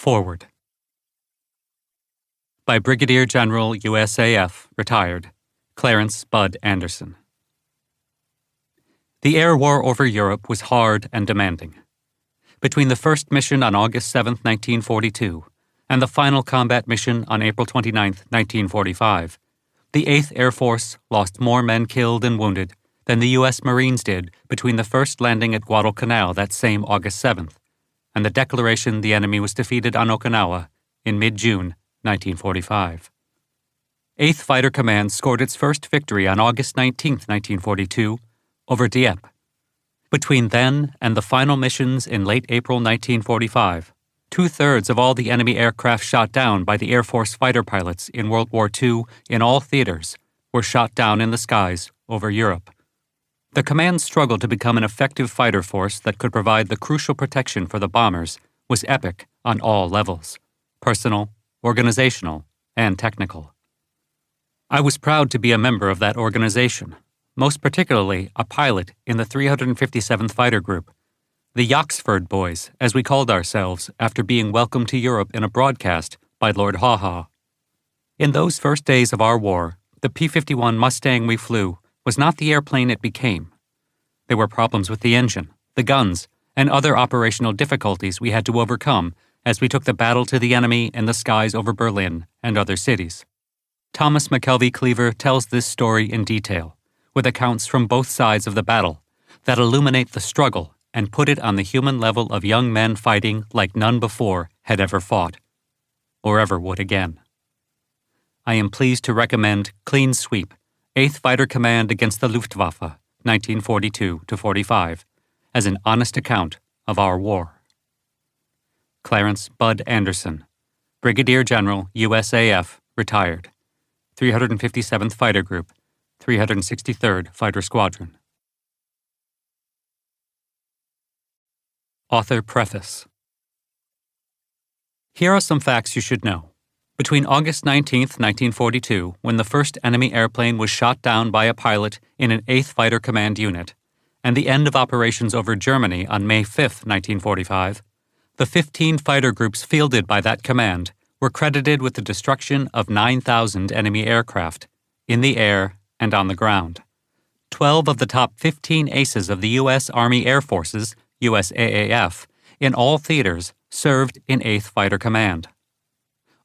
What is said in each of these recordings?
Forward. By Brigadier General USAF, retired, Clarence Bud Anderson. The air war over Europe was hard and demanding. Between the first mission on August 7, 1942, and the final combat mission on April 29, 1945, the 8th Air Force lost more men killed and wounded than the U.S. Marines did between the first landing at Guadalcanal that same August 7th and the declaration the enemy was defeated on Okinawa in mid-June 1945. 8th Fighter Command scored its first victory on August 19, 1942, over Dieppe. Between then and the final missions in late April 1945, 2/3 of all the enemy aircraft shot down by the Air Force fighter pilots in World War II in all theaters were shot down in the skies over Europe. The command struggle to become an effective fighter force that could provide the crucial protection for the bombers was epic on all levels: personal, organizational, and technical. I was proud to be a member of that organization, most particularly a pilot in the 357th Fighter Group, the Yoxford Boys, as we called ourselves after being welcomed to Europe in a broadcast by Lord Haw Haw. In those first days of our war, the P-51 Mustang we flew was not the airplane it became. There were problems with the engine, the guns, and other operational difficulties we had to overcome as we took the battle to the enemy in the skies over Berlin and other cities. Thomas McKelvey Cleaver tells this story in detail, with accounts from both sides of the battle that illuminate the struggle and put it on the human level of young men fighting like none before had ever fought, or ever would again. I am pleased to recommend Clean Sweep, 8th Fighter Command against the Luftwaffe, 1942-45, as an honest account of our war. Clarence Bud Anderson, Brigadier General, USAF, retired, 357th Fighter Group, 363rd Fighter Squadron. Author Preface. Here are some facts you should know. Between August 19, 1942, when the first enemy airplane was shot down by a pilot in an 8th Fighter Command unit, and the end of operations over Germany on May 5, 1945, the 15 fighter groups fielded by that command were credited with the destruction of 9,000 enemy aircraft, in the air and on the ground. 12 of the top 15 aces of the U.S. Army Air Forces, USAAF, in all theaters served in 8th Fighter Command.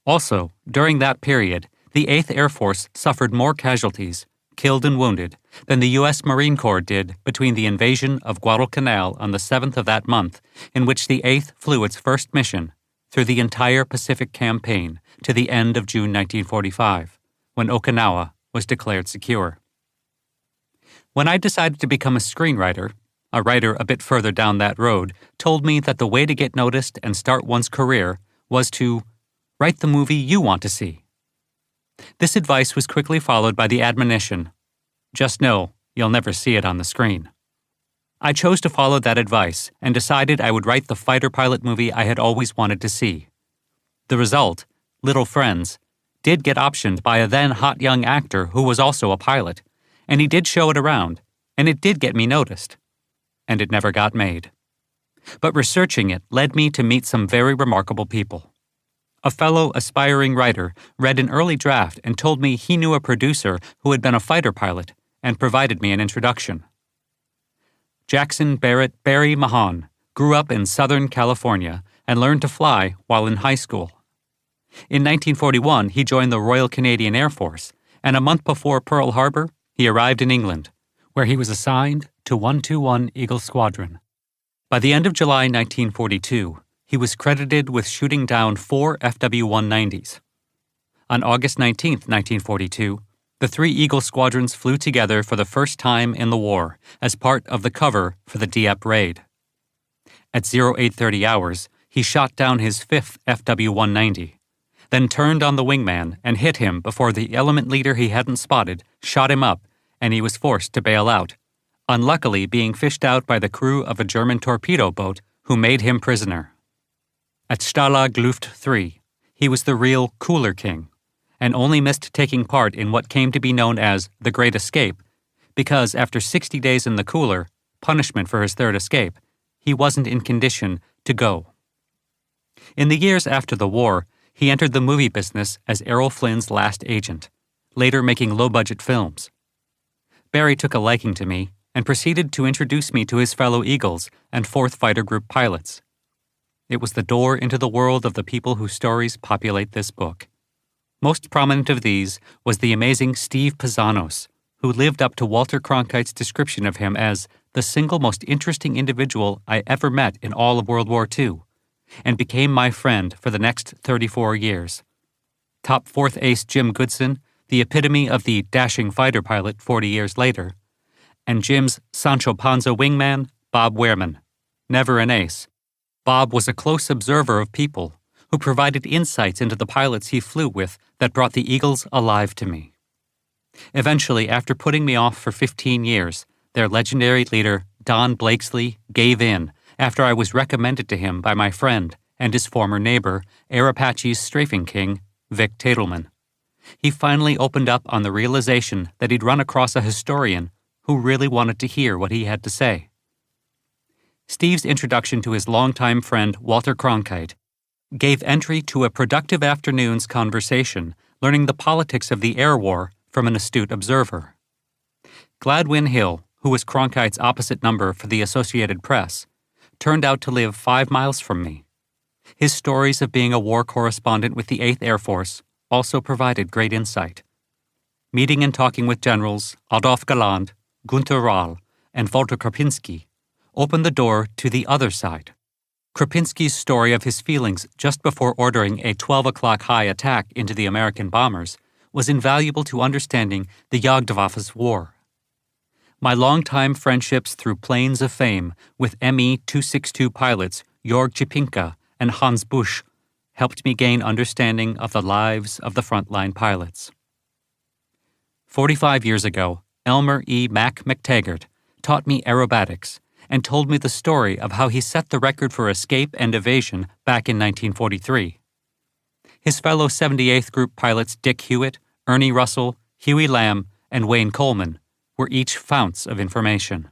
Also, during that period, the 8th Air Force suffered more casualties, killed and wounded, than the U.S. Marine Corps did between the invasion of Guadalcanal on the 7th of that month, in which the 8th flew its first mission, through the entire Pacific Campaign to the end of June 1945, when Okinawa was declared secure. When I decided to become a screenwriter, a writer a bit further down that road told me that the way to get noticed and start one's career was to write the movie you want to see. This advice was quickly followed by the admonition, just know you'll never see it on the screen. I chose to follow that advice and decided I would write the fighter pilot movie I had always wanted to see. The result, Little Friends, did get optioned by a then hot young actor who was also a pilot, and he did show it around, and it did get me noticed. And it never got made. But researching it led me to meet some very remarkable people. A fellow aspiring writer read an early draft and told me he knew a producer who had been a fighter pilot and provided me an introduction. Jackson Barrett Barry Mahon grew up in Southern California and learned to fly while in high school. In 1941, he joined the Royal Canadian Air Force, and a month before Pearl Harbor, he arrived in England, where he was assigned to 121 Eagle Squadron. By the end of July 1942, he was credited with shooting down 4 FW-190s. On August 19, 1942, the 3 Eagle squadrons flew together for the first time in the war as part of the cover for the Dieppe raid. At 0830 hours, he shot down his 5th FW-190, then turned on the wingman and hit him before the element leader he hadn't spotted shot him up, and he was forced to bail out, unluckily being fished out by the crew of a German torpedo boat who made him prisoner. At Stalag Luft III, he was the real Cooler King, and only missed taking part in what came to be known as the Great Escape, because after 60 days in the cooler, punishment for his third escape, he wasn't in condition to go. In the years after the war, he entered the movie business as Errol Flynn's last agent, later making low-budget films. Barry took a liking to me and proceeded to introduce me to his fellow Eagles and 4th Fighter Group pilots. It was the door into the world of the people whose stories populate this book. Most prominent of these was the amazing Steve Pizzanos, who lived up to Walter Cronkite's description of him as the single most interesting individual I ever met in all of World War II, and became my friend for the next 34 years. Top 4th ace Jim Goodson, the epitome of the dashing fighter pilot 40 years later, and Jim's Sancho Panza wingman, Bob Wehrman. Never an ace, Bob was a close observer of people who provided insights into the pilots he flew with that brought the Eagles alive to me. Eventually, after putting me off for 15 years, their legendary leader, Don Blakesley, gave in after I was recommended to him by my friend and his former neighbor, Air Apache's strafing king, Vic Tatelman. He finally opened up on the realization that he'd run across a historian who really wanted to hear what he had to say. Steve's introduction to his longtime friend, Walter Cronkite, gave entry to a productive afternoon's conversation, learning the politics of the air war from an astute observer. Gladwin Hill, who was Cronkite's opposite number for the Associated Press, turned out to live 5 miles from me. His stories of being a war correspondent with the 8th Air Force also provided great insight. Meeting and talking with generals Adolf Galland, Günter Rahl, and Walter Krupinski opened the door to the other side. Krupinski's story of his feelings just before ordering a 12 o'clock high attack into the American bombers was invaluable to understanding the Jagdwaffe's war. My longtime friendships through Planes of Fame with ME-262 pilots Jörg Czapinka and Hans Busch helped me gain understanding of the lives of the frontline pilots. 45 years ago, Elmer E. Mac McTaggart taught me aerobatics and told me the story of how he set the record for escape and evasion back in 1943. His fellow 78th Group pilots Dick Hewitt, Ernie Russell, Huey Lamb, and Wayne Coleman were each founts of information.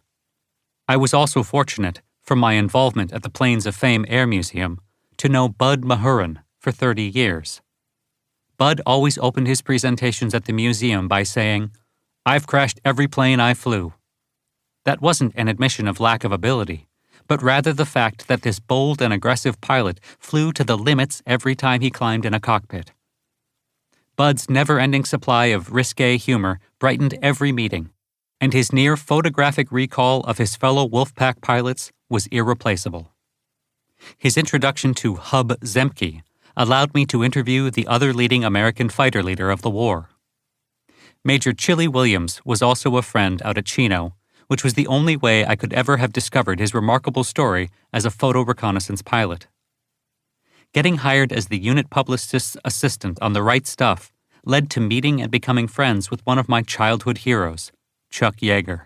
I was also fortunate, from my involvement at the Planes of Fame Air Museum, to know Bud Mahurin for 30 years. Bud always opened his presentations at the museum by saying, "I've crashed every plane I flew." That wasn't an admission of lack of ability, but rather the fact that this bold and aggressive pilot flew to the limits every time he climbed in a cockpit. Bud's never-ending supply of risque humor brightened every meeting, and his near-photographic recall of his fellow Wolfpack pilots was irreplaceable. His introduction to Hub Zemke allowed me to interview the other leading American fighter leader of the war. Major Chili Williams was also a friend out at Chino, which was the only way I could ever have discovered his remarkable story as a photo reconnaissance pilot. Getting hired as the unit publicist's assistant on The Right Stuff led to meeting and becoming friends with one of my childhood heroes, Chuck Yeager.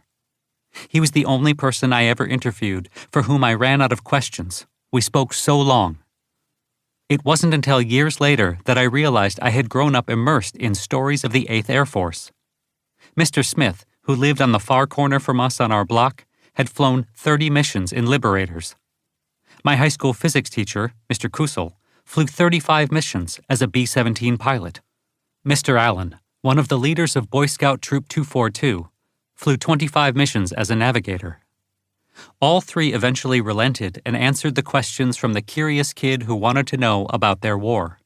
He was the only person I ever interviewed for whom I ran out of questions. We spoke so long. It wasn't until years later that I realized I had grown up immersed in stories of the 8th Air Force. Mr. Smith, who lived on the far corner from us on our block, had flown 30 missions in Liberators. My high school physics teacher, Mr. Kusel, flew 35 missions as a B-17 pilot. Mr. Allen, one of the leaders of Boy Scout Troop 242, flew 25 missions as a navigator. All three eventually relented and answered the questions from the curious kid who wanted to know about their war.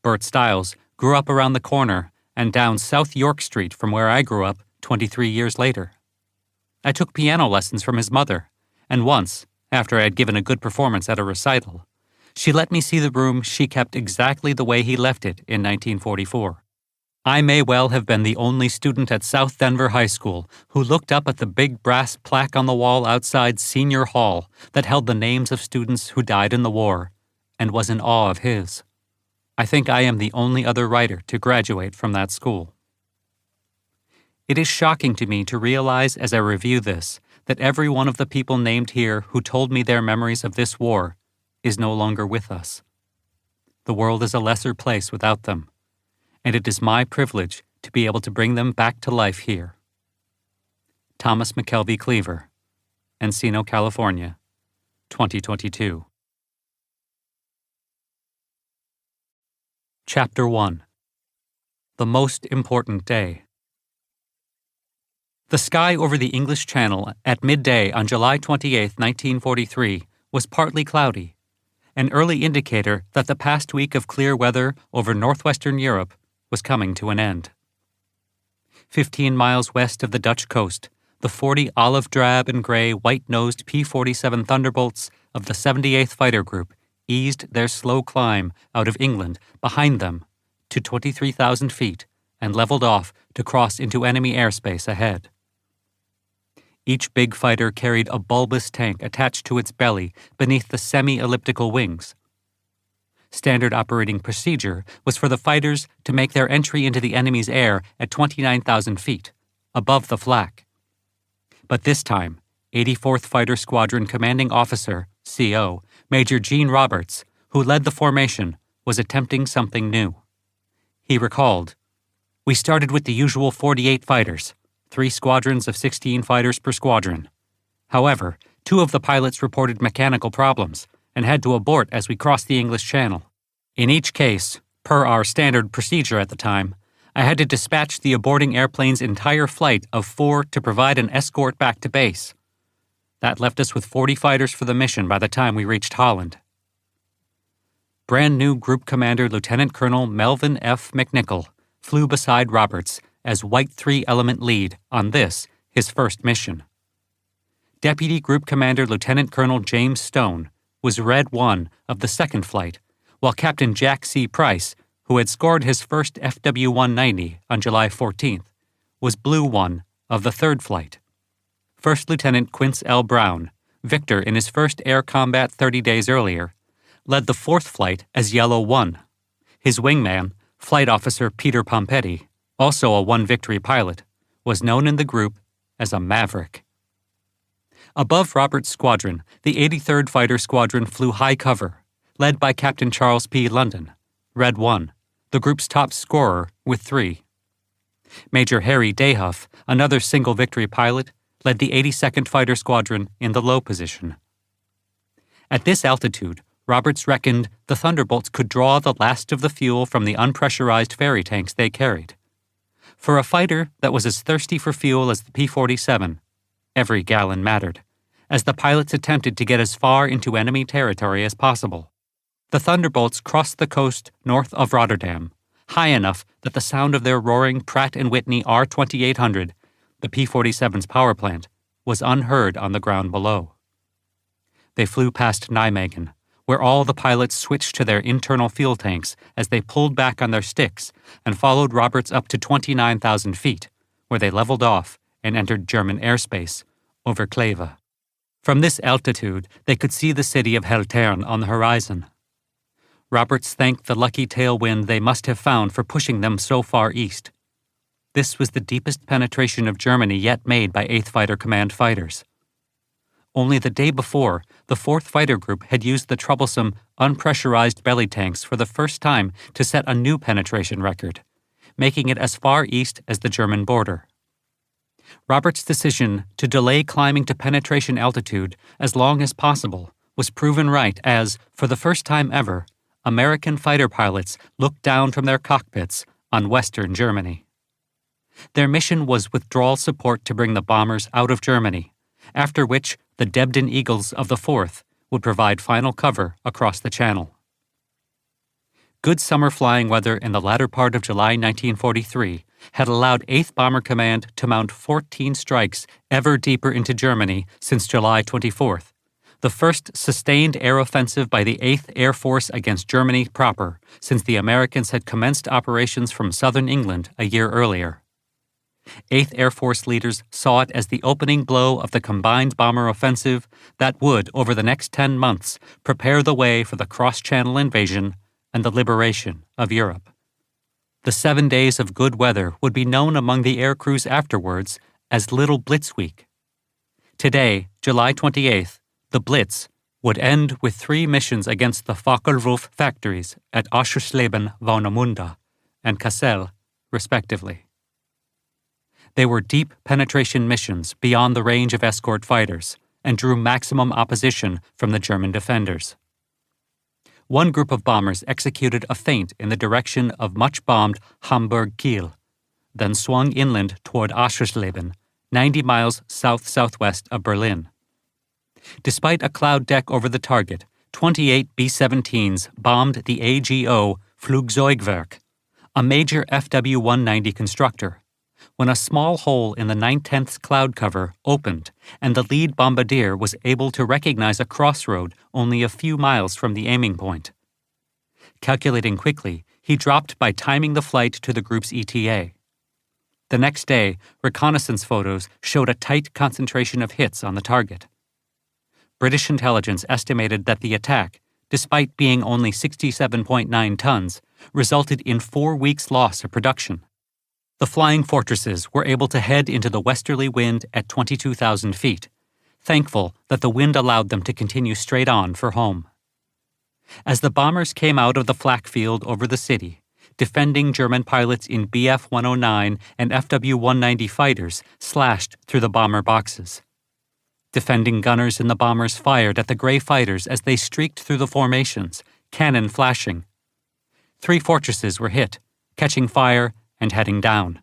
Bert Stiles grew up around the corner and down South York Street from where I grew up 23 years later. I took piano lessons from his mother, and once, after I had given a good performance at a recital, she let me see the room she kept exactly the way he left it in 1944. I may well have been the only student at South Denver High School who looked up at the big brass plaque on the wall outside Senior Hall that held the names of students who died in the war, and was in awe of his. I think I am the only other writer to graduate from that school. It is shocking to me to realize as I review this that every one of the people named here who told me their memories of this war is no longer with us. The world is a lesser place without them, and it is my privilege to be able to bring them back to life here. Thomas McKelvey Cleaver, Encino, California, 2022. Chapter 1. The Most Important Day. The sky over the English Channel at midday on July 28, 1943, was partly cloudy, an early indicator that the past week of clear weather over northwestern Europe was coming to an end. 15 miles west of the Dutch coast, the 40 olive drab and gray white-nosed P-47 Thunderbolts of the 78th Fighter Group eased their slow climb out of England behind them to 23,000 feet and leveled off to cross into enemy airspace ahead. Each big fighter carried a bulbous tank attached to its belly beneath the semi-elliptical wings. Standard operating procedure was for the fighters to make their entry into the enemy's air at 29,000 feet, above the flak. But this time, 84th Fighter Squadron Commanding Officer, CO, Major Gene Roberts, who led the formation, was attempting something new. He recalled, "We started with the usual 48 fighters, 3 squadrons of 16 fighters per squadron. However, 2 of the pilots reported mechanical problems and had to abort as we crossed the English Channel. In each case, per our standard procedure at the time, I had to dispatch the aborting airplane's entire flight of 4 to provide an escort back to base. That left us with 40 fighters for the mission by the time we reached Holland." Brand new Group Commander Lieutenant Colonel Melvin F. McNichol flew beside Roberts as White 3 Element Lead on this, his first mission. Deputy Group Commander Lieutenant Colonel James Stone was Red 1 of the second flight, while Captain Jack C. Price, who had scored his first FW-190 on July 14th, was Blue 1 of the third flight. First Lieutenant Quince L. Brown, victor in his first air combat 30 days earlier, led the fourth flight as Yellow 1. His wingman, Flight Officer Peter Pompetti, also a one-victory pilot, was known in the group as a Maverick. Above Roberts' squadron, the 83rd Fighter Squadron flew high cover, led by Captain Charles P. London, Red 1, the group's top scorer with 3. Major Harry Dayhuff, another single-victory pilot, led the 82nd Fighter Squadron in the low position. At this altitude, Roberts reckoned the Thunderbolts could draw the last of the fuel from the unpressurized ferry tanks they carried. For a fighter that was as thirsty for fuel as the P-47, every gallon mattered, as the pilots attempted to get as far into enemy territory as possible. The Thunderbolts crossed the coast north of Rotterdam, high enough that the sound of their roaring Pratt & Whitney R-2800, the P-47's power plant, was unheard on the ground below. They flew past Nijmegen, where all the pilots switched to their internal fuel tanks as they pulled back on their sticks and followed Roberts up to 29,000 feet, where they leveled off and entered German airspace over Kleve. From this altitude, they could see the city of Heltern on the horizon. Roberts thanked the lucky tailwind they must have found for pushing them so far east. This was the deepest penetration of Germany yet made by 8th Fighter Command fighters. Only the day before, the 4th Fighter Group had used the troublesome, unpressurized belly tanks for the first time to set a new penetration record, making it as far east as the German border. Roberts' decision to delay climbing to penetration altitude as long as possible was proven right as, for the first time ever, American fighter pilots looked down from their cockpits on Western Germany. Their mission was withdrawal support to bring the bombers out of Germany, after which the Debden Eagles of the 4th would provide final cover across the Channel. Good summer flying weather in the latter part of July 1943 had allowed 8th Bomber Command to mount 14 strikes ever deeper into Germany since July 24th, the first sustained air offensive by the 8th Air Force against Germany proper since the Americans had commenced operations from southern England a year earlier. 8th Air Force leaders saw it as the opening blow of the combined bomber offensive that would, over the next 10 months, prepare the way for the cross-channel invasion and the liberation of Europe. The 7 days of good weather would be known among the air crews afterwards as Little Blitz Week. Today, July 28th, the Blitz would end with 3 missions against the Focke-Wulf factories at Oschersleben, Warnemünde, and Kassel, respectively. They were deep penetration missions beyond the range of escort fighters and drew maximum opposition from the German defenders. one group of bombers executed a feint in the direction of much-bombed Hamburg-Kiel, then swung inland toward Aschersleben, 90 miles south-southwest of Berlin. Despite a cloud deck over the target, 28 B-17s bombed the AGO Flugzeugwerk, a major FW-190 constructor, when a small hole in the 9/10 cloud cover opened and the lead bombardier was able to recognize a crossroad only a few miles from the aiming point. Calculating quickly, he dropped by timing the flight to the group's ETA. The next day, reconnaissance photos showed a tight concentration of hits on the target. British intelligence estimated that the attack, despite being only 67.9 tons, resulted in 4 weeks' loss of production. The flying fortresses were able to head into the westerly wind at 22,000 feet, thankful that the wind allowed them to continue straight on for home. As the bombers came out of the flak field over the city, defending German pilots in Bf-109 and FW-190 fighters slashed through the bomber boxes. Defending gunners in the bombers fired at the gray fighters as they streaked through the formations, cannon flashing. 3 fortresses were hit, catching fire and heading down.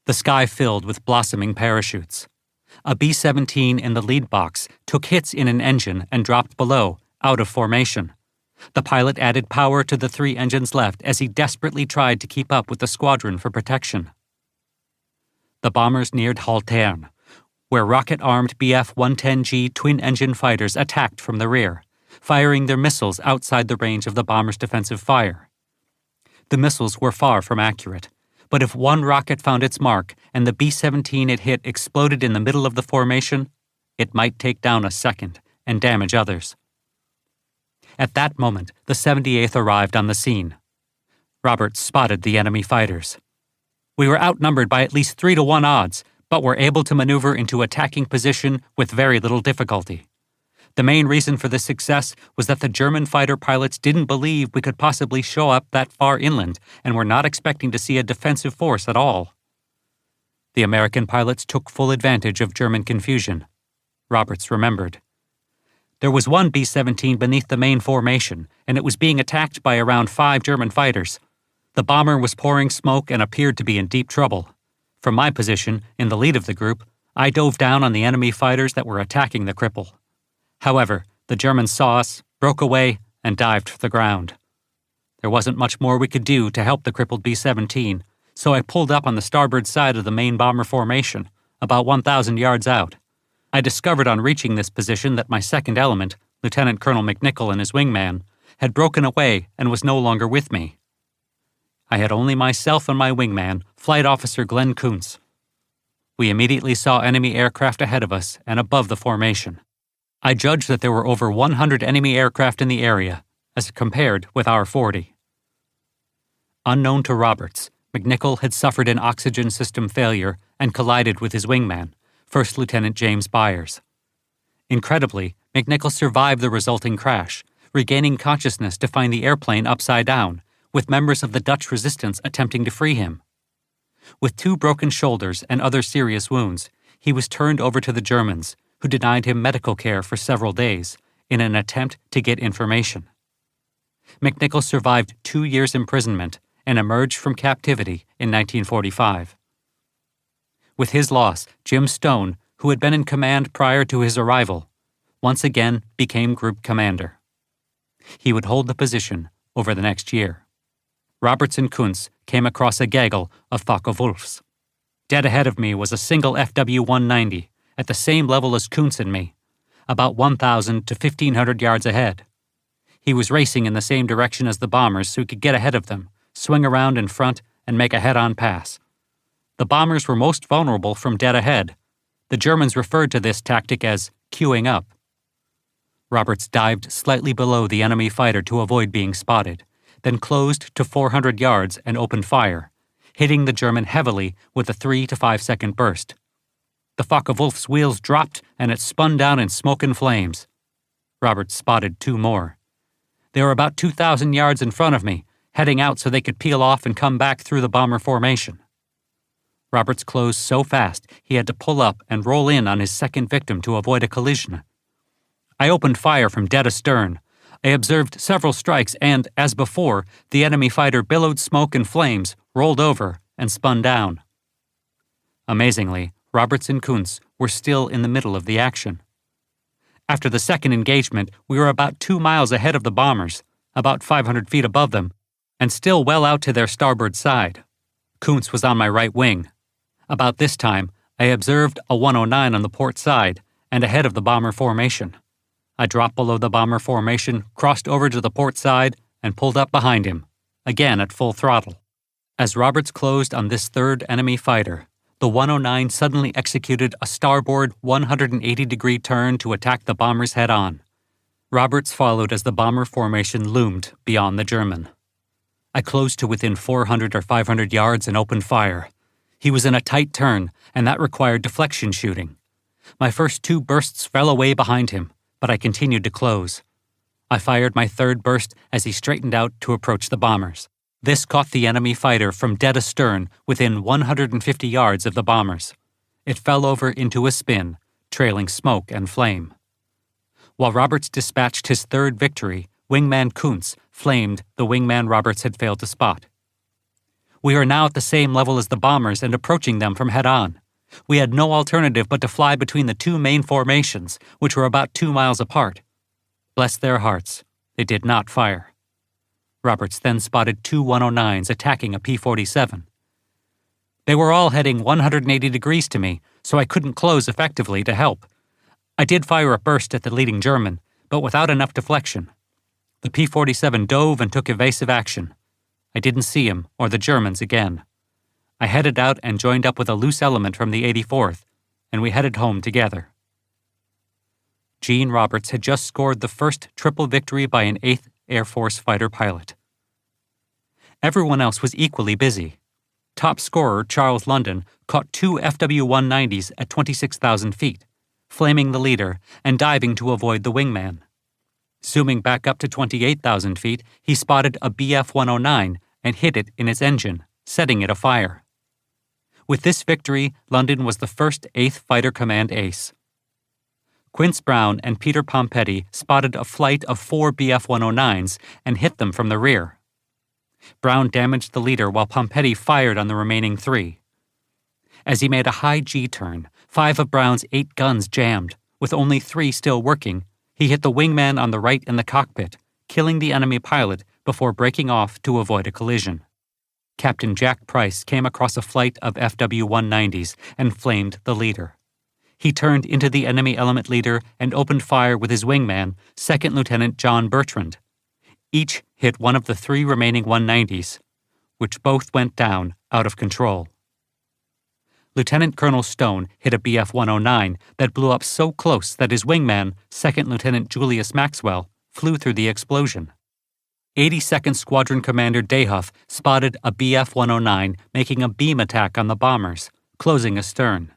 The sky filled with blossoming parachutes. A B-17 in the lead box took hits in an engine and dropped below, out of formation. The pilot added power to the 3 engines left as he desperately tried to keep up with the squadron for protection. The bombers neared Haltern, where rocket-armed Bf-110G twin-engine fighters attacked from the rear, firing their missiles outside the range of the bombers' defensive fire. The missiles were far from accurate, but if one rocket found its mark and the B-17 it hit exploded in the middle of the formation, it might take down a second and damage others. At that moment, the 78th arrived on the scene. Roberts spotted the enemy fighters. "We were outnumbered by at least 3-to-1 odds, but were able to maneuver into attacking position with very little difficulty. The main reason for this success was that the German fighter pilots didn't believe we could possibly show up that far inland and were not expecting to see a defensive force at all." The American pilots took full advantage of German confusion, Roberts remembered. There was one B-17 beneath the main formation, and it was being attacked by around 5 German fighters. The bomber was pouring smoke and appeared to be in deep trouble. From my position, in the lead of the group, I dove down on the enemy fighters that were attacking the cripple. However, the Germans saw us, broke away, and dived for the ground. There wasn't much more we could do to help the crippled B-17, so I pulled up on the starboard side of the main bomber formation, about 1,000 yards out. I discovered on reaching this position that my second element, Lieutenant Colonel McNichol and his wingman, had broken away and was no longer with me. I had only myself and my wingman, Flight Officer Glenn Kuntz. We immediately saw enemy aircraft ahead of us and above the formation. I judged that there were over 100 enemy aircraft in the area, as compared with our 40. Unknown to Roberts, McNichol had suffered an oxygen system failure and collided with his wingman, First Lieutenant James Byers. Incredibly, McNichol survived the resulting crash, regaining consciousness to find the airplane upside down, with members of the Dutch resistance attempting to free him. With 2 broken shoulders and other serious wounds, he was turned over to the Germans, who denied him medical care for several days in an attempt to get information. McNichol survived 2 years' imprisonment and emerged from captivity in 1945. With his loss, Jim Stone, who had been in command prior to his arrival, once again became group commander. He would hold the position over the next year. Roberts and Kuntz came across a gaggle of Focke-Wulfs. Dead ahead of me was a single FW-190, at the same level as Kuntz and me, about 1,000 to 1,500 yards ahead. He was racing in the same direction as the bombers so he could get ahead of them, swing around in front, and make a head-on pass. The bombers were most vulnerable from dead ahead. The Germans referred to this tactic as queuing up. Roberts dived slightly below the enemy fighter to avoid being spotted, then closed to 400 yards and opened fire, hitting the German heavily with a 3 to 5 second burst. The Focke-Wulf's wheels dropped and it spun down in smoke and flames. Roberts spotted 2 more. They were about 2,000 yards in front of me, heading out so they could peel off and come back through the bomber formation. Roberts closed so fast he had to pull up and roll in on his second victim to avoid a collision. I opened fire from dead astern. I observed several strikes and, as before, the enemy fighter billowed smoke and flames, rolled over, and spun down. Amazingly, Roberts and Kuntz were still in the middle of the action. After the second engagement, we were about 2 miles ahead of the bombers, about 500 feet above them, and still well out to their starboard side. Kuntz was on my right wing. About this time, I observed a 109 on the port side and ahead of the bomber formation. I dropped below the bomber formation, crossed over to the port side, and pulled up behind him, again at full throttle. As Roberts closed on this third enemy fighter, the 109 suddenly executed a starboard 180-degree turn to attack the bombers head-on. Roberts followed as the bomber formation loomed beyond the German. I closed to within 400 or 500 yards and opened fire. He was in a tight turn, and that required deflection shooting. My first 2 bursts fell away behind him, but I continued to close. I fired my third burst as he straightened out to approach the bombers. This caught the enemy fighter from dead astern within 150 yards of the bombers. It fell over into a spin, trailing smoke and flame. While Roberts dispatched his third victory, wingman Kuntz flamed the wingman Roberts had failed to spot. We were now at the same level as the bombers and approaching them from head-on. We had no alternative but to fly between the 2 main formations, which were about 2 miles apart. Bless their hearts, they did not fire. Roberts then spotted 2 109s attacking a P-47. They were all heading 180 degrees to me, so I couldn't close effectively to help. I did fire a burst at the leading German, but without enough deflection. The P-47 dove and took evasive action. I didn't see him or the Germans again. I headed out and joined up with a loose element from the 84th, and we headed home together. Gene Roberts had just scored the first triple victory by an 8th Air Force fighter pilot. Everyone else was equally busy. Top scorer Charles London caught 2 FW-190s at 26,000 feet, flaming the leader and diving to avoid the wingman. Zooming back up to 28,000 feet, he spotted a Bf-109 and hit it in its engine, setting it afire. With this victory, London was the first 8th Fighter Command ace. Quince Brown and Peter Pompetti spotted a flight of 4 Bf-109s and hit them from the rear. Brown damaged the leader while Pompetti fired on the remaining 3. As he made a high G-turn, 5 of Brown's 8 guns jammed. With only 3 still working, he hit the wingman on the right in the cockpit, killing the enemy pilot before breaking off to avoid a collision. Captain Jack Price came across a flight of FW-190s and flamed the leader. He turned into the enemy element leader and opened fire with his wingman, 2nd Lieutenant John Bertrand. Each hit one of the 3 remaining 190s, which both went down out of control. Lieutenant Colonel Stone hit a Bf-109 that blew up so close that his wingman, 2nd Lieutenant Julius Maxwell, flew through the explosion. 82nd Squadron Commander Dayhuff spotted a Bf-109 making a beam attack on the bombers, closing astern.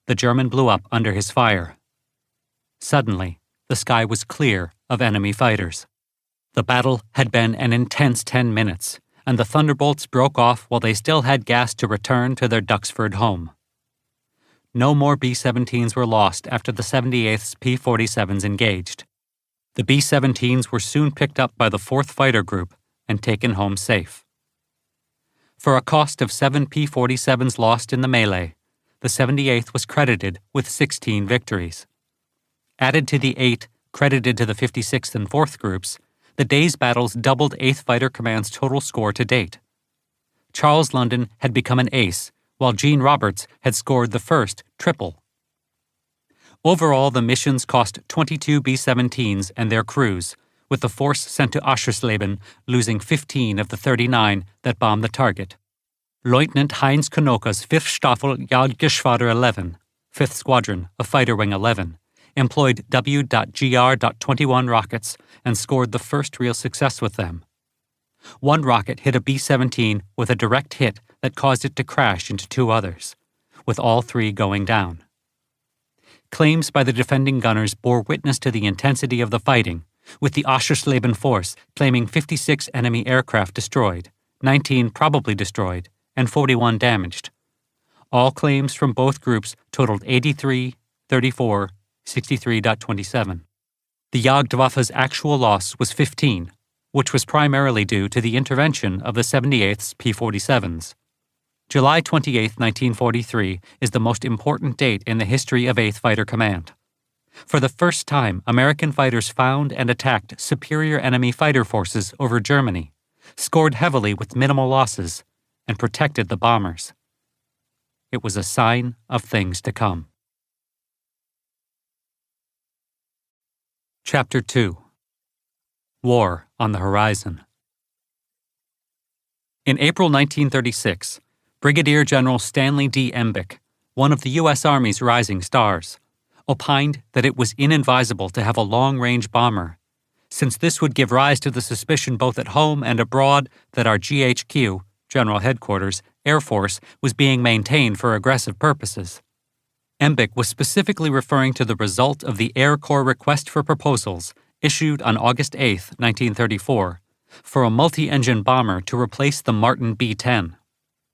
The German blew up under his fire. Suddenly, the sky was clear of enemy fighters. The battle had been an intense 10 minutes, and the thunderbolts broke off while they still had gas to return to their Duxford home. No more B-17s were lost after the 78th's P-47s engaged. The B-17s were soon picked up by the 4th Fighter Group and taken home safe. For a cost of 7 P-47s lost in the melee, the 78th was credited with 16 victories. Added to the 8 credited to the 56th and 4th Groups, the day's battles doubled 8th Fighter Command's total score to date. Charles London had become an ace, while Gene Roberts had scored the first triple. Overall, the missions cost 22 B-17s and their crews, with the force sent to Aschersleben losing 15 of the 39 that bombed the target. Lieutenant Heinz Konoka's 5th Staffel Jagdgeschwader 11, 5th Squadron of Fighter Wing 11, employed W.GR.21 rockets and scored the first real success with them. One rocket hit a B-17 with a direct hit that caused it to crash into 2 others, with all 3 going down. Claims by the defending gunners bore witness to the intensity of the fighting, with the Aschersleben force claiming 56 enemy aircraft destroyed, 19 probably destroyed, and 41 damaged. All claims from both groups totaled 83, 34, 63.27. The Jagdwaffe's actual loss was 15, which was primarily due to the intervention of the 78th's P-47s. July 28, 1943 is the most important date in the history of 8th Fighter Command. For the first time, American fighters found and attacked superior enemy fighter forces over Germany, scored heavily with minimal losses, and protected the bombers. It was a sign of things to come. Chapter 2. War on the Horizon. In April 1936, Brigadier General Stanley D. Embick, one of the U.S. Army's rising stars, opined that it was inadvisable to have a long-range bomber, since this would give rise to the suspicion both at home and abroad that our GHQ, General Headquarters, Air Force, was being maintained for aggressive purposes. Embick was specifically referring to the result of the Air Corps request for proposals issued on August 8, 1934, for a multi-engine bomber to replace the Martin B-10.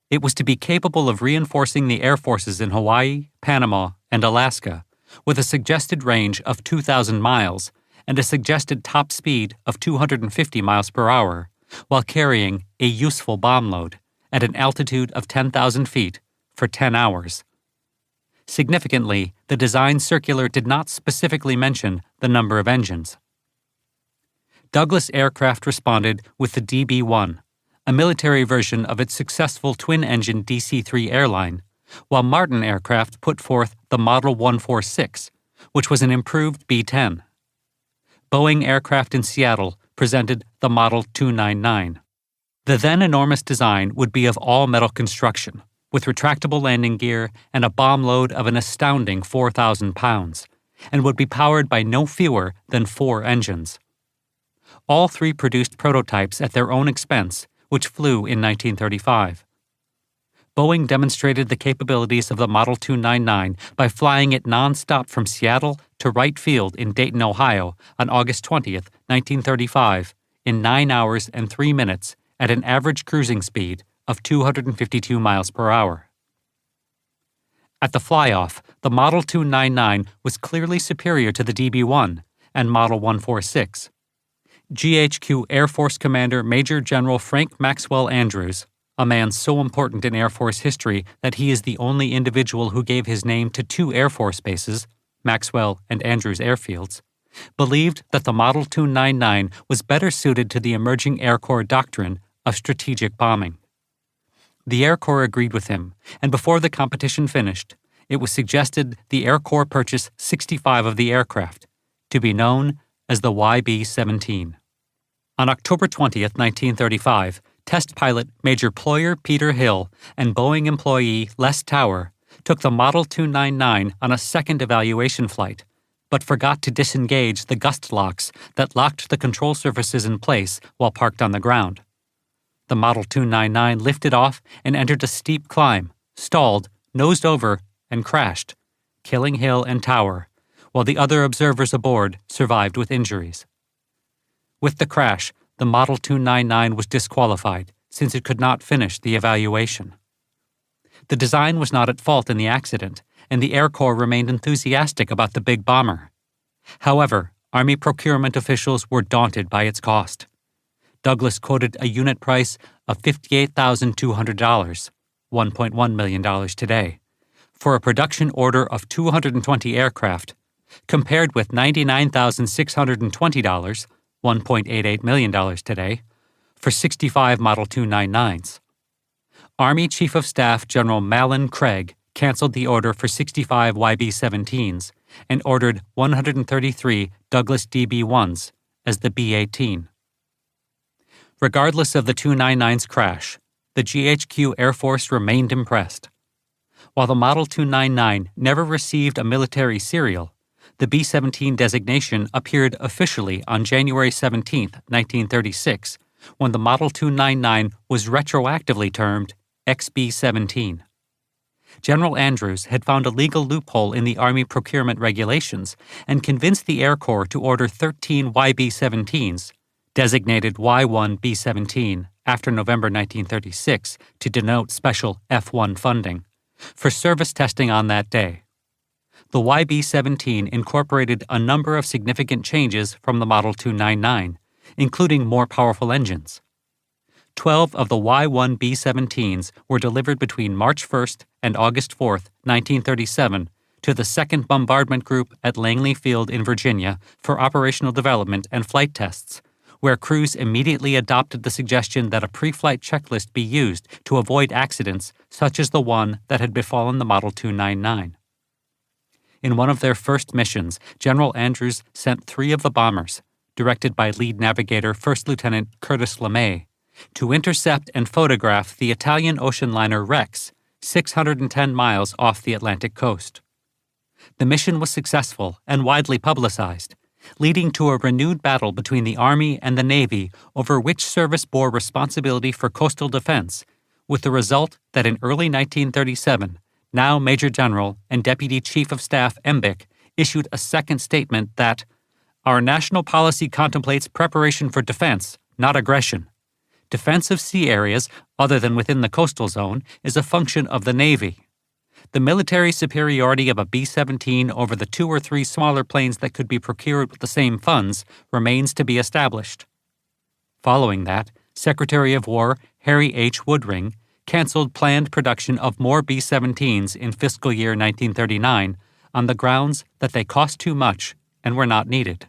It was to be capable of reinforcing the air forces in Hawaii, Panama, and Alaska, with a suggested range of 2,000 miles and a suggested top speed of 250 miles per hour, while carrying a useful bomb load at an altitude of 10,000 feet for 10 hours. Significantly, the design circular did not specifically mention the number of engines. Douglas Aircraft responded with the DB-1, a military version of its successful twin-engine DC-3 airline, while Martin Aircraft put forth the Model 146, which was an improved B-10. Boeing Aircraft in Seattle presented the Model 299. The then enormous design would be of all-metal construction, with retractable landing gear and a bomb load of an astounding 4,000 pounds, and would be powered by no fewer than 4 engines. All 3 produced prototypes at their own expense, which flew in 1935. Boeing demonstrated the capabilities of the Model 299 by flying it non-stop from Seattle to Wright Field in Dayton, Ohio on August 20, 1935, in 9 hours and 3 minutes at an average cruising speed of 252 miles per hour. At the fly-off, the Model 299 was clearly superior to the DB-1 and Model 146. GHQ Air Force Commander Major General Frank Maxwell Andrews, a man so important in Air Force history that he is the only individual who gave his name to 2 Air Force bases, Maxwell and Andrews airfields, believed that the Model 299 was better suited to the emerging Air Corps doctrine of strategic bombing. The Air Corps agreed with him, and before the competition finished, it was suggested the Air Corps purchase 65 of the aircraft, to be known as the YB-17. On October 20, 1935, test pilot Major Ployer Peter Hill and Boeing employee Les Tower took the Model 299 on a second evaluation flight, but forgot to disengage the gust locks that locked the control surfaces in place while parked on the ground. The Model 299 lifted off and entered a steep climb, stalled, nosed over, and crashed, killing Hill and Tower, while the other observers aboard survived with injuries. With the crash, the Model 299 was disqualified since it could not finish the evaluation. The design was not at fault in the accident, and the Air Corps remained enthusiastic about the big bomber. However, Army procurement officials were daunted by its cost. Douglas quoted a unit price of $58,200, $1.1 million today, for a production order of 220 aircraft, compared with $99,620, $1.88 million today, for 65 Model 299s. Army Chief of Staff General Malin Craig canceled the order for 65 YB-17s and ordered 133 Douglas DB-1s as the B-18. Regardless of the 299's crash, the GHQ Air Force remained impressed. While the Model 299 never received a military serial, the B-17 designation appeared officially on January 17, 1936, when the Model 299 was retroactively termed XB-17. General Andrews had found a legal loophole in the Army procurement regulations and convinced the Air Corps to order 13 YB-17s, designated Y-1B-17 after November 1936 to denote special F-1 funding, for service testing on that day. The YB-17 incorporated a number of significant changes from the Model 299, including more powerful engines. 12 of the Y-1B-17s were delivered between March 1st and August 4th, 1937, to the 2nd Bombardment Group at Langley Field in Virginia for operational development and flight tests, where crews immediately adopted the suggestion that a pre-flight checklist be used to avoid accidents such as the one that had befallen the Model 299. In one of their first missions, General Andrews sent 3 of the bombers, directed by lead navigator First Lieutenant Curtis LeMay, to intercept and photograph the Italian ocean liner Rex, 610 miles off the Atlantic coast. The mission was successful and widely publicized, leading to a renewed battle between the Army and the Navy over which service bore responsibility for coastal defense, with the result that in early 1937, now Major General and Deputy Chief of Staff Embick issued a second statement that, "Our national policy contemplates preparation for defense, not aggression. Defense of sea areas, other than within the coastal zone, is a function of the Navy. The military superiority of a B-17 over the 2 or 3 smaller planes that could be procured with the same funds remains to be established." Following that, Secretary of War Harry H. Woodring canceled planned production of more B-17s in fiscal year 1939 on the grounds that they cost too much and were not needed.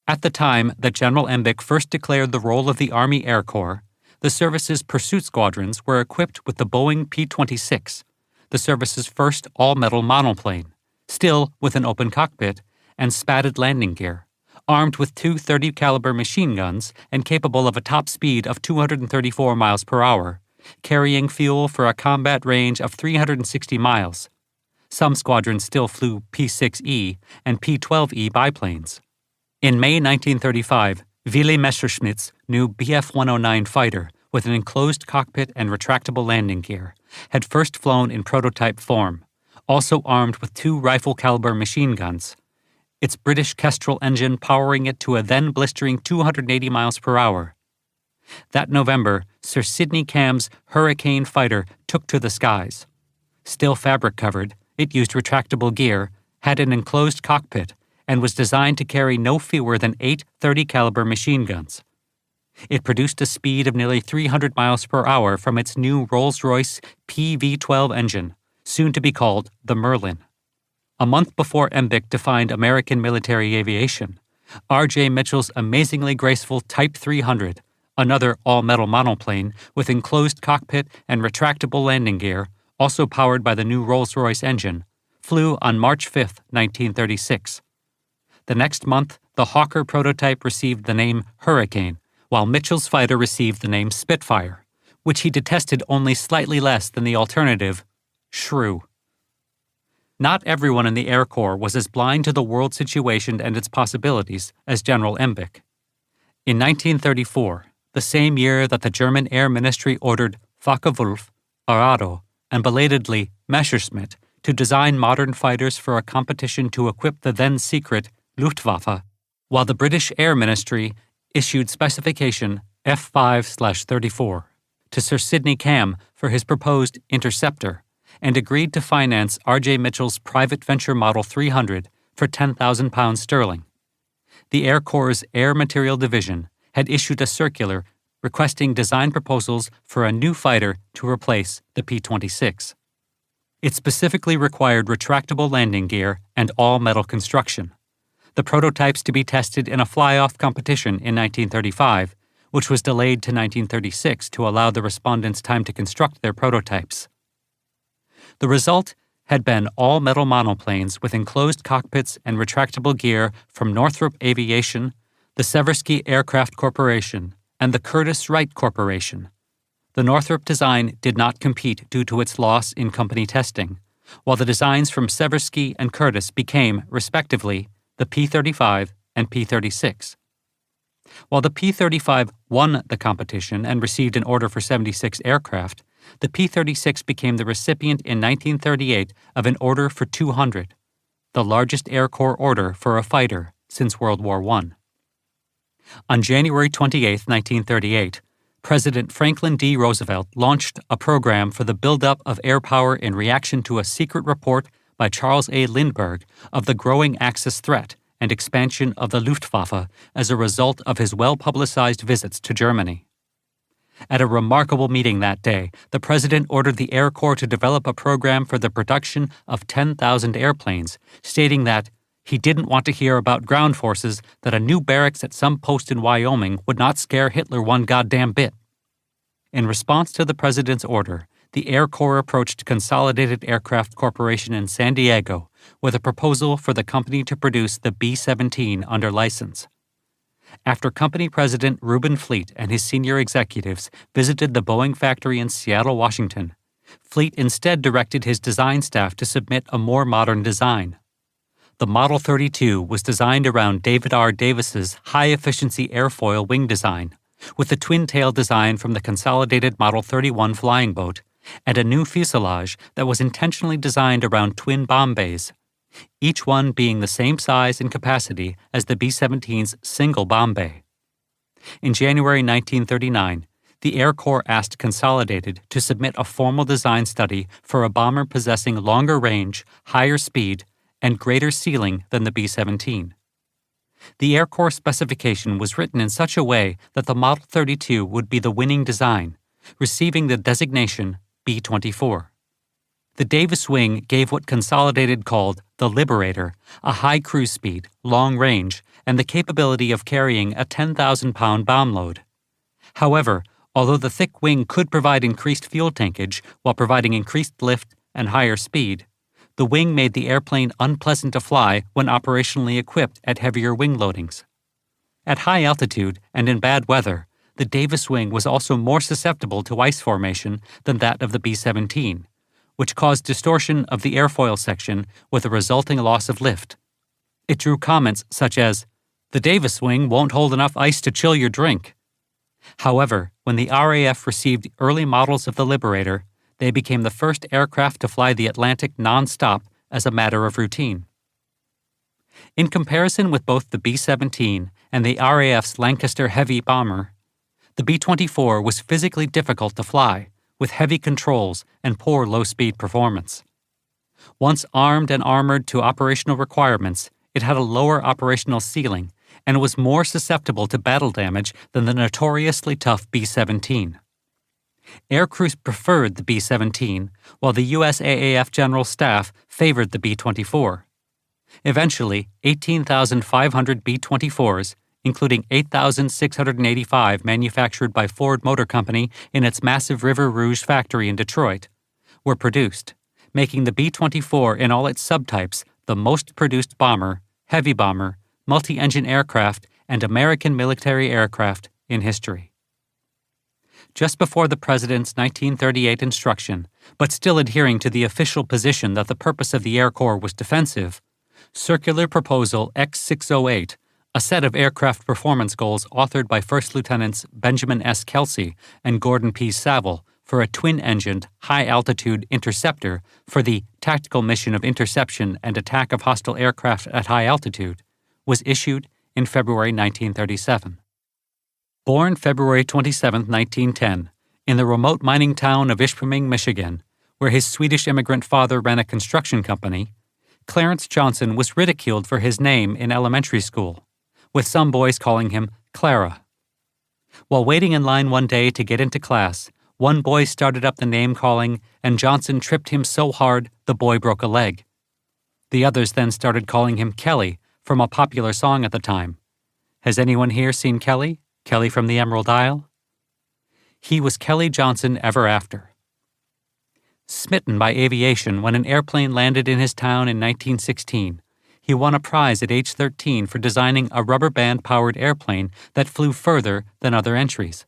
At the time that General Embick first declared the role of the Army Air Corps, the service's pursuit squadrons were equipped with the Boeing P-26, the service's first all-metal monoplane, still with an open cockpit and spatted landing gear, armed with 2 .30-caliber machine guns and capable of a top speed of 234 miles per hour, carrying fuel for a combat range of 360 miles. Some squadrons still flew P-6E and P-12E biplanes. In May 1935, Willy Messerschmitt's new Bf-109 fighter, with an enclosed cockpit and retractable landing gear, had first flown in prototype form, also armed with 2 rifle-caliber machine guns, its British Kestrel engine powering it to a then blistering 280 miles per hour. That November, Sir Sidney Camp's Hurricane fighter took to the skies. Still fabric-covered, it used retractable gear, had an enclosed cockpit, and was designed to carry no fewer than 8 .30-caliber machine guns. It produced a speed of nearly 300 miles per hour from its new Rolls-Royce PV-12 engine, soon to be called the Merlin. A month before Embick defined American military aviation, R.J. Mitchell's amazingly graceful Type 300, another all-metal monoplane with enclosed cockpit and retractable landing gear, also powered by the new Rolls-Royce engine, flew on March 5, 1936. The next month, the Hawker prototype received the name Hurricane, while Mitchell's fighter received the name Spitfire, which he detested only slightly less than the alternative, Shrew. Not everyone in the Air Corps was as blind to the world situation and its possibilities as General Embick. In 1934, the same year that the German Air Ministry ordered Focke-Wulf, Arado, and belatedly Messerschmitt to design modern fighters for a competition to equip the then-secret Luftwaffe, while the British Air Ministry issued specification F5/34 to Sir Sidney Camp for his proposed Interceptor, and agreed to finance R.J. Mitchell's private venture Model 300 for £10,000 sterling. The Air Corps' Air Material Division had issued a circular requesting design proposals for a new fighter to replace the P-26. It specifically required retractable landing gear and all-metal construction. The prototypes to be tested in a fly-off competition in 1935, which was delayed to 1936 to allow the respondents time to construct their prototypes. The result had been all-metal monoplanes with enclosed cockpits and retractable gear from Northrop Aviation, the Seversky Aircraft Corporation, and the Curtiss Wright Corporation. The Northrop design did not compete due to its loss in company testing, while the designs from Seversky and Curtiss became, respectively, the P-35 and P-36. While the P-35 won the competition and received an order for 76 aircraft, the P-36 became the recipient in 1938 of an order for 200, the largest Air Corps order for a fighter since World War I. On January 28, 1938, President Franklin D. Roosevelt launched a program for the buildup of air power in reaction to a secret report by Charles A. Lindbergh of the growing Axis threat and expansion of the Luftwaffe as a result of his well-publicized visits to Germany. At a remarkable meeting that day, the President ordered the Air Corps to develop a program for the production of 10,000 airplanes, stating that he didn't want to hear about ground forces, that a new barracks at some post in Wyoming would not scare Hitler one goddamn bit. In response to the President's order, the Air Corps approached Consolidated Aircraft Corporation in San Diego with a proposal for the company to produce the B-17 under license. After company president Reuben Fleet and his senior executives visited the Boeing factory in Seattle, Washington, Fleet instead directed his design staff to submit a more modern design. The Model 32 was designed around David R. Davis's high-efficiency airfoil wing design, with the twin-tail design from the Consolidated Model 31 flying boat, and a new fuselage that was intentionally designed around twin bomb bays, each one being the same size and capacity as the B-17's single bomb bay. In January 1939, the Air Corps asked Consolidated to submit a formal design study for a bomber possessing longer range, higher speed, and greater ceiling than the B-17. The Air Corps specification was written in such a way that the Model 32 would be the winning design, receiving the designation B-24. The Davis wing gave what Consolidated called the Liberator a high cruise speed, long range, and the capability of carrying a 10,000-pound bomb load. However, although the thick wing could provide increased fuel tankage while providing increased lift and higher speed, the wing made the airplane unpleasant to fly when operationally equipped at heavier wing loadings. At high altitude and in bad weather, the Davis wing was also more susceptible to ice formation than that of the B-17, which caused distortion of the airfoil section with a resulting loss of lift. It drew comments such as, "The Davis wing won't hold enough ice to chill your drink." However, when the RAF received early models of the Liberator, they became the first aircraft to fly the Atlantic non-stop as a matter of routine. In comparison with both the B-17 and the RAF's Lancaster Heavy bomber, the B-24 was physically difficult to fly, with heavy controls and poor low-speed performance. Once armed and armored to operational requirements, it had a lower operational ceiling and was more susceptible to battle damage than the notoriously tough B-17. Aircrews preferred the B-17, while the USAAF General Staff favored the B-24. Eventually, 18,500 B-24s, including 8,685 manufactured by Ford Motor Company in its massive River Rouge factory in Detroit, were produced, making the B-24 in all its subtypes the most produced bomber, heavy bomber, multi-engine aircraft, and American military aircraft in history. Just before the President's 1938 instruction, but still adhering to the official position that the purpose of the Air Corps was defensive, Circular Proposal X-608, a set of aircraft performance goals authored by First Lieutenants Benjamin S. Kelsey and Gordon P. Saville for a twin-engined, high-altitude interceptor for the tactical mission of interception and attack of hostile aircraft at high altitude, was issued in February 1937. Born February 27, 1910, in the remote mining town of Ishpeming, Michigan, where his Swedish immigrant father ran a construction company, Clarence Johnson was ridiculed for his name in elementary school, with some boys calling him Clara. While waiting in line one day to get into class, one boy started up the name-calling, and Johnson tripped him so hard the boy broke a leg. The others then started calling him Kelly, from a popular song at the time. Has anyone here seen Kelly? Kelly from the Emerald Isle? He was Kelly Johnson ever after. Smitten by aviation when an airplane landed in his town in 1916, he won a prize at age 13 for designing a rubber band-powered airplane that flew further than other entries.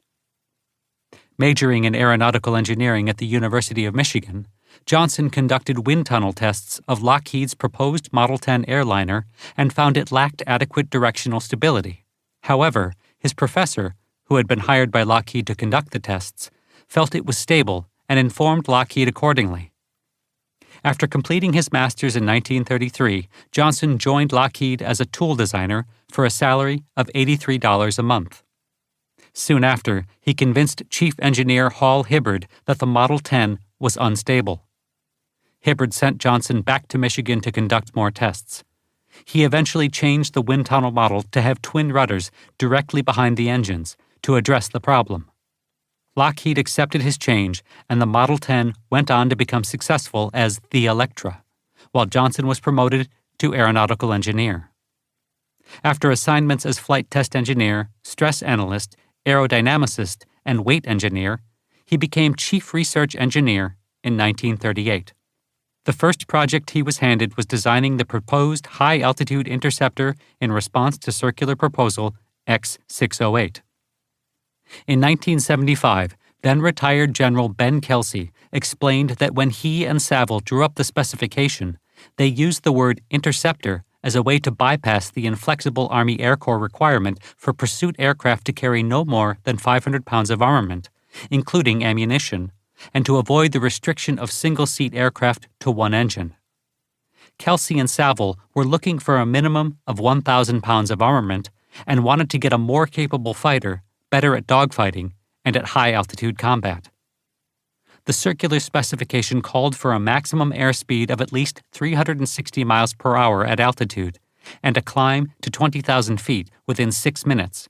Majoring in aeronautical engineering at the University of Michigan, Johnson conducted wind tunnel tests of Lockheed's proposed Model 10 airliner and found it lacked adequate directional stability. However, his professor, who had been hired by Lockheed to conduct the tests, felt it was stable and informed Lockheed accordingly. After completing his master's in 1933, Johnson joined Lockheed as a tool designer for a salary of $83 a month. Soon after, he convinced Chief Engineer Hall Hibbard that the Model 10 was unstable. Hibberd sent Johnson back to Michigan to conduct more tests. He eventually changed the wind tunnel model to have twin rudders directly behind the engines to address the problem. Lockheed accepted his change, and the Model 10 went on to become successful as the Electra, while Johnson was promoted to aeronautical engineer. After assignments as flight test engineer, stress analyst, aerodynamicist, and weight engineer, he became chief research engineer in 1938. The first project he was handed was designing the proposed high-altitude interceptor in response to Circular Proposal X-608. In 1975, then-retired General Ben Kelsey explained that when he and Saville drew up the specification, they used the word interceptor as a way to bypass the inflexible Army Air Corps requirement for pursuit aircraft to carry no more than 500 pounds of armament, including ammunition, and to avoid the restriction of single-seat aircraft to one engine. Kelsey and Saville were looking for a minimum of 1,000 pounds of armament and wanted to get a more capable fighter, better at dogfighting, and at high-altitude combat. The circular specification called for a maximum airspeed of at least 360 miles per hour at altitude and a climb to 20,000 feet within 6 minutes.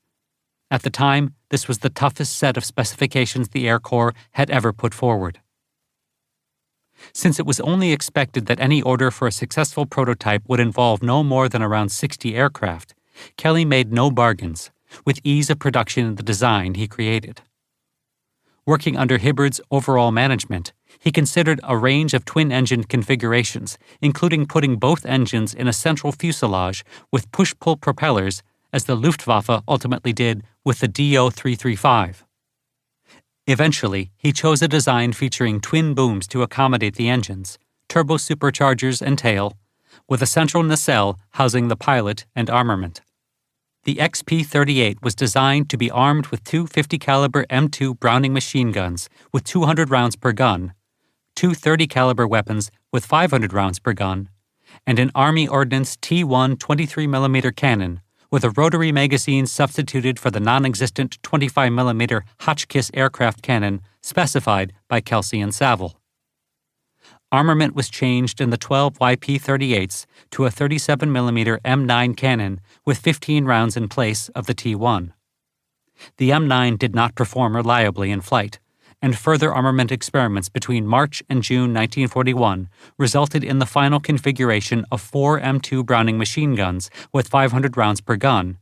At the time, this was the toughest set of specifications the Air Corps had ever put forward. Since it was only expected that any order for a successful prototype would involve no more than around 60 aircraft, Kelly made no bargains, with ease of production in the design he created. Working under Hibberd's overall management, he considered a range of twin-engine configurations, including putting both engines in a central fuselage with push-pull propellers, as the Luftwaffe ultimately did with the DO-335. Eventually, he chose a design featuring twin booms to accommodate the engines, turbo superchargers and tail, with a central nacelle housing the pilot and armament. The XP-38 was designed to be armed with two 50-caliber M2 Browning machine guns with 200 rounds per gun, two 30-caliber weapons with 500 rounds per gun, and an Army Ordnance T1 23mm cannon with a rotary magazine substituted for the non-existent 25mm Hotchkiss aircraft cannon specified by Kelsey and Saville. Armament was changed in the 12 YP-38s to a 37mm M9 cannon with 15 rounds in place of the T1. The M9 did not perform reliably in flight, and further armament experiments between March and June 1941 resulted in the final configuration of 4 M2 Browning machine guns with 500 rounds per gun,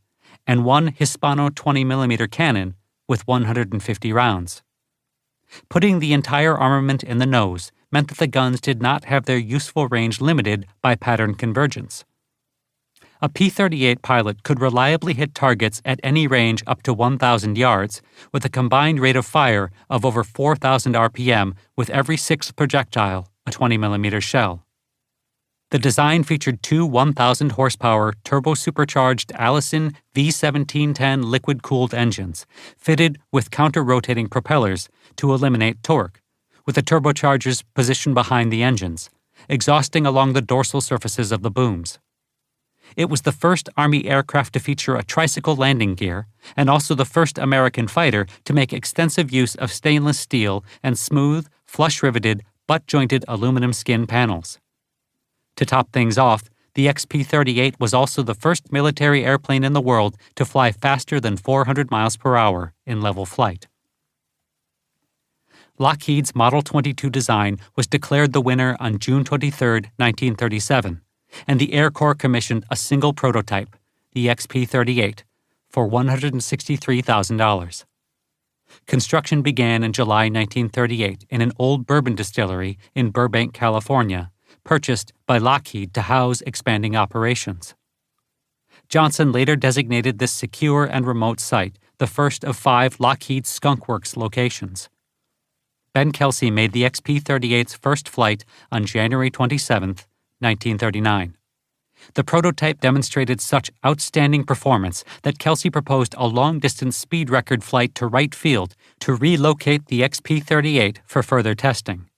and one Hispano 20mm cannon with 150 rounds. Putting the entire armament in the nose meant that the guns did not have their useful range limited by pattern convergence. A P-38 pilot could reliably hit targets at any range up to 1,000 yards with a combined rate of fire of over 4,000 RPM with every sixth projectile a 20mm shell. The design featured two 1,000-horsepower turbo-supercharged Allison V1710 liquid-cooled engines, fitted with counter-rotating propellers to eliminate torque, with the turbochargers positioned behind the engines, exhausting along the dorsal surfaces of the booms. It was the first Army aircraft to feature a tricycle landing gear, and also the first American fighter to make extensive use of stainless steel and smooth, flush-riveted, butt-jointed aluminum skin panels. To top things off, the XP-38 was also the first military airplane in the world to fly faster than 400 miles per hour in level flight. Lockheed's Model 22 design was declared the winner on June 23, 1937, and the Air Corps commissioned a single prototype, the XP-38, for $163,000. Construction began in July 1938 in an old bourbon distillery in Burbank, California, purchased by Lockheed to house expanding operations. Johnson later designated this secure and remote site the first of 5 Lockheed Skunk Works locations. Ben Kelsey made the XP-38's first flight on January 27, 1939. The prototype demonstrated such outstanding performance that Kelsey proposed a long-distance speed record flight to Wright Field to relocate the XP-38 for further testing.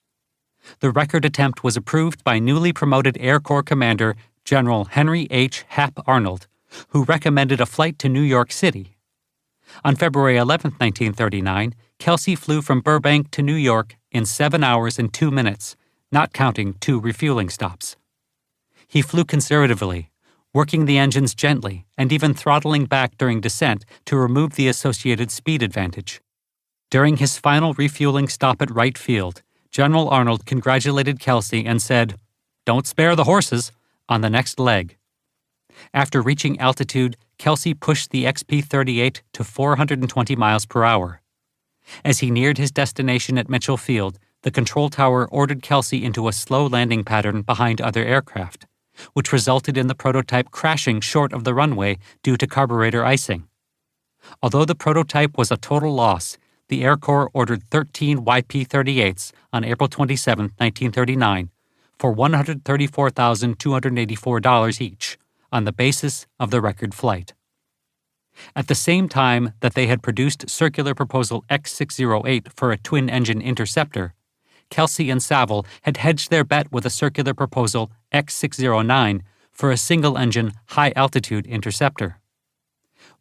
The record attempt was approved by newly promoted Air Corps Commander General Henry H. Hap Arnold, who recommended a flight to New York City. On February 11, 1939, Kelsey flew from Burbank to New York in 7 hours and 2 minutes, not counting 2 refueling stops. He flew conservatively, working the engines gently and even throttling back during descent to remove the associated speed advantage. During his final refueling stop at Wright Field, General Arnold congratulated Kelsey and said, "Don't spare the horses," on the next leg. After reaching altitude, Kelsey pushed the XP-38 to 420 miles per hour. As he neared his destination at Mitchell Field, the control tower ordered Kelsey into a slow landing pattern behind other aircraft, which resulted in the prototype crashing short of the runway due to carburetor icing. Although the prototype was a total loss, the Air Corps ordered 13 YP-38s on April 27, 1939, for $134,284 each, on the basis of the record flight. At the same time that they had produced Circular Proposal X608 for a twin-engine interceptor, Kelsey and Saville had hedged their bet with a Circular Proposal X609 for a single-engine, high-altitude interceptor.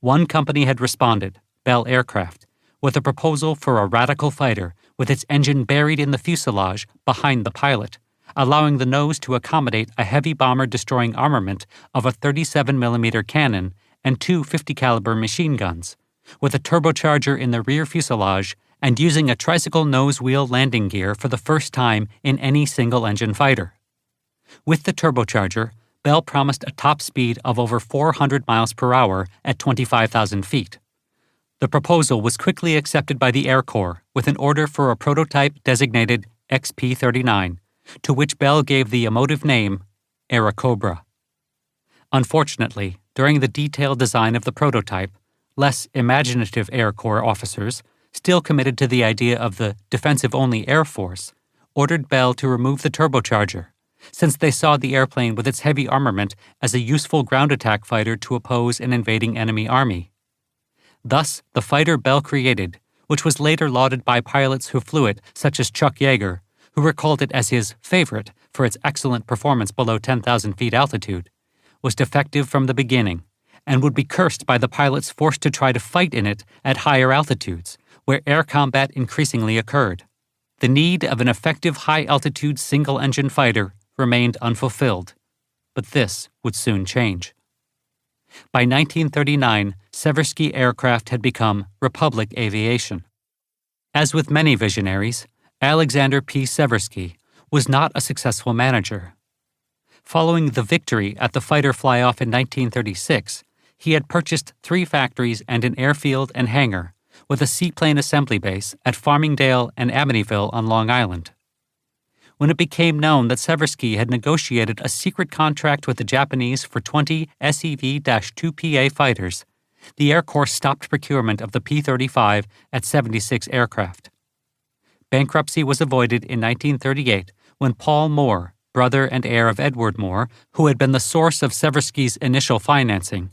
One company had responded, Bell Aircraft, with a proposal for a radical fighter with its engine buried in the fuselage behind the pilot, allowing the nose to accommodate a heavy bomber-destroying armament of a 37mm cannon and 2 50-caliber machine guns, with a turbocharger in the rear fuselage and using a tricycle nose wheel landing gear for the first time in any single-engine fighter. With the turbocharger, Bell promised a top speed of over 400 miles per hour at 25,000 feet. The proposal was quickly accepted by the Air Corps with an order for a prototype designated XP-39, to which Bell gave the emotive name Airacobra. Unfortunately, during the detailed design of the prototype, less imaginative Air Corps officers, still committed to the idea of the defensive-only Air Force, ordered Bell to remove the turbocharger, since they saw the airplane with its heavy armament as a useful ground attack fighter to oppose an invading enemy army. Thus, the fighter Bell created, which was later lauded by pilots who flew it, such as Chuck Yeager, who recalled it as his favorite for its excellent performance below 10,000 feet altitude, was defective from the beginning and would be cursed by the pilots forced to try to fight in it at higher altitudes, where air combat increasingly occurred. The need of an effective high-altitude single-engine fighter remained unfulfilled, but this would soon change. By 1939, Seversky Aircraft had become Republic Aviation. As with many visionaries, Alexander P. Seversky was not a successful manager. Following the victory at the fighter fly-off in 1936, he had purchased 3 factories and an airfield and hangar, with a seaplane assembly base at Farmingdale and Amityville on Long Island. When it became known that Seversky had negotiated a secret contract with the Japanese for 20 SEV-2PA fighters, the Air Corps stopped procurement of the P-35 at 76 aircraft. Bankruptcy was avoided in 1938 when Paul Moore, brother and heir of Edward Moore, who had been the source of Seversky's initial financing,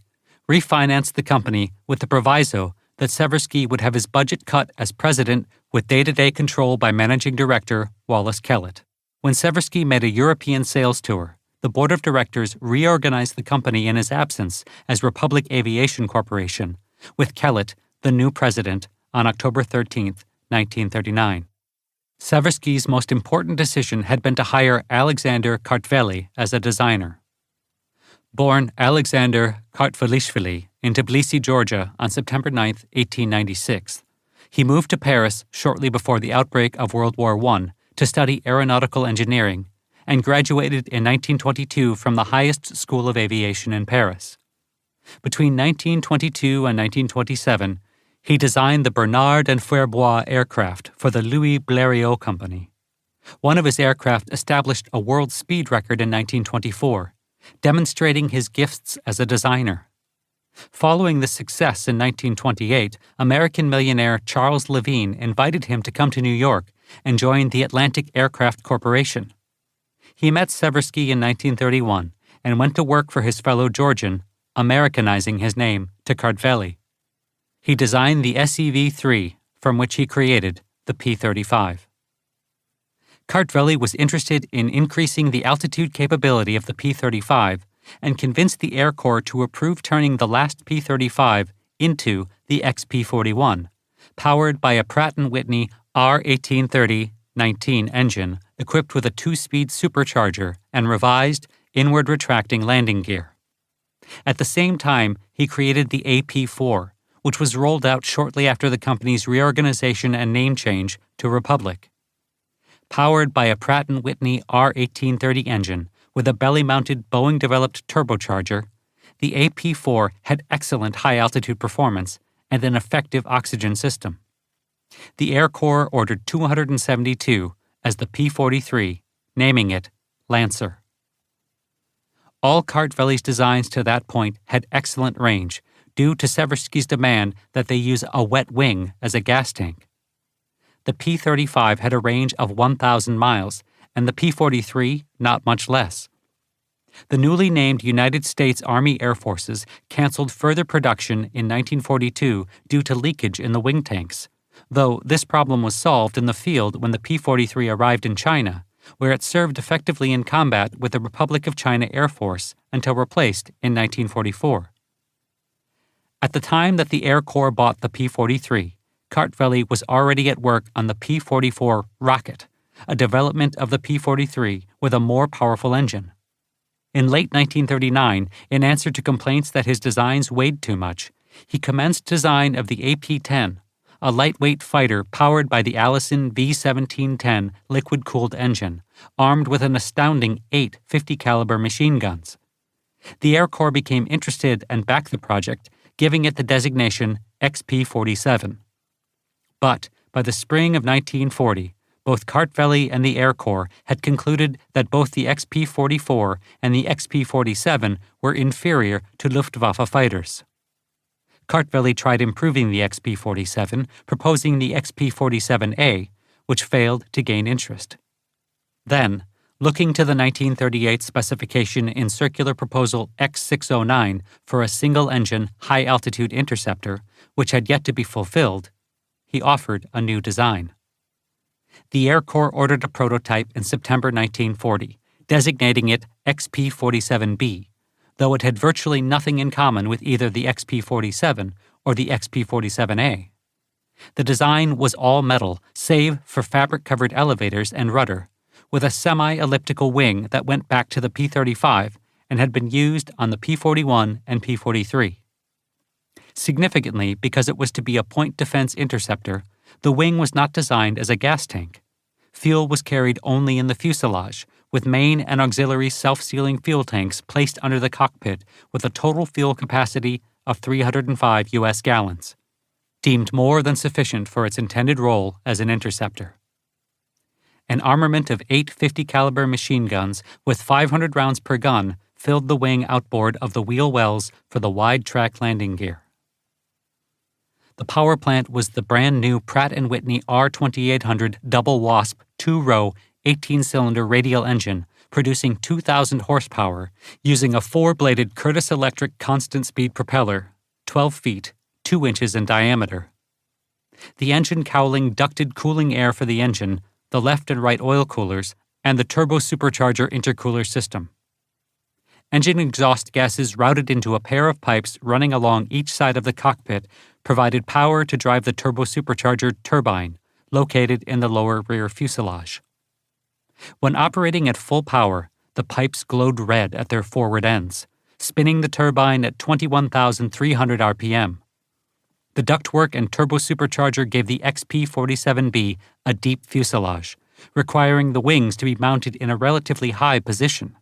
refinanced the company with the proviso that Seversky would have his budget cut as president with day-to-day control by managing director Wallace Kellett. When Seversky made a European sales tour, the board of directors reorganized the company in his absence as Republic Aviation Corporation, with Kellett, the new president, on October 13, 1939. Seversky's most important decision had been to hire Alexander Kartveli as a designer. Born Alexander Kartvelishvili in Tbilisi, Georgia, on September 9, 1896, he moved to Paris shortly before the outbreak of World War I to study aeronautical engineering, and graduated in 1922 from the highest school of aviation in Paris. Between 1922 and 1927, he designed the Bernard and Fierbois aircraft for the Louis Blériot Company. One of his aircraft established a world speed record in 1924, demonstrating his gifts as a designer. Following this success in 1928, American millionaire Charles Levine invited him to come to New York and join the Atlantic Aircraft Corporation. He met Seversky in 1931 and went to work for his fellow Georgian, Americanizing his name to Kartveli. He designed the SEV-3, from which he created the P-35. Kartveli was interested in increasing the altitude capability of the P-35 and convinced the Air Corps to approve turning the last P-35 into the XP-41, powered by a Pratt & Whitney R1830-19 engine equipped with a 2-speed supercharger and revised, inward-retracting landing gear. At the same time, he created the AP-4, which was rolled out shortly after the company's reorganization and name change to Republic. Powered by a Pratt & Whitney R1830 engine with a belly-mounted Boeing-developed turbocharger, the AP-4 had excellent high-altitude performance and an effective oxygen system. The Air Corps ordered 272 as the P-43, naming it Lancer. All Kartvel's designs to that point had excellent range, due to Seversky's demand that they use a wet wing as a gas tank. The P-35 had a range of 1,000 miles, and the P-43 not much less. The newly named United States Army Air Forces canceled further production in 1942 due to leakage in the wing tanks, though this problem was solved in the field when the P-43 arrived in China, where it served effectively in combat with the Republic of China Air Force until replaced in 1944. At the time that the Air Corps bought the P-43, Kartveli was already at work on the P-44 Rocket, a development of the P-43 with a more powerful engine. In late 1939, in answer to complaints that his designs weighed too much, he commenced design of the AP-10, a lightweight fighter powered by the Allison V-1710 liquid-cooled engine, armed with an astounding 8 50-caliber machine guns. The Air Corps became interested and backed the project, giving it the designation XP-47. But by the spring of 1940, both Kartveli and the Air Corps had concluded that both the XP-44 and the XP-47 were inferior to Luftwaffe fighters. Kartveli tried improving the XP-47, proposing the XP-47A, which failed to gain interest. Then, looking to the 1938 specification in Circular Proposal X609 for a single-engine, high-altitude interceptor, which had yet to be fulfilled, he offered a new design. The Air Corps ordered a prototype in September 1940, designating it XP-47B, though it had virtually nothing in common with either the XP-47 or the XP-47A. The design was all metal, save for fabric-covered elevators and rudder, with a semi-elliptical wing that went back to the P-35 and had been used on the P-41 and P-43. Significantly, because it was to be a point defense interceptor, the wing was not designed as a gas tank. Fuel was carried only in the fuselage, with main and auxiliary self-sealing fuel tanks placed under the cockpit with a total fuel capacity of 305 U.S. gallons, deemed more than sufficient for its intended role as an interceptor. An armament of 8 50-caliber machine guns with 500 rounds per gun filled the wing outboard of the wheel wells for the wide-track landing gear. The power plant was the brand-new Pratt & Whitney R2800 Double Wasp 2-row 18-cylinder radial engine producing 2,000 horsepower using a 4-bladed Curtiss Electric constant-speed propeller, 12 feet, 2 inches in diameter. The engine cowling ducted cooling air for the engine, the left and right oil coolers, and the turbo supercharger intercooler system. Engine exhaust gases routed into a pair of pipes running along each side of the cockpit provided power to drive the turbo supercharger turbine, located in the lower rear fuselage. When operating at full power, the pipes glowed red at their forward ends, spinning the turbine at 21,300 RPM. The ductwork and turbo supercharger gave the XP-47B a deep fuselage, requiring the wings to be mounted in a relatively high position.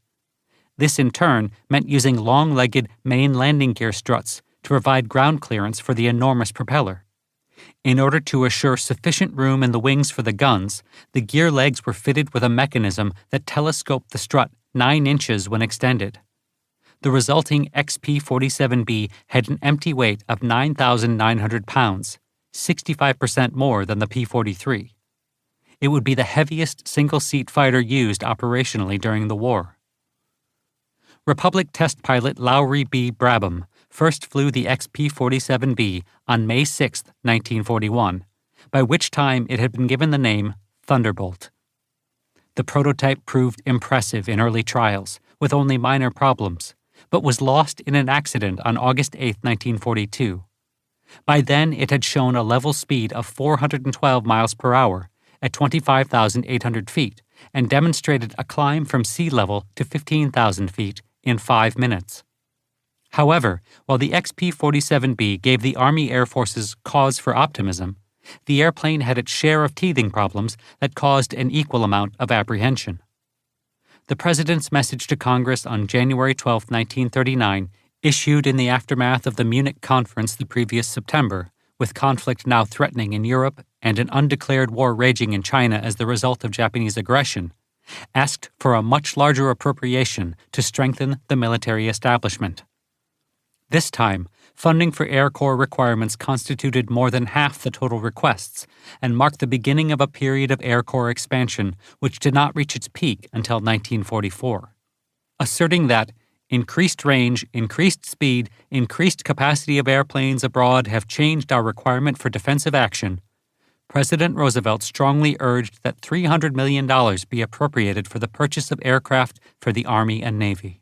This in turn meant using long-legged main landing gear struts to provide ground clearance for the enormous propeller. In order to assure sufficient room in the wings for the guns, the gear legs were fitted with a mechanism that telescoped the strut 9 inches when extended. The resulting XP-47B had an empty weight of 9,900 pounds, 65% more than the P-43. It would be the heaviest single-seat fighter used operationally during the war. Republic test pilot Lowry B. Brabham first flew the XP-47B on May 6, 1941, by which time it had been given the name Thunderbolt. The prototype proved impressive in early trials, with only minor problems, but was lost in an accident on August 8, 1942. By then, it had shown a level speed of 412 miles per hour at 25,800 feet and demonstrated a climb from sea level to 15,000 feet in 5 minutes. However, while the XP-47B gave the Army Air Forces cause for optimism, the airplane had its share of teething problems that caused an equal amount of apprehension. The President's message to Congress on January 12, 1939, issued in the aftermath of the Munich Conference the previous September, with conflict now threatening in Europe and an undeclared war raging in China as the result of Japanese aggression, asked for a much larger appropriation to strengthen the military establishment. This time, funding for Air Corps requirements constituted more than half the total requests and marked the beginning of a period of Air Corps expansion which did not reach its peak until 1944. Asserting that increased range, increased speed, increased capacity of airplanes abroad have changed our requirement for defensive action, President Roosevelt strongly urged that $300 million be appropriated for the purchase of aircraft for the Army and Navy.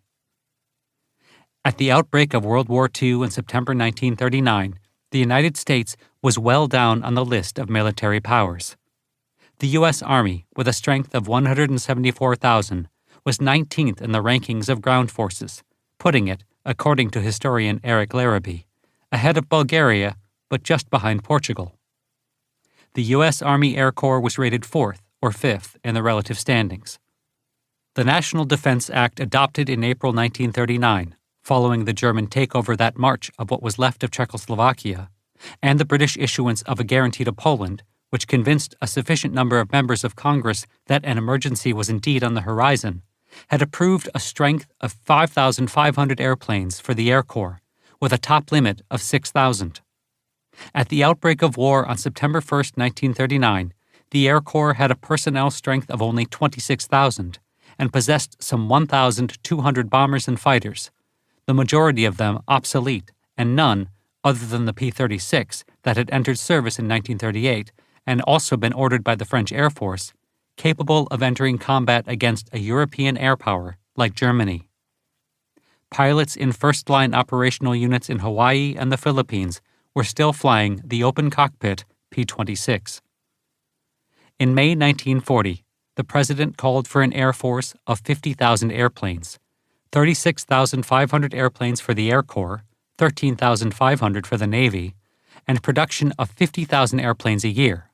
At the outbreak of World War II in September 1939, the United States was well down on the list of military powers. The U.S. Army, with a strength of 174,000, was 19th in the rankings of ground forces, putting it, according to historian Eric Larrabee, ahead of Bulgaria, but just behind Portugal. The U.S. Army Air Corps was rated 4th or 5th in the relative standings. The National Defense Act adopted in April 1939, following the German takeover that March of what was left of Czechoslovakia, and the British issuance of a guarantee to Poland, which convinced a sufficient number of members of Congress that an emergency was indeed on the horizon, had approved a strength of 5,500 airplanes for the Air Corps, with a top limit of 6,000. At the outbreak of war on September 1, 1939, the Air Corps had a personnel strength of only 26,000 and possessed some 1,200 bombers and fighters, the majority of them obsolete, and none, other than the P-36 that had entered service in 1938 and also been ordered by the French Air Force, capable of entering combat against a European air power like Germany. Pilots in first-line operational units in Hawaii and the Philippines were still flying the open-cockpit P-26. In May 1940, the President called for an air force of 50,000 airplanes, 36,500 airplanes for the Air Corps, 13,500 for the Navy, and production of 50,000 airplanes a year.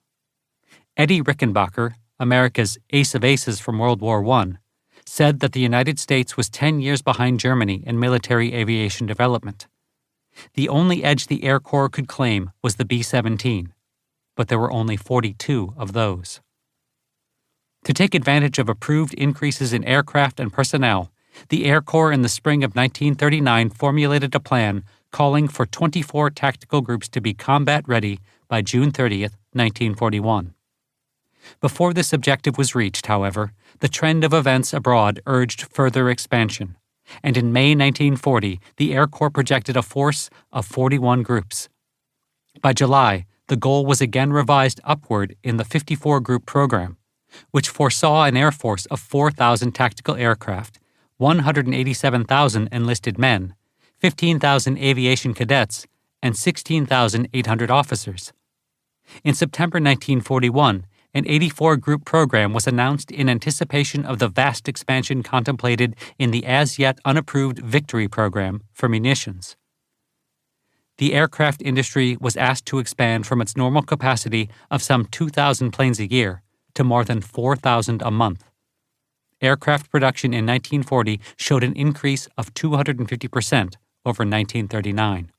Eddie Rickenbacker, America's ace of aces from World War I, said that the United States was 10 years behind Germany in military aviation development. The only edge the Air Corps could claim was the B-17, but there were only 42 of those. To take advantage of approved increases in aircraft and personnel, the Air Corps in the spring of 1939 formulated a plan calling for 24 tactical groups to be combat-ready by June 30, 1941. Before this objective was reached, however, the trend of events abroad urged further expansion, and in May 1940, the Air Corps projected a force of 41 groups. By July, the goal was again revised upward in the 54-group program, which foresaw an air force of 4,000 tactical aircraft, 187,000 enlisted men, 15,000 aviation cadets, and 16,800 officers. In September 1941, an 84-group program was announced in anticipation of the vast expansion contemplated in the as-yet unapproved Victory program for munitions. The aircraft industry was asked to expand from its normal capacity of some 2,000 planes a year to more than 4,000 a month. Aircraft production in 1940 showed an increase of 250% over 1939.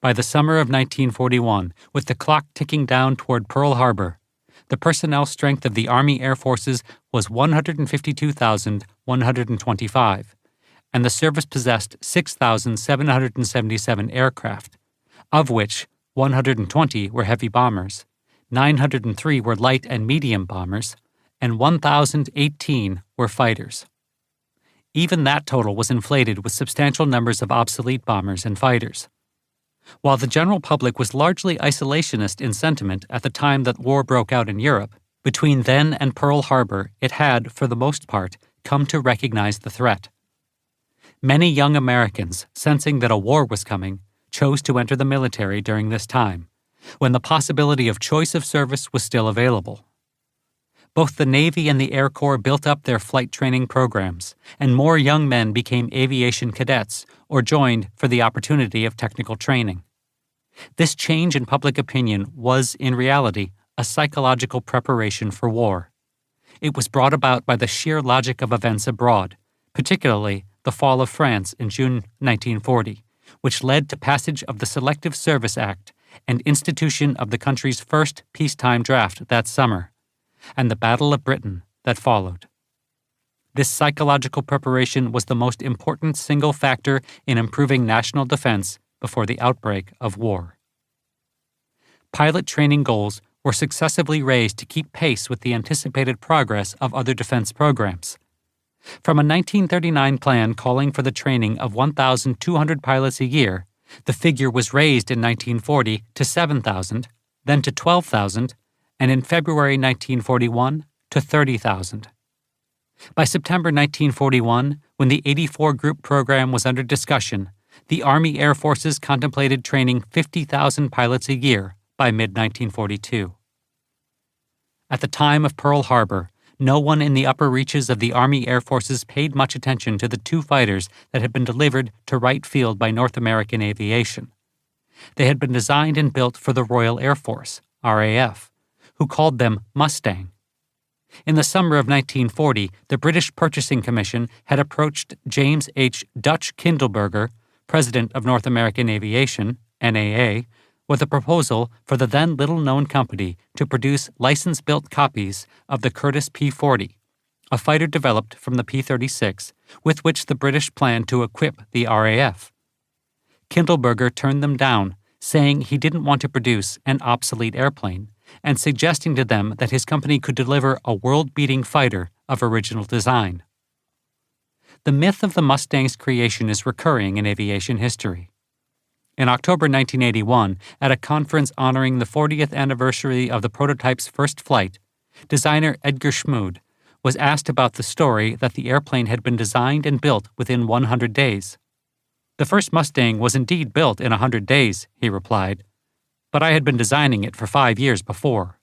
By the summer of 1941, with the clock ticking down toward Pearl Harbor, the personnel strength of the Army Air Forces was 152,125, and the service possessed 6,777 aircraft, of which 120 were heavy bombers, 903 were light and medium bombers, and 1,018 were fighters. Even that total was inflated with substantial numbers of obsolete bombers and fighters. While the general public was largely isolationist in sentiment at the time that war broke out in Europe, between then and Pearl Harbor it had, for the most part, come to recognize the threat. Many young Americans, sensing that a war was coming, chose to enter the military during this time, when the possibility of choice of service was still available. Both the Navy and the Air Corps built up their flight training programs, and more young men became aviation cadets or joined for the opportunity of technical training. This change in public opinion was, in reality, a psychological preparation for war. It was brought about by the sheer logic of events abroad, particularly the fall of France in June 1940, which led to passage of the Selective Service Act and institution of the country's first peacetime draft that summer, and the Battle of Britain that followed. This psychological preparation was the most important single factor in improving national defense before the outbreak of war. Pilot training goals were successively raised to keep pace with the anticipated progress of other defense programs. From a 1939 plan calling for the training of 1,200 pilots a year, the figure was raised in 1940 to 7,000, then to 12,000, and in February 1941 to 30,000. By September 1941, when the 84 Group program was under discussion, the Army Air Forces contemplated training 50,000 pilots a year by mid-1942. At the time of Pearl Harbor, no one in the upper reaches of the Army Air Forces paid much attention to the two fighters that had been delivered to Wright Field by North American Aviation. They had been designed and built for the Royal Air Force, RAF, who called them Mustang. In the summer of 1940, the British Purchasing Commission had approached James H. Dutch Kindleberger, president of North American Aviation, NAA, with a proposal for the then little-known company to produce license-built copies of the Curtiss P-40, a fighter developed from the P-36, with which the British planned to equip the RAF. Kindleberger turned them down, saying he didn't want to produce an obsolete airplane, and suggesting to them that his company could deliver a world-beating fighter of original design. The myth of the Mustang's creation is recurring in aviation history. In October 1981, at a conference honoring the 40th anniversary of the prototype's first flight, designer Edgar Schmood was asked about the story that the airplane had been designed and built within 100 days. "The first Mustang was indeed built in 100 days, he replied, "but I had been designing it for 5 years before."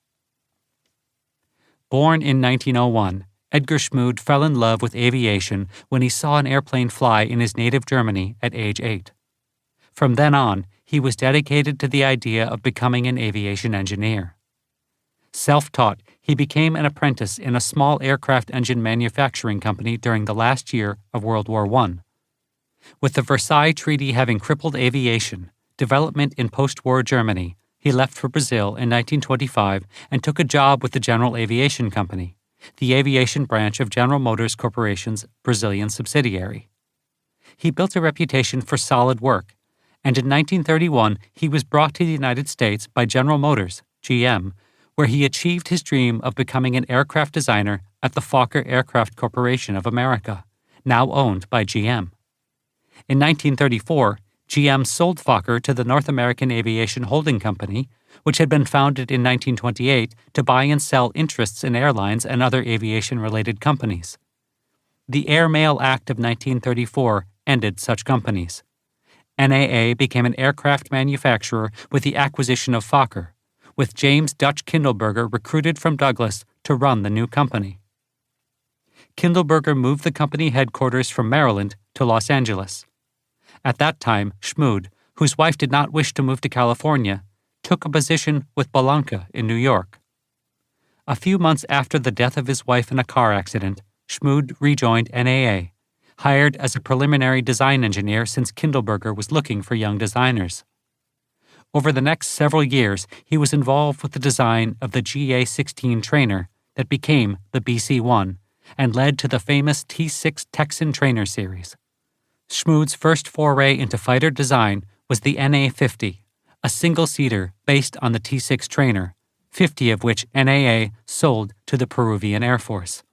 Born in 1901, Edgar Schmood fell in love with aviation when he saw an airplane fly in his native Germany at age 8. From then on, he was dedicated to the idea of becoming an aviation engineer. Self-taught, he became an apprentice in a small aircraft engine manufacturing company during the last year of World War I. With the Versailles Treaty having crippled aviation, development in post-war Germany, he left for Brazil in 1925 and took a job with the General Aviation Company, the aviation branch of General Motors Corporation's Brazilian subsidiary. He built a reputation for solid work, and in 1931 he was brought to the United States by General Motors, GM, where he achieved his dream of becoming an aircraft designer at the Fokker Aircraft Corporation of America, now owned by GM. In 1934, GM sold Fokker to the North American Aviation Holding Company, which had been founded in 1928 to buy and sell interests in airlines and other aviation-related companies. The Air Mail Act of 1934 ended such companies. NAA became an aircraft manufacturer with the acquisition of Fokker, with James Dutch Kindleberger recruited from Douglas to run the new company. Kindleberger moved the company headquarters from Maryland to Los Angeles. At that time, Schmood, whose wife did not wish to move to California, took a position with Balanca in New York. A few months after the death of his wife in a car accident, Schmood rejoined NAA, hired as a preliminary design engineer since Kindleberger was looking for young designers. Over the next several years, he was involved with the design of the GA-16 trainer that became the BC-1 and led to the famous T-6 Texan trainer series. Schmood's first foray into fighter design was the NA-50, a single-seater based on the T-6 trainer, 50 of which NAA sold to the Peruvian Air Force.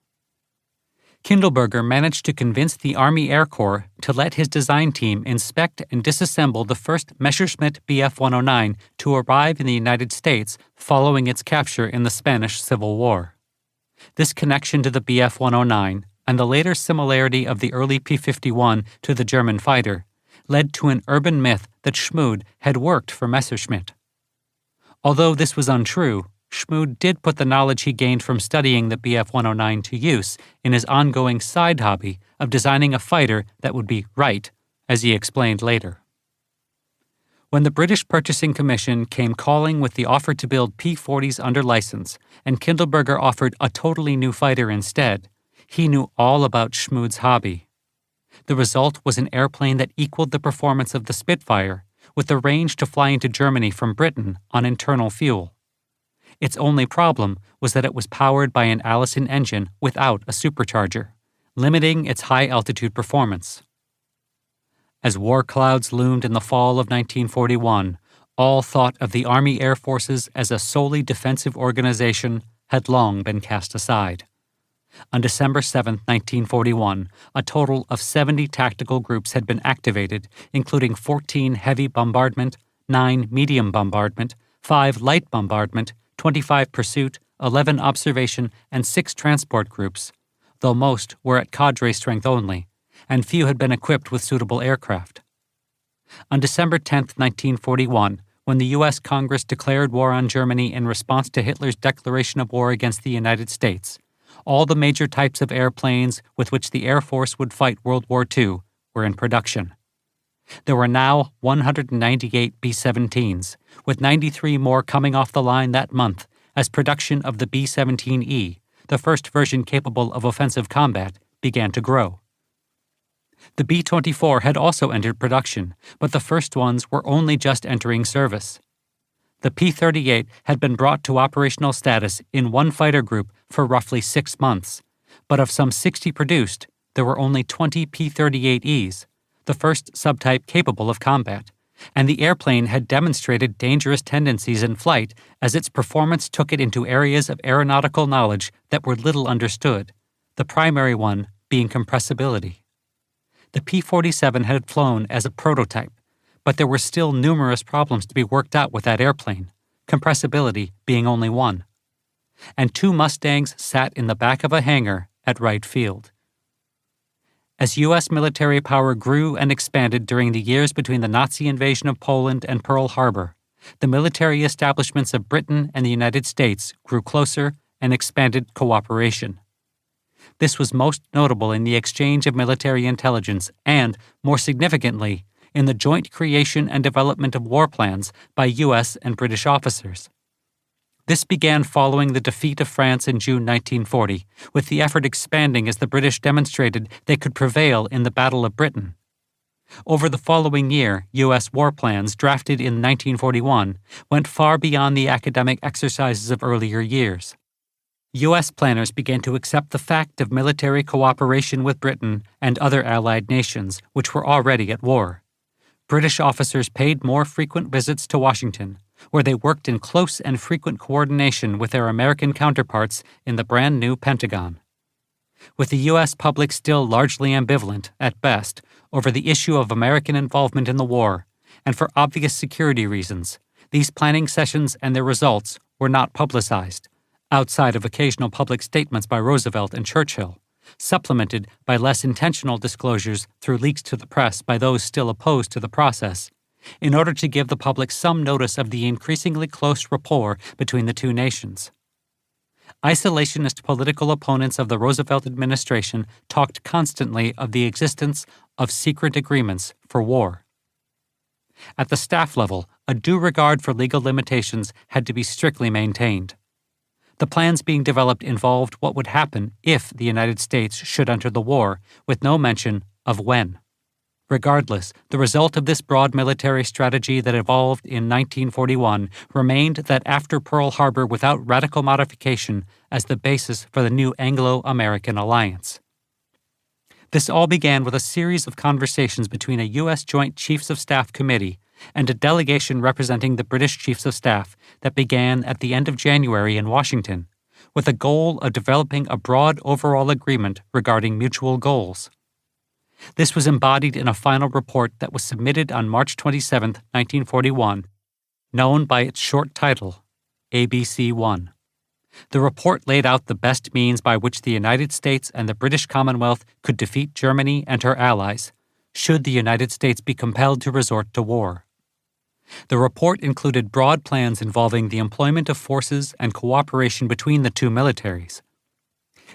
Kindleberger managed to convince the Army Air Corps to let his design team inspect and disassemble the first Messerschmitt Bf-109 to arrive in the United States following its capture in the Spanish Civil War. This connection to the Bf-109 and the later similarity of the early P-51 to the German fighter led to an urban myth that Schmood had worked for Messerschmitt. Although this was untrue, Schmood did put the knowledge he gained from studying the Bf-109 to use in his ongoing side hobby of designing a fighter that would be right, as he explained later. When the British Purchasing Commission came calling with the offer to build P-40s under license, and Kindleberger offered a totally new fighter instead, he knew all about Schmood's hobby. The result was an airplane that equaled the performance of the Spitfire, with the range to fly into Germany from Britain on internal fuel. Its only problem was that it was powered by an Allison engine without a supercharger, limiting its high-altitude performance. As war clouds loomed in the fall of 1941, all thought of the Army Air Forces as a solely defensive organization had long been cast aside. On December 7, 1941, a total of 70 tactical groups had been activated, including 14 heavy bombardment, 9 medium bombardment, 5 light bombardment, 25 pursuit, 11 observation, and 6 transport groups, though most were at cadre strength only, and few had been equipped with suitable aircraft. On December 10, 1941, when the U.S. Congress declared war on Germany in response to Hitler's declaration of war against the United States, all the major types of airplanes with which the Air Force would fight World War II were in production. There were now 198 B-17s, with 93 more coming off the line that month as production of the B-17E, the first version capable of offensive combat, began to grow. The B-24 had also entered production, but the first ones were only just entering service. The P-38 had been brought to operational status in one fighter group for roughly 6 months, but of some 60 produced, there were only 20 P-38Es, the first subtype capable of combat, and the airplane had demonstrated dangerous tendencies in flight as its performance took it into areas of aeronautical knowledge that were little understood, the primary one being compressibility. The P-47 had flown as a prototype, but there were still numerous problems to be worked out with that airplane, compressibility being only one. And 2 Mustangs sat in the back of a hangar at Wright Field. As U.S. military power grew and expanded during the years between the Nazi invasion of Poland and Pearl Harbor, the military establishments of Britain and the United States grew closer and expanded cooperation. This was most notable in the exchange of military intelligence and, more significantly, in the joint creation and development of war plans by U.S. and British officers. This began following the defeat of France in June 1940, with the effort expanding as the British demonstrated they could prevail in the Battle of Britain. Over the following year, U.S. war plans drafted in 1941 went far beyond the academic exercises of earlier years. U.S. planners began to accept the fact of military cooperation with Britain and other Allied nations, which were already at war. British officers paid more frequent visits to Washington, where they worked in close and frequent coordination with their American counterparts in the brand-new Pentagon. With the U.S. public still largely ambivalent, at best, over the issue of American involvement in the war, and for obvious security reasons, these planning sessions and their results were not publicized, outside of occasional public statements by Roosevelt and Churchill, supplemented by less intentional disclosures through leaks to the press by those still opposed to the process, in order to give the public some notice of the increasingly close rapport between the two nations. Isolationist political opponents of the Roosevelt administration talked constantly of the existence of secret agreements for war. At the staff level, a due regard for legal limitations had to be strictly maintained. The plans being developed involved what would happen if the United States should enter the war, with no mention of when. Regardless, the result of this broad military strategy that evolved in 1941 remained that after Pearl Harbor without radical modification as the basis for the new Anglo-American alliance. This all began with a series of conversations between a U.S. Joint Chiefs of Staff Committee and a delegation representing the British Chiefs of Staff that began at the end of January in Washington, with a goal of developing a broad overall agreement regarding mutual goals. This was embodied in a final report that was submitted on March 27, 1941, known by its short title, ABC-1. The report laid out the best means by which the United States and the British Commonwealth could defeat Germany and her allies, should the United States be compelled to resort to war. The report included broad plans involving the employment of forces and cooperation between the two militaries.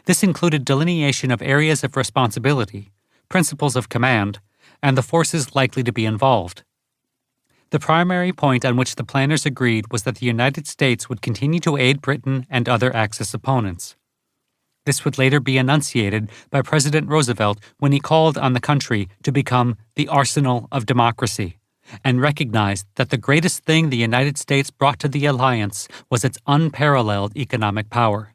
This included delineation of areas of responsibility, principles of command, and the forces likely to be involved. The primary point on which the planners agreed was that the United States would continue to aid Britain and other Axis opponents. This would later be enunciated by President Roosevelt when he called on the country to become the arsenal of democracy, and recognized that the greatest thing the United States brought to the alliance was its unparalleled economic power.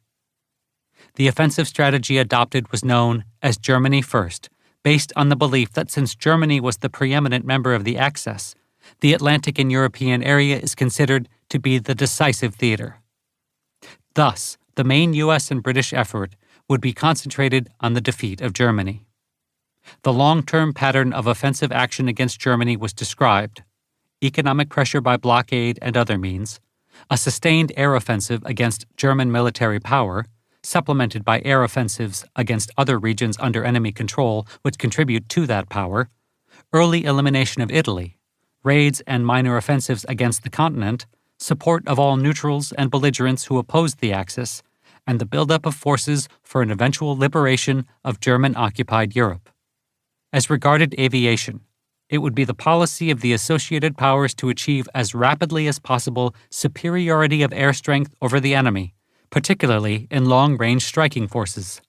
The offensive strategy adopted was known as Germany First, based on the belief that since Germany was the preeminent member of the Axis, the Atlantic and European area is considered to be the decisive theater. Thus, the main U.S. and British effort would be concentrated on the defeat of Germany. The long-term pattern of offensive action against Germany was described: economic pressure by blockade and other means, a sustained air offensive against German military power, supplemented by air offensives against other regions under enemy control which contribute to that power, early elimination of Italy, raids and minor offensives against the continent, support of all neutrals and belligerents who opposed the Axis, and the buildup of forces for an eventual liberation of German-occupied Europe. As regarded aviation, it would be the policy of the associated powers to achieve as rapidly as possible superiority of air strength over the enemy, particularly in long-range striking forces.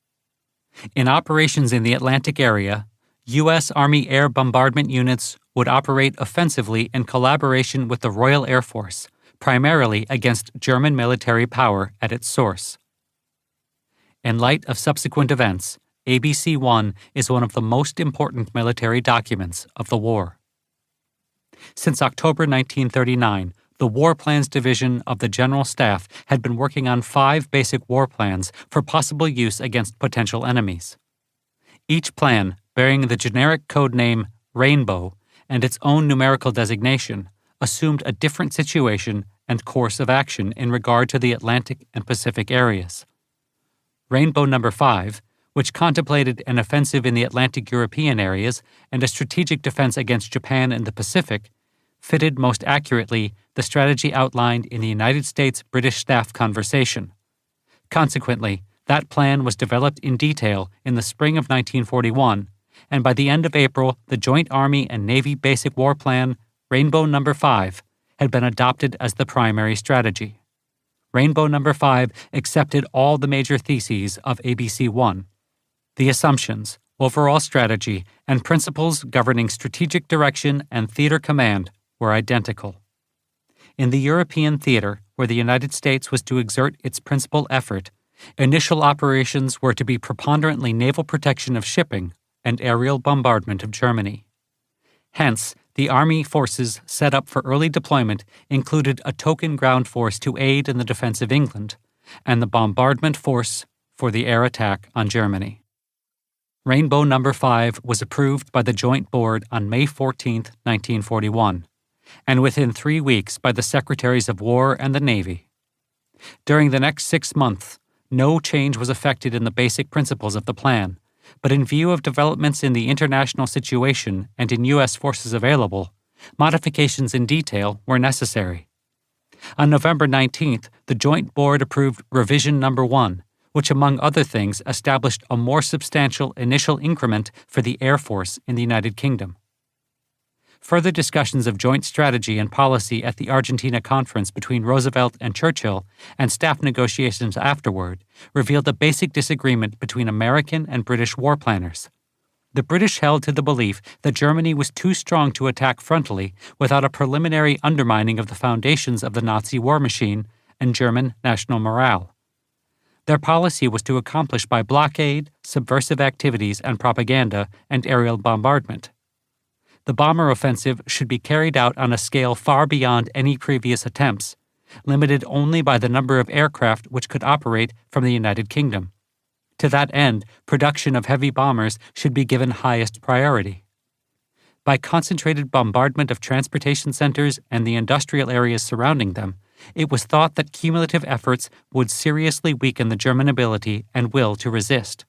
In operations in the Atlantic area, U.S. Army air bombardment units would operate offensively in collaboration with the Royal Air Force, primarily against German military power at its source. In light of subsequent events, ABC-1 is one of the most important military documents of the war. Since October 1939, the War Plans Division of the General Staff had been working on 5 basic war plans for possible use against potential enemies. Each plan, bearing the generic code name Rainbow and its own numerical designation, assumed a different situation and course of action in regard to the Atlantic and Pacific areas. Rainbow No. 5, which contemplated an offensive in the Atlantic European areas and a strategic defense against Japan in the Pacific, fitted most accurately the strategy outlined in the United States-British Staff Conversation. Consequently, that plan was developed in detail in the spring of 1941, and by the end of April, the Joint Army and Navy Basic War Plan, Rainbow No. 5, had been adopted as the primary strategy. Rainbow No. 5 accepted all the major theses of ABC-1. The assumptions, overall strategy, and principles governing strategic direction and theater command were identical. In the European theater, where the United States was to exert its principal effort, initial operations were to be preponderantly naval protection of shipping and aerial bombardment of Germany. Hence, the Army forces set up for early deployment included a token ground force to aid in the defense of England, and the bombardment force for the air attack on Germany. Rainbow No. 5 was approved by the Joint Board on May 14, 1941, and within 3 weeks by the Secretaries of War and the Navy. During the next 6 months, no change was effected in the basic principles of the plan, but in view of developments in the international situation and in U.S. forces available, modifications in detail were necessary. On November 19th, the Joint Board approved Revision No. 1, which among other things established a more substantial initial increment for the Air Force in the United Kingdom. Further discussions of joint strategy and policy at the Argentina conference between Roosevelt and Churchill and staff negotiations afterward revealed a basic disagreement between American and British war planners. The British held to the belief that Germany was too strong to attack frontally without a preliminary undermining of the foundations of the Nazi war machine and German national morale. Their policy was to accomplish by blockade, subversive activities and propaganda, and aerial bombardment. The bomber offensive should be carried out on a scale far beyond any previous attempts, limited only by the number of aircraft which could operate from the United Kingdom. To that end, production of heavy bombers should be given highest priority. By concentrated bombardment of transportation centers and the industrial areas surrounding them, it was thought that cumulative efforts would seriously weaken the German ability and will to resist.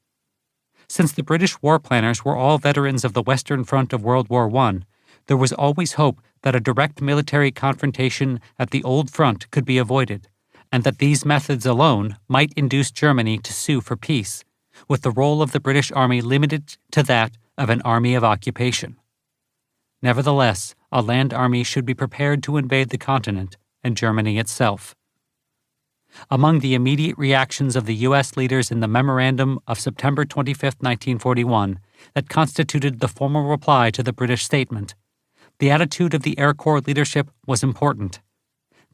Since the British war planners were all veterans of the Western Front of World War I, there was always hope that a direct military confrontation at the Old Front could be avoided, and that these methods alone might induce Germany to sue for peace, with the role of the British Army limited to that of an army of occupation. Nevertheless, a land army should be prepared to invade the continent and Germany itself. Among the immediate reactions of the U.S. leaders in the memorandum of September 25, 1941, that constituted the formal reply to the British statement, the attitude of the Air Corps leadership was important.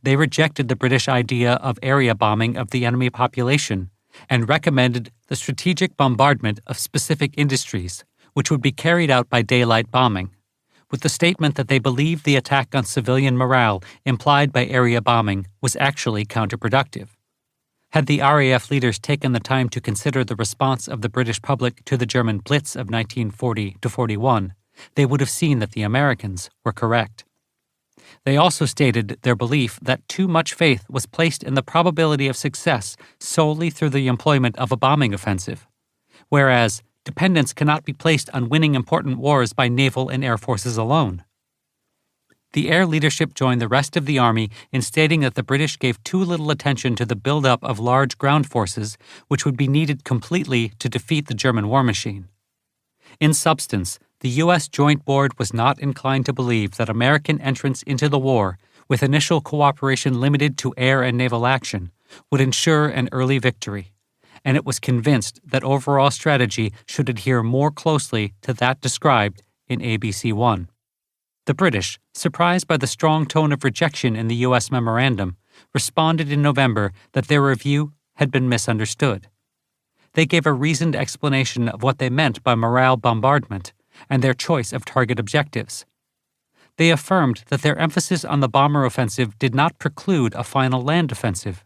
They rejected the British idea of area bombing of the enemy population and recommended the strategic bombardment of specific industries, which would be carried out by daylight bombing, with the statement that they believed the attack on civilian morale implied by area bombing was actually counterproductive. Had the RAF leaders taken the time to consider the response of the British public to the German Blitz of 1940-41, they would have seen that the Americans were correct. They also stated their belief that too much faith was placed in the probability of success solely through the employment of a bombing offensive, whereas dependence cannot be placed on winning important wars by naval and air forces alone. The air leadership joined the rest of the Army in stating that the British gave too little attention to the buildup of large ground forces which would be needed completely to defeat the German war machine. In substance, the U.S. Joint Board was not inclined to believe that American entrance into the war, with initial cooperation limited to air and naval action, would ensure an early victory, and it was convinced that overall strategy should adhere more closely to that described in ABC 1. The British, surprised by the strong tone of rejection in the U.S. memorandum, responded in November that their review had been misunderstood. They gave a reasoned explanation of what they meant by morale bombardment and their choice of target objectives. They affirmed that their emphasis on the bomber offensive did not preclude a final land offensive.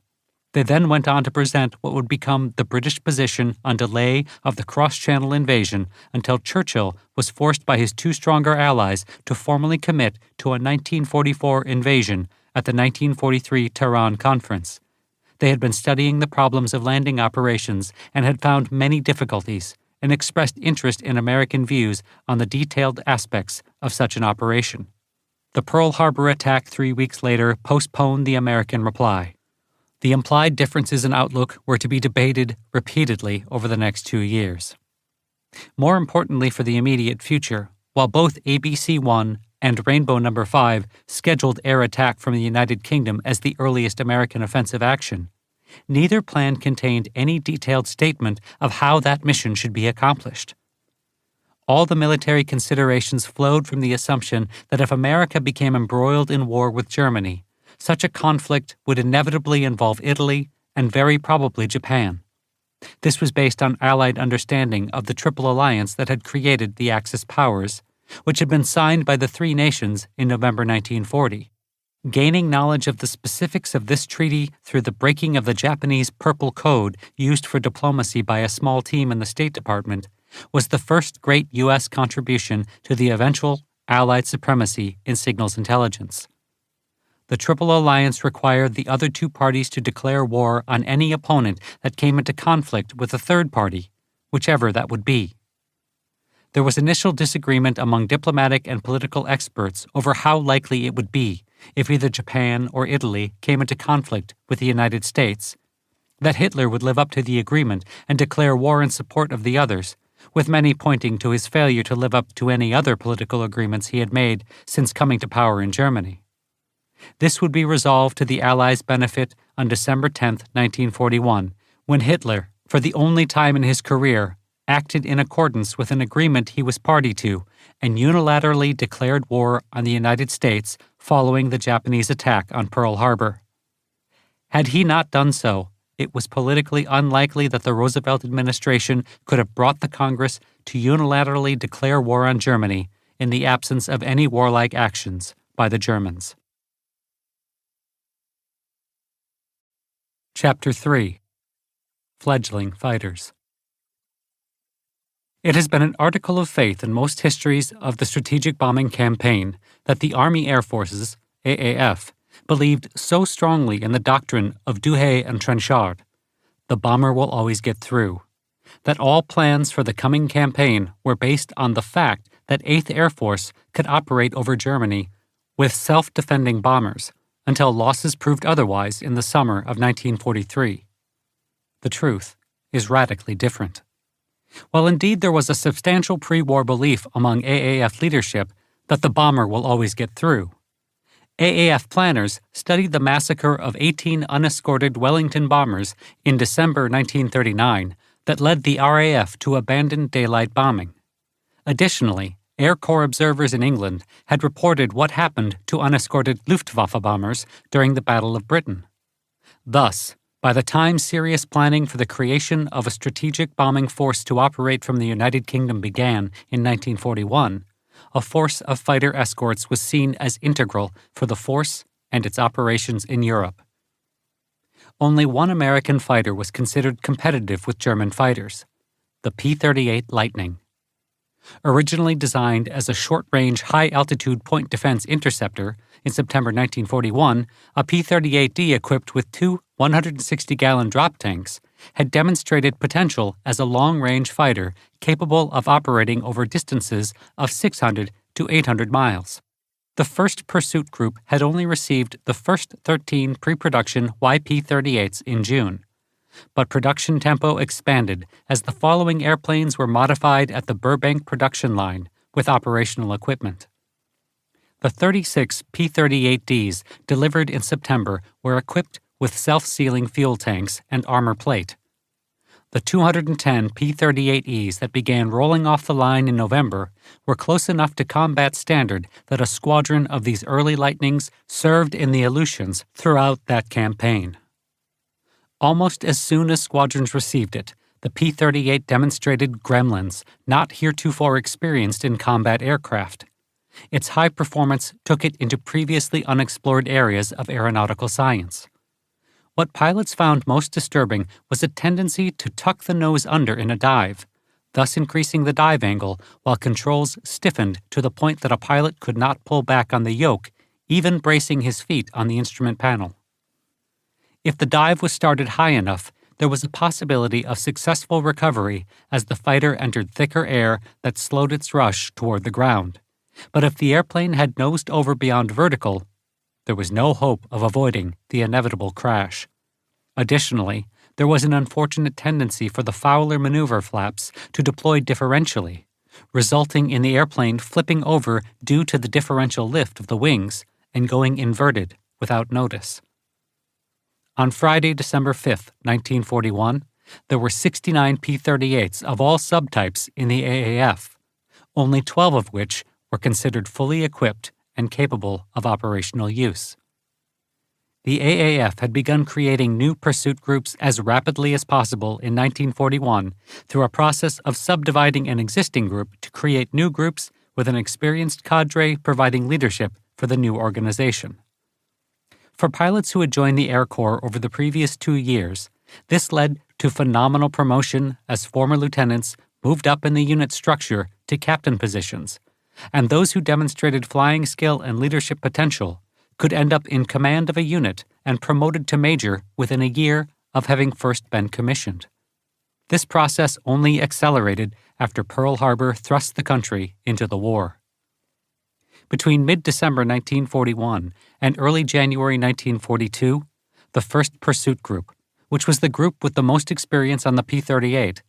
They then went on to present what would become the British position on delay of the cross-channel invasion until Churchill was forced by his two stronger allies to formally commit to a 1944 invasion at the 1943 Tehran Conference. They had been studying the problems of landing operations and had found many difficulties, and expressed interest in American views on the detailed aspects of such an operation. The Pearl Harbor attack 3 weeks later postponed the American reply. The implied differences in outlook were to be debated repeatedly over the next 2 years. More importantly for the immediate future, while both ABC-1 and Rainbow No. 5 scheduled air attack from the United Kingdom as the earliest American offensive action, neither plan contained any detailed statement of how that mission should be accomplished. All the military considerations flowed from the assumption that if America became embroiled in war with Germany, such a conflict would inevitably involve Italy and very probably Japan. This was based on Allied understanding of the Triple Alliance that had created the Axis powers, which had been signed by the three nations in November 1940. Gaining knowledge of the specifics of this treaty through the breaking of the Japanese Purple Code used for diplomacy by a small team in the State Department was the first great U.S. contribution to the eventual Allied supremacy in signals intelligence. The Triple Alliance required the other two parties to declare war on any opponent that came into conflict with a third party, whichever that would be. There was initial disagreement among diplomatic and political experts over how likely it would be, if either Japan or Italy came into conflict with the United States, that Hitler would live up to the agreement and declare war in support of the others, with many pointing to his failure to live up to any other political agreements he had made since coming to power in Germany. This would be resolved to the Allies' benefit on December 10, 1941, when Hitler, for the only time in his career, acted in accordance with an agreement he was party to and unilaterally declared war on the United States following the Japanese attack on Pearl Harbor. Had he not done so, it was politically unlikely that the Roosevelt administration could have brought the Congress to unilaterally declare war on Germany in the absence of any warlike actions by the Germans. Chapter 3. Fledgling Fighters. It has been an article of faith in most histories of the strategic bombing campaign that the Army Air Forces, AAF, believed so strongly in the doctrine of Duhay and Trenchard, the bomber will always get through, that all plans for the coming campaign were based on the fact that 8th Air Force could operate over Germany with self-defending bombers, until losses proved otherwise in the summer of 1943. The truth is radically different. While indeed there was a substantial pre-war belief among AAF leadership that the bomber will always get through, AAF planners studied the massacre of 18 unescorted Wellington bombers in December 1939 that led the RAF to abandon daylight bombing. Additionally, Air Corps observers in England had reported what happened to unescorted Luftwaffe bombers during the Battle of Britain. Thus, by the time serious planning for the creation of a strategic bombing force to operate from the United Kingdom began in 1941, a force of fighter escorts was seen as integral for the force and its operations in Europe. Only one American fighter was considered competitive with German fighters, the P-38 Lightning. Originally designed as a short-range, high-altitude point defense interceptor, in September 1941, a P-38D equipped with two 160-gallon drop tanks had demonstrated potential as a long-range fighter capable of operating over distances of 600 to 800 miles. The 1st Pursuit Group had only received the first 13 pre-production YP-38s in June, but production tempo expanded as the following airplanes were modified at the Burbank production line with operational equipment. The 36 P-38Ds delivered in September were equipped with self-sealing fuel tanks and armor plate. The 210 P-38Es that began rolling off the line in November were close enough to combat standard that a squadron of these early Lightnings served in the Aleutians throughout that campaign. Almost as soon as squadrons received it, the P-38 demonstrated gremlins not heretofore experienced in combat aircraft. Its high performance took it into previously unexplored areas of aeronautical science. What pilots found most disturbing was a tendency to tuck the nose under in a dive, thus increasing the dive angle while controls stiffened to the point that a pilot could not pull back on the yoke, even bracing his feet on the instrument panel. If the dive was started high enough, there was a possibility of successful recovery as the fighter entered thicker air that slowed its rush toward the ground. But if the airplane had nosed over beyond vertical, there was no hope of avoiding the inevitable crash. Additionally, there was an unfortunate tendency for the Fowler maneuver flaps to deploy differentially, resulting in the airplane flipping over due to the differential lift of the wings and going inverted without notice. On Friday, December 5, 1941, there were 69 P-38s of all subtypes in the AAF, only 12 of which were considered fully equipped and capable of operational use. The AAF had begun creating new pursuit groups as rapidly as possible in 1941 through a process of subdividing an existing group to create new groups with an experienced cadre providing leadership for the new organization. For pilots who had joined the Air Corps over the previous 2 years, this led to phenomenal promotion as former lieutenants moved up in the unit structure to captain positions, and those who demonstrated flying skill and leadership potential could end up in command of a unit and promoted to major within a year of having first been commissioned. This process only accelerated after Pearl Harbor thrust the country into the war. Between mid-December 1941 and early January 1942, the 1st Pursuit Group, which was the group with the most experience on the P-38,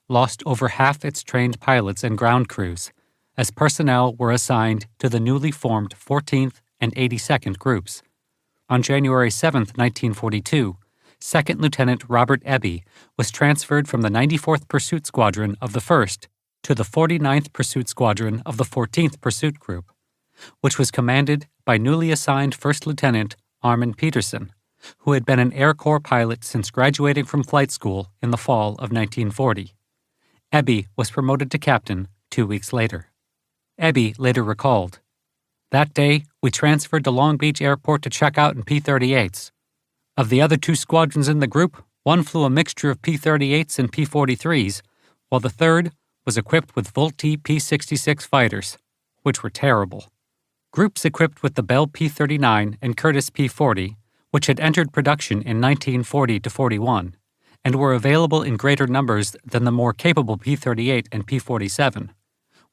lost over half its trained pilots and ground crews, as personnel were assigned to the newly formed 14th and 82nd Groups. On January 7, 1942, 2nd Lieutenant Robert Eby was transferred from the 94th Pursuit Squadron of the 1st to the 49th Pursuit Squadron of the 14th Pursuit Group, which was commanded by newly assigned 1st Lieutenant Armin Peterson, who had been an Air Corps pilot since graduating from flight school in the fall of 1940. Eby was promoted to captain 2 weeks later. Eby later recalled, "That day, we transferred to Long Beach Airport to check out in P-38s. Of the other 2 squadrons in the group, one flew a mixture of P-38s and P-43s, while the third was equipped with Vultee P-66 fighters, which were terrible. Groups equipped with the Bell P-39 and Curtiss P-40, which had entered production in 1940-41, and were available in greater numbers than the more capable P-38 and P-47,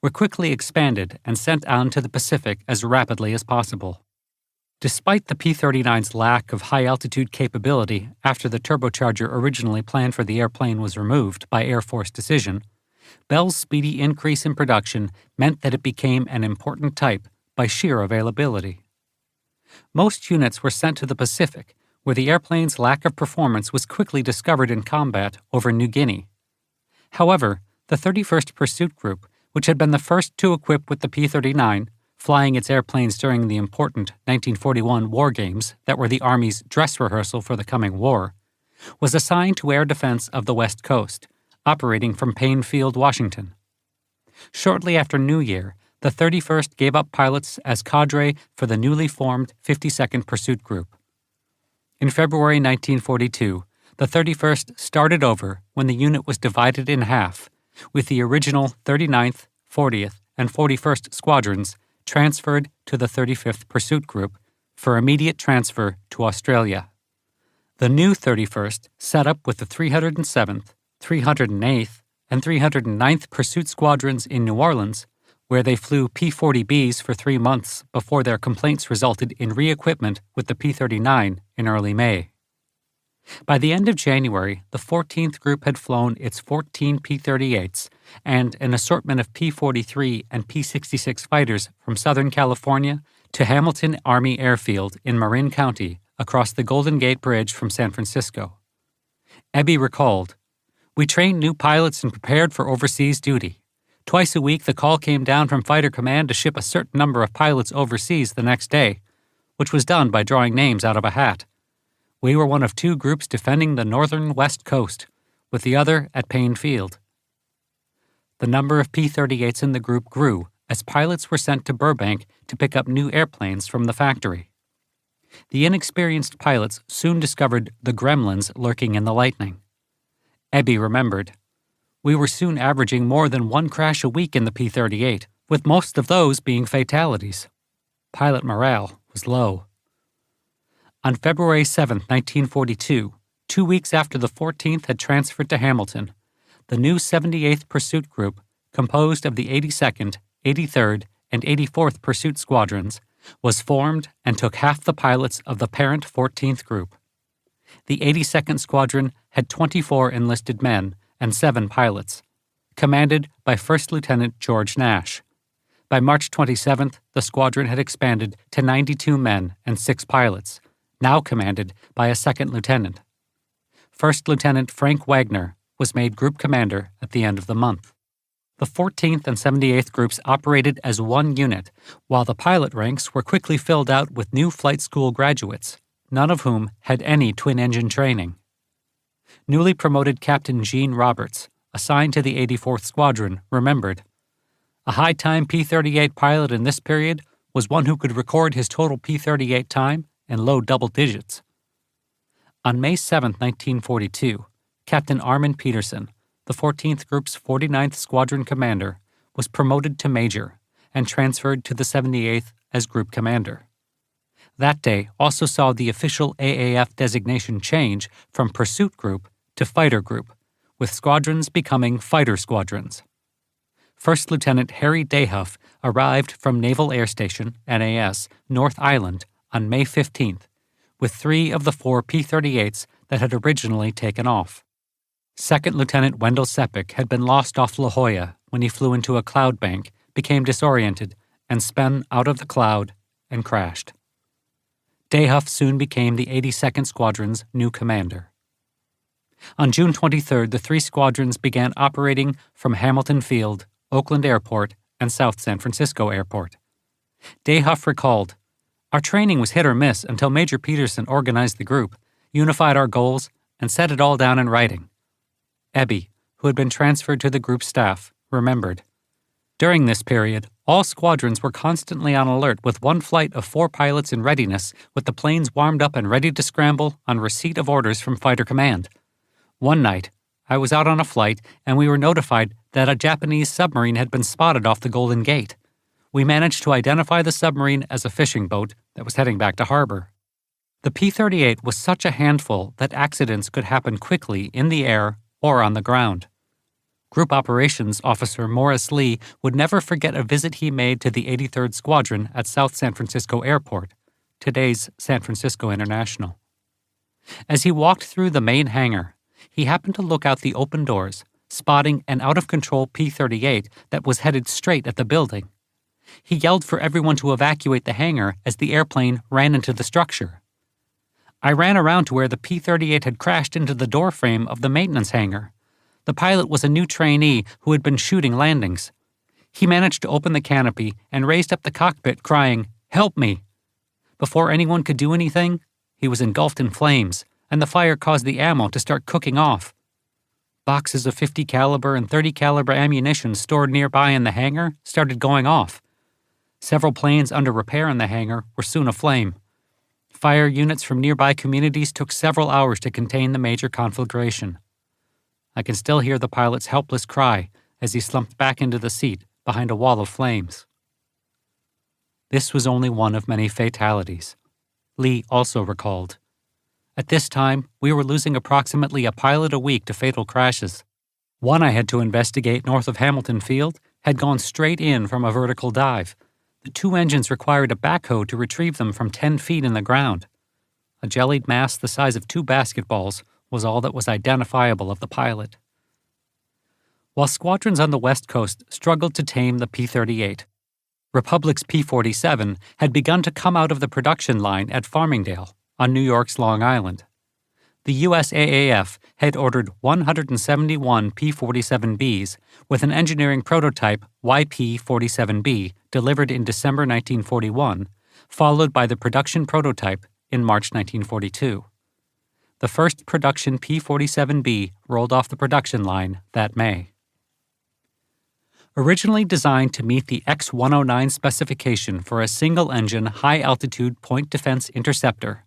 were quickly expanded and sent on to the Pacific as rapidly as possible. Despite the P-39's lack of high-altitude capability after the turbocharger originally planned for the airplane was removed by Air Force decision, Bell's speedy increase in production meant that it became an important type by sheer availability. Most units were sent to the Pacific, where the airplane's lack of performance was quickly discovered in combat over New Guinea. However, the 31st Pursuit Group, which had been the first to equip with the P-39, flying its airplanes during the important 1941 war games that were the Army's dress rehearsal for the coming war, was assigned to air defense of the West Coast, operating from Payne Field, Washington. Shortly after New Year, the 31st gave up pilots as cadre for the newly formed 52nd Pursuit Group. In February 1942, the 31st started over when the unit was divided in half, with the original 39th, 40th, and 41st Squadrons transferred to the 35th Pursuit Group for immediate transfer to Australia. The new 31st set up with the 307th, 308th, and 309th Pursuit Squadrons in New Orleans, where they flew P-40Bs for 3 months before their complaints resulted in re-equipment with the P-39 in early May. By the end of January, the 14th Group had flown its 14 P-38s and an assortment of P-43 and P-66 fighters from Southern California to Hamilton Army Airfield in Marin County across the Golden Gate Bridge from San Francisco. Ebby recalled, "We trained new pilots and prepared for overseas duty. Twice a week the call came down from Fighter Command to ship a certain number of pilots overseas the next day, which was done by drawing names out of a hat. We were one of 2 groups defending the northern west coast, with the other at Payne Field." The number of P-38s in the group grew as pilots were sent to Burbank to pick up new airplanes from the factory. The inexperienced pilots soon discovered the gremlins lurking in the lightning. Ebby remembered, "We were soon averaging more than 1 crash a week in the P-38, with most of those being fatalities. Pilot morale was low." On February 7, 1942, 2 weeks after the 14th had transferred to Hamilton, the new 78th Pursuit Group, composed of the 82nd, 83rd, and 84th Pursuit Squadrons, was formed and took half the pilots of the parent 14th Group. The 82nd Squadron had 24 enlisted men and 7 pilots, commanded by First Lieutenant George Nash. By March 27th, the squadron had expanded to 92 men and 6 pilots, now commanded by a second lieutenant. First Lieutenant Frank Wagner was made group commander at the end of the month. The 14th and 78th Groups operated as one unit, while the pilot ranks were quickly filled out with new flight school graduates, none of whom had any twin-engine training. Newly promoted Captain Gene Roberts, assigned to the 84th Squadron, remembered, "A high-time P-38 pilot in this period was one who could record his total P-38 time in low double digits." On May 7, 1942, Captain Armin Peterson, the 14th Group's 49th Squadron commander, was promoted to major and transferred to the 78th as group commander. That day also saw the official AAF designation change from Pursuit Group to Fighter Group, with squadrons becoming Fighter Squadrons. First Lieutenant Harry Dayhuff arrived from Naval Air Station, NAS, North Island on May 15th, with 3 of the 4 P-38s that had originally taken off. Second Lieutenant Wendell Sepik had been lost off La Jolla when he flew into a cloud bank, became disoriented, and spun out of the cloud and crashed. Dayhuff soon became the 82nd Squadron's new commander. On June 23rd, the 3 squadrons began operating from Hamilton Field, Oakland Airport, and South San Francisco Airport. Dayhuff recalled, "Our training was hit or miss until Major Peterson organized the group, unified our goals, and set it all down in writing." Ebby, who had been transferred to the group staff, remembered, "During this period, all squadrons were constantly on alert with one flight of 4 pilots in readiness with the planes warmed up and ready to scramble on receipt of orders from Fighter Command. One night, I was out on a flight and we were notified that a Japanese submarine had been spotted off the Golden Gate. We managed to identify the submarine as a fishing boat that was heading back to harbor." The P-38 was such a handful that accidents could happen quickly in the air or on the ground. Group Operations Officer Morris Lee would never forget a visit he made to the 83rd Squadron at South San Francisco Airport, today's San Francisco International. As he walked through the main hangar, he happened to look out the open doors, spotting an out-of-control P-38 that was headed straight at the building. He yelled for everyone to evacuate the hangar as the airplane ran into the structure. I ran around to where the P-38 had crashed into the doorframe of the maintenance hangar. The pilot was a new trainee who had been shooting landings. He managed to open the canopy and raised up the cockpit, crying, "Help me!" Before anyone could do anything, he was engulfed in flames, and the fire caused the ammo to start cooking off. Boxes of .50 caliber and .30 caliber ammunition stored nearby in the hangar started going off. Several planes under repair in the hangar were soon aflame. Fire units from nearby communities took several hours to contain the major conflagration. I can still hear the pilot's helpless cry as he slumped back into the seat behind a wall of flames. This was only one of many fatalities. Lee also recalled. At this time, we were losing approximately a pilot a week to fatal crashes. One I had to investigate north of Hamilton Field had gone straight in from a vertical dive. The two engines required a backhoe to retrieve them from 10 feet in the ground. A jellied mass the size of 2 basketballs was all that was identifiable of the pilot. While squadrons on the West Coast struggled to tame the P-38, Republic's P-47 had begun to come out of the production line at Farmingdale, on New York's Long Island. The USAAF had ordered 171 P-47Bs with an engineering prototype YP-47B delivered in December 1941, followed by the production prototype in March 1942. The first production P-47B rolled off the production line that May. Originally designed to meet the X-109 specification for a single-engine, high-altitude point defense interceptor,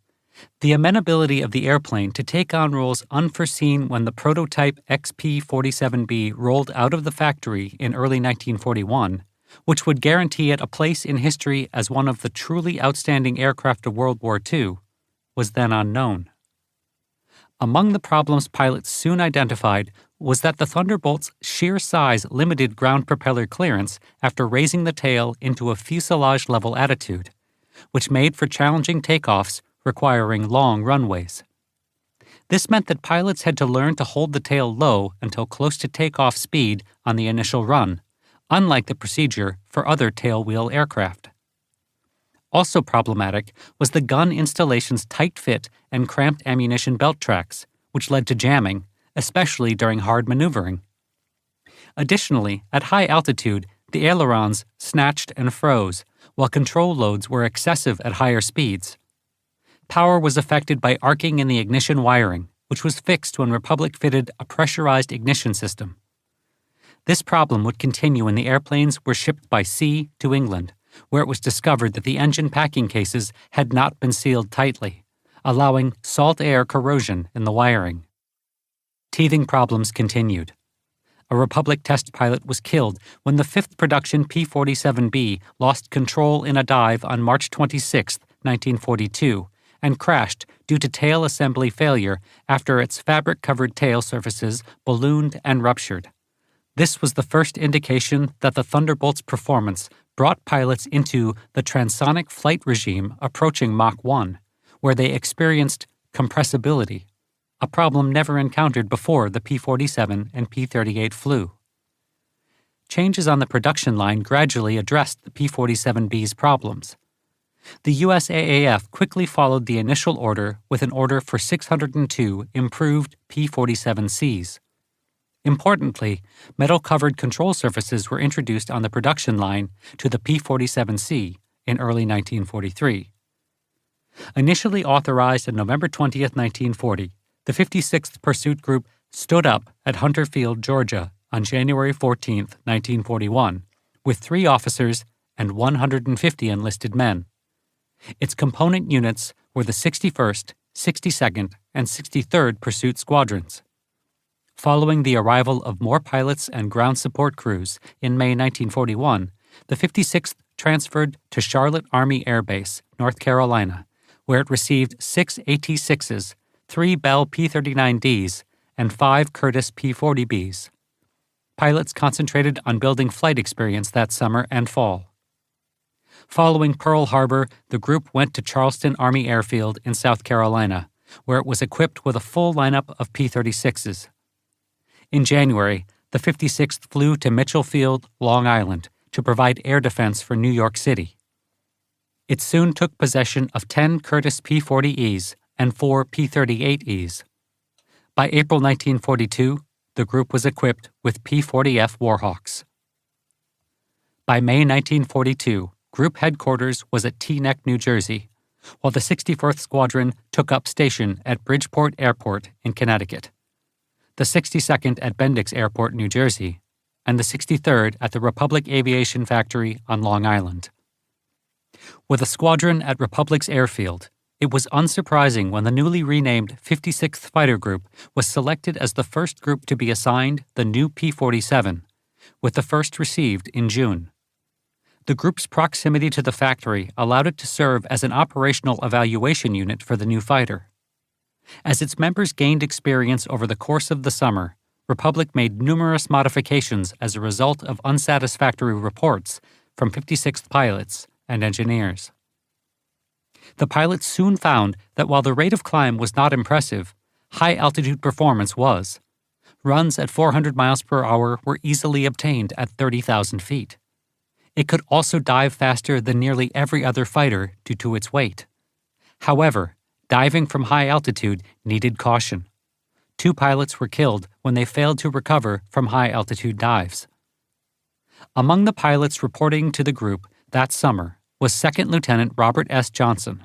the amenability of the airplane to take on roles unforeseen when the prototype XP-47B rolled out of the factory in early 1941, which would guarantee it a place in history as one of the truly outstanding aircraft of World War II, was then unknown. Among the problems pilots soon identified was that the Thunderbolt's sheer size limited ground propeller clearance after raising the tail into a fuselage-level attitude, which made for challenging takeoffs requiring long runways. This meant that pilots had to learn to hold the tail low until close to takeoff speed on the initial run, unlike the procedure for other tailwheel aircraft. Also problematic was the gun installation's tight fit and cramped ammunition belt tracks, which led to jamming, especially during hard maneuvering. Additionally, at high altitude, the ailerons snatched and froze, while control loads were excessive at higher speeds. Power was affected by arcing in the ignition wiring, which was fixed when Republic fitted a pressurized ignition system. This problem would continue when the airplanes were shipped by sea to England, where it was discovered that the engine packing cases had not been sealed tightly, allowing salt air corrosion in the wiring. Teething problems continued. A Republic test pilot was killed when the 5th production P-47B lost control in a dive on March 26, 1942, and crashed due to tail assembly failure after its fabric-covered tail surfaces ballooned and ruptured. This was the first indication that the Thunderbolt's performance brought pilots into the transonic flight regime approaching Mach 1, where they experienced compressibility, a problem never encountered before the P-47 and P-38 flew. Changes on the production line gradually addressed the P-47B's problems. The USAAF quickly followed the initial order with an order for 602 improved P-47Cs. Importantly, metal-covered control surfaces were introduced on the production line to the P-47C in early 1943. Initially authorized on November 20, 1940, the 56th Pursuit Group stood up at Hunter Field, Georgia, on January 14, 1941, with 3 officers and 150 enlisted men. Its component units were the 61st, 62nd, and 63rd Pursuit Squadrons. Following the arrival of more pilots and ground support crews in May 1941, the 56th transferred to Charlotte Army Air Base, North Carolina, where it received 6 AT-6s, 3 Bell P-39Ds, and 5 Curtiss P-40Bs. Pilots concentrated on building flight experience that summer and fall. Following Pearl Harbor, the group went to Charleston Army Airfield in South Carolina, where it was equipped with a full lineup of P-36s. In January, the 56th flew to Mitchell Field, Long Island, to provide air defense for New York City. It soon took possession of 10 Curtiss P-40Es and 4 P-38Es. By April 1942, the group was equipped with P-40F Warhawks. By May 1942, Group headquarters was at Teaneck, New Jersey, while the 64th Squadron took up station at Bridgeport Airport in Connecticut, the 62nd at Bendix Airport, New Jersey, and the 63rd at the Republic Aviation Factory on Long Island. With a squadron at Republic's airfield, it was unsurprising when the newly renamed 56th Fighter Group was selected as the first group to be assigned the new P-47, with the first received in June. The group's proximity to the factory allowed it to serve as an operational evaluation unit for the new fighter. As its members gained experience over the course of the summer, Republic made numerous modifications as a result of unsatisfactory reports from 56th pilots and engineers. The pilots soon found that while the rate of climb was not impressive, high-altitude performance was. Runs at 400 miles per hour were easily obtained at 30,000 feet. It could also dive faster than nearly every other fighter due to its weight. However, diving from high altitude needed caution. 2 pilots were killed when they failed to recover from high-altitude dives. Among the pilots reporting to the group that summer was Second Lieutenant Robert S. Johnson.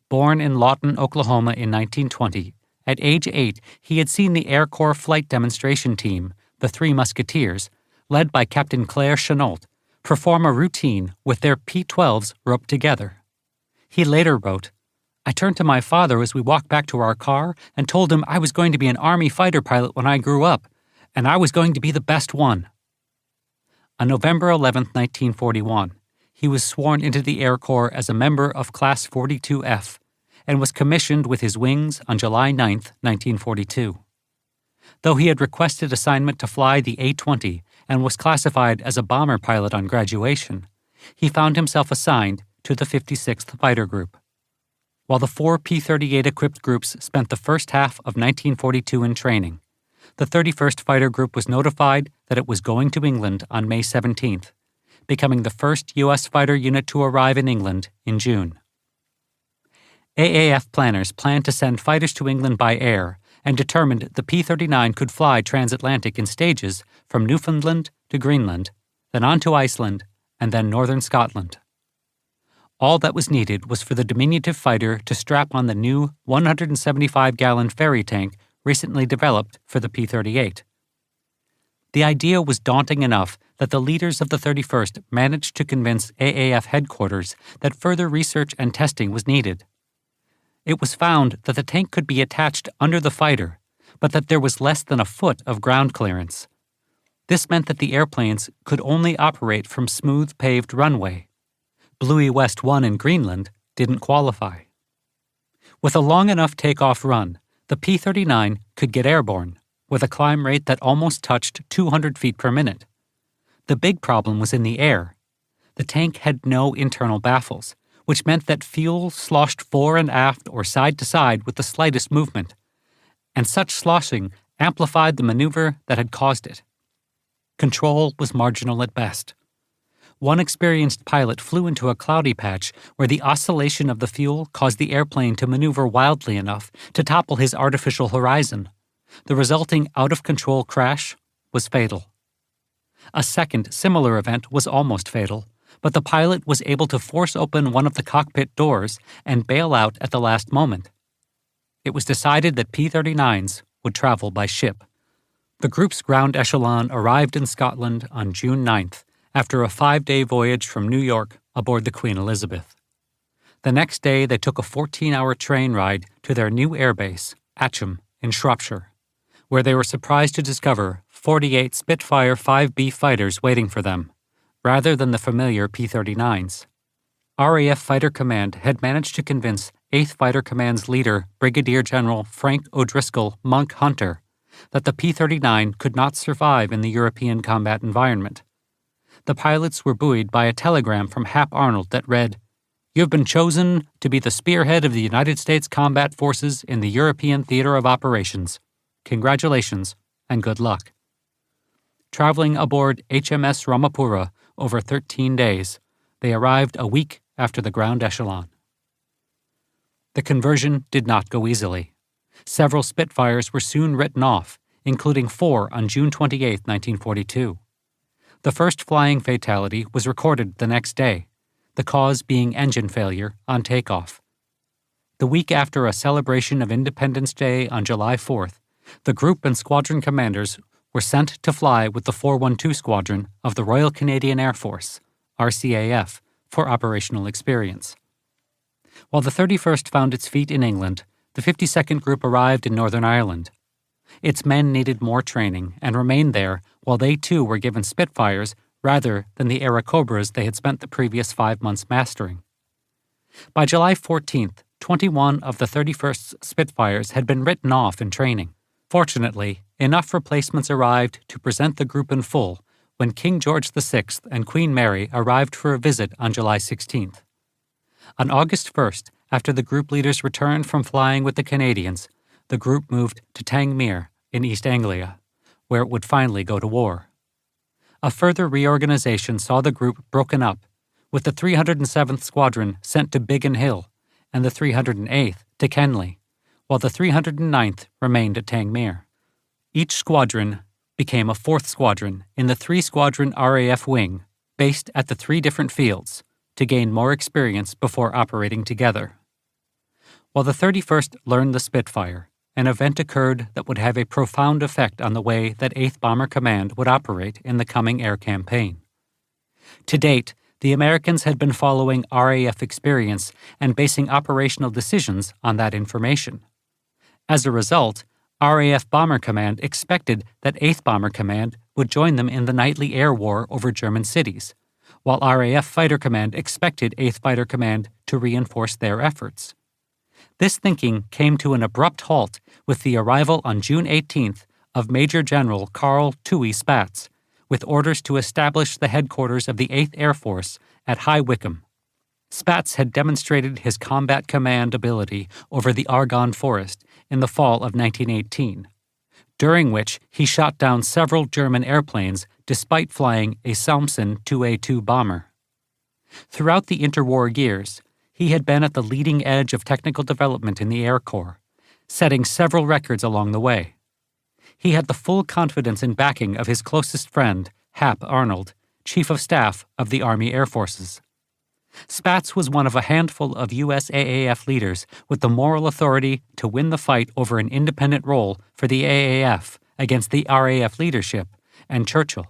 Born in Lawton, Oklahoma in 1920, at age 8 he had seen the Air Corps flight demonstration team, the Three Musketeers, led by Captain Claire Chenault, perform a routine with their P-12s roped together. He later wrote, "I turned to my father as we walked back to our car and told him I was going to be an Army fighter pilot when I grew up, and I was going to be the best one." On November 11, 1941, he was sworn into the Air Corps as a member of Class 42F and was commissioned with his wings on July 9, 1942. Though he had requested assignment to fly the A-20 and was classified as a bomber pilot on graduation, he found himself assigned to the 56th Fighter Group. While the 4 P-38 equipped groups spent the first half of 1942 in training, the 31st Fighter Group was notified that it was going to England on May 17th, becoming the first U.S. fighter unit to arrive in England in June. AAF planners planned to send fighters to England by air and determined the P-39 could fly transatlantic in stages from Newfoundland to Greenland, then on to Iceland, and then northern Scotland. All that was needed was for the diminutive fighter to strap on the new 175-gallon ferry tank recently developed for the P-38. The idea was daunting enough that the leaders of the 31st managed to convince AAF headquarters that further research and testing was needed. It was found that the tank could be attached under the fighter, but that there was less than a foot of ground clearance. This meant that the airplanes could only operate from smooth paved runway. Bluey West 1 in Greenland didn't qualify. With a long enough takeoff run, the P-39 could get airborne, with a climb rate that almost touched 200 feet per minute. The big problem was in the air. The tank had no internal baffles, which meant that fuel sloshed fore and aft or side to side with the slightest movement, and such sloshing amplified the maneuver that had caused it. Control was marginal at best. One experienced pilot flew into a cloudy patch where the oscillation of the fuel caused the airplane to maneuver wildly enough to topple his artificial horizon. The resulting out-of-control crash was fatal. A second, similar event was almost fatal, but the pilot was able to force open one of the cockpit doors and bail out at the last moment. It was decided that P-39s would travel by ship. The group's ground echelon arrived in Scotland on June 9th, after a 5-day voyage from New York aboard the Queen Elizabeth. The next day, they took a 14-hour train ride to their new airbase, Atcham, in Shropshire, where they were surprised to discover 48 Spitfire 5B fighters waiting for them, rather than the familiar P-39s. RAF Fighter Command had managed to convince 8th Fighter Command's leader, Brigadier General Frank O'Driscoll Monk Hunter, that the P-39 could not survive in the European combat environment. the pilots were buoyed by a telegram from Hap Arnold that read, "You've been chosen to be the spearhead of the United States combat forces in the European theater of operations. Congratulations, and good luck." Traveling aboard HMS Ramapura over 13 days, they arrived a week after the ground echelon. The conversion did not go easily. Several Spitfires were soon written off, including 4 on June 28, 1942. The first flying fatality was recorded the next day, the cause being engine failure on takeoff. The week after a celebration of Independence Day on July 4th, the group and squadron commanders were sent to fly with the 412 Squadron of the Royal Canadian Air Force, RCAF, for operational experience. While the 31st found its feet in England, the 52nd Group arrived in Northern Ireland. Its men needed more training and remained there while they too were given Spitfires rather than the Airacobras they had spent the previous 5 months mastering. By July 14th, 21 of the 31st's Spitfires had been written off in training. Fortunately, enough replacements arrived to present the group in full when King George VI and Queen Mary arrived for a visit on July 16th. On August 1st, after the group leaders returned from flying with the Canadians, the group moved to Tangmere in East Anglia, where it would finally go to war. A further reorganization saw the group broken up, with the 307th Squadron sent to Biggin Hill and the 308th to Kenley, while the 309th remained at Tangmere. Each squadron became a 4th Squadron in the 3-Squadron RAF wing, based at the 3 different fields, to gain more experience before operating together. While the 31st learned the Spitfire, an event occurred that would have a profound effect on the way that 8th Bomber Command would operate in the coming air campaign. To date, the Americans had been following RAF experience and basing operational decisions on that information. As a result, RAF Bomber Command expected that 8th Bomber Command would join them in the nightly air war over German cities, while RAF Fighter Command expected 8th Fighter Command to reinforce their efforts. This thinking came to an abrupt halt with the arrival on June 18th of Major General Carl Toohey Spaatz, with orders to establish the headquarters of the 8th Air Force at High Wycombe. Spaatz had demonstrated his combat command ability over the Argonne Forest in the fall of 1918, during which he shot down several German airplanes despite flying a Salmson 2A2 bomber. Throughout the interwar years, he had been at the leading edge of technical development in the Air Corps, setting several records along the way. He had the full confidence and backing of his closest friend, Hap Arnold, Chief of Staff of the Army Air Forces. Spaatz was one of a handful of U.S. AAF leaders with the moral authority to win the fight over an independent role for the AAF against the RAF leadership and Churchill.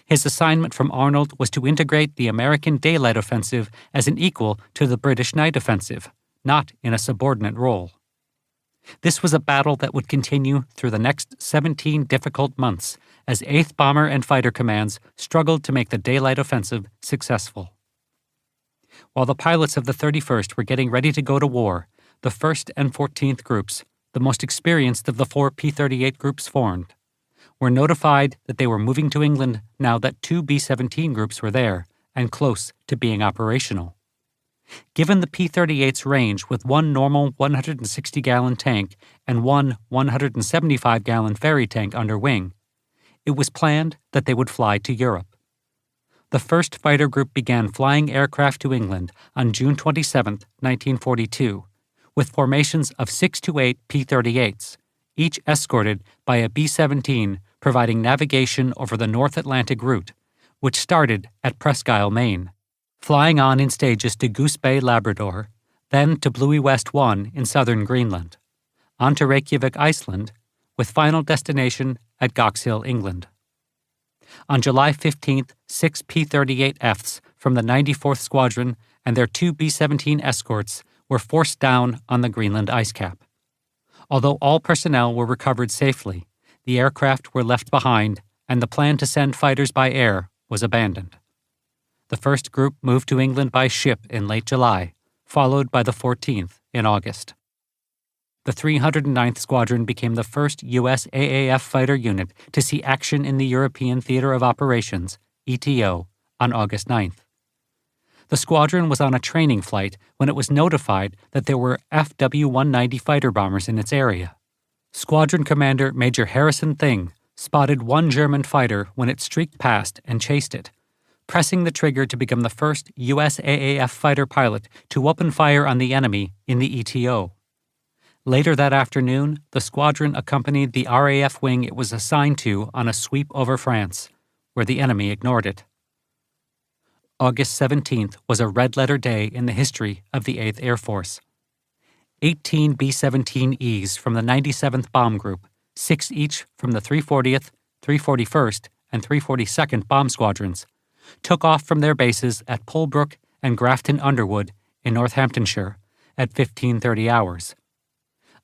His assignment from Arnold was to integrate the American daylight offensive as an equal to the British night offensive, not in a subordinate role. This was a battle that would continue through the next 17 difficult months as 8th Bomber and Fighter Commands struggled to make the daylight offensive successful. While the pilots of the 31st were getting ready to go to war, the 1st and 14th Groups, the most experienced of the 4 P-38 groups formed, were notified that they were moving to England now that 2 B-17 groups were there and close to being operational. Given the P-38's range with one normal 160-gallon tank and one 175-gallon ferry tank under wing, it was planned that they would fly to Europe. The 1st Fighter Group began flying aircraft to England on June 27, 1942, with formations of 6 to 8 P-38s, each escorted by a B-17 providing navigation over the North Atlantic route, which started at Presque Isle, Maine, flying on in stages to Goose Bay, Labrador, then to Bluey West 1 in southern Greenland, on to Reykjavik, Iceland, with final destination at Goxhill, England. On July 15th, 6 P-38Fs from the 94th Squadron and their 2 B-17 escorts were forced down on the Greenland ice cap. Although all personnel were recovered safely, the aircraft were left behind and the plan to send fighters by air was abandoned. The 1st Group moved to England by ship in late July, followed by the 14th in August. The 309th Squadron became the first U.S. AAF fighter unit to see action in the European theater of operations ETO, on August 9th. The squadron was on a training flight when it was notified that there were FW-190 fighter bombers in its area. Squadron Commander Major Harrison Thing spotted one German fighter when it streaked past and chased it, pressing the trigger to become the first USAAF fighter pilot to open fire on the enemy in the ETO. Later that afternoon, the squadron accompanied the RAF wing it was assigned to on a sweep over France, where the enemy ignored it. August 17th was a red-letter day in the history of the 8th Air Force. 18 B-17Es from the 97th Bomb Group, 6 each from the 340th, 341st, and 342nd Bomb Squadrons, took off from their bases at Polbrook and Grafton Underwood in Northamptonshire at 15:30 hours,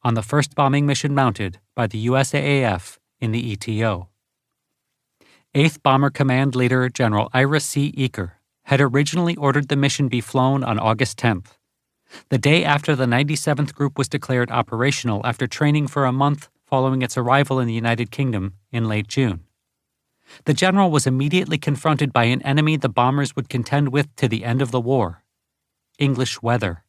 on the first bombing mission mounted by the USAAF in the ETO. 8th Bomber Command Leader General Ira C. Eaker had originally ordered the mission be flown on August 10th, the day after the 97th Group was declared operational after training for a month following its arrival in the United Kingdom in late June. The general was immediately confronted by an enemy the bombers would contend with to the end of the war: English weather.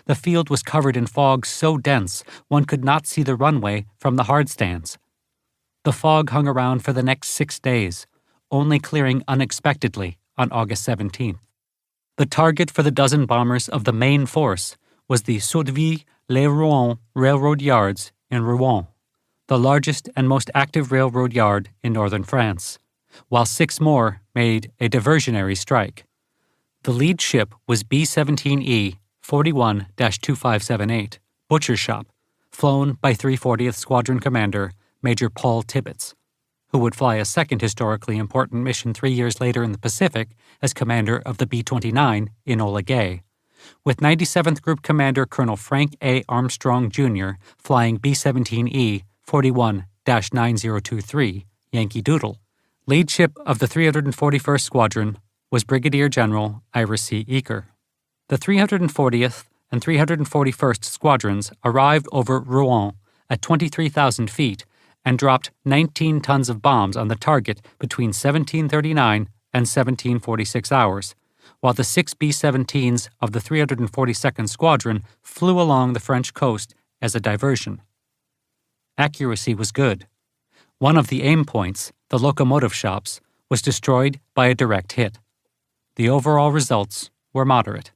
The field was covered in fog so dense one could not see the runway from the hardstands. The fog hung around for the next 6 days, only clearing unexpectedly on August 17th. The target for the dozen bombers of the main force was the Sotteville-les-Rouen railroad yards in Rouen, the largest and most active railroad yard in northern France, while 6 more made a diversionary strike. The lead ship was B-17E 41-2578, Butcher Shop, flown by 340th Squadron Commander Major Paul Tibbets, who would fly a second historically important mission 3 years later in the Pacific as commander of the B-29 Enola Gay, with 97th Group Commander Colonel Frank A. Armstrong, Jr. flying B-17E 41-9023 Yankee Doodle. Lead ship of the 341st Squadron was Brigadier General Ira C. Eaker. The 340th and 341st Squadrons arrived over Rouen at 23,000 feet and dropped 19 tons of bombs on the target between 1739 and 1746 hours, while the 6 B-17s of the 342nd Squadron flew along the French coast as a diversion. Accuracy was good. One of the aim points, the locomotive shops, was destroyed by a direct hit. The overall results were moderate.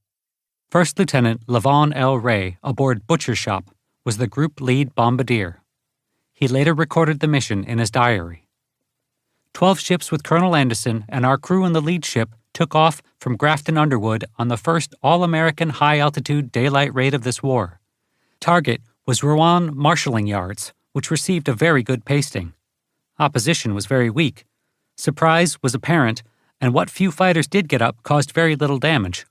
First Lieutenant Levon L. Ray aboard Butcher Shop was the group lead bombardier. He later recorded the mission in his diary. 12 ships with Colonel Anderson and our crew in the lead ship took off from Grafton Underwood on the first all-American high-altitude daylight raid of this war. Target was Rouen marshalling yards, which received a very good pasting. Opposition was very weak. Surprise was apparent, and what few fighters did get up caused very little damage.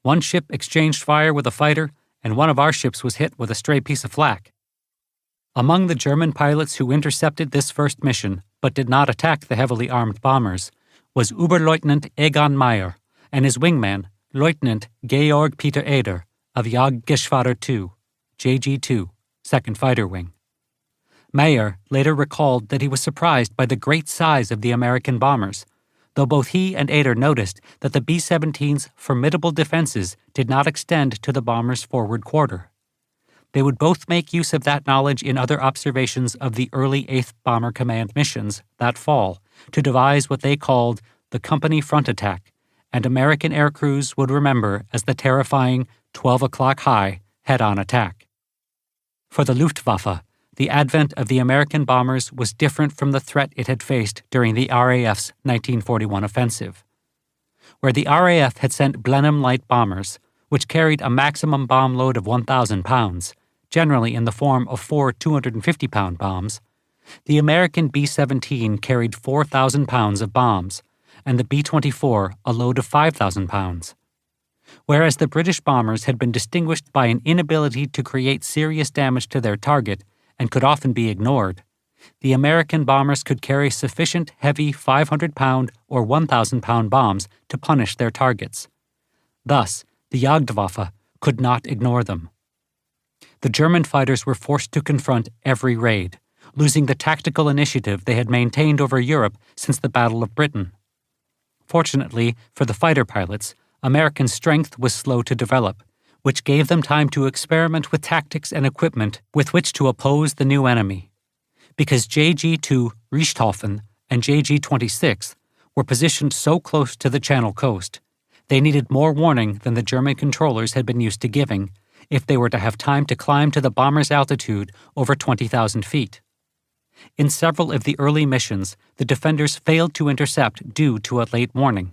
One ship exchanged fire with a fighter, and one of our ships was hit with a stray piece of flak. Among the German pilots who intercepted this first mission, but did not attack the heavily armed bombers, was Oberleutnant Egon Meyer and his wingman, Lieutenant Georg Peter Eder of Jagdgeschwader II, JG-2, 2nd Fighter Wing. Meyer later recalled that he was surprised by the great size of the American bombers, though both he and Eder noticed that the B-17's formidable defenses did not extend to the bombers' forward quarter. They would both make use of that knowledge in other observations of the early 8th Bomber Command missions that fall to devise what they called the Company Front Attack, and American air crews would remember as the terrifying 12 o'clock high head-on attack. For the Luftwaffe, the advent of the American bombers was different from the threat it had faced during the RAF's 1941 offensive. Where the RAF had sent Blenheim light bombers, which carried a maximum bomb load of 1,000 pounds, generally in the form of 4 250-pound bombs, the American B-17 carried 4,000 pounds of bombs, and the B-24 a load of 5,000 pounds. Whereas the British bombers had been distinguished by an inability to create serious damage to their target and could often be ignored, the American bombers could carry sufficient heavy 500-pound or 1,000-pound bombs to punish their targets. Thus, the Jagdwaffe could not ignore them. The German fighters were forced to confront every raid, losing the tactical initiative they had maintained over Europe since the Battle of Britain. Fortunately for the fighter pilots, American strength was slow to develop, which gave them time to experiment with tactics and equipment with which to oppose the new enemy. Because JG-2 Richthofen and JG-26 were positioned so close to the Channel coast, they needed more warning than the German controllers had been used to giving if they were to have time to climb to the bomber's altitude over 20,000 feet. In several of the early missions, the defenders failed to intercept due to a late warning.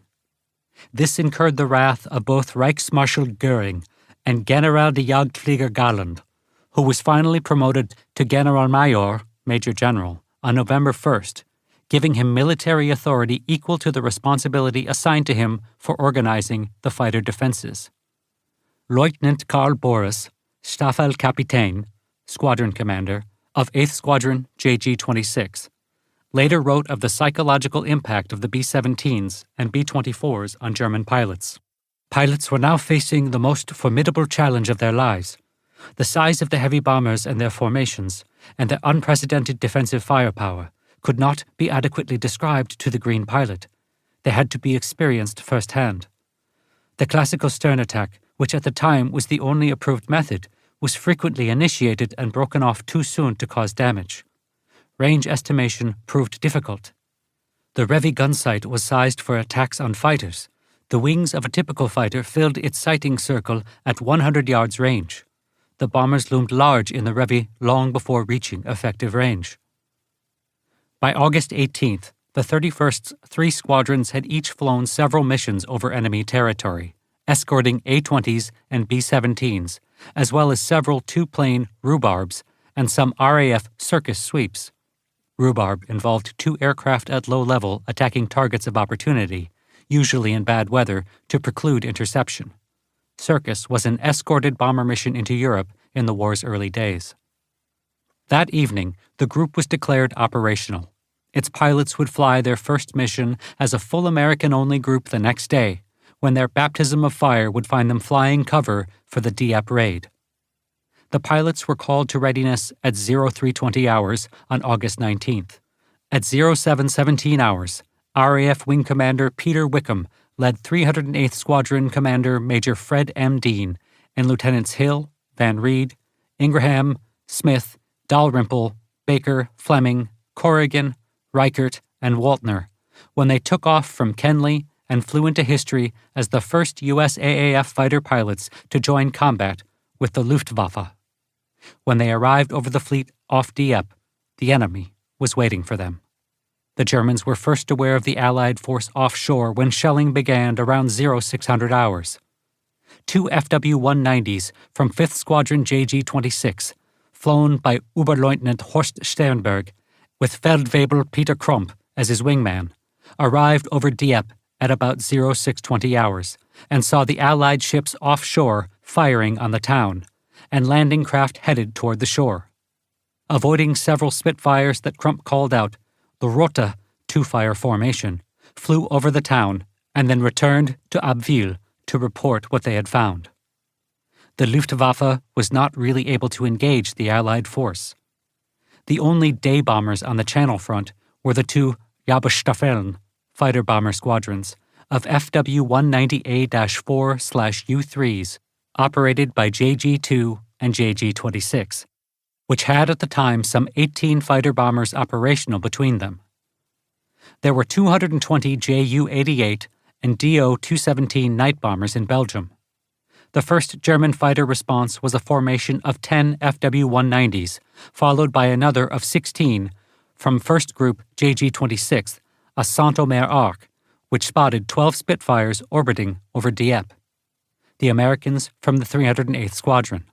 This incurred the wrath of both Reichsmarschall Göring and General de Jagdflieger Garland, who was finally promoted to Generalmajor, Major General, on November 1st, giving him military authority equal to the responsibility assigned to him for organizing the fighter defenses. Lieutenant Karl Boris, Staffelkapitän, squadron commander, of 8th Squadron JG-26, later wrote of the psychological impact of the B-17s and B-24s on German pilots. Pilots were now facing the most formidable challenge of their lives. The size of the heavy bombers and their formations, and their unprecedented defensive firepower, could not be adequately described to the green pilot. They had to be experienced firsthand. The classical stern attack, which at the time was the only approved method, was frequently initiated and broken off too soon to cause damage. Range estimation proved difficult. The Revi gun sight was sized for attacks on fighters. The wings of a typical fighter filled its sighting circle at 100 yards range. The bombers loomed large in the Revi long before reaching effective range. By August 18th, the 31st's 3 squadrons had each flown several missions over enemy territory, escorting A-20s and B-17s, as well as several two-plane rhubarbs and some RAF circus sweeps. Rhubarb involved 2 aircraft at low level attacking targets of opportunity, usually in bad weather, to preclude interception. Circus was an escorted bomber mission into Europe in the war's early days. That evening, the group was declared operational. Its pilots would fly their first mission as a full American-only group the next day, when their baptism of fire would find them flying cover for the Dieppe raid. The pilots were called to readiness at 0320 hours on August 19th. At 0717 hours, RAF Wing Commander Peter Wickham led 308th Squadron Commander Major Fred M. Dean and Lieutenants Hill, Van Reed, Ingraham, Smith, Dalrymple, Baker, Fleming, Corrigan, Reichert, and Waltner when they took off from Kenley and flew into history as the first U.S. AAF fighter pilots to join combat with the Luftwaffe. When they arrived over the fleet off Dieppe, the enemy was waiting for them. The Germans were first aware of the Allied force offshore when shelling began around 0600 hours. 2 FW-190s from 5th Squadron JG-26, flown by Oberleutnant Horst Sternberg, with Feldwebel Peter Krump as his wingman, arrived over Dieppe at about 0620 hours and saw the Allied ships offshore firing on the town, and landing craft headed toward the shore. Avoiding several Spitfires that Krump called out, the Rote, 2-fire formation, flew over the town and then returned to Abbeville to report what they had found. The Luftwaffe was not really able to engage the Allied force. The only day bombers on the Channel front were the 2 Jabberstaffeln fighter bomber squadrons of FW-190A-4/U3s operated by JG-2 and JG-26, which had at the time some 18 fighter bombers operational between them. There were 220 Ju-88 and Do-217 night bombers in Belgium. The first German fighter response was a formation of 10 FW-190s, followed by another of 16 from First Group JG-26, a Saint-Omer Arc, which spotted 12 Spitfires orbiting over Dieppe. The Americans from the 308th Squadron.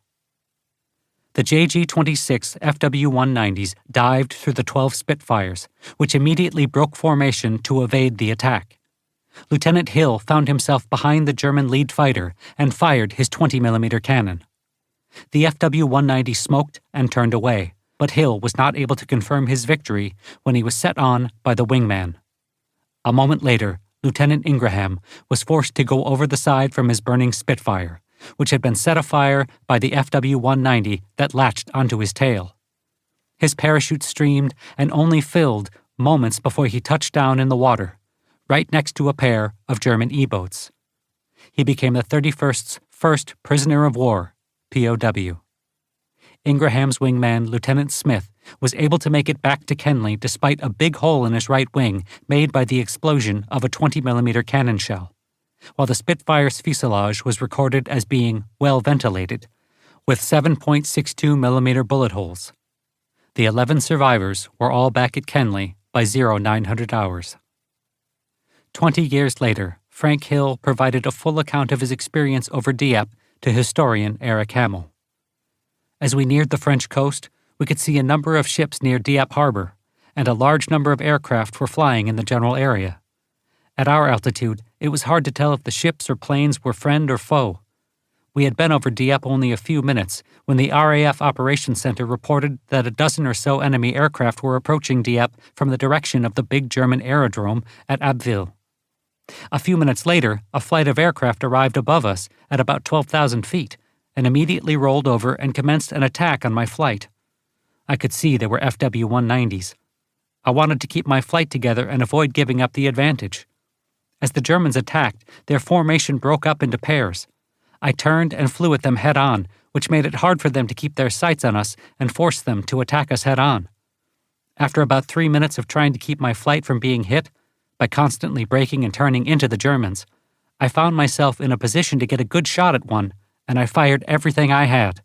The JG-26 FW-190s dived through the 12 Spitfires, which immediately broke formation to evade the attack. Lieutenant Hill found himself behind the German lead fighter and fired his 20mm cannon. The FW-190 smoked and turned away, but Hill was not able to confirm his victory when he was set on by the wingman. A moment later, Lieutenant Ingraham was forced to go over the side from his burning Spitfire, which had been set afire by the FW-190 that latched onto his tail. His parachute streamed and only filled moments before he touched down in the water, right next to a pair of German E-boats. He became the 31st's first prisoner of war, POW. Ingraham's wingman, Lieutenant Smith, was able to make it back to Kenly despite a big hole in his right wing made by the explosion of a 20mm cannon shell, while the Spitfire's fuselage was recorded as being well ventilated, with 7.62mm bullet holes. The 11 survivors were all back at Kenly by 0900 hours. 20 years later, Frank Hill provided a full account of his experience over Dieppe to historian Eric Hamill. As we neared the French coast, we could see a number of ships near Dieppe harbor, and a large number of aircraft were flying in the general area. At our altitude, it was hard to tell if the ships or planes were friend or foe. We had been over Dieppe only a few minutes when the RAF Operations Center reported that a dozen or so enemy aircraft were approaching Dieppe from the direction of the big German aerodrome at Abbeville. A few minutes later, a flight of aircraft arrived above us at about 12,000 feet and immediately rolled over and commenced an attack on my flight. I could see they were FW-190s. I wanted to keep my flight together and avoid giving up the advantage. As the Germans attacked, their formation broke up into pairs. I turned and flew at them head-on, which made it hard for them to keep their sights on us and forced them to attack us head-on. After about 3 minutes of trying to keep my flight from being hit, by constantly braking and turning into the Germans, I found myself in a position to get a good shot at one, and I fired everything I had.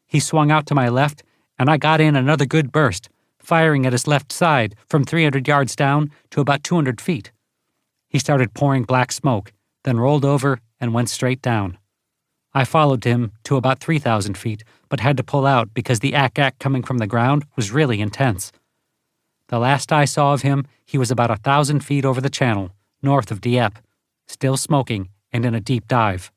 He swung out to my left, and I got in another good burst, firing at his left side from 300 yards down to about 200 feet. He started pouring black smoke, then rolled over and went straight down. I followed him to about 3,000 feet, but had to pull out because the ack-ack coming from the ground was really intense. The last I saw of him, he was about 1,000 feet over the channel, north of Dieppe, still smoking and in a deep dive.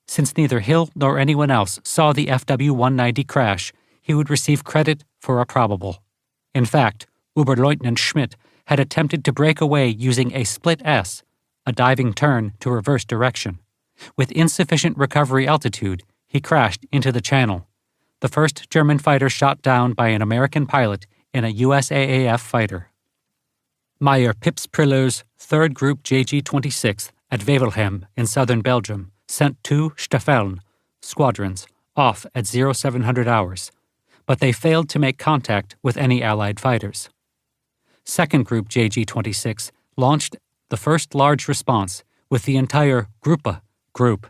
Since neither Hill nor anyone else saw the FW-190 crash, he would receive credit for a probable. In fact, Oberleutnant Schmidt had attempted to break away using a split S, a diving turn to reverse direction. With insufficient recovery altitude, he crashed into the channel, the first German fighter shot down by an American pilot in a USAAF fighter. Meyer Pips Priller's 3rd Group JG-26 at Wevelgem in southern Belgium sent 2 Staffeln squadrons off at 0700 hours, but they failed to make contact with any Allied fighters. 2nd Group JG-26 launched the first large response with the entire Gruppe group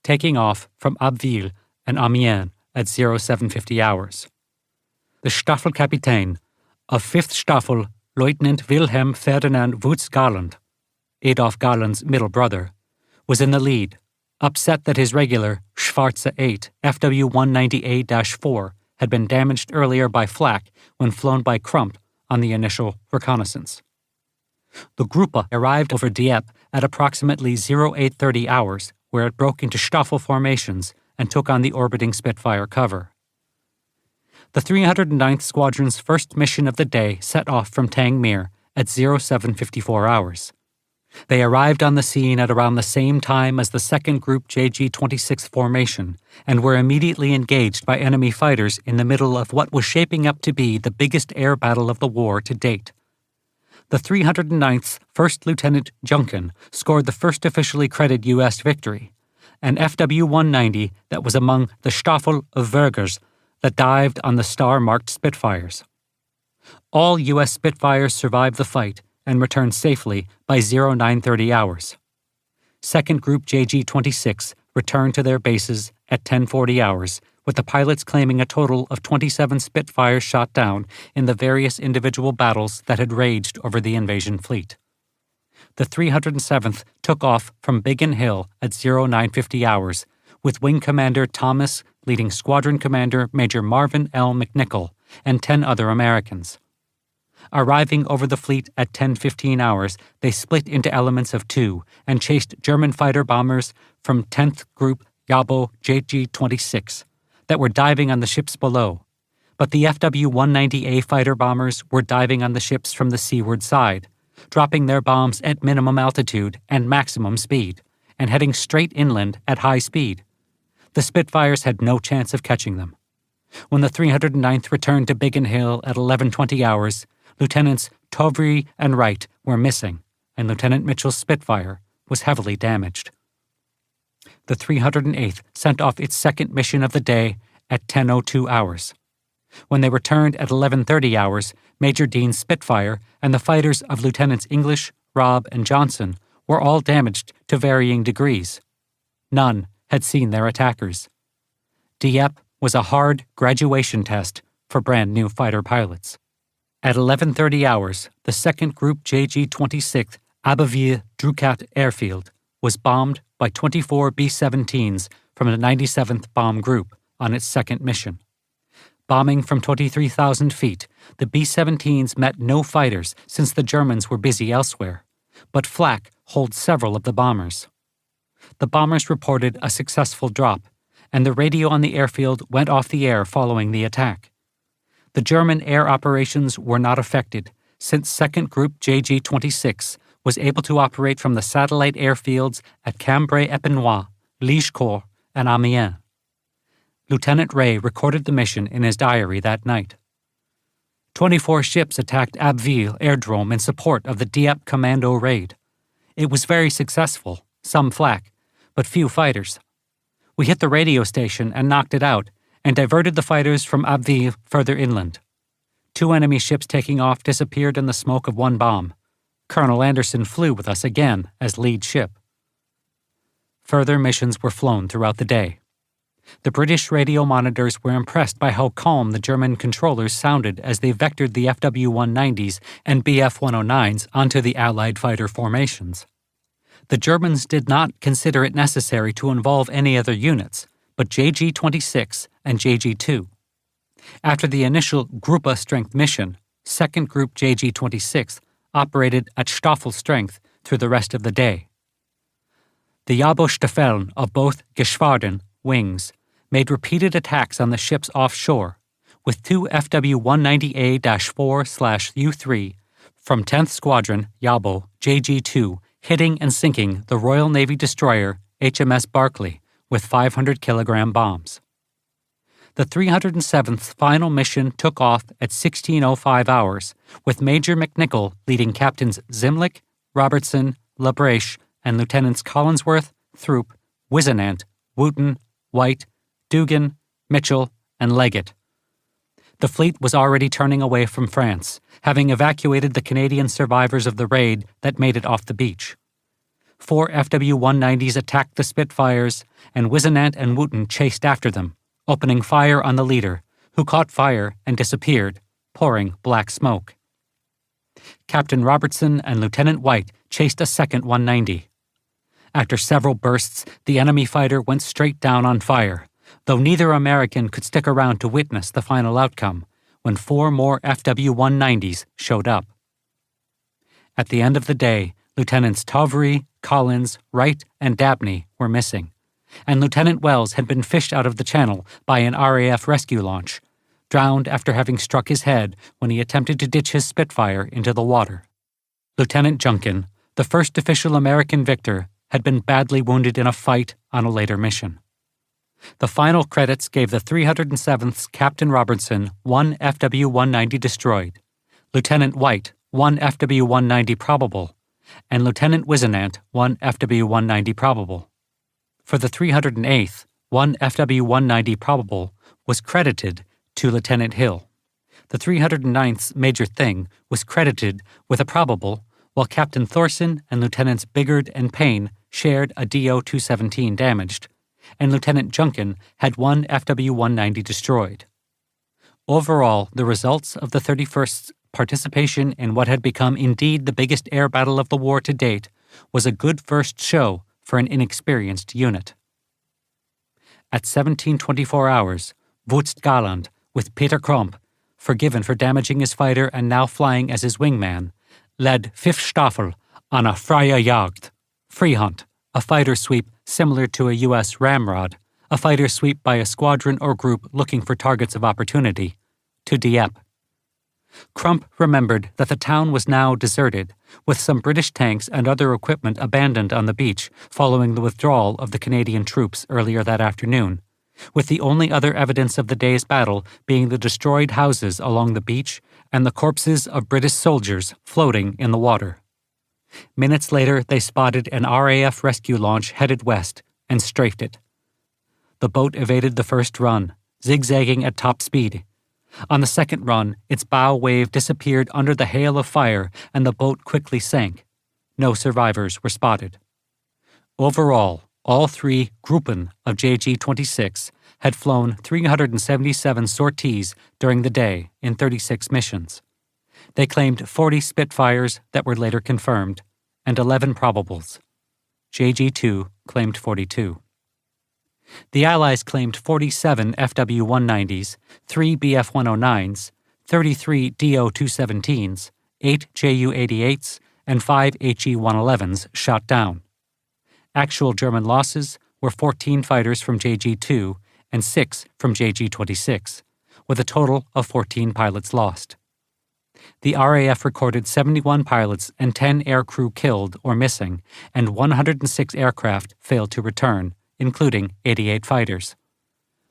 taking off from Abbeville and Amiens at 0750 hours. The Staffelkapitän of 5th Staffel, Lieutenant Wilhelm Ferdinand Wutz-Garland, Adolf Garland's middle brother, was in the lead, upset that his regular Schwarze 8 FW-190A-4 had been damaged earlier by flak when flown by Crump on the initial reconnaissance. The Gruppe arrived over Dieppe at approximately 0830 hours, where it broke into Staffel formations and took on the orbiting Spitfire cover. The 309th Squadron's first mission of the day set off from Tangmere at 0754 hours. They arrived on the scene at around the same time as the 2nd Group JG-26 formation and were immediately engaged by enemy fighters in the middle of what was shaping up to be the biggest air battle of the war to date. The 309th's First Lieutenant Juncken scored the first officially credited U.S. victory, an FW-190 that was among the Staffel of Vergers that dived on the star-marked Spitfires. All U.S. Spitfires survived the fight and returned safely by 0930 hours. 2nd Group JG-26 returned to their bases at 1040 hours, with the pilots claiming a total of 27 Spitfires shot down in the various individual battles that had raged over the invasion fleet. The 307th took off from Biggin Hill at 0950 hours, with Wing Commander Thomas leading Squadron Commander Major Marvin L. McNichol and 10 other Americans. Arriving over the fleet at 10:15 hours, they split into elements of 2 and chased German fighter-bombers from 10th Group Jabo JG-26 that were diving on the ships below, but the FW-190A fighter-bombers were diving on the ships from the seaward side, dropping their bombs at minimum altitude and maximum speed, and heading straight inland at high speed. The Spitfires had no chance of catching them. When the 309th returned to Biggin Hill at 11:20 hours, Lieutenants Tovry and Wright were missing, and Lieutenant Mitchell's Spitfire, was heavily damaged. The 308th sent off its second mission of the day at 10:02 hours. When they returned at 11:30 hours, Major Dean's Spitfire and the fighters of Lieutenants English, Robb, and Johnson were all damaged to varying degrees. None had seen their attackers. Dieppe was a hard graduation test for brand-new fighter pilots. At 11:30 hours, the second Group JG-26 Abbeville-Drucat airfield was bombed by 24 B-17s from the 97th Bomb Group on its second mission. Bombing from 23,000 feet, the B-17s met no fighters since the Germans were busy elsewhere, but flak holed several of the bombers. The bombers reported a successful drop, and the radio on the airfield went off the air following the attack. The German air operations were not affected, since 2nd Group JG-26 was able to operate from the satellite airfields at Cambrai-Epinois, Ligecourt, and Amiens. Lieutenant Ray recorded the mission in his diary that night. 24 ships attacked Abbeville Airdrome in support of the Dieppe Commando raid. It was very successful, some flak, but few fighters. We hit the radio station and knocked it out, and diverted the fighters from Abbeville further inland. 2 enemy ships taking off disappeared in the smoke of one bomb. Colonel Anderson flew with us again as lead ship. Further missions were flown throughout the day. The British radio monitors were impressed by how calm the German controllers sounded as they vectored the FW-190s and BF-109s onto the Allied fighter formations. The Germans did not consider it necessary to involve any other units, but JG-26 and JG-2. After the initial Gruppe strength mission, 2nd Group JG-26 operated at Stoffel strength through the rest of the day. The Jabo-Staffeln of both Geschwaden wings made repeated attacks on the ships offshore, with 2 FW-190A-4/U3 from 10th Squadron Jabo JG-2 hitting and sinking the Royal Navy destroyer HMS Barclay with 500-kilogram bombs. The 307th final mission took off at 16:05 hours, with Major McNichol leading Captains Zimlick, Robertson, LaBrèche, and Lieutenants Collinsworth, Throop, Wisenant, Wooten, White, Dugan, Mitchell, and Leggett. The fleet was already turning away from France, having evacuated the Canadian survivors of the raid that made it off the beach. 4 FW-190s attacked the Spitfires, and Wisenant and Wooten chased after them, opening fire on the leader, who caught fire and disappeared, pouring black smoke. Captain Robertson and Lieutenant White chased a second 190. After several bursts, the enemy fighter went straight down on fire, though neither American could stick around to witness the final outcome, when 4 more FW-190s showed up. At the end of the day, Lieutenants Tovry, Collins, Wright, and Dabney were missing, and Lieutenant Wells had been fished out of the channel by an RAF rescue launch, drowned after having struck his head when he attempted to ditch his Spitfire into the water. Lieutenant Junkin, the first official American victor, had been badly wounded in a fight on a later mission. The final credits gave the 307th's Captain Robertson 1 FW-190 destroyed, Lieutenant White 1 FW-190 probable, and Lieutenant Wisenant 1 FW-190 probable. For the 308th, 1 FW-190 probable was credited to Lieutenant Hill. The 309th's Major Thing was credited with a probable, while Captain Thorson and Lieutenants Biggard and Payne shared a DO-217 damaged, and Lieutenant Junkin had 1 FW-190 destroyed. Overall, the results of the 31st's participation in what had become indeed the biggest air battle of the war to date was a good first show for an inexperienced unit. At 17:24 hours, Woest-Galand, with Peter Kromp, forgiven for damaging his fighter and now flying as his wingman, led 5th Staffel on a freie Jagd, free hunt, a fighter sweep similar to a U.S. ramrod, a fighter sweep by a squadron or group looking for targets of opportunity, to Dieppe. Crump remembered that the town was now deserted, with some British tanks and other equipment abandoned on the beach following the withdrawal of the Canadian troops earlier that afternoon, with the only other evidence of the day's battle being the destroyed houses along the beach and the corpses of British soldiers floating in the water. Minutes later, they spotted an RAF rescue launch headed west and strafed it. The boat evaded the first run, zigzagging at top speed. On the second run, its bow wave disappeared under the hail of fire and the boat quickly sank. No survivors were spotted. Overall, all three Gruppen of JG-26 had flown 377 sorties during the day in 36 missions. They claimed 40 Spitfires that were later confirmed, and 11 probables. JG-2 claimed 42. The Allies claimed 47 FW-190s, 3 BF-109s, 33 DO-217s, 8 Ju-88s, and 5 HE-111s shot down. Actual German losses were 14 fighters from JG-2 and 6 from JG-26, with a total of 14 pilots lost. The RAF recorded 71 pilots and 10 aircrew killed or missing, and 106 aircraft failed to return, including 88 fighters.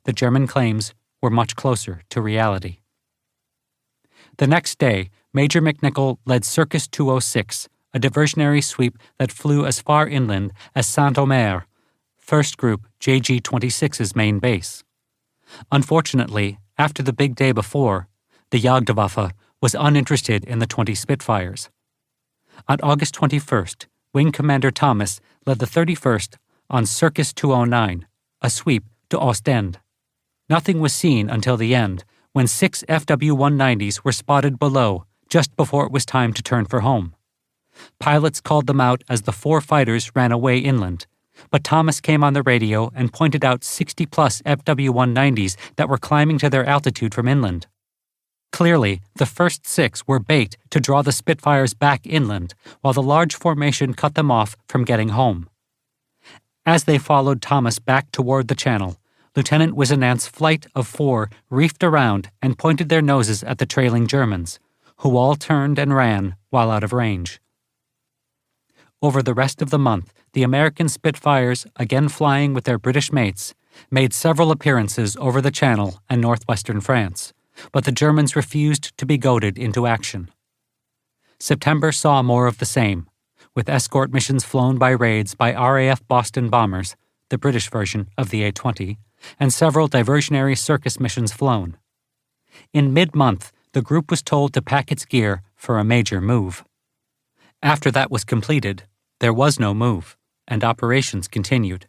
The German claims were much closer to reality. The next day, Major McNichol led Circus 206, a diversionary sweep that flew as far inland as Saint-Omer, 1st Group JG-26's main base. Unfortunately, after the big day before, the Luftwaffe was uninterested in the 20 Spitfires. On August 21st, Wing Commander Thomas led the 31st on Circus 209, a sweep to Ostend. Nothing was seen until the end, when 6 FW-190s were spotted below just before it was time to turn for home. Pilots called them out as the 4 fighters ran away inland, but Thomas came on the radio and pointed out 60-plus FW-190s that were climbing to their altitude from inland. Clearly, the first 6 were bait to draw the Spitfires back inland, while the large formation cut them off from getting home. As they followed Thomas back toward the channel, Lieutenant Wisenant's flight of 4 reefed around and pointed their noses at the trailing Germans, who all turned and ran while out of range. Over the rest of the month, the American Spitfires, again flying with their British mates, made several appearances over the Channel and northwestern France, but the Germans refused to be goaded into action. September saw more of the same, with escort missions flown by raids by RAF Boston bombers, the British version of the A-20, and several diversionary circus missions flown. In mid-month, the group was told to pack its gear for a major move. After that was completed, there was no move, and operations continued,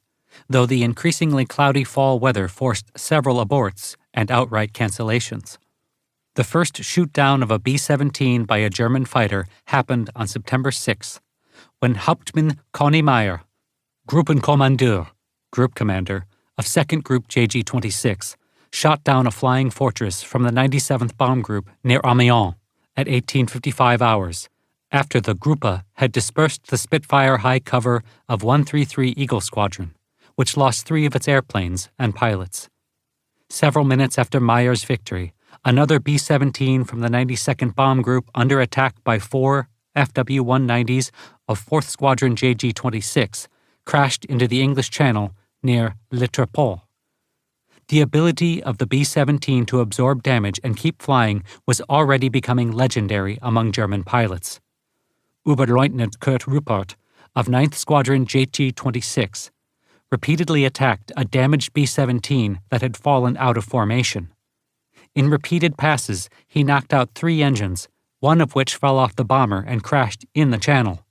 though the increasingly cloudy fall weather forced several aborts and outright cancellations. The first shoot-down of a B-17 by a German fighter happened on September 6th, when Hauptmann Conny Meyer, Gruppenkommandeur, group commander, of 2nd Group JG-26, shot down a flying fortress from the 97th Bomb Group near Amiens at 1855 hours, after the Gruppe had dispersed the Spitfire high cover of 133 Eagle Squadron, which lost 3 of its airplanes and pilots. Several minutes after Meyer's victory, another B-17 from the 92nd Bomb Group under attack by 4 FW-190s of 4th Squadron JG-26 crashed into the English Channel near Le Treport. The ability of the B-17 to absorb damage and keep flying was already becoming legendary among German pilots. Oberleutnant Kurt Ruppert of 9th Squadron JG-26 repeatedly attacked a damaged B-17 that had fallen out of formation. In repeated passes, he knocked out 3 engines, one of which fell off the bomber and crashed in the channel.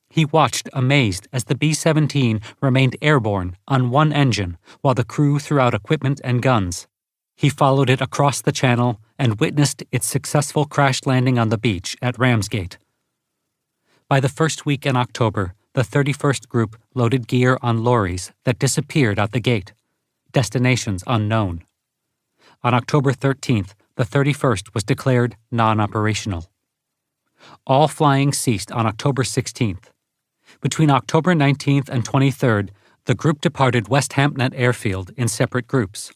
He watched amazed as the B-17 remained airborne on one engine while the crew threw out equipment and guns. He followed it across the channel and witnessed its successful crash landing on the beach at Ramsgate. By the first week in October, the 31st Group loaded gear on lorries that disappeared out the gate, destinations unknown. On October 13th, the 31st was declared non-operational. All flying ceased on October 16th. Between October 19th and 23rd, the group departed West Hampnet Airfield in separate groups.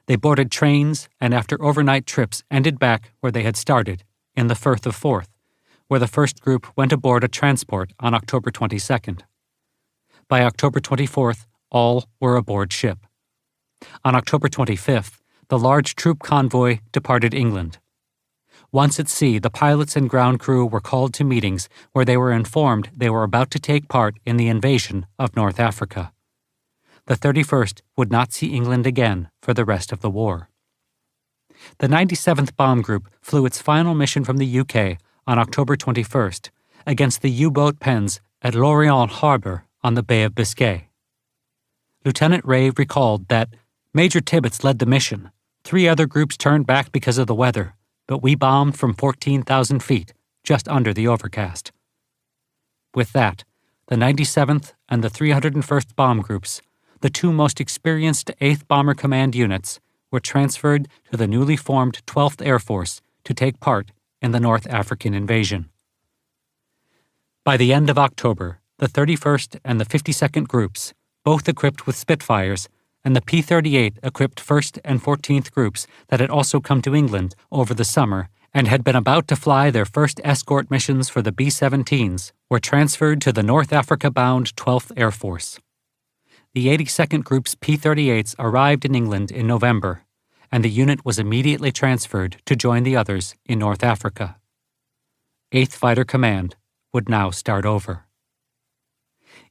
They boarded trains and after overnight trips ended back where they had started, in the Firth of Forth, where the first group went aboard a transport on October 22nd. By October 24th, all were aboard ship. On October 25th, the large troop convoy departed England. Once at sea, the pilots and ground crew were called to meetings where they were informed they were about to take part in the invasion of North Africa. The 31st would not see England again for the rest of the war. The 97th Bomb Group flew its final mission from the UK on October 21st against the U-boat pens at Lorient Harbour on the Bay of Biscay. Lieutenant Ray recalled that Major Tibbets led the mission. 3 other groups turned back because of the weather, but we bombed from 14,000 feet, just under the overcast. With that, the 97th and the 301st Bomb Groups, the 2 most experienced 8th Bomber Command units, were transferred to the newly formed 12th Air Force to take part in the North African invasion. By the end of October, the 31st and the 52nd Groups, both equipped with Spitfires, and the P-38 equipped 1st and 14th Groups that had also come to England over the summer and had been about to fly their first escort missions for the B-17s, were transferred to the North Africa-bound 12th Air Force. The 82nd Group's P-38s arrived in England in November, and the unit was immediately transferred to join the others in North Africa. 8th Fighter Command would now start over.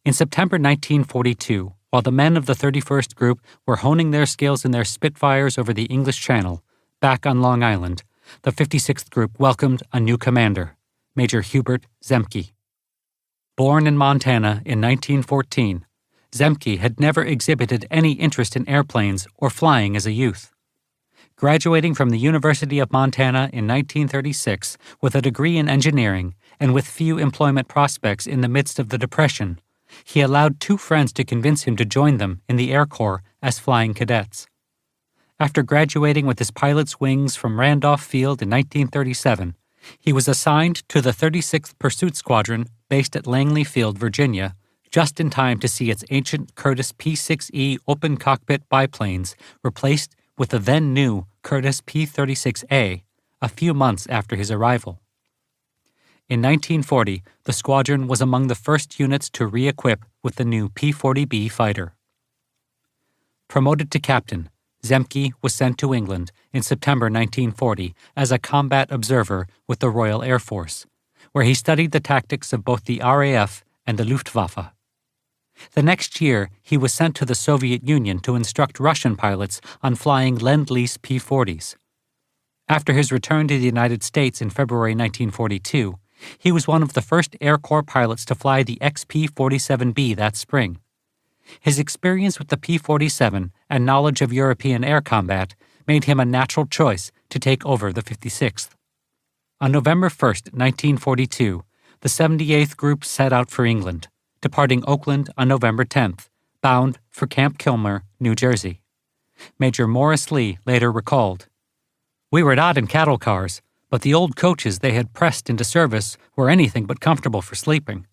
In September 1942, while the men of the 31st Group were honing their skills in their Spitfires over the English Channel, back on Long Island, the 56th Group welcomed a new commander, Major Hubert Zemke. Born in Montana in 1914, Zemke had never exhibited any interest in airplanes or flying as a youth. Graduating from the University of Montana in 1936 with a degree in engineering and with few employment prospects in the midst of the Depression, he allowed 2 friends to convince him to join them in the Air Corps as flying cadets. After graduating with his pilot's wings from Randolph Field in 1937, he was assigned to the 36th Pursuit Squadron based at Langley Field, Virginia, just in time to see its ancient Curtiss P-6E open cockpit biplanes replaced with the then-new Curtiss P-36A a few months after his arrival. In 1940, the squadron was among the first units to re-equip with the new P-40B fighter. Promoted to captain, Zemke was sent to England in September 1940 as a combat observer with the Royal Air Force, where he studied the tactics of both the RAF and the Luftwaffe. The next year, he was sent to the Soviet Union to instruct Russian pilots on flying Lend-Lease P-40s. After his return to the United States in February 1942, he was one of the first Air Corps pilots to fly the XP-47B that spring. His experience with the P-47 and knowledge of European air combat made him a natural choice to take over the 56th. On November 1, 1942, the 78th Group set out for England, departing Oakland on November 10th, bound for Camp Kilmer, New Jersey. Major Morris Lee later recalled, "We were not in cattle cars, but the old coaches they had pressed into service were anything but comfortable for sleeping.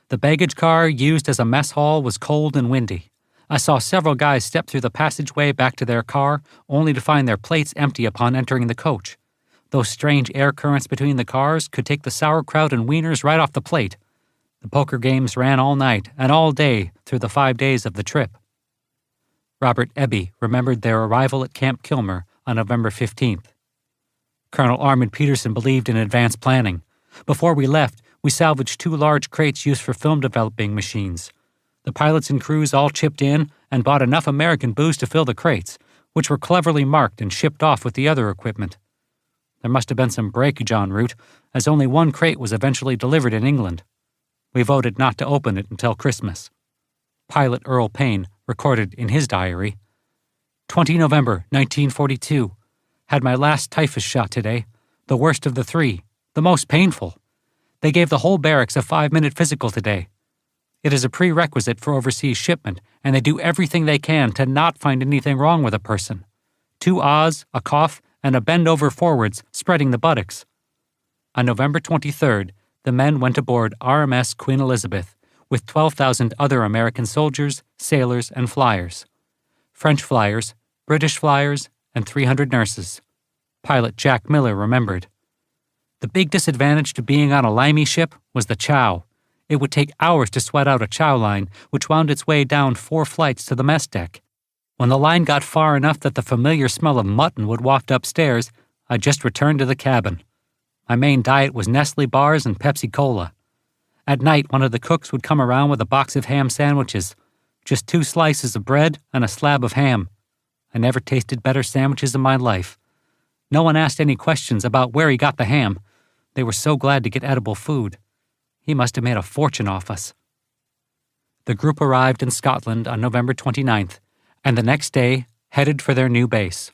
The baggage car used as a mess hall was cold and windy. I saw several guys step through the passageway back to their car, only to find their plates empty upon entering the coach. Those strange air currents between the cars could take the sauerkraut and wieners right off the plate. The poker games ran all night and all day through the 5 days of the trip." Robert Eby remembered their arrival at Camp Kilmer on November 15th. Colonel Armand Peterson believed in advanced planning. Before we left, we salvaged 2 large crates used for film developing machines. The pilots and crews all chipped in and bought enough American booze to fill the crates, which were cleverly marked and shipped off with the other equipment. There must have been some breakage en route, as only 1 crate was eventually delivered in England. We voted not to open it until Christmas. Pilot Earl Payne recorded in his diary, 20 November 1942. Had my last typhus shot today, the worst of the 3, the most painful. They gave the whole barracks a 5-minute physical today. It is a prerequisite for overseas shipment, and they do everything they can to not find anything wrong with a person. 2 ahs, a cough, and a bend over forwards, spreading the buttocks. On November 23rd, the men went aboard RMS Queen Elizabeth with 12,000 other American soldiers, sailors, and flyers. French flyers, British flyers, and 300 nurses. Pilot Jack Miller remembered. The big disadvantage to being on a limey ship was the chow. It would take hours to sweat out a chow line, which wound its way down 4 flights to the mess deck. When the line got far enough that the familiar smell of mutton would waft upstairs, I just returned to the cabin. My main diet was Nestle bars and Pepsi Cola. At night, one of the cooks would come around with a box of ham sandwiches, just 2 slices of bread and a slab of ham. I never tasted better sandwiches in my life. No one asked any questions about where he got the ham. They were so glad to get edible food. He must have made a fortune off us. The group arrived in Scotland on November 29th, and the next day headed for their new base.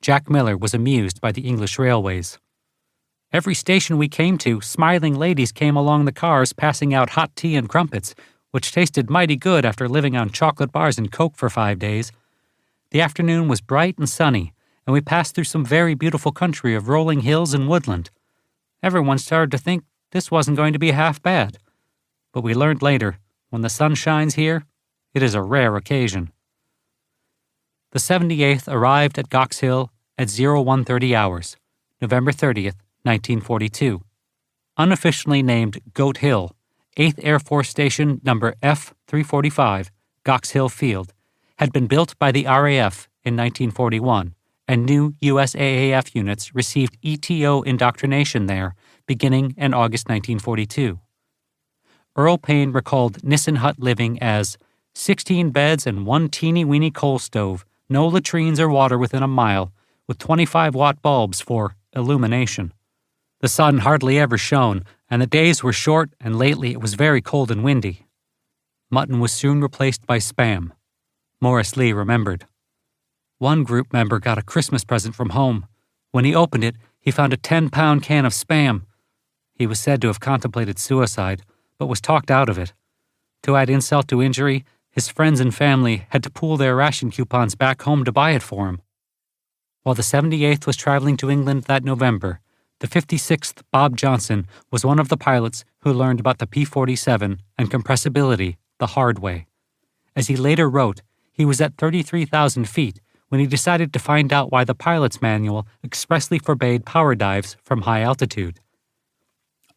Jack Miller was amused by the English railways. Every station we came to, smiling ladies came along the cars passing out hot tea and crumpets, which tasted mighty good after living on chocolate bars and Coke for 5 days. The afternoon was bright and sunny, and we passed through some very beautiful country of rolling hills and woodland. Everyone started to think this wasn't going to be half bad. But we learned later, when the sun shines here, it is a rare occasion. The 78th arrived at Gox Hill at 0130 hours, November 30th, 1942. Unofficially named Goat Hill, 8th Air Force Station number F-345, Gox Hill Field, had been built by the RAF in 1941, and new USAAF units received ETO indoctrination there beginning in August 1942. Earl Payne recalled Nissen Hut living as 16 beds and 1 teeny-weeny coal stove, no latrines or water within a mile, with 25-watt bulbs for illumination. The sun hardly ever shone, and the days were short, and lately it was very cold and windy. Mutton was soon replaced by Spam. Morris Lee remembered. One group member got a Christmas present from home. When he opened it, he found a 10-pound can of Spam. He was said to have contemplated suicide, but was talked out of it. To add insult to injury, his friends and family had to pool their ration coupons back home to buy it for him. While the 78th was traveling to England that November, the 56th Bob Johnson was one of the pilots who learned about the P-47 and compressibility the hard way. As he later wrote, he was at 33,000 feet when he decided to find out why the pilot's manual expressly forbade power dives from high altitude.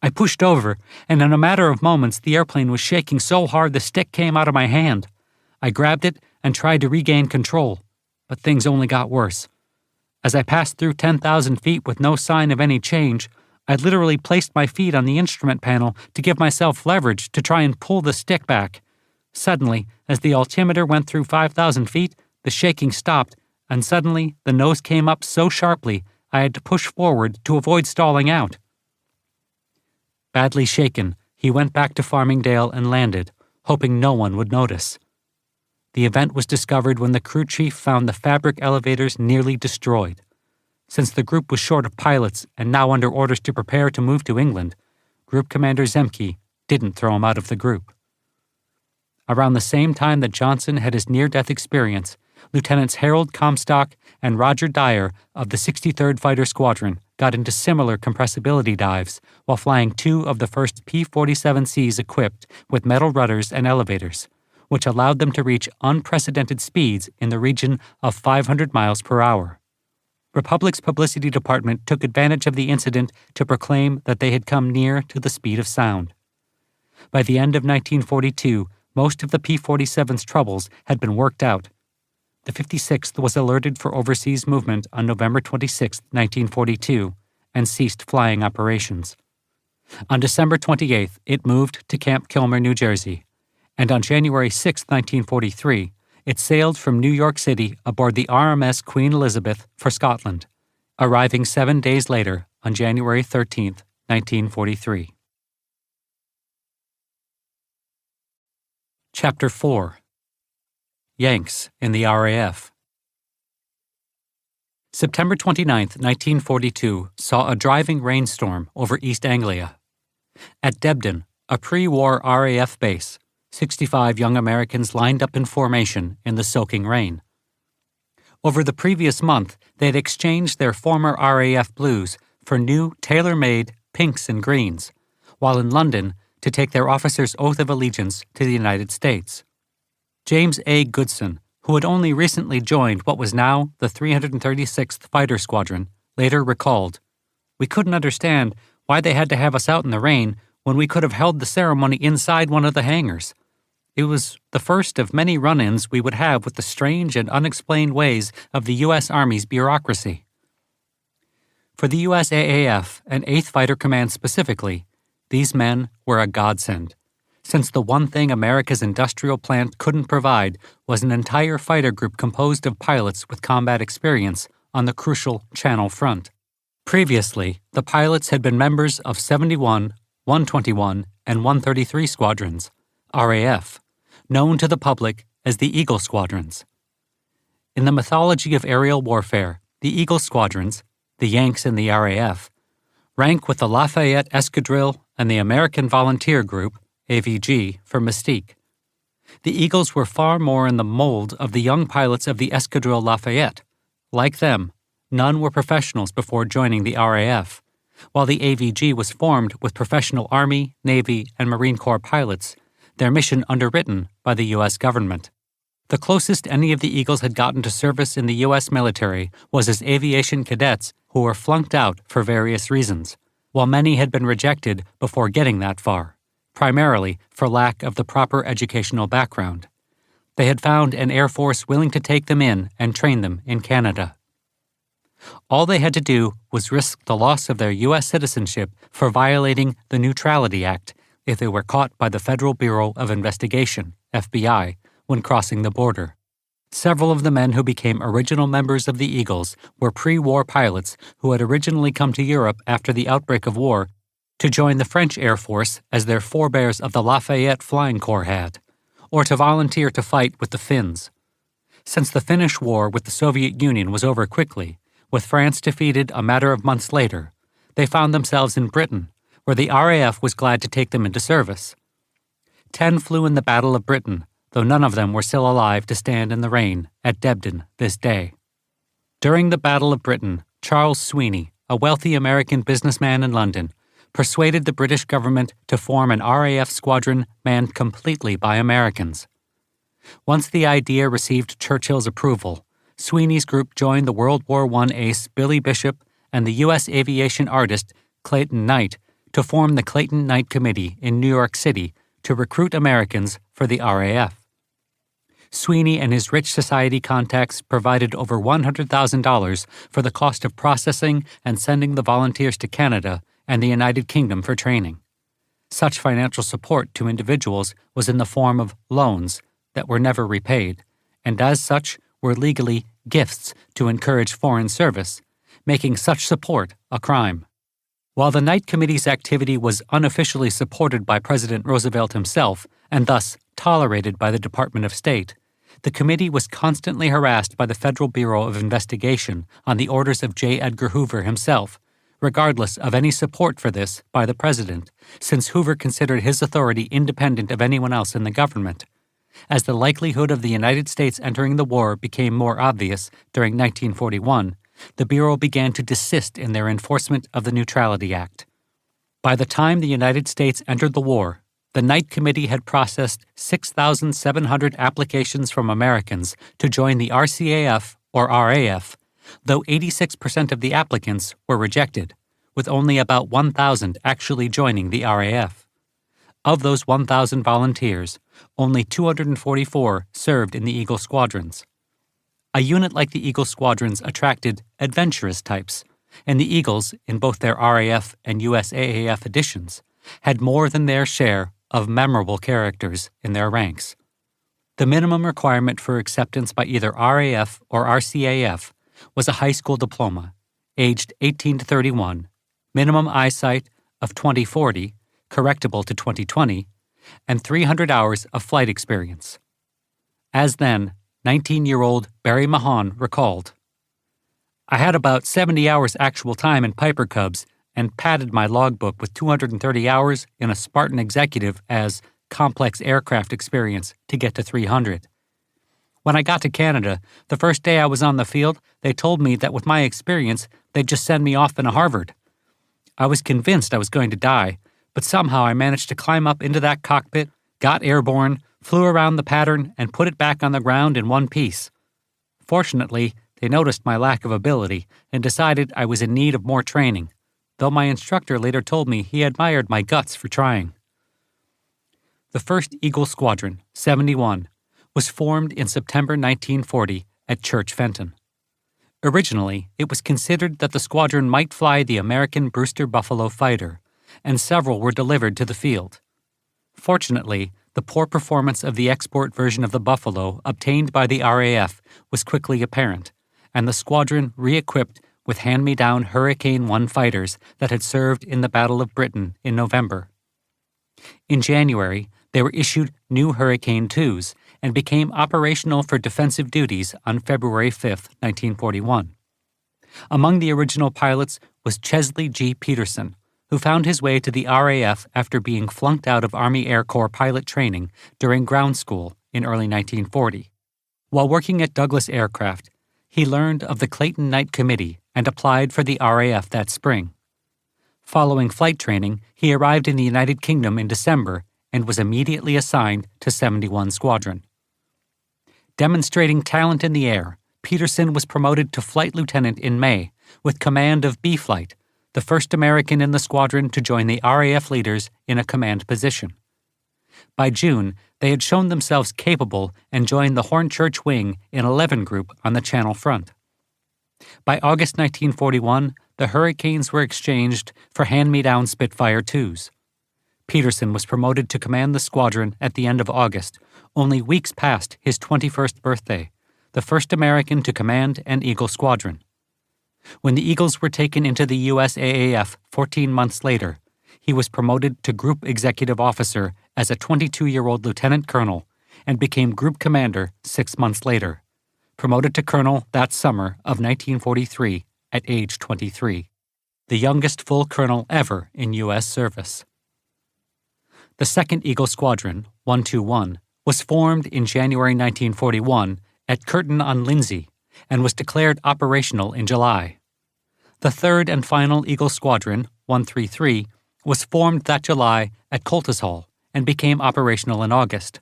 I pushed over, and in a matter of moments the airplane was shaking so hard the stick came out of my hand. I grabbed it and tried to regain control, but things only got worse. As I passed through 10,000 feet with no sign of any change, I literally placed my feet on the instrument panel to give myself leverage to try and pull the stick back. Suddenly, as the altimeter went through 5,000 feet, the shaking stopped, and suddenly the nose came up so sharply I had to push forward to avoid stalling out. Badly shaken, he went back to Farmingdale and landed, hoping no one would notice. The event was discovered when the crew chief found the fabric elevators nearly destroyed. Since the group was short of pilots and now under orders to prepare to move to England, Group Commander Zemke didn't throw him out of the group. Around the same time that Johnson had his near-death experience, Lieutenants Harold Comstock and Roger Dyer of the 63rd Fighter Squadron got into similar compressibility dives while flying 2 of the first P-47Cs equipped with metal rudders and elevators, which allowed them to reach unprecedented speeds in the region of 500 miles per hour. Republic's publicity department took advantage of the incident to proclaim that they had come near to the speed of sound. By the end of 1942, most of the P-47's troubles had been worked out. The 56th was alerted for overseas movement on November 26, 1942, and ceased flying operations. On December 28th, it moved to Camp Kilmer, New Jersey, and on January 6, 1943, it sailed from New York City aboard the RMS Queen Elizabeth for Scotland, arriving 7 days later on January 13, 1943. Chapter 4. Yanks in the RAF. September 29, 1942, saw a driving rainstorm over East Anglia. At Debden, a pre-war RAF base, 65 young Americans lined up in formation in the soaking rain. Over the previous month, they had exchanged their former RAF blues for new tailor-made pinks and greens, while in London to take their officer's oath of allegiance to the United States. James A. Goodson, who had only recently joined what was now the 336th Fighter Squadron, later recalled, "We couldn't understand why they had to have us out in the rain when we could have held the ceremony inside one of the hangars. It was the first of many run-ins we would have with the strange and unexplained ways of the U.S. Army's bureaucracy." For the USAAF and 8th Fighter Command specifically, these men were a godsend, since the one thing America's industrial plant couldn't provide was an entire fighter group composed of pilots with combat experience on the crucial Channel Front. Previously, the pilots had been members of 71, 121, and 133 squadrons, RAF, known to the public as the Eagle Squadrons. In the mythology of aerial warfare, the Eagle Squadrons, the Yanks in the RAF, rank with the Lafayette Escadrille and the American Volunteer Group, AVG, for mystique. The Eagles were far more in the mold of the young pilots of the Escadrille Lafayette. Like them, none were professionals before joining the RAF, while the AVG was formed with professional Army, Navy, and Marine Corps pilots, their mission underwritten by the U.S. government. The closest any of the Eagles had gotten to service in the U.S. military was as aviation cadets who were flunked out for various reasons, while many had been rejected before getting that far, primarily for lack of the proper educational background. They had found an Air Force willing to take them in and train them in Canada. All they had to do was risk the loss of their U.S. citizenship for violating the Neutrality Act if they were caught by the Federal Bureau of Investigation, FBI, when crossing the border. Several of the men who became original members of the Eagles were pre-war pilots who had originally come to Europe after the outbreak of war to join the French Air Force as their forebears of the Lafayette Flying Corps had, or to volunteer to fight with the Finns. Since the Finnish War with the Soviet Union was over quickly, with France defeated a matter of months later, they found themselves in Britain, where the RAF was glad to take them into service. 10 flew in the Battle of Britain, though none of them were still alive to stand in the rain at Debden this day. During the Battle of Britain, Charles Sweeney, a wealthy American businessman in London, persuaded the British government to form an RAF squadron manned completely by Americans. Once the idea received Churchill's approval, Sweeney's group joined the World War I ace Billy Bishop and the U.S. aviation artist Clayton Knight to form the Clayton Knight Committee in New York City to recruit Americans for the RAF. Sweeney and his rich society contacts provided over $100,000 for the cost of processing and sending the volunteers to Canada and the United Kingdom for training. Such financial support to individuals was in the form of loans that were never repaid, and as such were legally gifts to encourage foreign service, making such support a crime. While the Knight Committee's activity was unofficially supported by President Roosevelt himself, and thus tolerated by the Department of State, the committee was constantly harassed by the Federal Bureau of Investigation on the orders of J. Edgar Hoover himself, regardless of any support for this by the president, since Hoover considered his authority independent of anyone else in the government. As the likelihood of the United States entering the war became more obvious during 1941, the Bureau began to desist in their enforcement of the Neutrality Act. By the time the United States entered the war, the Knight Committee had processed 6,700 applications from Americans to join the RCAF or RAF, though 86% of the applicants were rejected, with only about 1,000 actually joining the RAF. Of those 1,000 volunteers, only 244 served in the Eagle Squadrons. A unit like the Eagle Squadrons attracted adventurous types, and the Eagles, in both their RAF and USAAF editions, had more than their share of memorable characters in their ranks. The minimum requirement for acceptance by either RAF or RCAF was a high school diploma, aged 18 to 31, minimum eyesight of 20/40, correctable to 20/20, and 300 hours of flight experience. As then, 19-year-old Barry Mahon recalled, "I had about 70 hours actual time in Piper Cubs and padded my logbook with 230 hours in a Spartan Executive as complex aircraft experience to get to 300. When I got to Canada, the first day I was on the field, they told me that with my experience, they'd just send me off in a Harvard. I was convinced I was going to die, but somehow I managed to climb up into that cockpit, got airborne, flew around the pattern, and put it back on the ground in one piece. Fortunately, they noticed my lack of ability and decided I was in need of more training, though my instructor later told me he admired my guts for trying." The 1st Eagle Squadron, 71, was formed in September 1940 at Church Fenton. Originally, it was considered that the squadron might fly the American Brewster Buffalo fighter, and several were delivered to the field. Fortunately, the poor performance of the export version of the Buffalo obtained by the RAF was quickly apparent, and the squadron re-equipped with hand-me-down Hurricane 1 fighters that had served in the Battle of Britain in November. In January, they were issued new Hurricane 2s and became operational for defensive duties on February 5, 1941. Among the original pilots was Chesley G. Peterson, who found his way to the RAF after being flunked out of Army Air Corps pilot training during ground school in early 1940. While working at Douglas Aircraft, he learned of the Clayton Night Committee and applied for the RAF that spring. Following flight training, he arrived in the United Kingdom in December and was immediately assigned to 71 Squadron. Demonstrating talent in the air, Peterson was promoted to flight lieutenant in May, with command of B Flight, the first American in the squadron to join the RAF leaders in a command position. By June, they had shown themselves capable and joined the Hornchurch Wing in 11 Group on the Channel Front. By August 1941, the Hurricanes were exchanged for hand-me-down Spitfire IIs. Peterson was promoted to command the squadron at the end of August, only weeks past his 21st birthday, the first American to command an Eagle squadron. When the Eagles were taken into the USAAF 14 months later, he was promoted to Group Executive Officer as a 22-year-old lieutenant colonel and became Group Commander 6 months later, promoted to colonel that summer of 1943 at age 23, the youngest full colonel ever in U.S. service. The 2nd Eagle Squadron, 121, was formed in January 1941 at Curtin-on-Lindsey and was declared operational in July. The 3rd and final Eagle Squadron, 133, was formed that July at Coltishall and became operational in August.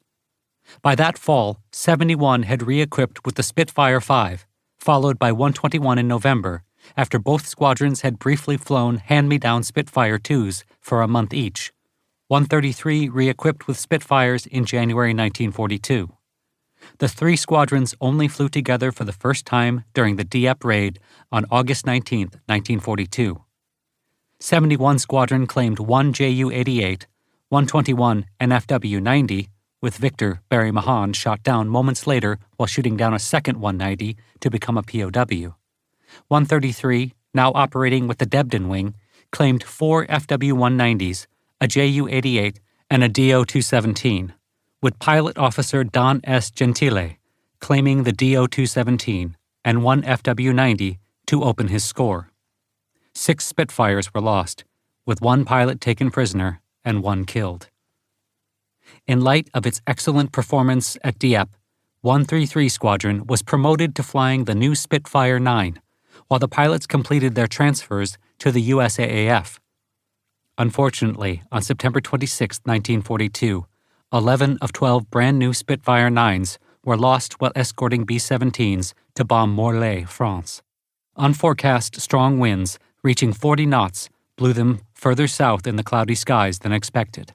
By that fall, 71 had re-equipped with the Spitfire V, followed by 121 in November, after both squadrons had briefly flown hand-me-down Spitfire IIs for a month each. 133 re-equipped with Spitfires in January 1942. The three squadrons only flew together for the first time during the Dieppe raid on August 19, 1942. 71 Squadron claimed one Ju-88, 121 an FW-90, with Victor Barry Mahan shot down moments later while shooting down a second 190 to become a POW. 133, now operating with the Debden Wing, claimed 4 FW-190s, a Ju-88, and a Do-217, with Pilot Officer Don S. Gentile claiming the Do-217 and 1 FW-90 to open his score. 6 Spitfires were lost, with 1 pilot taken prisoner and 1 killed. In light of its excellent performance at Dieppe, 133 Squadron was promoted to flying the new Spitfire 9, while the pilots completed their transfers to the USAAF. Unfortunately, on September 26, 1942, 11 of 12 brand-new Spitfire 9s were lost while escorting B-17s to bomb Morlaix, France. Unforecast strong winds, reaching 40 knots, blew them further south in the cloudy skies than expected.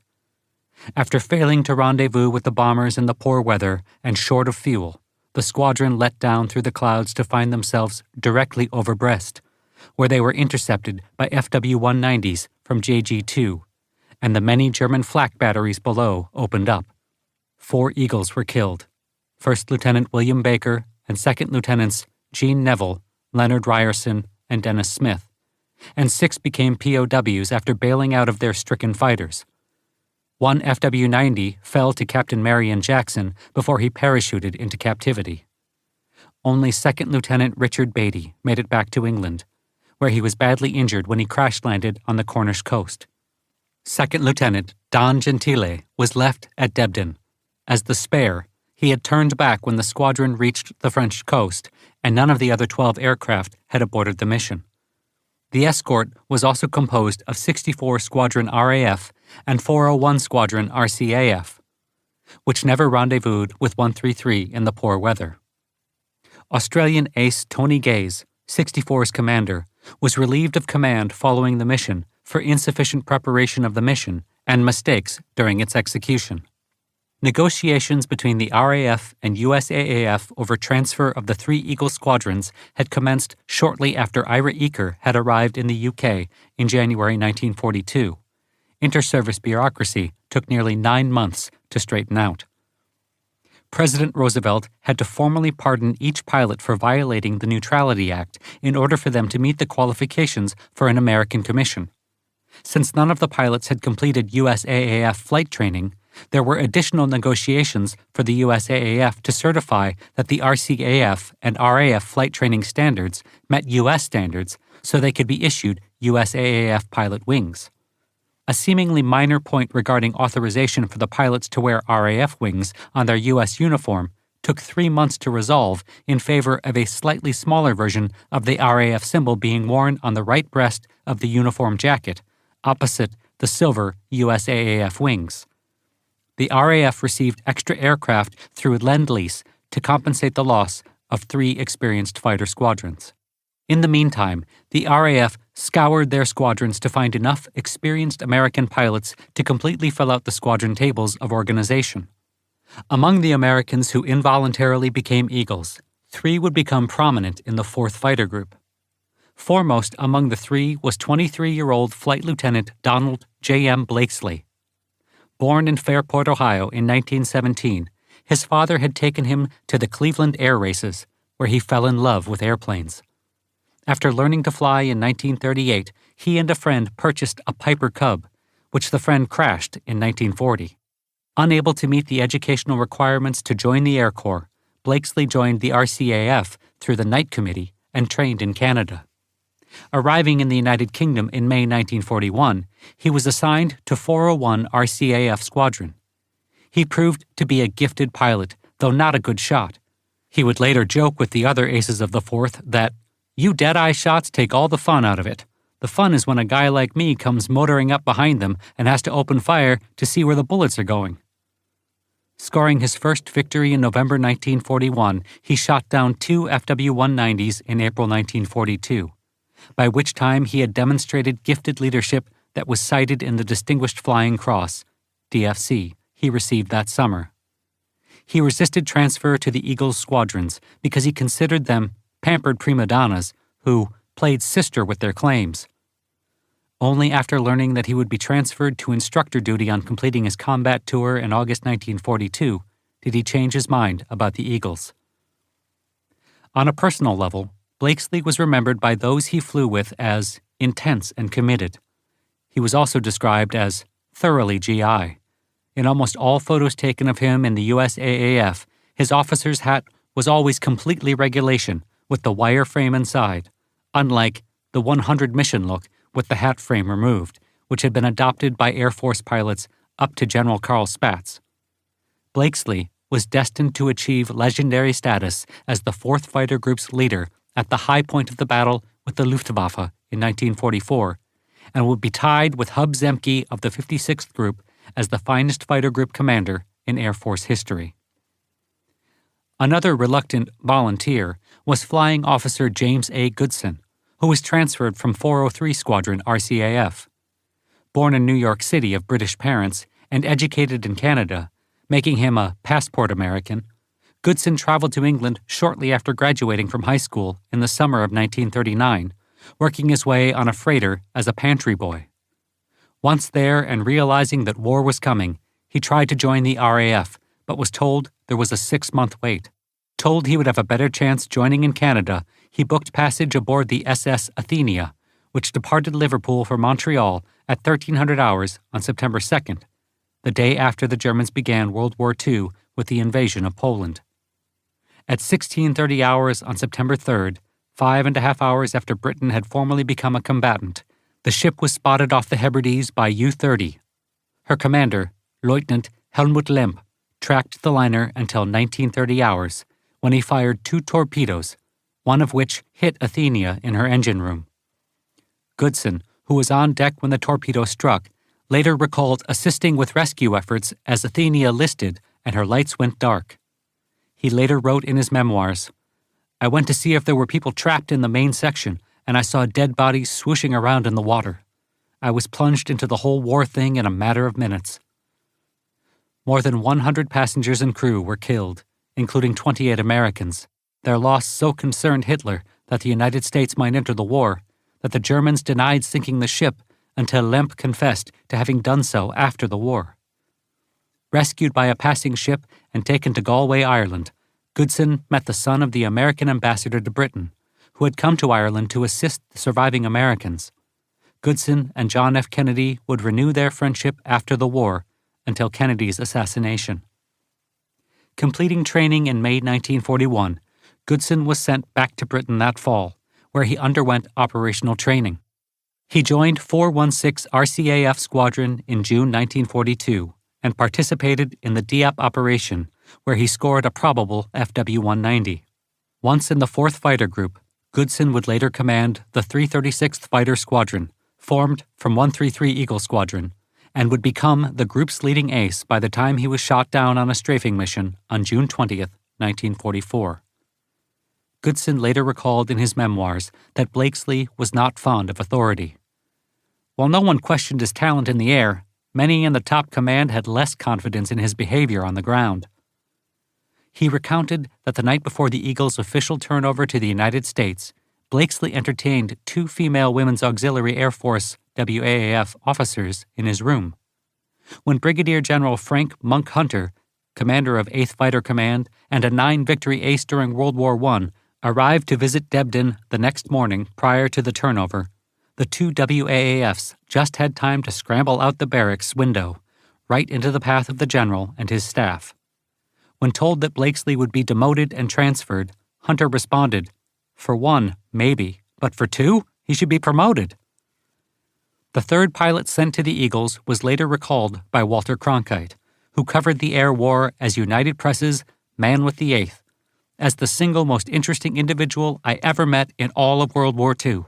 After failing to rendezvous with the bombers in the poor weather and short of fuel, the squadron let down through the clouds to find themselves directly over Brest, where they were intercepted by FW-190s from JG-2, and the many German flak batteries below opened up. 4 Eagles were killed, First Lieutenant William Baker and Second Lieutenants Gene Neville, Leonard Ryerson, and Dennis Smith, and 6 became POWs after bailing out of their stricken fighters. 1 FW-90 fell to Captain Marion Jackson before he parachuted into captivity. Only Second Lieutenant Richard Beatty made it back to England, where he was badly injured when he crash-landed on the Cornish coast. Second Lieutenant Don Gentile was left at Debden. As the spare, he had turned back when the squadron reached the French coast, and none of the other 12 aircraft had aborted the mission. The escort was also composed of 64 Squadron RAF and 401 Squadron RCAF, which never rendezvoused with 133 in the poor weather. Australian ace Tony Gaze, 64's commander, was relieved of command following the mission for insufficient preparation of the mission and mistakes during its execution. Negotiations between the RAF and USAAF over transfer of the 3 Eagle squadrons had commenced shortly after Ira Eaker had arrived in the UK in January 1942. Inter-service bureaucracy took nearly 9 months to straighten out. President Roosevelt had to formally pardon each pilot for violating the Neutrality Act in order for them to meet the qualifications for an American commission. Since none of the pilots had completed USAAF flight training, there were additional negotiations for the USAAF to certify that the RCAF and RAF flight training standards met U.S. standards so they could be issued USAAF pilot wings. A seemingly minor point regarding authorization for the pilots to wear RAF wings on their U.S. uniform took 3 months to resolve in favor of a slightly smaller version of the RAF symbol being worn on the right breast of the uniform jacket, opposite the silver USAAF wings. The RAF received extra aircraft through Lend-Lease to compensate the loss of 3 experienced fighter squadrons. In the meantime, the RAF scoured their squadrons to find enough experienced American pilots to completely fill out the squadron tables of organization. Among the Americans who involuntarily became Eagles, 3 would become prominent in the 4th Fighter Group. Foremost among the 3 was 23-year-old Flight Lieutenant Donald J.M. Blakesley. Born in Fairport, Ohio in 1917, his father had taken him to the Cleveland Air Races, where he fell in love with airplanes. After learning to fly in 1938, he and a friend purchased a Piper Cub, which the friend crashed in 1940. Unable to meet the educational requirements to join the Air Corps, Blakesley joined the RCAF through the Night Committee and trained in Canada. Arriving in the United Kingdom in May 1941, he was assigned to 401 RCAF Squadron. He proved to be a gifted pilot, though not a good shot. He would later joke with the other aces of the 4th that, "You dead-eye shots take all the fun out of it. The fun is when a guy like me comes motoring up behind them and has to open fire to see where the bullets are going." Scoring his first victory in November 1941, he shot down 2 FW-190s in April 1942, by which time he had demonstrated gifted leadership that was cited in the Distinguished Flying Cross, DFC, he received that summer. He resisted transfer to the Eagles squadrons because he considered them pampered prima donnas who played sister with their claims. Only after learning that he would be transferred to instructor duty on completing his combat tour in August 1942 did he change his mind about the Eagles. On a personal level, Blakesley was remembered by those he flew with as intense and committed. He was also described as thoroughly GI. In almost all photos taken of him in the USAAF, his officer's hat was always completely regulation, with the wire frame inside, unlike the 100 mission look with the hat frame removed, which had been adopted by Air Force pilots up to General Carl Spaatz. Blakesley was destined to achieve legendary status as the 4th Fighter Group's leader at the high point of the battle with the Luftwaffe in 1944, and would be tied with Hub Zemke of the 56th Group as the finest fighter group commander in Air Force history. Another reluctant volunteer was Flying Officer James A. Goodson, who was transferred from 403 Squadron RCAF. Born in New York City of British parents and educated in Canada, making him a passport American, Goodson traveled to England shortly after graduating from high school in the summer of 1939, working his way on a freighter as a pantry boy. Once there and realizing that war was coming, he tried to join the RAF, but was told there was a 6-month wait. Told he would have a better chance joining in Canada, he booked passage aboard the SS Athenia, which departed Liverpool for Montreal at 1300 hours on September 2nd, the day after the Germans began World War II with the invasion of Poland. At 1630 hours on September 3rd, 5.5 hours after Britain had formally become a combatant, the ship was spotted off the Hebrides by U-30. Her commander, Lieutenant Helmut Lemp, tracked the liner until 1930 hours, when he fired 2 torpedoes, one of which hit Athenia in her engine room. Goodson, who was on deck when the torpedo struck, later recalled assisting with rescue efforts as Athenia listed and her lights went dark. He later wrote in his memoirs, "I went to see if there were people trapped in the main section, and I saw dead bodies swooshing around in the water. I was plunged into the whole war thing in a matter of minutes." More than 100 passengers and crew were killed, including 28 Americans. Their loss so concerned Hitler that the United States might enter the war that the Germans denied sinking the ship until Lemp confessed to having done so after the war. Rescued by a passing ship and taken to Galway, Ireland, Goodson met the son of the American ambassador to Britain, who had come to Ireland to assist the surviving Americans. Goodson and John F. Kennedy would renew their friendship after the war until Kennedy's assassination. Completing training in May 1941, Goodson was sent back to Britain that fall, where he underwent operational training. He joined 416 RCAF Squadron in June 1942 and participated in the Dieppe operation, where he scored a probable FW-190. Once in the 4th Fighter Group, Goodson would later command the 336th Fighter Squadron, formed from 133 Eagle Squadron, and would become the group's leading ace by the time he was shot down on a strafing mission on June 20th, 1944. Goodson later recalled in his memoirs that Blakesley was not fond of authority. While no one questioned his talent in the air, many in the top command had less confidence in his behavior on the ground. He recounted that the night before the Eagle's official turnover to the United States, Blakesley entertained 2 female Women's Auxiliary Air Force WAAF officers in his room. When Brigadier General Frank Monk Hunter, commander of 8th Fighter Command and a 9 victory ace during World War I, arrived to visit Debden the next morning prior to the turnover, the 2 WAAFs just had time to scramble out the barracks window, right into the path of the general and his staff. When told that Blakesley would be demoted and transferred, Hunter responded, "For 1, maybe, but for 2, he should be promoted." The 3rd pilot sent to the Eagles was later recalled by Walter Cronkite, who covered the air war as United Press's Man with the 8th, as the single most interesting individual I ever met in all of World War II.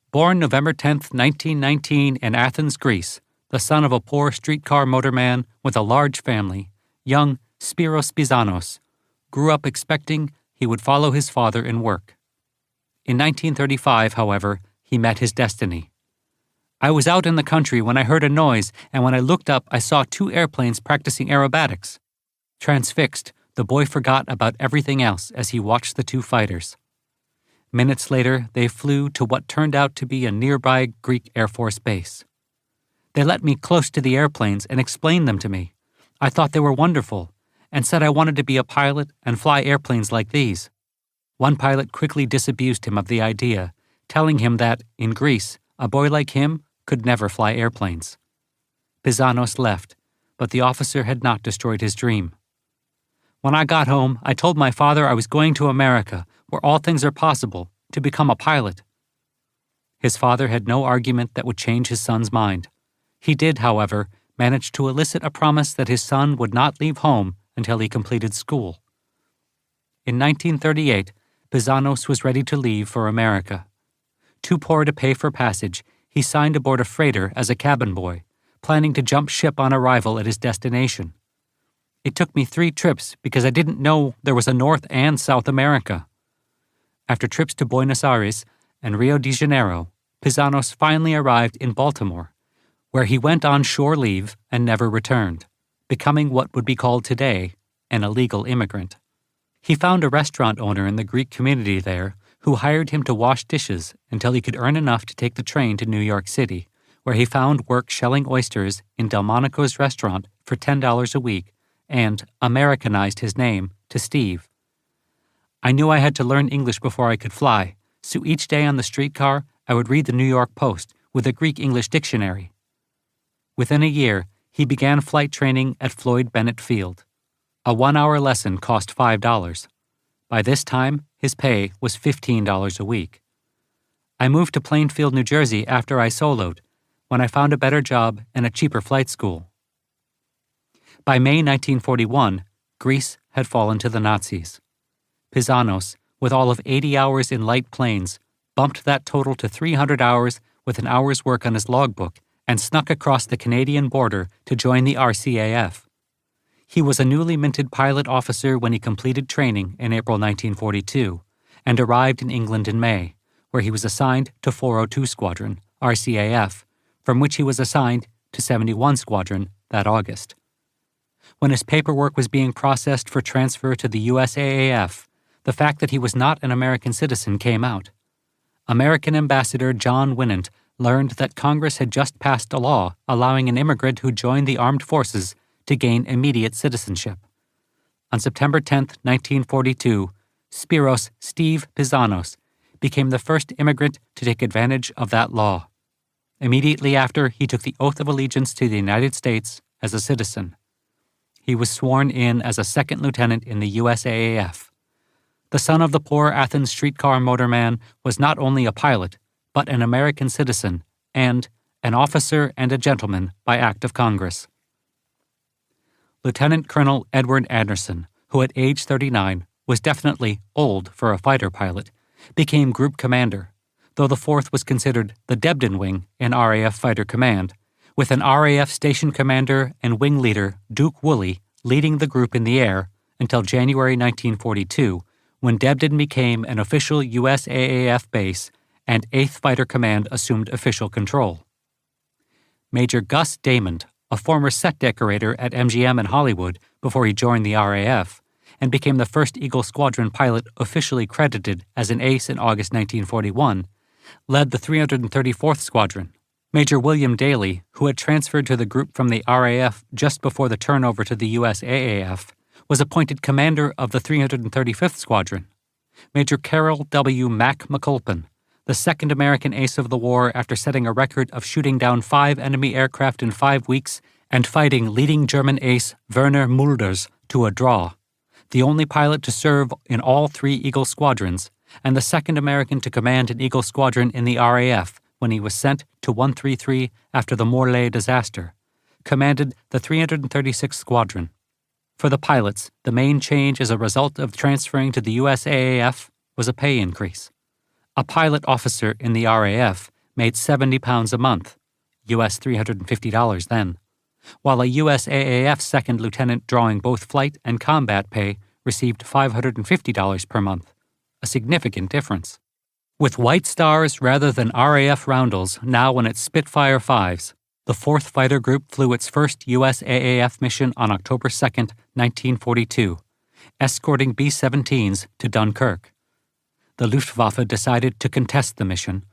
Born November 10, 1919 in Athens, Greece, the son of a poor streetcar motorman with a large family, young Spiros Pizanos grew up expecting he would follow his father in work. In 1935, however, he met his destiny. "I was out in the country when I heard a noise, and when I looked up I saw 2 airplanes practicing aerobatics." Transfixed, the boy forgot about everything else as he watched the 2 fighters. Minutes later, they flew to what turned out to be a nearby Greek Air Force base. They let me close to the airplanes and explained them to me. I thought they were wonderful, and said I wanted to be a pilot and fly airplanes like these. One pilot quickly disabused him of the idea, telling him that, in Greece, a boy like him could never fly airplanes. Pizanos left, but the officer had not destroyed his dream. "When I got home, I told my father I was going to America, where all things are possible, to become a pilot." His father had no argument that would change his son's mind. He did, however, manage to elicit a promise that his son would not leave home until he completed school. In 1938, Pizanos was ready to leave for America. Too poor to pay for passage, he signed aboard a freighter as a cabin boy, planning to jump ship on arrival at his destination. "It took me 3 trips because I didn't know there was a North and South America." After trips to Buenos Aires and Rio de Janeiro, Pizanos finally arrived in Baltimore, where he went on shore leave and never returned, becoming what would be called today an illegal immigrant. He found a restaurant owner in the Greek community there who hired him to wash dishes until he could earn enough to take the train to New York City, where he found work shelling oysters in Delmonico's restaurant for $10 a week and Americanized his name to Steve. "I knew I had to learn English before I could fly, so each day on the streetcar I would read the New York Post with a Greek-English dictionary." Within a year, he began flight training at Floyd Bennett Field. A 1-hour lesson cost $5. By this time, his pay was $15 a week. "I moved to Plainfield, New Jersey after I soloed, when I found a better job and a cheaper flight school." By May 1941, Greece had fallen to the Nazis. Pizanos, with all of 80 hours in light planes, bumped that total to 300 hours with an hour's work on his logbook and snuck across the Canadian border to join the RCAF. He was a newly minted pilot officer when he completed training in April 1942 and arrived in England in May, where he was assigned to 402 Squadron, RCAF, from which he was assigned to 71 Squadron, that August. When his paperwork was being processed for transfer to the USAAF, the fact that he was not an American citizen came out. American Ambassador John Winant learned that Congress had just passed a law allowing an immigrant who joined the armed forces to gain immediate citizenship. On September 10, 1942, Spiros Steve Pizanos became the first immigrant to take advantage of that law. Immediately after, he took the oath of allegiance to the United States as a citizen. He was sworn in as a second lieutenant in the USAAF. The son of the poor Athens streetcar motorman was not only a pilot, but an American citizen and an officer and a gentleman by act of Congress. Lieutenant Colonel Edward Anderson, who at age 39 was definitely old for a fighter pilot, became group commander, though the 4th was considered the Debden Wing in RAF Fighter Command, with an RAF station commander and wing leader Duke Woolley leading the group in the air until January 1942, when Debden became an official USAAF base and 8th Fighter Command assumed official control. Major Gus Damond, a former set decorator at MGM in Hollywood before he joined the RAF, and became the first Eagle Squadron pilot officially credited as an ace in August 1941, led the 334th Squadron. Major William Daly, who had transferred to the group from the RAF just before the turnover to the USAAF, was appointed commander of the 335th Squadron. Major Carroll W. Mac McCulpin, the second American ace of the war after setting a record of shooting down 5 enemy aircraft in 5 weeks and fighting leading German ace Werner Mulders to a draw, the only pilot to serve in all 3 Eagle squadrons, and the second American to command an Eagle squadron in the RAF when he was sent to 133 after the Morlaix disaster, commanded the 336th Squadron. For the pilots, the main change as a result of transferring to the USAAF was a pay increase. A pilot officer in the RAF made £70 a month, US $350 then, while a USAAF second lieutenant drawing both flight and combat pay received $550 per month, a significant difference. With White Stars rather than RAF Roundels now on its Spitfire 5s, the 4th Fighter Group flew its first USAAF mission on October 2, 1942, escorting B-17s to Dunkirk. The Luftwaffe decided to contest the mission,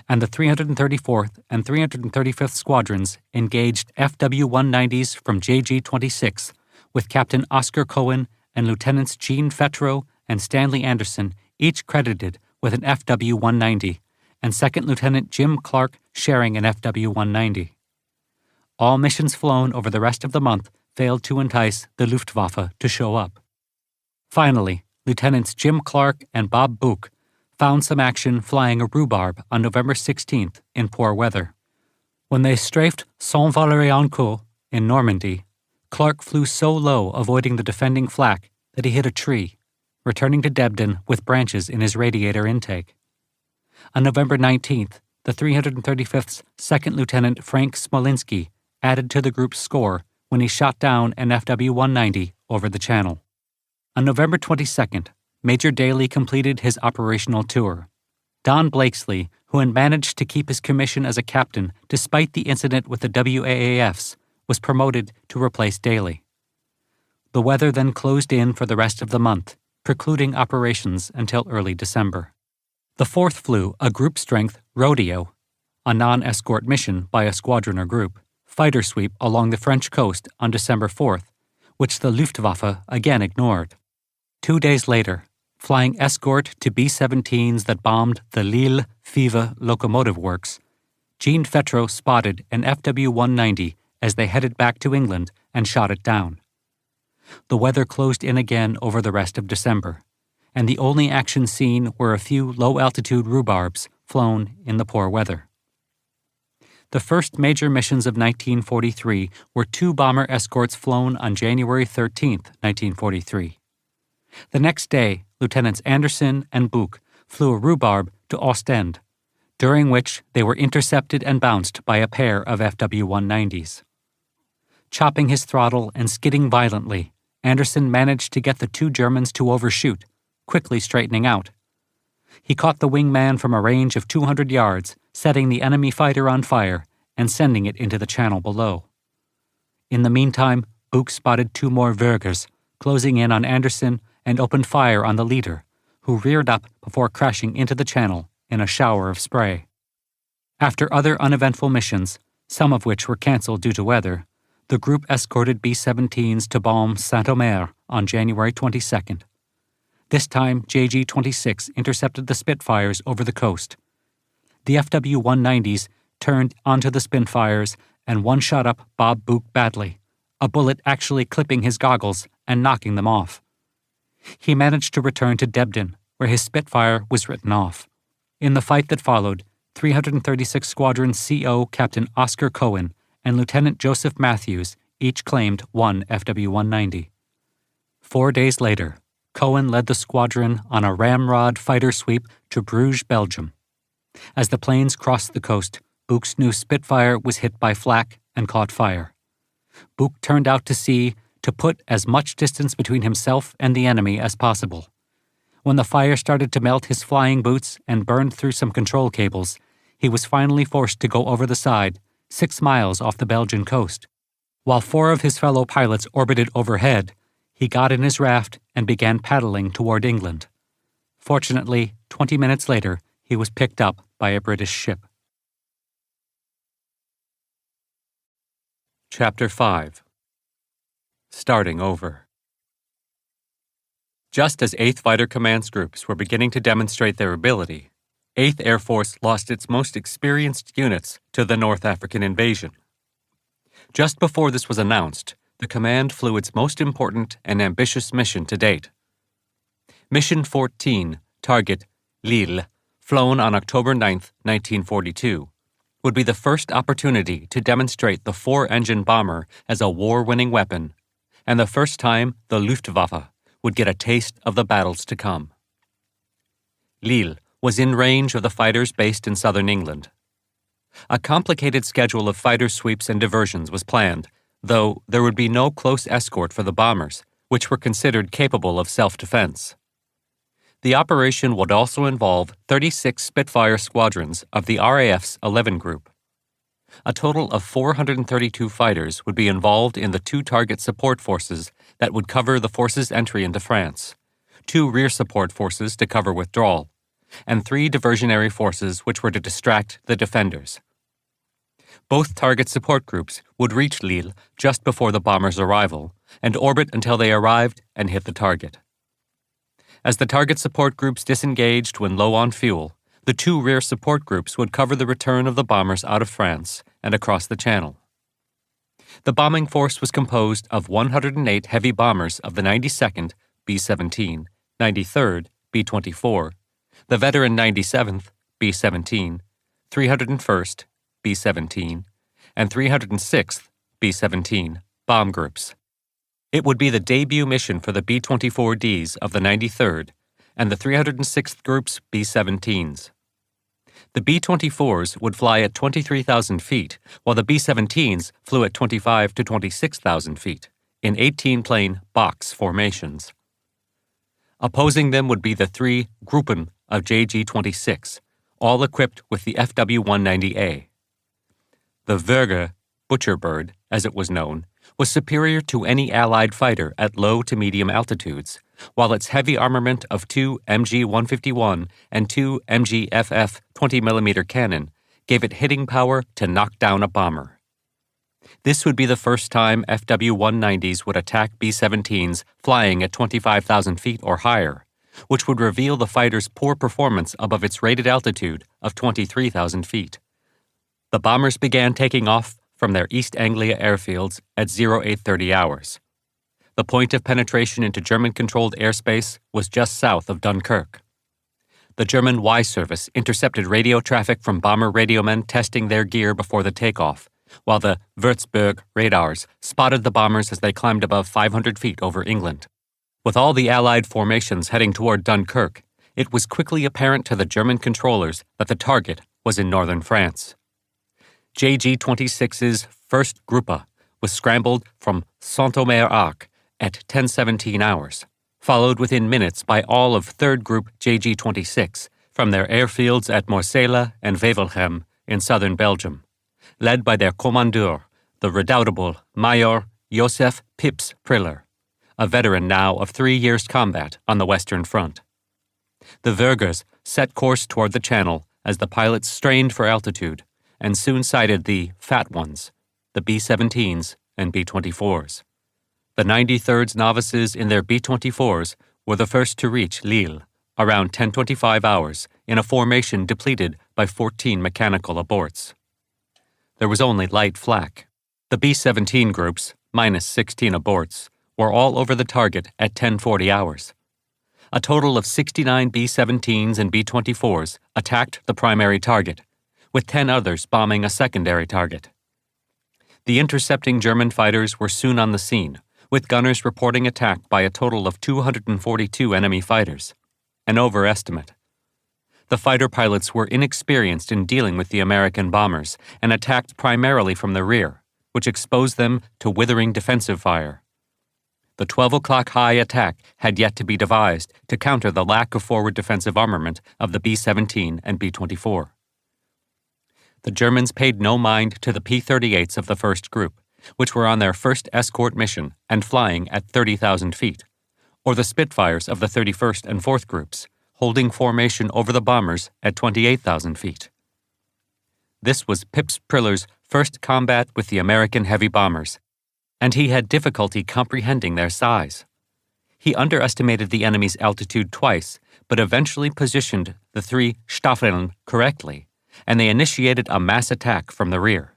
and the 334th and 335th Squadrons engaged FW-190s from JG-26, with Captain Oscar Cohen and Lieutenants Gene Fetro and Stanley Anderson each credited with an FW-190, and Second Lieutenant Jim Clark sharing an FW-190. All missions flown over the rest of the month failed to entice the Luftwaffe to show up. Finally, Lieutenants Jim Clark and Bob Buch found some action flying a rhubarb on November 16th in poor weather. When they strafed Saint-Valery-en-Caux in Normandy, Clark flew so low avoiding the defending flak that he hit a tree, returning to Debden with branches in his radiator intake. On November 19th, the 335th's Second Lieutenant Frank Smolinski added to the group's score when he shot down an FW-190 over the channel. On November 22nd, Major Daly completed his operational tour. Don Blakesley, who had managed to keep his commission as a captain despite the incident with the WAAFs, was promoted to replace Daly. The weather then closed in for the rest of the month, precluding operations until early December. The 4th flew a group-strength rodeo, a non-escort mission by a squadron or group, fighter sweep along the French coast on December 4th, which the Luftwaffe again ignored. 2 days later, flying escort to B-17s that bombed the Lille-Fives locomotive works, Gene Fetro spotted an FW-190 as they headed back to England and shot it down. The weather closed in again over the rest of December, and the only action seen were a few low-altitude rhubarbs flown in the poor weather. The first major missions of 1943 were 2 bomber escorts flown on January 13, 1943. The next day, Lieutenants Anderson and Buch flew a rhubarb to Ostend, during which they were intercepted and bounced by a pair of FW-190s. Chopping his throttle and skidding violently, Anderson managed to get the 2 Germans to overshoot, quickly straightening out. He caught the wingman from a range of 200 yards, setting the enemy fighter on fire and sending it into the channel below. In the meantime, Buch spotted 2 more Vögers, closing in on Anderson and opened fire on the leader, who reared up before crashing into the channel in a shower of spray. After other uneventful missions, some of which were cancelled due to weather, the group escorted B-17s to Balme Saint-Omer on January 22nd. This time, JG-26 intercepted the Spitfires over the coast. The FW-190s turned onto the Spitfires and one shot up Bob Buch badly, a bullet actually clipping his goggles and knocking them off. He managed to return to Debden, where his Spitfire was written off. In the fight that followed, 336 Squadron CO Captain Oscar Cohen and Lieutenant Joseph Matthews each claimed 1 FW-190. 4 days later, Cohen led the squadron on a ramrod fighter sweep to Bruges, Belgium. As the planes crossed the coast, Buch's new Spitfire was hit by flak and caught fire. Buch turned out to sea to put as much distance between himself and the enemy as possible. When the fire started to melt his flying boots and burned through some control cables, he was finally forced to go over the side, 6 miles off the Belgian coast. While 4 of his fellow pilots orbited overhead, he got in his raft and began paddling toward England. Fortunately, 20 minutes later, he was picked up by a British ship. Chapter 5. Starting over. Just as 8th Fighter Command's groups were beginning to demonstrate their ability, 8th Air Force lost its most experienced units to the North African invasion. Just before this was announced, the command flew its most important and ambitious mission to date. Mission 14, target Lille, flown on October 9, 1942, would be the first opportunity to demonstrate the 4-engine bomber as a war-winning weapon, and the first time the Luftwaffe would get a taste of the battles to come. Lille was in range of the fighters based in southern England. A complicated schedule of fighter sweeps and diversions was planned, though there would be no close escort for the bombers, which were considered capable of self-defense. The operation would also involve 36 Spitfire squadrons of the RAF's 11 Group. A total of 432 fighters would be involved in the 2 target support forces that would cover the force's entry into France, 2 rear support forces to cover withdrawal, and 3 diversionary forces which were to distract the defenders. Both target support groups would reach Lille just before the bombers' arrival and orbit until they arrived and hit the target. As the target support groups disengaged when low on fuel, the 2 rear support groups would cover the return of the bombers out of France and across the Channel. The bombing force was composed of 108 heavy bombers of the 92nd B-17, 93rd B-24, the veteran 97th B-17, 301st B-17, and 306th B-17 bomb groups. It would be the debut mission for the B-24Ds of the 93rd and the 306th Group's B-17s. The B-24s would fly at 23,000 feet, while the B-17s flew at 25 to 26,000 feet, in 18-plane box formations. Opposing them would be the 3 Gruppen of JG-26, all equipped with the FW-190A. The Vöger, Butcher Bird, as it was known, was superior to any Allied fighter at low to medium altitudes, while its heavy armament of 2 MG-151 and 2 MG-FF 20mm cannon gave it hitting power to knock down a bomber. This would be the first time FW-190s would attack B-17s flying at 25,000 feet or higher, which would reveal the fighter's poor performance above its rated altitude of 23,000 feet. The bombers began taking off from their East Anglia airfields at 0830 hours. The point of penetration into German-controlled airspace was just south of Dunkirk. The German Y service intercepted radio traffic from bomber radiomen testing their gear before the takeoff, while the Würzburg radars spotted the bombers as they climbed above 500 feet over England. With all the Allied formations heading toward Dunkirk, it was quickly apparent to the German controllers that the target was in northern France. JG-26's first Gruppe was scrambled from Saint-Omer Arc at 10:17 hours, followed within minutes by all of 3rd Group JG-26 from their airfields at Morcele and Wevelgem in southern Belgium, led by their commandeur, the redoubtable Major Josef Pips Priller, a veteran now of 3 years' combat on the Western Front. The Vögers set course toward the Channel as the pilots strained for altitude and soon sighted the fat ones, the B-17s and B-24s. The 93rd novices in their B-24s were the first to reach Lille, around 10:25 hours, in a formation depleted by 14 mechanical aborts. There was only light flak. The B-17 groups, minus 16 aborts, were all over the target at 10:40 hours. A total of 69 B-17s and B-24s attacked the primary target, with 10 others bombing a secondary target. The intercepting German fighters were soon on the scene, with gunners reporting attack by a total of 242 enemy fighters, an overestimate. The fighter pilots were inexperienced in dealing with the American bombers and attacked primarily from the rear, which exposed them to withering defensive fire. The 12 o'clock high attack had yet to be devised to counter the lack of forward defensive armament of the B-17 and B-24. The Germans paid no mind to the P-38s of the first group, which were on their first escort mission and flying at 30,000 feet, or the Spitfires of the 31st and 4th groups, holding formation over the bombers at 28,000 feet. This was Pips Priller's first combat with the American heavy bombers, and he had difficulty comprehending their size. He underestimated the enemy's altitude twice, but eventually positioned the 3 Staffeln correctly, and they initiated a mass attack from the rear.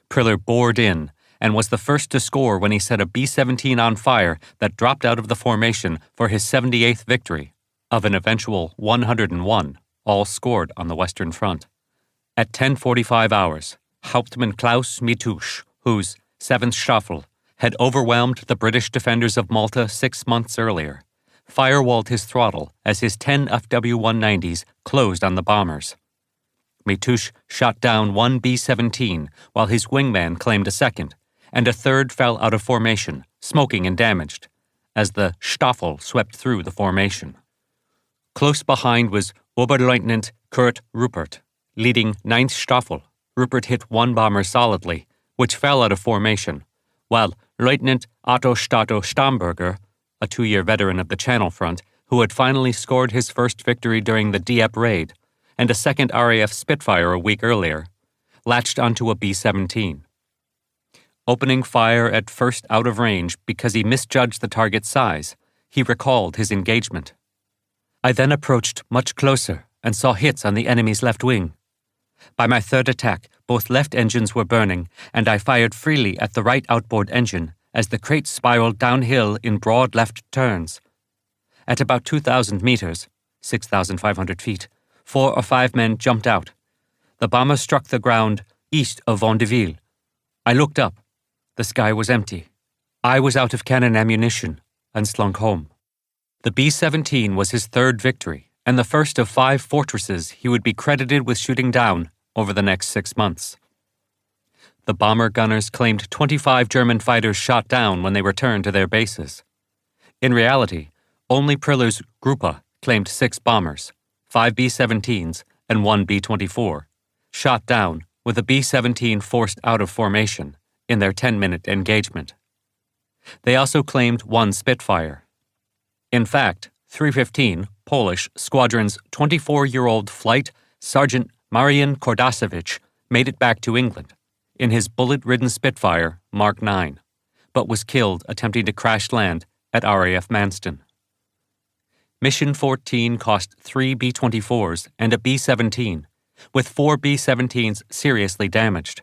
Priller bored in and was the first to score when he set a B-17 on fire that dropped out of the formation for his 78th victory, of an eventual 101, all scored on the Western Front. At 10:45 hours, Hauptmann Klaus Mitusch, whose 7th Staffel had overwhelmed the British defenders of Malta 6 months earlier, firewalled his throttle as his 10 FW-190s closed on the bombers. Mitusch shot down 1 B-17 while his wingman claimed a second, and a third fell out of formation, smoking and damaged, as the Staffel swept through the formation. Close behind was Oberleutnant Kurt Ruppert, leading 9th Staffel. Ruppert hit 1 bomber solidly, which fell out of formation, while Lieutenant Otto Stato Stamberger, a 2-year veteran of the Channel Front, who had finally scored his first victory during the Dieppe raid, and a second RAF Spitfire a week earlier, latched onto a B-17. Opening fire at first out of range because he misjudged the target's size, he recalled his engagement. I then approached much closer and saw hits on the enemy's left wing. By my third attack, both left engines were burning, and I fired freely at the right outboard engine as the crate spiraled downhill in broad left turns. At about 2,000 meters, 6,500 feet, 4 or 5 men jumped out. The bomber struck the ground east of Vandeville. I looked up. The sky was empty. I was out of cannon ammunition and slunk home. The B-17 was his 3rd victory and the first of 5 fortresses he would be credited with shooting down over the next 6 months. The bomber gunners claimed 25 German fighters shot down when they returned to their bases. In reality, only Priller's Gruppe claimed 6 bombers, 5 B-17s and 1 B-24, shot down with a B-17 forced out of formation in their 10-minute engagement. They also claimed 1 Spitfire. In fact, 315, Polish, Squadron's 24-year-old flight Sergeant Marian Kordasevich made it back to England in his bullet-ridden Spitfire Mark 9, but was killed attempting to crash land at RAF Manston. Mission 14 cost 3 B-24s and a B-17, with 4 B-17s seriously damaged.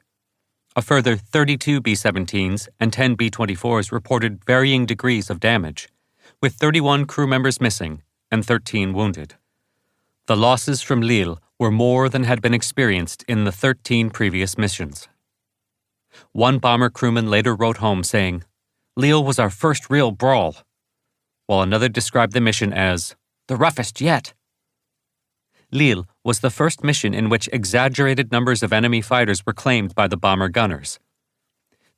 A further 32 B-17s and 10 B-24s reported varying degrees of damage, with 31 crew members missing and 13 wounded. The losses from Lille were more than had been experienced in the 13 previous missions. One bomber crewman later wrote home saying, "Lille was our first real brawl," while another described the mission as the roughest yet. Lille was the first mission in which exaggerated numbers of enemy fighters were claimed by the bomber gunners.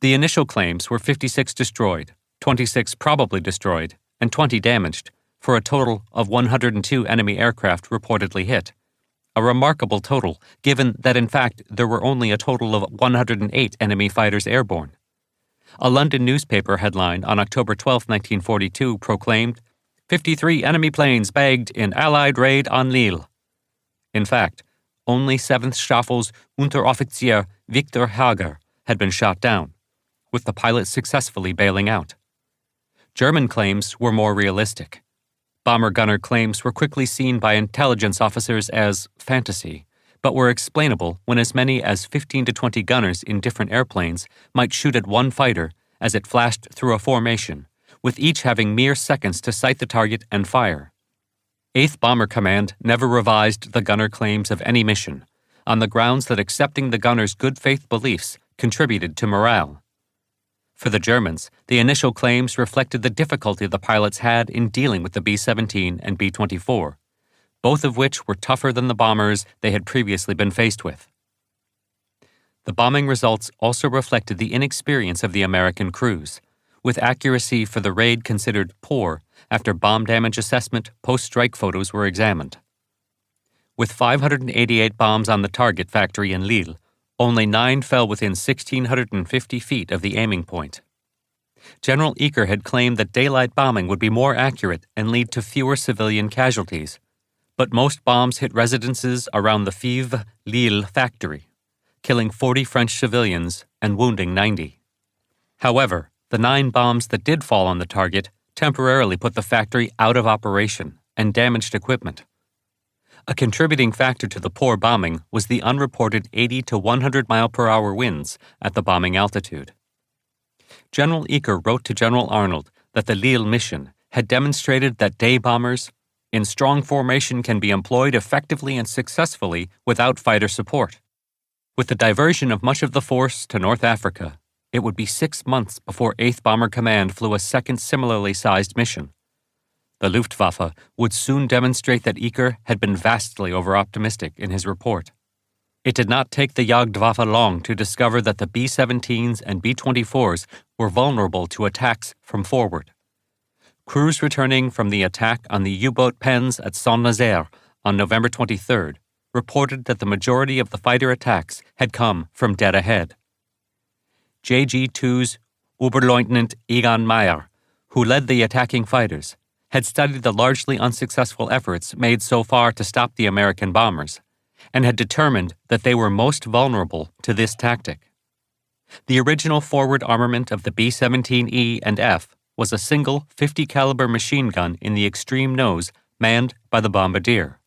The initial claims were 56 destroyed, 26 probably destroyed, and 20 damaged, for a total of 102 enemy aircraft reportedly hit, a remarkable total given that in fact there were only a total of 108 enemy fighters airborne. A London newspaper headline on October 12, 1942 proclaimed, "53 enemy planes bagged in Allied raid on Lille." In fact, only 7th Staffel's Unteroffizier Victor Hager had been shot down, with the pilot successfully bailing out. German claims were more realistic. Bomber-gunner claims were quickly seen by intelligence officers as fantasy, but were explainable when as many as 15 to 20 gunners in different airplanes might shoot at one fighter as it flashed through a formation, with each having mere seconds to sight the target and fire. 8th Bomber Command never revised the gunner claims of any mission, on the grounds that accepting the gunner's good faith beliefs contributed to morale. For the Germans, the initial claims reflected the difficulty the pilots had in dealing with the B-17 and B-24, both of which were tougher than the bombers they had previously been faced with. The bombing results also reflected the inexperience of the American crews, with accuracy for the raid considered poor after bomb damage assessment post-strike photos were examined. With 588 bombs on the target factory in Lille, only 9 fell within 1,650 feet of the aiming point. General Eaker had claimed that daylight bombing would be more accurate and lead to fewer civilian casualties, but most bombs hit residences around the Fives Lille factory, killing 40 French civilians and wounding 90. However, the 9 bombs that did fall on the target temporarily put the factory out of operation and damaged equipment. A contributing factor to the poor bombing was the unreported 80 to 100 mile-per-hour winds at the bombing altitude. General Eaker wrote to General Arnold that the Lille mission had demonstrated that day bombers in strong formation can be employed effectively and successfully without fighter support. With the diversion of much of the force to North Africa, it would be 6 months before 8th Bomber Command flew a second similarly sized mission. The Luftwaffe would soon demonstrate that Eaker had been vastly over-optimistic in his report. It did not take the Jagdwaffe long to discover that the B-17s and B-24s were vulnerable to attacks from forward. Crews returning from the attack on the U-boat pens at Saint-Nazaire on November 23rd reported that the majority of the fighter attacks had come from dead ahead. JG-2's Oberleutnant Egon Meyer, who led the attacking fighters, had studied the largely unsuccessful efforts made so far to stop the American bombers, and had determined that they were most vulnerable to this tactic. The original forward armament of the B-17E and F was a single 50 caliber machine gun in the extreme nose manned by the bombardier.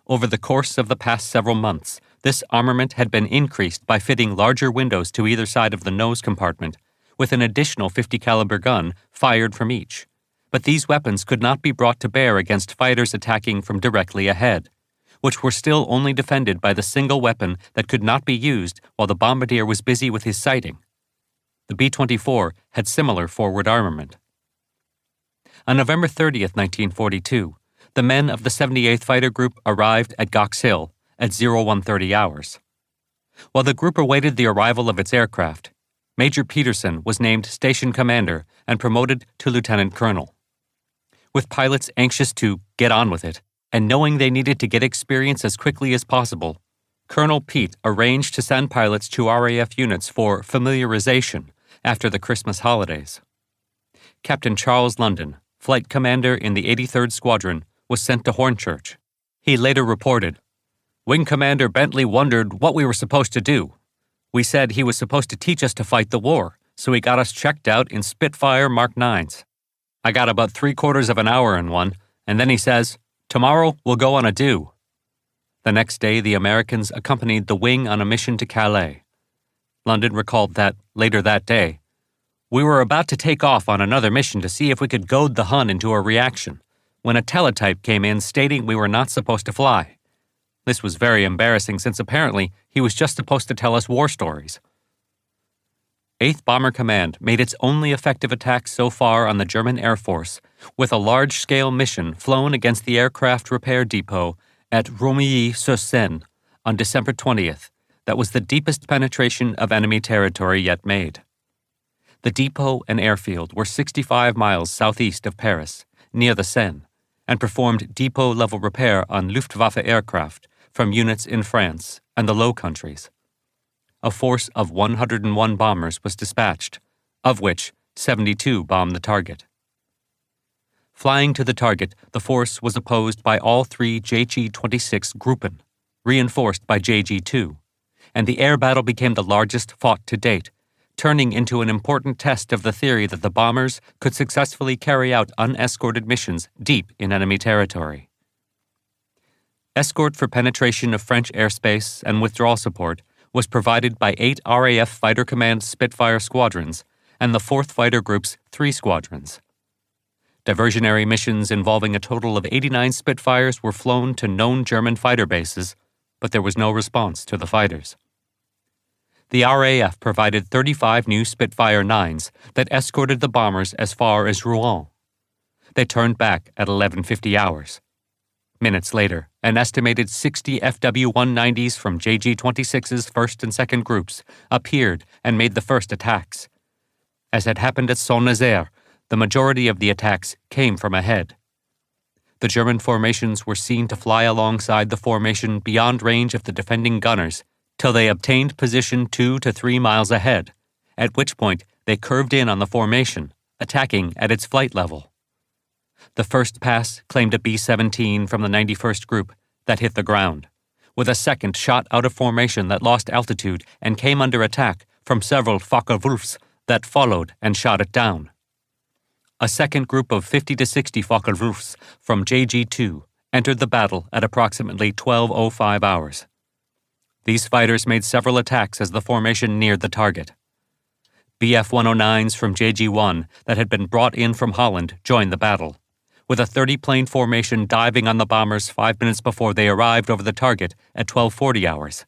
Over the course of the past several months, this armament had been increased by fitting larger windows to either side of the nose compartment, with an additional 50 caliber gun fired from each. But these weapons could not be brought to bear against fighters attacking from directly ahead, which were still only defended by the single weapon that could not be used while the bombardier was busy with his sighting. The B-24 had similar forward armament. On November 30th, 1942, the men of the 78th Fighter Group arrived at Gox Hill at 0130 hours. While the group awaited the arrival of its aircraft, Major Peterson was named station commander and promoted to lieutenant colonel. With pilots anxious to get on with it, and knowing they needed to get experience as quickly as possible, Colonel Pete arranged to send pilots to RAF units for familiarization after the Christmas holidays. Captain Charles London, flight commander in the 83rd Squadron, was sent to Hornchurch. He later reported, "Wing Commander Bentley wondered what we were supposed to do. We said he was supposed to teach us to fight the war, so he got us checked out in Spitfire Mark 9s. I got about 3/4 of an hour in one, and then he says, 'Tomorrow we'll go on a do.'" The next day, the Americans accompanied the wing on a mission to Calais. London recalled that, later that day, "We were about to take off on another mission to see if we could goad the Hun into a reaction, when a teletype came in stating we were not supposed to fly. This was very embarrassing since apparently he was just supposed to tell us war stories." 8th Bomber Command made its only effective attack so far on the German Air Force with a large-scale mission flown against the aircraft repair depot at Romilly-sur-Seine on December 20th. That was the deepest penetration of enemy territory yet made. The depot and airfield were 65 miles southeast of Paris, near the Seine, and performed depot-level repair on Luftwaffe aircraft from units in France and the Low Countries. A force of 101 bombers was dispatched, of which 72 bombed the target. Flying to the target, the force was opposed by all three JG-26 Gruppen, reinforced by JG-2, and the air battle became the largest fought to date, turning into an important test of the theory that the bombers could successfully carry out unescorted missions deep in enemy territory. Escort for penetration of French airspace and withdrawal support was provided by 8 RAF Fighter Command Spitfire squadrons and the 4th Fighter Group's 3 squadrons. Diversionary missions involving a total of 89 Spitfires were flown to known German fighter bases, but there was no response to the fighters. The RAF provided 35 new Spitfire 9s that escorted the bombers as far as Rouen. They turned back at 11:50 hours. Minutes later, an estimated 60 FW-190s from JG-26's 1st and 2nd groups appeared and made the first attacks. As had happened at Saint-Nazaire, the majority of the attacks came from ahead. The German formations were seen to fly alongside the formation beyond range of the defending gunners till they obtained position 2 to 3 miles ahead, at which point they curved in on the formation, attacking at its flight level. The first pass claimed a B-17 from the 91st Group that hit the ground, with a second shot out of formation that lost altitude and came under attack from several Focke-Wulfs that followed and shot it down. A second group of 50 to 60 Focke-Wulfs from JG-2 entered the battle at approximately 12:05 hours. These fighters made several attacks as the formation neared the target. Bf-109s from JG-1 that had been brought in from Holland joined the battle, with a 30-plane formation diving on the bombers 5 minutes before they arrived over the target at 12:40 hours.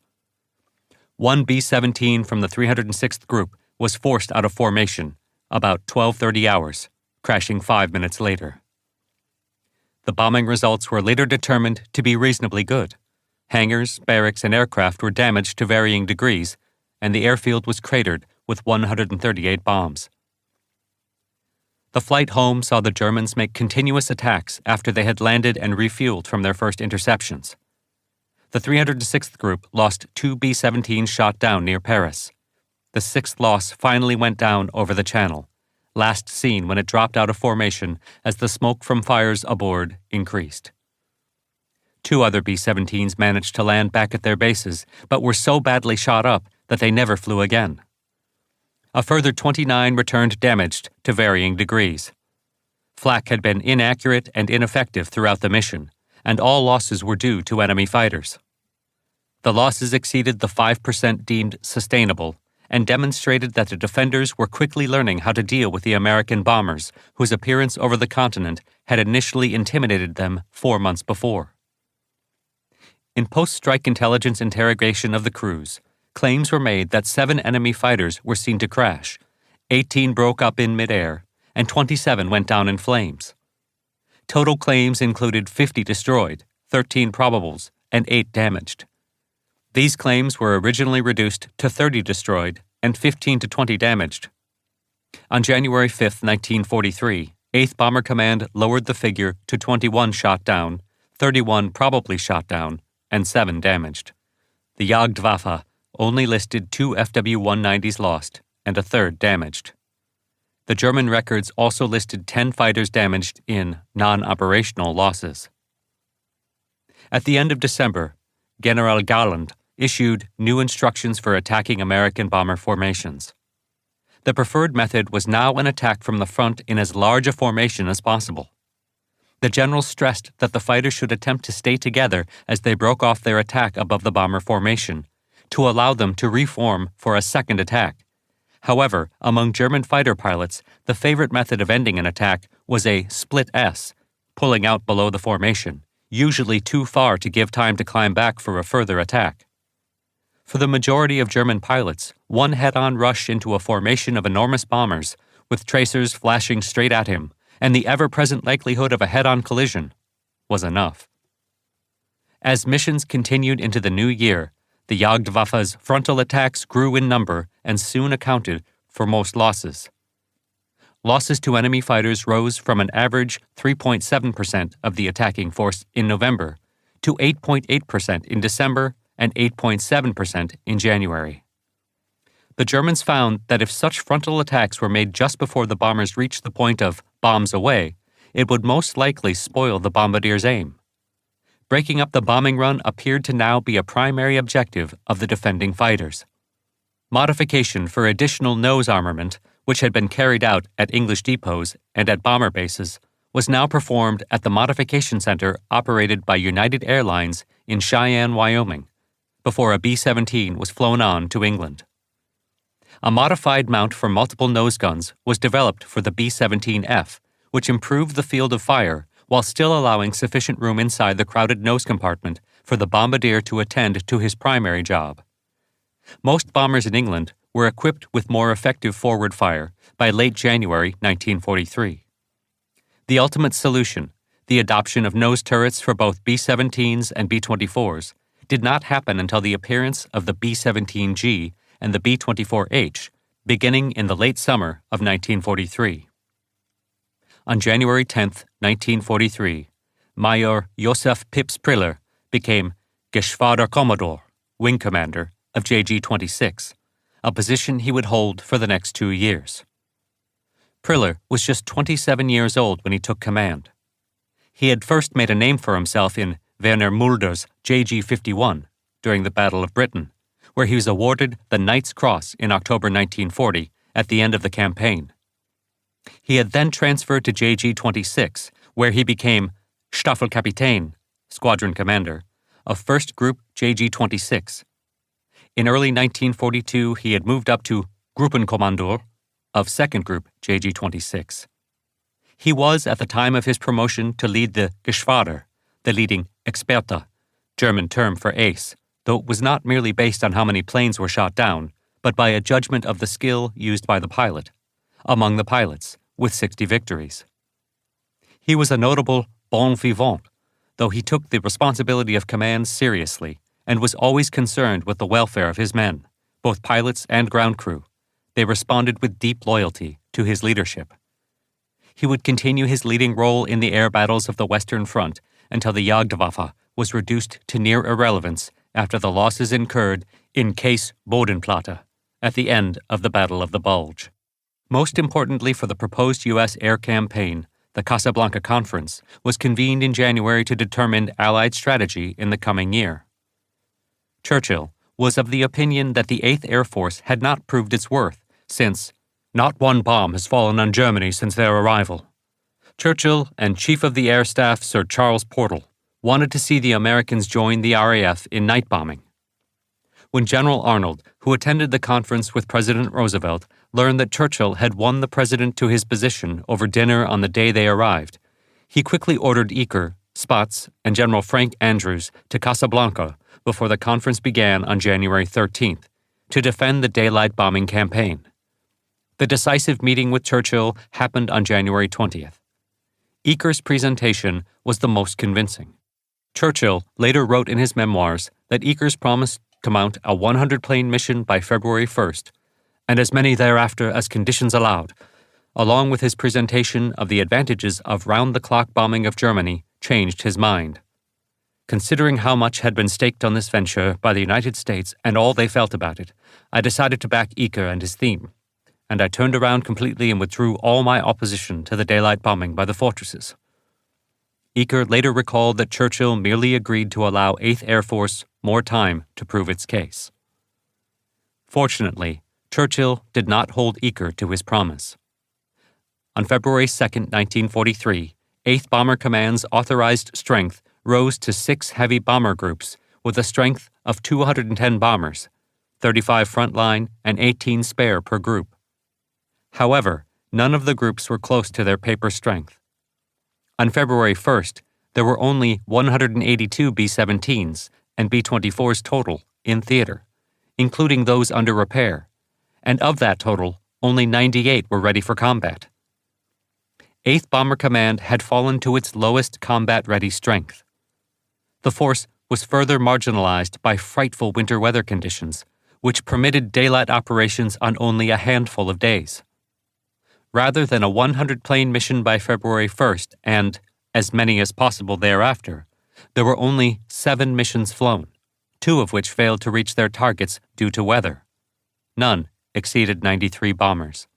One B-17 from the 306th Group was forced out of formation about 12:30 hours, crashing 5 minutes later. The bombing results were later determined to be reasonably good. Hangars, barracks, and aircraft were damaged to varying degrees, and the airfield was cratered with 138 bombs. The flight home saw the Germans make continuous attacks after they had landed and refueled from their first interceptions. The 306th Group lost 2 B-17s shot down near Paris. The 6th loss finally went down over the Channel, last seen when it dropped out of formation as the smoke from fires aboard increased. 2 other B-17s managed to land back at their bases, but were so badly shot up that they never flew again. A further 29 returned damaged to varying degrees. Flak had been inaccurate and ineffective throughout the mission, and all losses were due to enemy fighters. The losses exceeded the 5% deemed sustainable and demonstrated that the defenders were quickly learning how to deal with the American bombers whose appearance over the continent had initially intimidated them 4 months before. In post-strike intelligence interrogation of the crews, claims were made that 7 enemy fighters were seen to crash, 18 broke up in midair, and 27 went down in flames. Total claims included 50 destroyed, 13 probables, and 8 damaged. These claims were originally reduced to 30 destroyed and 15 to 20 damaged. On January 5, 1943, 8th Bomber Command lowered the figure to 21 shot down, 31 probably shot down, and 7 damaged. The Luftwaffe only listed 2 FW-190s lost and a 3rd damaged. The German records also listed 10 fighters damaged in non-operational losses. At the end of December, General Garland issued new instructions for attacking American bomber formations. The preferred method was now an attack from the front in as large a formation as possible. The general stressed that the fighters should attempt to stay together as they broke off their attack above the bomber formation, to allow them to reform for a second attack. However, among German fighter pilots, the favorite method of ending an attack was a split S, pulling out below the formation, usually too far to give time to climb back for a further attack. For the majority of German pilots, one head-on rush into a formation of enormous bombers, with tracers flashing straight at him, and the ever-present likelihood of a head-on collision, was enough. As missions continued into the new year, the Luftwaffe's frontal attacks grew in number and soon accounted for most losses. Losses to enemy fighters rose from an average 3.7% of the attacking force in November to 8.8% in December and 8.7% in January. The Germans found that if such frontal attacks were made just before the bombers reached the point of bombs away, it would most likely spoil the bombardier's aim. Breaking up the bombing run appeared to now be a primary objective of the defending fighters. Modification for additional nose armament, which had been carried out at English depots and at bomber bases, was now performed at the modification center operated by United Airlines in Cheyenne, Wyoming, before a B-17 was flown on to England. A modified mount for multiple nose guns was developed for the B-17F, which improved the field of fire while still allowing sufficient room inside the crowded nose compartment for the bombardier to attend to his primary job. Most bombers in England were equipped with more effective forward fire by late January 1943. The ultimate solution, the adoption of nose turrets for both B-17s and B-24s, did not happen until the appearance of the B-17G and the B-24H, beginning in the late summer of 1943. On January 10, 1943, Major Josef Pips Priller became Geschwaderkommodor, wing commander, of JG-26, a position he would hold for the next 2 years. Priller was just 27 years old when he took command. He had first made a name for himself in Werner Mulder's JG-51 during the Battle of Britain, where he was awarded the Knight's Cross in October 1940 at the end of the campaign. He had then transferred to JG-26, where he became Staffelkapitän, squadron commander, of 1st Group JG-26. In early 1942, he had moved up to Gruppenkommandeur of 2nd Group JG-26. He was, at the time of his promotion, to lead the Geschwader, the leading Experte, German term for ace, though it was not merely based on how many planes were shot down, but by a judgment of the skill used by the pilot, among the pilots, with 60 victories. He was a notable bon vivant, though he took the responsibility of command seriously and was always concerned with the welfare of his men, both pilots and ground crew. They responded with deep loyalty to his leadership. He would continue his leading role in the air battles of the Western Front until the Luftwaffe was reduced to near irrelevance after the losses incurred in Case Bodenplatte at the end of the Battle of the Bulge. Most importantly for the proposed U.S. air campaign, the Casablanca Conference was convened in January to determine Allied strategy in the coming year. Churchill was of the opinion that the 8th Air Force had not proved its worth, since not one bomb has fallen on Germany since their arrival. Churchill and Chief of the Air Staff Sir Charles Portal wanted to see the Americans join the RAF in night bombing. When General Arnold, who attended the conference with President Roosevelt, learned that Churchill had won the president to his position over dinner on the day they arrived, he quickly ordered Eaker, Spaatz, and General Frank Andrews to Casablanca before the conference began on January 13th, to defend the daylight bombing campaign. The decisive meeting with Churchill happened on January 20th. Eaker's presentation was the most convincing. Churchill later wrote in his memoirs that Eaker's promised to mount a 100-plane mission by February 1st, and as many thereafter as conditions allowed, along with his presentation of the advantages of round-the-clock bombing of Germany, changed his mind. Considering how much had been staked on this venture by the United States and all they felt about it, I decided to back Eaker and his theme, and I turned around completely and withdrew all my opposition to the daylight bombing by the fortresses. Eaker later recalled that Churchill merely agreed to allow 8th Air Force more time to prove its case. Fortunately, Churchill did not hold Eaker to his promise. On February 2, 1943, 8th Bomber Command's authorized strength rose to 6 heavy bomber groups with a strength of 210 bombers, 35 frontline and 18 spare per group. However, none of the groups were close to their paper strength. On February 1st, there were only 182 B-17s and B-24s total in theater, including those under repair, and of that total, only 98 were ready for combat. 8th Bomber Command had fallen to its lowest combat-ready strength. The force was further marginalized by frightful winter weather conditions, which permitted daylight operations on only a handful of days. Rather than a 100-plane mission by February 1st and as many as possible thereafter, There were only 7 missions flown, 2 of which failed to reach their targets due to weather. None exceeded 93 bombers.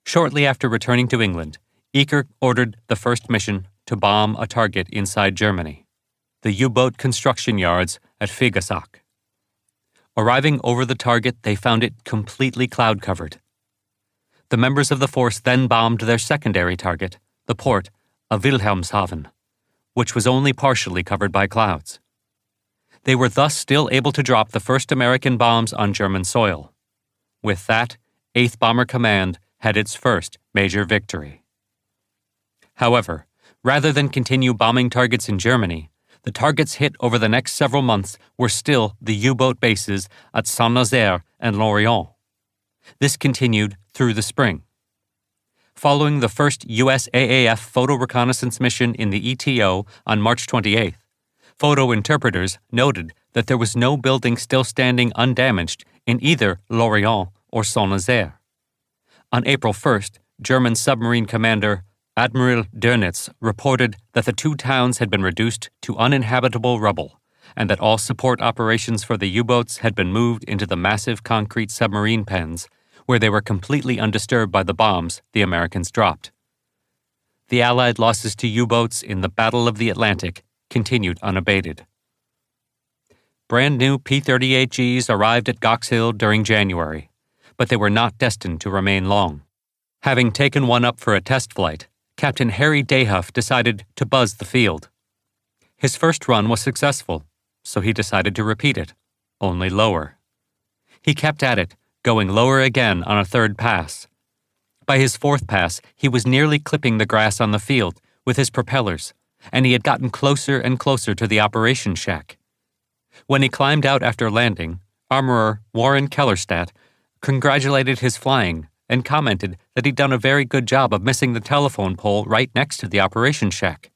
Shortly after returning to England, Eaker ordered the first mission to bomb a target inside Germany, the U-boat construction yards at Figeac. Arriving over the target, they found it completely cloud-covered. The members of the force then bombed their secondary target, the port of Wilhelmshaven, which was only partially covered by clouds. They were thus still able to drop the first American bombs on German soil. With that, 8th Bomber Command had its first major victory. However, rather than continue bombing targets in Germany, the targets hit over the next several months were still the U-boat bases at Saint-Nazaire and Lorient. This continued through the spring. Following the first USAAF photo reconnaissance mission in the ETO on March 28th, photo interpreters noted that there was no building still standing undamaged in either Lorient or Saint-Nazaire. On April 1st, German submarine commander Admiral Dönitz reported that the 2 towns had been reduced to uninhabitable rubble and that all support operations for the U-boats had been moved into the massive concrete submarine pens, where they were completely undisturbed by the bombs the Americans dropped. The Allied losses to U-boats in the Battle of the Atlantic continued unabated. Brand new P-38Gs arrived at Gox Hill during January, but they were not destined to remain long. Having taken one up for a test flight, Captain Harry Dayhuff decided to buzz the field. His first run was successful, so he decided to repeat it, only lower. He kept at it, going lower again on a 3rd pass. By his 4th pass, he was nearly clipping the grass on the field with his propellers, and he had gotten closer and closer to the operation shack. When he climbed out after landing, Armorer Warren Kellerstadt congratulated his flying and commented that he'd done a very good job of missing the telephone pole right next to the operation shack.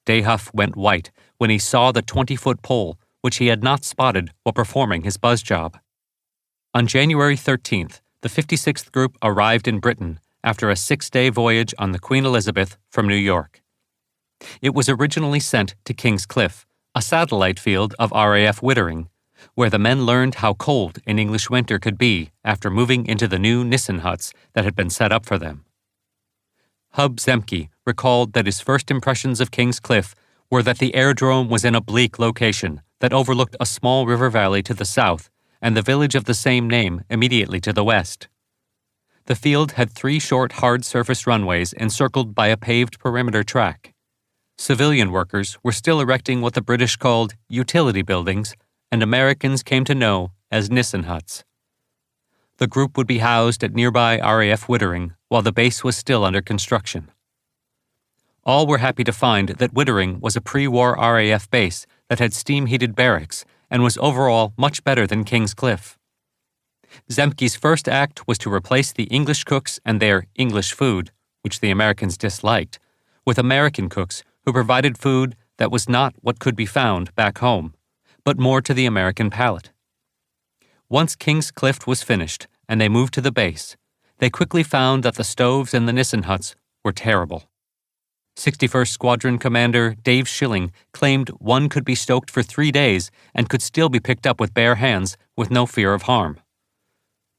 Dayhuff went white when he saw the 20-foot pole, which he had not spotted while performing his buzz job. On January 13th, the 56th Group arrived in Britain after a 6-day voyage on the Queen Elizabeth from New York. It was originally sent to King's Cliff, a satellite field of RAF Wittering, where the men learned how cold an English winter could be after moving into the new Nissen huts that had been set up for them. Hub Zemke recalled that his first impressions of King's Cliff were that the airdrome was in a bleak location that overlooked a small river valley to the south and the village of the same name immediately to the west. The field had 3 short hard-surface runways encircled by a paved perimeter track. Civilian workers were still erecting what the British called utility buildings, and Americans came to know as Nissen huts. The group would be housed at nearby RAF Wittering while the base was still under construction. All were happy to find that Wittering was a pre-war RAF base that had steam-heated barracks and was overall much better than King's Cliff. Zemke's first act was to replace the English cooks and their English food, which the Americans disliked, with American cooks who provided food that was not what could be found back home, but more to the American palate. Once King's Cliff was finished and they moved to the base, they quickly found that the stoves in the Nissen huts were terrible. 61st Squadron Commander Dave Schilling claimed one could be stoked for 3 days and could still be picked up with bare hands with no fear of harm.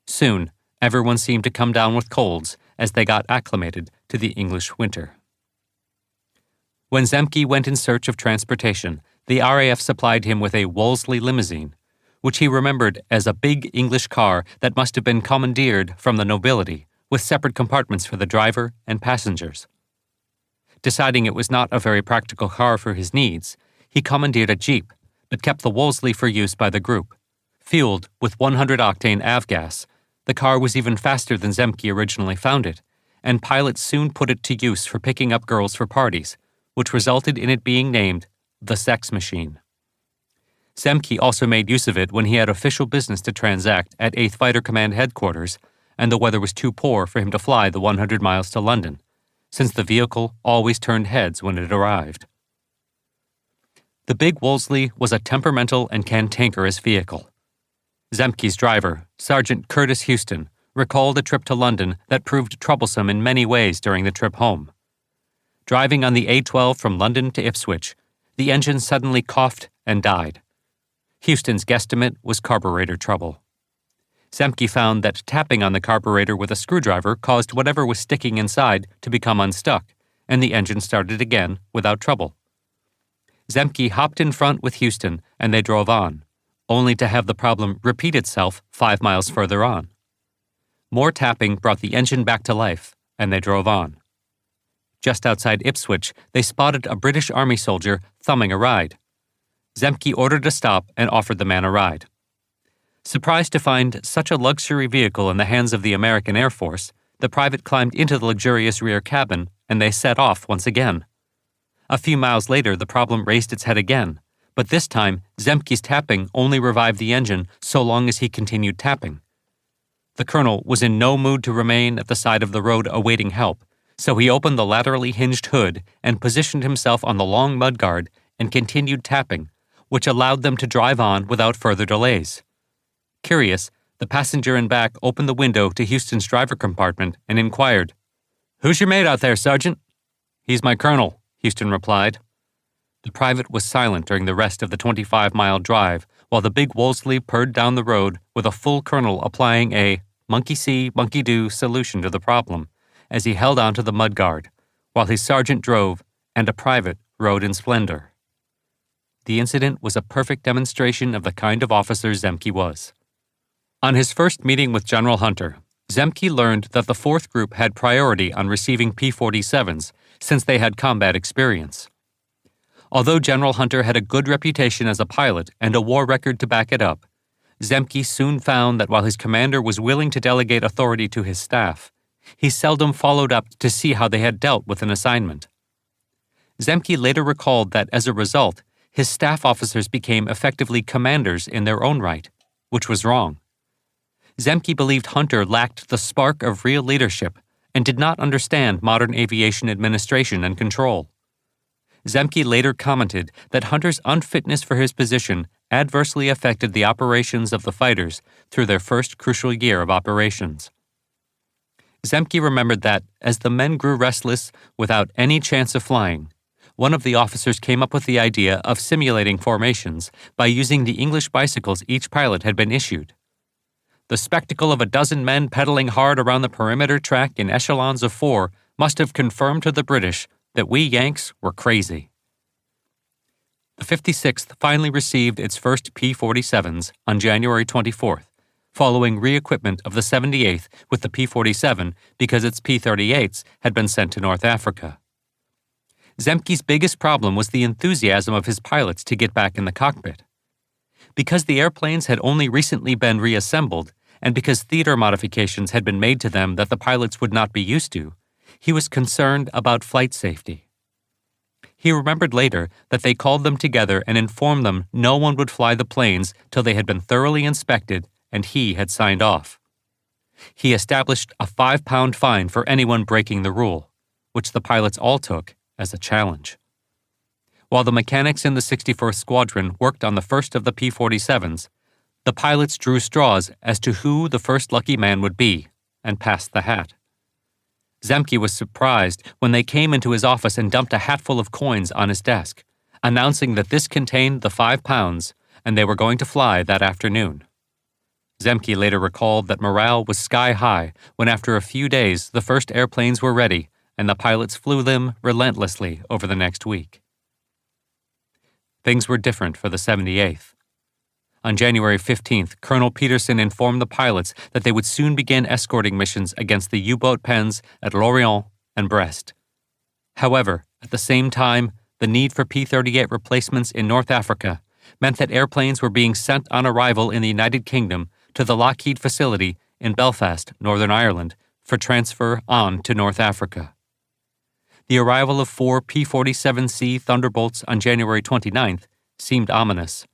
Soon, everyone seemed to come down with colds as they got acclimated to the English winter. When Zemke went in search of transportation, the RAF supplied him with a Wolseley limousine, which he remembered as a big English car that must have been commandeered from the nobility, with separate compartments for the driver and passengers. Deciding it was not a very practical car for his needs, he commandeered a Jeep, but kept the Wolseley for use by the group. Fueled with 100-octane avgas, the car was even faster than Zemke originally found it, and pilots soon put it to use for picking up girls for parties, which resulted in it being named the Sex Machine. Zemke also made use of it when he had official business to transact at 8th Fighter Command headquarters, and the weather was too poor for him to fly the 100 miles to London, since the vehicle always turned heads when it arrived. The big Wolseley was a temperamental and cantankerous vehicle. Zemke's driver, Sergeant Curtis Houston, recalled a trip to London that proved troublesome in many ways during the trip home. driving on the A-12 from London to Ipswich, the engine suddenly coughed and died. Houston's guesstimate was carburetor trouble. Zemke found that tapping on the carburetor with a screwdriver caused whatever was sticking inside to become unstuck, and the engine started again without trouble. Zemke hopped in front with Houston, and they drove on, only to have the problem repeat itself 5 miles further on. More tapping brought the engine back to life, and they drove on. Just outside Ipswich, they spotted a British Army soldier thumbing a ride. Zemke ordered a stop and offered the man a ride. Surprised to find such a luxury vehicle in the hands of the American Air Force, the private climbed into the luxurious rear cabin, and they set off once again. A few miles later, the problem raised its head again, but this time, Zemke's tapping only revived the engine so long as he continued tapping. The colonel was in no mood to remain at the side of the road awaiting help, so he opened the laterally hinged hood and positioned himself on the long mudguard and continued tapping, which allowed them to drive on without further delays. Curious, the passenger in back opened the window to Houston's driver compartment and inquired, "Who's your mate out there, Sergeant?" "He's my colonel," Houston replied. The private was silent during the rest of the 25-mile drive while the big Wolseley purred down the road with a full colonel applying a monkey-see, monkey-do solution to the problem as he held on to the mudguard, while his sergeant drove and a private rode in splendor. The incident was a perfect demonstration of the kind of officer Zemke was. On his first meeting with General Hunter, Zemke learned that the 4th Group had priority on receiving P-47s since they had combat experience. Although General Hunter had a good reputation as a pilot and a war record to back it up, Zemke soon found that while his commander was willing to delegate authority to his staff, he seldom followed up to see how they had dealt with an assignment. Zemke later recalled that as a result, his staff officers became effectively commanders in their own right, which was wrong. Zemke believed Hunter lacked the spark of real leadership and did not understand modern aviation administration and control. Zemke later commented that Hunter's unfitness for his position adversely affected the operations of the fighters through their first crucial year of operations. Zemke remembered that, as the men grew restless without any chance of flying, one of the officers came up with the idea of simulating formations by using the English bicycles each pilot had been issued. The spectacle of a dozen men pedaling hard around the perimeter track in echelons of 4 must have confirmed to the British that we Yanks were crazy. The 56th finally received its first P-47s on January 24th, following re-equipment of the 78th with the P-47 because its P-38s had been sent to North Africa. Zemke's biggest problem was the enthusiasm of his pilots to get back in the cockpit. Because the airplanes had only recently been reassembled, and because theater modifications had been made to them that the pilots would not be used to, he was concerned about flight safety. He remembered later that they called them together and informed them no one would fly the planes till they had been thoroughly inspected and he had signed off. He established a 5-pound fine for anyone breaking the rule, which the pilots all took as a challenge. While the mechanics in the 61st Squadron worked on the first of the P-47s, the pilots drew straws as to who the first lucky man would be and passed the hat. Zemke was surprised when they came into his office and dumped a hatful of coins on his desk, announcing that this contained the 5 pounds and they were going to fly that afternoon. Zemke later recalled that morale was sky high when after a few days the first airplanes were ready and the pilots flew them relentlessly over the next week. Things were different for the 78th. On January 15th, Colonel Peterson informed the pilots that they would soon begin escorting missions against the U-boat pens at Lorient and Brest. However, at the same time, the need for P-38 replacements in North Africa meant that airplanes were being sent on arrival in the United Kingdom to the Lockheed facility in Belfast, Northern Ireland, for transfer on to North Africa. The arrival of 4 P-47C Thunderbolts on January 29th seemed ominous.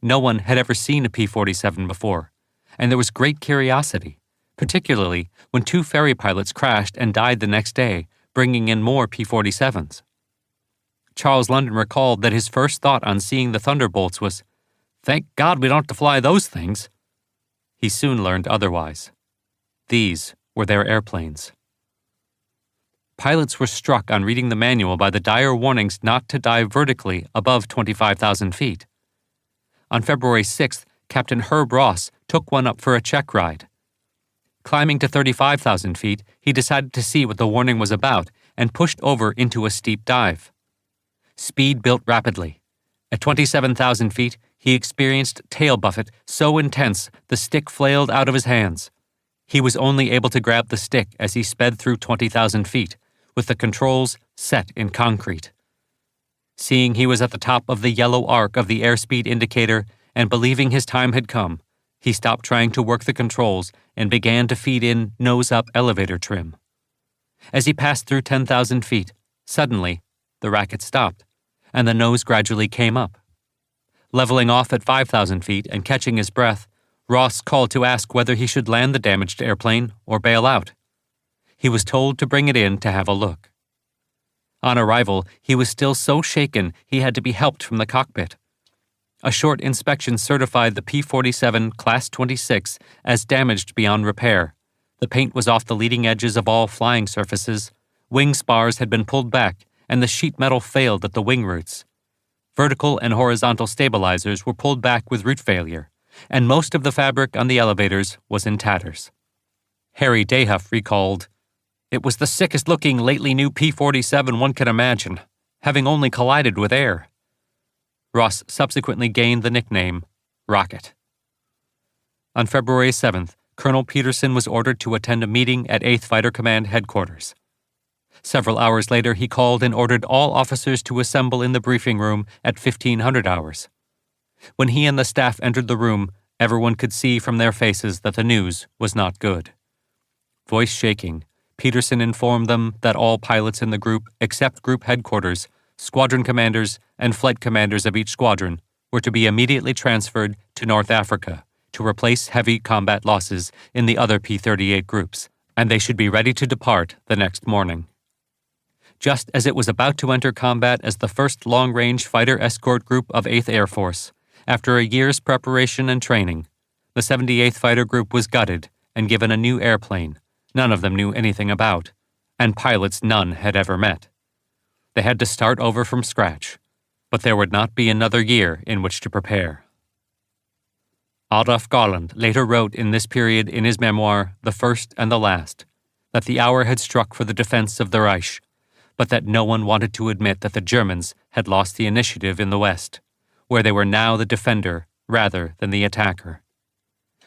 No one had ever seen a P-47 before, and there was great curiosity, particularly when 2 ferry pilots crashed and died the next day, bringing in more P-47s. Charles London recalled that his first thought on seeing the Thunderbolts was, "Thank God we don't have to fly those things." He soon learned otherwise. These were their airplanes. pilots were struck on reading the manual by the dire warnings not to dive vertically above 25,000 feet. On February 6th, Captain Herb Ross took one up for a check ride. Climbing to 35,000 feet, he decided to see what the warning was about and pushed over into a steep dive. Speed built rapidly. At 27,000 feet, he experienced tail buffet so intense the stick flailed out of his hands. He was only able to grab the stick as he sped through 20,000 feet, with the controls set in concrete. Seeing he was at the top of the yellow arc of the airspeed indicator and believing his time had come, he stopped trying to work the controls and began to feed in nose-up elevator trim. As he passed through 10,000 feet, suddenly, the racket stopped, and the nose gradually came up. Leveling off at 5,000 feet and catching his breath, Ross called to ask whether he should land the damaged airplane or bail out. He was told to bring it in to have a look. On arrival, he was still so shaken he had to be helped from the cockpit. A short inspection certified the P-47 Class 26 as damaged beyond repair. The paint was off the leading edges of all flying surfaces, wing spars had been pulled back, and the sheet metal failed at the wing roots. Vertical and horizontal stabilizers were pulled back with root failure, and most of the fabric on the elevators was in tatters. Harry Dayhuff recalled, "It was the sickest-looking lately new P-47 one can imagine, having only collided with air." Ross subsequently gained the nickname Rocket. On February 7th, Colonel Peterson was ordered to attend a meeting at 8th Fighter Command headquarters. Several hours later, he called and ordered all officers to assemble in the briefing room at 1500 hours. When he and the staff entered the room, everyone could see from their faces that the news was not good. Voice shaking, Peterson informed them that all pilots in the group, except group headquarters, squadron commanders, and flight commanders of each squadron, were to be immediately transferred to North Africa to replace heavy combat losses in the other P-38 groups, and they should be ready to depart the next morning. Just as it was about to enter combat as the 1st Long-Range Fighter Escort Group of 8th Air Force, after a year's preparation and training, the 78th Fighter Group was gutted and given a new airplane none of them knew anything about, and pilots none had ever met. They had to start over from scratch, but there would not be another year in which to prepare. Adolf Garland later wrote in this period in his memoir, The First and the Last, that the hour had struck for the defense of the Reich, but that no one wanted to admit that the Germans had lost the initiative in the West, where they were now the defender rather than the attacker.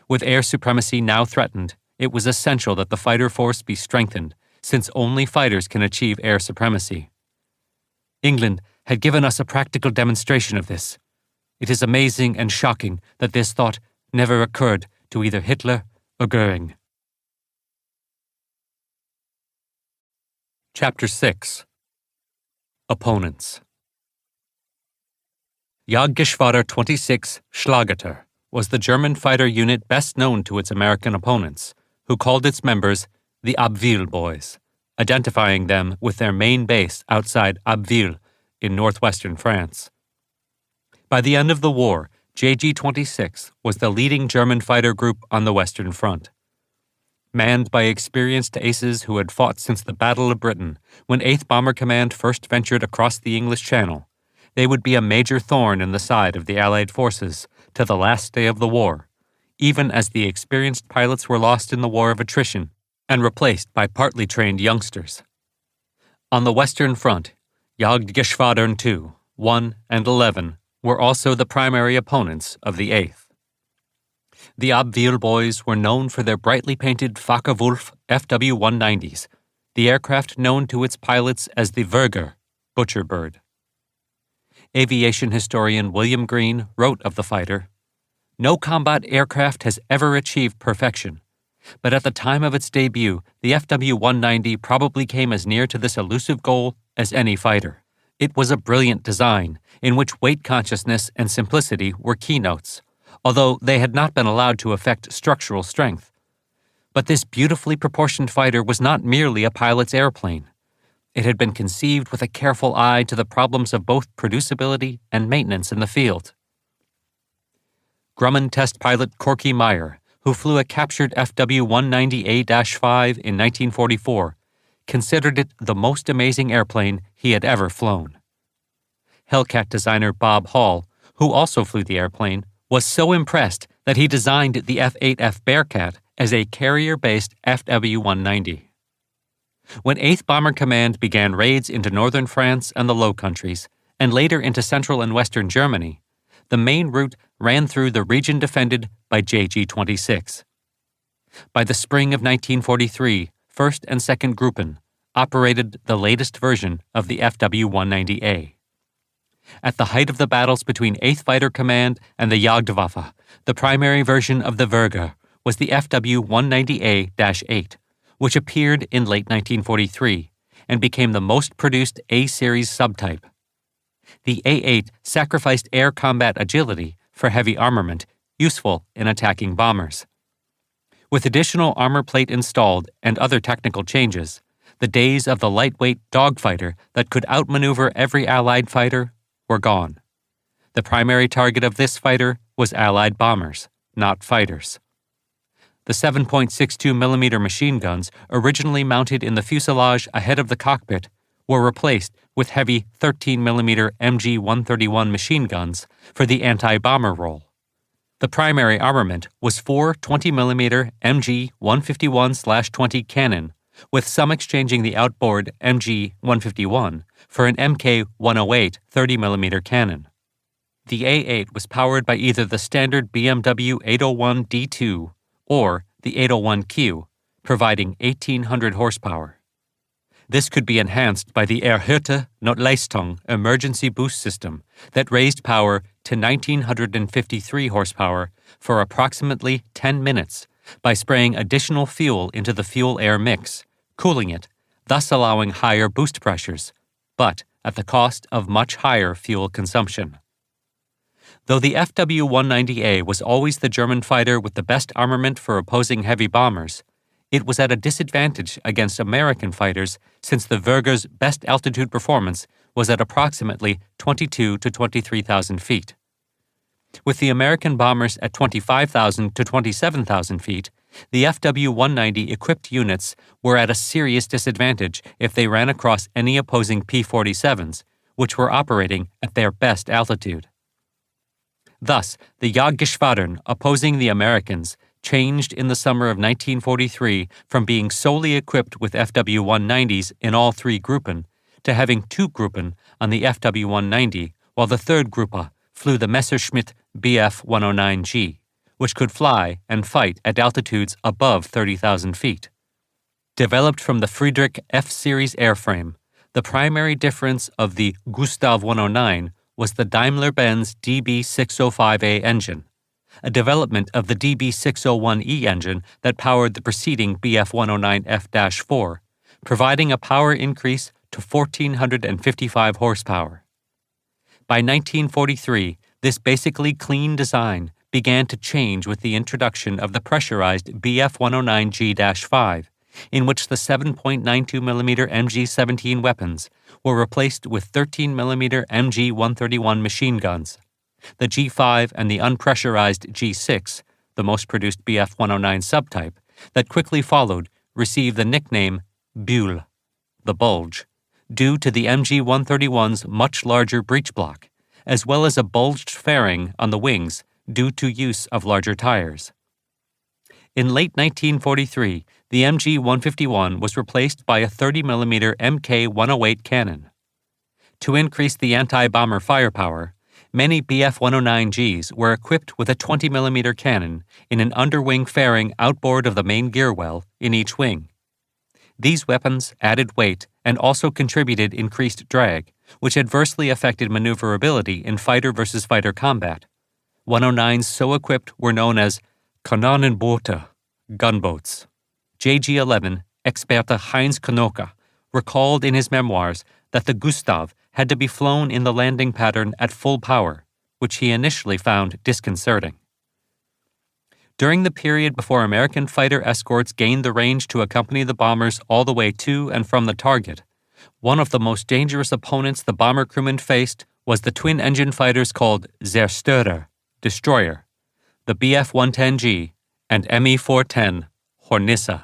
With air supremacy now threatened, it was essential that the fighter force be strengthened, since only fighters can achieve air supremacy. England had given us a practical demonstration of this. It is amazing and shocking that this thought never occurred to either Hitler or Goering. Chapter 6. Opponents. Jagdgeschwader 26 Schlageter was the German fighter unit best known to its American opponents, who called its members the Abbeville Boys, identifying them with their main base outside Abbeville in northwestern France. By the end of the war, JG-26 was the leading German fighter group on the Western Front. Manned by experienced aces who had fought since the Battle of Britain, when 8th Bomber Command first ventured across the English Channel, they would be a major thorn in the side of the Allied forces to the last day of the war, even as the experienced pilots were lost in the war of attrition and replaced by partly trained youngsters. On the Western Front, Jagdgeschwadern 2, 1, and 11 were also the primary opponents of the 8th. The Abbeville Boys were known for their brightly painted Focke-Wulf FW-190s, the aircraft known to its pilots as the Würger, butcher bird. Aviation historian William Green wrote of the fighter, "No combat aircraft has ever achieved perfection, but at the time of its debut, the FW-190 probably came as near to this elusive goal as any fighter. It was a brilliant design, in which weight consciousness and simplicity were keynotes, although they had not been allowed to affect structural strength. But this beautifully proportioned fighter was not merely a pilot's airplane. It had been conceived with a careful eye to the problems of both producibility and maintenance in the field." Grumman test pilot Corky Meyer, who flew a captured FW-190A-5 in 1944, considered it the most amazing airplane he had ever flown. Hellcat designer Bob Hall, who also flew the airplane, was so impressed that he designed the F-8F Bearcat as a carrier-based FW-190. When 8th Bomber Command began raids into northern France and the Low Countries, and later into central and western Germany, the main route ran through the region defended by JG-26. By the spring of 1943, 1st and 2nd Gruppen operated the latest version of the FW-190A. At the height of the battles between 8th Fighter Command and the Jagdwaffe, the primary version of the Verger was the FW-190A-8, which appeared in late 1943 and became the most produced A-series subtype. The A-8 sacrificed air combat agility for heavy armament, useful in attacking bombers. With additional armor plate installed and other technical changes, the days of the lightweight dogfighter that could outmaneuver every Allied fighter were gone. The primary target of this fighter was Allied bombers, not fighters. The 7.62mm machine guns, originally mounted in the fuselage ahead of the cockpit, were replaced with heavy 13mm MG-131 machine guns for the anti-bomber role. The primary armament was 4 20mm MG-151/20 cannon, with some exchanging the outboard MG-151 for an Mk-108 30mm cannon. The A-8 was powered by either the standard BMW 801D2 or the 801Q, providing 1,800 horsepower. This could be enhanced by the Erhöhte Notleistung emergency boost system that raised power to 1,953 horsepower for approximately 10 minutes by spraying additional fuel into the fuel-air mix, cooling it, thus allowing higher boost pressures, but at the cost of much higher fuel consumption. Though the FW-190A was always the German fighter with the best armament for opposing heavy bombers, it was at a disadvantage against American fighters since the Verger's best altitude performance was at approximately 22,000 to 23,000 feet. With the American bombers at 25,000 to 27,000 feet, the FW-190 equipped units were at a serious disadvantage if they ran across any opposing P-47s, which were operating at their best altitude. Thus, the Jagdgeschwadern opposing the Americans changed in the summer of 1943 from being solely equipped with FW-190s in all 3 Gruppen to having 2 Gruppen on the FW-190, while the 3rd Gruppe flew the Messerschmitt Bf-109G, which could fly and fight at altitudes above 30,000 feet. Developed from the Friedrich F-Series airframe, the primary difference of the Gustav 109 was the Daimler-Benz DB605A engine, a development of the DB601E engine that powered the preceding Bf-109F-4, providing a power increase to 1,455 horsepower. By 1943, this basically clean design began to change with the introduction of the pressurized Bf-109G-5, in which the 7.92mm MG-17 weapons were replaced with 13mm MG-131 machine guns. The G5 and the unpressurized G6, the most produced Bf-109 subtype, that quickly followed, received the nickname Bulle, the bulge, due to the MG-131's much larger breech block, as well as a bulged fairing on the wings due to use of larger tires. In late 1943, the MG-151 was replaced by a 30mm Mk-108 cannon. To increase the anti-bomber firepower, many Bf-109Gs were equipped with a 20mm cannon in an underwing fairing outboard of the main gear well in each wing. These weapons added weight and also contributed increased drag, which adversely affected maneuverability in fighter-versus-fighter combat. 109s so equipped were known as Kanonenboote, gunboats. JG-11 Experte Heinz Knoke recalled in his memoirs that the Gustav had to be flown in the landing pattern at full power, which he initially found disconcerting. During the period before American fighter escorts gained the range to accompany the bombers all the way to and from the target, one of the most dangerous opponents the bomber crewmen faced was the twin-engine fighters called Zerstörer, destroyer, the Bf-110G, and Me-410, Hornisse.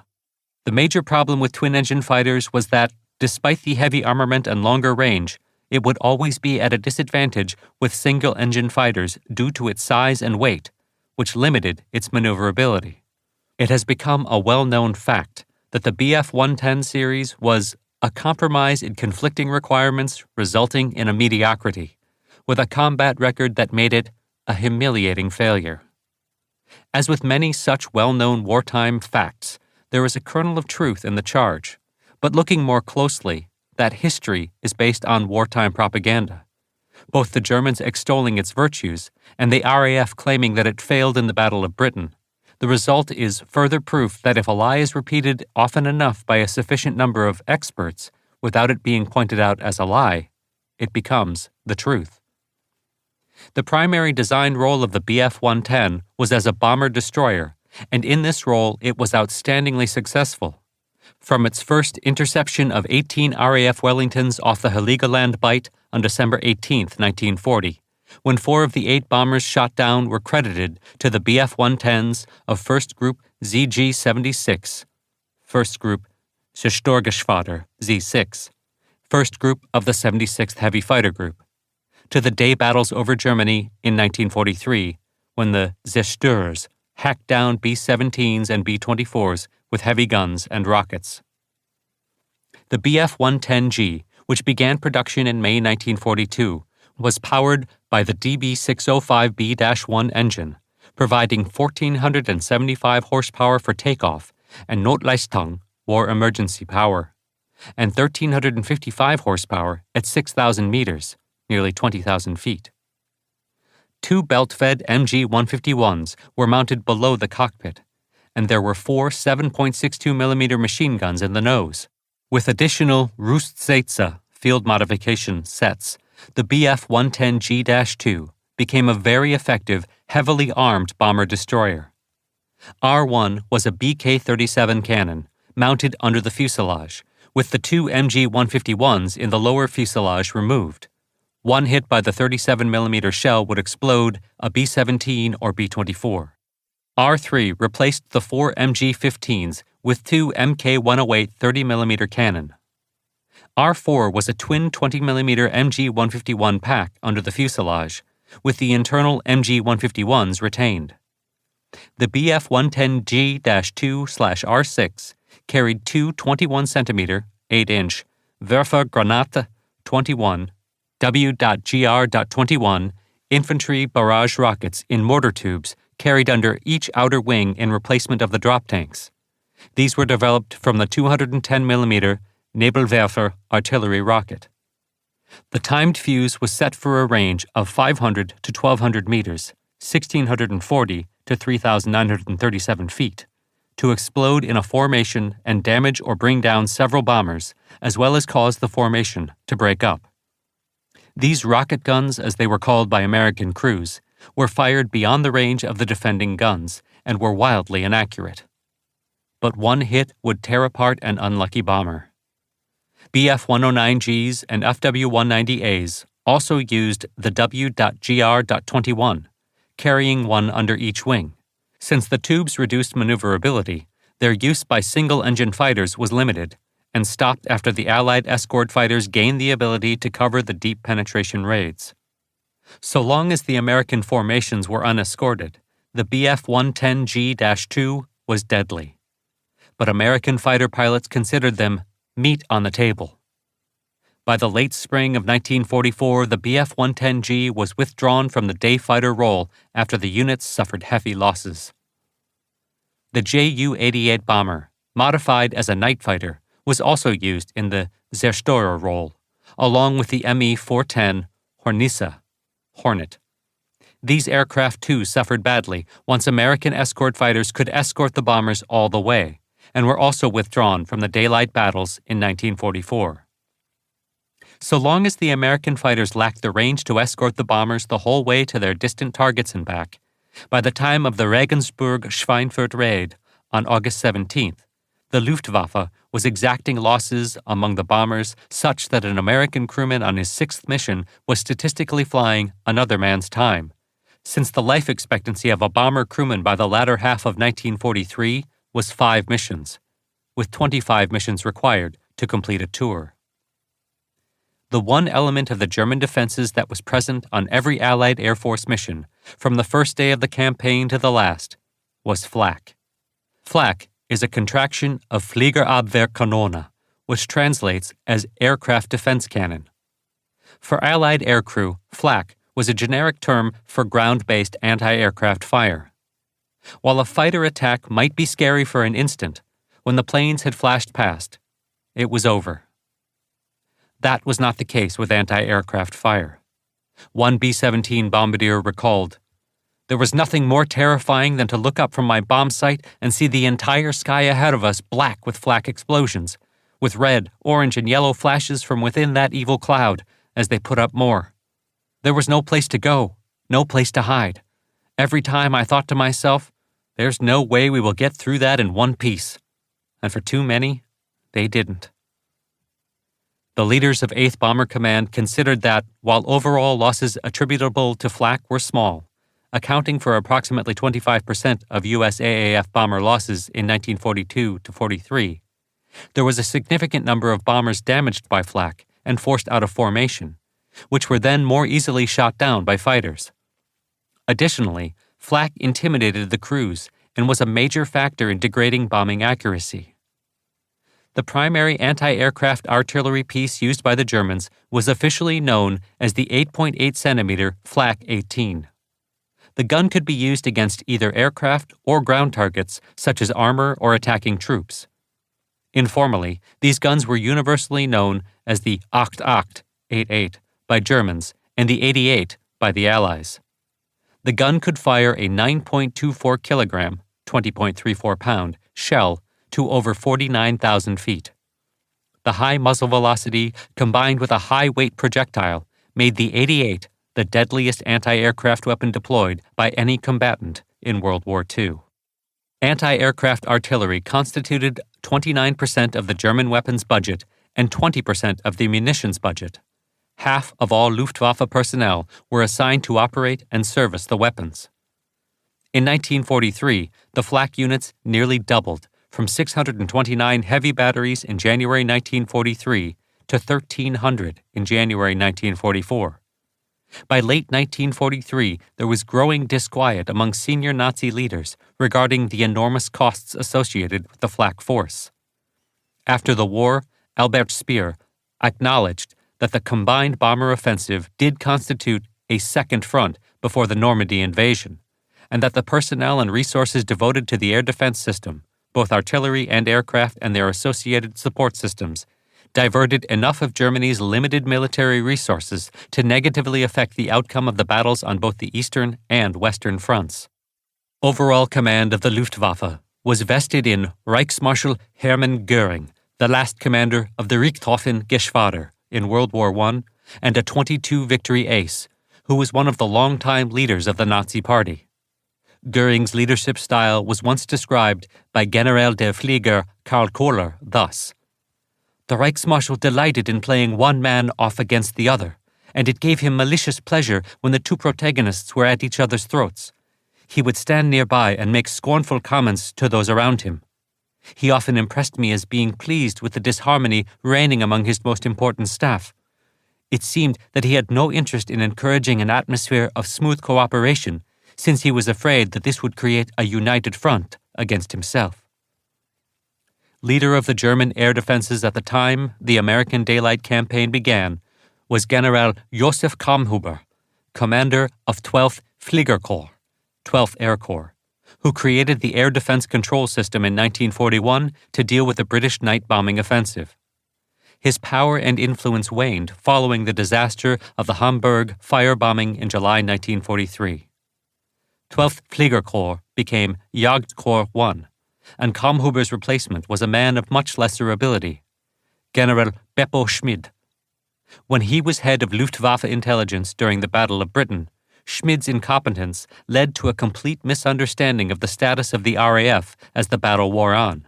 The major problem with twin-engine fighters was that, despite the heavy armament and longer range, it would always be at a disadvantage with single-engine fighters due to its size and weight, which limited its maneuverability. It has become a well-known fact that the Bf-110 series was a compromise in conflicting requirements resulting in a mediocrity, with a combat record that made it a humiliating failure. As with many such well-known wartime facts, there is a kernel of truth in the charge, but looking more closely, that history is based on wartime propaganda, both the Germans extolling its virtues and the RAF claiming that it failed in the Battle of Britain. The result is further proof that if a lie is repeated often enough by a sufficient number of experts without it being pointed out as a lie, it becomes the truth. The primary design role of the Bf-110 was as a bomber-destroyer, and in this role it was outstandingly successful. From its first interception of 18 RAF Wellingtons off the Heligoland Bight on December 18, 1940, when 4 of the 8 bombers shot down were credited to the Bf-110s of 1st Group ZG-76, 1st Group Zerstörgeschwader Z6, 1st Group of the 76th Heavy Fighter Group, to the day battles over Germany in 1943, when the Zerstörers hacked down B-17s and B-24s with heavy guns and rockets. The Bf-110G, which began production in May 1942, was powered by the DB605B-1 engine, providing 1,475 horsepower for takeoff and Notleistung, war emergency power, and 1,355 horsepower at 6,000 meters, nearly 20,000 feet. 2 belt-fed MG-151s were mounted below the cockpit, and there were 4 7.62mm machine guns in the nose. With additional Rüstsätze field modification sets, the Bf-110G-2 became a very effective, heavily armed bomber-destroyer. R-1 was a BK-37 cannon, mounted under the fuselage, with the 2 MG-151s in the lower fuselage removed. One hit by the 37mm shell would explode a B-17 or B-24. R-3 replaced the 4 MG-15s with 2 Mk-108 30mm cannon. R-4 was a twin 20mm MG-151 pack under the fuselage, with the internal MG-151s retained. The Bf-110G-2/R6 carried 2 21cm, 8-inch Werfergranate 21 W.GR.21 infantry barrage rockets in mortar tubes carried under each outer wing in replacement of the drop tanks. These were developed from the 210mm Nebelwerfer artillery rocket. The timed fuse was set for a range of 500 to 1,200 meters, 1,640 to 3,937 feet, to explode in a formation and damage or bring down several bombers, as well as cause the formation to break up. These rocket guns, as they were called by American crews, were fired beyond the range of the defending guns and were wildly inaccurate. But one hit would tear apart an unlucky bomber. Bf-109Gs and FW-190As also used the W.GR.21, carrying one under each wing. Since the tubes reduced maneuverability, their use by single-engine fighters was limited and stopped after the Allied escort fighters gained the ability to cover the deep penetration raids. So long as the American formations were unescorted, the Bf-110G-2 was deadly. But American fighter pilots considered them meat on the table. By the late spring of 1944, the Bf-110G was withdrawn from the day fighter role after the units suffered heavy losses. The Ju-88 bomber, modified as a night fighter, was also used in the Zerstörer role, along with the Me-410 Hornet. These aircraft too suffered badly once American escort fighters could escort the bombers all the way, and were also withdrawn from the daylight battles in 1944. So long as the American fighters lacked the range to escort the bombers the whole way to their distant targets and back, by the time of the Regensburg-Schweinfurt raid on August 17th, the Luftwaffe was exacting losses among the bombers such that an American crewman on his 6th mission was statistically flying another man's time, since the life expectancy of a bomber crewman by the latter half of 1943 was 5 missions. with 25 missions required to complete a tour. The one element of the German defenses that was present on every Allied Air Force mission, from the first day of the campaign to the last, was flak. Flak is a contraction of Fliegerabwehrkanone, which translates as aircraft defense cannon. For Allied aircrew, flak was a generic term for ground-based anti-aircraft fire. While a fighter attack might be scary for an instant, when the planes had flashed past, it was over. That was not the case with anti-aircraft fire. One B-17 bombardier recalled, "There was nothing more terrifying than to look up from my bomb site and see the entire sky ahead of us black with flak explosions, with red, orange, and yellow flashes from within that evil cloud as they put up more. There was no place to go, no place to hide. Every time I thought to myself, there's no way we will get through that in one piece." And for too many, they didn't. The leaders of 8th Bomber Command considered that, while overall losses attributable to flak were small, accounting for approximately 25% of U.S. AAF bomber losses in 1942-43, there was a significant number of bombers damaged by flak and forced out of formation, which were then more easily shot down by fighters. Additionally, flak intimidated the crews and was a major factor in degrading bombing accuracy. The primary anti-aircraft artillery piece used by the Germans was officially known as the 8.8-centimeter Flak 18. The gun could be used against either aircraft or ground targets, such as armor or attacking troops. Informally, these guns were universally known as the 88, 88 by Germans, and the 88 by the Allies. The gun could fire a 9.24 kilogram, 20.34 pound, shell to over 49,000 feet. The high muzzle velocity, combined with a high-weight projectile, made the 88 the deadliest anti-aircraft weapon deployed by any combatant in World War II. Anti-aircraft artillery constituted 29% of the German weapons budget and 20% of the munitions budget. Half of all Luftwaffe personnel were assigned to operate and service the weapons. In 1943, the flak units nearly doubled, from 629 heavy batteries in January 1943 to 1,300 in January 1944. By late 1943, there was growing disquiet among senior Nazi leaders regarding the enormous costs associated with the flak force. After the war, Albert Speer acknowledged that the combined bomber offensive did constitute a second front before the Normandy invasion, and that the personnel and resources devoted to the air defense system, both artillery and aircraft and their associated support systems, diverted enough of Germany's limited military resources to negatively affect the outcome of the battles on both the eastern and western fronts. Overall command of the Luftwaffe was vested in Reichsmarschall Hermann Göring, the last commander of the Richthofen-Geschwader in World War I, and a 22-victory ace, who was one of the longtime leaders of the Nazi Party. Göring's leadership style was once described by General der Flieger Karl Kohler thus: "The Reichsmarschall delighted in playing one man off against the other, and it gave him malicious pleasure when the two protagonists were at each other's throats. He would stand nearby and make scornful comments to those around him. He often impressed me as being pleased with the disharmony reigning among his most important staff. It seemed that he had no interest in encouraging an atmosphere of smooth cooperation, since he was afraid that this would create a united front against himself." Leader of the German air defenses at the time the American Daylight Campaign began was General Josef Kammhuber, commander of 12th Fliegerkorps, 12th Air Corps, who created the Air Defense Control System in 1941 to deal with the British night bombing offensive. His power and influence waned following the disaster of the Hamburg firebombing in July 1943. 12th Fliegerkorps became Jagdkorps I, and Kammhuber's replacement was a man of much lesser ability, General Beppo Schmid. When he was head of Luftwaffe intelligence during the Battle of Britain, Schmid's incompetence led to a complete misunderstanding of the status of the RAF as the battle wore on.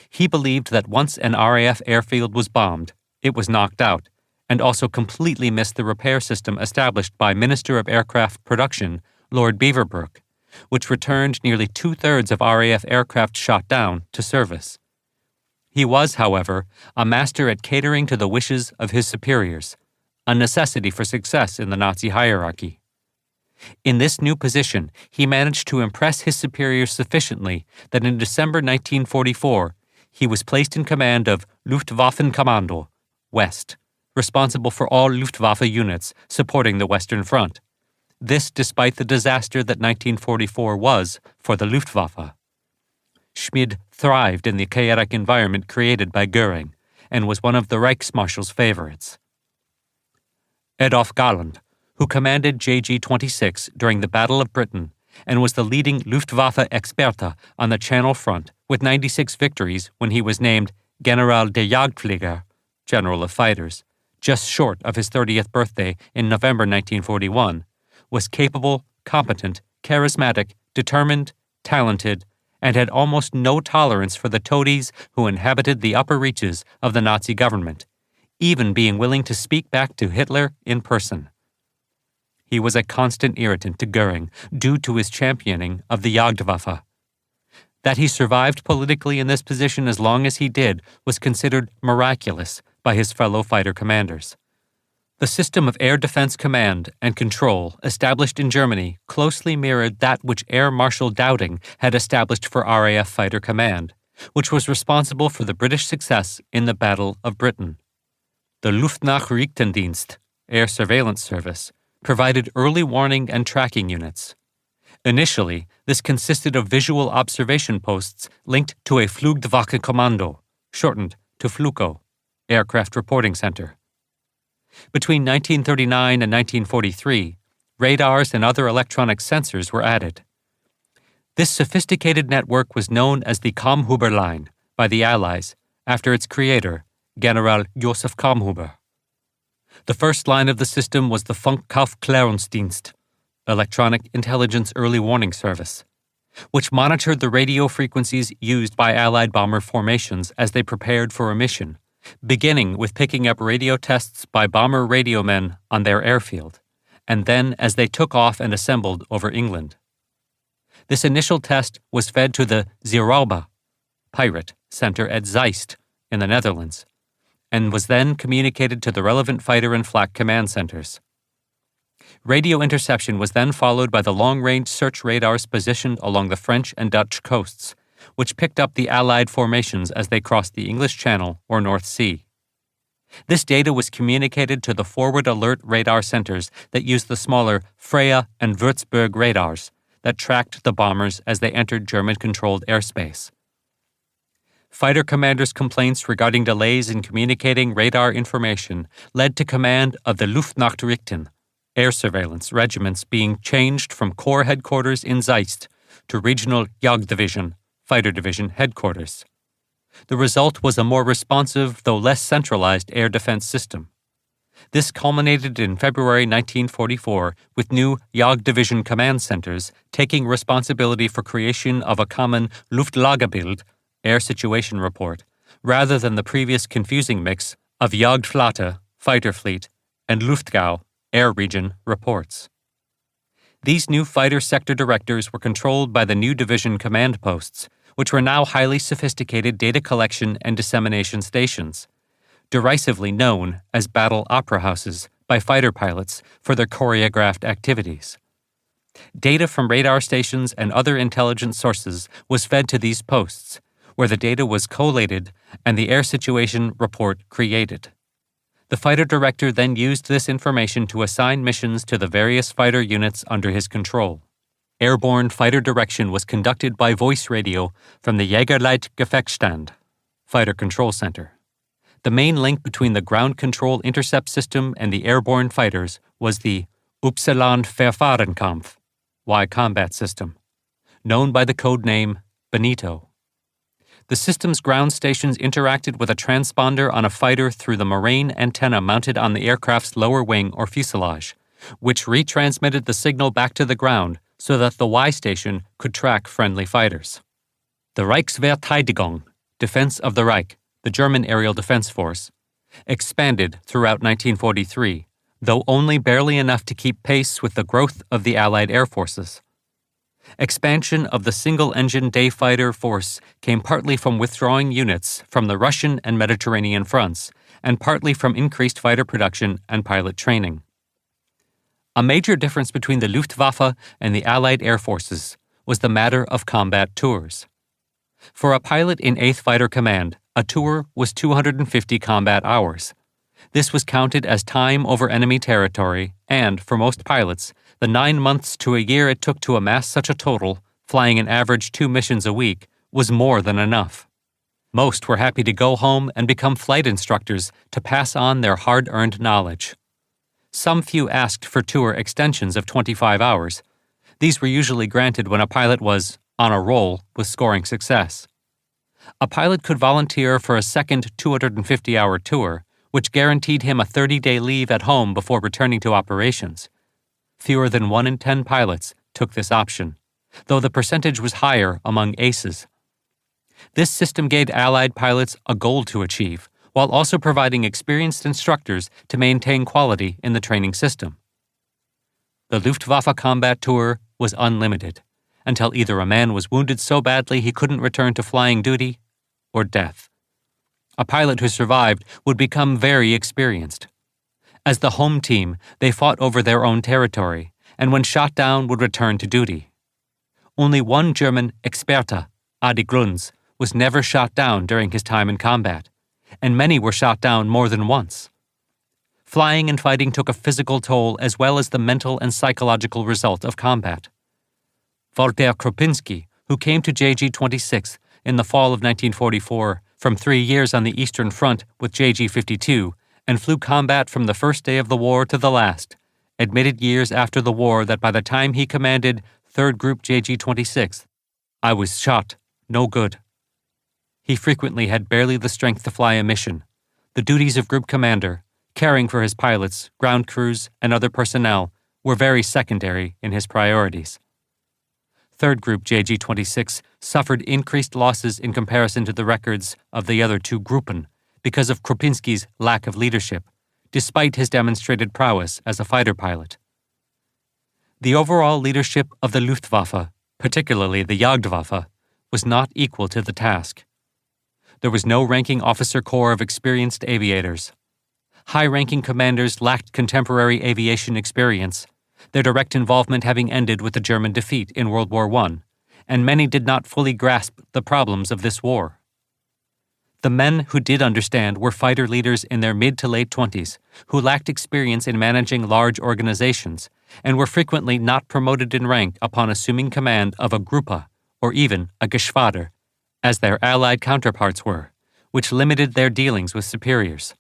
He believed that once an RAF airfield was bombed, it was knocked out, and also completely missed the repair system established by Minister of Aircraft Production, Lord Beaverbrook, which returned nearly two-thirds of RAF aircraft shot down to service. He was, however, a master at catering to the wishes of his superiors, a necessity for success in the Nazi hierarchy. In this new position, he managed to impress his superiors sufficiently that in December 1944, he was placed in command of Luftwaffenkommando, West, responsible for all Luftwaffe units supporting the Western Front. This despite the disaster that 1944 was for the Luftwaffe. Schmid thrived in the chaotic environment created by Goering and was one of the Reichsmarshal's favorites. Adolf Galland, who commanded JG-26 during the Battle of Britain and was the leading Luftwaffe Experte on the Channel Front with 96 victories when he was named General der Jagdflieger, General of Fighters, just short of his 30th birthday in November 1941, was capable, competent, charismatic, determined, talented, and had almost no tolerance for the toadies who inhabited the upper reaches of the Nazi government, even being willing to speak back to Hitler in person. He was a constant irritant to Goering due to his championing of the Jagdwaffe. That he survived politically in this position as long as he did was considered miraculous by his fellow fighter commanders. The system of air defense command and control established in Germany closely mirrored that which Air Marshal Dowding had established for RAF Fighter Command, which was responsible for the British success in the Battle of Britain. The Luftnachrichtendienst, Air Surveillance Service, provided early warning and tracking units. Initially, this consisted of visual observation posts linked to a Flugwache-Kommando, shortened to FLUCO, Aircraft Reporting Center. Between 1939 and 1943, radars and other electronic sensors were added. This sophisticated network was known as the Kammhuber line by the Allies after its creator, General Josef Kammhuber. The first line of the system was the Funkaufklärungsdienst, Electronic Intelligence Early Warning Service, which monitored the radio frequencies used by Allied bomber formations as they prepared for a mission, beginning with picking up radio tests by bomber radio men on their airfield, and then as they took off and assembled over England. This initial test was fed to the Zeeräuber, pirate, center at Zeist in the Netherlands, and was then communicated to the relevant fighter and flak command centers. Radio interception was then followed by the long-range search radars positioned along the French and Dutch coasts, which picked up the Allied formations as they crossed the English Channel or North Sea. This data was communicated to the forward alert radar centers that used the smaller Freya and Würzburg radars that tracked the bombers as they entered German-controlled airspace. Fighter commanders' complaints regarding delays in communicating radar information led to command of the Luftnachrichten, air surveillance regiments being changed from Corps headquarters in Zeist to Regional Jagddivision, Fighter Division headquarters. The result was a more responsive, though less centralized, air defense system. This culminated in February 1944 with new Jagddivision command centers taking responsibility for creation of a common Luftlagebild, air situation report, rather than the previous confusing mix of Jagdflotte, fighter fleet, and Luftgau, air region, reports. These new fighter sector directors were controlled by the new division command posts, which were now highly sophisticated data collection and dissemination stations, derisively known as battle opera houses by fighter pilots for their choreographed activities. Data from radar stations and other intelligence sources was fed to these posts, where the data was collated and the air situation report created. The fighter director then used this information to assign missions to the various fighter units under his control. Airborne fighter direction was conducted by voice radio from the Jägerleitgefechtsstand, Fighter Control Center. The main link between the ground control intercept system and the airborne fighters was the Upsilon-Verfahrenkampf, Y combat system, known by the code name Benito. The system's ground stations interacted with a transponder on a fighter through the moraine antenna mounted on the aircraft's lower wing or fuselage, which retransmitted the signal back to the ground so that the Y station could track friendly fighters. The Reichsverteidigung, Defense of the Reich, the German aerial defense force, expanded throughout 1943, though only barely enough to keep pace with the growth of the Allied air forces. Expansion of the single-engine day fighter force came partly from withdrawing units from the Russian and Mediterranean fronts, and partly from increased fighter production and pilot training. A major difference between the Luftwaffe and the Allied air forces was the matter of combat tours. For a pilot in 8th Fighter Command, a tour was 250 combat hours. This was counted as time over enemy territory, and, for most pilots, the 9 months to a year it took to amass such a total, flying an average 2 missions a week, was more than enough. Most were happy to go home and become flight instructors to pass on their hard-earned knowledge. Some few asked for tour extensions of 25 hours. These were usually granted when a pilot was on a roll with scoring success. A pilot could volunteer for a second 250-hour tour, which guaranteed him a 30-day leave at home before returning to operations. Fewer than 1 in 10 pilots took this option, though the percentage was higher among aces. This system gave Allied pilots a goal to achieve, while also providing experienced instructors to maintain quality in the training system. The Luftwaffe combat tour was unlimited, until either a man was wounded so badly he couldn't return to flying duty, or death. A pilot who survived would become very experienced. As the home team, they fought over their own territory, and when shot down would return to duty. Only one German Experte, Adi Grunz, was never shot down during his time in combat, and many were shot down more than once. Flying and fighting took a physical toll as well as the mental and psychological result of combat. Walter Kropinski, who came to JG-26 in the fall of 1944 from 3 years on the Eastern Front with JG-52 and flew combat from the first day of the war to the last, admitted years after the war that by the time he commanded 3rd Group JG-26, "I was shot, no good." He frequently had barely the strength to fly a mission. The duties of group commander, caring for his pilots, ground crews, and other personnel were very secondary in his priorities. 3rd Group JG-26 suffered increased losses in comparison to the records of the other 2 Gruppen because of Kropinski's lack of leadership, despite his demonstrated prowess as a fighter pilot. The overall leadership of the Luftwaffe, particularly the Jagdwaffe, was not equal to the task. There was no ranking officer corps of experienced aviators. High-ranking commanders lacked contemporary aviation experience, their direct involvement having ended with the German defeat in World War I, and many did not fully grasp the problems of this war. The men who did understand were fighter leaders in their mid to late 20s, who lacked experience in managing large organizations, and were frequently not promoted in rank upon assuming command of a Gruppe, or even a Geschwader, as their Allied counterparts were, which limited their dealings with superiors.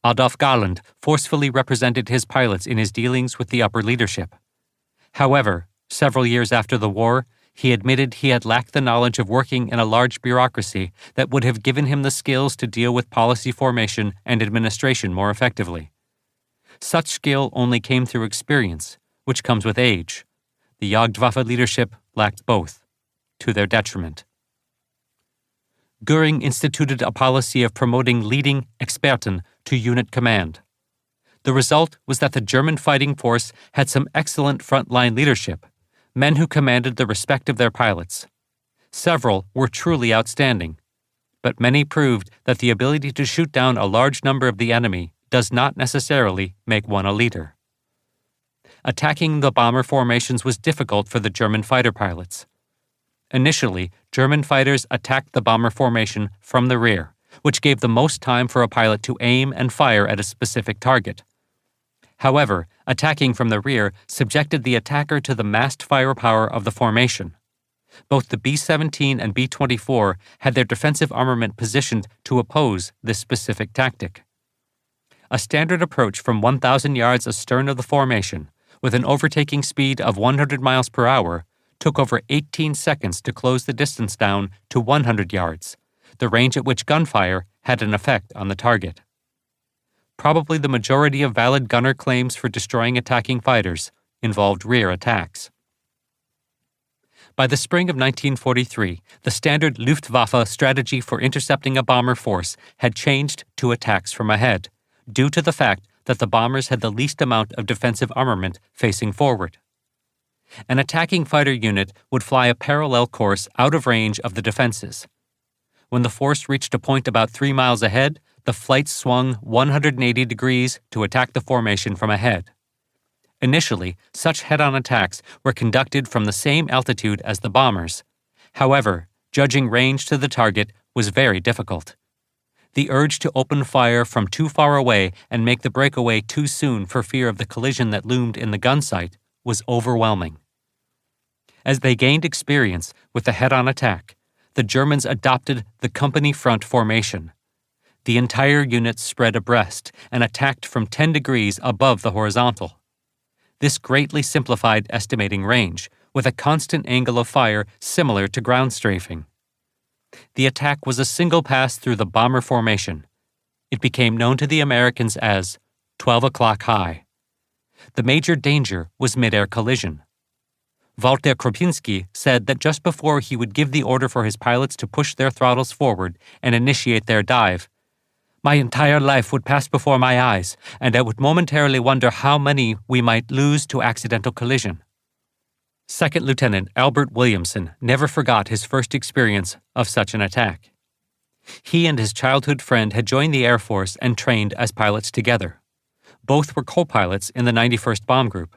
Adolf Garland forcefully represented his pilots in his dealings with the upper leadership. However, several years after the war, he admitted he had lacked the knowledge of working in a large bureaucracy that would have given him the skills to deal with policy formation and administration more effectively. Such skill only came through experience, which comes with age. The Jagdwaffe leadership lacked both, to their detriment. Göring instituted a policy of promoting leading Experten to unit command. The result was that the German fighting force had some excellent frontline leadership, men who commanded the respect of their pilots. Several were truly outstanding, but many proved that the ability to shoot down a large number of the enemy does not necessarily make one a leader. Attacking the bomber formations was difficult for the German fighter pilots. Initially, German fighters attacked the bomber formation from the rear, which gave the most time for a pilot to aim and fire at a specific target. However, attacking from the rear subjected the attacker to the massed firepower of the formation. Both the B-17 and B-24 had their defensive armament positioned to oppose this specific tactic. A standard approach from 1,000 yards astern of the formation, with an overtaking speed of 100 miles per hour, took over 18 seconds to close the distance down to 100 yards, the range at which gunfire had an effect on the target. Probably the majority of valid gunner claims for destroying attacking fighters involved rear attacks. By the spring of 1943, the standard Luftwaffe strategy for intercepting a bomber force had changed to attacks from ahead, due to the fact that the bombers had the least amount of defensive armament facing forward. An attacking fighter unit would fly a parallel course out of range of the defenses. When the force reached a point about 3 miles ahead, the flight swung 180 degrees to attack the formation from ahead. Initially, such head-on attacks were conducted from the same altitude as the bombers. However, judging range to the target was very difficult. The urge to open fire from too far away and make the breakaway too soon for fear of the collision that loomed in the gun sight was overwhelming. As they gained experience with the head-on attack, the Germans adopted the company front formation. The entire unit spread abreast and attacked from 10 degrees above the horizontal. This greatly simplified estimating range, with a constant angle of fire similar to ground strafing. The attack was a single pass through the bomber formation. It became known to the Americans as 12 o'clock high. The major danger was mid-air collision. Walter Kropinski said that just before he would give the order for his pilots to push their throttles forward and initiate their dive, "My entire life would pass before my eyes, and I would momentarily wonder how many we might lose to accidental collision." Second Lieutenant Albert Williamson never forgot his first experience of such an attack. He and his childhood friend had joined the Air Force and trained as pilots together. Both were co-pilots in the 91st Bomb Group.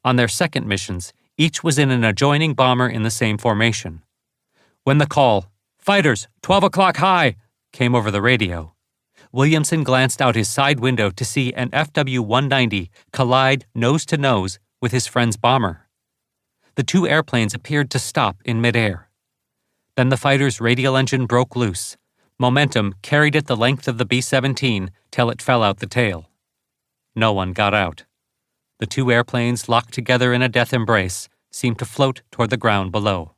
On their second missions, each was in an adjoining bomber in the same formation. When the call, "Fighters, 12 o'clock high," came over the radio, Williamson glanced out his side window to see an FW-190 collide nose-to-nose with his friend's bomber. The two airplanes appeared to stop in midair. Then the fighter's radial engine broke loose. Momentum carried it the length of the B-17 till it fell out the tail. No one got out. The two airplanes, locked together in a death embrace, seemed to float toward the ground below.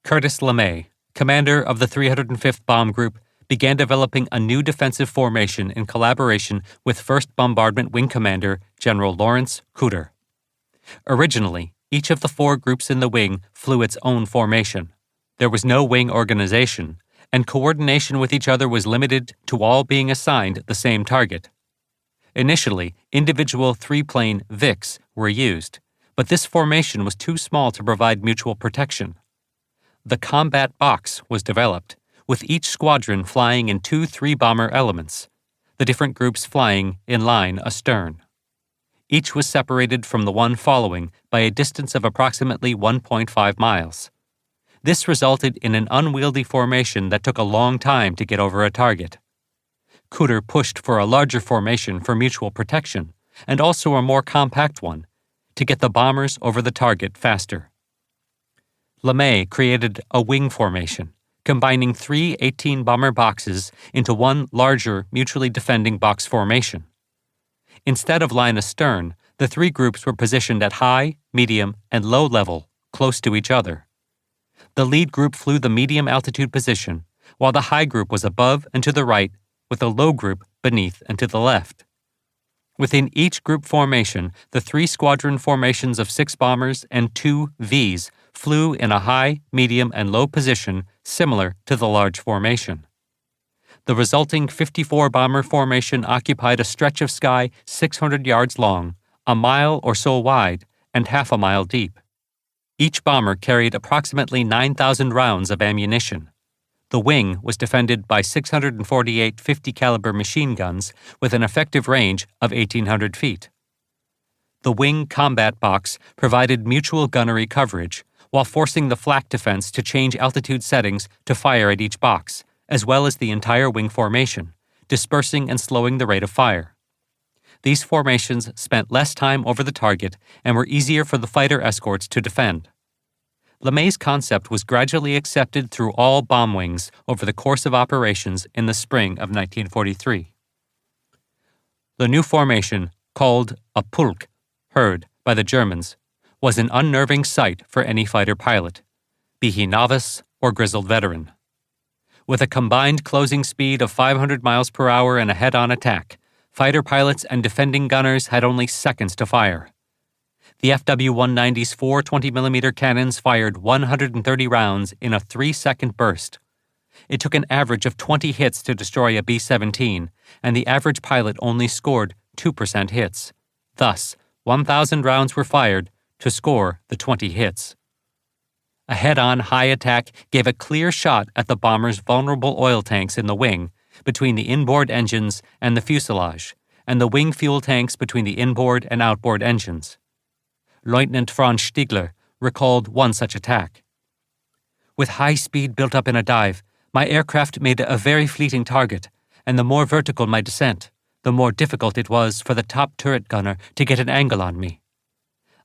Curtis LeMay, commander of the 305th Bomb Group, began developing a new defensive formation in collaboration with 1st Bombardment Wing Commander General Lawrence Cooter. Originally, each of the 4 groups in the wing flew its own formation. There was no wing organization, and coordination with each other was limited to all being assigned the same target. Initially, individual 3-plane VICs were used, but this formation was too small to provide mutual protection. The combat box was developed, with each squadron flying in 2 3-bomber elements, the different groups flying in line astern. Each was separated from the one following by a distance of approximately 1.5 miles. This resulted in an unwieldy formation that took a long time to get over a target. Cooter pushed for a larger formation for mutual protection, and also a more compact one, to get the bombers over the target faster. LeMay created a wing formation, combining 3 18-bomber boxes into one larger mutually defending box formation. Instead of line astern, the 3 groups were positioned at high, medium, and low level, close to each other. The lead group flew the medium altitude position, while the high group was above and to the right, with the low group beneath and to the left. Within each group formation, the 3 squadron formations of 6 bombers and 2 Vs flew in a high, medium, and low position similar to the large formation. The resulting 54-bomber formation occupied a stretch of sky 600 yards long, a mile or so wide, and half a mile deep. Each bomber carried approximately 9,000 rounds of ammunition. The wing was defended by 648 50-caliber machine guns with an effective range of 1,800 feet. The wing combat box provided mutual gunnery coverage, while forcing the flak defense to change altitude settings to fire at each box, as well as the entire wing formation, dispersing and slowing the rate of fire. These formations spent less time over the target and were easier for the fighter escorts to defend. LeMay's concept was gradually accepted through all bomb wings over the course of operations in the spring of 1943. The new formation, called a pulk, heard by the Germans, was an unnerving sight for any fighter pilot, be he novice or grizzled veteran. With a combined closing speed of 500 miles per hour and a head-on attack, fighter pilots and defending gunners had only seconds to fire. The FW-190's 4 20mm cannons fired 130 rounds in a 3-second burst. It took an average of 20 hits to destroy a B-17, and the average pilot only scored 2% hits. Thus, 1,000 rounds were fired to score the 20 hits. A head-on high attack gave a clear shot at the bomber's vulnerable oil tanks in the wing, between the inboard engines and the fuselage, and the wing fuel tanks between the inboard and outboard engines. Lieutenant Franz Stiegler recalled one such attack. With high speed built up in a dive, my aircraft made a very fleeting target, and the more vertical my descent, the more difficult it was for the top turret gunner to get an angle on me.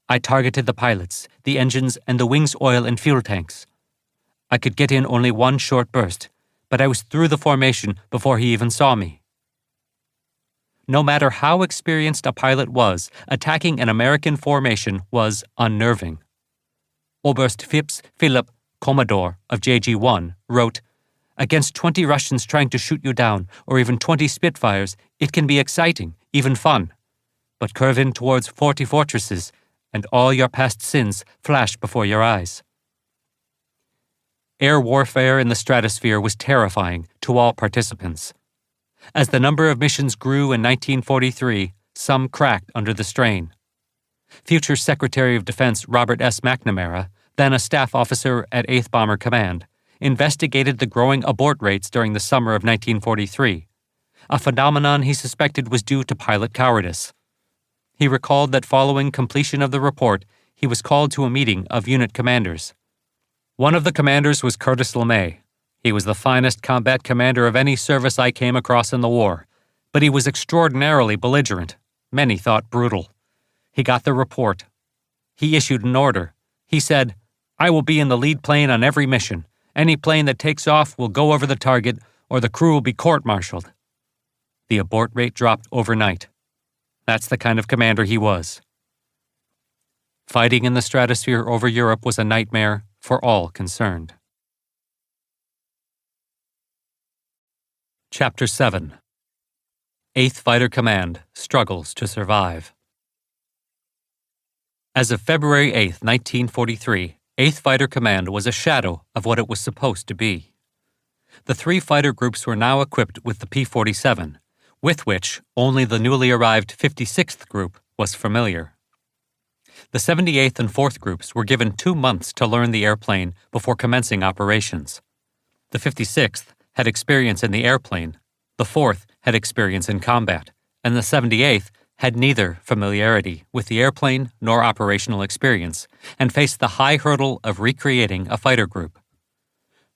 I targeted the pilots, the engines, and the wing's oil and fuel tanks. I could get in only one short burst, but I was through the formation before he even saw me. No matter how experienced a pilot was, attacking an American formation was unnerving. Oberst Phipps Philipp Commodore of JG-1 wrote, "Against 20 Russians trying to shoot you down, or even 20 Spitfires, it can be exciting, even fun. But curve in towards 40 fortresses, and all your past sins flash before your eyes." Air warfare in the stratosphere was terrifying to all participants. As the number of missions grew in 1943, some cracked under the strain. Future Secretary of Defense Robert S. McNamara, then a staff officer at 8th Bomber Command, investigated the growing abort rates during the summer of 1943, a phenomenon he suspected was due to pilot cowardice. He recalled that following completion of the report, he was called to a meeting of unit commanders. One of the commanders was Curtis LeMay. He was the finest combat commander of any service I came across in the war, but he was extraordinarily belligerent. Many thought brutal. He got the report. He issued an order. He said, "I will be in the lead plane on every mission. Any plane that takes off will go over the target, or the crew will be court-martialed." The abort rate dropped overnight. That's the kind of commander he was. Fighting in the stratosphere over Europe was a nightmare for all concerned. Chapter 7. 8th Fighter Command Struggles to Survive. As of February 8, 1943, 8th Fighter Command was a shadow of what it was supposed to be. The three fighter groups were now equipped with the P-47, with which only the newly arrived 56th Group was familiar. The 78th and 4th Groups were given 2 months to learn the airplane before commencing operations. The 56th had experience in the airplane, the 4th had experience in combat, and the 78th had neither familiarity with the airplane nor operational experience, and faced the high hurdle of recreating a fighter group.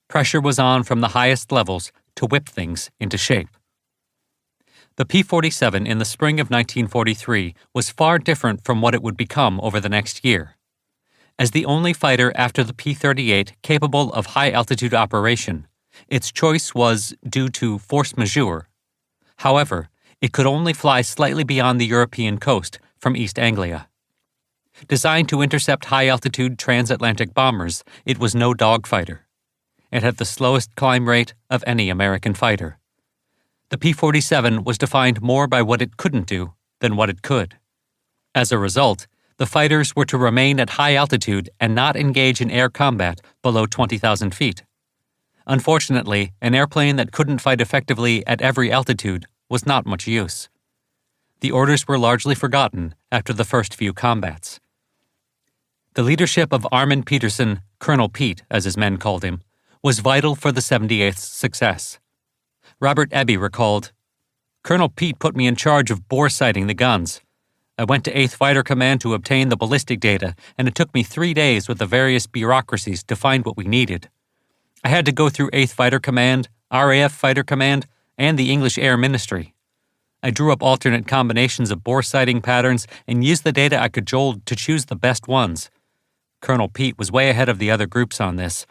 Pressure was on from the highest levels to whip things into shape. The P-47 in the spring of 1943 was far different from what it would become over the next year. As the only fighter after the P-38 capable of high-altitude operation, its choice was due to force majeure. However, it could only fly slightly beyond the European coast from East Anglia. Designed to intercept high-altitude transatlantic bombers, it was no dogfighter. It had the slowest climb rate of any American fighter. The P-47 was defined more by what it couldn't do than what it could. As a result, the fighters were to remain at high altitude and not engage in air combat below 20,000 feet. Unfortunately, an airplane that couldn't fight effectively at every altitude was not much use. The orders were largely forgotten after the first few combats. The leadership of Armin Peterson, Colonel Pete, as his men called him, was vital for the 78th's success. Robert Eby recalled, "Colonel Pete put me in charge of bore sighting the guns. I went to 8th Fighter Command to obtain the ballistic data, and it took me 3 days with the various bureaucracies to find what we needed. I had to go through 8th Fighter Command, RAF Fighter Command, and the English Air Ministry. I drew up alternate combinations of bore sighting patterns and used the data I cajoled to choose the best ones. Colonel Pete was way ahead of the other groups on this.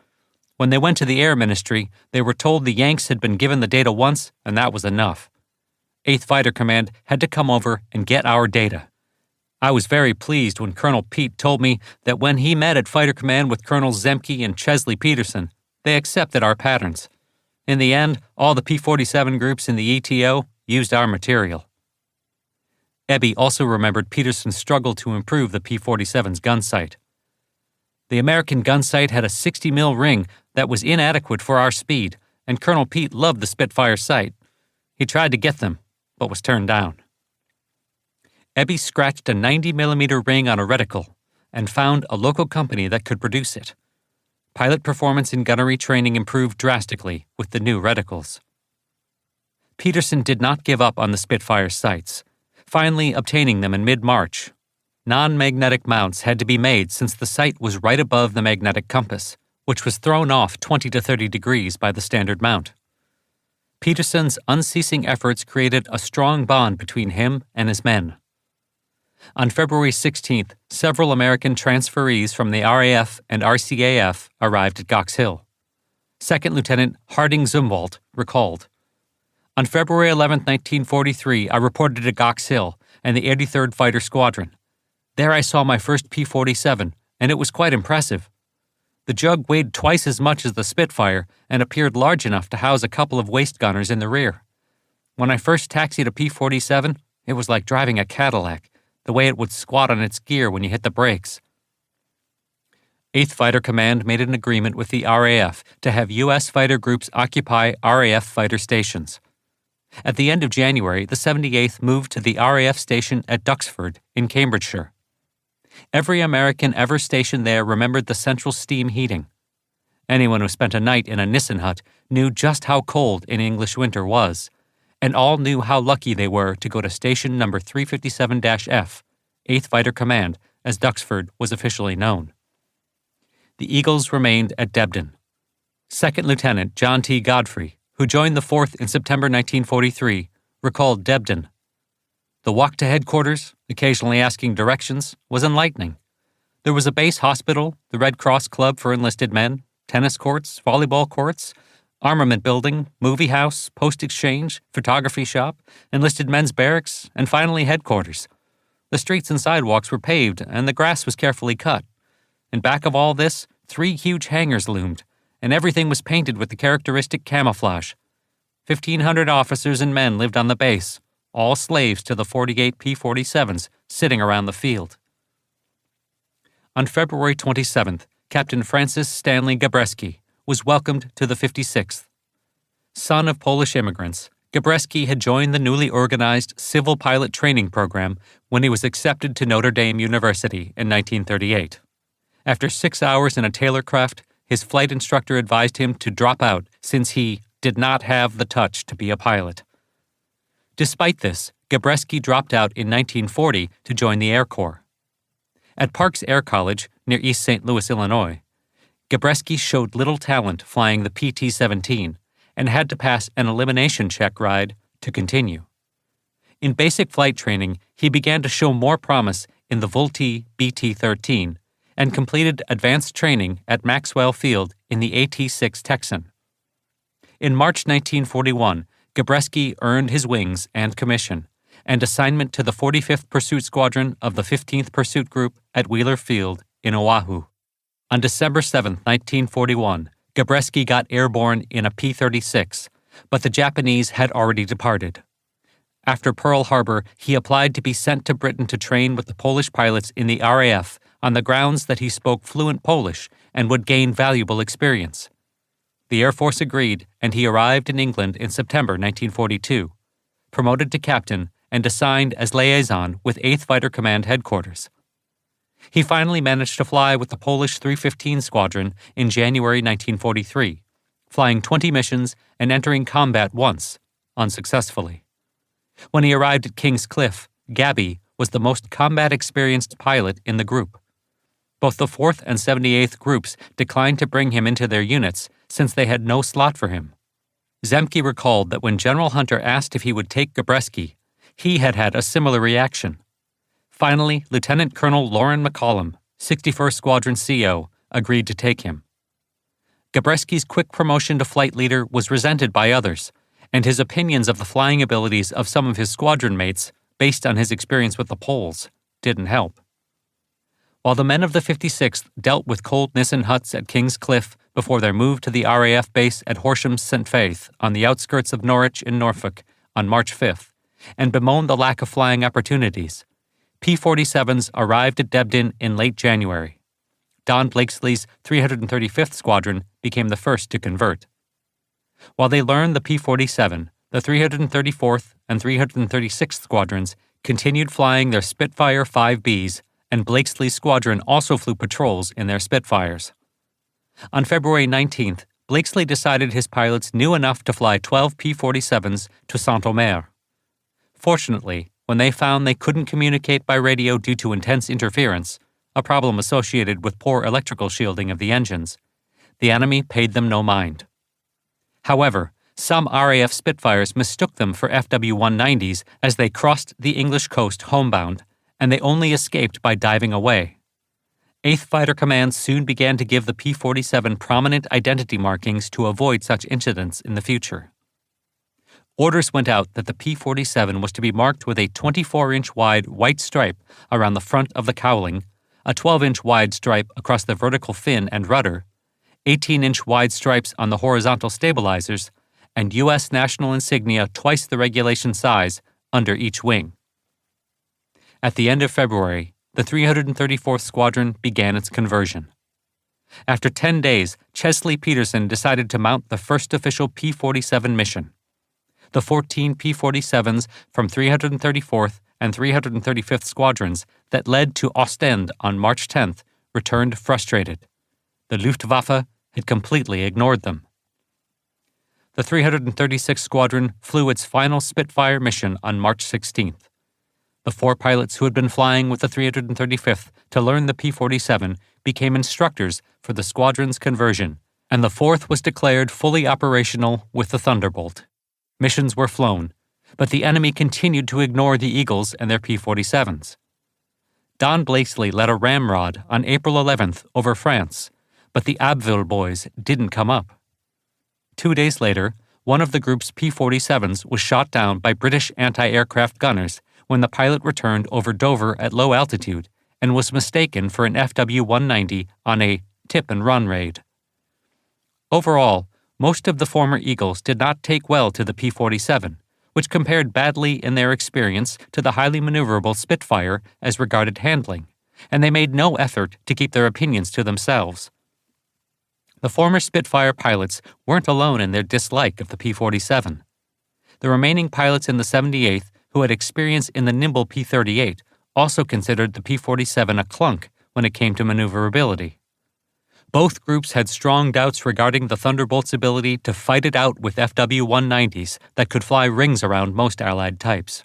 When they went to the Air Ministry, they were told the Yanks had been given the data once, and that was enough. 8th Fighter Command had to come over and get our data. I was very pleased when Colonel Pete told me that when he met at Fighter Command with Colonels Zemke and Chesley Peterson, they accepted our patterns. In the end, all the P-47 groups in the ETO used our material." Eby also remembered Peterson's struggle to improve the P-47's gun sight. "The American gun sight had a 60 mil ring that was inadequate for our speed, and Colonel Pete loved the Spitfire sight. He tried to get them, but was turned down." Eby scratched a 90 millimeter ring on a reticle, and found a local company that could produce it. Pilot performance in gunnery training improved drastically with the new reticles. Peterson did not give up on the Spitfire sights, finally obtaining them in mid-March. Non-magnetic mounts had to be made since the sight was right above the magnetic compass, which was thrown off 20 to 30 degrees by the standard mount. Peterson's unceasing efforts created a strong bond between him and his men. On February 16th, several American transferees from the RAF and RCAF arrived at Gox Hill. Second Lieutenant Harding Zumwalt recalled, "On February 11, 1943, I reported at Gox Hill and the 83rd Fighter Squadron. There I saw my first P-47, and it was quite impressive. The Jug weighed twice as much as the Spitfire and appeared large enough to house a couple of waist gunners in the rear. When I first taxied a P-47, it was like driving a Cadillac, the way it would squat on its gear when you hit the brakes." 8th Fighter Command made an agreement with the RAF to have U.S. fighter groups occupy RAF fighter stations. At the end of January, the 78th moved to the RAF station at Duxford in Cambridgeshire. Every American ever stationed there remembered the central steam heating. Anyone who spent a night in a Nissen hut knew just how cold an English winter was, and all knew how lucky they were to go to station number 357-F, 8th Fighter Command, as Duxford was officially known. The Eagles remained at Debden. Second Lieutenant John T. Godfrey, who joined the 4th in September 1943, recalled Debden. "The walk to headquarters, occasionally asking directions, was enlightening. There was a base hospital, the Red Cross Club for enlisted men, tennis courts, volleyball courts, armament building, movie house, post exchange, photography shop, enlisted men's barracks, and finally headquarters. The streets and sidewalks were paved, and the grass was carefully cut. In back of all this, 3 huge hangars loomed, and everything was painted with the characteristic camouflage. 1,500 officers and men lived on the base, all slaves to the 48 P-47s sitting around the field." On February 27th, Captain Francis Stanley Gabreski was welcomed to the 56th. Son of Polish immigrants, Gabreski had joined the newly organized civil pilot training program when he was accepted to Notre Dame University in 1938. After 6 hours in a tailorcraft, his flight instructor advised him to drop out since he did not have the touch to be a pilot. Despite this, Gabreski dropped out in 1940 to join the Air Corps. At Parks Air College, near East St. Louis, Illinois, Gabreski showed little talent flying the PT-17 and had to pass an elimination check ride to continue. In basic flight training, he began to show more promise in the Vultee BT-13 and completed advanced training at Maxwell Field in the AT-6 Texan. In March 1941, Gabreski earned his wings and commission, and assignment to the 45th Pursuit Squadron of the 15th Pursuit Group at Wheeler Field in Oahu. On December 7, 1941, Gabreski got airborne in a P-36, but the Japanese had already departed. After Pearl Harbor, he applied to be sent to Britain to train with the Polish pilots in the RAF on the grounds that he spoke fluent Polish and would gain valuable experience. The Air Force agreed, and he arrived in England in September 1942, promoted to captain and assigned as liaison with 8th Fighter Command headquarters. He finally managed to fly with the Polish 315 Squadron in January 1943, flying 20 missions and entering combat once, unsuccessfully. When he arrived at King's Cliff, Gabby was the most combat-experienced pilot in the group. Both the 4th and 78th groups declined to bring him into their units since they had no slot for him. Zemke recalled that when General Hunter asked if he would take Gabreski, he had had a similar reaction. Finally, Lieutenant Colonel Lauren McCollum, 61st Squadron CO, agreed to take him. Gabreski's quick promotion to flight leader was resented by others, and his opinions of the flying abilities of some of his squadron mates, based on his experience with the Poles, didn't help. While the men of the 56th dealt with cold Nissen huts at King's Cliff before their move to the RAF base at Horsham St. Faith on the outskirts of Norwich in Norfolk on March 5th, and bemoaned the lack of flying opportunities, P-47s arrived at Debden in late January. Don Blakesley's 335th Squadron became the first to convert. While they learned the P-47, the 334th and 336th Squadrons continued flying their Spitfire 5Bs and Blakesley's squadron also flew patrols in their Spitfires. On February 19th, Blakesley decided his pilots knew enough to fly 12 P-47s to Saint-Omer. Fortunately, when they found they couldn't communicate by radio due to intense interference, a problem associated with poor electrical shielding of the engines, the enemy paid them no mind. However, some RAF Spitfires mistook them for FW-190s as they crossed the English coast homebound, and they only escaped by diving away. 8th Fighter Command soon began to give the P-47 prominent identity markings to avoid such incidents in the future. Orders went out that the P-47 was to be marked with a 24-inch wide white stripe around the front of the cowling, a 12-inch wide stripe across the vertical fin and rudder, 18-inch wide stripes on the horizontal stabilizers, and U.S. national insignia twice the regulation size under each wing. At the end of February, the 334th Squadron began its conversion. After 10 days, Chesley Peterson decided to mount the first official P-47 mission. The 14 P-47s from 334th and 335th Squadrons that led to Ostend on March 10th returned frustrated. The Luftwaffe had completely ignored them. The 336th Squadron flew its final Spitfire mission on March 16th. The 4 pilots who had been flying with the 335th to learn the P-47 became instructors for the squadron's conversion, and the 4th was declared fully operational with the Thunderbolt. Missions were flown, but the enemy continued to ignore the Eagles and their P-47s. Don Blakesley led a ramrod on April 11th over France, but the Abbeville boys didn't come up. 2 days later, one of the group's P-47s was shot down by British anti-aircraft gunners when the pilot returned over Dover at low altitude and was mistaken for an FW-190 on a tip-and-run raid. Overall, most of the former Eagles did not take well to the P-47, which compared badly in their experience to the highly maneuverable Spitfire as regarded handling, and they made no effort to keep their opinions to themselves. The former Spitfire pilots weren't alone in their dislike of the P-47. The remaining pilots in the 78th who had experience in the nimble P-38 also considered the P-47 a clunk when it came to maneuverability. Both groups had strong doubts regarding the Thunderbolt's ability to fight it out with FW-190s that could fly rings around most Allied types.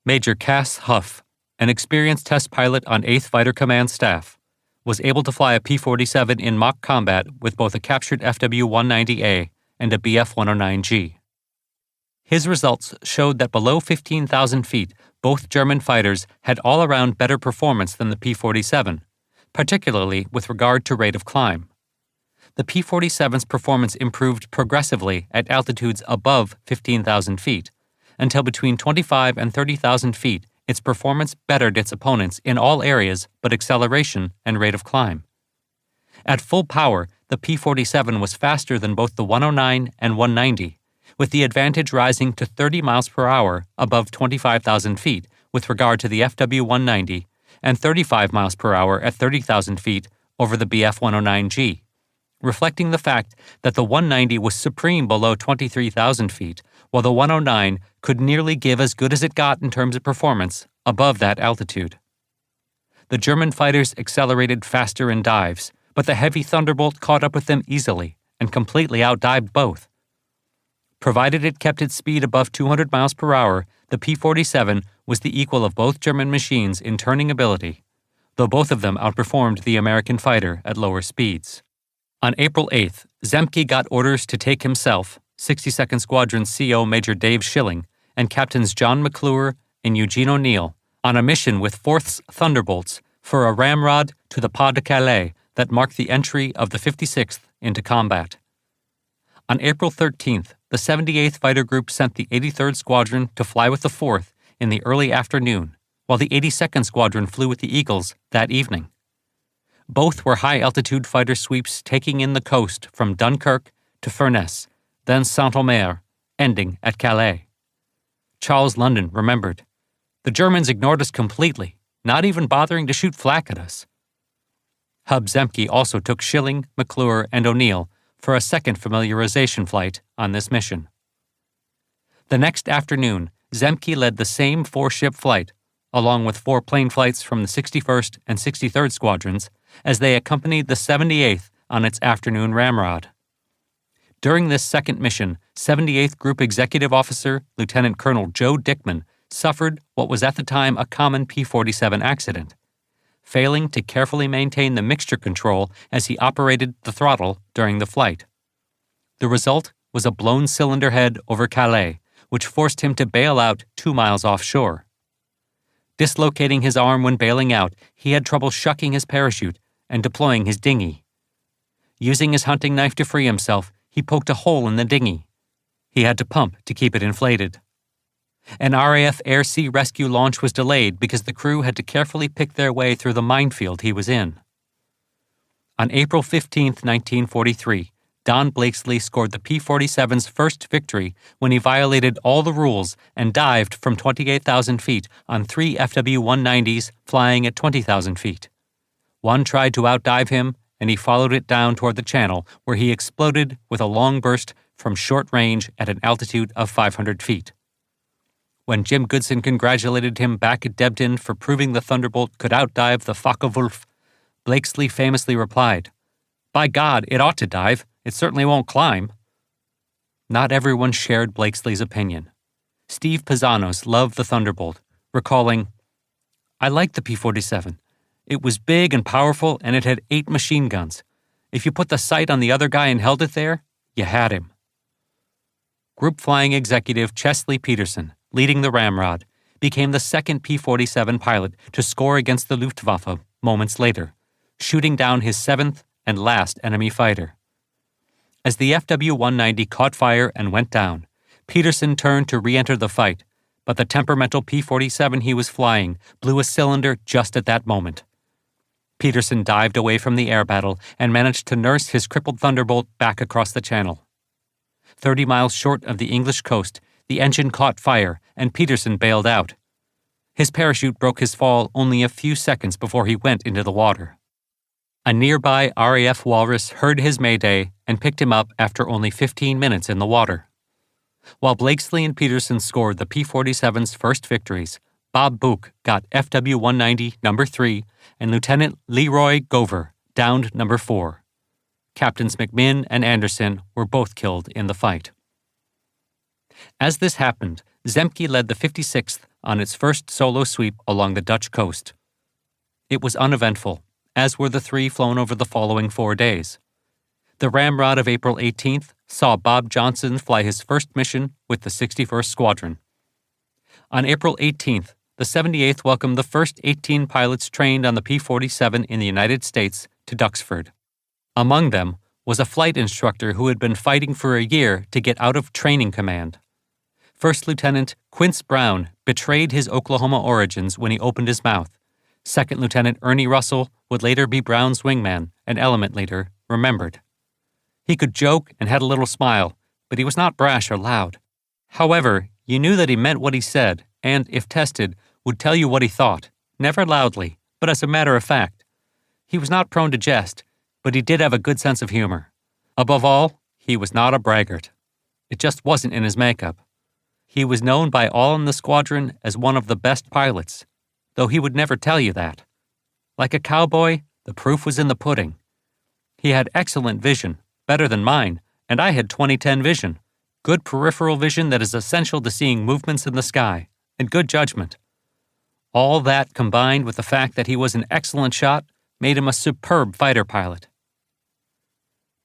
Major Cass Huff, an experienced test pilot on 8th Fighter Command staff, was able to fly a P-47 in mock combat with both a captured FW-190A and a Bf-109G. His results showed that below 15,000 feet, both German fighters had all-around better performance than the P-47, particularly with regard to rate of climb. The P-47's performance improved progressively at altitudes above 15,000 feet, until between 25 and 30,000 feet its performance bettered its opponents in all areas but acceleration and rate of climb. At full power, the P-47 was faster than both the 109 and 190, with the advantage rising to 30 miles per hour above 25,000 feet with regard to the FW-190 and 35 miles per hour at 30,000 feet over the Bf-109G, reflecting the fact that the 190 was supreme below 23,000 feet, while the 109 could nearly give as good as it got in terms of performance above that altitude. The German fighters accelerated faster in dives, but the heavy Thunderbolt caught up with them easily and completely outdived both. Provided it kept its speed above 200 miles per hour, the P-47 was the equal of both German machines in turning ability, though both of them outperformed the American fighter at lower speeds. On April 8th, Zemke got orders to take himself, 62nd Squadron CO Major Dave Schilling, and Captains John McClure and Eugene O'Neill on a mission with 4th's Thunderbolts for a ramrod to the Pas de Calais that marked the entry of the 56th into combat. On April 13th, the 78th Fighter Group sent the 83rd Squadron to fly with the 4th in the early afternoon, while the 82nd Squadron flew with the Eagles that evening. Both were high-altitude fighter sweeps taking in the coast from Dunkirk to Furness, then Saint-Omer, ending at Calais. Charles London remembered, "The Germans ignored us completely, not even bothering to shoot flak at us." Hub Zemke also took Schilling, McClure, and O'Neill for a second familiarization flight on this mission. The next afternoon, Zemke led the same 4-ship flight, along with 4 plane flights from the 61st and 63rd Squadrons, as they accompanied the 78th on its afternoon ramrod. During this second mission, 78th Group Executive Officer Lieutenant Colonel Joe Dickman suffered what was at the time a common P-47 accident, failing to carefully maintain the mixture control as he operated the throttle during the flight. The result was a blown cylinder head over Calais, which forced him to bail out 2 miles offshore. Dislocating his arm when bailing out, he had trouble shucking his parachute and deploying his dinghy. Using his hunting knife to free himself, he poked a hole in the dinghy. He had to pump to keep it inflated. An RAF air-sea rescue launch was delayed because the crew had to carefully pick their way through the minefield he was in. On April 15, 1943, Don Blakesley scored the P-47's first victory when he violated all the rules and dived from 28,000 feet on 3 FW-190s flying at 20,000 feet. One tried to outdive him, and he followed it down toward the channel, where he exploded with a long burst from short range at an altitude of 500 feet. When Jim Goodson congratulated him back at Debden for proving the Thunderbolt could outdive the Focke-Wulf, Blakesley famously replied, "By God, it ought to dive. It certainly won't climb." Not everyone shared Blakesley's opinion. Steve Pizzanos loved the Thunderbolt, recalling, "I liked the P-47. It was big and powerful, and it had 8 machine guns. If you put the sight on the other guy and held it there, you had him." Group Flying Executive Chesley Peterson, leading the ramrod, became the second P-47 pilot to score against the Luftwaffe moments later, shooting down his 7th and last enemy fighter. As the FW-190 caught fire and went down, Peterson turned to re-enter the fight, but the temperamental P-47 he was flying blew a cylinder just at that moment. Peterson dived away from the air battle and managed to nurse his crippled Thunderbolt back across the channel. 30 miles short of the English coast, the engine caught fire and Peterson bailed out. His parachute broke his fall only a few seconds before he went into the water. A nearby RAF Walrus heard his mayday and picked him up after only 15 minutes in the water. While Blakesley and Peterson scored the P-47's first victories, Bob Book got FW-190 number 3 and Lieutenant Leroy Gover downed number 4. Captains McMinn and Anderson were both killed in the fight. As this happened, Zemke led the 56th on its first solo sweep along the Dutch coast. It was uneventful, as were the 3 flown over the following 4 days. The ramrod of April 18th saw Bob Johnson fly his first mission with the 61st Squadron. On April 18th, the 78th welcomed the first 18 pilots trained on the P-47 in the United States to Duxford. Among them was a flight instructor who had been fighting for a year to get out of training command. First Lieutenant Quince Brown betrayed his Oklahoma origins when he opened his mouth. Second Lieutenant Ernie Russell would later be Brown's wingman, an element leader, remembered. He could joke and had a little smile, but he was not brash or loud. However, you knew that he meant what he said and, if tested, would tell you what he thought, never loudly, but as a matter of fact. He was not prone to jest, but he did have a good sense of humor. Above all, he was not a braggart. It just wasn't in his makeup. He was known by all in the squadron as one of the best pilots, though he would never tell you that. Like a cowboy, the proof was in the pudding. He had excellent vision, better than mine, and I had 20/10 vision, good peripheral vision that is essential to seeing movements in the sky, and good judgment. All that combined with the fact that he was an excellent shot made him a superb fighter pilot.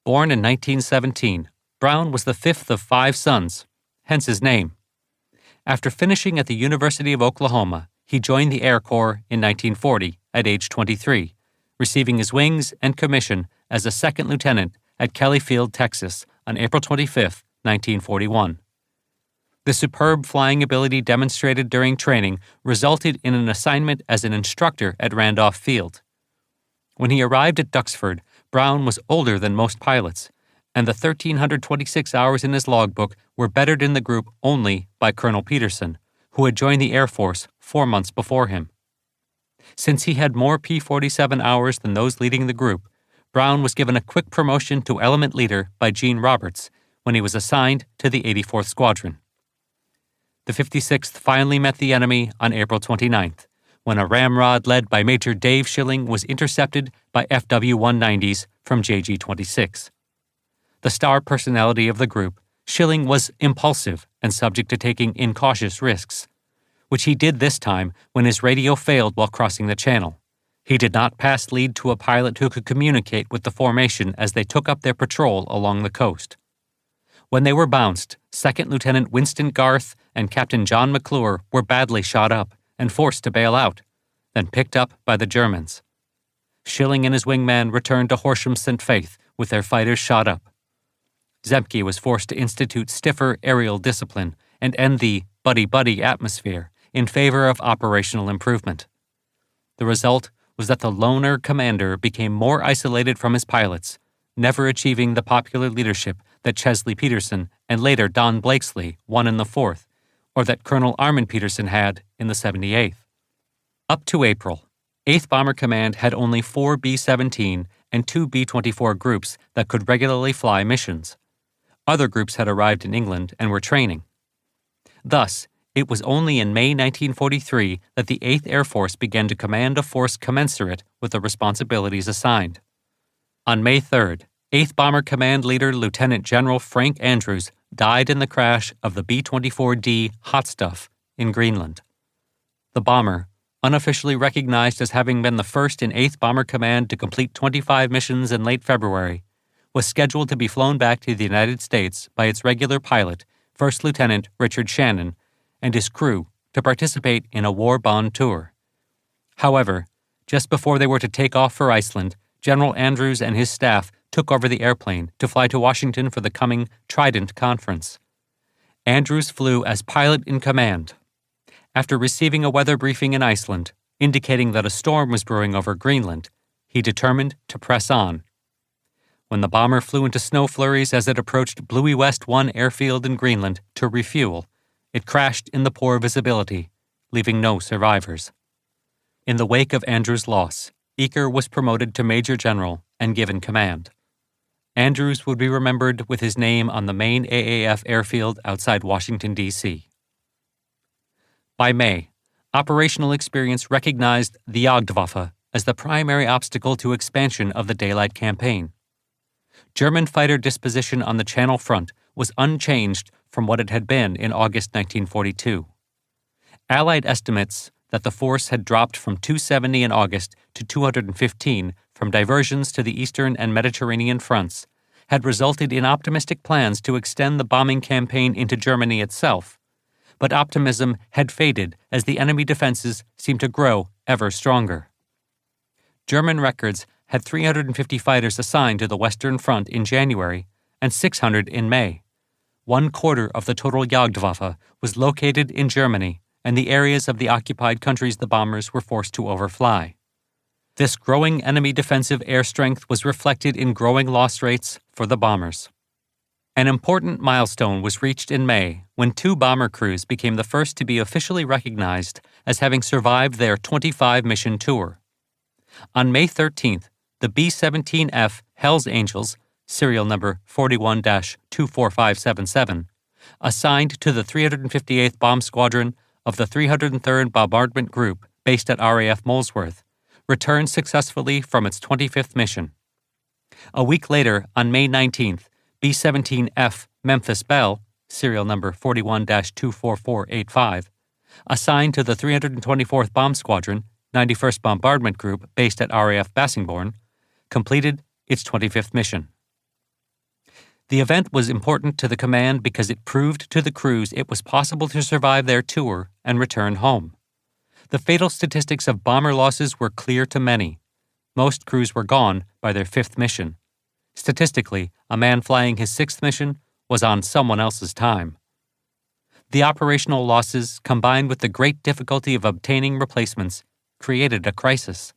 Born in 1917, Brown was the 5th of 5 sons, hence his name. After finishing at the University of Oklahoma, he joined the Air Corps in 1940 at age 23, receiving his wings and commission as a second lieutenant at Kelly Field, Texas, on April 25, 1941. The superb flying ability demonstrated during training resulted in an assignment as an instructor at Randolph Field. When he arrived at Duxford, Brown was older than most pilots, and the 1,326 hours in his logbook were bettered in the group only by Colonel Peterson, who had joined the Air Force 4 months before him. Since he had more P-47 hours than those leading the group, Brown was given a quick promotion to element leader by Gene Roberts when he was assigned to the 84th Squadron. The 56th finally met the enemy on April 29th, when a ramrod led by Major Dave Schilling was intercepted by FW-190s from JG-26. The star personality of the group, Schilling was impulsive and subject to taking incautious risks, which he did this time when his radio failed while crossing the channel. He did not pass lead to a pilot who could communicate with the formation as they took up their patrol along the coast. When they were bounced, 2nd Lieutenant Winston Garth and Captain John McClure were badly shot up and forced to bail out, then picked up by the Germans. Schilling and his wingman returned to Horsham St. Faith with their fighters shot up. Zemke was forced to institute stiffer aerial discipline and end the buddy-buddy atmosphere in favor of operational improvement. The result was that the loner commander became more isolated from his pilots, never achieving the popular leadership that Chesley Peterson and later Don Blakesley won in the 4th, or that Colonel Armin Peterson had in the 78th. Up to April, 8th Bomber Command had only 4 B-17 and 2 B-24 groups that could regularly fly missions. Other groups had arrived in England and were training. Thus, it was only in May 1943 that the 8th Air Force began to command a force commensurate with the responsibilities assigned. On May 3rd, 8th Bomber Command leader Lieutenant General Frank Andrews died in the crash of the B-24D Hot Stuff in Greenland. The bomber, unofficially recognized as having been the first in 8th Bomber Command to complete 25 missions in late February, was scheduled to be flown back to the United States by its regular pilot, 1st Lieutenant Richard Shannon, and his crew to participate in a war bond tour. However, just before they were to take off for Iceland, General Andrews and his staff took over the airplane to fly to Washington for the coming Trident Conference. Andrews flew as pilot in command. After receiving a weather briefing in Iceland, indicating that a storm was brewing over Greenland, he determined to press on. When the bomber flew into snow flurries as it approached Bluey West 1 airfield in Greenland to refuel, it crashed in the poor visibility, leaving no survivors. In the wake of Andrews' loss, Eaker was promoted to Major General and given command. Andrews would be remembered with his name on the main AAF airfield outside Washington, D.C. By May, operational experience recognized the Jagdwaffe as the primary obstacle to expansion of the daylight campaign. German fighter disposition on the Channel front was unchanged from what it had been in August 1942. Allied estimates that the force had dropped from 270 in August to 215 from diversions to the Eastern and Mediterranean fronts had resulted in optimistic plans to extend the bombing campaign into Germany itself, but optimism had faded as the enemy defenses seemed to grow ever stronger. German records had 350 fighters assigned to the Western Front in January and 600 in May. 1/4 of the total Jagdwaffe was located in Germany and the areas of the occupied countries the bombers were forced to overfly. This growing enemy defensive air strength was reflected in growing loss rates for the bombers. An important milestone was reached in May when 2 bomber crews became the first to be officially recognized as having survived their 25-mission tour. On May 13th, the B-17F Hells Angels, serial number 41-24577, assigned to the 358th Bomb Squadron of the 303rd Bombardment Group based at RAF Molesworth, returned successfully from its 25th mission. A week later, on May 19th, B-17F Memphis Belle, serial number 41-24485, assigned to the 324th Bomb Squadron, 91st Bombardment Group based at RAF Bassingbourn, completed its 25th mission. The event was important to the command because it proved to the crews it was possible to survive their tour and return home. The fatal statistics of bomber losses were clear to many. Most crews were gone by their 5th mission. Statistically, a man flying his 6th mission was on someone else's time. The operational losses, combined with the great difficulty of obtaining replacements, created a crisis.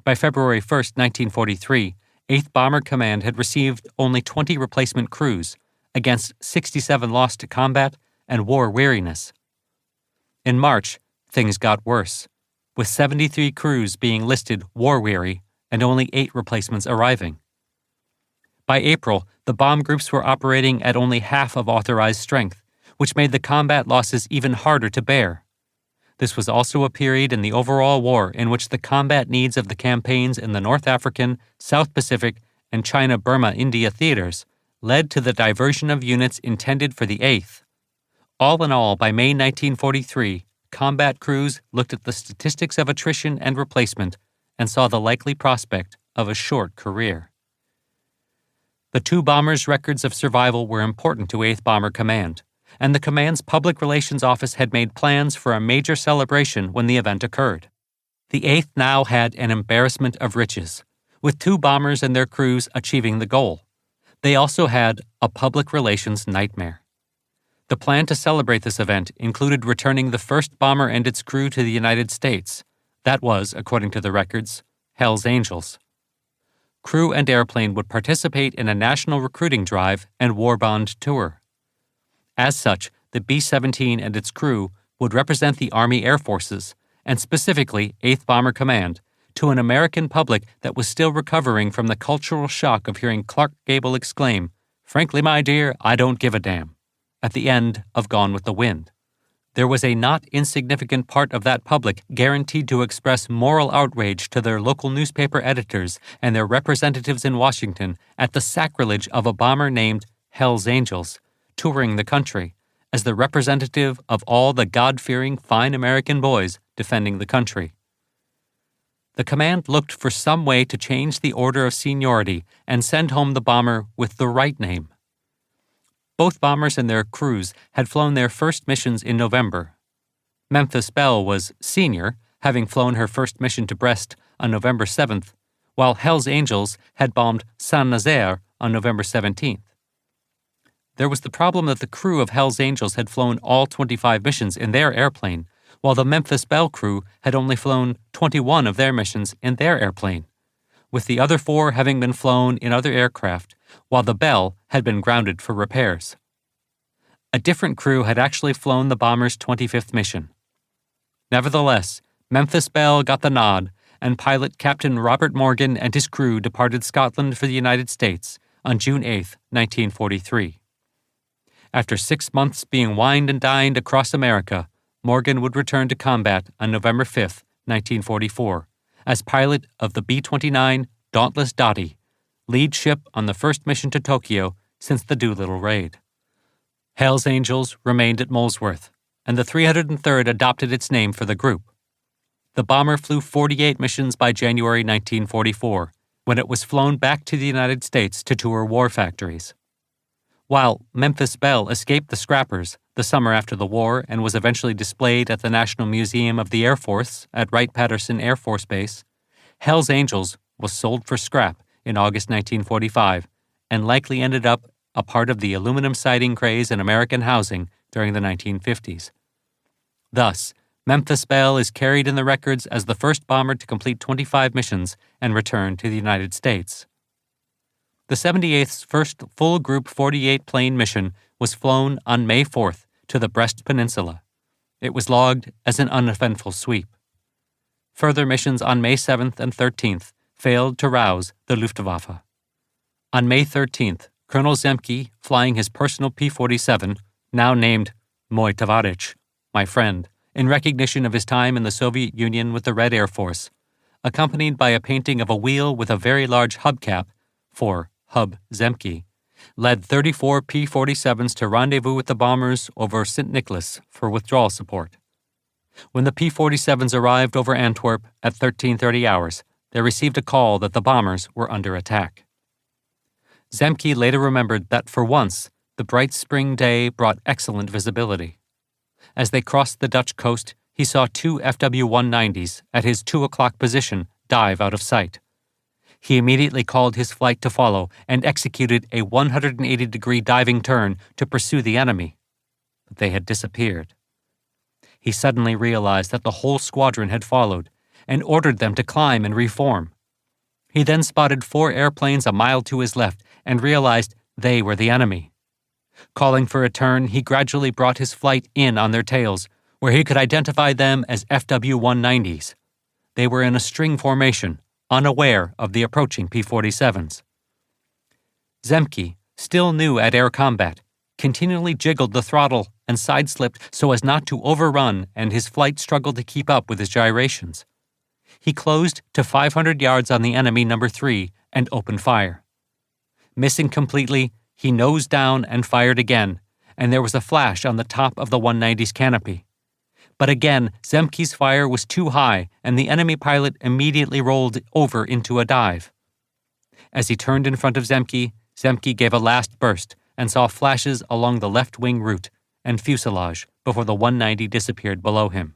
By February 1, 1943, 8th Bomber Command had received only 20 replacement crews, against 67 lost to combat and war weariness. In March, things got worse, with 73 crews being listed war-weary and only 8 replacements arriving. By April, the bomb groups were operating at only half of authorized strength, which made the combat losses even harder to bear. This was also a period in the overall war in which the combat needs of the campaigns in the North African, South Pacific, and China-Burma-India theaters led to the diversion of units intended for the 8th. All in all, by May 1943, combat crews looked at the statistics of attrition and replacement and saw the likely prospect of a short career. The two bombers' records of survival were important to 8th Bomber Command, and the command's public relations office had made plans for a major celebration when the event occurred. The 8th now had an embarrassment of riches, with two bombers and their crews achieving the goal. They also had a public relations nightmare. The plan to celebrate this event included returning the first bomber and its crew to the United States. That was, according to the records, Hell's Angels. Crew and airplane would participate in a national recruiting drive and war bond tour. As such, the B-17 and its crew would represent the Army Air Forces, and specifically 8th Bomber Command, to an American public that was still recovering from the cultural shock of hearing Clark Gable exclaim, "Frankly, my dear, I don't give a damn," at the end of Gone with the Wind. There was a not insignificant part of that public guaranteed to express moral outrage to their local newspaper editors and their representatives in Washington at the sacrilege of a bomber named Hell's Angels touring the country as the representative of all the God-fearing fine American boys defending the country. The command looked for some way to change the order of seniority and send home the bomber with the right name. Both bombers and their crews had flown their first missions in November. Memphis Belle was senior, having flown her first mission to Brest on November 7th, while Hell's Angels had bombed Saint-Nazaire on November 17th. There was the problem that the crew of Hell's Angels had flown all 25 missions in their airplane, while the Memphis Belle crew had only flown 21 of their missions in their airplane, with the other 4 having been flown in other aircraft, while the Belle had been grounded for repairs. A different crew had actually flown the bomber's 25th mission. Nevertheless, Memphis Belle got the nod, and pilot Captain Robert Morgan and his crew departed Scotland for the United States on June 8, 1943. After 6 months being wined and dined across America, Morgan would return to combat on November 5, 1944, as pilot of the B-29 Dauntless Dottie, lead ship on the first mission to Tokyo since the Doolittle raid. Hell's Angels remained at Molesworth, and the 303rd adopted its name for the group. The bomber flew 48 missions by January 1944, when it was flown back to the United States to tour war factories. While Memphis Belle escaped the scrappers the summer after the war and was eventually displayed at the National Museum of the Air Force at Wright-Patterson Air Force Base, Hell's Angels was sold for scrap in August 1945 and likely ended up a part of the aluminum siding craze in American housing during the 1950s. Thus, Memphis Belle is carried in the records as the first bomber to complete 25 missions and return to the United States. The 78th's first full Group 48 plane mission was flown on May 4th to the Brest Peninsula. It was logged as an uneventful sweep. Further missions on May 7th and 13th failed to rouse the Luftwaffe. On May 13th, Colonel Zemke, flying his personal P-47, now named Mój tovarzysz, my friend, in recognition of his time in the Soviet Union with the Red Air Force, accompanied by a painting of a wheel with a very large hubcap for Hub Zemke, led 34 P-47s to rendezvous with the bombers over St. Nicholas for withdrawal support. When the P-47s arrived over Antwerp at 13:30 hours, they received a call that the bombers were under attack. Zemke later remembered that for once, the bright spring day brought excellent visibility. As they crossed the Dutch coast, he saw 2 FW-190s at his 2 o'clock position dive out of sight. He immediately called his flight to follow and executed a 180-degree diving turn to pursue the enemy. But they had disappeared. He suddenly realized that the whole squadron had followed and ordered them to climb and reform. He then spotted 4 airplanes a mile to his left and realized they were the enemy. Calling for a turn, he gradually brought his flight in on their tails, where he could identify them as FW-190s. They were in a string formation, unaware of the approaching P-47s. Zemke, still new at air combat, continually jiggled the throttle and side-slipped so as not to overrun, and his flight struggled to keep up with his gyrations. He closed to 500 yards on the enemy number 3 and opened fire. Missing completely, he nosed down and fired again, and there was a flash on the top of the 190's canopy. But again, Zemke's fire was too high, and the enemy pilot immediately rolled over into a dive. As he turned in front of Zemke, Zemke gave a last burst and saw flashes along the left wing root and fuselage before the 190 disappeared below him.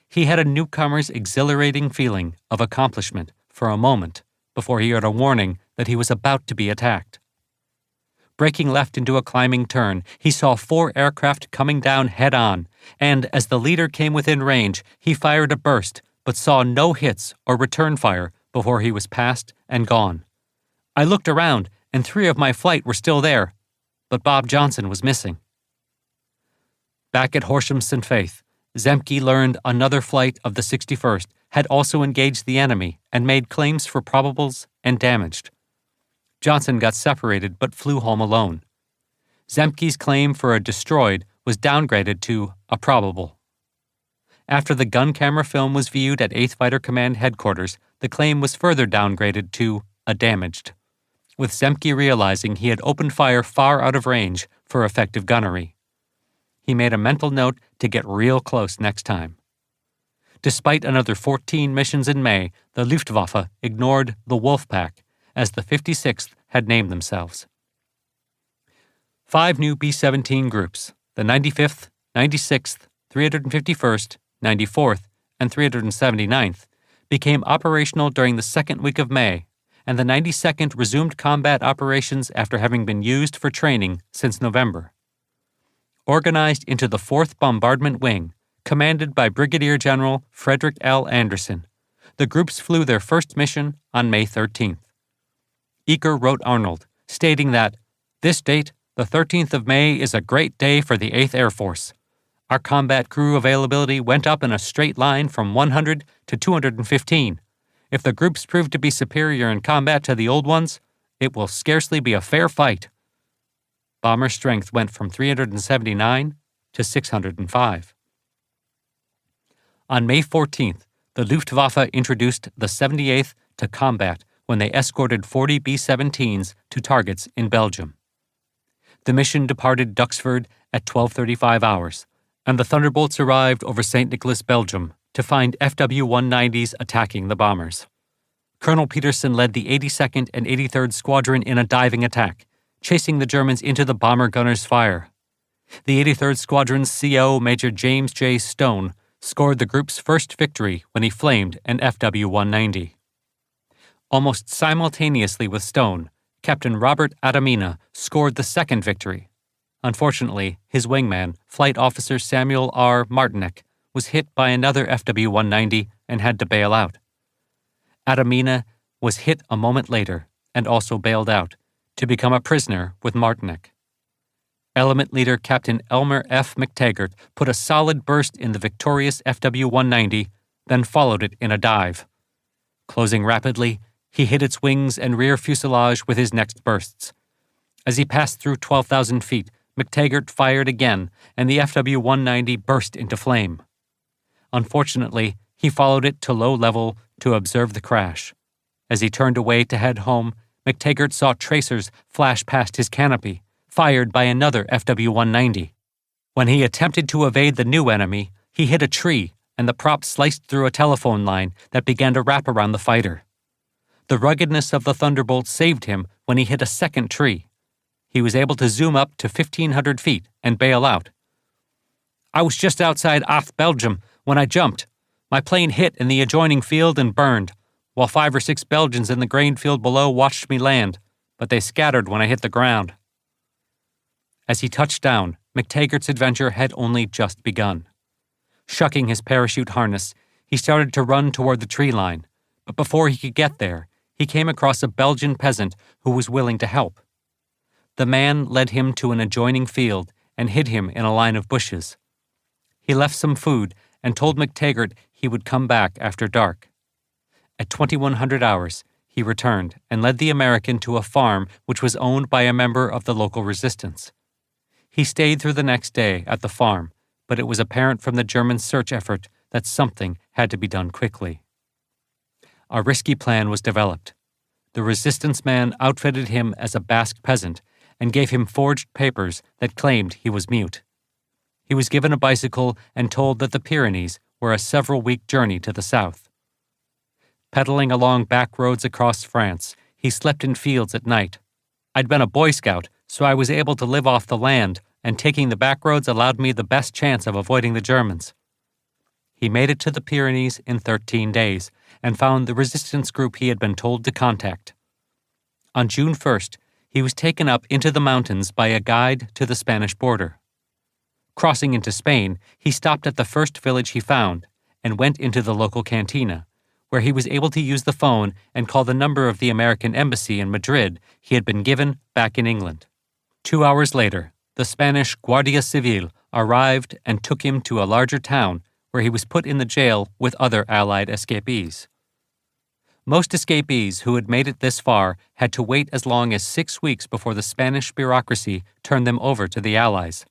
He had a newcomer's exhilarating feeling of accomplishment for a moment before he heard a warning that he was about to be attacked. Breaking left into a climbing turn, he saw 4 aircraft coming down head-on, and as the leader came within range, he fired a burst, but saw no hits or return fire before he was past and gone. I looked around, and 3 of my flight were still there, but Bob Johnson was missing. Back at Horsham St. Faith, Zemke learned another flight of the 61st had also engaged the enemy and made claims for probables and damaged. Johnson got separated but flew home alone. Zemke's claim for a destroyed was downgraded to a probable. After the gun camera film was viewed at 8th Fighter Command headquarters, the claim was further downgraded to a damaged, with Zemke realizing he had opened fire far out of range for effective gunnery. He made a mental note to get real close next time. Despite another 14 missions in May, the Luftwaffe ignored the Wolfpack, as the 56th had named themselves. 5 new B-17 groups, the 95th, 96th, 351st, 94th, and 379th, became operational during the second week of May, and the 92nd resumed combat operations after having been used for training since November. Organized into the 4th Bombardment Wing, commanded by Brigadier General Frederick L. Anderson, the groups flew their first mission on May 13th. Eaker wrote Arnold, stating that, "This date, the 13th of May, is a great day for the 8th Air Force. Our combat crew availability went up in a straight line from 100 to 215. If the groups prove to be superior in combat to the old ones, it will scarcely be a fair fight." Bomber strength went from 379 to 605. On May 14th, the Luftwaffe introduced the 78th to combat when they escorted 40 B-17s to targets in Belgium. The mission departed Duxford at 12:35 hours, and the Thunderbolts arrived over St. Nicholas, Belgium, to find FW-190s attacking the bombers. Colonel Peterson led the 82nd and 83rd Squadron in a diving attack, chasing the Germans into the bomber gunners' fire. The 83rd Squadron's CO, Major James J. Stone, scored the group's first victory when he flamed an FW-190. Almost simultaneously with Stone, Captain Robert Adamina scored the second victory. Unfortunately, his wingman, Flight Officer Samuel R. Martinek, was hit by another FW-190 and had to bail out. Adamina was hit a moment later and also bailed out, to become a prisoner with Martinek. Element leader Captain Elmer F. McTaggart put a solid burst in the victorious FW-190, then followed it in a dive. Closing rapidly, he hit its wings and rear fuselage with his next bursts. As he passed through 12,000 feet, McTaggart fired again, and the FW-190 burst into flame. Unfortunately, he followed it to low level to observe the crash. As he turned away to head home, McTaggart saw tracers flash past his canopy, fired by another FW-190. When he attempted to evade the new enemy, he hit a tree, and the prop sliced through a telephone line that began to wrap around the fighter. The ruggedness of the Thunderbolt saved him when he hit a second tree. He was able to zoom up to 1,500 feet and bail out. "I was just outside Ath, Belgium, when I jumped. My plane hit in the adjoining field and burned, while 5 or 6 Belgians in the grain field below watched me land, but they scattered when I hit the ground." As he touched down, McTaggart's adventure had only just begun. Shucking his parachute harness, he started to run toward the tree line, but before he could get there, he came across a Belgian peasant who was willing to help. The man led him to an adjoining field and hid him in a line of bushes. He left some food and told McTaggart he would come back after dark. At 2100 hours, he returned and led the American to a farm which was owned by a member of the local resistance. He stayed through the next day at the farm, but it was apparent from the German search effort that something had to be done quickly. A risky plan was developed. The resistance man outfitted him as a Basque peasant and gave him forged papers that claimed he was mute. He was given a bicycle and told that the Pyrenees were a several-week journey to the south. Pedaling along back roads across France, he slept in fields at night. I'd been a Boy Scout, so I was able to live off the land, and taking the back roads allowed me the best chance of avoiding the Germans. He made it to the Pyrenees in 13 days and found the resistance group he had been told to contact. On June 1st, he was taken up into the mountains by a guide to the Spanish border. Crossing into Spain, he stopped at the first village he found and went into the local cantina, where he was able to use the phone and call the number of the American embassy in Madrid he had been given back in England. 2 hours later, the Spanish Guardia Civil arrived and took him to a larger town where he was put in the jail with other Allied escapees. Most escapees who had made it this far had to wait as long as 6 weeks before the Spanish bureaucracy turned them over to the Allies.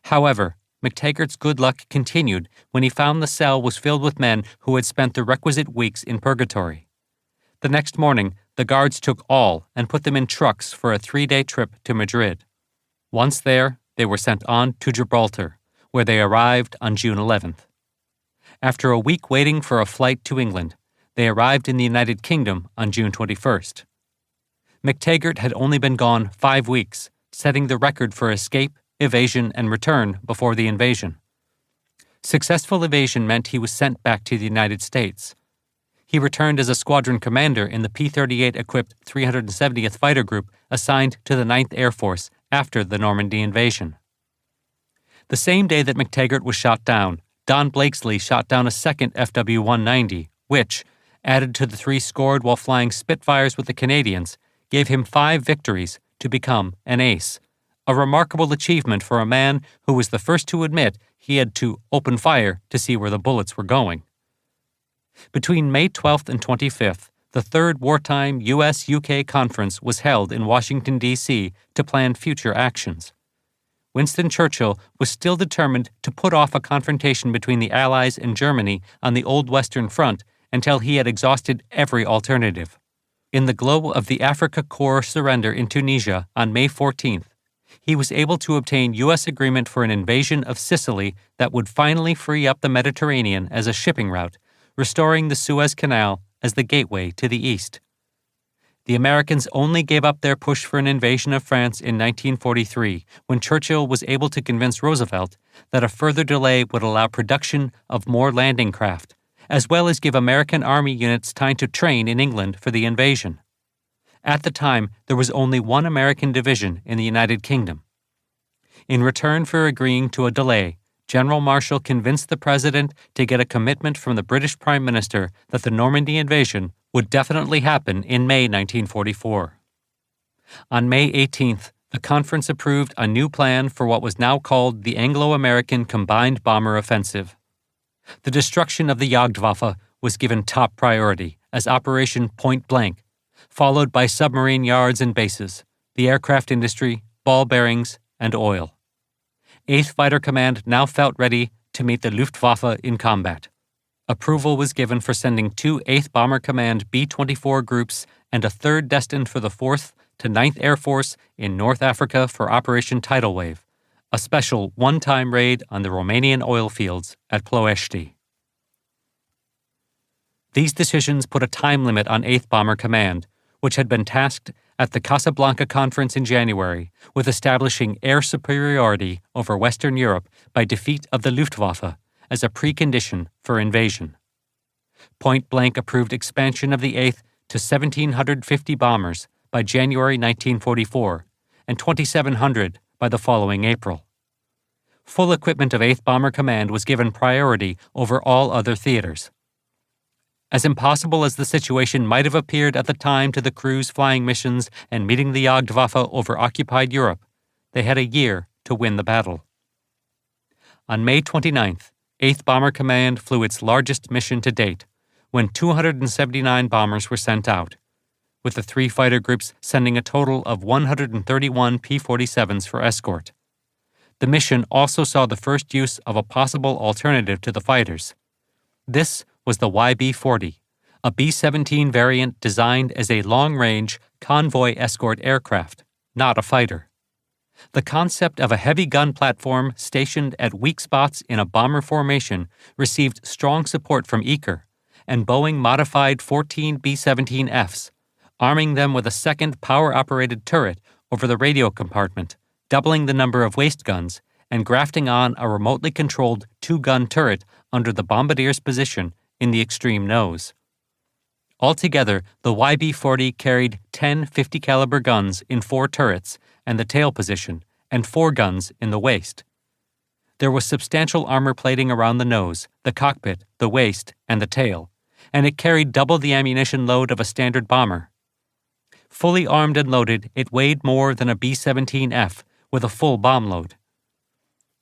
However, McTaggart's good luck continued when he found the cell was filled with men who had spent the requisite weeks in purgatory. The next morning, the guards took all and put them in trucks for a 3-day trip to Madrid. Once there, they were sent on to Gibraltar, where they arrived on June 11th. After a week waiting for a flight to England, they arrived in the United Kingdom on June 21st. McTaggart had only been gone 5 weeks, setting the record for escape, evasion, and return before the invasion. Successful evasion meant he was sent back to the United States. He returned as a squadron commander in the P-38-equipped 370th Fighter Group assigned to the 9th Air Force after the Normandy invasion. The same day that McTaggart was shot down, Don Blakesley shot down a second FW-190, which, added to the 3 scored while flying Spitfires with the Canadians, gave him 5 victories to become an ace, a remarkable achievement for a man who was the first to admit he had to open fire to see where the bullets were going. Between May 12th and 25th, the third wartime U.S.-UK conference was held in Washington, D.C. to plan future actions. Winston Churchill was still determined to put off a confrontation between the Allies and Germany on the Old Western Front until he had exhausted every alternative. In the glow of the Afrika Korps surrender in Tunisia on May 14th, he was able to obtain U.S. agreement for an invasion of Sicily that would finally free up the Mediterranean as a shipping route, restoring the Suez Canal as the gateway to the East. The Americans only gave up their push for an invasion of France in 1943 when Churchill was able to convince Roosevelt that a further delay would allow production of more landing craft, as well as give American Army units time to train in England for the invasion. At the time, there was only one American division in the United Kingdom. In return for agreeing to a delay, General Marshall convinced the President to get a commitment from the British Prime Minister that the Normandy invasion would definitely happen in May 1944. On May 18th, the conference approved a new plan for what was now called the Anglo-American Combined Bomber Offensive. The destruction of the Jagdwaffe was given top priority as Operation Point Blank, followed by submarine yards and bases, the aircraft industry, ball bearings, and oil. 8th Fighter Command now felt ready to meet the Luftwaffe in combat. Approval was given for sending 2 8th Bomber Command B-24 groups and a third destined for the 4th to 9th Air Force in North Africa for Operation Tidal Wave, a special one-time raid on the Romanian oil fields at Ploiești. These decisions put a time limit on 8th Bomber Command, which had been tasked at the Casablanca Conference in January with establishing air superiority over Western Europe by defeat of the Luftwaffe as a precondition for invasion. Point Blank approved expansion of the 8th to 1,750 bombers by January 1944 and 2,700 by the following April. Full equipment of 8th Bomber Command was given priority over all other theaters. As impossible as the situation might have appeared at the time to the crews flying missions and meeting the Jagdwaffe over occupied Europe, they had a year to win the battle. On May 29th, 8th Bomber Command flew its largest mission to date, when 279 bombers were sent out, with the 3 fighter groups sending a total of 131 P-47s for escort. The mission also saw the first use of a possible alternative to the fighters. This was the YB-40, a B-17 variant designed as a long-range convoy escort aircraft, not a fighter. The concept of a heavy gun platform stationed at weak spots in a bomber formation received strong support from Eaker, and Boeing modified 14 B-17Fs, arming them with a second power-operated turret over the radio compartment, doubling the number of waist guns, and grafting on a remotely controlled 2-gun turret under the bombardier's position in the extreme nose. Altogether, the YB-40 carried 10 50-caliber guns in 4 turrets and the tail position, and 4 guns in the waist. There was substantial armor plating around the nose, the cockpit, the waist, and the tail, and it carried double the ammunition load of a standard bomber. Fully armed and loaded, it weighed more than a B-17F with a full bomb load.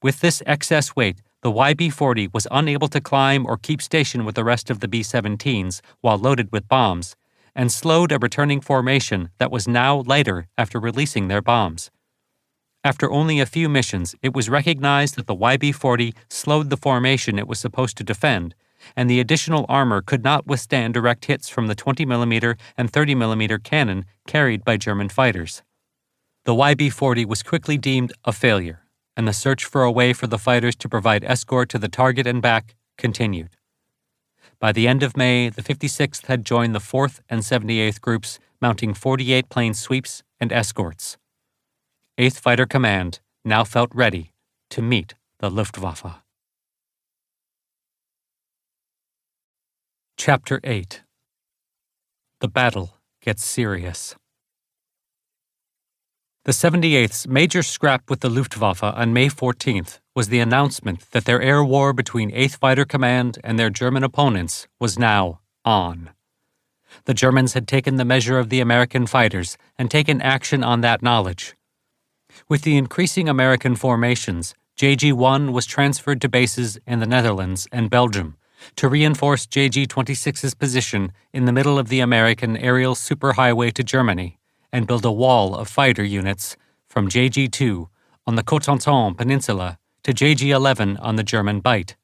With this excess weight, the YB-40 was unable to climb or keep station with the rest of the B-17s while loaded with bombs, and slowed a returning formation that was now lighter after releasing their bombs. After only a few missions, it was recognized that the YB-40 slowed the formation it was supposed to defend, and the additional armor could not withstand direct hits from the 20mm and 30mm cannon carried by German fighters. The YB-40 was quickly deemed a failure, and the search for a way for the fighters to provide escort to the target and back continued. By the end of May, the 56th had joined the 4th and 78th groups, mounting 48 plane sweeps and escorts. 8th Fighter Command now felt ready to meet the Luftwaffe. Chapter 8. The battle gets serious. The 78th's major scrap with the Luftwaffe on May 14th was the announcement that their air war between 8th Fighter Command and their German opponents was now on. The Germans had taken the measure of the American fighters and taken action on that knowledge. With the increasing American formations, JG-1 was transferred to bases in the Netherlands and Belgium to reinforce JG-26's position in the middle of the American aerial superhighway to Germany and build a wall of fighter units from JG-2 on the Cotentin Peninsula to JG-11 on the German Bight.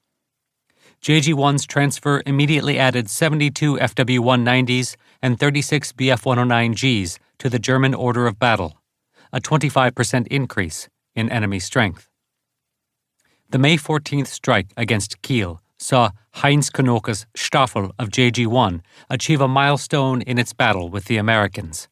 JG-1's transfer immediately added 72 FW-190s and 36 Bf-109Gs to the German order of battle, a 25% increase in enemy strength. The May 14th strike against Kiel saw Heinz Knoke's Staffel of JG-1 achieve a milestone in its battle with the Americans.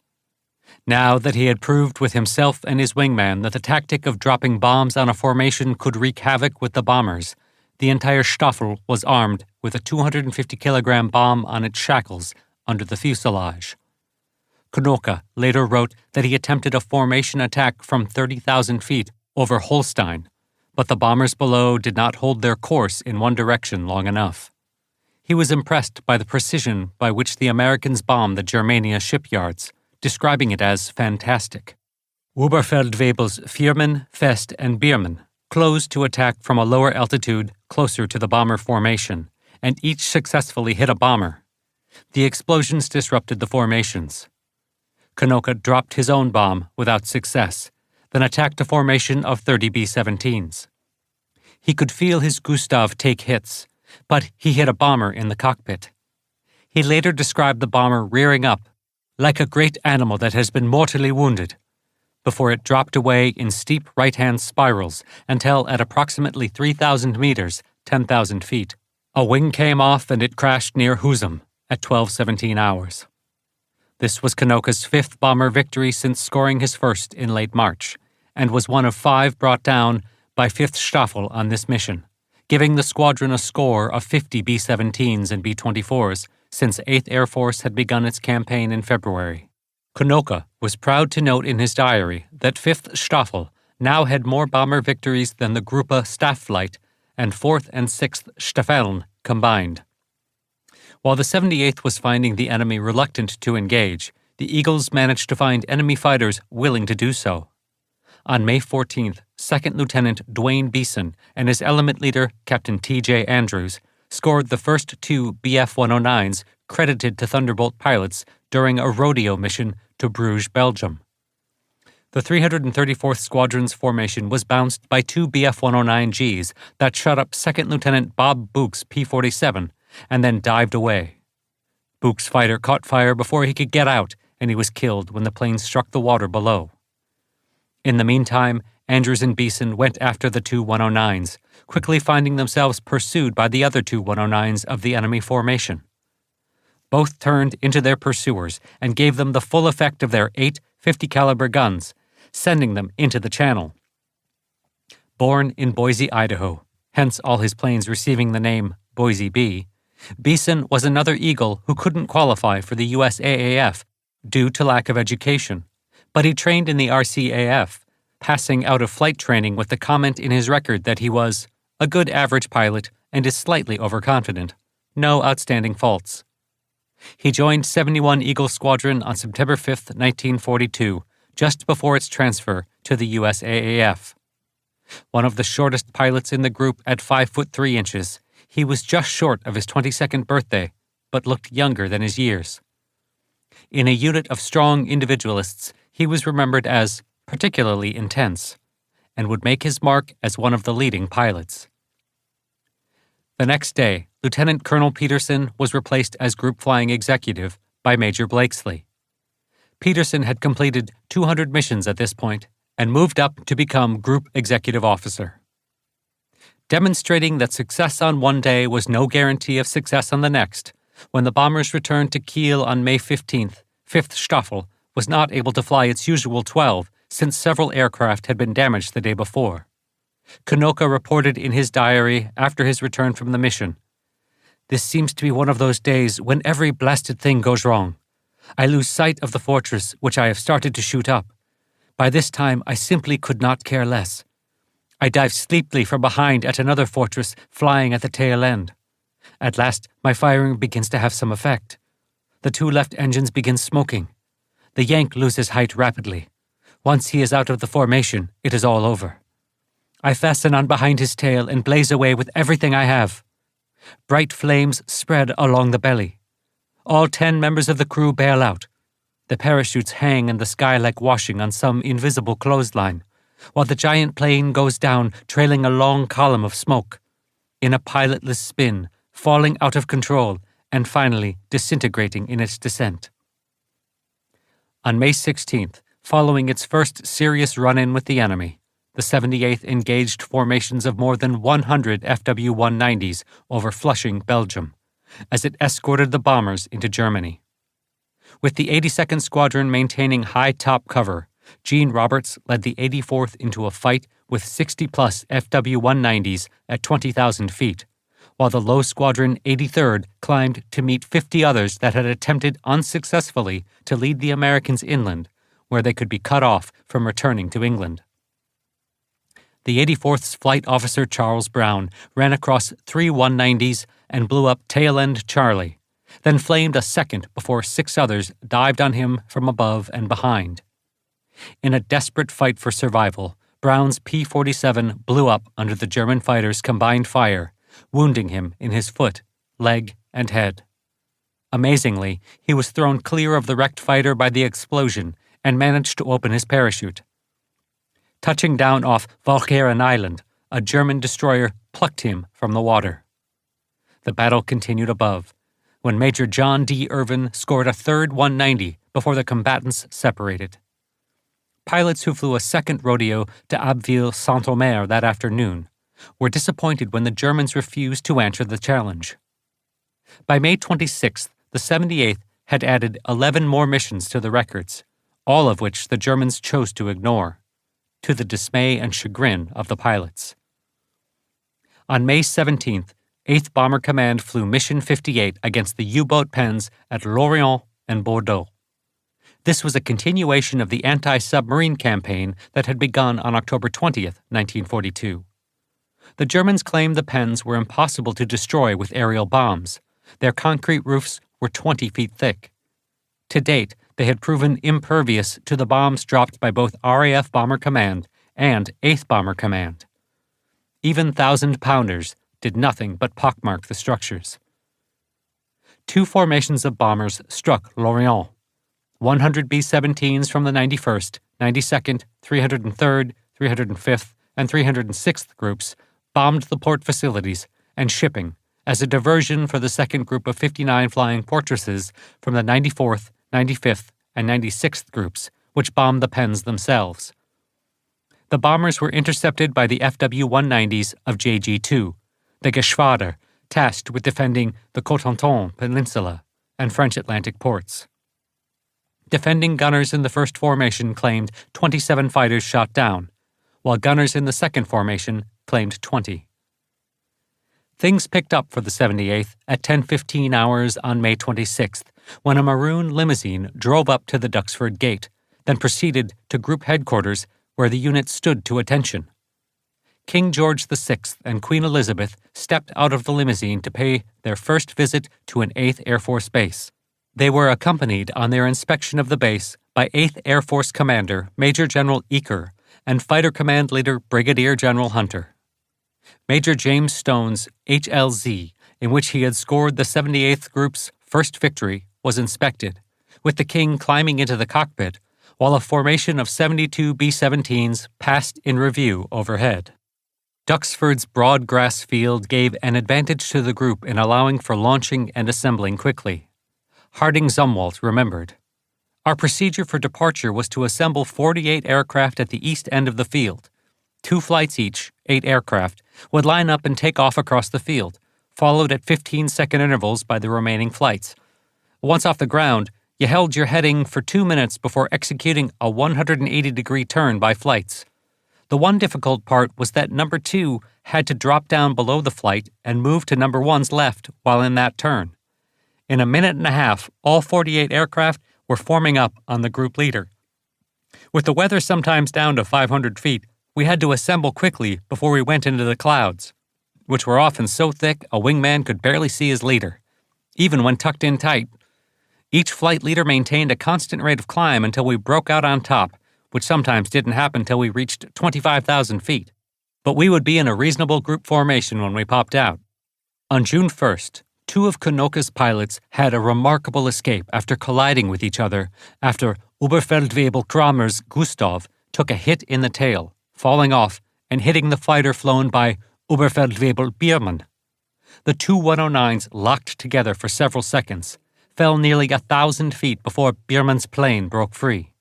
Now that he had proved with himself and his wingman that the tactic of dropping bombs on a formation could wreak havoc with the bombers, the entire Staffel was armed with a 250-kilogram bomb on its shackles under the fuselage. Knoke later wrote that he attempted a formation attack from 30,000 feet over Holstein, but the bombers below did not hold their course in one direction long enough. He was impressed by the precision by which the Americans bombed the Germania shipyards, describing it as fantastic. Oberfeldwebel's Viermann, Fest, and Biermann closed to attack from a lower altitude closer to the bomber formation, and each successfully hit a bomber. The explosions disrupted the formations. Knoke dropped his own bomb without success, then attacked a formation of 30 B-17s. He could feel his Gustav take hits, but he hit a bomber in the cockpit. He later described the bomber rearing up like a great animal that has been mortally wounded, before it dropped away in steep right-hand spirals until at approximately 3,000 meters, 10,000 feet, a wing came off and it crashed near Husum at 12:17 hours. This was Knoke's 5th bomber victory since scoring his first in late March, and was one of 5 brought down by 5th Staffel on this mission, giving the squadron a score of 50 B-17s and B-24s since 8th Air Force had begun its campaign in February. Knoke was proud to note in his diary that 5th Staffel now had more bomber victories than the Gruppe Staffeleit and 4th and 6th Staffeln combined. While the 78th was finding the enemy reluctant to engage, the Eagles managed to find enemy fighters willing to do so. On May 14th, 2nd Lieutenant Dwayne Beeson and his element leader, Captain T.J. Andrews, scored the first 2 Bf-109s credited to Thunderbolt pilots during a rodeo mission to Bruges, Belgium. The 334th Squadron's formation was bounced by two Bf-109Gs that shot up Second Lieutenant Bob Book's P-47 and then dived away. Book's fighter caught fire before he could get out, and he was killed when the plane struck the water below. In the meantime, Andrews and Beeson went after the two 109s, quickly finding themselves pursued by the other two 109s of the enemy formation. Both turned into their pursuers and gave them the full effect of their 8 50-caliber guns, sending them into the channel. Born in Boise, Idaho, hence all his planes receiving the name Boise B, Beeson was another Eagle who couldn't qualify for the USAAF due to lack of education, but he trained in the RCAF, passing out of flight training with the comment in his record that he was a good average pilot and is slightly overconfident. No outstanding faults. He joined 71 Eagle Squadron on September 5, 1942, just before its transfer to the USAAF. One of the shortest pilots in the group at 5 foot 3 inches, he was just short of his 22nd birthday, but looked younger than his years. In a unit of strong individualists, he was remembered as particularly intense, and would make his mark as one of the leading pilots. The next day, Lieutenant Colonel Peterson was replaced as Group Flying Executive by Major Blakesley. Peterson had completed 200 missions at this point and moved up to become Group Executive Officer. Demonstrating that success on one day was no guarantee of success on the next, when the bombers returned to Kiel on May 15th, 5th Staffel was not able to fly its usual 12 since several aircraft had been damaged the day before. Kanoka reported in his diary after his return from the mission, "This seems to be one of those days when every blasted thing goes wrong. I lose sight of the fortress which I have started to shoot up. By this time I simply could not care less. I dive sleepily from behind at another fortress flying at the tail end. At last my firing begins to have some effect. The two left engines begin smoking. The Yank loses height rapidly. Once he is out of the formation, it is all over. I fasten on behind his tail and blaze away with everything I have. Bright flames spread along the belly. All 10 members of the crew bail out. The parachutes hang in the sky like washing on some invisible clothesline, while the giant plane goes down, trailing a long column of smoke, in a pilotless spin, falling out of control, and finally disintegrating in its descent." On May 16th, following its first serious run-in with the enemy, the 78th engaged formations of more than 100 FW-190s over Flushing, Belgium, as it escorted the bombers into Germany. With the 82nd Squadron maintaining high top cover, Gene Roberts led the 84th into a fight with 60-plus FW-190s at 20,000 feet, while the low squadron 83rd climbed to meet 50 others that had attempted unsuccessfully to lead the Americans inland, where they could be cut off from returning to England. The 84th's Flight Officer Charles Brown ran across 3 190s and blew up Tail End Charlie, then flamed a second before 6 others dived on him from above and behind. In a desperate fight for survival, Brown's P-47 blew up under the German fighters' combined fire, wounding him in his foot, leg, and head. Amazingly, he was thrown clear of the wrecked fighter by the explosion and managed to open his parachute. Touching down off Walcheren Island, a German destroyer plucked him from the water. The battle continued above, when Major John D. Irvin scored a third 190 before the combatants separated. Pilots who flew a second rodeo to Abbeville-Saint-Omer that afternoon were disappointed when the Germans refused to answer the challenge. By May 26th, the 78th had added 11 more missions to the records, all of which the Germans chose to ignore, to the dismay and chagrin of the pilots. On May 17th, 8th Bomber Command flew Mission 58 against the U-boat pens at Lorient and Bordeaux. This was a continuation of the anti-submarine campaign that had begun on October 20th, 1942. The Germans claimed the pens were impossible to destroy with aerial bombs. Their concrete roofs were 20 feet thick. To date, they had proven impervious to the bombs dropped by both RAF Bomber Command and 8th Bomber Command. Even 1,000-pounders did nothing but pockmark the structures. 2 formations of bombers struck Lorient. 100 B-17s from the 91st, 92nd, 303rd, 305th, and 306th groups bombed the port facilities and shipping as a diversion for the second group of 59 flying fortresses from the 94th, 95th, and 96th groups, which bombed the pens themselves. The bombers were intercepted by the FW-190s of JG-2, the Geschwader, tasked with defending the Cotentin Peninsula and French Atlantic ports. Defending gunners in the first formation claimed 27 fighters shot down, while gunners in the second formation claimed 20. Things picked up for the 78th at 10:15 hours on May 26th, when a maroon limousine drove up to the Duxford Gate, then proceeded to group headquarters where the unit stood to attention. King George VI and Queen Elizabeth stepped out of the limousine to pay their first visit to an 8th Air Force base. They were accompanied on their inspection of the base by 8th Air Force Commander Major General Eaker and Fighter Command Leader Brigadier General Hunter. Major James Stone's HLZ, in which he had scored the 78th Group's first victory, was inspected, with the King climbing into the cockpit, while a formation of 72 B-17s passed in review overhead. Duxford's broad grass field gave an advantage to the group in allowing for launching and assembling quickly. Harding Zumwalt remembered, "Our procedure for departure was to assemble 48 aircraft at the east end of the field. 2 flights each, 8 aircraft, would line up and take off across the field, followed at 15-second intervals by the remaining flights. Once off the ground, you held your heading for 2 minutes before executing a 180-degree turn by flights. The one difficult part was that number 2 had to drop down below the flight and move to number 1's left while in that turn. In a minute and a half, all 48 aircraft were forming up on the group leader. With the weather sometimes down to 500 feet, we had to assemble quickly before we went into the clouds, which were often so thick a wingman could barely see his leader, even when tucked in tight. Each flight leader maintained a constant rate of climb until we broke out on top, which sometimes didn't happen till we reached 25,000 feet. But we would be in a reasonable group formation when we popped out." On June 1st, 2 of Konoka's pilots had a remarkable escape after colliding with each other after Oberfeldwebel Kramer's Gustav took a hit in the tail, falling off and hitting the fighter flown by Oberfeldwebel Biermann. The 2 109s locked together for several seconds, fell nearly 1,000 feet before Biermann's plane broke free.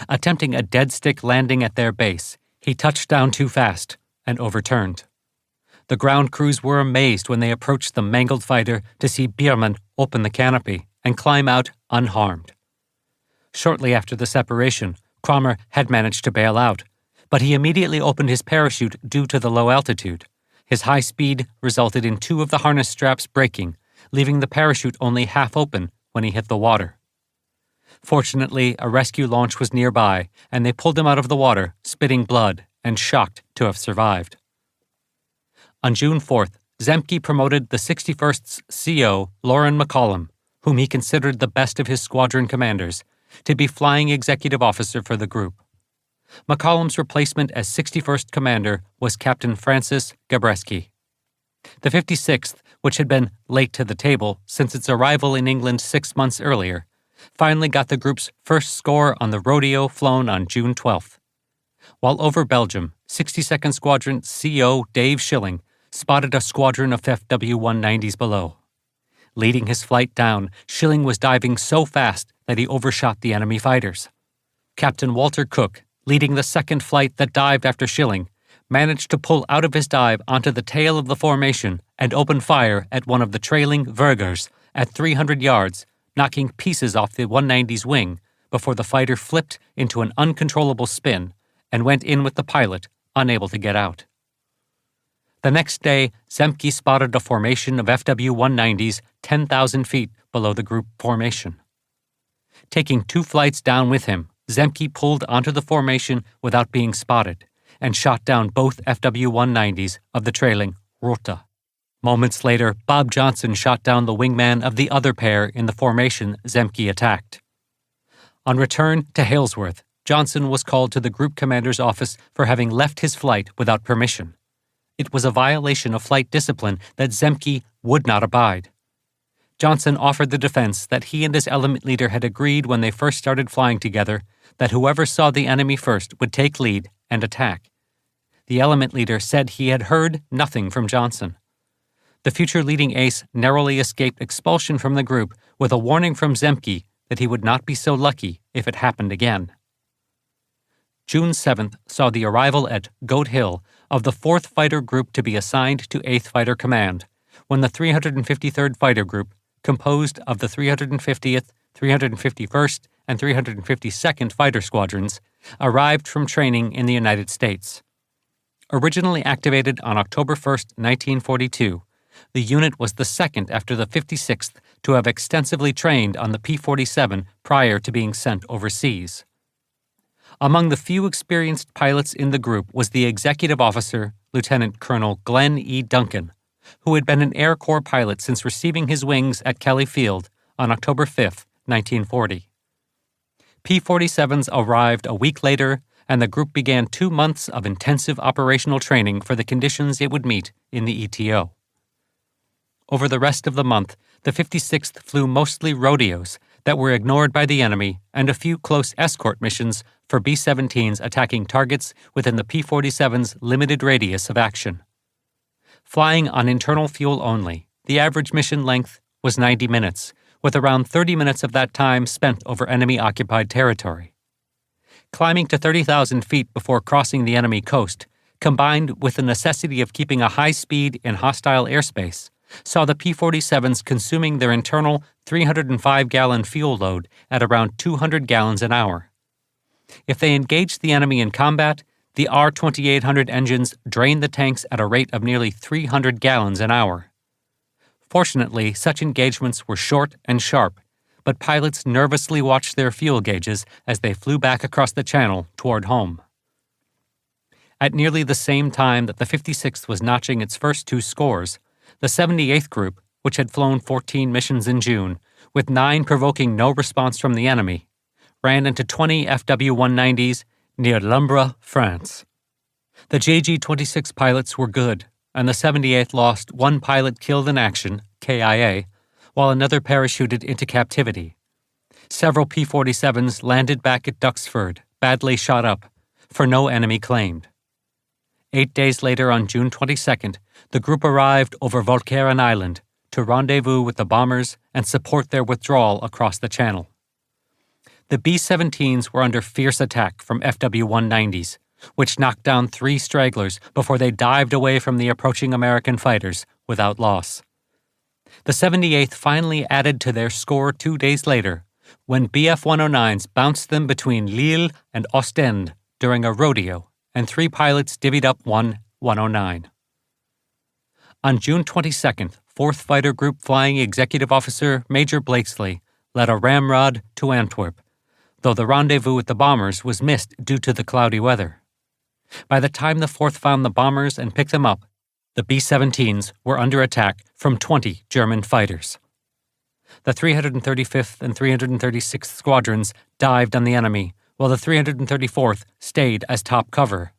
Attempting a dead-stick landing at their base, he touched down too fast and overturned. The ground crews were amazed when they approached the mangled fighter to see Biermann open the canopy and climb out unharmed. Shortly after the separation, Kramer had managed to bail out, but he immediately opened his parachute due to the low altitude. His high speed resulted in 2 of the harness straps breaking, leaving the parachute only half open when he hit the water. Fortunately, a rescue launch was nearby, and they pulled him out of the water, spitting blood and shocked to have survived. On June 4th, Zemke promoted the 61st's CO, Lauren McCollum, whom he considered the best of his squadron commanders, to be flying executive officer for the group. McCollum's replacement as 61st commander was Captain Francis Gabreski. The 56th, which had been late to the table since its arrival in England 6 months earlier, finally got the group's first score on the rodeo flown on June 12th. While over Belgium, 62nd Squadron CO Dave Schilling spotted a squadron of FW-190s below. Leading his flight down, Schilling was diving so fast that he overshot the enemy fighters. Captain Walter Cook, leading the second flight that dived after Schilling, managed to pull out of his dive onto the tail of the formation and open fire at one of the trailing Vergers at 300 yards, knocking pieces off the 190's wing before the fighter flipped into an uncontrollable spin and went in with the pilot, unable to get out. The next day, Zemke spotted a formation of FW-190s 10,000 feet below the group formation. Taking 2 flights down with him, Zemke pulled onto the formation without being spotted and shot down both FW-190s of the trailing Rota. Moments later, Bob Johnson shot down the wingman of the other pair in the formation Zemke attacked. On return to Halesworth, Johnson was called to the group commander's office for having left his flight without permission. It was a violation of flight discipline that Zemke would not abide. Johnson offered the defense that he and his element leader had agreed when they first started flying together that whoever saw the enemy first would take lead and attack. The element leader said he had heard nothing from Johnson. The future leading ace narrowly escaped expulsion from the group with a warning from Zemke that he would not be so lucky if it happened again. June 7th saw the arrival at Goat Hill of the 4th Fighter Group to be assigned to 8th Fighter Command, when the 353rd Fighter Group, composed of the 350th, 351st, and 352nd Fighter Squadrons, arrived from training in the United States. Originally activated on October 1, 1942, the unit was the second after the 56th to have extensively trained on the P-47 prior to being sent overseas. Among the few experienced pilots in the group was the executive officer, Lieutenant Colonel Glenn E. Duncan, who had been an Air Corps pilot since receiving his wings at Kelly Field on October 5, 1940. P-47s arrived a week later, and the group began 2 months of intensive operational training for the conditions it would meet in the ETO. Over the rest of the month, the 56th flew mostly rodeos that were ignored by the enemy and a few close escort missions for B-17s attacking targets within the P-47's limited radius of action. Flying on internal fuel only, the average mission length was 90 minutes, with around 30 minutes of that time spent over enemy-occupied territory. Climbing to 30,000 feet before crossing the enemy coast, combined with the necessity of keeping a high speed in hostile airspace, saw the P-47s consuming their internal 305-gallon fuel load at around 200 gallons an hour. If they engaged the enemy in combat, the R-2800 engines drained the tanks at a rate of nearly 300 gallons an hour. Fortunately, such engagements were short and sharp, but pilots nervously watched their fuel gauges as they flew back across the channel toward home. At nearly the same time that the 56th was notching its first 2 scores, the 78th Group, which had flown 14 missions in June, with 9 provoking no response from the enemy, ran into 20 FW-190s near Lumbres, France. The JG-26 pilots were good, and the 78th lost 1 pilot killed in action, KIA, while another parachuted into captivity. Several P-47s landed back at Duxford, badly shot up, for no enemy claimed. 8 days later, on June 22nd, the group arrived over Walcheren Island to rendezvous with the bombers and support their withdrawal across the channel. The B-17s were under fierce attack from FW-190s, which knocked down 3 stragglers before they dived away from the approaching American fighters without loss. The 78th finally added to their score 2 days later, when BF-109s bounced them between Lille and Ostend during a rodeo, and 3 pilots divvied up one 109. On June 22nd, 4th Fighter Group Flying Executive Officer Major Blakesley led a ramrod to Antwerp, though the rendezvous with the bombers was missed due to the cloudy weather. By the time the 4th found the bombers and picked them up, the B-17s were under attack from 20 German fighters. The 335th and 336th Squadrons dived on the enemy, while the 334th stayed as top cover.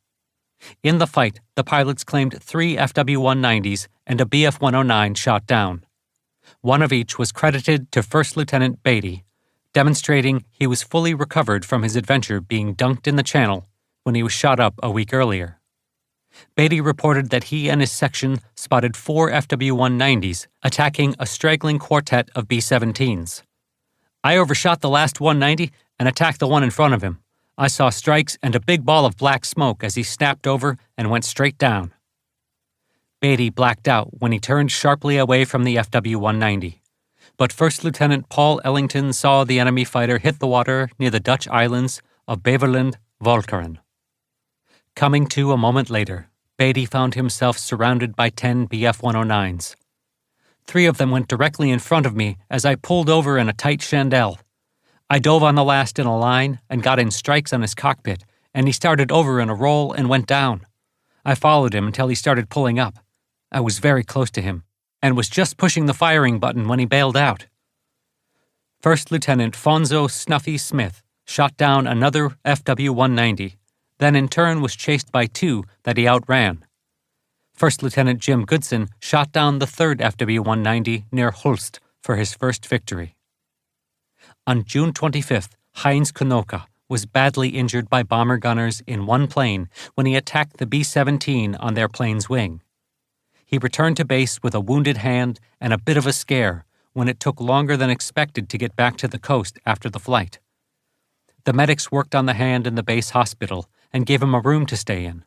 In the fight, the pilots claimed 3 FW-190s and a BF-109 shot down. One of each was credited to First Lieutenant Beatty, demonstrating he was fully recovered from his adventure being dunked in the channel when he was shot up a week earlier. Beatty reported that he and his section spotted 4 FW-190s attacking a straggling quartet of B-17s. "I overshot the last 190 and attacked the one in front of him. I saw strikes and a big ball of black smoke as he snapped over and went straight down." Beatty blacked out when he turned sharply away from the FW-190. But First Lieutenant Paul Ellington saw the enemy fighter hit the water near the Dutch islands of Beverland-Walcheren. Coming to a moment later, Beatty found himself surrounded by 10 BF-109s. 3 of them went directly in front of me as I pulled over in a tight chandelle. I dove on the last in a line and got in strikes on his cockpit, and he started over in a roll and went down. I followed him until he started pulling up. I was very close to him, and was just pushing the firing button when he bailed out. First Lieutenant Fonzo Snuffy Smith shot down another FW-190, then in turn was chased by 2 that he outran. First Lieutenant Jim Goodson shot down the 3rd FW-190 near Hulst for his first victory. On June 25th, Heinz Knoka was badly injured by bomber gunners in one plane when he attacked the B-17 on their plane's wing. He returned to base with a wounded hand and a bit of a scare when it took longer than expected to get back to the coast after the flight. The medics worked on the hand in the base hospital and gave him a room to stay in.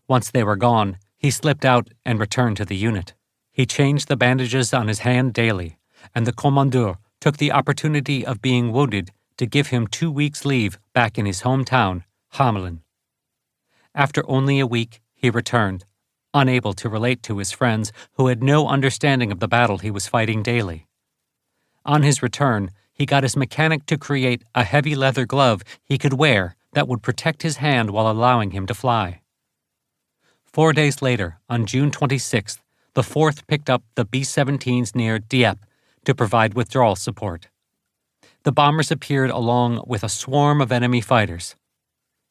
Once they were gone, he slipped out and returned to the unit. He changed the bandages on his hand daily, and the commandeur took the opportunity of being wounded to give him 2 weeks' leave back in his hometown, Hamelin. After only a week, he returned, unable to relate to his friends who had no understanding of the battle he was fighting daily. On his return, he got his mechanic to create a heavy leather glove he could wear that would protect his hand while allowing him to fly. 4 days later, on June 26th, the 4th picked up the B-17s near Dieppe to provide withdrawal support. The bombers appeared along with a swarm of enemy fighters.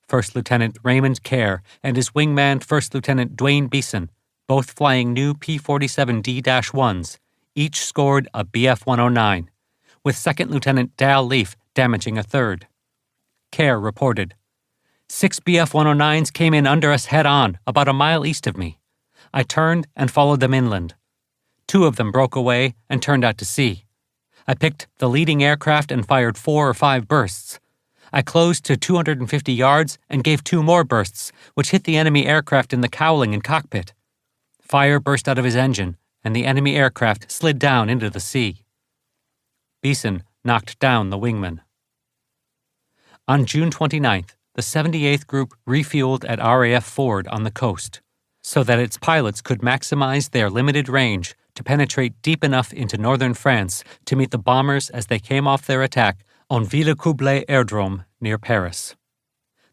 First Lieutenant Raymond Kerr and his wingman First Lieutenant Dwayne Beeson, both flying new P-47D-1s, each scored a Bf-109, with Second Lieutenant Dal Leaf damaging a third. Kerr reported, "6 Bf-109s came in under us head-on, about a mile east of me. I turned and followed them inland. 2 of them broke away and turned out to sea. I picked the leading aircraft and fired 4 or 5 bursts. I closed to 250 yards and gave 2 more bursts, which hit the enemy aircraft in the cowling and cockpit. Fire burst out of his engine, and the enemy aircraft slid down into the sea." Beeson knocked down the wingman. On June 29th, the 78th Group refueled at RAF Ford on the coast, so that its pilots could maximize their limited range to penetrate deep enough into northern France to meet the bombers as they came off their attack on Villers-Coublay Airdrome near Paris.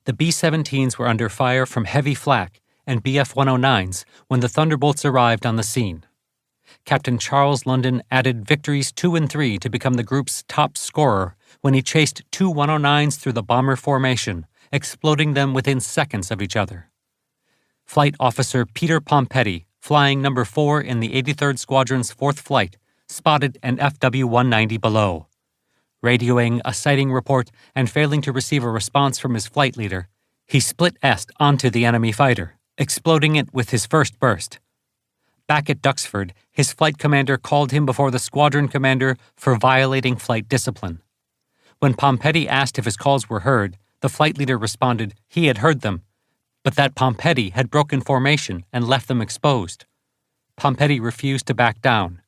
The B-17s were under fire from heavy flak and Bf-109s when the Thunderbolts arrived on the scene. Captain Charles London added victories 2 and 3 to become the group's top scorer when he chased 2 109s through the bomber formation, exploding them within seconds of each other. Flight Officer Peter Pompetti, flying number 4 in the 83rd Squadron's 4th flight, spotted an FW-190 below. Radioing a sighting report and failing to receive a response from his flight leader, he split est onto the enemy fighter, exploding it with his first burst. Back at Duxford, his flight commander called him before the squadron commander for violating flight discipline. When Pompetti asked if his calls were heard, the flight leader responded he had heard them, but that Pompetti had broken formation and left them exposed. Pompetti refused to back down.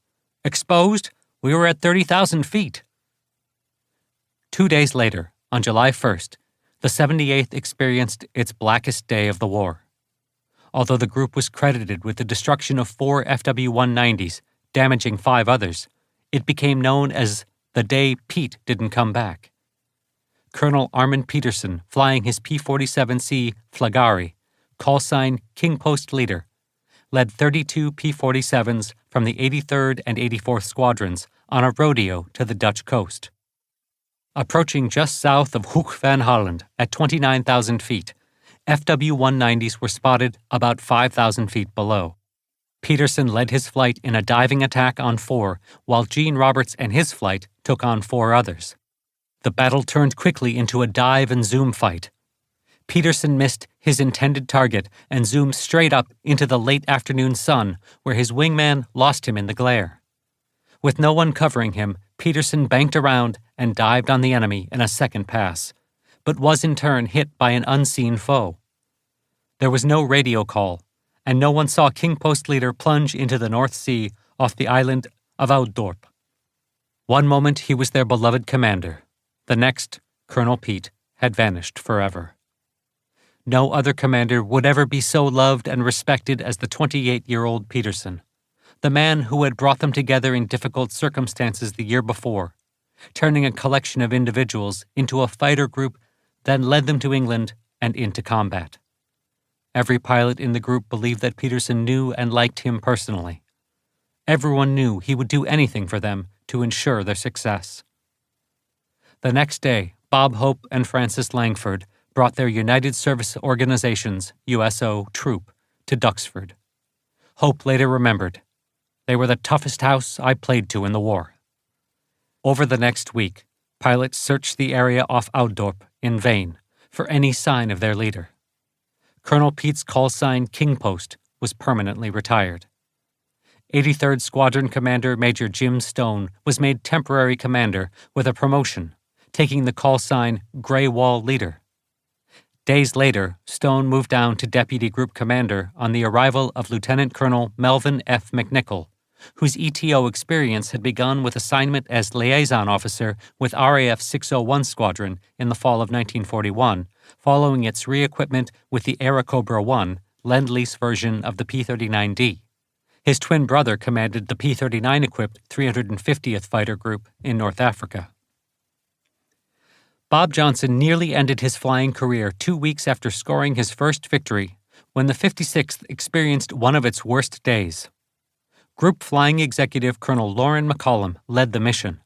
"Exposed? We were at 30,000 feet." 2 days later, on July 1st, the 78th experienced its blackest day of the war. Although the group was credited with the destruction of 4 FW-190s, damaging 5 others, it became known as the day Pete didn't come back. Colonel Armand Peterson, flying his P-47C Flagari, call sign King Post Leader, led 32 P-47s from the 83rd and 84th Squadrons on a rodeo to the Dutch coast. Approaching just south of Hoek van Holland at 29,000 feet, FW-190s were spotted about 5,000 feet below. Peterson led his flight in a diving attack on 4, while Gene Roberts and his flight took on 4 others. The battle turned quickly into a dive and zoom fight. Peterson missed his intended target and zoomed straight up into the late afternoon sun, where his wingman lost him in the glare. With no one covering him, Peterson banked around and dived on the enemy in a second pass, but was in turn hit by an unseen foe. There was no radio call, and no one saw King Post Leader plunge into the North Sea off the island of Ouddorp. One moment he was their beloved commander. The next, Colonel Pete, had vanished forever. No other commander would ever be so loved and respected as the 28-year-old Peterson, the man who had brought them together in difficult circumstances the year before, turning a collection of individuals into a fighter group that led them to England and into combat. Every pilot in the group believed that Peterson knew and liked him personally. Everyone knew he would do anything for them to ensure their success. The next day, Bob Hope and Francis Langford brought their United Service Organizations, USO, troop to Duxford. Hope later remembered, "They were the toughest house I played to in the war." Over the next week, pilots searched the area off Ouddorp in vain for any sign of their leader. Colonel Pete's call sign King Post was permanently retired. 83rd Squadron Commander Major Jim Stone was made temporary commander with a promotion, taking the call sign Grey Wall Leader. Days later, Stone moved down to Deputy Group Commander on the arrival of Lieutenant Colonel Melvin F. McNichol, whose ETO experience had begun with assignment as liaison officer with RAF 601 Squadron in the fall of 1941, following its re-equipment with the Airacobra I Lend-Lease version of the P-39D. His twin brother commanded the P-39-equipped 350th Fighter Group in North Africa. Bob Johnson nearly ended his flying career 2 weeks after scoring his first victory, when the 56th experienced one of its worst days. Group Flying Executive Colonel Lauren McCollum led the mission.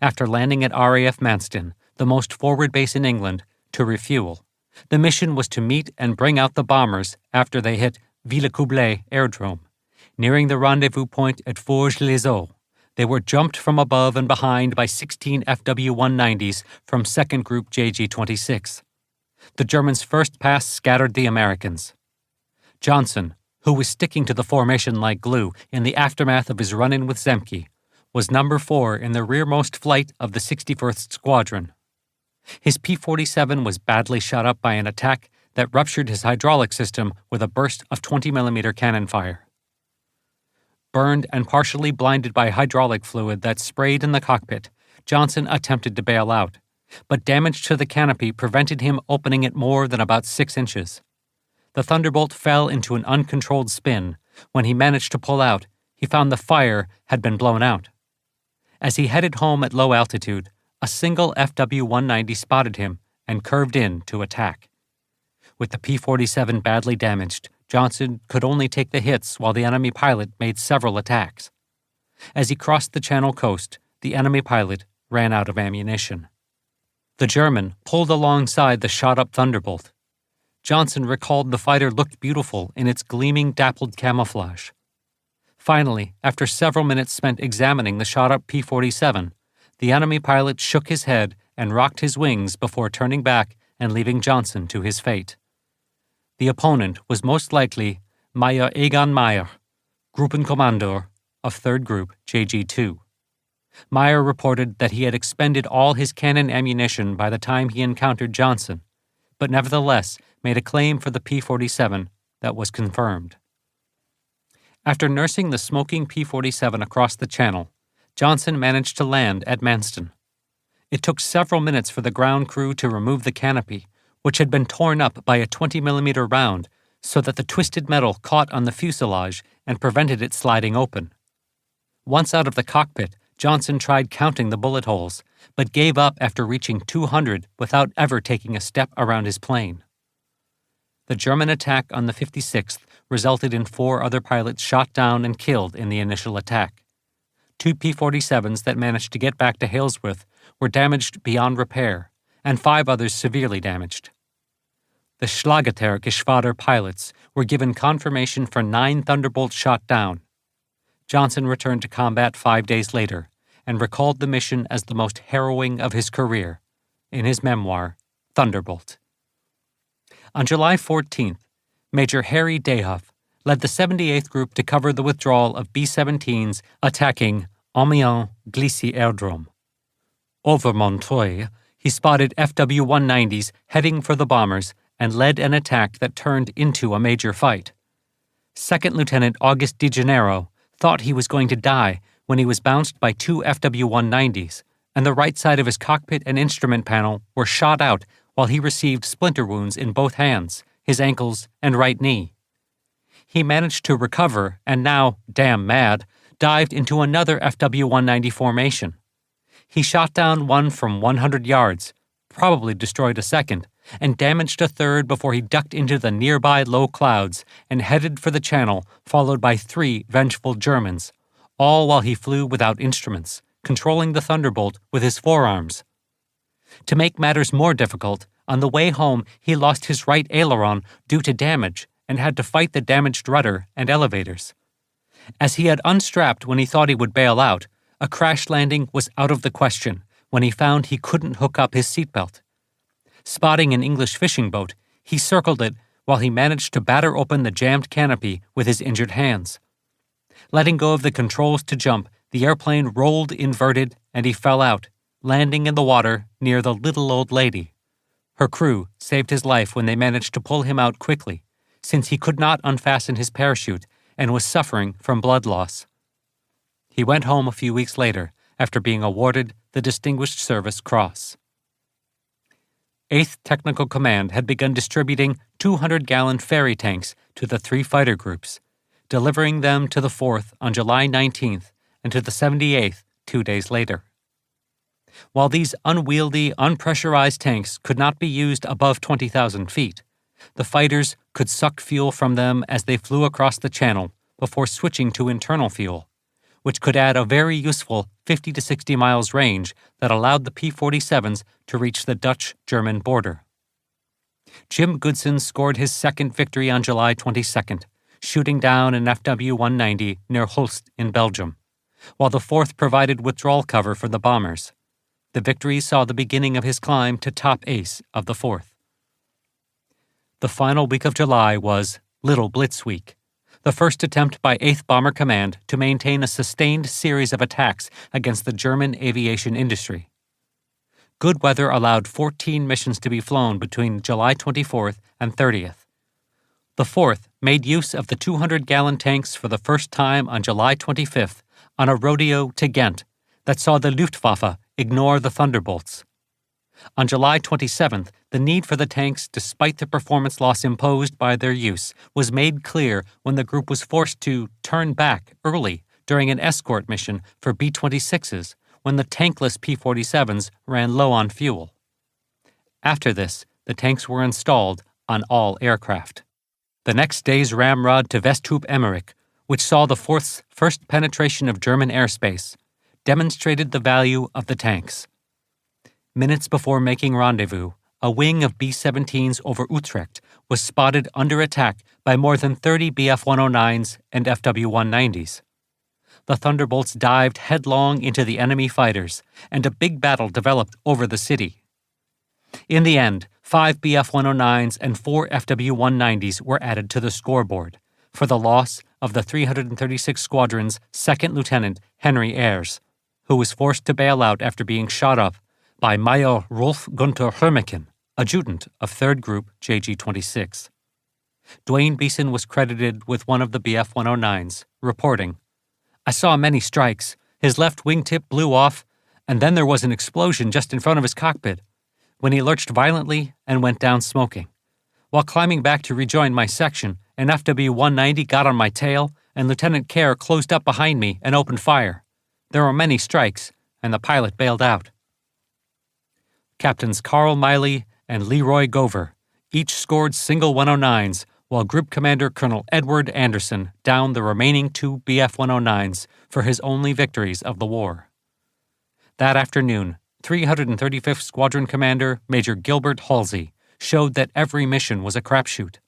After landing at RAF Manston, the most forward base in England, to refuel, the mission was to meet and bring out the bombers after they hit Villacoublay Airdrome. Nearing the rendezvous point at Forges-les-Eaux, they were jumped from above and behind by 16 FW-190s from 2nd Group JG-26. The Germans' first pass scattered the Americans. Johnson, who was sticking to the formation like glue in the aftermath of his run-in with Zemke, was number 4 in the rearmost flight of the 61st Squadron. His P-47 was badly shot up by an attack that ruptured his hydraulic system with a burst of 20mm cannon fire. Burned and partially blinded by hydraulic fluid that sprayed in the cockpit, Johnson attempted to bail out, but damage to the canopy prevented him opening it more than about 6 inches. The Thunderbolt fell into an uncontrolled spin. When he managed to pull out, he found the fire had been blown out. As he headed home at low altitude, a single FW-190 spotted him and curved in to attack. With the P-47 badly damaged, Johnson could only take the hits while the enemy pilot made several attacks. As he crossed the Channel coast, the enemy pilot ran out of ammunition. The German pulled alongside the shot-up Thunderbolt. Johnson recalled the fighter looked beautiful in its gleaming dappled camouflage. Finally, after several minutes spent examining the shot-up P-47, the enemy pilot shook his head and rocked his wings before turning back and leaving Johnson to his fate. The opponent was most likely Major Egon Meyer, Gruppenkommandeur of 3rd Group JG-2. Meyer reported that he had expended all his cannon ammunition by the time he encountered Johnson, but nevertheless made a claim for the P-47 that was confirmed. After nursing the smoking P-47 across the Channel, Johnson managed to land at Manston. It took several minutes for the ground crew to remove the canopy, which had been torn up by a 20mm round so that the twisted metal caught on the fuselage and prevented it sliding open. Once out of the cockpit, Johnson tried counting the bullet holes, but gave up after reaching 200 without ever taking a step around his plane. The German attack on the 56th resulted in 4 other pilots shot down and killed in the initial attack. 2 P-47s that managed to get back to Halesworth were damaged beyond repair, and 5 others severely damaged. The Schlageter-Geschwader pilots were given confirmation for 9 Thunderbolts shot down. Johnson returned to combat 5 days later and recalled the mission as the most harrowing of his career, in his memoir, Thunderbolt. On July 14th, Major Harry Dayhoff led the 78th Group to cover the withdrawal of B-17s attacking Amiens-Glisy Airdrome. Over Montreuil, he spotted FW-190s heading for the bombers and led an attack that turned into a major fight. Second Lieutenant Auguste de Janeiro thought he was going to die when he was bounced by 2 FW-190s, and the right side of his cockpit and instrument panel were shot out while he received splinter wounds in both hands, his ankles, and right knee. He managed to recover and now, damn mad, dived into another FW-190 formation. He shot down one from 100 yards, probably destroyed a second, and damaged a third before he ducked into the nearby low clouds and headed for the Channel, followed by 3 vengeful Germans, all while he flew without instruments, controlling the Thunderbolt with his forearms. To make matters more difficult, on the way home he lost his right aileron due to damage and had to fight the damaged rudder and elevators. As he had unstrapped when he thought he would bail out, a crash landing was out of the question when he found he couldn't hook up his seatbelt. Spotting an English fishing boat, he circled it while he managed to batter open the jammed canopy with his injured hands. Letting go of the controls to jump, the airplane rolled inverted and he fell out, landing in the water near the little old lady. Her crew saved his life when they managed to pull him out quickly, since he could not unfasten his parachute and was suffering from blood loss. He went home a few weeks later after being awarded the Distinguished Service Cross. 8th Technical Command had begun distributing 200-gallon ferry tanks to the 3 fighter groups, delivering them to the 4th on July 19th and to the 78th 2 days later. While these unwieldy, unpressurized tanks could not be used above 20,000 feet, the fighters could suck fuel from them as they flew across the channel before switching to internal fuel, which could add a very useful 50 to 60 miles range that allowed the P-47s to reach the Dutch-German border. Jim Goodson scored his second victory on July 22nd, shooting down an FW-190 near Hulst in Belgium, while the 4th provided withdrawal cover for the bombers. The victory saw the beginning of his climb to top ace of the 4th. The final week of July was Little Blitz Week, the first attempt by 8th Bomber Command to maintain a sustained series of attacks against the German aviation industry. Good weather allowed 14 missions to be flown between July 24th and 30th. The 4th made use of the 200-gallon tanks for the first time on July 25th on a rodeo to Ghent that saw the Luftwaffe ignore the Thunderbolts. On July 27th, the need for the tanks, despite the performance loss imposed by their use, was made clear when the group was forced to turn back early during an escort mission for B-26s when the tankless P-47s ran low on fuel. After this, the tanks were installed on all aircraft. The next day's ramrod to Westhoop Emmerich, which saw the 4th's first penetration of German airspace, demonstrated the value of the tanks. Minutes before making rendezvous, a wing of B-17s over Utrecht was spotted under attack by more than 30 Bf-109s and FW-190s. The Thunderbolts dived headlong into the enemy fighters, and a big battle developed over the city. In the end, 5 Bf-109s and 4 FW-190s were added to the scoreboard, for the loss of the 336 Squadron's 2nd Lieutenant Henry Ayres, who was forced to bail out after being shot up by Major Rolf Gunther Hermeken, adjutant of 3rd Group JG-26. Dwayne Beeson was credited with one of the Bf-109s, reporting, "I saw many strikes. His left wingtip blew off, and then there was an explosion just in front of his cockpit, when he lurched violently and went down smoking. While climbing back to rejoin my section, an FW-190 got on my tail, and Lieutenant Kerr closed up behind me and opened fire. There were many strikes, and the pilot bailed out." Captains Carl Miley and Leroy Gover each scored single 109s, while Group Commander Colonel Edward Anderson downed the remaining 2 Bf-109s for his only victories of the war. That afternoon, 335th Squadron Commander Major Gilbert Halsey showed that every mission was a crapshoot.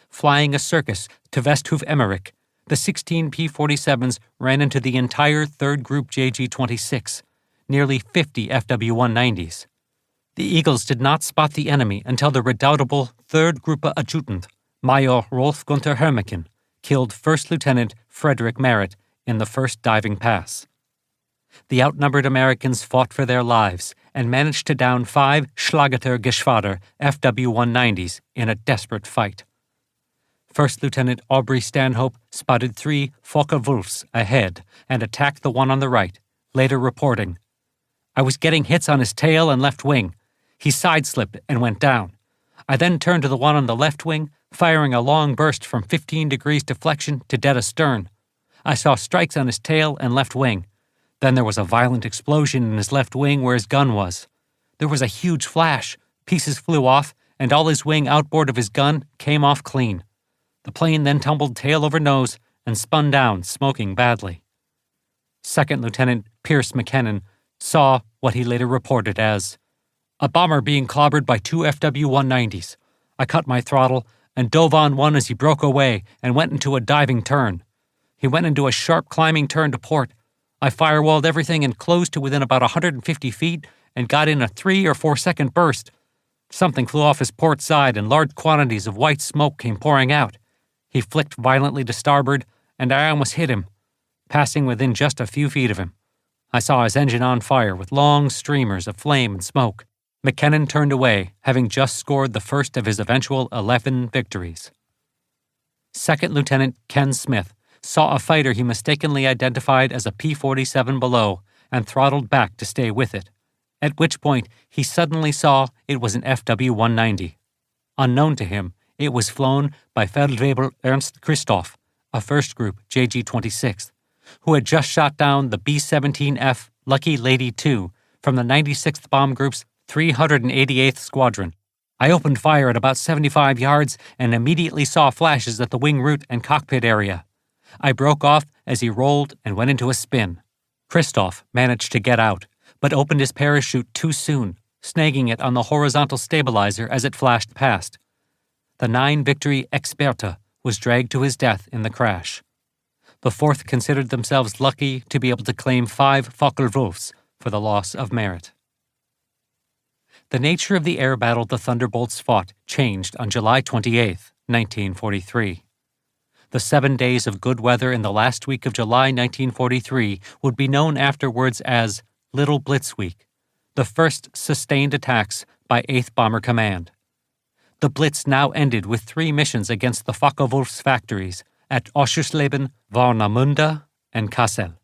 Flying a circus to Westhoop Emmerich, the 16 P-47s ran into the entire 3rd Group JG-26, nearly 50 FW-190s. The Eagles did not spot the enemy until the redoubtable 3rd Gruppe Adjutant, Major Rolf Gunther Hermeken, killed 1st Lieutenant Frederick Merritt in the first diving pass. The outnumbered Americans fought for their lives and managed to down 5 Schlageter-Geschwader FW-190s in a desperate fight. 1st Lieutenant Aubrey Stanhope spotted 3 Focke-Wulfs ahead and attacked the one on the right, later reporting, "I was getting hits on his tail and left wing. He sideslipped and went down. I then turned to the one on the left wing, firing a long burst from 15 degrees deflection to dead astern. I saw strikes on his tail and left wing. Then there was a violent explosion in his left wing where his gun was. There was a huge flash, pieces flew off, and all his wing outboard of his gun came off clean. The plane then tumbled tail over nose and spun down, smoking badly." 2nd Lieutenant Pierce McKinnon saw what he later reported as, "A bomber being clobbered by 2 FW-190s. I cut my throttle and dove on one as he broke away and went into a diving turn. He went into a sharp climbing turn to port. I firewalled everything and closed to within about 150 feet and got in a 3 or 4 second burst. Something flew off his port side and large quantities of white smoke came pouring out. He flicked violently to starboard, and I almost hit him, passing within just a few feet of him. I saw his engine on fire with long streamers of flame and smoke. McKinnon turned away, having just scored the first of his eventual 11 victories. Second Lieutenant Ken Smith saw a fighter he mistakenly identified as a P-47 below and throttled back to stay with it, at which point he suddenly saw it was an FW-190. Unknown to him, it was flown by Feldwebel Ernst Christoph, a First Group JG-26, who had just shot down the B-17F Lucky Lady II from the 96th Bomb Group's 388th Squadron. I opened fire at about 75 yards and immediately saw flashes at the wing root and cockpit area. I broke off as he rolled and went into a spin. Christoph managed to get out, but opened his parachute too soon, snagging it on the horizontal stabilizer as it flashed past. The 9 Victory Experta was dragged to his death in the crash. The 4th considered themselves lucky to be able to claim 5 Focke-Wulfs for the loss of merit. The nature of the air battle the Thunderbolts fought changed on July 28, 1943. The 7 days of good weather in the last week of July 1943 would be known afterwards as Little Blitz Week, the first sustained attacks by 8th Bomber Command. The Blitz now ended with 3 missions against the Focke-Wulfs factories at Oschersleben, Warnemünde, and Kassel.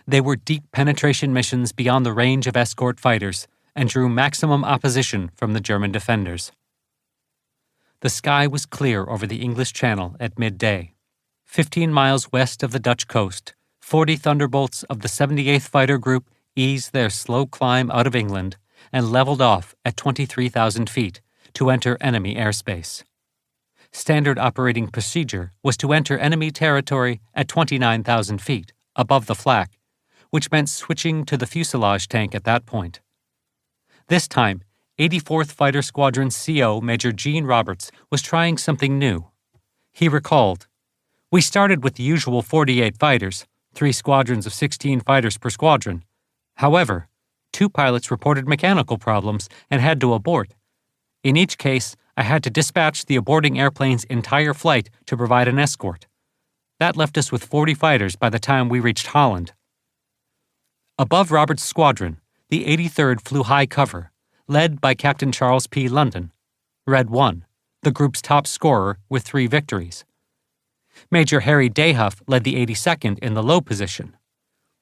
They were deep penetration missions beyond the range of escort fighters and drew maximum opposition from the German defenders. The sky was clear over the English Channel at midday. 15 miles west of the Dutch coast, 40 Thunderbolts of the 78th Fighter Group eased their slow climb out of England and leveled off at 23,000 feet to enter enemy airspace. Standard operating procedure was to enter enemy territory at 29,000 feet, above the flak, which meant switching to the fuselage tank at that point. This time, 84th Fighter Squadron CO Major Gene Roberts was trying something new. He recalled, "We started with the usual 48 fighters, 3 squadrons of 16 fighters per squadron. However, 2 pilots reported mechanical problems and had to abort. In each case, I had to dispatch the aborting airplane's entire flight to provide an escort. That left us with 40 fighters by the time we reached Holland." Above Roberts' squadron, the 83rd flew high cover, led by Captain Charles P. London, Red 1, the group's top scorer with 3 victories. Major Harry Dayhuff led the 82nd in the low position.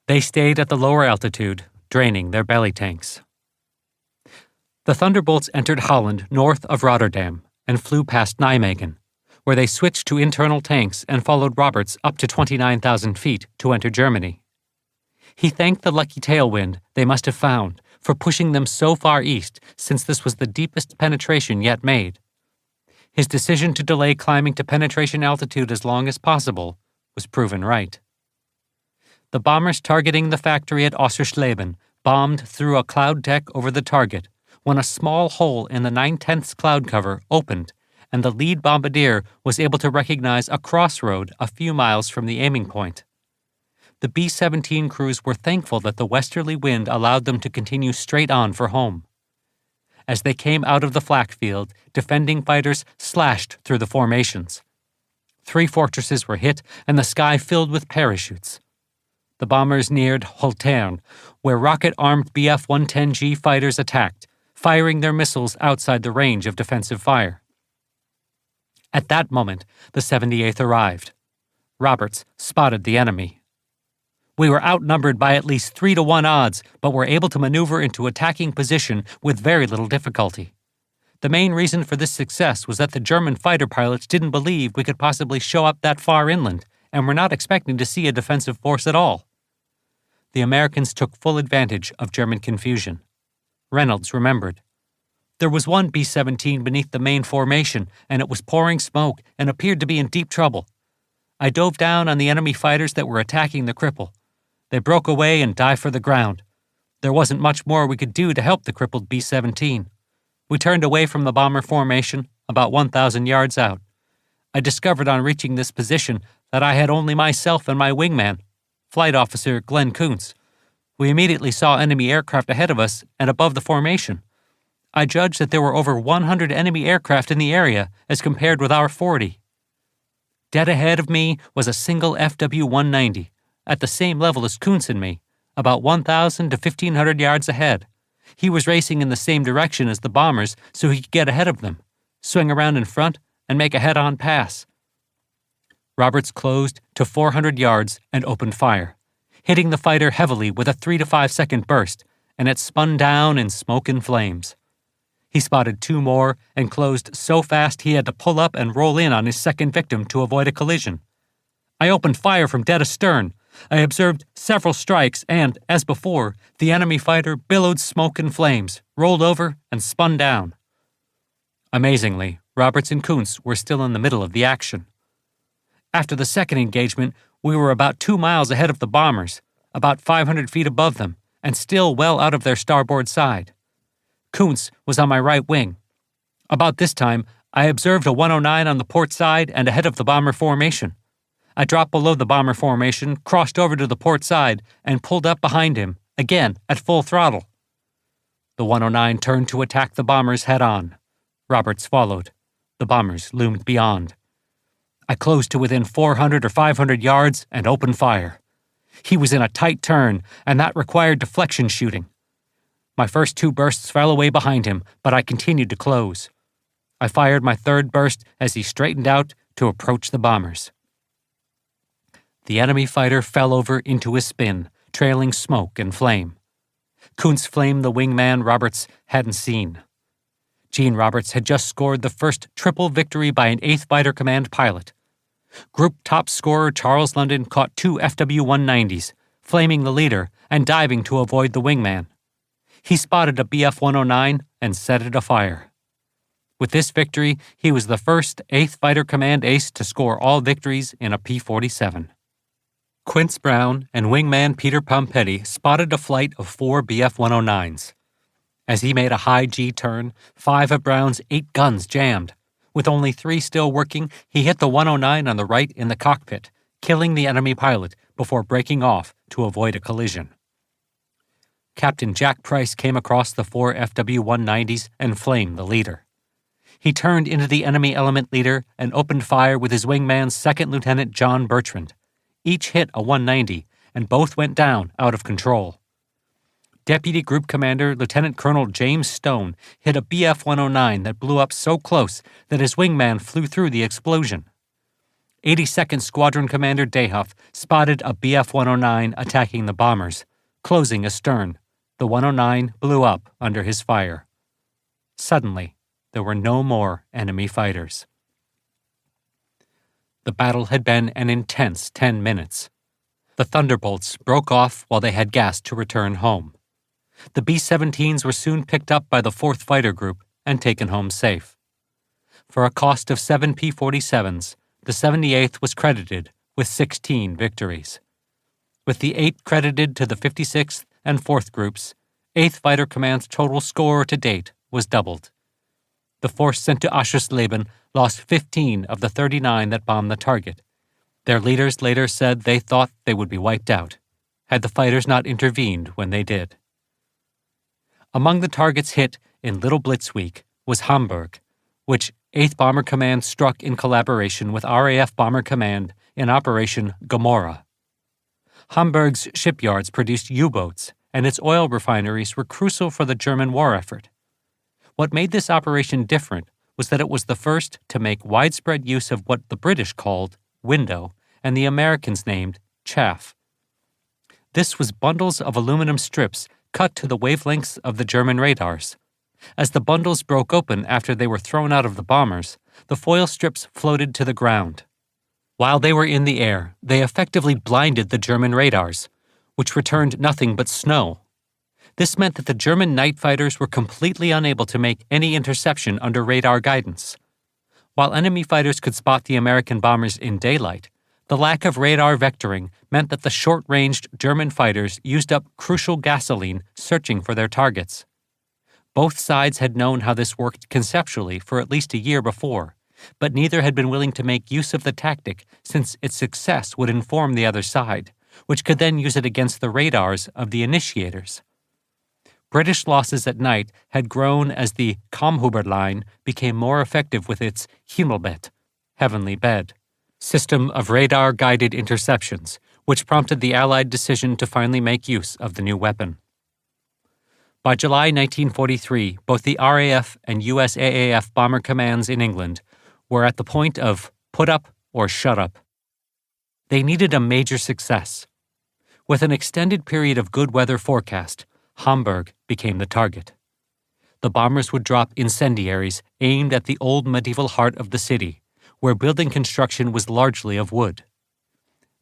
They stayed at the lower altitude, draining their belly tanks. The Thunderbolts entered Holland north of Rotterdam and flew past Nijmegen, where they switched to internal tanks and followed Roberts up to 29,000 feet to enter Germany. He thanked the lucky tailwind they must have found for pushing them so far east, since this was the deepest penetration yet made. His decision to delay climbing to penetration altitude as long as possible was proven right. The bombers targeting the factory at Ossersleben bombed through a cloud deck over the target when a small hole in the 9/10 cloud cover opened and the lead bombardier was able to recognize a crossroad a few miles from the aiming point. The B-17 crews were thankful that the westerly wind allowed them to continue straight on for home. As they came out of the flak field, defending fighters slashed through the formations. 3 fortresses were hit and the sky filled with parachutes. The bombers neared Holterne, where rocket-armed Bf-110G fighters attacked, firing their missiles outside the range of defensive fire. At that moment, the 78th arrived. Roberts spotted the enemy. "We were outnumbered by at least 3-to-1 odds, but were able to maneuver into attacking position with very little difficulty. The main reason for this success was that the German fighter pilots didn't believe we could possibly show up that far inland and were not expecting to see a defensive force at all." The Americans took full advantage of German confusion. Reynolds remembered. "There was one B-17 beneath the main formation, and it was pouring smoke and appeared to be in deep trouble. I dove down on the enemy fighters that were attacking the cripple. They broke away and dived for the ground. There wasn't much more we could do to help the crippled B-17. We turned away from the bomber formation, about 1,000 yards out. I discovered on reaching this position that I had only myself and my wingman, Flight Officer Glenn Kuntz. We immediately saw enemy aircraft ahead of us and above the formation. I judged that there were over 100 enemy aircraft in the area as compared with our 40. Dead ahead of me was a single FW-190, at the same level as Kuntz and me, about 1,000 to 1,500 yards ahead. He was racing in the same direction as the bombers so he could get ahead of them, swing around in front, and make a head-on pass. Roberts closed to 400 yards and opened fire, hitting the fighter heavily with a 3 to 5 second burst, and it spun down in smoke and flames. He spotted 2 more and closed so fast he had to pull up and roll in on his second victim to avoid a collision. I opened fire from dead astern. I observed several strikes and, as before, the enemy fighter billowed smoke and flames, rolled over, and spun down. Amazingly, Roberts and Kuntz were still in the middle of the action. After the second engagement, we were about 2 miles ahead of the bombers, about 500 feet above them, and still well out of their starboard side. Kuntz was on my right wing. About this time, I observed a 109 on the port side and ahead of the bomber formation. I dropped below the bomber formation, crossed over to the port side, and pulled up behind him, again at full throttle. The 109 turned to attack the bombers head-on. Roberts followed. The bombers loomed beyond. I closed to within 400 or 500 yards and opened fire. He was in a tight turn, and that required deflection shooting. My first 2 bursts fell away behind him, but I continued to close. I fired my third burst as he straightened out to approach the bombers. The enemy fighter fell over into a spin, trailing smoke and flame. Kuntz flamed the wingman Roberts hadn't seen. Gene Roberts had just scored the first triple victory by an 8th Fighter Command pilot. Group top scorer Charles London caught 2 FW-190s, flaming the leader and diving to avoid the wingman. He spotted a BF-109 and set it afire. With this victory, he was the first 8th Fighter Command ace to score all victories in a P-47. Quince Brown and wingman Peter Pompetti spotted a flight of 4 BF-109s. As he made a high G turn, 5 of Brown's 8 guns jammed. With only 3 still working, he hit the 109 on the right in the cockpit, killing the enemy pilot before breaking off to avoid a collision. Captain Jack Price came across the 4 FW-190s and flamed the leader. He turned into the enemy element leader and opened fire with his wingman 2nd Lieutenant John Bertrand. Each hit a 190, and both went down out of control. Deputy Group Commander Lieutenant Colonel James Stone hit a BF-109 that blew up so close that his wingman flew through the explosion. 82nd Squadron Commander Dayhuff spotted a BF-109 attacking the bombers, closing astern. The 109 blew up under his fire. Suddenly, there were no more enemy fighters. The battle had been an intense 10 minutes. The Thunderbolts broke off while they had gas to return home. The B-17s were soon picked up by the 4th Fighter Group and taken home safe. For a cost of 7 P-47s, the 78th was credited with 16 victories. With the 8 credited to the 56th and 4th Groups, 8th Fighter Command's total score to date was doubled. The force sent to Aschersleben lost 15 of the 39 that bombed the target. Their leaders later said they thought they would be wiped out, had the fighters not intervened when they did. Among the targets hit in Little Blitz Week was Hamburg, which 8th Bomber Command struck in collaboration with RAF Bomber Command in Operation Gomorrah. Hamburg's shipyards produced U-boats, and its oil refineries were crucial for the German war effort. What made this operation different was that it was the first to make widespread use of what the British called window and the Americans named chaff. This was bundles of aluminum strips cut to the wavelengths of the German radars. As the bundles broke open after they were thrown out of the bombers, the foil strips floated to the ground. While they were in the air, they effectively blinded the German radars, which returned nothing but snow. This meant that the German night fighters were completely unable to make any interception under radar guidance. While enemy fighters could spot the American bombers in daylight, the lack of radar vectoring meant that the short-ranged German fighters used up crucial gasoline searching for their targets. Both sides had known how this worked conceptually for at least a year before, but neither had been willing to make use of the tactic since its success would inform the other side, which could then use it against the radars of the initiators. British losses at night had grown as the Komhuber line became more effective with its Himmelbett, heavenly bed, system of radar-guided interceptions, which prompted the Allied decision to finally make use of the new weapon. By July 1943, both the RAF and USAAF bomber commands in England were at the point of put up or shut up. They needed a major success. With an extended period of good weather forecast, Hamburg became the target. The bombers would drop incendiaries aimed at the old medieval heart of the city, where building construction was largely of wood.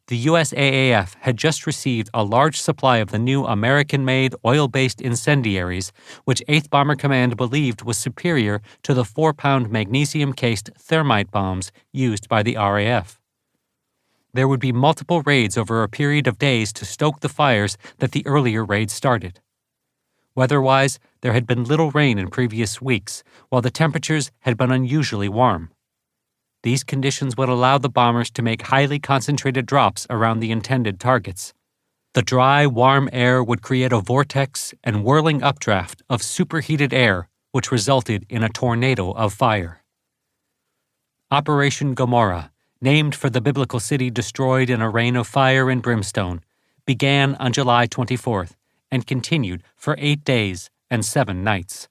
The USAAF had just received a large supply of the new American-made oil-based incendiaries, which 8th Bomber Command believed was superior to the 4-pound magnesium-cased thermite bombs used by the RAF. There would be multiple raids over a period of days to stoke the fires that the earlier raids started. Weather-wise, there had been little rain in previous weeks, while the temperatures had been unusually warm. These conditions would allow the bombers to make highly concentrated drops around the intended targets. The dry, warm air would create a vortex and whirling updraft of superheated air, which resulted in a tornado of fire. Operation Gomorrah, named for the biblical city destroyed in a rain of fire and brimstone, began on July 24th and continued for 8 days and 7 nights.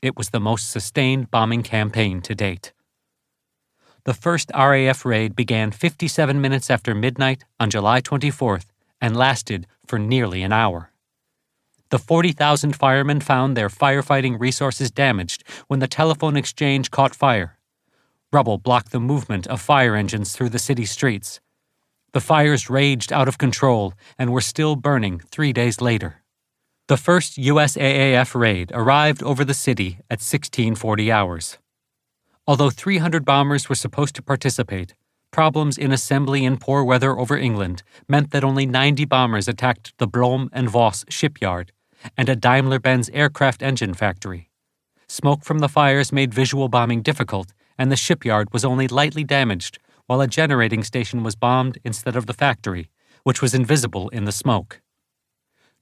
It was the most sustained bombing campaign to date. The first RAF raid began 57 minutes after midnight on July 24th and lasted for nearly an hour. The 40,000 firemen found their firefighting resources damaged when the telephone exchange caught fire. Rubble blocked the movement of fire engines through the city streets. The fires raged out of control and were still burning 3 days later. The first USAAF raid arrived over the city at 1640 hours. Although 300 bombers were supposed to participate, problems in assembly and poor weather over England meant that only 90 bombers attacked the Blohm and Voss shipyard and a Daimler-Benz aircraft engine factory. Smoke from the fires made visual bombing difficult, and the shipyard was only lightly damaged, while a generating station was bombed instead of the factory, which was invisible in the smoke.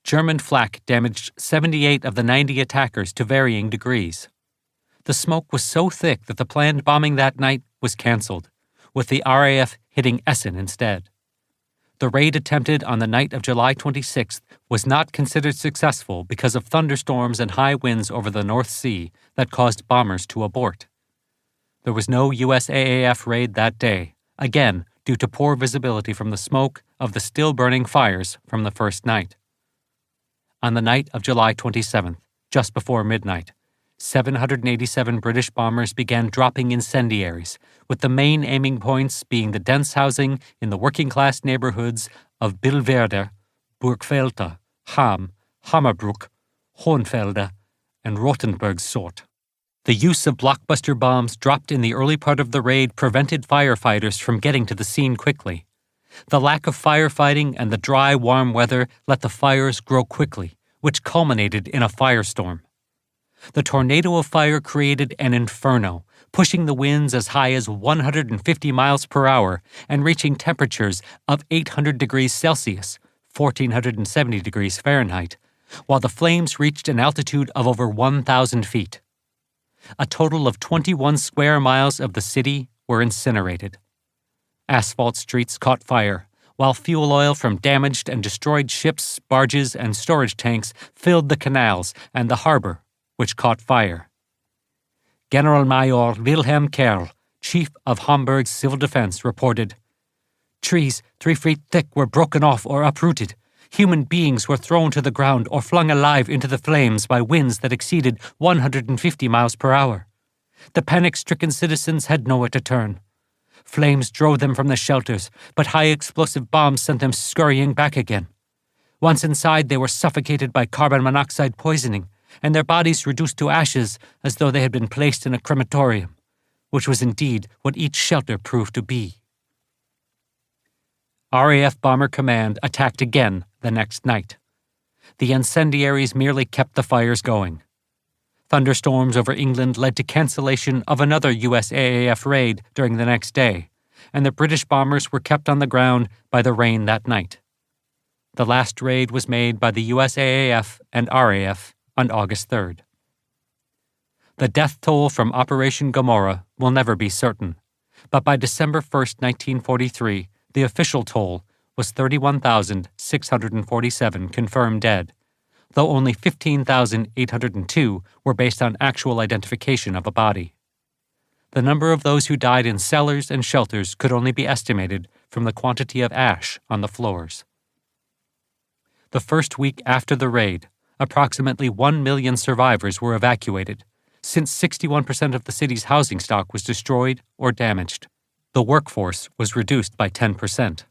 German flak damaged 78 of the 90 attackers to varying degrees. The smoke was so thick that the planned bombing that night was cancelled, with the RAF hitting Essen instead. The raid attempted on the night of July 26th was not considered successful because of thunderstorms and high winds over the North Sea that caused bombers to abort. There was no USAAF raid that day, again due to poor visibility from the smoke of the still-burning fires from the first night. On the night of July 27th, just before midnight, 787 British bombers began dropping incendiaries, with the main aiming points being the dense housing in the working-class neighborhoods of Billwerder, Burgfelder, Ham, Hammerbrook, Hohenfelde, and Rothenburg-Sort. The use of blockbuster bombs dropped in the early part of the raid prevented firefighters from getting to the scene quickly. The lack of firefighting and the dry, warm weather let the fires grow quickly, which culminated in a firestorm. The tornado of fire created an inferno, pushing the winds as high as 150 miles per hour and reaching temperatures of 800 degrees Celsius, 1,470 degrees Fahrenheit, while the flames reached an altitude of over 1,000 feet. A total of 21 square miles of the city were incinerated. Asphalt streets caught fire, while fuel oil from damaged and destroyed ships, barges, and storage tanks filled the canals and the harbor, which caught fire. Generalmajor Wilhelm Kerl, chief of Hamburg's civil defense, reported, "Trees 3 feet thick were broken off or uprooted. Human beings were thrown to the ground or flung alive into the flames by winds that exceeded 150 miles per hour. The panic-stricken citizens had nowhere to turn. Flames drove them from the shelters, but high-explosive bombs sent them scurrying back again. Once inside, they were suffocated by carbon monoxide poisoning, and their bodies reduced to ashes as though they had been placed in a crematorium, which was indeed what each shelter proved to be." RAF Bomber Command attacked again the next night. The incendiaries merely kept the fires going. Thunderstorms over England led to cancellation of another USAAF raid during the next day, and the British bombers were kept on the ground by the rain that night. The last raid was made by the USAAF and RAF on August 3rd. The death toll from Operation Gomorrah will never be certain, but by December 1st, 1943, the official toll was 31,647 confirmed dead, though only 15,802 were based on actual identification of a body. The number of those who died in cellars and shelters could only be estimated from the quantity of ash on the floors. The first week after the raid, approximately 1 million survivors were evacuated, since 61% of the city's housing stock was destroyed or damaged. The workforce was reduced by 10%.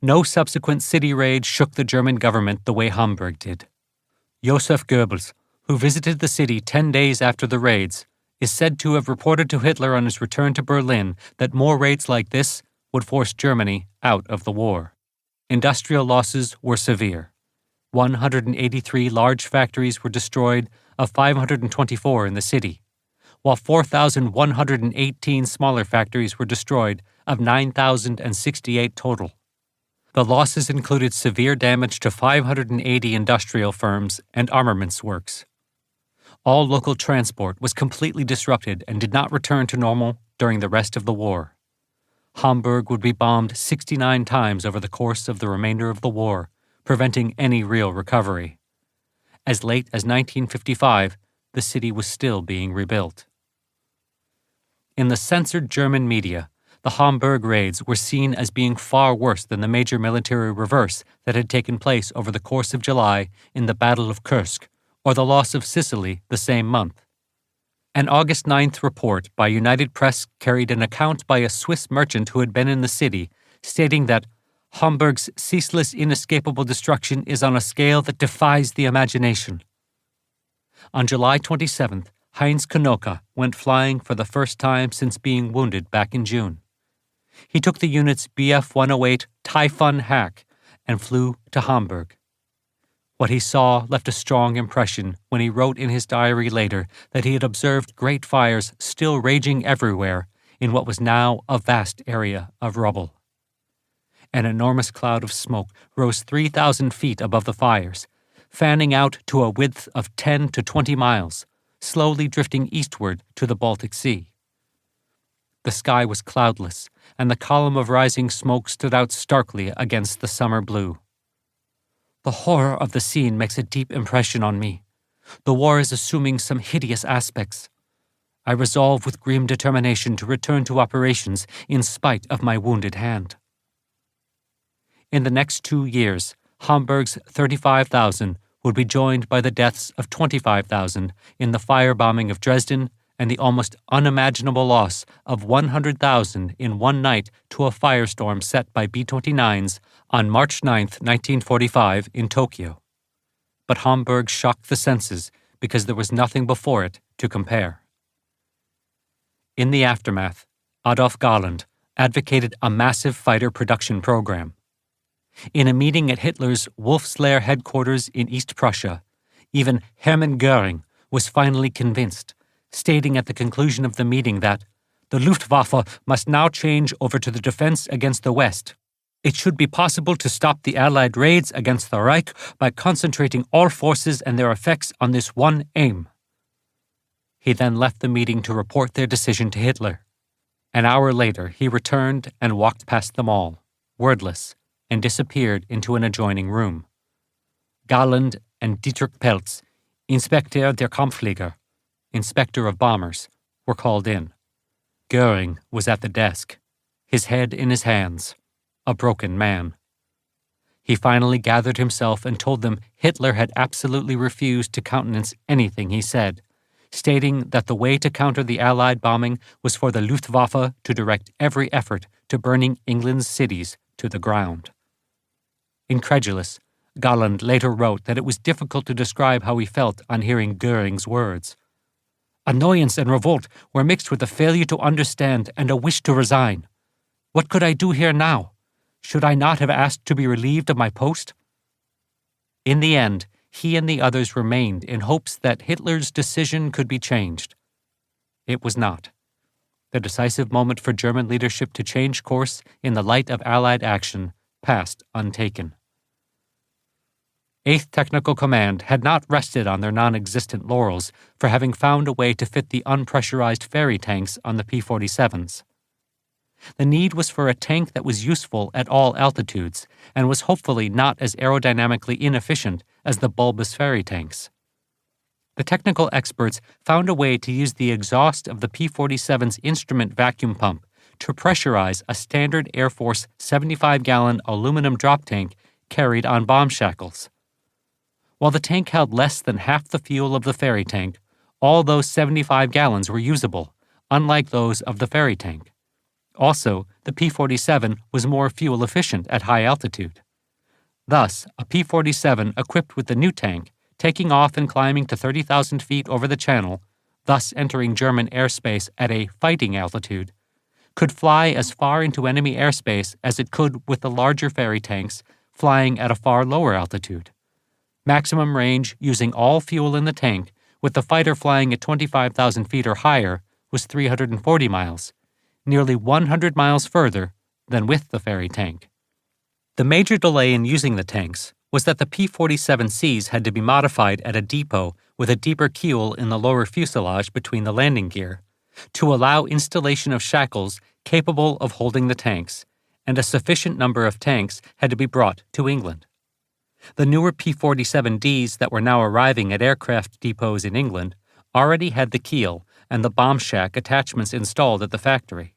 No subsequent city raid shook the German government the way Hamburg did. Joseph Goebbels, who visited the city 10 days after the raids, is said to have reported to Hitler on his return to Berlin that more raids like this would force Germany out of the war. Industrial losses were severe. 183 large factories were destroyed of 524 in the city, while 4,118 smaller factories were destroyed of 9,068 total. The losses included severe damage to 580 industrial firms and armaments works. All local transport was completely disrupted and did not return to normal during the rest of the war. Hamburg would be bombed 69 times over the course of the remainder of the war, preventing any real recovery. As late as 1955, the city was still being rebuilt. In the censored German media, the Hamburg raids were seen as being far worse than the major military reverse that had taken place over the course of July in the Battle of Kursk, or the loss of Sicily the same month. An August 9th report by United Press carried an account by a Swiss merchant who had been in the city, stating that Hamburg's ceaseless, inescapable destruction is on a scale that defies the imagination. On July 27th, Heinz Knoka went flying for the first time since being wounded back in June. He took the unit's Bf 108 Typhoon Hack and flew to Hamburg. What he saw left a strong impression when he wrote in his diary later that he had observed great fires still raging everywhere in what was now a vast area of rubble. An enormous cloud of smoke rose 3,000 feet above the fires, fanning out to a width of 10 to 20 miles, slowly drifting eastward to the Baltic Sea. The sky was cloudless, and the column of rising smoke stood out starkly against the summer blue. The horror of the scene makes a deep impression on me. The war is assuming some hideous aspects. I resolve with grim determination to return to operations in spite of my wounded hand. In the next 2 years, Hamburg's 35,000 would be joined by the deaths of 25,000 in the firebombing of Dresden and the almost unimaginable loss of 100,000 in one night to a firestorm set by B-29s on March 9, 1945, in Tokyo. But Hamburg shocked the senses because there was nothing before it to compare. In the aftermath, Adolf Galland advocated a massive fighter production program. In a meeting at Hitler's Wolfslair headquarters in East Prussia, even Hermann Göring was finally convinced, stating at the conclusion of the meeting that the Luftwaffe must now change over to the defense against the West. It should be possible to stop the Allied raids against the Reich by concentrating all forces and their effects on this one aim. He then left the meeting to report their decision to Hitler. An hour later, he returned and walked past them all, wordless, and disappeared into an adjoining room. Galland and Dietrich Peltz, Inspekteur der Kampfflieger, Inspector of Bombers, were called in. Göring was at the desk, his head in his hands, a broken man. He finally gathered himself and told them Hitler had absolutely refused to countenance anything he said, stating that the way to counter the Allied bombing was for the Luftwaffe to direct every effort to burning England's cities to the ground. Incredulous, Galland later wrote that it was difficult to describe how he felt on hearing Göring's words. Annoyance and revolt were mixed with a failure to understand and a wish to resign. What could I do here now? Should I not have asked to be relieved of my post? In the end, he and the others remained in hopes that Hitler's decision could be changed. It was not. The decisive moment for German leadership to change course in the light of Allied action passed untaken. 8th Technical Command had not rested on their non-existent laurels for having found a way to fit the unpressurized ferry tanks on the P-47s. The need was for a tank that was useful at all altitudes and was hopefully not as aerodynamically inefficient as the bulbous ferry tanks. The technical experts found a way to use the exhaust of the P-47's instrument vacuum pump to pressurize a standard Air Force 75-gallon aluminum drop tank carried on bomb shackles. While the tank held less than half the fuel of the ferry tank, all those 75 gallons were usable, unlike those of the ferry tank. Also, the P-47 was more fuel efficient at high altitude. Thus, a P-47 equipped with the new tank, taking off and climbing to 30,000 feet over the channel, thus entering German airspace at a fighting altitude, could fly as far into enemy airspace as it could with the larger ferry tanks flying at a far lower altitude. Maximum range using all fuel in the tank, with the fighter flying at 25,000 feet or higher, was 340 miles, nearly 100 miles further than with the ferry tank. The major delay in using the tanks was that the P-47Cs had to be modified at a depot with a deeper keel in the lower fuselage between the landing gear, to allow installation of shackles capable of holding the tanks, and a sufficient number of tanks had to be brought to England. The newer P-47Ds that were now arriving at aircraft depots in England already had the keel and the bomb shack attachments installed at the factory.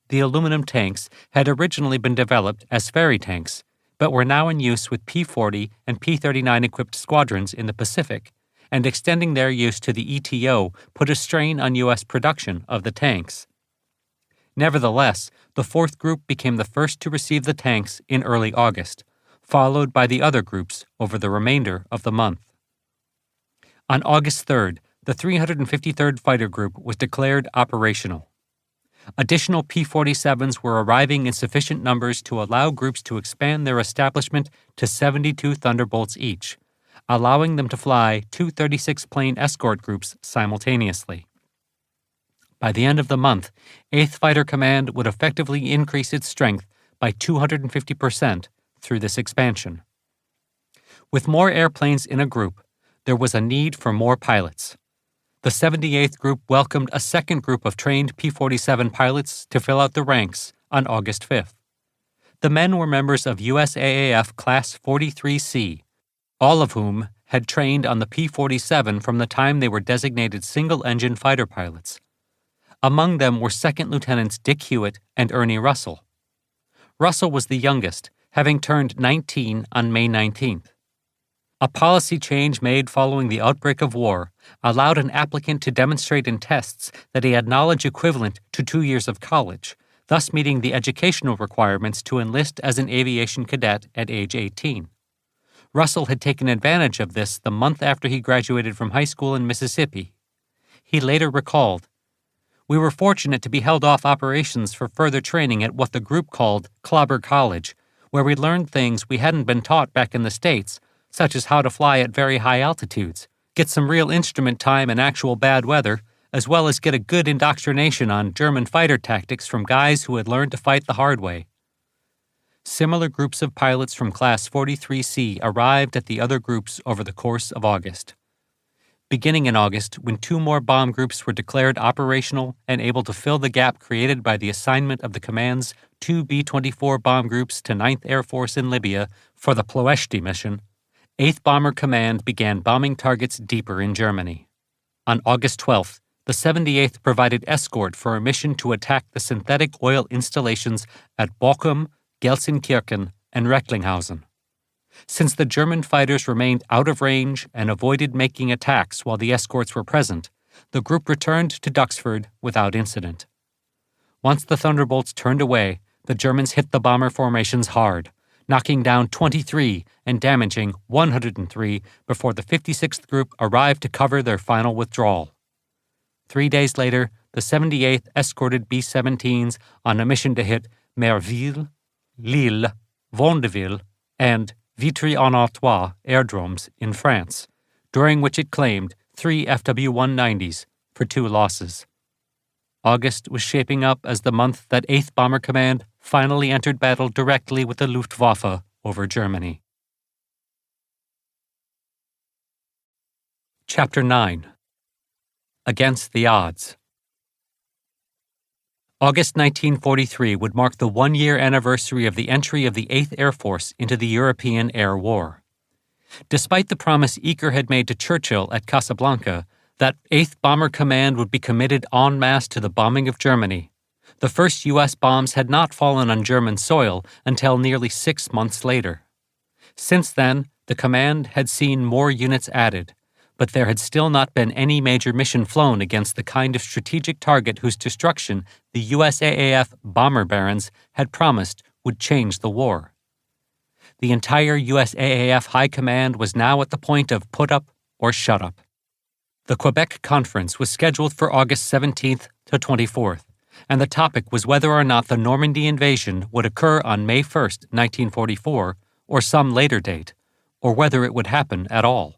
The aluminum tanks had originally been developed as ferry tanks, but were now in use with P-40 and P-39 equipped squadrons in the Pacific, and extending their use to the ETO put a strain on U.S. production of the tanks. Nevertheless, the 4th Group became the first to receive the tanks in early August, followed by the other groups over the remainder of the month. On August 3rd, the 353rd Fighter Group was declared operational. Additional P-47s were arriving in sufficient numbers to allow groups to expand their establishment to 72 Thunderbolts each, allowing them to fly 2 36-plane escort groups simultaneously. By the end of the month, 8th Fighter Command would effectively increase its strength by 250% through this expansion. With more airplanes in a group, there was a need for more pilots. The 78th Group welcomed a second group of trained P-47 pilots to fill out the ranks on August 5th. The men were members of USAAF Class 43C, all of whom had trained on the P-47 from the time they were designated single-engine fighter pilots. Among them were Second Lieutenants Dick Hewitt and Ernie Russell. Russell was the youngest, having turned 19 on May 19th. A policy change made following the outbreak of war allowed an applicant to demonstrate in tests that he had knowledge equivalent to 2 years of college, thus meeting the educational requirements to enlist as an aviation cadet at age 18. Russell had taken advantage of this the month after he graduated from high school in Mississippi. He later recalled, "We were fortunate to be held off operations for further training at what the group called Clobber College, where we learned things we hadn't been taught back in the States, such as how to fly at very high altitudes, get some real instrument time in actual bad weather, as well as get a good indoctrination on German fighter tactics from guys who had learned to fight the hard way." Similar groups of pilots from Class 43C arrived at the other groups over the course of August. Beginning in August, when 2 more bomb groups were declared operational and able to fill the gap created by the assignment of the command's 2 B-24 bomb groups to 9th Air Force in Libya for the Ploeshti mission, 8th Bomber Command began bombing targets deeper in Germany. On August 12th, the 78th provided escort for a mission to attack the synthetic oil installations at Bochum, Gelsenkirchen, and Recklinghausen. Since the German fighters remained out of range and avoided making attacks while the escorts were present, the group returned to Duxford without incident. Once the Thunderbolts turned away, the Germans hit the bomber formations hard, knocking down 23 and damaging 103 before the 56th Group arrived to cover their final withdrawal. 3 days later, the 78th escorted B-17s on a mission to hit Merville, Lille, Vandeville, and Vitry-en-Artois airdromes in France, during which it claimed 3 FW-190s for 2 losses. August was shaping up as the month that 8th Bomber Command finally entered battle directly with the Luftwaffe over Germany. Chapter 9. Against the Odds. August 1943 would mark the one-year anniversary of the entry of the 8th Air Force into the European Air War. Despite the promise Eaker had made to Churchill at Casablanca that 8th Bomber Command would be committed en masse to the bombing of Germany, the first U.S. bombs had not fallen on German soil until nearly 6 months later. Since then, the command had seen more units added, but there had still not been any major mission flown against the kind of strategic target whose destruction the USAAF bomber barons had promised would change the war. The entire USAAF High Command was now at the point of put up or shut up. The Quebec Conference was scheduled for August 17th to 24th, and the topic was whether or not the Normandy invasion would occur on May 1st, 1944, or some later date, or whether it would happen at all.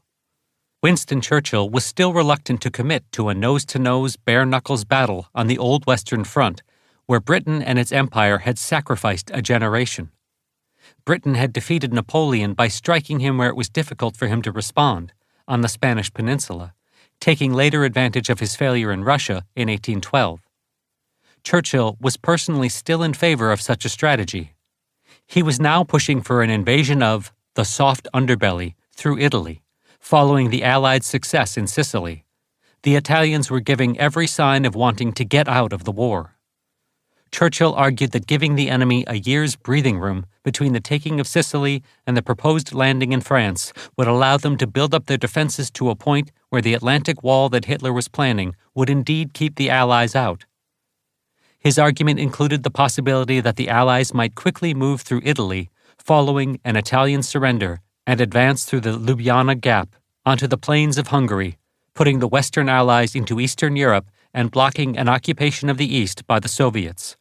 Winston Churchill was still reluctant to commit to a nose-to-nose, bare-knuckles battle on the Old Western Front, where Britain and its empire had sacrificed a generation. Britain had defeated Napoleon by striking him where it was difficult for him to respond, on the Spanish Peninsula, taking later advantage of his failure in Russia in 1812. Churchill was personally still in favor of such a strategy. He was now pushing for an invasion of the soft underbelly through Italy, following the Allied success in Sicily. The Italians were giving every sign of wanting to get out of the war. Churchill argued that giving the enemy a year's breathing room between the taking of Sicily and the proposed landing in France would allow them to build up their defenses to a point where the Atlantic Wall that Hitler was planning would indeed keep the Allies out. His argument included the possibility that the Allies might quickly move through Italy following an Italian surrender and advance through the Ljubljana Gap onto the plains of Hungary, putting the Western Allies into Eastern Europe and blocking an occupation of the East by the Soviets.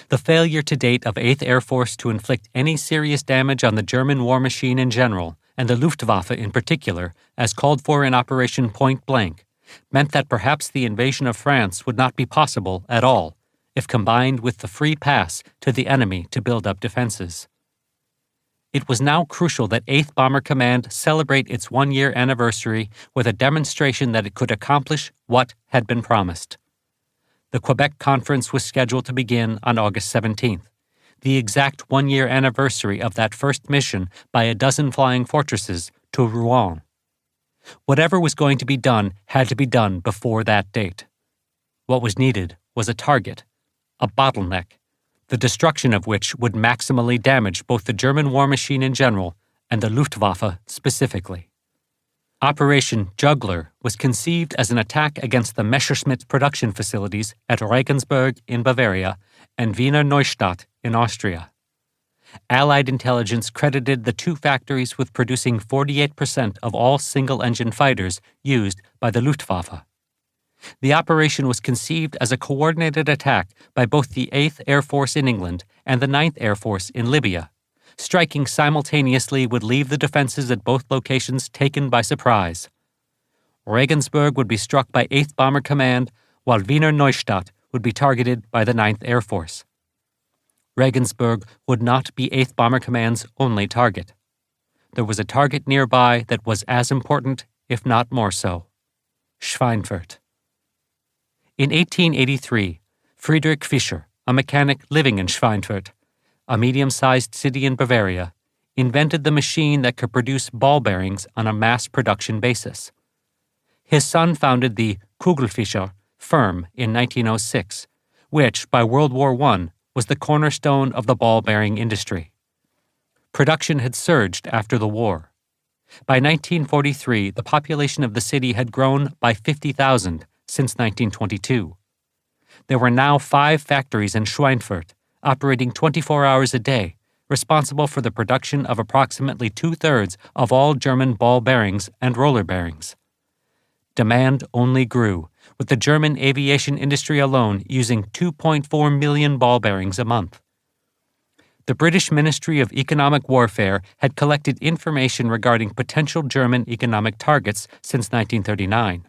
The failure to date of 8th Air Force to inflict any serious damage on the German war machine in general, and the Luftwaffe in particular, as called for in Operation Point Blank, meant that perhaps the invasion of France would not be possible at all, if combined with the free pass to the enemy to build up defenses. It was now crucial that 8th Bomber Command celebrate its one-year anniversary with a demonstration that it could accomplish what had been promised. The Quebec Conference was scheduled to begin on August 17th, the exact one-year anniversary of that first mission by a dozen flying fortresses to Rouen. Whatever was going to be done had to be done before that date. What was needed was a target, a bottleneck, the destruction of which would maximally damage both the German war machine in general and the Luftwaffe specifically. Operation Juggler was conceived as an attack against the Messerschmitt production facilities at Regensburg in Bavaria and Wiener Neustadt in Austria. Allied intelligence credited the two factories with producing 48% of all single-engine fighters used by the Luftwaffe. The operation was conceived as a coordinated attack by both the 8th Air Force in England and the 9th Air Force in Libya. Striking simultaneously would leave the defenses at both locations taken by surprise. Regensburg would be struck by 8th Bomber Command, while Wiener Neustadt would be targeted by the 9th Air Force. Regensburg would not be 8th Bomber Command's only target. There was a target nearby that was as important, if not more so: Schweinfurt. In 1883, Friedrich Fischer, a mechanic living in Schweinfurt, a medium-sized city in Bavaria, invented the machine that could produce ball bearings on a mass production basis. His son founded the Kugelfischer firm in 1906, which, by World War I, was the cornerstone of the ball bearing industry. Production had surged after the war. By 1943, the population of the city had grown by 50,000 since 1922. There were now 5 factories in Schweinfurt, operating 24 hours a day, responsible for the production of approximately 2/3 of all German ball bearings and roller bearings. Demand only grew, with the German aviation industry alone using 2.4 million ball bearings a month. The British Ministry of Economic Warfare had collected information regarding potential German economic targets since 1939.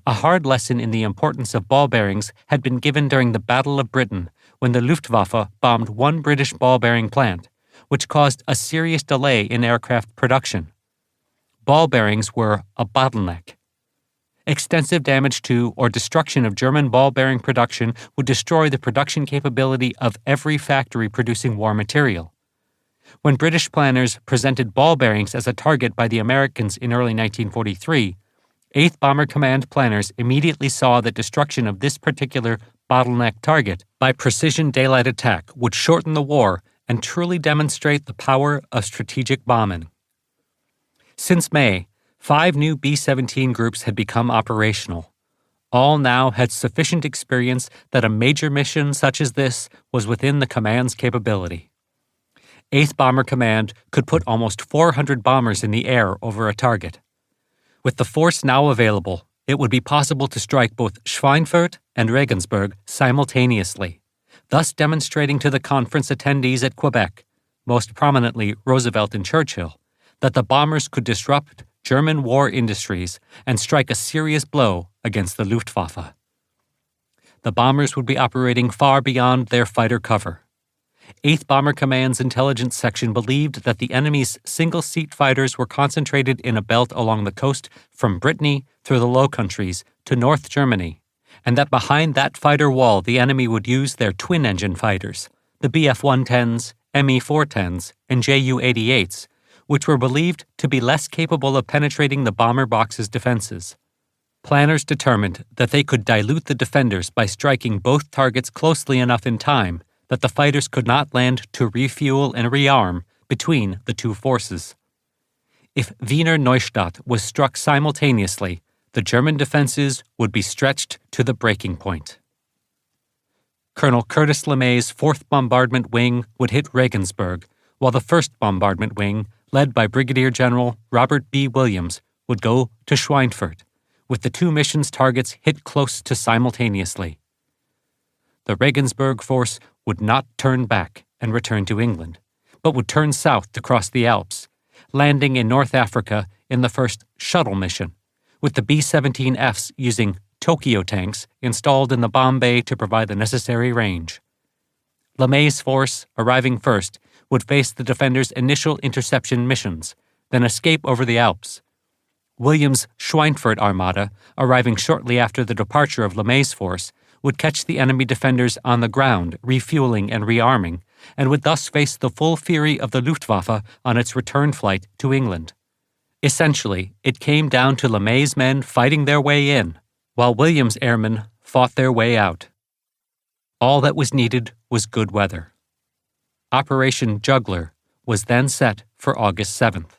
A hard lesson in the importance of ball bearings had been given during the Battle of Britain, when the Luftwaffe bombed one British ball bearing plant, which caused a serious delay in aircraft production. ball bearings were a bottleneck. Extensive damage to or destruction of German ball bearing production would destroy the production capability of every factory producing war material. When British planners presented ball bearings as a target by the Americans in early 1943, 8th Bomber Command planners immediately saw that destruction of this particular bottleneck target by precision daylight attack would shorten the war and truly demonstrate the power of strategic bombing. Since May, 5 new B-17 groups had become operational. All now had sufficient experience that a major mission such as this was within the command's capability. 8th Bomber Command could put almost 400 bombers in the air over a target. With the force now available, it would be possible to strike both Schweinfurt and Regensburg simultaneously, thus demonstrating to the conference attendees at Quebec, most prominently Roosevelt and Churchill, that the bombers could disrupt German war industries and strike a serious blow against the Luftwaffe. The bombers would be operating far beyond their fighter cover. 8th Bomber Command's intelligence section believed that the enemy's single-seat fighters were concentrated in a belt along the coast from Brittany through the Low Countries to North Germany, and that behind that fighter wall the enemy would use their twin-engine fighters, the Bf-110s, Me-410s, and Ju-88s, which were believed to be less capable of penetrating the bomber box's defenses. Planners determined that they could dilute the defenders by striking both targets closely enough in time that the fighters could not land to refuel and rearm between the two forces. If Wiener Neustadt was struck simultaneously, the German defenses would be stretched to the breaking point. Colonel Curtis LeMay's 4th Bombardment Wing would hit Regensburg, while the 1st Bombardment Wing, led by Brigadier General Robert B. Williams, would go to Schweinfurt, with the two missions' targets hit close to simultaneously. The Regensburg force would not turn back and return to England, but would turn south to cross the Alps, landing in North Africa in the first shuttle mission, with the B-17Fs using Tokyo tanks installed in the bomb bay to provide the necessary range. LeMay's force, arriving first, would face the defenders' initial interception missions, then escape over the Alps. Williams' Schweinfurt Armada, arriving shortly after the departure of LeMay's force, would catch the enemy defenders on the ground, refueling and rearming, and would thus face the full fury of the Luftwaffe on its return flight to England. Essentially, it came down to LeMay's men fighting their way in, while Williams' airmen fought their way out. All that was needed was good weather. Operation Juggler was then set for August 7th.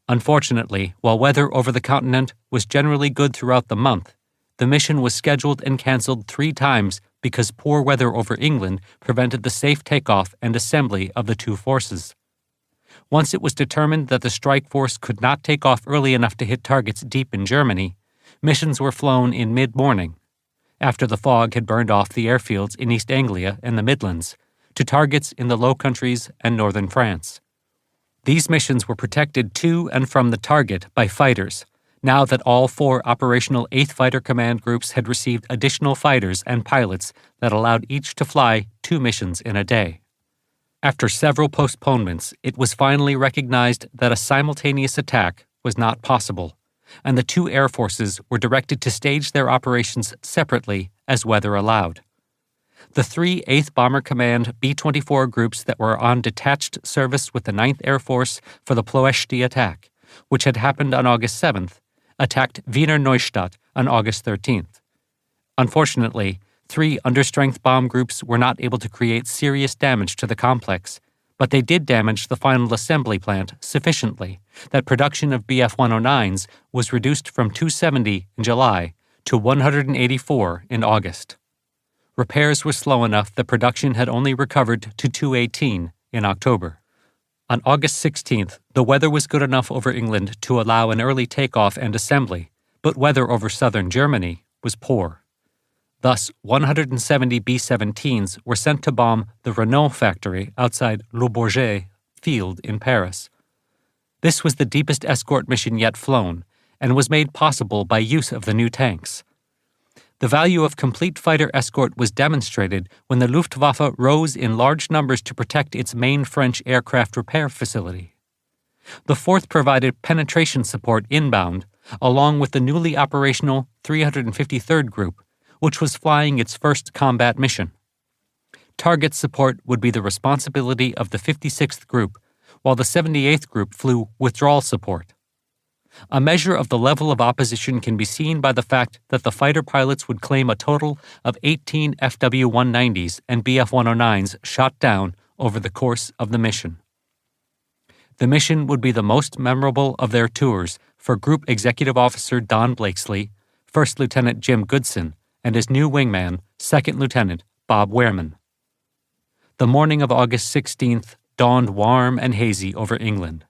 Unfortunately, while weather over the continent was generally good throughout the month, the mission was scheduled and cancelled 3 times because poor weather over England prevented the safe takeoff and assembly of the two forces. Once it was determined that the strike force could not take off early enough to hit targets deep in Germany, missions were flown in mid-morning, after the fog had burned off the airfields in East Anglia and the Midlands, to targets in the Low Countries and northern France. These missions were protected to and from the target by fighters, now that all 4 operational 8th Fighter Command groups had received additional fighters and pilots that allowed each to fly 2 missions in a day. After several postponements, it was finally recognized that a simultaneous attack was not possible, and the 2 air forces were directed to stage their operations separately as weather allowed. The 3 8th Bomber Command B-24 groups that were on detached service with the 9th Air Force for the Ploiești attack, which had happened on August 7th, attacked Wiener Neustadt on August 13th. Unfortunately, 3 understrength bomb groups were not able to create serious damage to the complex, but they did damage the final assembly plant sufficiently that production of Bf-109s was reduced from 270 in July to 184 in August. Repairs were slow enough that production had only recovered to 218 in October. On August 16th, the weather was good enough over England to allow an early takeoff and assembly, but weather over southern Germany was poor. Thus, 170 B-17s were sent to bomb the Renault factory outside Le Bourget field in Paris. This was the deepest escort mission yet flown, and was made possible by use of the new tanks. The value of complete fighter escort was demonstrated when the Luftwaffe rose in large numbers to protect its main French aircraft repair facility. The 4th provided penetration support inbound, along with the newly operational 353rd Group, which was flying its first combat mission. Target support would be the responsibility of the 56th Group, while the 78th Group flew withdrawal support. A measure of the level of opposition can be seen by the fact that the fighter pilots would claim a total of 18 FW-190s and BF-109s shot down over the course of the mission. The mission would be the most memorable of their tours for Group Executive Officer Don Blakesley, First Lieutenant Jim Goodson, and his new wingman, Second Lieutenant Bob Wehrman. The morning of August 16th dawned warm and hazy over England.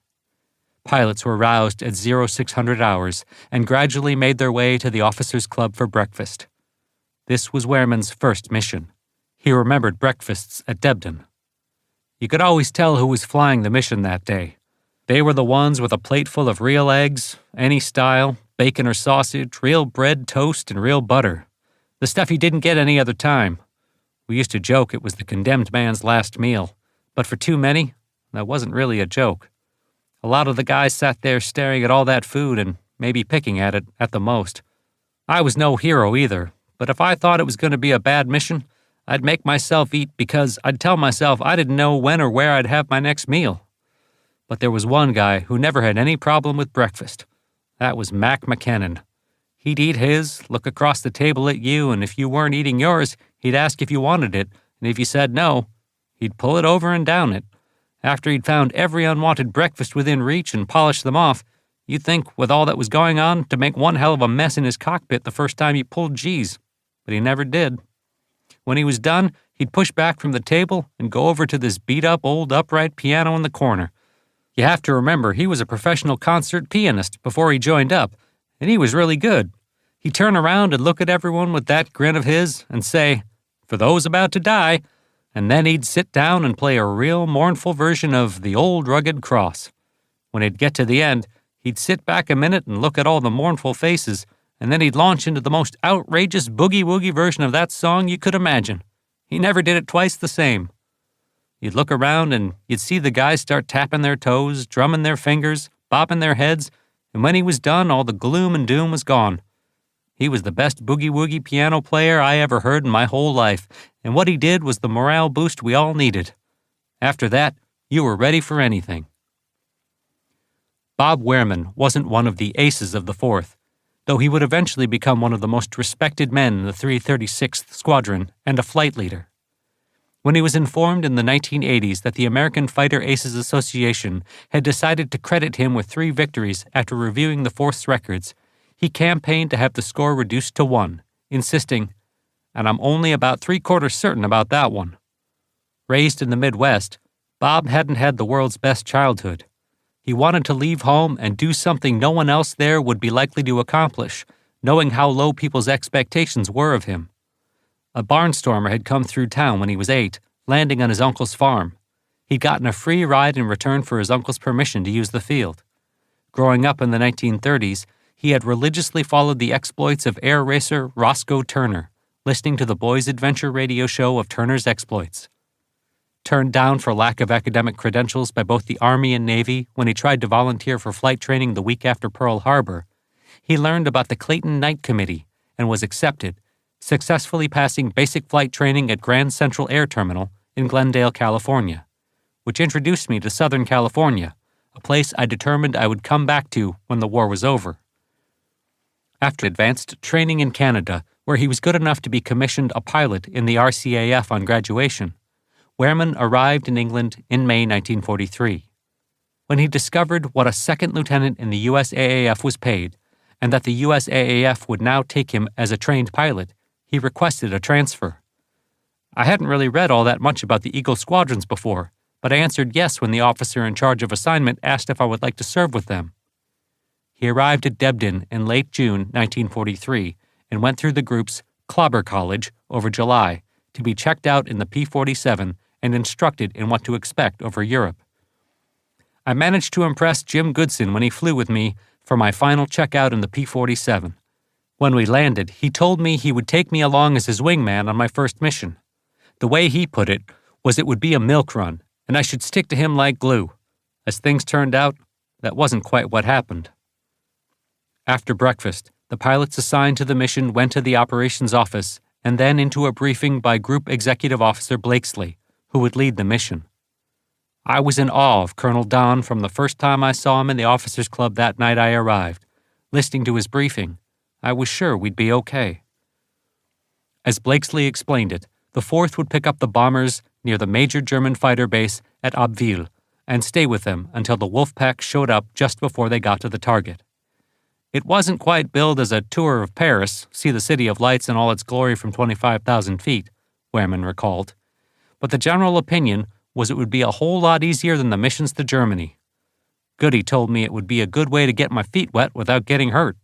Pilots were roused at 0600 hours and gradually made their way to the officers' club for breakfast. This was Wehrman's first mission. He remembered breakfasts at Debden. You could always tell who was flying the mission that day. They were the ones with a plate full of real eggs, any style, bacon or sausage, real bread, toast, and real butter. The stuff he didn't get any other time. We used to joke it was the condemned man's last meal, but for too many, that wasn't really a joke. A lot of the guys sat there staring at all that food and maybe picking at it at the most. I was no hero either, but if I thought it was going to be a bad mission, I'd make myself eat because I'd tell myself I didn't know when or where I'd have my next meal. But there was one guy who never had any problem with breakfast. That was Mac McKinnon. He'd eat his, look across the table at you, and if you weren't eating yours, he'd ask if you wanted it, and if you said no, he'd pull it over and down it. After he'd found every unwanted breakfast within reach and polished them off, you'd think, with all that was going on, to make one hell of a mess in his cockpit the first time he pulled G's. But he never did. When he was done, he'd push back from the table and go over to this beat-up old upright piano in the corner. You have to remember, he was a professional concert pianist before he joined up, and he was really good. He'd turn around and look at everyone with that grin of his and say, "For those about to die," and then he'd sit down and play a real mournful version of The Old Rugged Cross. When he'd get to the end, he'd sit back a minute and look at all the mournful faces, and then he'd launch into the most outrageous boogie-woogie version of that song you could imagine. He never did it twice the same. You'd look around and you'd see the guys start tapping their toes, drumming their fingers, bopping their heads, and when he was done, all the gloom and doom was gone. He was the best boogie-woogie piano player I ever heard in my whole life, and what he did was the morale boost we all needed. After that, you were ready for anything. Bob Wehrman wasn't one of the aces of the 4th, though he would eventually become one of the most respected men in the 336th Squadron and a flight leader. When he was informed in the 1980s that the American Fighter Aces Association had decided to credit him with 3 victories after reviewing the 4th's records, he campaigned to have the score reduced to 1, insisting, "And I'm only about 3/4 certain about that one." Raised in the Midwest, Bob hadn't had the world's best childhood. He wanted to leave home and do something no one else there would be likely to accomplish, knowing how low people's expectations were of him. A barnstormer had come through town when he was 8, landing on his uncle's farm. He'd gotten a free ride in return for his uncle's permission to use the field. Growing up in the 1930s, he had religiously followed the exploits of air racer Roscoe Turner, listening to the Boys Adventure radio show of Turner's exploits. Turned down for lack of academic credentials by both the Army and Navy when he tried to volunteer for flight training the week after Pearl Harbor, he learned about the Clayton Night Committee and was accepted, successfully passing basic flight training at Grand Central Air Terminal in Glendale, California, which introduced me to Southern California, a place I determined I would come back to when the war was over. After advanced training in Canada, where he was good enough to be commissioned a pilot in the RCAF on graduation, Wehrman arrived in England in May 1943. When he discovered what a second lieutenant in the USAAF was paid, and that the USAAF would now take him as a trained pilot, he requested a transfer. I hadn't really read all that much about the Eagle squadrons before, but I answered yes when the officer in charge of assignment asked if I would like to serve with them. He arrived at Debden in late June 1943 and went through the group's Clobber College over July to be checked out in the P-47 and instructed in what to expect over Europe. I managed to impress Jim Goodson when he flew with me for my final checkout in the P-47. When we landed, he told me he would take me along as his wingman on my first mission. The way he put it was it would be a milk run, and I should stick to him like glue. As things turned out, that wasn't quite what happened. After breakfast, the pilots assigned to the mission went to the operations office and then into a briefing by Group Executive Officer Blakesley, who would lead the mission. I was in awe of Colonel Don from the first time I saw him in the officers' club that night I arrived. Listening to his briefing, I was sure we'd be okay. As Blakesley explained it, the 4th would pick up the bombers near the major German fighter base at Abbeville and stay with them until the Wolfpack showed up just before they got to the target. It wasn't quite billed as a tour of Paris, see the City of Lights in all its glory from 25,000 feet, Wehrman recalled, but the general opinion was it would be a whole lot easier than the missions to Germany. Goody told me it would be a good way to get my feet wet without getting hurt.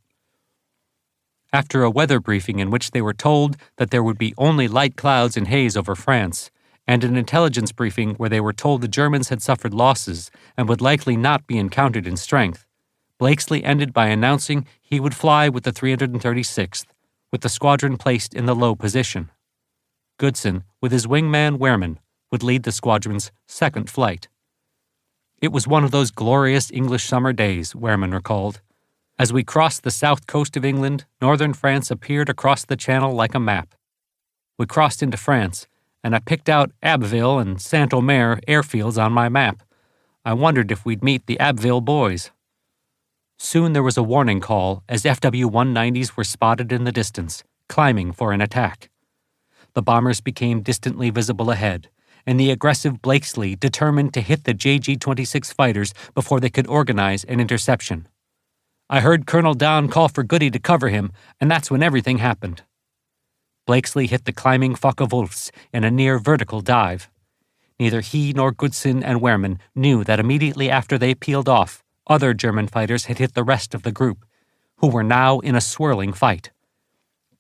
After a weather briefing in which they were told that there would be only light clouds and haze over France, and an intelligence briefing where they were told the Germans had suffered losses and would likely not be encountered in strength, Blakesley ended by announcing he would fly with the 336th, with the squadron placed in the low position. Goodson, with his wingman Wehrman, would lead the squadron's second flight. It was one of those glorious English summer days, Wehrman recalled. As we crossed the south coast of England, northern France appeared across the channel like a map. We crossed into France, and I picked out Abbeville and Saint-Omer airfields on my map. I wondered if we'd meet the Abbeville boys. Soon there was a warning call as FW-190s were spotted in the distance, climbing for an attack. The bombers became distantly visible ahead, and the aggressive Blakesley determined to hit the JG-26 fighters before they could organize an interception. I heard Colonel Don call for Goody to cover him, and that's when everything happened. Blakesley hit the climbing Focke-Wulfs in a near-vertical dive. Neither he nor Goodson and Wehrman knew that immediately after they peeled off, other German fighters had hit the rest of the group, who were now in a swirling fight.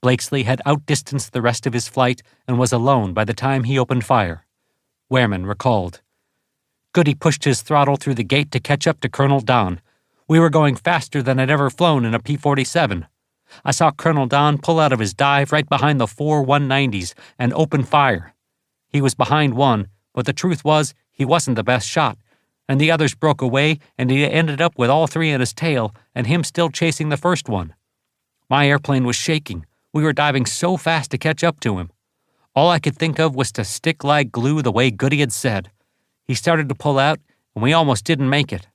Blakesley had outdistanced the rest of his flight and was alone by the time he opened fire. Wehrman recalled. Goody pushed his throttle through the gate to catch up to Colonel Don. We were going faster than I'd ever flown in a P-47. I saw Colonel Don pull out of his dive right behind the 4 190s and open fire. He was behind one, but the truth was he wasn't the best shot, and the others broke away, and he ended up with all 3 in his tail and him still chasing the first one. My airplane was shaking. We were diving so fast to catch up to him. All I could think of was to stick like glue the way Goody had said. He started to pull out, and we almost didn't make it.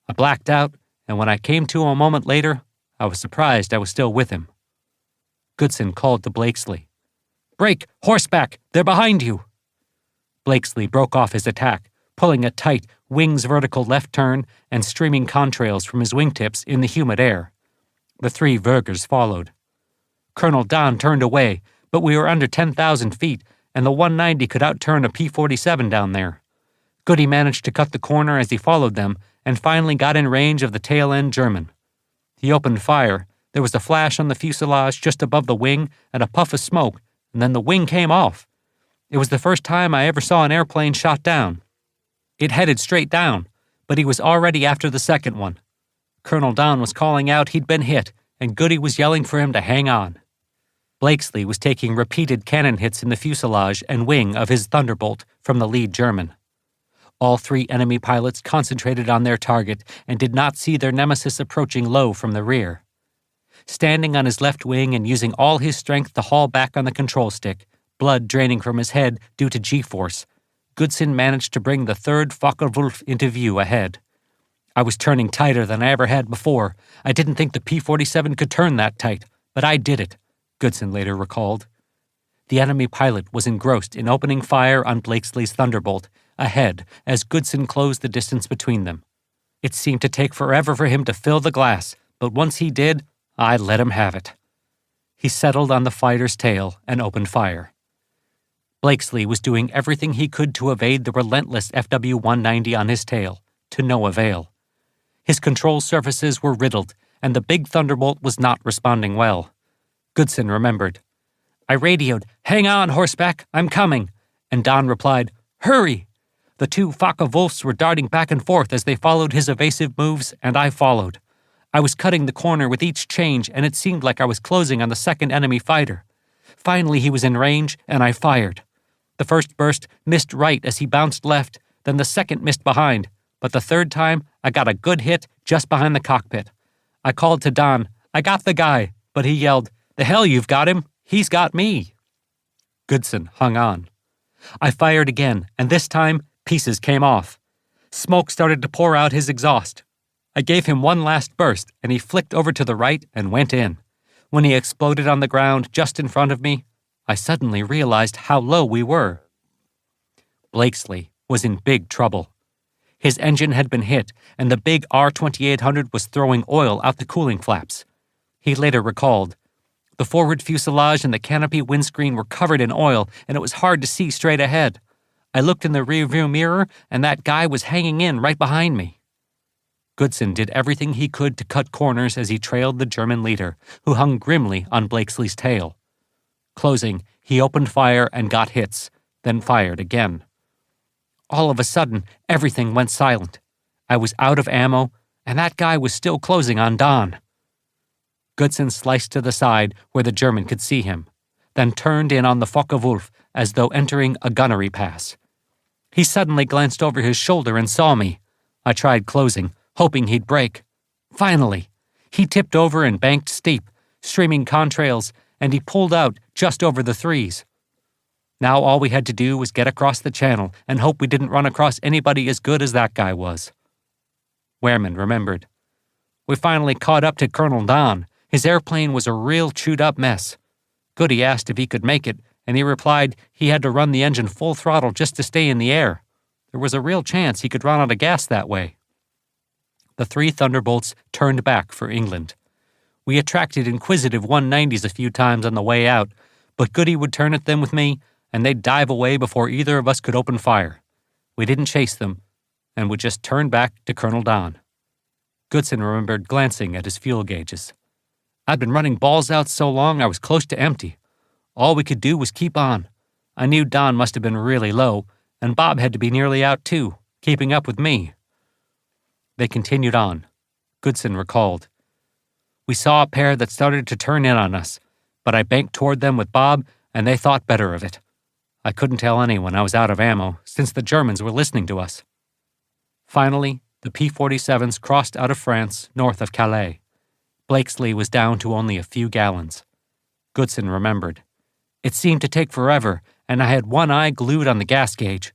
I blacked out, and when I came to a moment later, I was surprised I was still with him. Goodson called to Blakesley. "Break! Horseback! They're behind you!" Blakesley broke off his attack, pulling a tight, wings vertical left turn and streaming contrails from his wingtips in the humid air. The 3 Vergers followed. Colonel Don turned away, but we were under 10,000 feet, and the 190 could outturn a P-47 down there. Goody managed to cut the corner as he followed them, and finally got in range of the tail-end German. He opened fire. There was a flash on the fuselage just above the wing and a puff of smoke, and then the wing came off. It was the first time I ever saw an airplane shot down. It headed straight down, but he was already after the second one. Colonel Don was calling out he'd been hit, and Goody was yelling for him to hang on. Blakesley was taking repeated cannon hits in the fuselage and wing of his Thunderbolt from the lead German. All 3 enemy pilots concentrated on their target and did not see their nemesis approaching low from the rear. Standing on his left wing and using all his strength to haul back on the control stick, blood draining from his head due to G-force, Goodson managed to bring the 3rd Focke-Wulf into view ahead. I was turning tighter than I ever had before. I didn't think the P-47 could turn that tight, but I did it, Goodson later recalled. The enemy pilot was engrossed in opening fire on Blakesley's Thunderbolt, ahead as Goodson closed the distance between them. It seemed to take forever for him to fill the glass, but once he did, I let him have it. He settled on the fighter's tail and opened fire. Blakesley was doing everything he could to evade the relentless FW-190 on his tail, to no avail. His control surfaces were riddled, and the big Thunderbolt was not responding well. Goodson remembered. I radioed, "Hang on, Horseback, I'm coming," and Don replied, "Hurry!" The 2 Focke-Wulfs were darting back and forth as they followed his evasive moves, and I followed. I was cutting the corner with each change, and it seemed like I was closing on the second enemy fighter. Finally, he was in range, and I fired. The first burst missed right as he bounced left, then the second missed behind, but the third time I got a good hit just behind the cockpit. I called to Don, "I got the guy," but he yelled, "The hell you've got him, he's got me." Goodson hung on. I fired again, and this time pieces came off. Smoke started to pour out his exhaust. I gave him one last burst, and he flicked over to the right and went in. When he exploded on the ground just in front of me, I suddenly realized how low we were. Blakesley was in big trouble. His engine had been hit, and the big R-2800 was throwing oil out the cooling flaps. He later recalled, "The forward fuselage and the canopy windscreen were covered in oil, and it was hard to see straight ahead. I looked in the rearview mirror, and that guy was hanging in right behind me." Goodson did everything he could to cut corners as he trailed the German leader, who hung grimly on Blakesley's tail. Closing, he opened fire and got hits, then fired again. All of a sudden, everything went silent. I was out of ammo, and that guy was still closing on Don. Goodson sliced to the side where the German could see him, then turned in on the Focke-Wulf as though entering a gunnery pass. He suddenly glanced over his shoulder and saw me. I tried closing, hoping he'd break. Finally, he tipped over and banked steep, streaming contrails, and he pulled out just over the threes. Now all we had to do was get across the channel and hope we didn't run across anybody as good as that guy was. Wehrman remembered. We finally caught up to Colonel Don. His airplane was a real chewed-up mess. Goody asked if he could make it, and he replied he had to run the engine full throttle just to stay in the air. There was a real chance he could run out of gas that way. The 3 Thunderbolts turned back for England. We attracted inquisitive 190s a few times on the way out, but Goody would turn at them with me, and they'd dive away before either of us could open fire. We didn't chase them, and would just turn back to Colonel Don. Goodson remembered glancing at his fuel gauges. I'd been running balls out so long I was close to empty. All we could do was keep on. I knew Don must have been really low, and Bob had to be nearly out too, keeping up with me. They continued on. Goodson recalled. We saw a pair that started to turn in on us, but I banked toward them with Bob, and they thought better of it. I couldn't tell anyone I was out of ammo, since the Germans were listening to us. Finally, the P-47s crossed out of France, north of Calais. Blakesley was down to only a few gallons. Goodson remembered. It seemed to take forever, and I had one eye glued on the gas gauge.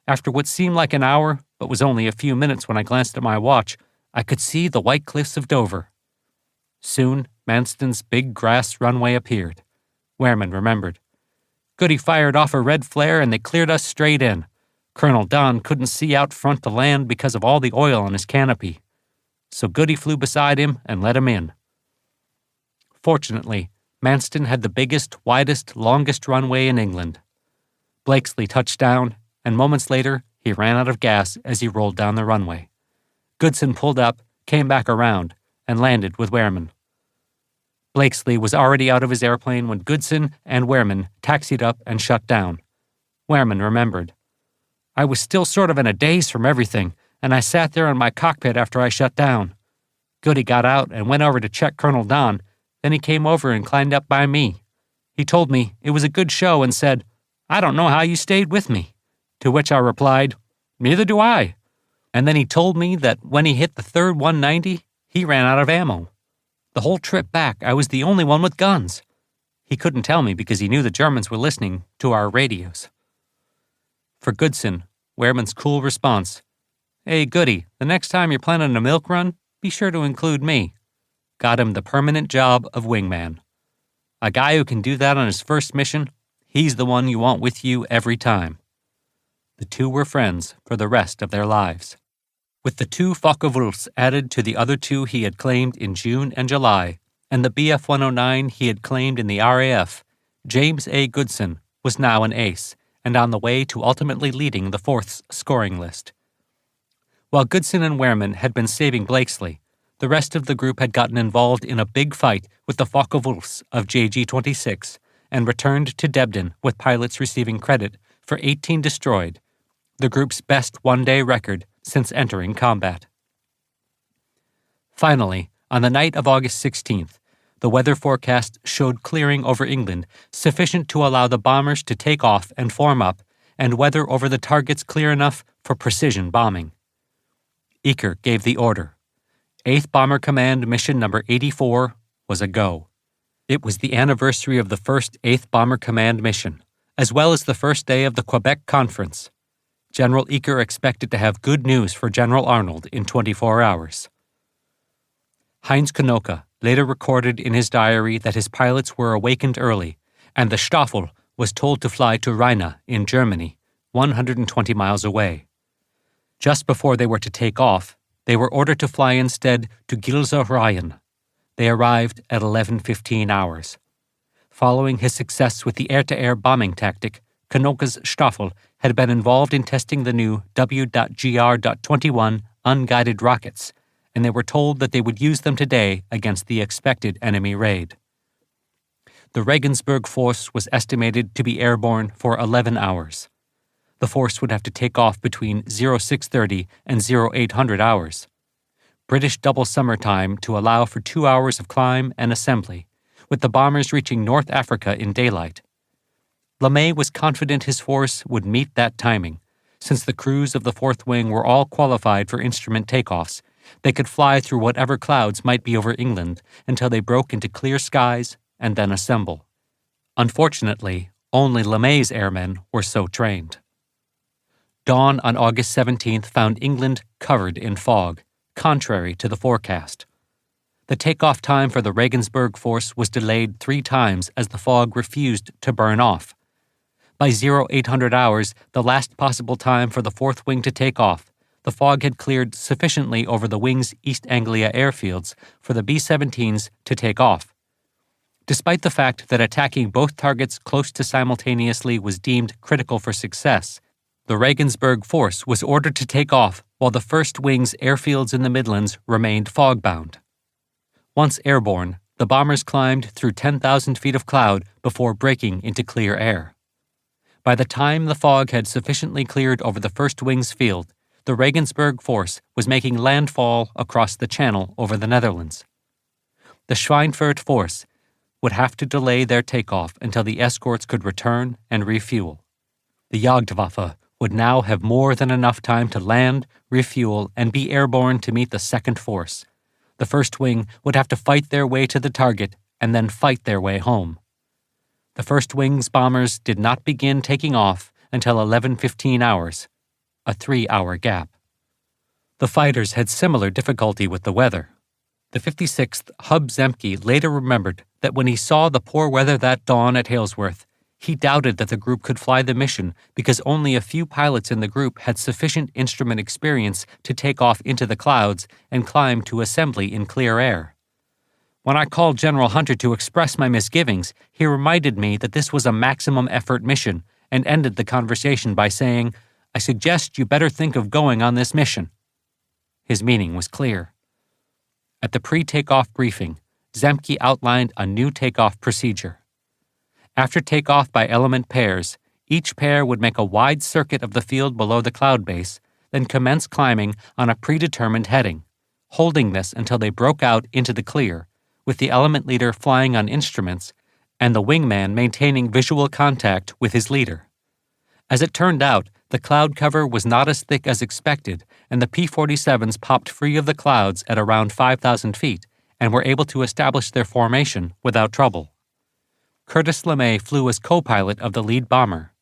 After what seemed like an hour, but was only a few minutes when I glanced at my watch, I could see the white cliffs of Dover. Soon, Manston's big grass runway appeared. Wehrman remembered. Goody fired off a red flare and they cleared us straight in. Colonel Don couldn't see out front to land because of all the oil on his canopy. So Goody flew beside him and let him in. Fortunately, Manston had the biggest, widest, longest runway in England. Blakesley touched down, and moments later, he ran out of gas as he rolled down the runway. Goodson pulled up, came back around, and landed with Wehrman. Blakesley was already out of his airplane when Goodson and Wehrman taxied up and shut down. Wehrman remembered. I was still sort of in a daze from everything, and I sat there in my cockpit after I shut down. Goody got out and went over to check Colonel Don. Then he came over and climbed up by me. He told me it was a good show and said, "I don't know how you stayed with me." To which I replied, "Neither do I." And then he told me that when he hit the third 190, he ran out of ammo. The whole trip back, I was the only one with guns. He couldn't tell me because he knew the Germans were listening to our radios. For Goodson, Wehrman's cool response, "Hey, Goody, the next time you're planning a milk run, be sure to include me," got him the permanent job of wingman. A guy who can do that on his first mission, he's the one you want with you every time. The two were friends for the rest of their lives. With the 2 Focke-Wulfs added to the other 2 he had claimed in June and July, and the Bf-109 he had claimed in the RAF, James A. Goodson was now an ace, and on the way to ultimately leading the 4th's scoring list. While Goodson and Wehrman had been saving Blakesley, the rest of the group had gotten involved in a big fight with the Focke-Wulfs of JG-26 and returned to Debden with pilots receiving credit for 18 destroyed, the group's best one-day record since entering combat. Finally, on the night of August 16th, the weather forecast showed clearing over England sufficient to allow the bombers to take off and form up and weather over the targets clear enough for precision bombing. Eaker gave the order. 8th Bomber Command Mission Number 84 was a go. It was the anniversary of the first 8th Bomber Command mission, as well as the first day of the Quebec Conference. General Eaker expected to have good news for General Arnold in 24 hours. Heinz Knoke later recorded in his diary that his pilots were awakened early, and the Staffel was told to fly to Rheine in Germany, 120 miles away. Just before they were to take off, they were ordered to fly instead to Gilser Rhein. They arrived at 11:15 hours. Following his success with the air-to-air bombing tactic, Knoke's Staffel had been involved in testing the new W.GR.21 unguided rockets, and they were told that they would use them today against the expected enemy raid. The Regensburg force was estimated to be airborne for 11 hours. The force would have to take off between 0630 and 0800 hours. British double summer time to allow for 2 hours of climb and assembly, with the bombers reaching North Africa in daylight. LeMay was confident his force would meet that timing. Since the crews of the Fourth Wing were all qualified for instrument takeoffs, they could fly through whatever clouds might be over England until they broke into clear skies and then assemble. Unfortunately, only LeMay's airmen were so trained. Dawn on August 17th found England covered in fog, contrary to the forecast. The takeoff time for the Regensburg force was delayed 3 times as the fog refused to burn off. By 0800 hours, the last possible time for the Fourth Wing to take off, the fog had cleared sufficiently over the Wing's East Anglia airfields for the B-17s to take off. Despite the fact that attacking both targets close to simultaneously was deemed critical for success, the Regensburg force was ordered to take off while the First Wing's airfields in the Midlands remained fog-bound. Once airborne, the bombers climbed through 10,000 feet of cloud before breaking into clear air. By the time the fog had sufficiently cleared over the First Wing's field, the Regensburg force was making landfall across the Channel over the Netherlands. The Schweinfurt force would have to delay their takeoff until the escorts could return and refuel. The Jagdwaffe would now have more than enough time to land, refuel, and be airborne to meet the second force. The First Wing would have to fight their way to the target and then fight their way home. The First Wing's bombers did not begin taking off until 11:15 hours, a 3-hour gap. The fighters had similar difficulty with the weather. The 56th Hub Zemke later remembered that when he saw the poor weather that dawn at Halesworth, he doubted that the group could fly the mission because only a few pilots in the group had sufficient instrument experience to take off into the clouds and climb to assembly in clear air. When I called General Hunter to express my misgivings, he reminded me that this was a maximum effort mission and ended the conversation by saying, "I suggest you better think of going on this mission." His meaning was clear. At the pre-takeoff briefing, Zemke outlined a new takeoff procedure. After takeoff by element pairs, each pair would make a wide circuit of the field below the cloud base, then commence climbing on a predetermined heading, holding this until they broke out into the clear, with the element leader flying on instruments and the wingman maintaining visual contact with his leader. As it turned out, the cloud cover was not as thick as expected, and the P-47s popped free of the clouds at around 5,000 feet and were able to establish their formation without trouble. Curtis LeMay flew as co-pilot of the lead bomber.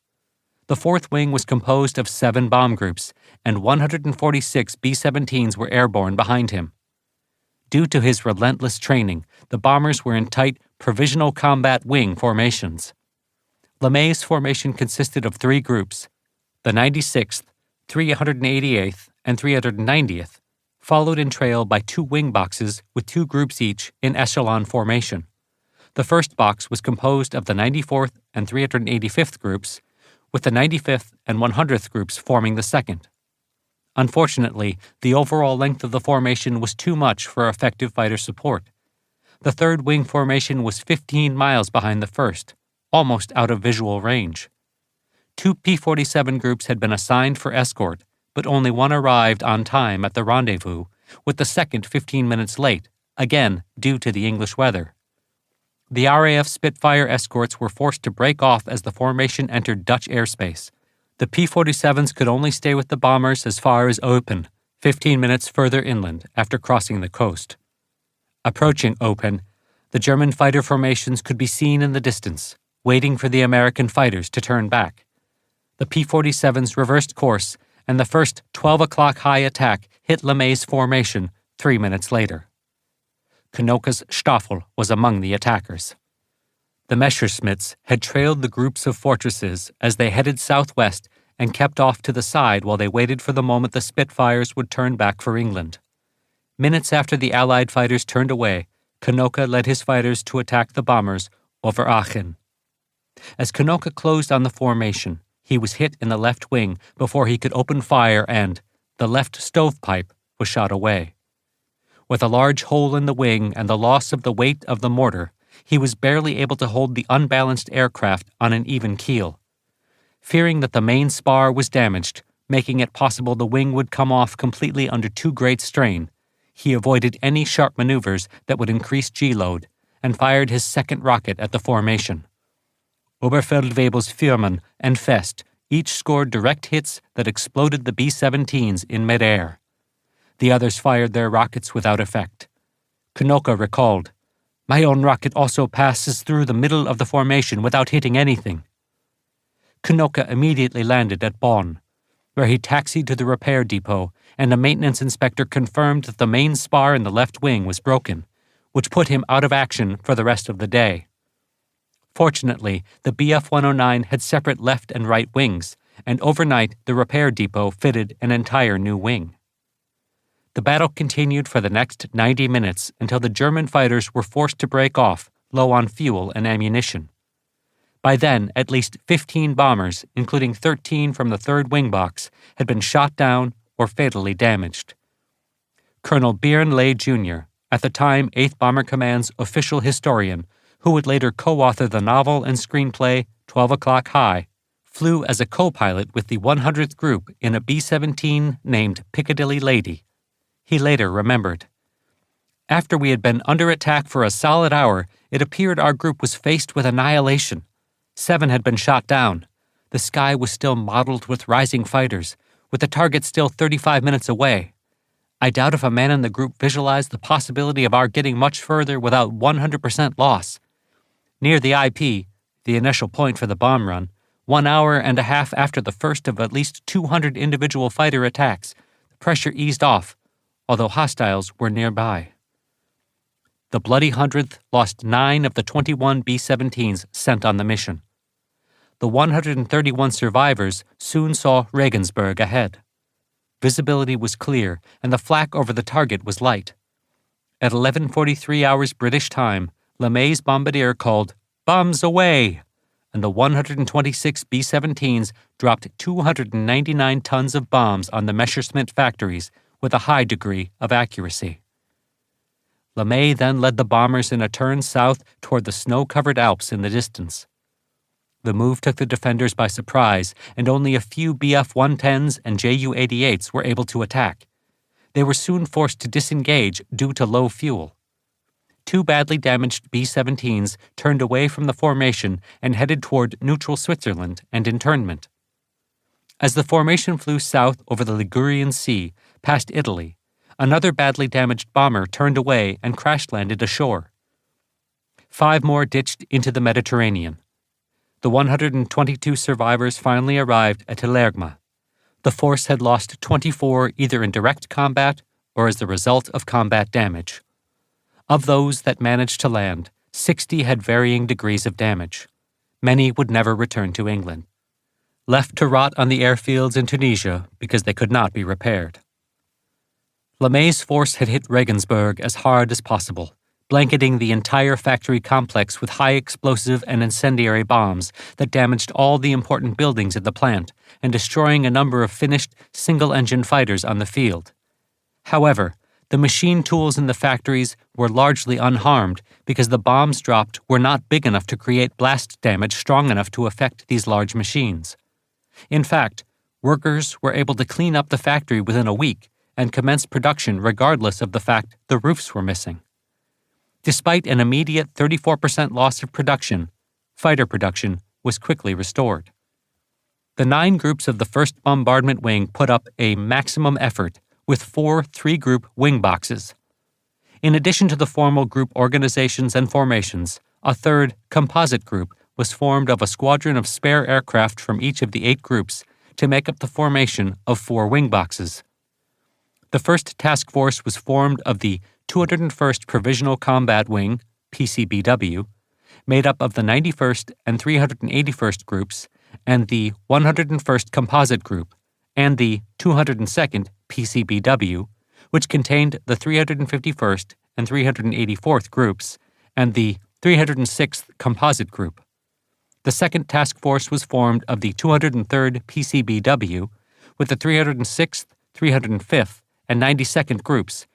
The Fourth Wing was composed of 7 bomb groups, and 146 B-17s were airborne behind him. Due to his relentless training, the bombers were in tight provisional combat wing formations. LeMay's formation consisted of 3 groups. The 96th, 388th, and 390th, followed in trail by 2 wing boxes with 2 groups each in echelon formation. The first box was composed of the 94th and 385th groups, with the 95th and 100th groups forming the second. Unfortunately, the overall length of the formation was too much for effective fighter support. The third wing formation was 15 miles behind the first, almost out of visual range. 2 P-47 groups had been assigned for escort, but only one arrived on time at the rendezvous, with the second 15 minutes late, again due to the English weather. The RAF Spitfire escorts were forced to break off as the formation entered Dutch airspace. The P-47s could only stay with the bombers as far as Eupen, 15 minutes further inland after crossing the coast. Approaching Open, the German fighter formations could be seen in the distance, waiting for the American fighters to turn back. The P-47s reversed course, and the first 12 o'clock high attack hit LeMay's formation 3 minutes later. Knoche's Staffel was among the attackers. The Messerschmitts had trailed the groups of fortresses as they headed southwest and kept off to the side while they waited for the moment the Spitfires would turn back for England. Minutes after the Allied fighters turned away, Knoche led his fighters to attack the bombers over Aachen. As Knoche closed on the formation, he was hit in the left wing before he could open fire and, the left stovepipe was shot away. With a large hole in the wing and the loss of the weight of the mortar, he was barely able to hold the unbalanced aircraft on an even keel. Fearing that the main spar was damaged, making it possible the wing would come off completely under too great strain, he avoided any sharp maneuvers that would increase G-load and fired his second rocket at the formation. Oberfeldwebel's Fuhrmann and Fest each scored direct hits that exploded the B-17s in midair. The others fired their rockets without effect. Knoche recalled, "My own rocket also passes through the middle of the formation without hitting anything." Knoche immediately landed at Bonn, where he taxied to the repair depot, and a maintenance inspector confirmed that the main spar in the left wing was broken, which put him out of action for the rest of the day. Fortunately, the Bf-109 had separate left and right wings, and overnight the repair depot fitted an entire new wing. The battle continued for the next 90 minutes until the German fighters were forced to break off, low on fuel and ammunition. By then, at least 15 bombers, including 13 from the 3rd Wing Box, had been shot down or fatally damaged. Colonel Björn Lay Jr., at the time 8th Bomber Command's official historian, who would later co-author the novel and screenplay 12 O'Clock High, flew as a co-pilot with the 100th Group in a B-17 named Piccadilly Lady. He later remembered, "After we had been under attack for a solid hour, it appeared our group was faced with annihilation. 7 had been shot down. The sky was still mottled with rising fighters, with the target still 35 minutes away. I doubt if a man in the group visualized the possibility of our getting much further without 100% loss. Near the IP, the initial point for the bomb run, 1 hour and a half after the first of at least 200 individual fighter attacks, the pressure eased off, although hostiles were nearby." The Bloody 100th lost 9 of the 21 B-17s sent on the mission. The 131 survivors soon saw Regensburg ahead. Visibility was clear, and the flak over the target was light. At 11:43 hours British time, LeMay's bombardier called, "Bombs away!" and the 126 B-17s dropped 299 tons of bombs on the Messerschmitt factories with a high degree of accuracy. LeMay then led the bombers in a turn south toward the snow-covered Alps in the distance. The move took the defenders by surprise, and only a few Bf-110s and Ju-88s were able to attack. They were soon forced to disengage due to low fuel. 2 badly damaged B-17s turned away from the formation and headed toward neutral Switzerland and internment. As the formation flew south over the Ligurian Sea, past Italy, another badly damaged bomber turned away and crash-landed ashore. 5 more ditched into the Mediterranean. The 122 survivors finally arrived at Hilergma. The force had lost 24 either in direct combat or as the result of combat damage. Of those that managed to land, 60 had varying degrees of damage. Many would never return to England, left to rot on the airfields in Tunisia because they could not be repaired. LeMay's force had hit Regensburg as hard as possible, blanketing the entire factory complex with high explosive and incendiary bombs that damaged all the important buildings at the plant and destroying a number of finished single-engine fighters on the field. However, the machine tools in the factories were largely unharmed because the bombs dropped were not big enough to create blast damage strong enough to affect these large machines. In fact, workers were able to clean up the factory within a week and commence production regardless of the fact the roofs were missing. Despite an immediate 34% loss of production, fighter production was quickly restored. The 9 groups of the 1st Bombardment Wing put up a maximum effort with 4 three-group wing boxes. In addition to the formal group organizations and formations, a third, composite group, was formed of a squadron of spare aircraft from each of the 8 groups to make up the formation of 4 wing boxes. The first task force was formed of the 201st Provisional Combat Wing, PCBW, made up of the 91st and 381st groups, and the 101st Composite Group, and the 202nd PCBW, which contained the 351st and 384th groups, and the 306th Composite Group. The second task force was formed of the 203rd PCBW, with the 306th, 305th, and 92nd groups,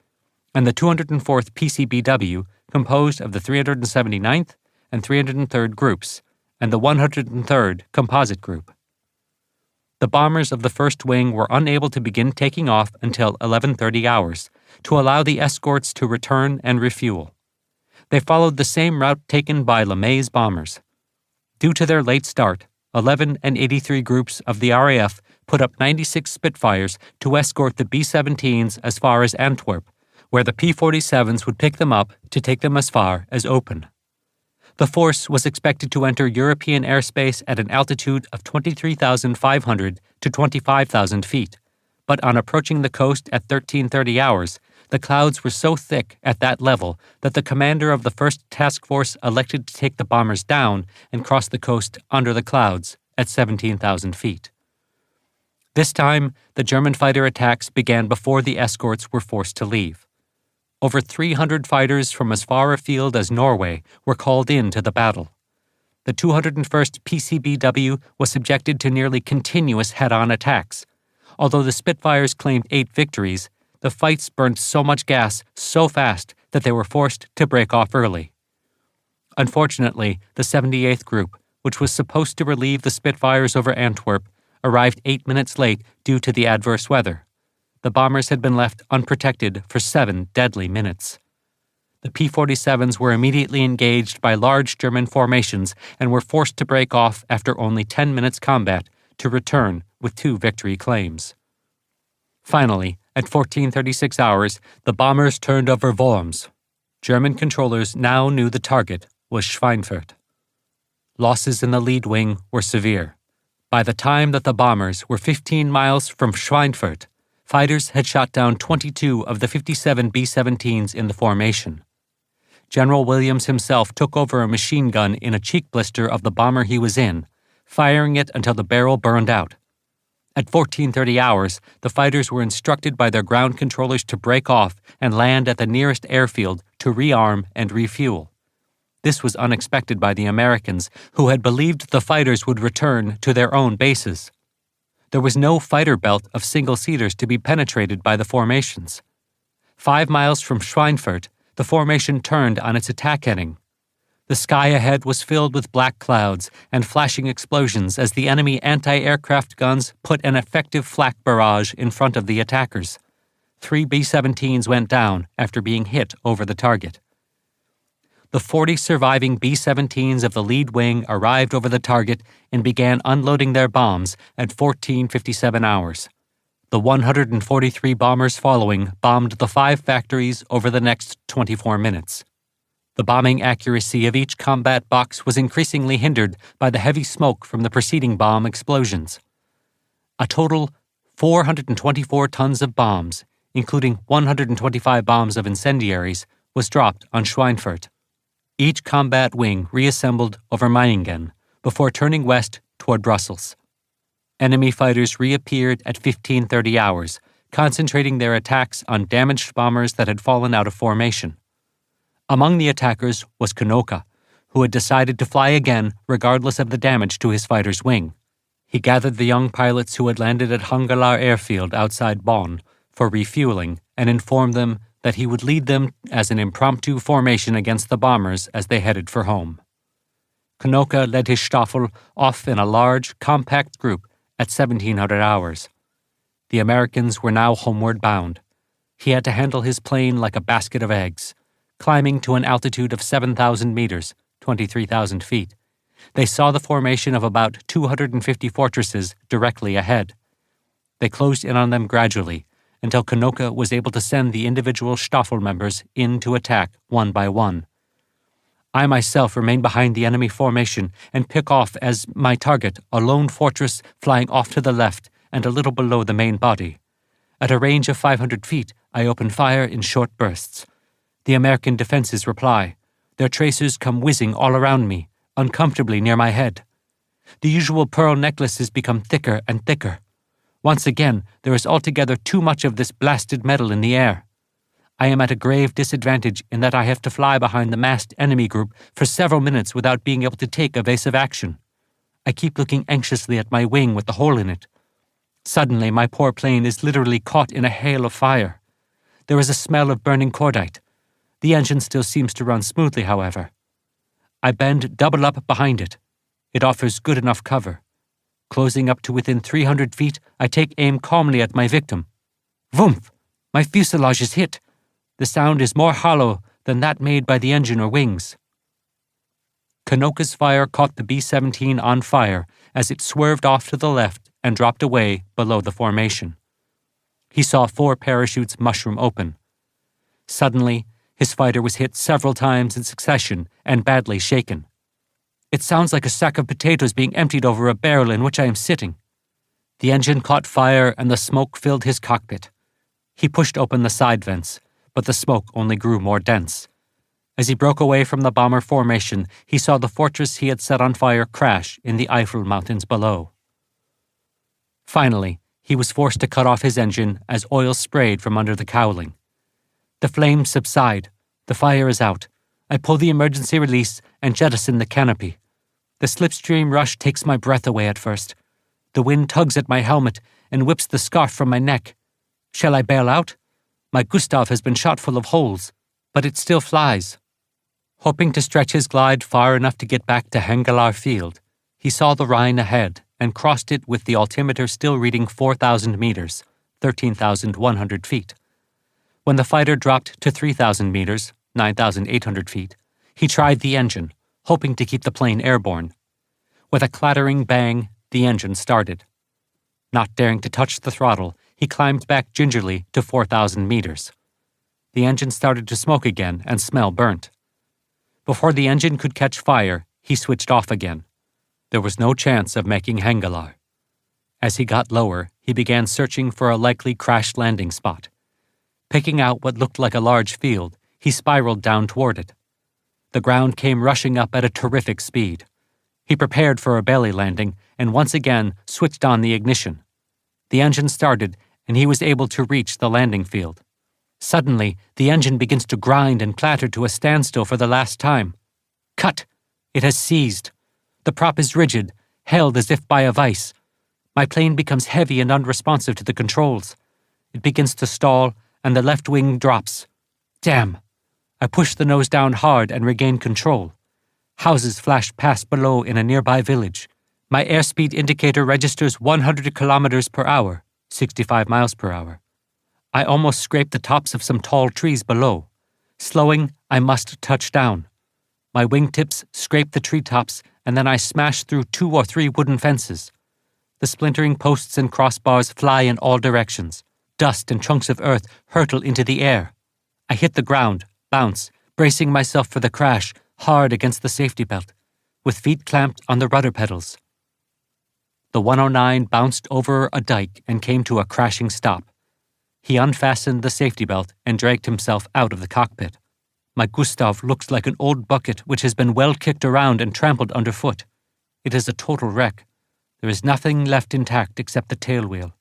and the 204th PCBW composed of the 379th and 303rd groups, and the 103rd Composite Group. The bombers of the first wing were unable to begin taking off until 11:30 hours to allow the escorts to return and refuel. They followed the same route taken by LeMay's bombers. Due to their late start, 11 and 83 groups of the RAF put up 96 Spitfires to escort the B-17s as far as Antwerp, where the P-47s would pick them up to take them as far as Open. The force was expected to enter European airspace at an altitude of 23,500 to 25,000 feet, but on approaching the coast at 13:30 hours, the clouds were so thick at that level that the commander of the first task force elected to take the bombers down and cross the coast under the clouds at 17,000 feet. This time, the German fighter attacks began before the escorts were forced to leave. Over 300 fighters from as far afield as Norway were called in to the battle. The 201st PCBW was subjected to nearly continuous head-on attacks. Although the Spitfires claimed 8 victories, the fights burned so much gas so fast that they were forced to break off early. Unfortunately, the 78th Group, which was supposed to relieve the Spitfires over Antwerp, arrived 8 minutes late due to the adverse weather. The bombers had been left unprotected for 7 deadly minutes. The P-47s were immediately engaged by large German formations and were forced to break off after only 10 minutes combat to return with 2 victory claims. Finally, at 14:36 hours, the bombers turned over Worms. German controllers now knew the target was Schweinfurt. Losses in the lead wing were severe. By the time that the bombers were 15 miles from Schweinfurt, fighters had shot down 22 of the 57 B-17s in the formation. General Williams himself took over a machine gun in a cheek blister of the bomber he was in, firing it until the barrel burned out. At 14:30 hours, the fighters were instructed by their ground controllers to break off and land at the nearest airfield to rearm and refuel. This was unexpected by the Americans, who had believed the fighters would return to their own bases. There was no fighter belt of single-seaters to be penetrated by the formations. 5 miles from Schweinfurt, the formation turned on its attack heading. The sky ahead was filled with black clouds and flashing explosions as the enemy anti-aircraft guns put an effective flak barrage in front of the attackers. 3 B-17s went down after being hit over the target. The 40 surviving B-17s of the lead wing arrived over the target and began unloading their bombs at 14:57 hours. The 143 bombers following bombed the 5 factories over the next 24 minutes. The bombing accuracy of each combat box was increasingly hindered by the heavy smoke from the preceding bomb explosions. A total 424 tons of bombs, including 125 bombs of incendiaries, was dropped on Schweinfurt. Each combat wing reassembled over Meiningen before turning west toward Brussels. Enemy fighters reappeared at 15:30 hours, concentrating their attacks on damaged bombers that had fallen out of formation. Among the attackers was Knoke, who had decided to fly again regardless of the damage to his fighter's wing. He gathered the young pilots who had landed at Hungelar Airfield outside Bonn for refueling and informed them that he would lead them as an impromptu formation against the bombers as they headed for home. Knoke led his Staffel off in a large, compact group at 1700 hours. The Americans were now homeward bound. He had to handle his plane like a basket of eggs, climbing to an altitude of 7,000 meters, 23,000 feet. They saw the formation of about 250 fortresses directly ahead. They closed in on them gradually, until Kanoka was able to send the individual Staffel members in to attack one by one. I myself remain behind the enemy formation and pick off as my target a lone fortress flying off to the left and a little below the main body. At a range of 500 feet, I open fire in short bursts. The American defenses reply. Their tracers come whizzing all around me, uncomfortably near my head. The usual pearl necklaces become thicker and thicker. Once again, there is altogether too much of this blasted metal in the air. I am at a grave disadvantage in that I have to fly behind the massed enemy group for several minutes without being able to take evasive action. I keep looking anxiously at my wing with the hole in it. Suddenly, my poor plane is literally caught in a hail of fire. There is a smell of burning cordite. The engine still seems to run smoothly, however. I bend double up behind it. It offers good enough cover. Closing up to within 300 feet, I take aim calmly at my victim. Woomph! My fuselage is hit. The sound is more hollow than that made by the engine or wings. Kanoka's fire caught the B-17 on fire as it swerved off to the left and dropped away below the formation. He saw 4 parachutes mushroom open. Suddenly, his fighter was hit several times in succession and badly shaken. It sounds like a sack of potatoes being emptied over a barrel in which I am sitting. The engine caught fire and the smoke filled his cockpit. He pushed open the side vents, but the smoke only grew more dense. As he broke away from the bomber formation, he saw the fortress he had set on fire crash in the Eifel Mountains below. Finally, he was forced to cut off his engine as oil sprayed from under the cowling. The flames subside. The fire is out. I pull the emergency release and jettison the canopy. The slipstream rush takes my breath away at first. The wind tugs at my helmet and whips the scarf from my neck. Shall I bail out? My Gustav has been shot full of holes, but it still flies. Hoping to stretch his glide far enough to get back to Hengelar Field, he saw the Rhine ahead and crossed it with the altimeter still reading 4,000 meters, 13,100 feet. When the fighter dropped to 3,000 meters, 9,800 feet, he tried the engine, hoping to keep the plane airborne. With a clattering bang, the engine started. Not daring to touch the throttle, he climbed back gingerly to 4,000 meters. The engine started to smoke again and smell burnt. Before the engine could catch fire, he switched off again. There was no chance of making Hengelar. As he got lower, he began searching for a likely crash landing spot. Picking out what looked like a large field, he spiraled down toward it. The ground came rushing up at a terrific speed. He prepared for a belly landing and once again switched on the ignition. The engine started, and he was able to reach the landing field. Suddenly, the engine begins to grind and clatter to a standstill for the last time. Cut! It has seized. The prop is rigid, held as if by a vice. My plane becomes heavy and unresponsive to the controls. It begins to stall, and the left wing drops. Damn! I push the nose down hard and regain control. Houses flash past below in a nearby village. My airspeed indicator registers 100 kilometers per hour, 65 miles per hour. I almost scrape the tops of some tall trees below. Slowing, I must touch down. My wingtips scrape the treetops, and then I smash through 2 or 3 wooden fences. The splintering posts and crossbars fly in all directions. Dust and chunks of earth hurtle into the air. I hit the ground, bounce, bracing myself for the crash, hard against the safety belt, with feet clamped on the rudder pedals. The 109 bounced over a dike and came to a crashing stop. He unfastened the safety belt and dragged himself out of the cockpit. My Gustav looks like an old bucket which has been well kicked around and trampled underfoot. It is a total wreck. There is nothing left intact except the tailwheel.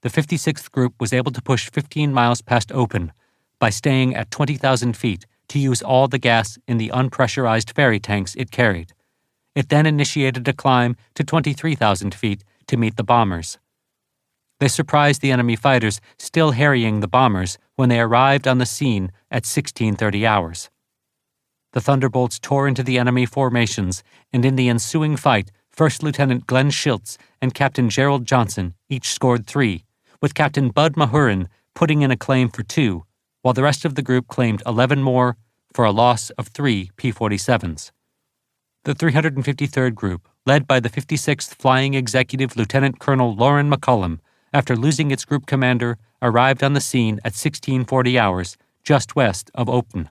The 56th Group was able to push 15 miles past Open by staying at 20,000 feet to use all the gas in the unpressurized ferry tanks it carried. It then initiated a climb to 23,000 feet to meet the bombers. They surprised the enemy fighters still harrying the bombers when they arrived on the scene at 1630 hours. The Thunderbolts tore into the enemy formations, and in the ensuing fight, First Lieutenant Glenn Schiltz and Captain Gerald Johnson each scored 3, with Captain Bud Mahurin putting in a claim for 2, while the rest of the group claimed 11 more for a loss of 3 P-47s. The 353rd Group, led by the 56th Flying Executive Lieutenant Colonel Lauren McCullum, after losing its group commander, arrived on the scene at 1640 hours, just west of Opten.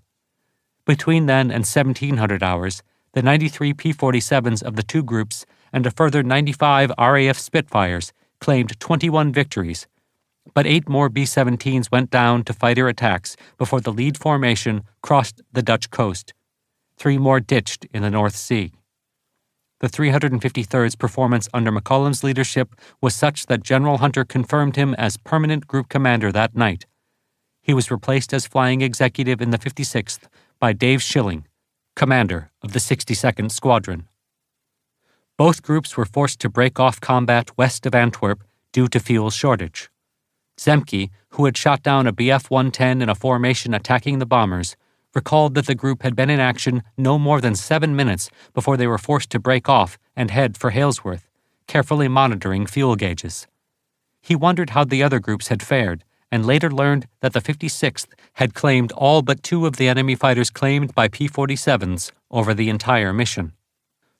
Between then and 1700 hours, the 93 P-47s of the two groups and a further 95 RAF Spitfires claimed 21 victories, but 8 more B-17s went down to fighter attacks before the lead formation crossed the Dutch coast. 3 more ditched in the North Sea. The 353rd's performance under McCollum's leadership was such that General Hunter confirmed him as permanent group commander that night. He was replaced as flying executive in the 56th by Dave Schilling, commander of the 62nd Squadron. Both groups were forced to break off combat west of Antwerp due to fuel shortage. Zemke, who had shot down a Bf-110 in a formation attacking the bombers, recalled that the group had been in action no more than 7 minutes before they were forced to break off and head for Halesworth, carefully monitoring fuel gauges. He wondered how the other groups had fared, and later learned that the 56th had claimed all but 2 of the enemy fighters claimed by P-47s over the entire mission.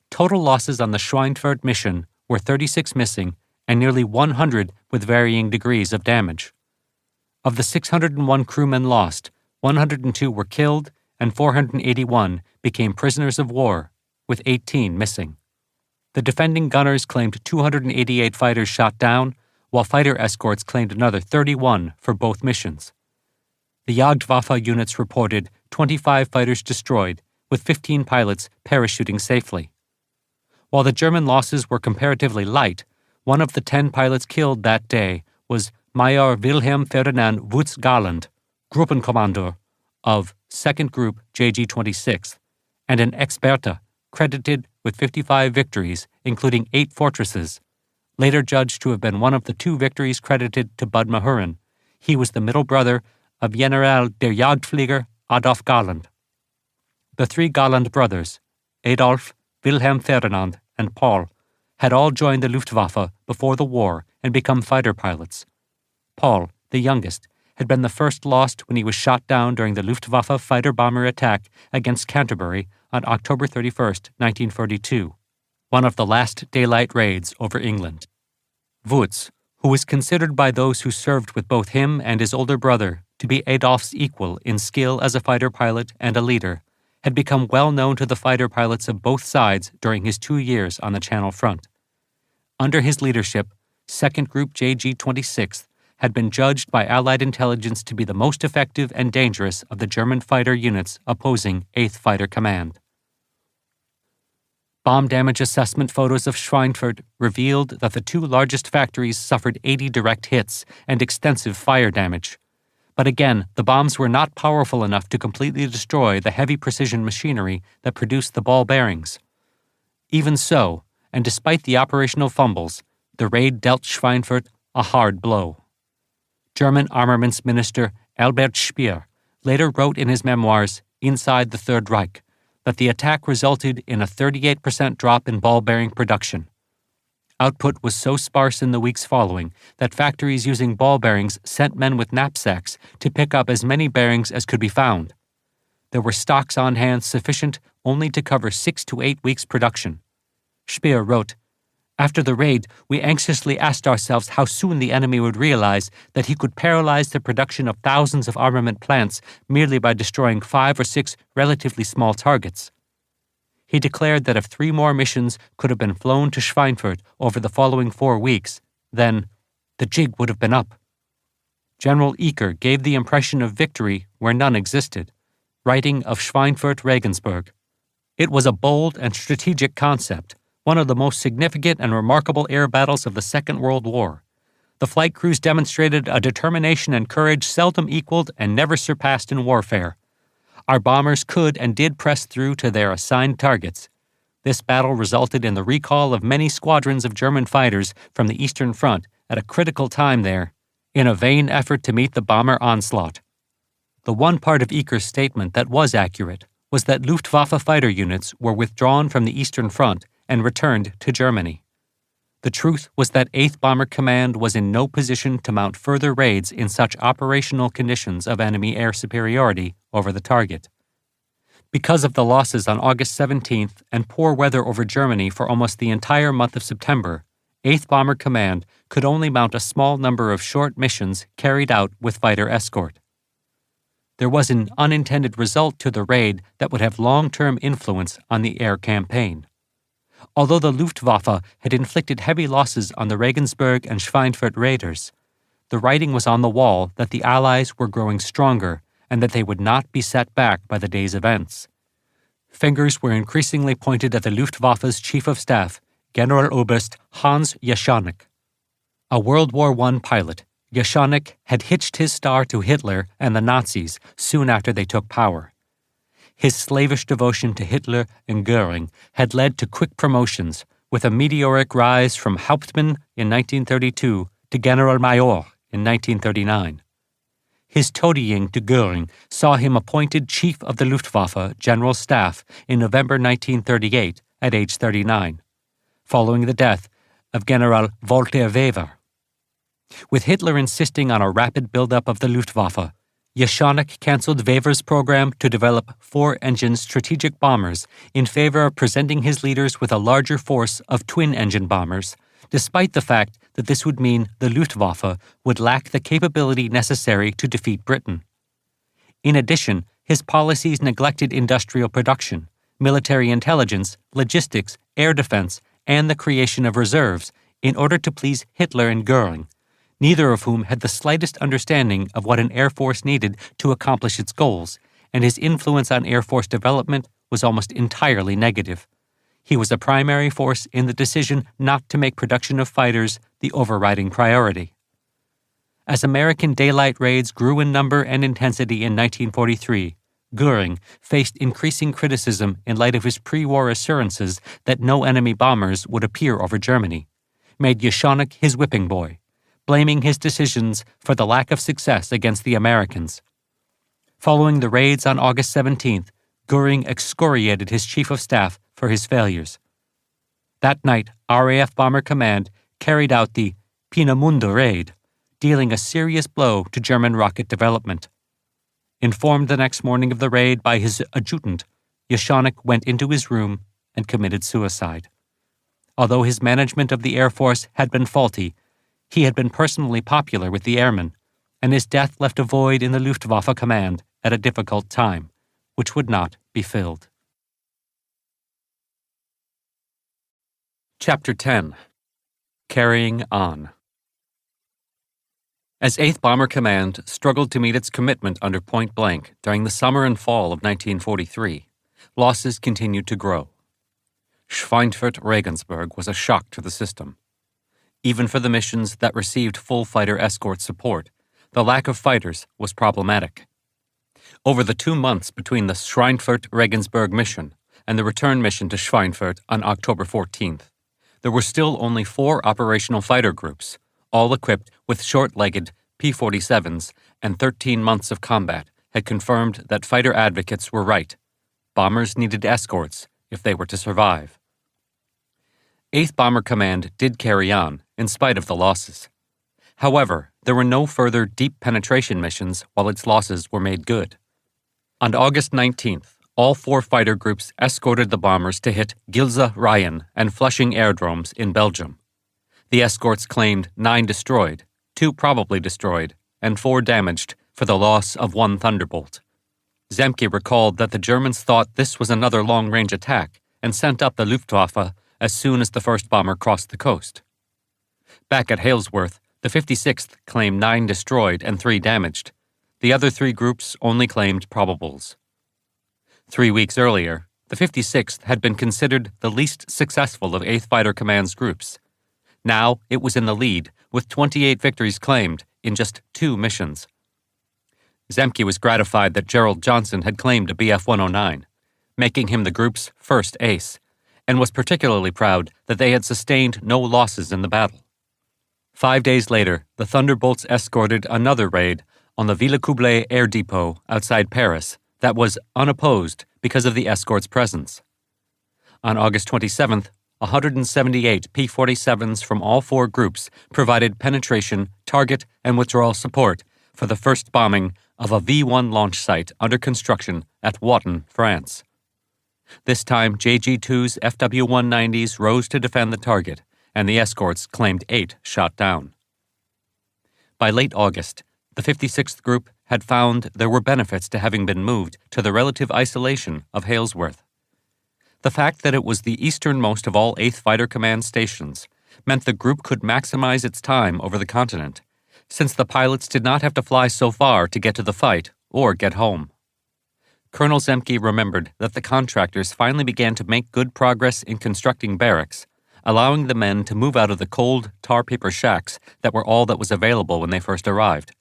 Total losses on the Schweinfurt mission were 36 missing and nearly 100 with varying degrees of damage. Of the 601 crewmen lost, 102 were killed and 481 became prisoners of war, with 18 missing. The defending gunners claimed 288 fighters shot down, while fighter escorts claimed another 31 for both missions. The Jagdwaffe units reported 25 fighters destroyed, with 15 pilots parachuting safely. While the German losses were comparatively light, one of the 10 pilots killed that day was Major Wilhelm Ferdinand Wutz-Garland, Gruppenkommandeur of 2nd Group JG-26, and an Experta credited with 55 victories, including 8 fortresses, later judged to have been one of the 2 victories credited to Bud Mahurin. He was the middle brother of General der Jagdflieger Adolf Garland. The 3 Garland brothers, Adolf, Wilhelm Ferdinand, and Paul, had all joined the Luftwaffe before the war and become fighter pilots. Paul, the youngest, had been the first lost when he was shot down during the Luftwaffe fighter-bomber attack against Canterbury on October 31, 1942, one of the last daylight raids over England. Wutz, who was considered by those who served with both him and his older brother to be Adolf's equal in skill as a fighter pilot and a leader, had become well known to the fighter pilots of both sides during his 2 years on the Channel front. Under his leadership, 2nd Group JG-26 had been judged by Allied intelligence to be the most effective and dangerous of the German fighter units opposing 8th Fighter Command. Bomb damage assessment photos of Schweinfurt revealed that the 2 largest factories suffered 80 direct hits and extensive fire damage. But again, the bombs were not powerful enough to completely destroy the heavy precision machinery that produced the ball bearings. Even so, and despite the operational fumbles, the raid dealt Schweinfurt a hard blow. German armaments minister Albert Speer later wrote in his memoirs, Inside the Third Reich, that the attack resulted in a 38% drop in ball bearing production. Output was so sparse in the weeks following that factories using ball bearings sent men with knapsacks to pick up as many bearings as could be found. There were stocks on hand sufficient only to cover 6 to 8 weeks' production. Speer wrote, "After the raid, we anxiously asked ourselves how soon the enemy would realize that he could paralyze the production of thousands of armament plants merely by destroying 5 or 6 relatively small targets." He declared that if 3 more missions could have been flown to Schweinfurt over the following 4 weeks, then the jig would have been up. General Eaker gave the impression of victory where none existed, writing of Schweinfurt-Regensburg. It was a bold and strategic concept, one of the most significant and remarkable air battles of the Second World War. The flight crews demonstrated a determination and courage seldom equaled and never surpassed in warfare. Our bombers could and did press through to their assigned targets. This battle resulted in the recall of many squadrons of German fighters from the Eastern Front at a critical time there, in a vain effort to meet the bomber onslaught. The one part of Eaker's statement that was accurate was that Luftwaffe fighter units were withdrawn from the Eastern Front and returned to Germany. The truth was that 8th Bomber Command was in no position to mount further raids in such operational conditions of enemy air superiority over the target. Because of the losses on August 17th and poor weather over Germany for almost the entire month of September, 8th Bomber Command could only mount a small number of short missions carried out with fighter escort. There was an unintended result to the raid that would have long-term influence on the air campaign. Although the Luftwaffe had inflicted heavy losses on the Regensburg and Schweinfurt raiders, the writing was on the wall that the Allies were growing stronger and that they would not be set back by the day's events. Fingers were increasingly pointed at the Luftwaffe's Chief of Staff, Generaloberst Hans Jeschonnek. A World War I pilot, Jeschonnek had hitched his star to Hitler and the Nazis soon after they took power. His slavish devotion to Hitler and Goering had led to quick promotions, with a meteoric rise from Hauptmann in 1932 to Generalmajor in 1939. His toadying to Goering saw him appointed Chief of the Luftwaffe General Staff in November 1938 at age 39, following the death of General Walter Wever. With Hitler insisting on a rapid buildup of the Luftwaffe, Jeschonnek canceled Wever's program to develop 4-engine strategic bombers in favor of presenting his leaders with a larger force of twin-engine bombers, despite the fact that this would mean the Luftwaffe would lack the capability necessary to defeat Britain. In addition, his policies neglected industrial production, military intelligence, logistics, air defense, and the creation of reserves in order to please Hitler and Goering, neither of whom had the slightest understanding of what an air force needed to accomplish its goals, and his influence on air force development was almost entirely negative. He was a primary force in the decision not to make production of fighters the overriding priority. As American daylight raids grew in number and intensity in 1943, Goering faced increasing criticism in light of his pre-war assurances that no enemy bombers would appear over Germany, made Jeschonnek his whipping boy, blaming his decisions for the lack of success against the Americans. Following the raids on August 17th, Goering excoriated his Chief of Staff for his failures. That night, RAF Bomber Command carried out the Peenemünde raid, dealing a serious blow to German rocket development. Informed the next morning of the raid by his adjutant, Jeschonnek went into his room and committed suicide. Although his management of the Air Force had been faulty, he had been personally popular with the airmen, and his death left a void in the Luftwaffe command at a difficult time, which would not be filled. Chapter 10. Carrying On. As 8th Bomber Command struggled to meet its commitment under point blank during the summer and fall of 1943, losses continued to grow. Schweinfurt-Regensburg was a shock to the system. Even for the missions that received full fighter escort support, the lack of fighters was problematic. Over the 2 months between the Schweinfurt-Regensburg mission and the return mission to Schweinfurt on October 14th, there were still only 4 operational fighter groups, all equipped with short-legged P-47s, and 13 months of combat had confirmed that fighter advocates were right. Bombers needed escorts if they were to survive. 8th Bomber Command did carry on, in spite of the losses. However, there were no further deep penetration missions while its losses were made good. On August 19th, all 4 fighter groups escorted the bombers to hit Gilze, Ryan, and Flushing aerodromes in Belgium. The escorts claimed 9 destroyed, 2 probably destroyed, and 4 damaged for the loss of 1 Thunderbolt. Zemke recalled that the Germans thought this was another long-range attack and sent up the Luftwaffe as soon as the first bomber crossed the coast. Back at Halesworth, the 56th claimed 9 destroyed and 3 damaged. The other 3 groups only claimed probables. 3 weeks earlier, the 56th had been considered the least successful of 8th Fighter Command's groups. Now it was in the lead, with 28 victories claimed in just 2 missions. Zemke was gratified that Gerald Johnson had claimed a Bf-109, making him the group's first ace, and was particularly proud that they had sustained no losses in the battle. 5 days later, the Thunderbolts escorted another raid on the Villacoublay air depot outside Paris that was unopposed because of the escort's presence. On August 27th, 178 P-47s from all 4 groups provided penetration, target, and withdrawal support for the first bombing of a V-1 launch site under construction at Watten, France. This time, JG-2's FW-190s rose to defend the target, and the escorts claimed 8 shot down. By late August, the 56th Group had found there were benefits to having been moved to the relative isolation of Halesworth. The fact that it was the easternmost of all 8th Fighter Command stations meant the group could maximize its time over the continent, since the pilots did not have to fly so far to get to the fight or get home. Colonel Zemke remembered that the contractors finally began to make good progress in constructing barracks, allowing the men to move out of the cold, tar-paper shacks that were all that was available when they first arrived.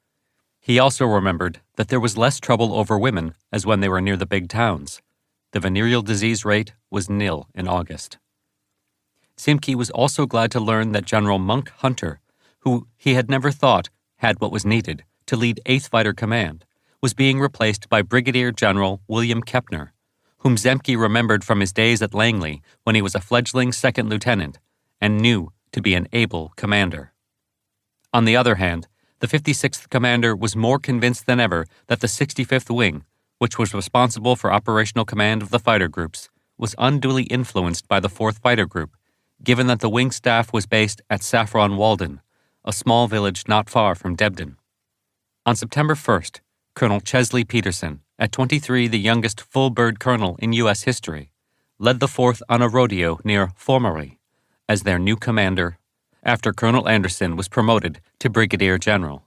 He also remembered that there was less trouble over women as when they were near the big towns. The venereal disease rate was nil in August. Zemke was also glad to learn that General Monk Hunter, who he had never thought had what was needed to lead 8th Fighter Command, was being replaced by Brigadier General William Kepner, whom Zemke remembered from his days at Langley when he was a fledgling second lieutenant and knew to be an able commander. On the other hand, the 56th Commander was more convinced than ever that the 65th Wing, which was responsible for operational command of the fighter groups, was unduly influenced by the 4th Fighter Group, given that the wing staff was based at Saffron Walden, a small village not far from Debden. On September 1st, Colonel Chesley Peterson, at 23 the youngest full-bird colonel in U.S. history, led the 4th on a rodeo near Formery as their new commander after Colonel Anderson was promoted to brigadier general.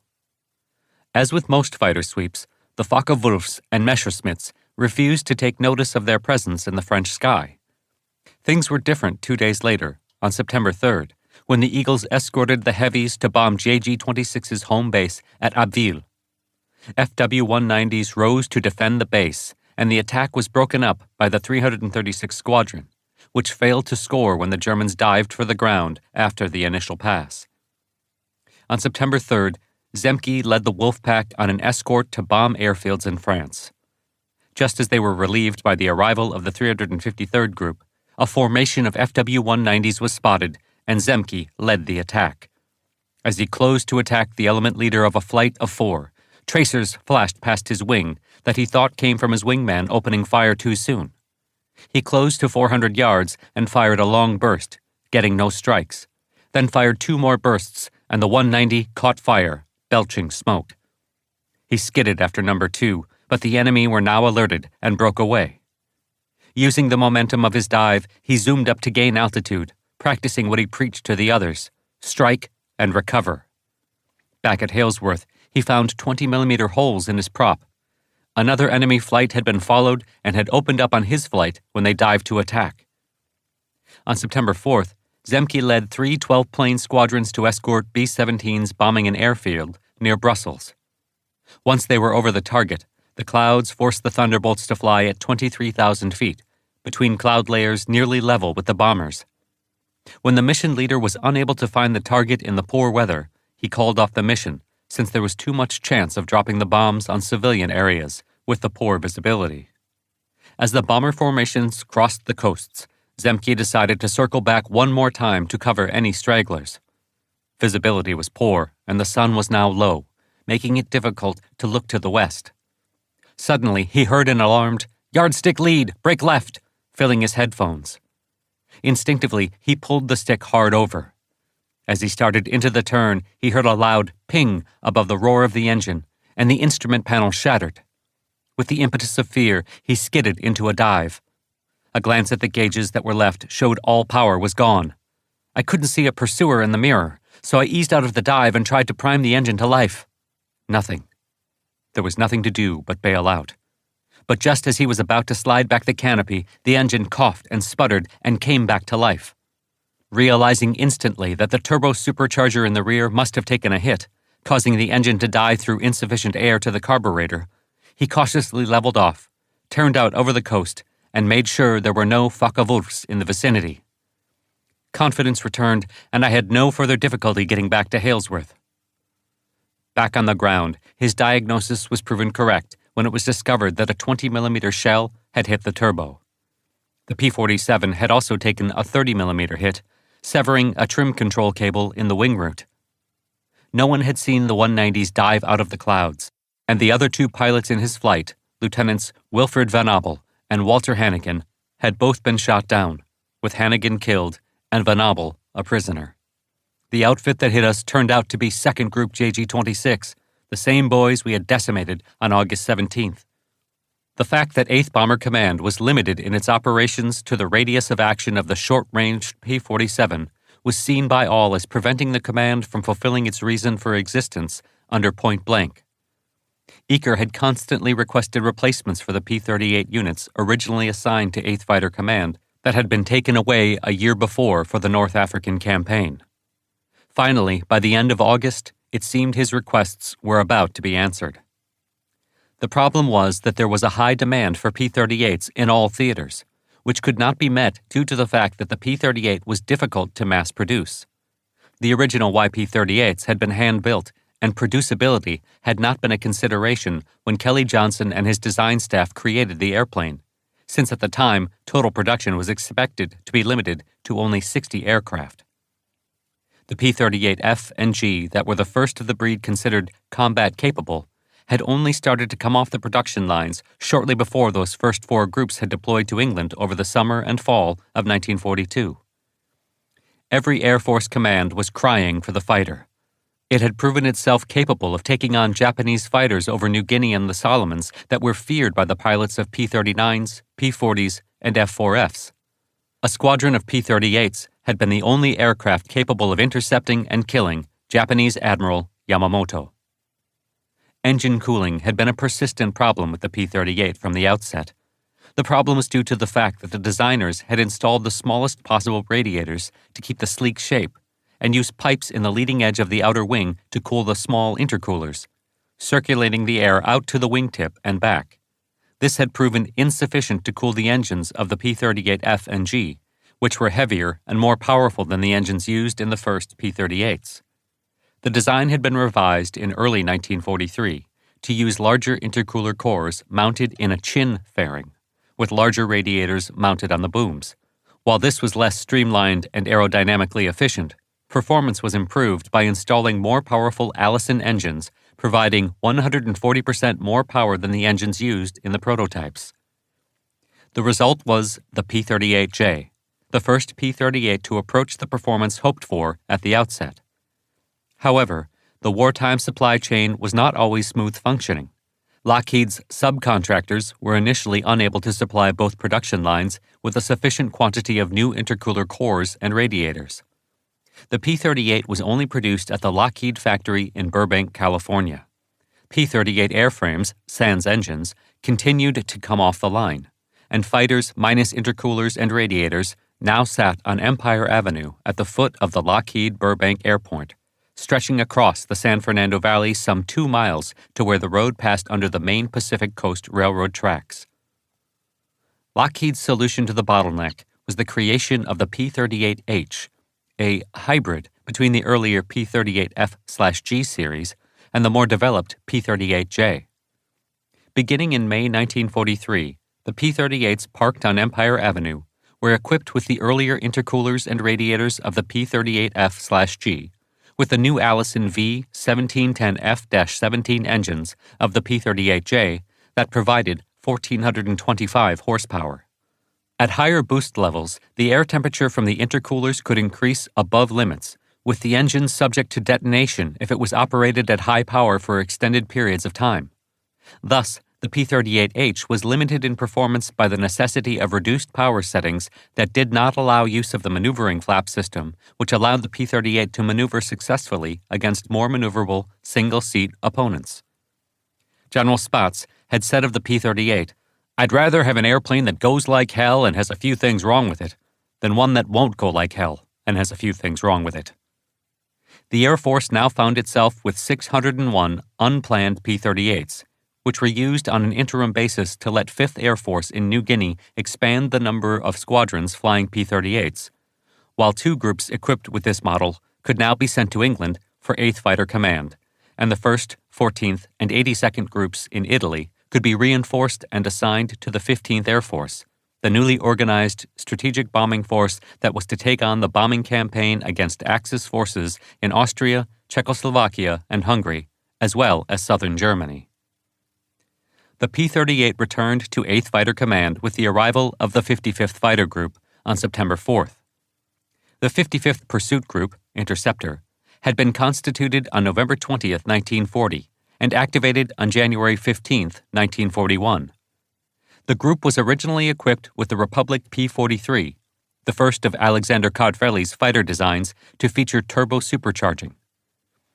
As with most fighter sweeps, the Focke-Wulfs and Messerschmitts refused to take notice of their presence in the French sky. Things were different 2 days later, on September 3rd, when the Eagles escorted the heavies to bomb JG-26's home base at Abbeville. FW-190s rose to defend the base, and the attack was broken up by the 336th Squadron, which failed to score when the Germans dived for the ground after the initial pass. On September 3rd, Zemke led the Wolfpack on an escort to bomb airfields in France. Just as they were relieved by the arrival of the 353rd Group, a formation of FW-190s was spotted, and Zemke led the attack. As he closed to attack the element leader of a flight of 4, tracers flashed past his wing that he thought came from his wingman opening fire too soon. He closed to 400 yards and fired a long burst, getting no strikes, then fired 2 more bursts, and the 190 caught fire, belching smoke. He skidded after number 2, but the enemy were now alerted and broke away. Using the momentum of his dive, he zoomed up to gain altitude, practicing what he preached to the others: strike and recover. Back at Halesworth, he found 20mm holes in his prop. Another enemy flight had been followed and had opened up on his flight when they dived to attack. On September 4th, Zemke led 3 12-plane squadrons to escort B-17s bombing an airfield near Brussels. Once they were over the target, the clouds forced the Thunderbolts to fly at 23,000 feet, between cloud layers nearly level with the bombers. When the mission leader was unable to find the target in the poor weather, he called off the mission, since there was too much chance of dropping the bombs on civilian areas with the poor visibility. As the bomber formations crossed the coasts, Zemke decided to circle back one more time to cover any stragglers. Visibility was poor, and the sun was now low, making it difficult to look to the west. Suddenly, he heard an alarmed, "Yardstick lead, break left," filling his headphones. Instinctively, he pulled the stick hard over. As he started into the turn, he heard a loud ping above the roar of the engine, and the instrument panel shattered. With the impetus of fear, he skidded into a dive. A glance at the gauges that were left showed all power was gone. I couldn't see a pursuer in the mirror, so I eased out of the dive and tried to prime the engine to life. Nothing. There was nothing to do but bail out. But just as he was about to slide back the canopy, the engine coughed and sputtered and came back to life. Realizing instantly that the turbo supercharger in the rear must have taken a hit, causing the engine to die through insufficient air to the carburetor, he cautiously leveled off, turned out over the coast, and made sure there were no Focke-Wulfs in the vicinity. Confidence returned, and I had no further difficulty getting back to Halesworth. Back on the ground, his diagnosis was proven correct when it was discovered that a 20mm shell had hit the turbo. The P-47 had also taken a 30mm hit, severing a trim control cable in the wing root. No one had seen the 190s dive out of the clouds, and the other 2 pilots in his flight, Lieutenants Wilfred Van Abel and Walter Hannigan, had both been shot down, with Hannigan killed and Van Abel a prisoner. The outfit that hit us turned out to be 2nd Group JG-26, the same boys we had decimated on August 17th. The fact that 8th Bomber Command was limited in its operations to the radius of action of the short-ranged P-47 was seen by all as preventing the command from fulfilling its reason for existence under point blank. Eaker had constantly requested replacements for the P-38 units originally assigned to 8th Fighter Command that had been taken away a year before for the North African campaign. Finally, by the end of August, it seemed his requests were about to be answered. The problem was that there was a high demand for P-38s in all theaters, which could not be met due to the fact that the P-38 was difficult to mass produce. The original YP-38s had been hand-built, and producibility had not been a consideration when Kelly Johnson and his design staff created the airplane, since at the time total production was expected to be limited to only 60 aircraft. The P-38F and G that were the first of the breed considered combat-capable had only started to come off the production lines shortly before those first 4 groups had deployed to England over the summer and fall of 1942. Every Air Force command was crying for the fighter. It had proven itself capable of taking on Japanese fighters over New Guinea and the Solomons that were feared by the pilots of P-39s, P-40s, and F-4Fs. A squadron of P-38s had been the only aircraft capable of intercepting and killing Japanese Admiral Yamamoto. Engine cooling had been a persistent problem with the P-38 from the outset. The problem was due to the fact that the designers had installed the smallest possible radiators to keep the sleek shape and used pipes in the leading edge of the outer wing to cool the small intercoolers, circulating the air out to the wingtip and back. This had proven insufficient to cool the engines of the P-38F and G, which were heavier and more powerful than the engines used in the first P-38s. The design had been revised in early 1943 to use larger intercooler cores mounted in a chin fairing, with larger radiators mounted on the booms. While this was less streamlined and aerodynamically efficient, performance was improved by installing more powerful Allison engines, providing 140% more power than the engines used in the prototypes. The result was the P-38J, the first P-38 to approach the performance hoped for at the outset. However, the wartime supply chain was not always smooth functioning. Lockheed's subcontractors were initially unable to supply both production lines with a sufficient quantity of new intercooler cores and radiators. The P-38 was only produced at the Lockheed factory in Burbank, California. P-38 airframes, sans engines, continued to come off the line, and fighters minus intercoolers and radiators now sat on Empire Avenue at the foot of the Lockheed Burbank Airport, stretching across the San Fernando Valley some 2 miles to where the road passed under the main Pacific Coast Railroad tracks. Lockheed's solution to the bottleneck was the creation of the P-38H, a hybrid between the earlier P-38F/G series and the more developed P-38J. Beginning in May 1943, the P-38s parked on Empire Avenue were equipped with the earlier intercoolers and radiators of the P-38F/G, with the new Allison V1710F-17 engines of the P-38J that provided 1,425 horsepower. At higher boost levels, the air temperature from the intercoolers could increase above limits, with the engine subject to detonation if it was operated at high power for extended periods of time. Thus, the P-38H was limited in performance by the necessity of reduced power settings that did not allow use of the maneuvering flap system, which allowed the P-38 to maneuver successfully against more maneuverable single-seat opponents. General Spaatz had said of the P-38, "I'd rather have an airplane that goes like hell and has a few things wrong with it than one that won't go like hell and has a few things wrong with it." The Air Force now found itself with 601 unplanned P-38s, which were used on an interim basis to let 5th Air Force in New Guinea expand the number of squadrons flying P-38s, while 2 groups equipped with this model could now be sent to England for 8th Fighter Command, and the 1st, 14th, and 82nd groups in Italy could be reinforced and assigned to the 15th Air Force, the newly organized strategic bombing force that was to take on the bombing campaign against Axis forces in Austria, Czechoslovakia, and Hungary, as well as southern Germany. The P-38 returned to 8th Fighter Command with the arrival of the 55th Fighter Group on September 4th. The 55th Pursuit Group, Interceptor, had been constituted on November 20, 1940, and activated on January 15, 1941. The group was originally equipped with the Republic P-43, the first of Alexander Codfrelli's fighter designs to feature turbo supercharging.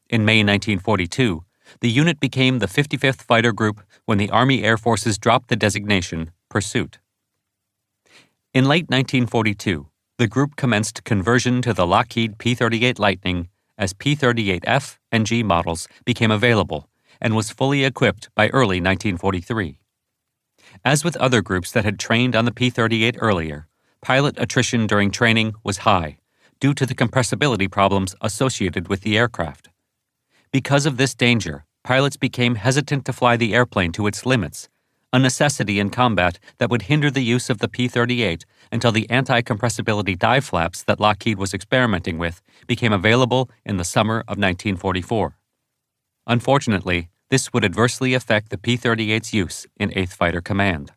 In May 1942, the unit became the 55th Fighter Group when the Army Air Forces dropped the designation Pursuit. In late 1942, the group commenced conversion to the Lockheed P-38 Lightning as P-38F and G models became available and was fully equipped by early 1943. As with other groups that had trained on the P-38 earlier, pilot attrition during training was high due to the compressibility problems associated with the aircraft. Because of this danger, pilots became hesitant to fly the airplane to its limits, a necessity in combat that would hinder the use of the P-38 until the anti-compressibility dive flaps that Lockheed was experimenting with became available in the summer of 1944. Unfortunately, this would adversely affect the P-38's use in 8th Fighter Command.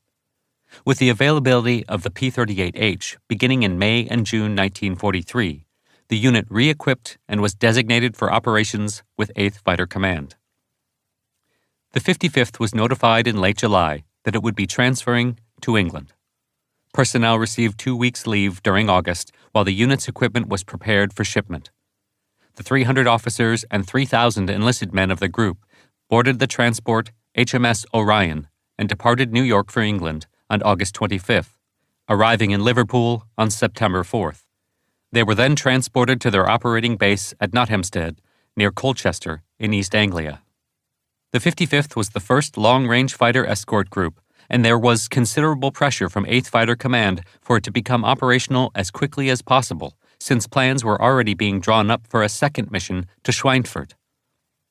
With the availability of the P-38H beginning in May and June 1943, the unit re-equipped and was designated for operations with 8th Fighter Command. The 55th was notified in late July that it would be transferring to England. Personnel received 2 weeks' leave during August while the unit's equipment was prepared for shipment. The 300 officers and 3,000 enlisted men of the group boarded the transport HMS Orion and departed New York for England on August 25th, arriving in Liverpool on September 4th. They were then transported to their operating base at Nothamsted, near Colchester, in East Anglia. The 55th was the first long-range fighter escort group, and there was considerable pressure from 8th Fighter Command for it to become operational as quickly as possible, since plans were already being drawn up for a second mission to Schweinfurt.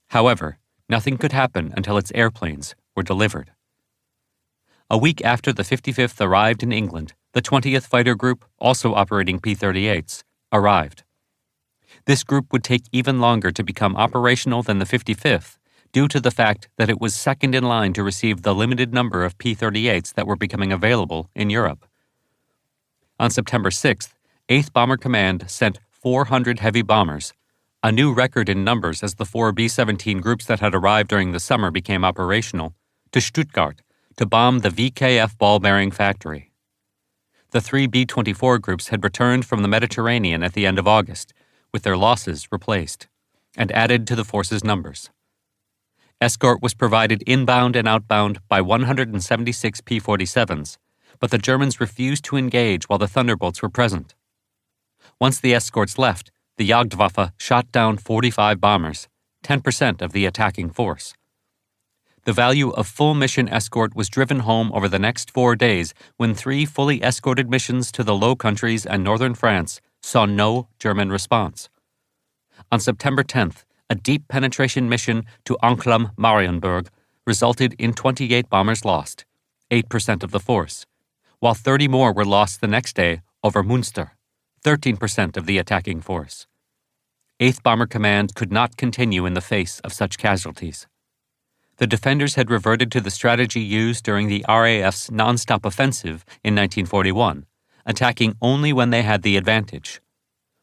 However, nothing could happen until its airplanes were delivered. A week after the 55th arrived in England, the 20th Fighter Group, also operating P-38s, arrived. This group would take even longer to become operational than the 55th, due to the fact that it was second in line to receive the limited number of P-38s that were becoming available in Europe. On September 6th, 8th Bomber Command sent 400 heavy bombers, a new record in numbers as the 4 B-17 groups that had arrived during the summer became operational, to Stuttgart to bomb the VKF ball-bearing factory. The 3 B-24 groups had returned from the Mediterranean at the end of August, with their losses replaced, and added to the force's numbers. Escort was provided inbound and outbound by 176 P-47s, but the Germans refused to engage while the Thunderbolts were present. Once the escorts left, the Luftwaffe shot down 45 bombers, 10% of the attacking force. The value of full mission escort was driven home over the next 4 days when 3 fully escorted missions to the Low Countries and northern France saw no German response. On September 10th, a deep penetration mission to Anklam-Marienburg resulted in 28 bombers lost, 8% of the force, while 30 more were lost the next day over Münster, 13% of the attacking force. 8th Bomber Command could not continue in the face of such casualties. The defenders had reverted to the strategy used during the RAF's non-stop offensive in 1941, attacking only when they had the advantage.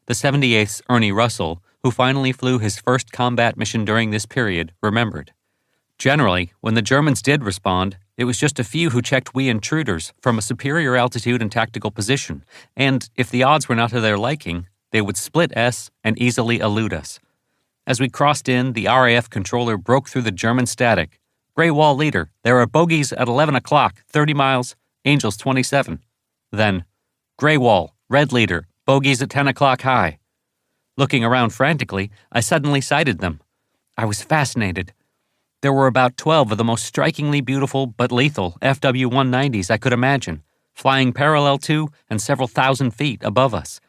The 78th's Ernie Russell, who finally flew his first combat mission during this period, remembered. Generally, when the Germans did respond, it was just a few who checked we intruders from a superior altitude and tactical position, and if the odds were not to their liking, they would split S and easily elude us. As we crossed in, the RAF controller broke through the German static. Grey Wall leader, there are bogies at 11 o'clock, 30 miles, Angels 27. Then, Grey Wall, red leader, bogies at 10 o'clock high. Looking around frantically, I suddenly sighted them. I was fascinated. There were about 12 of the most strikingly beautiful but lethal FW-190s I could imagine, flying parallel to and several thousand feet above us.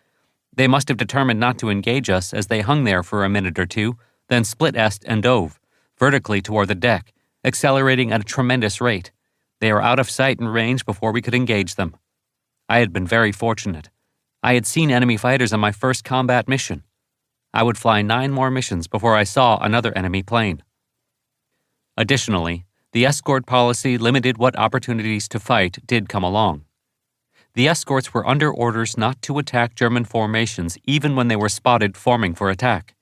They must have determined not to engage us as they hung there for a minute or two, then split-est and dove, vertically toward the deck, accelerating at a tremendous rate. They were out of sight and range before we could engage them. I had been very fortunate. I had seen enemy fighters on my first combat mission. I would fly 9 more missions before I saw another enemy plane. Additionally, the escort policy limited what opportunities to fight did come along. The escorts were under orders not to attack German formations even when they were spotted forming for attack.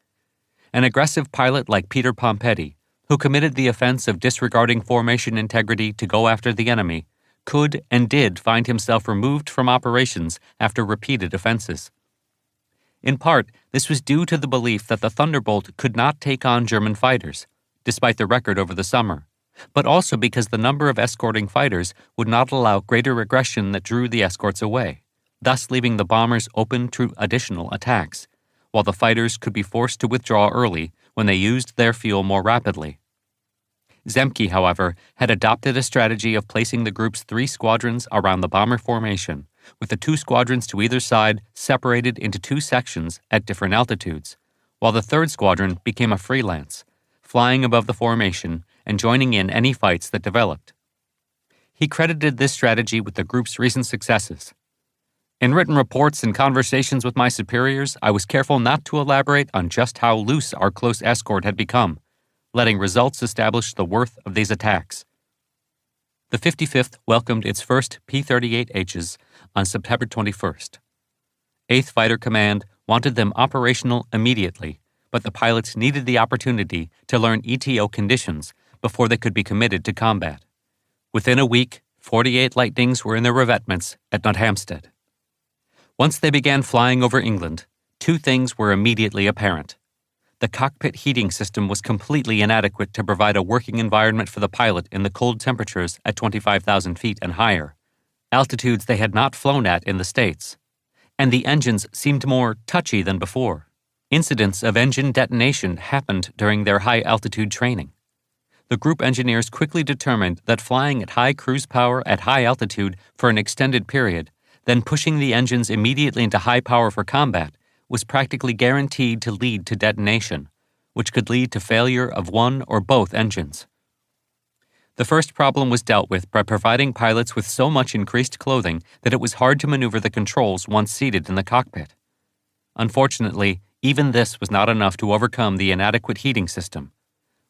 An aggressive pilot like Peter Pompetti, who committed the offense of disregarding formation integrity to go after the enemy, could and did find himself removed from operations after repeated offenses. In part, this was due to the belief that the Thunderbolt could not take on German fighters, despite the record over the summer, but also because the number of escorting fighters would not allow greater aggression that drew the escorts away, thus leaving the bombers open to additional attacks, while the fighters could be forced to withdraw early when they used their fuel more rapidly. Zemke, however, had adopted a strategy of placing the group's 3 squadrons around the bomber formation, with the 2 squadrons to either side separated into 2 sections at different altitudes, while the 3rd squadron became a freelance, flying above the formation and joining in any fights that developed. He credited this strategy with the group's recent successes. In written reports and conversations with my superiors, I was careful not to elaborate on just how loose our close escort had become, letting results establish the worth of these attacks. The 55th welcomed its first P-38Hs on September 21st. 8th Fighter Command wanted them operational immediately, but the pilots needed the opportunity to learn ETO conditions before they could be committed to combat. Within a week, 48 Lightnings were in their revetments at Nothamsted. Once they began flying over England, 2 things were immediately apparent. The cockpit heating system was completely inadequate to provide a working environment for the pilot in the cold temperatures at 25,000 feet and higher, altitudes they had not flown at in the States, and the engines seemed more touchy than before. Incidents of engine detonation happened during their high-altitude training. The group engineers quickly determined that flying at high cruise power at high altitude for an extended period, then pushing the engines immediately into high power for combat, was practically guaranteed to lead to detonation, which could lead to failure of one or both engines. The first problem was dealt with by providing pilots with so much increased clothing that it was hard to maneuver the controls once seated in the cockpit. Unfortunately, even this was not enough to overcome the inadequate heating system.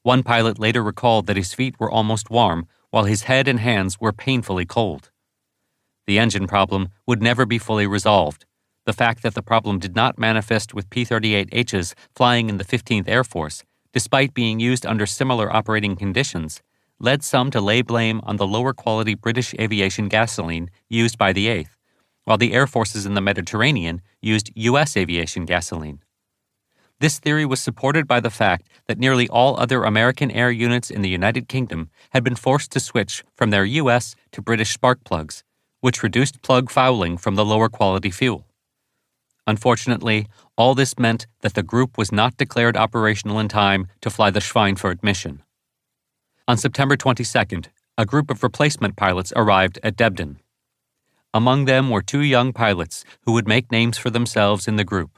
One pilot later recalled that his feet were almost warm, while his head and hands were painfully cold. The engine problem would never be fully resolved. The fact that the problem did not manifest with P-38Hs flying in the 15th Air Force, despite being used under similar operating conditions, led some to lay blame on the lower-quality British aviation gasoline used by the 8th, while the air forces in the Mediterranean used U.S. aviation gasoline. This theory was supported by the fact that nearly all other American air units in the United Kingdom had been forced to switch from their U.S. to British spark plugs, which reduced plug fouling from the lower-quality fuel. Unfortunately, all this meant that the group was not declared operational in time to fly the Schweinfurt mission. On September 22nd, a group of replacement pilots arrived at Debden. Among them were 2 young pilots who would make names for themselves in the group.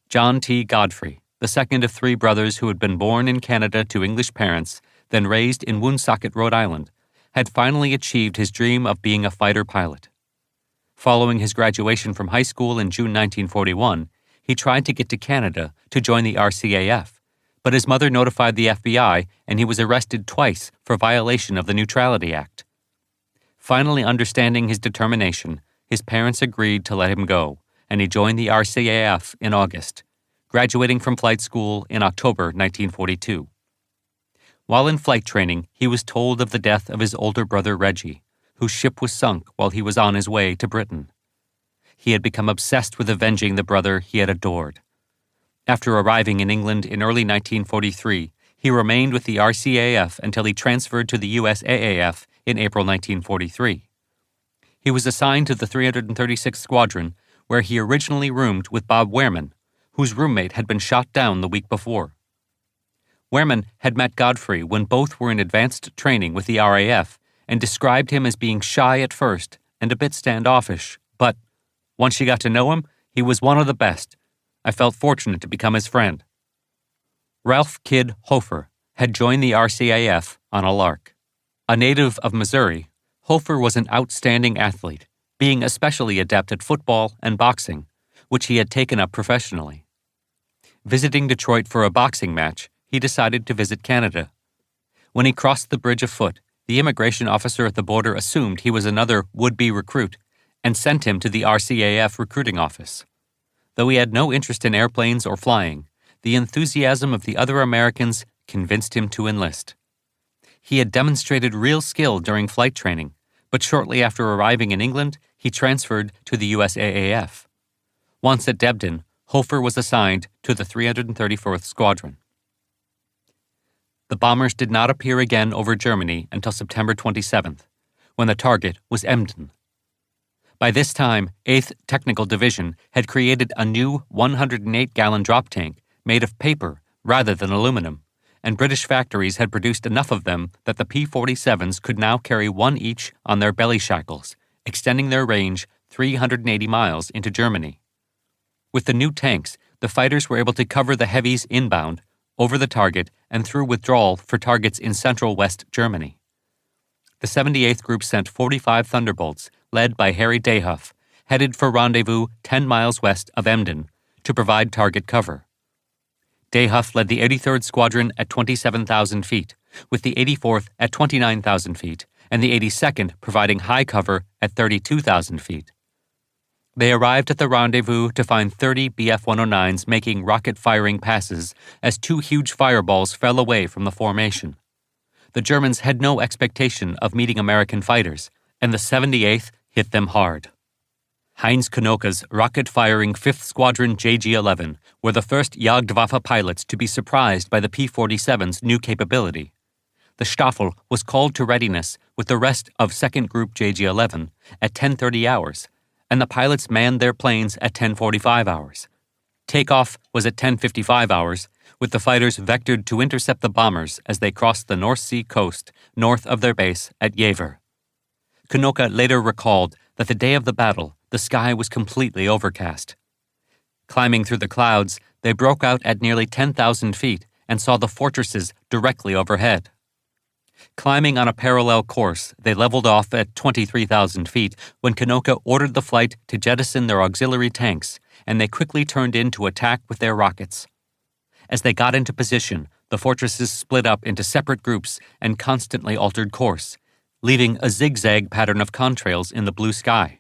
John T. Godfrey, the second of 3 brothers who had been born in Canada to English parents, then raised in Woonsocket, Rhode Island, had finally achieved his dream of being a fighter pilot. Following his graduation from high school in June 1941, he tried to get to Canada to join the RCAF, but his mother notified the FBI and he was arrested twice for violation of the Neutrality Act. Finally understanding his determination, his parents agreed to let him go, and he joined the RCAF in August, graduating from flight school in October 1942. While in flight training, he was told of the death of his older brother Reggie, whose ship was sunk while he was on his way to Britain. He had become obsessed with avenging the brother he had adored. After arriving in England in early 1943, he remained with the RCAF until he transferred to the USAAF in April 1943. He was assigned to the 336th Squadron, where he originally roomed with Bob Wehrman, whose roommate had been shot down the week before. Wehrman had met Godfrey when both were in advanced training with the RAF and described him as being shy at first and a bit standoffish, but once you got to know him, he was one of the best. I felt fortunate to become his friend. Ralph Kidd Hofer had joined the RCAF on a lark. A native of Missouri, Hofer was an outstanding athlete, being especially adept at football and boxing, which he had taken up professionally. Visiting Detroit for a boxing match, he decided to visit Canada. When he crossed the bridge afoot, the immigration officer at the border assumed he was another would-be recruit and sent him to the RCAF recruiting office. Though he had no interest in airplanes or flying, the enthusiasm of the other Americans convinced him to enlist. He had demonstrated real skill during flight training, but shortly after arriving in England, he transferred to the USAAF. Once at Debden, Hofer was assigned to the 334th Squadron. The bombers did not appear again over Germany until September 27th, when the target was Emden. By this time, 8th Technical Division had created a new 108-gallon drop tank made of paper rather than aluminum, and British factories had produced enough of them that the P-47s could now carry one each on their belly shackles, extending their range 380 miles into Germany. With the new tanks, the fighters were able to cover the heavies inbound, over the target, and through withdrawal for targets in central West Germany. The 78th Group sent 45 Thunderbolts, led by Harry Dayhuff, headed for rendezvous 10 miles west of Emden, to provide target cover. Dayhuff led the 83rd Squadron at 27,000 feet, with the 84th at 29,000 feet, and the 82nd providing high cover at 32,000 feet. They arrived at the rendezvous to find 30 Bf-109s making rocket-firing passes as two huge fireballs fell away from the formation. The Germans had no expectation of meeting American fighters, and the 78th hit them hard. Heinz Knoke's rocket-firing 5th Squadron JG-11 were the first Jagdwaffe pilots to be surprised by the P-47's new capability. The Staffel was called to readiness with the rest of 2nd Group JG-11 at 10:30 hours, and the pilots manned their planes at 10:45 hours. Takeoff was at 10:55 hours, with the fighters vectored to intercept the bombers as they crossed the North Sea coast north of their base at Jever. Knoke later recalled that the day of the battle, the sky was completely overcast. Climbing through the clouds, they broke out at nearly 10,000 feet and saw the fortresses directly overhead. Climbing on a parallel course, they leveled off at 23,000 feet when Knoke ordered the flight to jettison their auxiliary tanks, and they quickly turned in to attack with their rockets. As they got into position, the fortresses split up into separate groups and constantly altered course, leaving a zigzag pattern of contrails in the blue sky.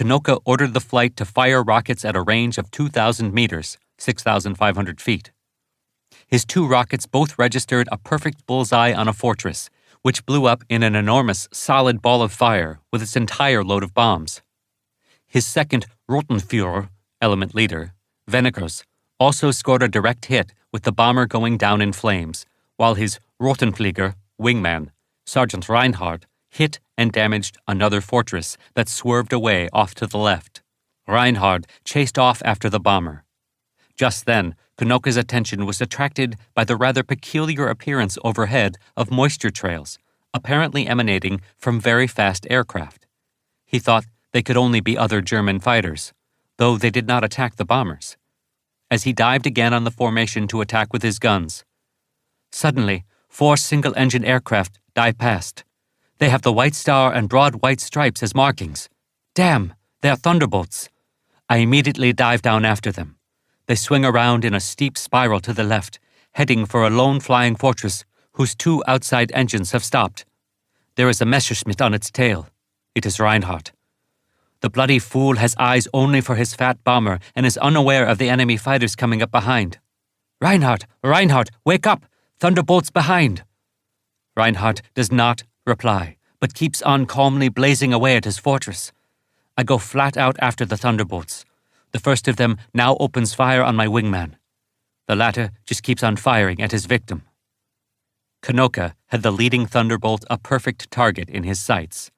Knoke ordered the flight to fire rockets at a range of 2,000 meters, 6,500 feet. His two rockets both registered a perfect bullseye on a fortress, which blew up in an enormous, solid ball of fire with its entire load of bombs. His second Rotenführer, element leader, Wennekers, also scored a direct hit with the bomber going down in flames, while his Rotenflieger, wingman, Sergeant Reinhardt, hit and damaged another fortress that swerved away off to the left. Reinhardt chased off after the bomber. Just then, Knoke's attention was attracted by the rather peculiar appearance overhead of moisture trails, apparently emanating from very fast aircraft. He thought they could only be other German fighters, though they did not attack the bombers. As he dived again on the formation to attack with his guns, suddenly, 4 single-engine aircraft dive past. They have the white star and broad white stripes as markings. Damn, they are Thunderbolts. I immediately dive down after them. They swing around in a steep spiral to the left, heading for a lone flying fortress whose 2 outside engines have stopped. There is a Messerschmitt on its tail. It is Reinhardt. The bloody fool has eyes only for his fat bomber and is unaware of the enemy fighters coming up behind. Reinhardt, Reinhardt, wake up! Thunderbolts behind! Reinhardt does not reply, but keeps on calmly blazing away at his fortress. I go flat out after the Thunderbolts. The first of them now opens fire on my wingman. The latter just keeps on firing at his victim. Knoke had the leading Thunderbolt a perfect target in his sights.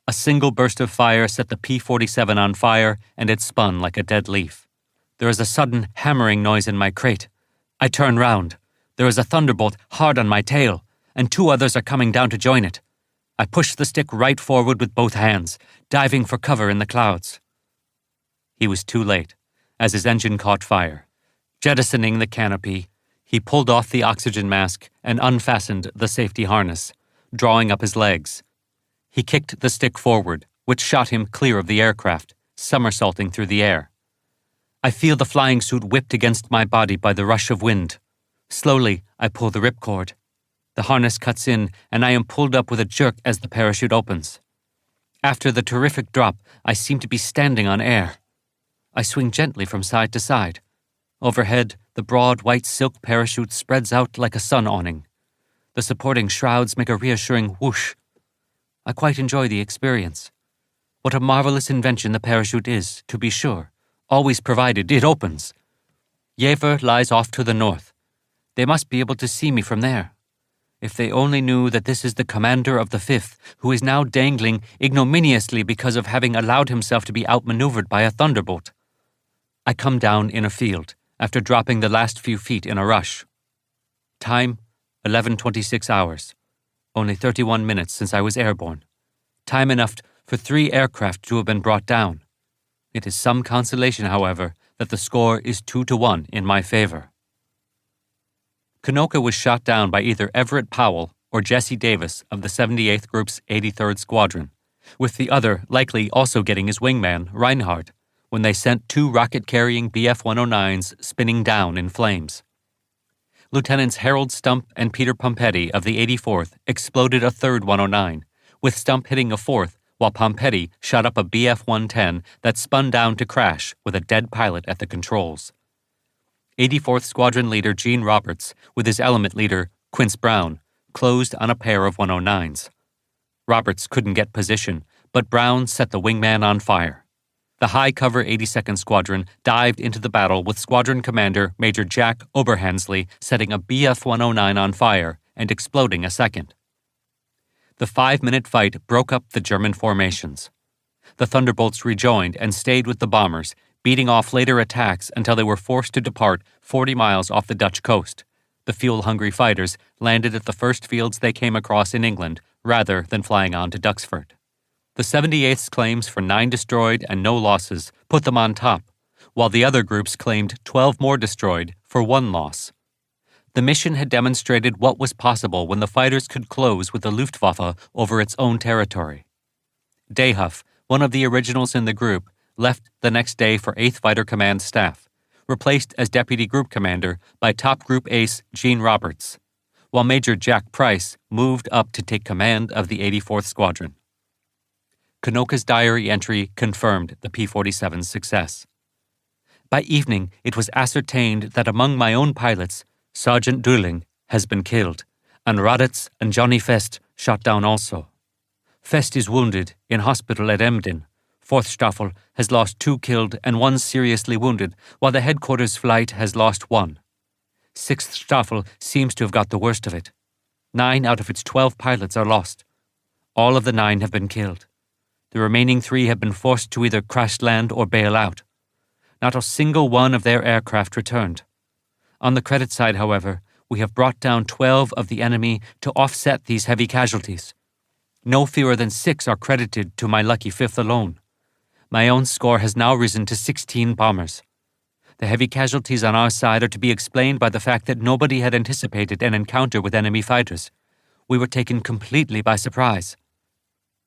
A single burst of fire set the P-47 on fire, and it spun like a dead leaf. There is a sudden hammering noise in my crate. I turn round. There is a Thunderbolt hard on my tail, and 2 others are coming down to join it. I push the stick right forward with both hands, diving for cover in the clouds. He was too late, as his engine caught fire. Jettisoning the canopy, he pulled off the oxygen mask and unfastened the safety harness, drawing up his legs. He kicked the stick forward, which shot him clear of the aircraft, somersaulting through the air. I feel the flying suit whipped against my body by the rush of wind. Slowly, I pull the ripcord. The harness cuts in, and I am pulled up with a jerk as the parachute opens. After the terrific drop, I seem to be standing on air. I swing gently from side to side. Overhead, the broad white silk parachute spreads out like a sun awning. The supporting shrouds make a reassuring whoosh. I quite enjoy the experience. What a marvelous invention the parachute is, to be sure, always provided it opens. Yevor lies off to the north. They must be able to see me from there. If they only knew that this is the commander of the 5th, who is now dangling ignominiously because of having allowed himself to be outmaneuvered by a thunderbolt. I come down in a field, after dropping the last few feet in a rush. Time, 11:26 hours. Only 31 minutes since I was airborne. Time enough for 3 aircraft to have been brought down. It is some consolation, however, that the score is 2-1 in my favor. Kanoka was shot down by either Everett Powell or Jesse Davis of the 78th Group's 83rd Squadron, with the other likely also getting his wingman, Reinhard, when they sent 2 rocket-carrying Bf-109s spinning down in flames. Lieutenants Harold Stump and Peter Pompetti of the 84th exploded a 3rd 109, with Stump hitting a 4th, while Pompetti shot up a Bf-110 that spun down to crash with a dead pilot at the controls. 84th Squadron leader Gene Roberts, with his element leader, Quince Brown, closed on a pair of 109s. Roberts couldn't get position, but Brown set the wingman on fire. The high-cover 82nd Squadron dived into the battle with Squadron Commander Major Jack Oberhansley setting a Bf-109 on fire and exploding a second. The 5-minute fight broke up the German formations. The Thunderbolts rejoined and stayed with the bombers, beating off later attacks until they were forced to depart 40 miles off the Dutch coast. The fuel-hungry fighters landed at the first fields they came across in England, rather than flying on to Duxford. The 78th's claims for 9 destroyed and no losses put them on top, while the other groups claimed 12 more destroyed for 1 loss. The mission had demonstrated what was possible when the fighters could close with the Luftwaffe over its own territory. Dayhuff, one of the originals in the group, left the next day for 8th Fighter Command staff, replaced as Deputy Group Commander by top group ace Gene Roberts, while Major Jack Price moved up to take command of the 84th Squadron. Kanoka's diary entry confirmed the P-47's success. By evening, it was ascertained that among my own pilots, Sergeant Duling has been killed, and Raditz and Johnny Fest shot down also. Fest is wounded in hospital at Emden. 4th Staffel has lost 2 killed and 1 seriously wounded, while the headquarters flight has lost 1. 6th Staffel seems to have got the worst of it. 9 out of its 12 pilots are lost. All of the 9 have been killed. The remaining 3 have been forced to either crash land or bail out. Not a single one of their aircraft returned. On the credit side, however, we have brought down 12 of the enemy to offset these heavy casualties. No fewer than 6 are credited to my lucky 5th alone. My own score has now risen to 16 bombers. The heavy casualties on our side are to be explained by the fact that nobody had anticipated an encounter with enemy fighters. We were taken completely by surprise.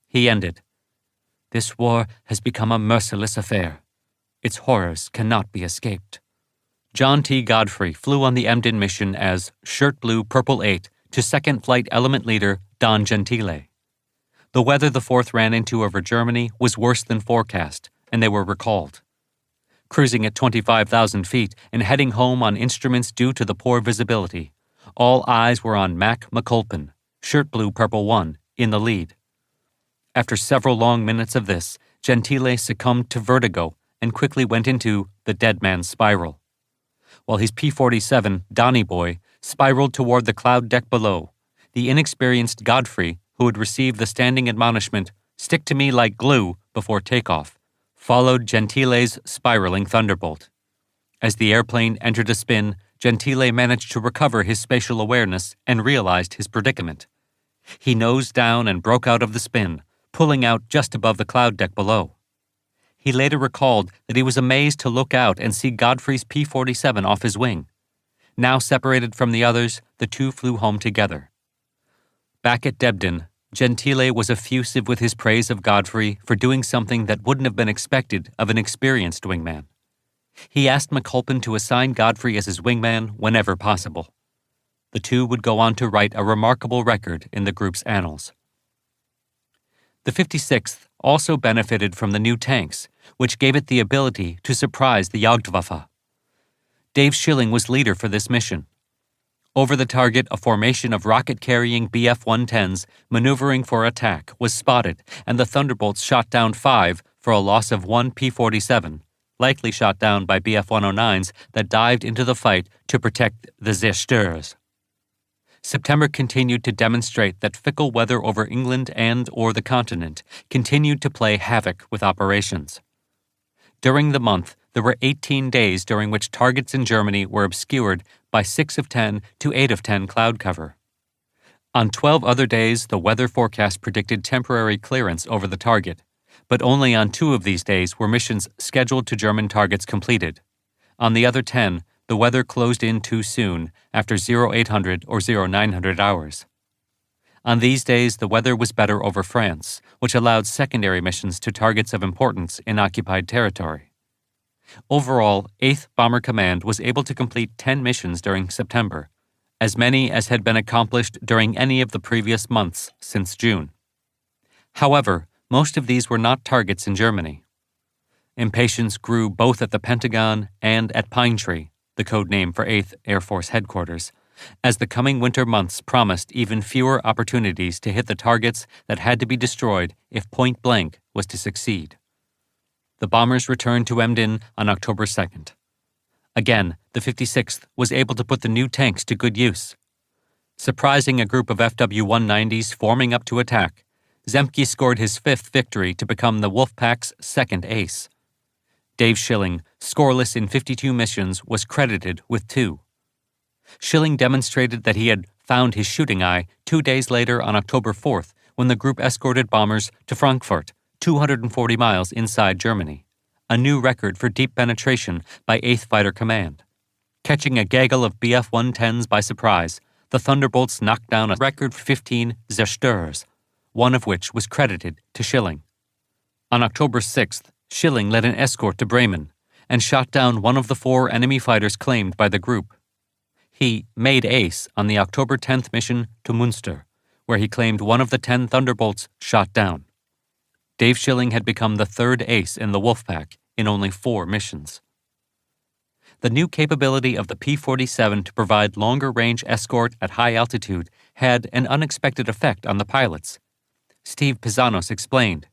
He ended. This war has become a merciless affair. Its horrors cannot be escaped. John T. Godfrey flew on the Emden mission as Shirt Blue Purple 8 to 2nd Flight Element Leader Don Gentile. The weather the 4th ran into over Germany was worse than forecast, and they were recalled. Cruising at 25,000 feet and heading home on instruments due to the poor visibility, all eyes were on Mac McCulpin, Shirt Blue Purple 1, in the lead. After several long minutes of this, Gentile succumbed to vertigo and quickly went into the dead man's spiral, while his P-47, Donny Boy, spiraled toward the cloud deck below. The inexperienced Godfrey, who had received the standing admonishment, "Stick to me like glue," before takeoff, followed Gentile's spiraling thunderbolt. As the airplane entered a spin, Gentile managed to recover his spatial awareness and realized his predicament. He nosed down and broke out of the spin, pulling out just above the cloud deck below. He later recalled that he was amazed to look out and see Godfrey's P-47 off his wing. Now separated from the others, the 2 flew home together. Back at Debden, Gentile was effusive with his praise of Godfrey for doing something that wouldn't have been expected of an experienced wingman. He asked McCulpin to assign Godfrey as his wingman whenever possible. The 2 would go on to write a remarkable record in the group's annals. The 56th also benefited from the new tanks, which gave it the ability to surprise the Luftwaffe. Dave Schilling was leader for this mission. Over the target, a formation of rocket-carrying Bf-110s maneuvering for attack was spotted, and the Thunderbolts shot down 5 for a loss of 1 P-47, likely shot down by Bf-109s that dived into the fight to protect the Zerstörers. September continued to demonstrate that fickle weather over England and/or the continent continued to play havoc with operations. During the month, there were 18 days during which targets in Germany were obscured by 6 of 10 to 8 of 10 cloud cover. On 12 other days, the weather forecast predicted temporary clearance over the target, but only on 2 of these days were missions scheduled to German targets completed. On the other 10, the weather closed in too soon, after 0800 or 0900 hours. On these days, the weather was better over France, which allowed secondary missions to targets of importance in occupied territory. Overall, 8th Bomber Command was able to complete 10 missions during September, as many as had been accomplished during any of the previous months since June. However, most of these were not targets in Germany. Impatience grew both at the Pentagon and at Pine Tree, the code name for 8th Air Force Headquarters, as the coming winter months promised even fewer opportunities to hit the targets that had to be destroyed if point blank was to succeed. The bombers returned to Emden on October 2nd. Again, the 56th was able to put the new tanks to good use. Surprising a group of FW-190s forming up to attack, Zemke scored his 5th victory to become the Wolfpack's 2nd ace. Dave Schilling, scoreless in 52 missions, was credited with 2. Schilling demonstrated that he had found his shooting eye 2 days later on October 4th when the group escorted bombers to Frankfurt, 240 miles inside Germany, a new record for deep penetration by 8th Fighter Command. Catching a gaggle of Bf-110s by surprise, the Thunderbolts knocked down a record 15 Zerstörers, one of which was credited to Schilling. On October 6th, Schilling led an escort to Bremen and shot down one of the 4 enemy fighters claimed by the group. He made ace on the October 10th mission to Münster, where he claimed one of the 10 Thunderbolts shot down. Dave Schilling had become the 3rd ace in the Wolfpack in only 4 missions. The new capability of the P-47 to provide longer-range escort at high altitude had an unexpected effect on the pilots. Steve Pizzanos explained,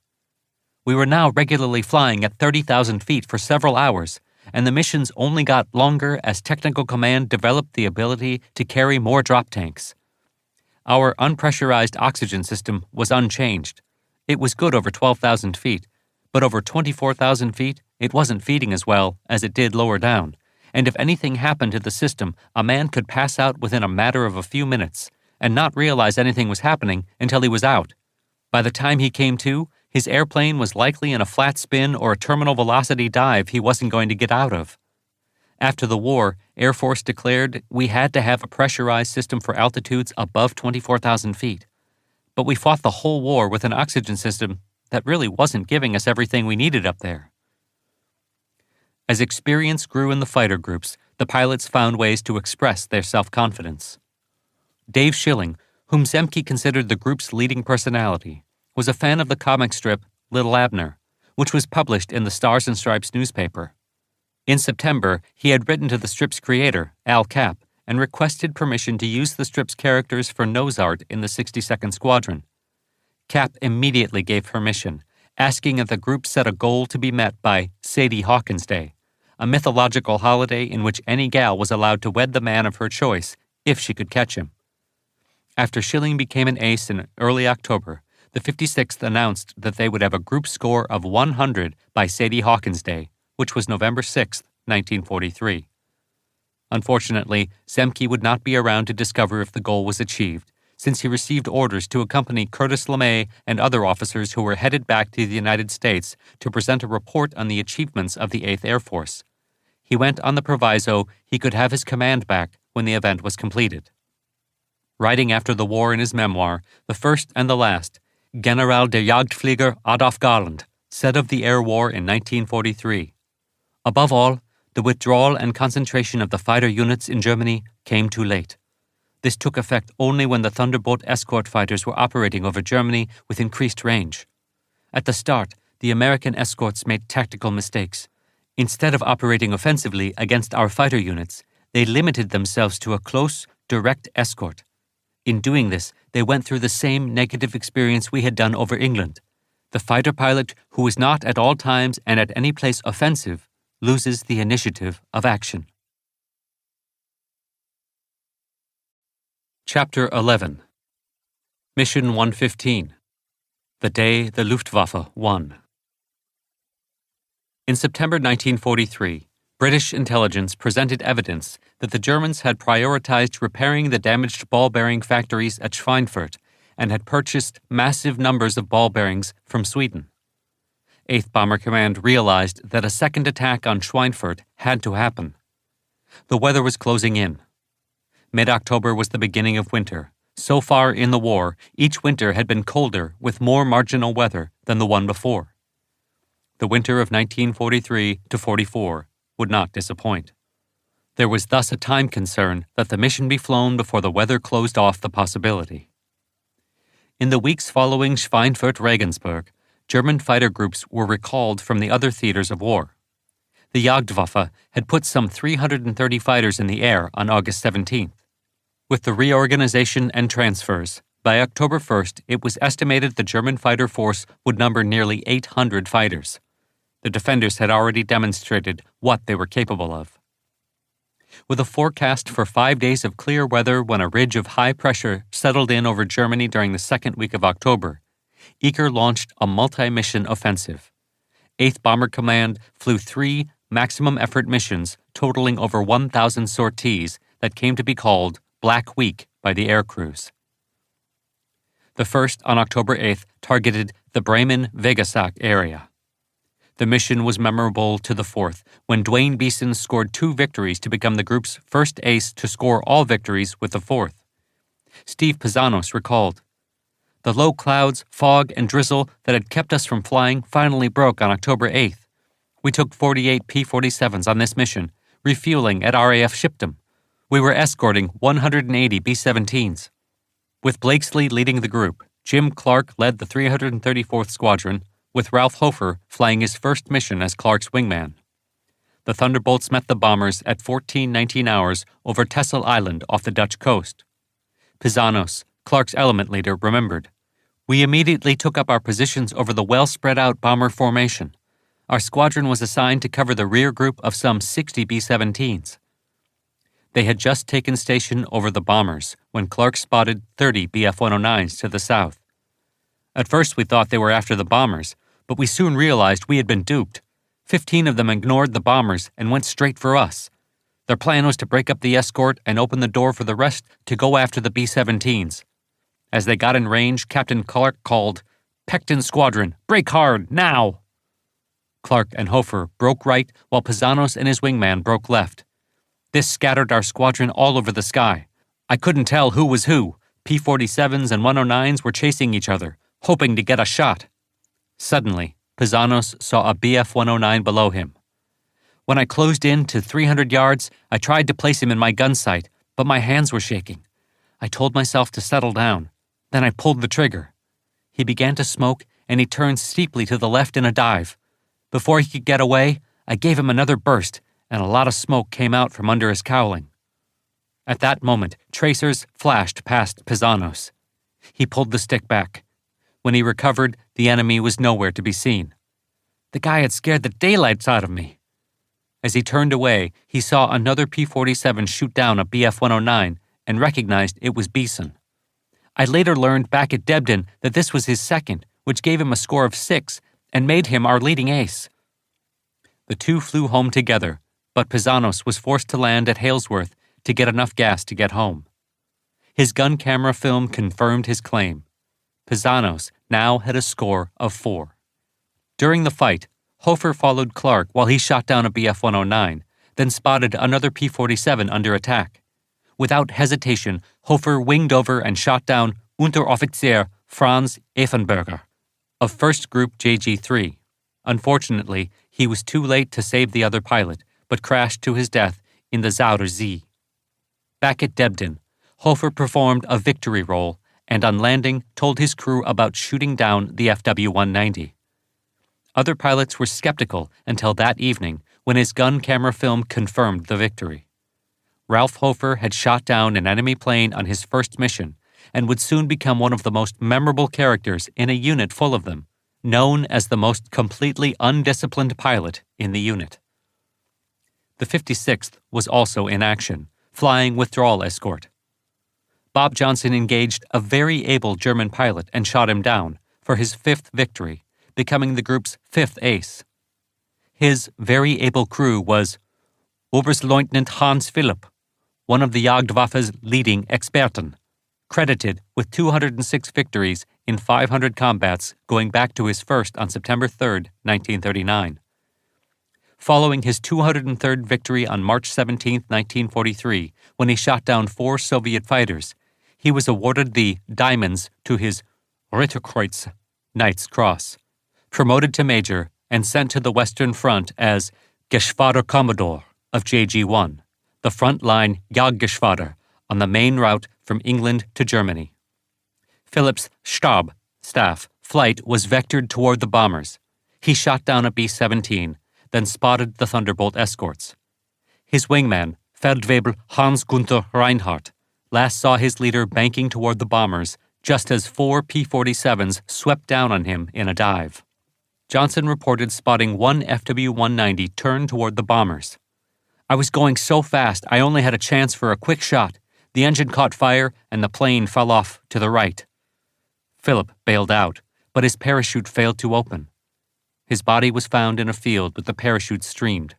"We were now regularly flying at 30,000 feet for several hours, and the missions only got longer as Technical Command developed the ability to carry more drop tanks. Our unpressurized oxygen system was unchanged. It was good over 12,000 feet, but over 24,000 feet, it wasn't feeding as well as it did lower down, and if anything happened to the system, a man could pass out within a matter of a few minutes and not realize anything was happening until he was out. By the time he came to, his airplane was likely in a flat spin or a terminal velocity dive he wasn't going to get out of. After the war, Air Force declared we had to have a pressurized system for altitudes above 24,000 feet. But we fought the whole war with an oxygen system that really wasn't giving us everything we needed up there." As experience grew in the fighter groups, the pilots found ways to express their self-confidence. Dave Schilling, whom Zemke considered the group's leading personality, was a fan of the comic strip Little Abner, which was published in the Stars and Stripes newspaper. In September, he had written to the strip's creator, Al Capp, and requested permission to use the strip's characters for nose art in the 62nd Squadron. Capp immediately gave permission, asking that the group set a goal to be met by Sadie Hawkins Day, a mythological holiday in which any gal was allowed to wed the man of her choice if she could catch him. After Schilling became an ace in early October, the 56th announced that they would have a group score of 100 by Sadie Hawkins Day, which was November 6, 1943. Unfortunately, Zemke would not be around to discover if the goal was achieved, since he received orders to accompany Curtis LeMay and other officers who were headed back to the United States to present a report on the achievements of the 8th Air Force. He went on the proviso he could have his command back when the event was completed. Writing after the war in his memoir, The First and the Last, General der Jagdflieger Adolf Garland said of the air war in 1943, "Above all, the withdrawal and concentration of the fighter units in Germany came too late. This took effect only when the Thunderbolt escort fighters were operating over Germany with increased range. At the start, the American escorts made tactical mistakes. Instead of operating offensively against our fighter units, they limited themselves to a close, direct escort. In doing this, they went through the same negative experience we had done over England. The fighter pilot, who is not at all times and at any place offensive, loses the initiative of action. Chapter 11. Mission 115. The day the Luftwaffe won. In September 1943, British intelligence presented evidence that the Germans had prioritized repairing the damaged ball bearing factories at Schweinfurt and had purchased massive numbers of ball bearings from Sweden. 8th Bomber Command realized that a second attack on Schweinfurt had to happen. The weather was closing in. Mid-October was the beginning of winter. So far in the war, each winter had been colder with more marginal weather than the one before. The winter of 1943-44 would not disappoint. There was thus a time concern that the mission be flown before the weather closed off the possibility. In the weeks following Schweinfurt-Regensburg, German fighter groups were recalled from the other theaters of war. The Jagdwaffe had put some 330 fighters in the air on August 17th. With the reorganization and transfers, by October 1st it was estimated the German fighter force would number nearly 800 fighters. The defenders had already demonstrated what they were capable of. With a forecast for 5 days of clear weather when a ridge of high pressure settled in over Germany during the second week of October, Eaker launched a multi-mission offensive. 8th Bomber Command flew 3 maximum effort missions totaling over 1,000 sorties that came to be called Black Week by the air crews. The first, on October 8th, targeted the Bremen-Wegesach area. The mission was memorable to the fourth, when Dwayne Beeson scored 2 victories to become the group's first ace to score all victories with the fourth. Steve Pizzanos recalled, "The low clouds, fog, and drizzle that had kept us from flying finally broke on October 8th. We took 48 P-47s on this mission, refueling at RAF Shipton. We were escorting 180 B-17s. With Blakesley leading the group, Jim Clark led the 334th Squadron, with Ralph Hofer flying his first mission as Clark's wingman. The Thunderbolts met the bombers at 14:19 hours over Texel Island off the Dutch coast. Pizzanos, Clark's element leader, remembered, "We immediately took up our positions over the well-spread-out bomber formation. Our squadron was assigned to cover the rear group of some 60 B-17s. They had just taken station over the bombers when Clark spotted 30 Bf-109s to the south. At first we thought they were after the bombers, but we soon realized we had been duped. 15 of them ignored the bombers and went straight for us. Their plan was to break up the escort and open the door for the rest to go after the B-17s. As they got in range, Captain Clark called, 'Pecton Squadron, break hard, now!' Clark and Hofer broke right while Pizzanos and his wingman broke left. This scattered our squadron all over the sky. I couldn't tell who was who. P-47s and 109s were chasing each other, hoping to get a shot. Suddenly, Pizzanos saw a Bf-109 below him. When I closed in to 300 yards, I tried to place him in my gun sight, but my hands were shaking. I told myself to settle down. Then I pulled the trigger. He began to smoke, and he turned steeply to the left in a dive. Before he could get away, I gave him another burst, and a lot of smoke came out from under his cowling. At that moment, tracers flashed past Pizzanos. He pulled the stick back. When he recovered, the enemy was nowhere to be seen. The guy had scared the daylights out of me. As he turned away, he saw another P-47 shoot down a Bf-109 and recognized it was Beeson. I later learned back at Debden that this was his second, which gave him a score of 6 and made him our leading ace. The two flew home together, but Pizzanos was forced to land at Halesworth to get enough gas to get home. His gun camera film confirmed his claim. Pizzanos now had a score of 4. During the fight, Hofer followed Clark while he shot down a Bf-109, then spotted another P-47 under attack. Without hesitation, Hofer winged over and shot down Unteroffizier Franz Effenberger of 1st Group JG-3. Unfortunately, he was too late to save the other pilot, but crashed to his death in the Zuider Zee. Back at Debden, Hofer performed a victory roll and on landing told his crew about shooting down the FW-190. Other pilots were skeptical until that evening when his gun camera film confirmed the victory. Ralph Hofer had shot down an enemy plane on his first mission and would soon become one of the most memorable characters in a unit full of them, known as the most completely undisciplined pilot in the unit. The 56th was also in action, flying withdrawal escort. Bob Johnson engaged a very able German pilot and shot him down for his 5th victory, becoming the group's 5th ace. His very able crew was Oberstleutnant Hans Philipp, one of the Jagdwaffe's leading Experten, credited with 206 victories in 500 combats going back to his first on September 3, 1939. Following his 203rd victory on March 17, 1943, when he shot down 4 Soviet fighters, he was awarded the diamonds to his Ritterkreuz, Knight's Cross, promoted to major, and sent to the Western Front as Geschwaderkommodor of JG-1, the front-line Jagdgeschwader on the main route from England to Germany. Philip's Stab, staff, flight was vectored toward the bombers. He shot down a B-17, then spotted the Thunderbolt escorts. His wingman, Feldwebel Hans-Gunther Reinhardt, last saw his leader banking toward the bombers just as 4 P-47s swept down on him in a dive. Johnson reported spotting one FW-190 turn toward the bombers. "I was going so fast I only had a chance for a quick shot. The engine caught fire and the plane fell off to the right." Philip bailed out, but his parachute failed to open. His body was found in a field with the parachute streamed.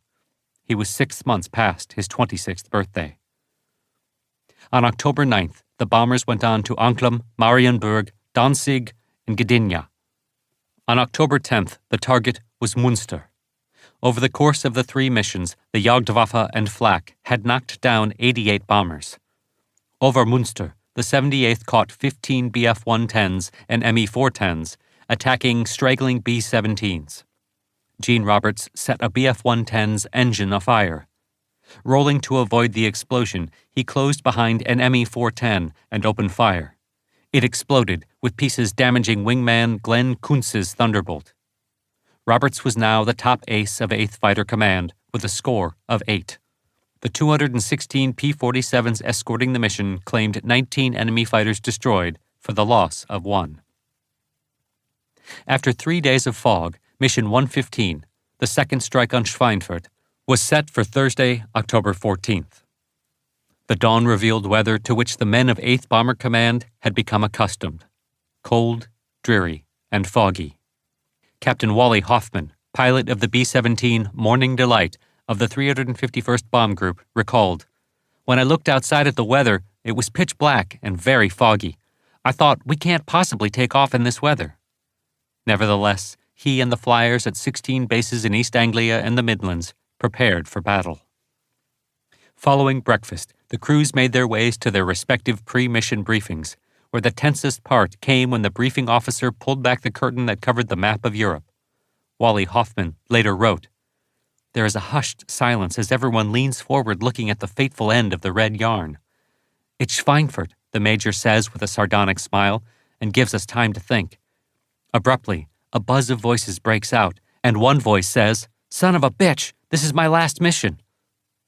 He was 6 months past his 26th birthday. On October 9th, the bombers went on to Anklam, Marienburg, Danzig, and Gdynia. On October 10th, the target was Münster. Over the course of the 3 missions, the Jagdwaffe and Flak had knocked down 88 bombers. Over Münster, the 78th caught 15 Bf-110s and Me-410s, attacking straggling B-17s. Gene Roberts set a Bf-110's engine afire. Rolling to avoid the explosion, he closed behind an Me-410 and opened fire. It exploded, with pieces damaging wingman Glenn Kuntz's Thunderbolt. Roberts was now the top ace of 8th Fighter Command, with a score of 8. The 216 P-47s escorting the mission claimed 19 enemy fighters destroyed for the loss of 1. After 3 days of fog, Mission 115, the second strike on Schweinfurt, was set for Thursday, October 14th. The dawn revealed weather to which the men of 8th Bomber Command had become accustomed: cold, dreary, and foggy. Captain Wally Hoffman, pilot of the B-17 Morning Delight of the 351st Bomb Group, recalled, "When I looked outside at the weather, it was pitch black and very foggy. I thought, we can't possibly take off in this weather." Nevertheless, he and the flyers at 16 bases in East Anglia and the Midlands prepared for battle. Following breakfast, the crews made their ways to their respective pre-mission briefings, where the tensest part came when the briefing officer pulled back the curtain that covered the map of Europe. Wally Hoffman later wrote, "There is a hushed silence as everyone leans forward looking at the fateful end of the red yarn. 'It's Schweinfurt,' the major says with a sardonic smile, and gives us time to think. Abruptly, a buzz of voices breaks out, and one voice says, 'Son of a bitch, this is my last mission.'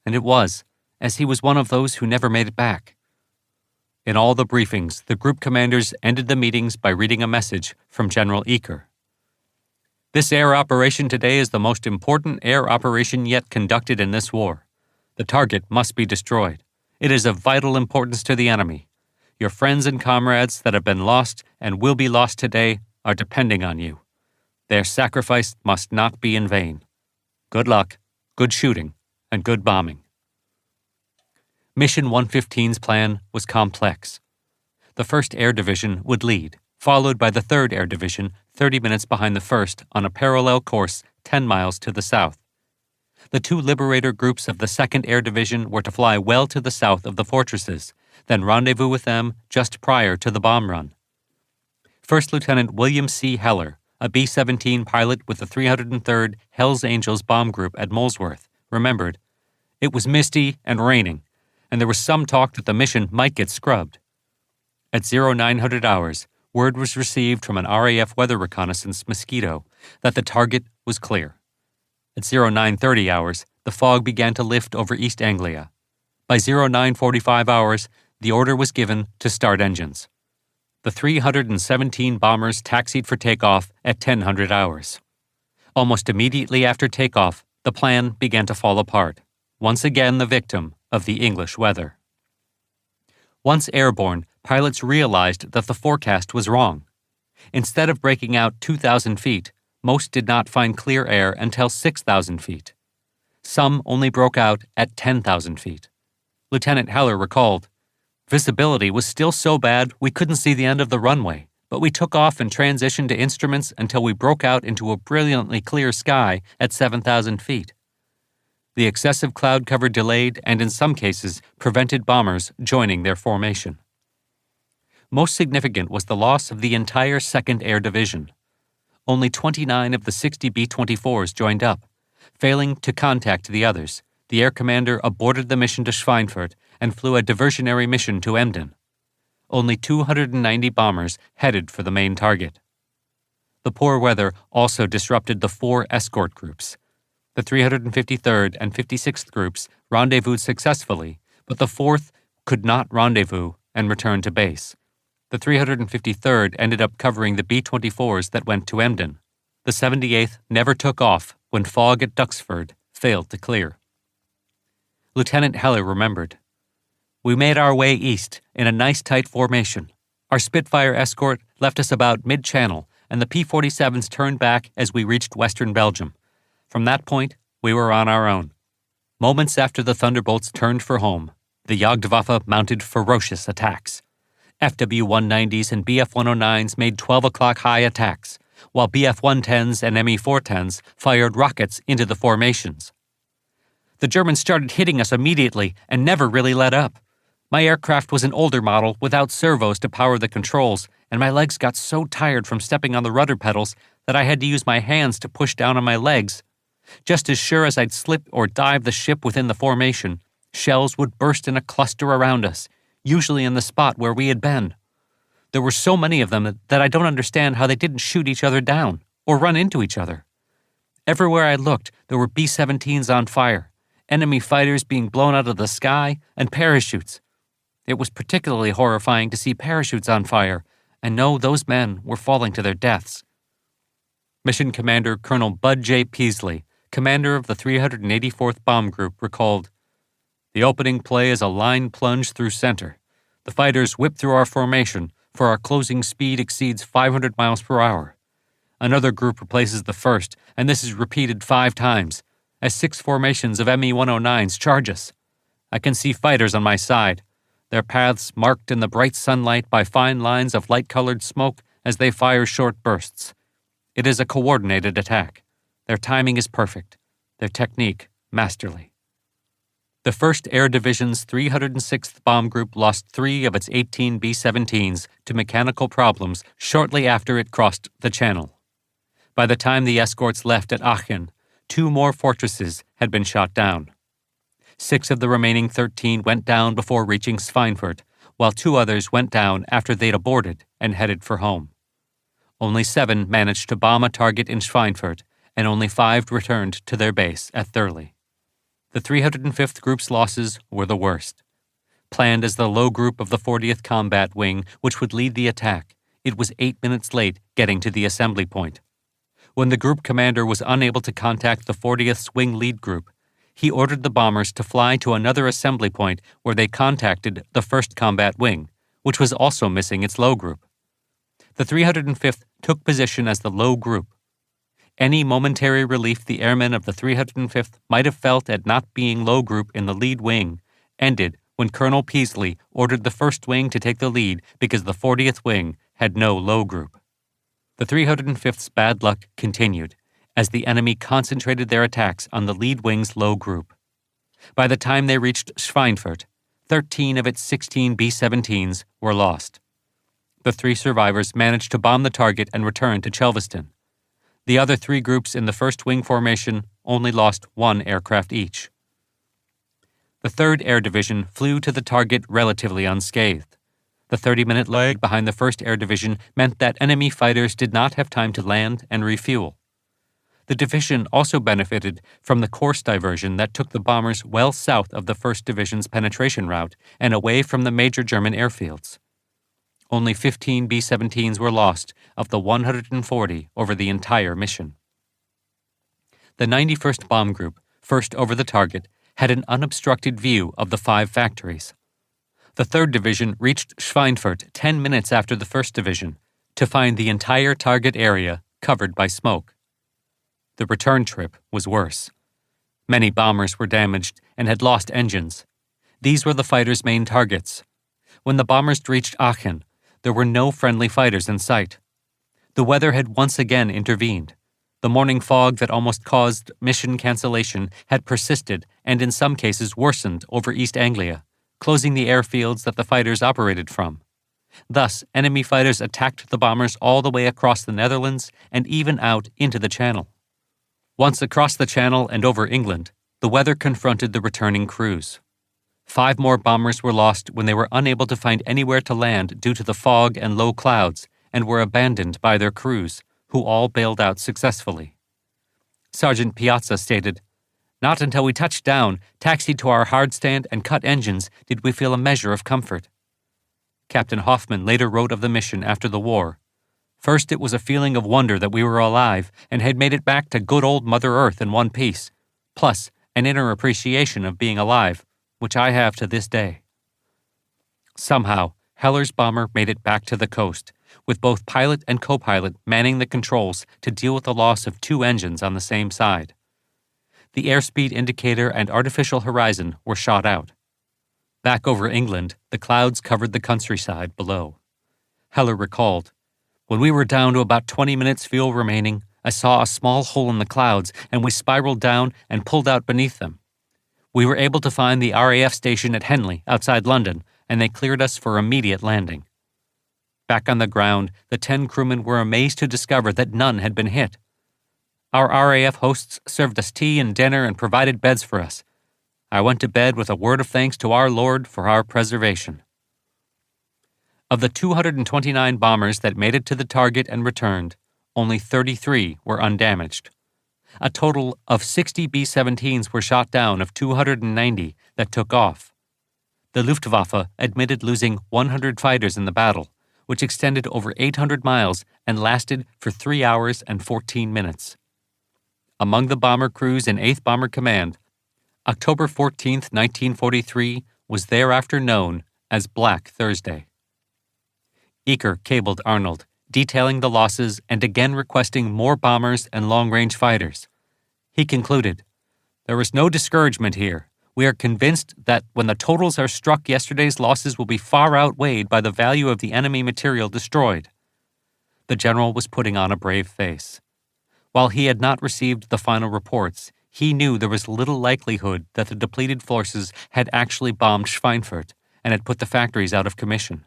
And it was, as he was one of those who never made it back." In all the briefings, the group commanders ended the meetings by reading a message from General Eaker. "This air operation today is the most important air operation yet conducted in this war. The target must be destroyed. It is of vital importance to the enemy. Your friends and comrades that have been lost and will be lost today are depending on you. Their sacrifice must not be in vain. Good luck, good shooting, and good bombing." Mission 115's plan was complex. The 1st Air Division would lead, followed by the 3rd Air Division 30 minutes behind the 1st on a parallel course 10 miles to the south. The 2 Liberator groups of the 2nd Air Division were to fly well to the south of the fortresses, then rendezvous with them just prior to the bomb run. First Lieutenant William C. Heller, a B-17 pilot with the 303rd Hells Angels bomb group at Molesworth, remembered, "It was misty and raining, and there was some talk that the mission might get scrubbed." At 0900 hours, word was received from an RAF weather reconnaissance Mosquito that the target was clear. At 0930 hours, the fog began to lift over East Anglia. By 0945 hours, the order was given to start engines. The 317 bombers taxied for takeoff at 1000 hours. Almost immediately after takeoff, the plan began to fall apart, once again the victim of the English weather. Once airborne, pilots realized that the forecast was wrong. Instead of breaking out 2,000 feet, most did not find clear air until 6,000 feet. Some only broke out at 10,000 feet. Lieutenant Heller recalled, "Visibility was still so bad we couldn't see the end of the runway, but we took off and transitioned to instruments until we broke out into a brilliantly clear sky at 7,000 feet. The excessive cloud cover delayed and in some cases prevented bombers joining their formation. Most significant was the loss of the entire 2nd Air Division. Only 29 of the 60 B-24s joined up. Failing to contact the others, the air commander aborted the mission to Schweinfurt and flew a diversionary mission to Emden. Only 290 bombers headed for the main target. The poor weather also disrupted the 4 escort groups. The 353rd and 56th groups rendezvoused successfully, but the 4th could not rendezvous and return to base. The 353rd ended up covering the B-24s that went to Emden. The 78th never took off when fog at Duxford failed to clear. Lieutenant Heller remembered, "We made our way east in a nice tight formation. Our Spitfire escort left us about mid-channel, and the P-47s turned back as we reached western Belgium. From that point, we were on our own." Moments after the Thunderbolts turned for home, the Luftwaffe mounted ferocious attacks. FW-190s and BF-109s made 12 o'clock high attacks, while BF-110s and ME-410s fired rockets into the formations. "The Germans started hitting us immediately and never really let up. My aircraft was an older model without servos to power the controls, and my legs got so tired from stepping on the rudder pedals that I had to use my hands to push down on my legs. Just as sure as I'd slip or dive the ship within the formation, shells would burst in a cluster around us, usually in the spot where we had been. There were so many of them that I don't understand how they didn't shoot each other down or run into each other. Everywhere I looked, there were B-17s on fire, enemy fighters being blown out of the sky, and parachutes. It was particularly horrifying to see parachutes on fire and know those men were falling to their deaths." Mission Commander Colonel Bud J. Peasley, commander of the 384th Bomb Group, recalled, "The opening play is a line plunge through center. The fighters whip through our formation, for our closing speed exceeds 500 miles per hour. Another group replaces the first, and this is repeated 5 times, as 6 formations of ME-109s charge us. I can see fighters on my side, their paths marked in the bright sunlight by fine lines of light-colored smoke as they fire short bursts. It is a coordinated attack. Their timing is perfect, their technique masterly." The 1st Air Division's 306th Bomb Group lost 3 of its 18 B-17s to mechanical problems shortly after it crossed the Channel. By the time the escorts left at Aachen, 2 more fortresses had been shot down. 6 of the remaining 13 went down before reaching Schweinfurt, while 2 others went down after they'd aborted and headed for home. Only 7 managed to bomb a target in Schweinfurt, and only 5 returned to their base at Thurley. The 305th Group's losses were the worst. Planned as the low group of the 40th Combat Wing, which would lead the attack, it was 8 minutes late getting to the assembly point. When the group commander was unable to contact the 40th Wing Lead Group, he ordered the bombers to fly to another assembly point where they contacted the 1st Combat Wing, which was also missing its low group. The 305th took position as the low group. Any momentary relief the airmen of the 305th might have felt at not being low group in the lead wing ended when Colonel Peasley ordered the 1st Wing to take the lead because the 40th Wing had no low group. The 305th's bad luck continued as the enemy concentrated their attacks on the lead wing's low group. By the time they reached Schweinfurt, 13 of its 16 B-17s were lost. The 3 survivors managed to bomb the target and return to Chelveston. The other 3 groups in the 1st Wing formation only lost 1 aircraft each. The 3rd Air Division flew to the target relatively unscathed. The 30-minute lag behind the 1st Air Division meant that enemy fighters did not have time to land and refuel. The division also benefited from the course diversion that took the bombers well south of the 1st Division's penetration route and away from the major German airfields. Only 15 B-17s were lost of the 140 over the entire mission. The 91st Bomb Group, first over the target, had an unobstructed view of the 5 factories. The 3rd Division reached Schweinfurt 10 minutes after the 1st Division to find the entire target area covered by smoke. The return trip was worse. Many bombers were damaged and had lost engines. These were the fighters' main targets. When the bombers reached Aachen, there were no friendly fighters in sight. The weather had once again intervened. The morning fog that almost caused mission cancellation had persisted and in some cases worsened over East Anglia, closing the airfields that the fighters operated from. Thus, enemy fighters attacked the bombers all the way across the Netherlands and even out into the Channel. Once across the Channel and over England, the weather confronted the returning crews. 5 more bombers were lost when they were unable to find anywhere to land due to the fog and low clouds and were abandoned by their crews, who all bailed out successfully. Sergeant Piazza stated, "Not until we touched down, taxied to our hardstand, and cut engines did we feel a measure of comfort." Captain Hoffman later wrote of the mission after the war, "First, it was a feeling of wonder that we were alive and had made it back to good old Mother Earth in one piece, plus an inner appreciation of being alive, which I have to this day." Somehow, Heller's bomber made it back to the coast, with both pilot and co-pilot manning the controls to deal with the loss of 2 engines on the same side. The airspeed indicator and artificial horizon were shot out. Back over England, the clouds covered the countryside below. Heller recalled, "When we were down to about 20 minutes fuel remaining, I saw a small hole in the clouds and we spiraled down and pulled out beneath them. We were able to find the RAF station at Henley, outside London, and they cleared us for immediate landing." Back on the ground, the 10 crewmen were amazed to discover that none had been hit. "Our RAF hosts served us tea and dinner and provided beds for us. I went to bed with a word of thanks to our Lord for our preservation." Of the 229 bombers that made it to the target and returned, only 33 were undamaged. A total of 60 B-17s were shot down of 290 that took off. The Luftwaffe admitted losing 100 fighters in the battle, which extended over 800 miles and lasted for 3 hours and 14 minutes. Among the bomber crews in 8th Bomber Command, October 14, 1943 was thereafter known as Black Thursday. Eaker cabled Arnold, detailing the losses and again requesting more bombers and long-range fighters. He concluded, "There is no discouragement here. We are convinced that when the totals are struck, yesterday's losses will be far outweighed by the value of the enemy material destroyed." The general was putting on a brave face. While he had not received the final reports, he knew there was little likelihood that the depleted forces had actually bombed Schweinfurt and had put the factories out of commission.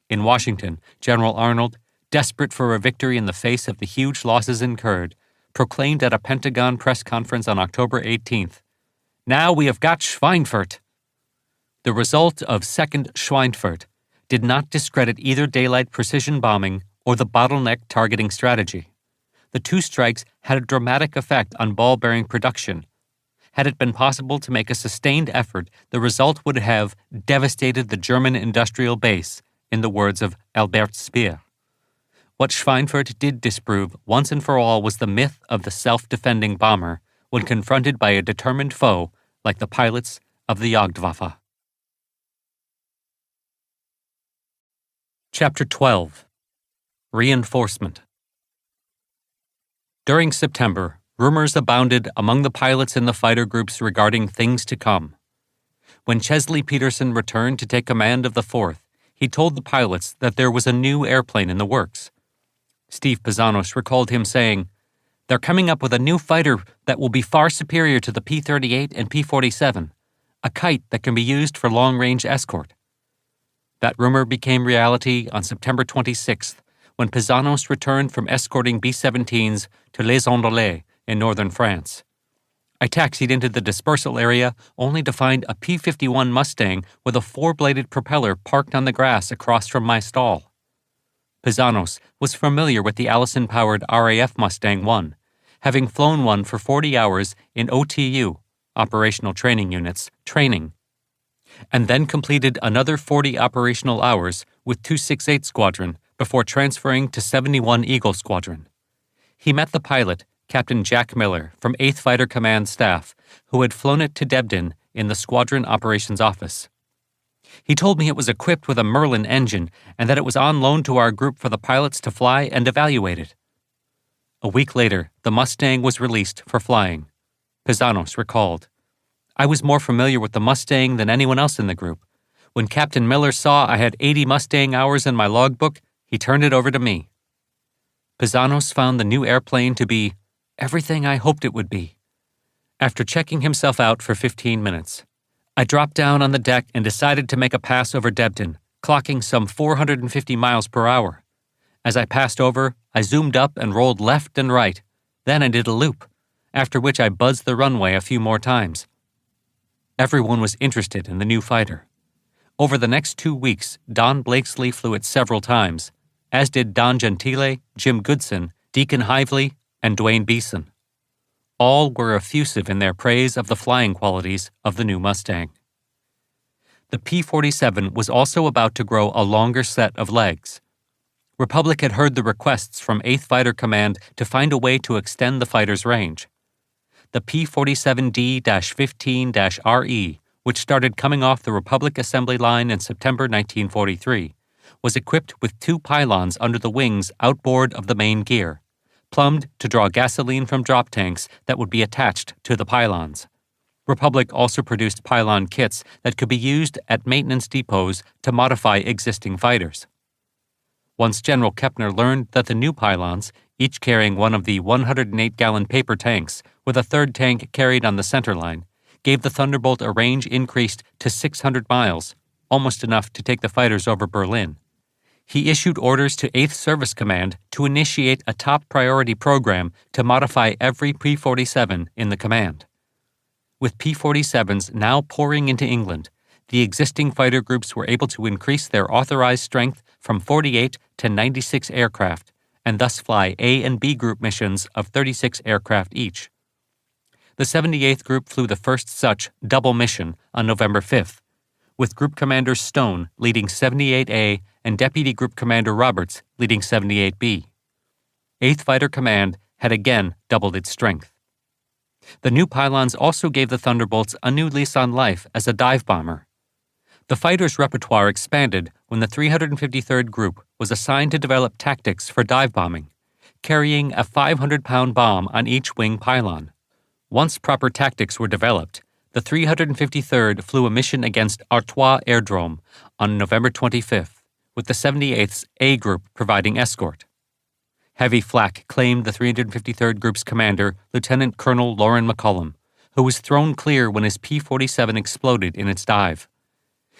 In Washington, General Arnold, desperate for a victory in the face of the huge losses incurred, proclaimed at a Pentagon press conference on October 18th, "Now we have got Schweinfurt." The result of 2nd Schweinfurt did not discredit either daylight precision bombing or the bottleneck targeting strategy. The 2 strikes had a dramatic effect on ball-bearing production. Had it been possible to make a sustained effort, the result would have devastated the German industrial base, in the words of Albert Speer. What Schweinfurt did disprove once and for all was the myth of the self-defending bomber when confronted by a determined foe like the pilots of the Jagdwaffe. Chapter 12. Reinforcement. During September, rumors abounded among the pilots in the fighter groups regarding things to come. When Chesley Peterson returned to take command of the 4th, he told the pilots that there was a new airplane in the works. Steve Pizzanos recalled him saying, "They're coming up with a new fighter that will be far superior to the P-38 and P-47, a kite that can be used for long-range escort." That rumor became reality on September 26th, when Pizzanos returned from escorting B-17s to Les Andelys in northern France. "I taxied into the dispersal area only to find a P-51 Mustang with a 4-bladed propeller parked on the grass across from my stall." Pizzanos was familiar with the Allison-powered RAF Mustang 1, having flown one for 40 hours in OTU, Operational Training Units, training, and then completed another 40 operational hours with 268 Squadron before transferring to 71 Eagle Squadron. He met the pilot, Captain Jack Miller, from 8th Fighter Command staff, who had flown it to Debden in the Squadron Operations Office. He told me it was equipped with a Merlin engine and that it was on loan to our group for the pilots to fly and evaluate it. A week later, the Mustang was released for flying. Pizzanos recalled, "I was more familiar with the Mustang than anyone else in the group. When Captain Miller saw I had 80 Mustang hours in my logbook, he turned it over to me." Pizzanos found the new airplane to be everything I hoped it would be. After checking himself out for 15 minutes, I dropped down on the deck and decided to make a pass over Debden, clocking some 450 miles per hour. As I passed over, I zoomed up and rolled left and right. Then I did a loop, after which I buzzed the runway a few more times. Everyone was interested in the new fighter. Over the next 2 weeks, Don Blakesley flew it several times, as did Don Gentile, Jim Goodson, Deacon Hively, and Dwayne Beeson. All were effusive in their praise of the flying qualities of the new Mustang. The P-47 was also about to grow a longer set of legs. Republic had heard the requests from 8th Fighter Command to find a way to extend the fighter's range. The P-47D-15-RE, which started coming off the Republic assembly line in September 1943, was equipped with 2 pylons under the wings outboard of the main gear, plumbed to draw gasoline from drop tanks that would be attached to the pylons. Republic also produced pylon kits that could be used at maintenance depots to modify existing fighters. Once General Kepner learned that the new pylons, each carrying one of the 108-gallon paper tanks, with a third tank carried on the center line, gave the Thunderbolt a range increased to 600 miles, almost enough to take the fighters over Berlin. He issued orders to 8th Service Command to initiate a top priority program to modify every P-47 in the command. With P-47s now pouring into England, the existing fighter groups were able to increase their authorized strength from 48 to 96 aircraft, and thus fly A and B group missions of 36 aircraft each. The 78th Group flew the first such double mission on November 5th, with Group Commander Stone leading 78A and Deputy Group Commander Roberts leading 78B. 8th Fighter Command had again doubled its strength. The new pylons also gave the Thunderbolts a new lease on life as a dive bomber. The fighter's repertoire expanded when the 353rd Group was assigned to develop tactics for dive bombing, carrying a 500-pound bomb on each wing pylon. Once proper tactics were developed, the 353rd flew a mission against Artois Airdrome on November 25th, with the 78th's A Group providing escort. Heavy flak claimed the 353rd Group's commander, Lieutenant Colonel Lauren McCullum, who was thrown clear when his P-47 exploded in its dive.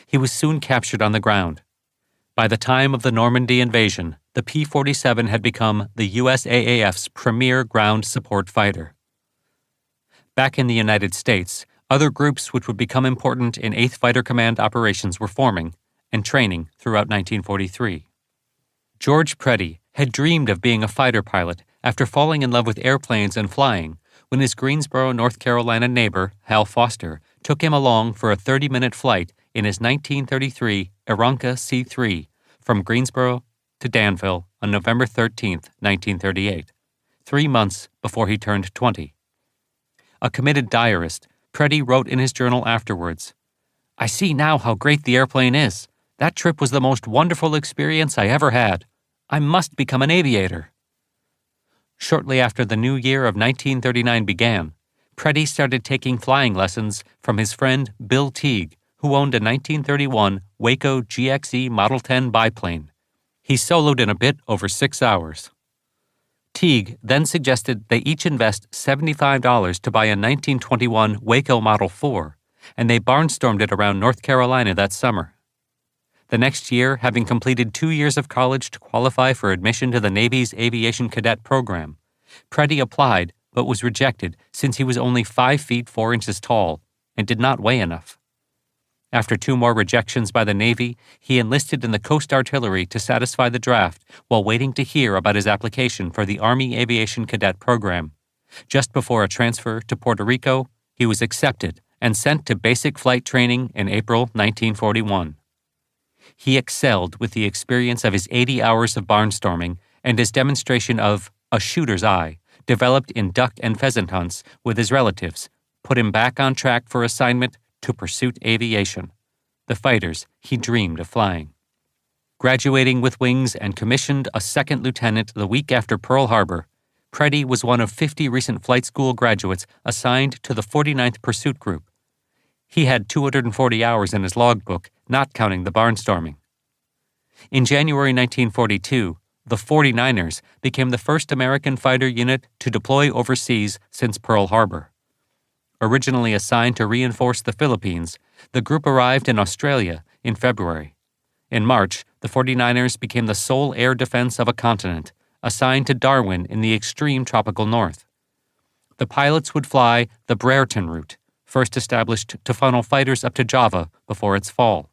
He was soon captured on the ground. By the time of the Normandy invasion, the P-47 had become the USAAF's premier ground support fighter. Back in the United States, other groups which would become important in 8th Fighter Command operations were forming and training throughout 1943. George Preddy had dreamed of being a fighter pilot after falling in love with airplanes and flying when his Greensboro, North Carolina neighbor, Hal Foster, took him along for a 30-minute flight in his 1933 Aeronca C-3 from Greensboro to Danville on November 13, 1938, 3 months before he turned 20. A committed diarist, Preddy wrote in his journal afterwards, "I see now how great the airplane is. That trip was the most wonderful experience I ever had. I must become an aviator." Shortly after the new year of 1939 began, Preddy started taking flying lessons from his friend Bill Teague, who owned a 1931 Waco GXE Model 10 biplane. He soloed in a bit over 6 hours. Teague then suggested they each invest $75 to buy a 1921 Waco Model 4, and they barnstormed it around North Carolina that summer. The next year, having completed 2 years of college to qualify for admission to the Navy's Aviation Cadet Program, Preddy applied but was rejected since he was only 5 feet 4 inches tall and did not weigh enough. After 2 more rejections by the Navy, he enlisted in the Coast Artillery to satisfy the draft while waiting to hear about his application for the Army Aviation Cadet Program, Just before a transfer to Puerto Rico, he was accepted and sent to basic flight training in April 1941. He excelled with the experience of his 80 hours of barnstorming and his demonstration of a shooter's eye, developed in duck and pheasant hunts with his relatives, put him back on track for assignment to Pursuit Aviation, the fighters he dreamed of flying. Graduating with wings and commissioned a second lieutenant the week after Pearl Harbor, Preddy was one of 50 recent flight school graduates assigned to the 49th Pursuit Group. He had 240 hours in his logbook, not counting the barnstorming. In January 1942, the 49ers became the first American fighter unit to deploy overseas since Pearl Harbor. Originally assigned to reinforce the Philippines, the group arrived in Australia in February. In March, the 49ers became the sole air defense of a continent, assigned to Darwin in the extreme tropical north. The pilots would fly the Brereton route, first established to funnel fighters up to Java before its fall.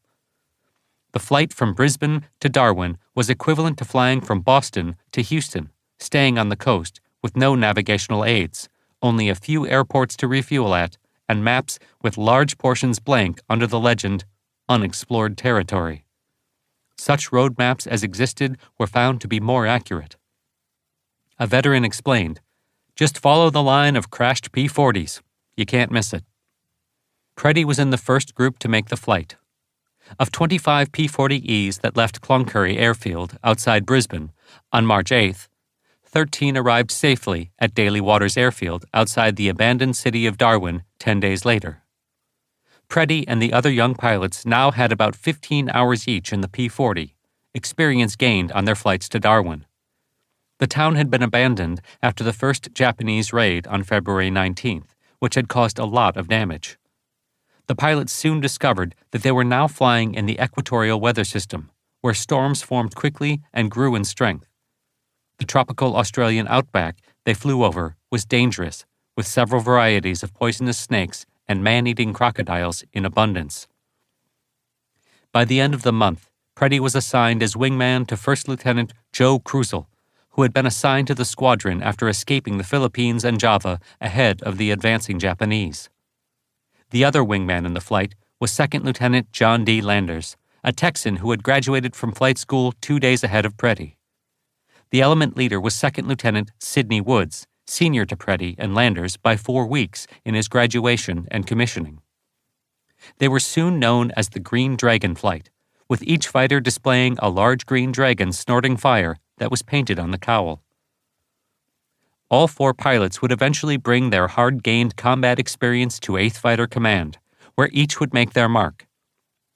The flight from Brisbane to Darwin was equivalent to flying from Boston to Houston, staying on the coast with no navigational aids, only a few airports to refuel at, and maps with large portions blank under the legend, Unexplored Territory. Such road maps as existed were found to be more accurate. A veteran explained, "Just follow the line of crashed P-40s. You can't miss it." Preddy was in the first group to make the flight. Of 25 P-40Es that left Cloncurry Airfield outside Brisbane on March 8th, 13 arrived safely at Daly Waters Airfield outside the abandoned city of Darwin 10 days later. Preddy and the other young pilots now had about 15 hours each in the P-40, experience gained on their flights to Darwin. The town had been abandoned after the first Japanese raid on February 19th, which had caused a lot of damage. The pilots soon discovered that they were now flying in the equatorial weather system, where storms formed quickly and grew in strength. The tropical Australian outback they flew over was dangerous, with several varieties of poisonous snakes and man-eating crocodiles in abundance. By the end of the month, Preddy was assigned as wingman to First Lieutenant Joe Cruzel, who had been assigned to the squadron after escaping the Philippines and Java ahead of the advancing Japanese. The other wingman in the flight was Second Lieutenant John D. Landers, a Texan who had graduated from flight school 2 days ahead of Preddy. The element leader was Second Lieutenant Sidney Woods, senior to Preddy and Landers by 4 weeks in his graduation and commissioning. They were soon known as the Green Dragon Flight, with each fighter displaying a large green dragon snorting fire that was painted on the cowl. All 4 pilots would eventually bring their hard-gained combat experience to 8th Fighter Command, where each would make their mark.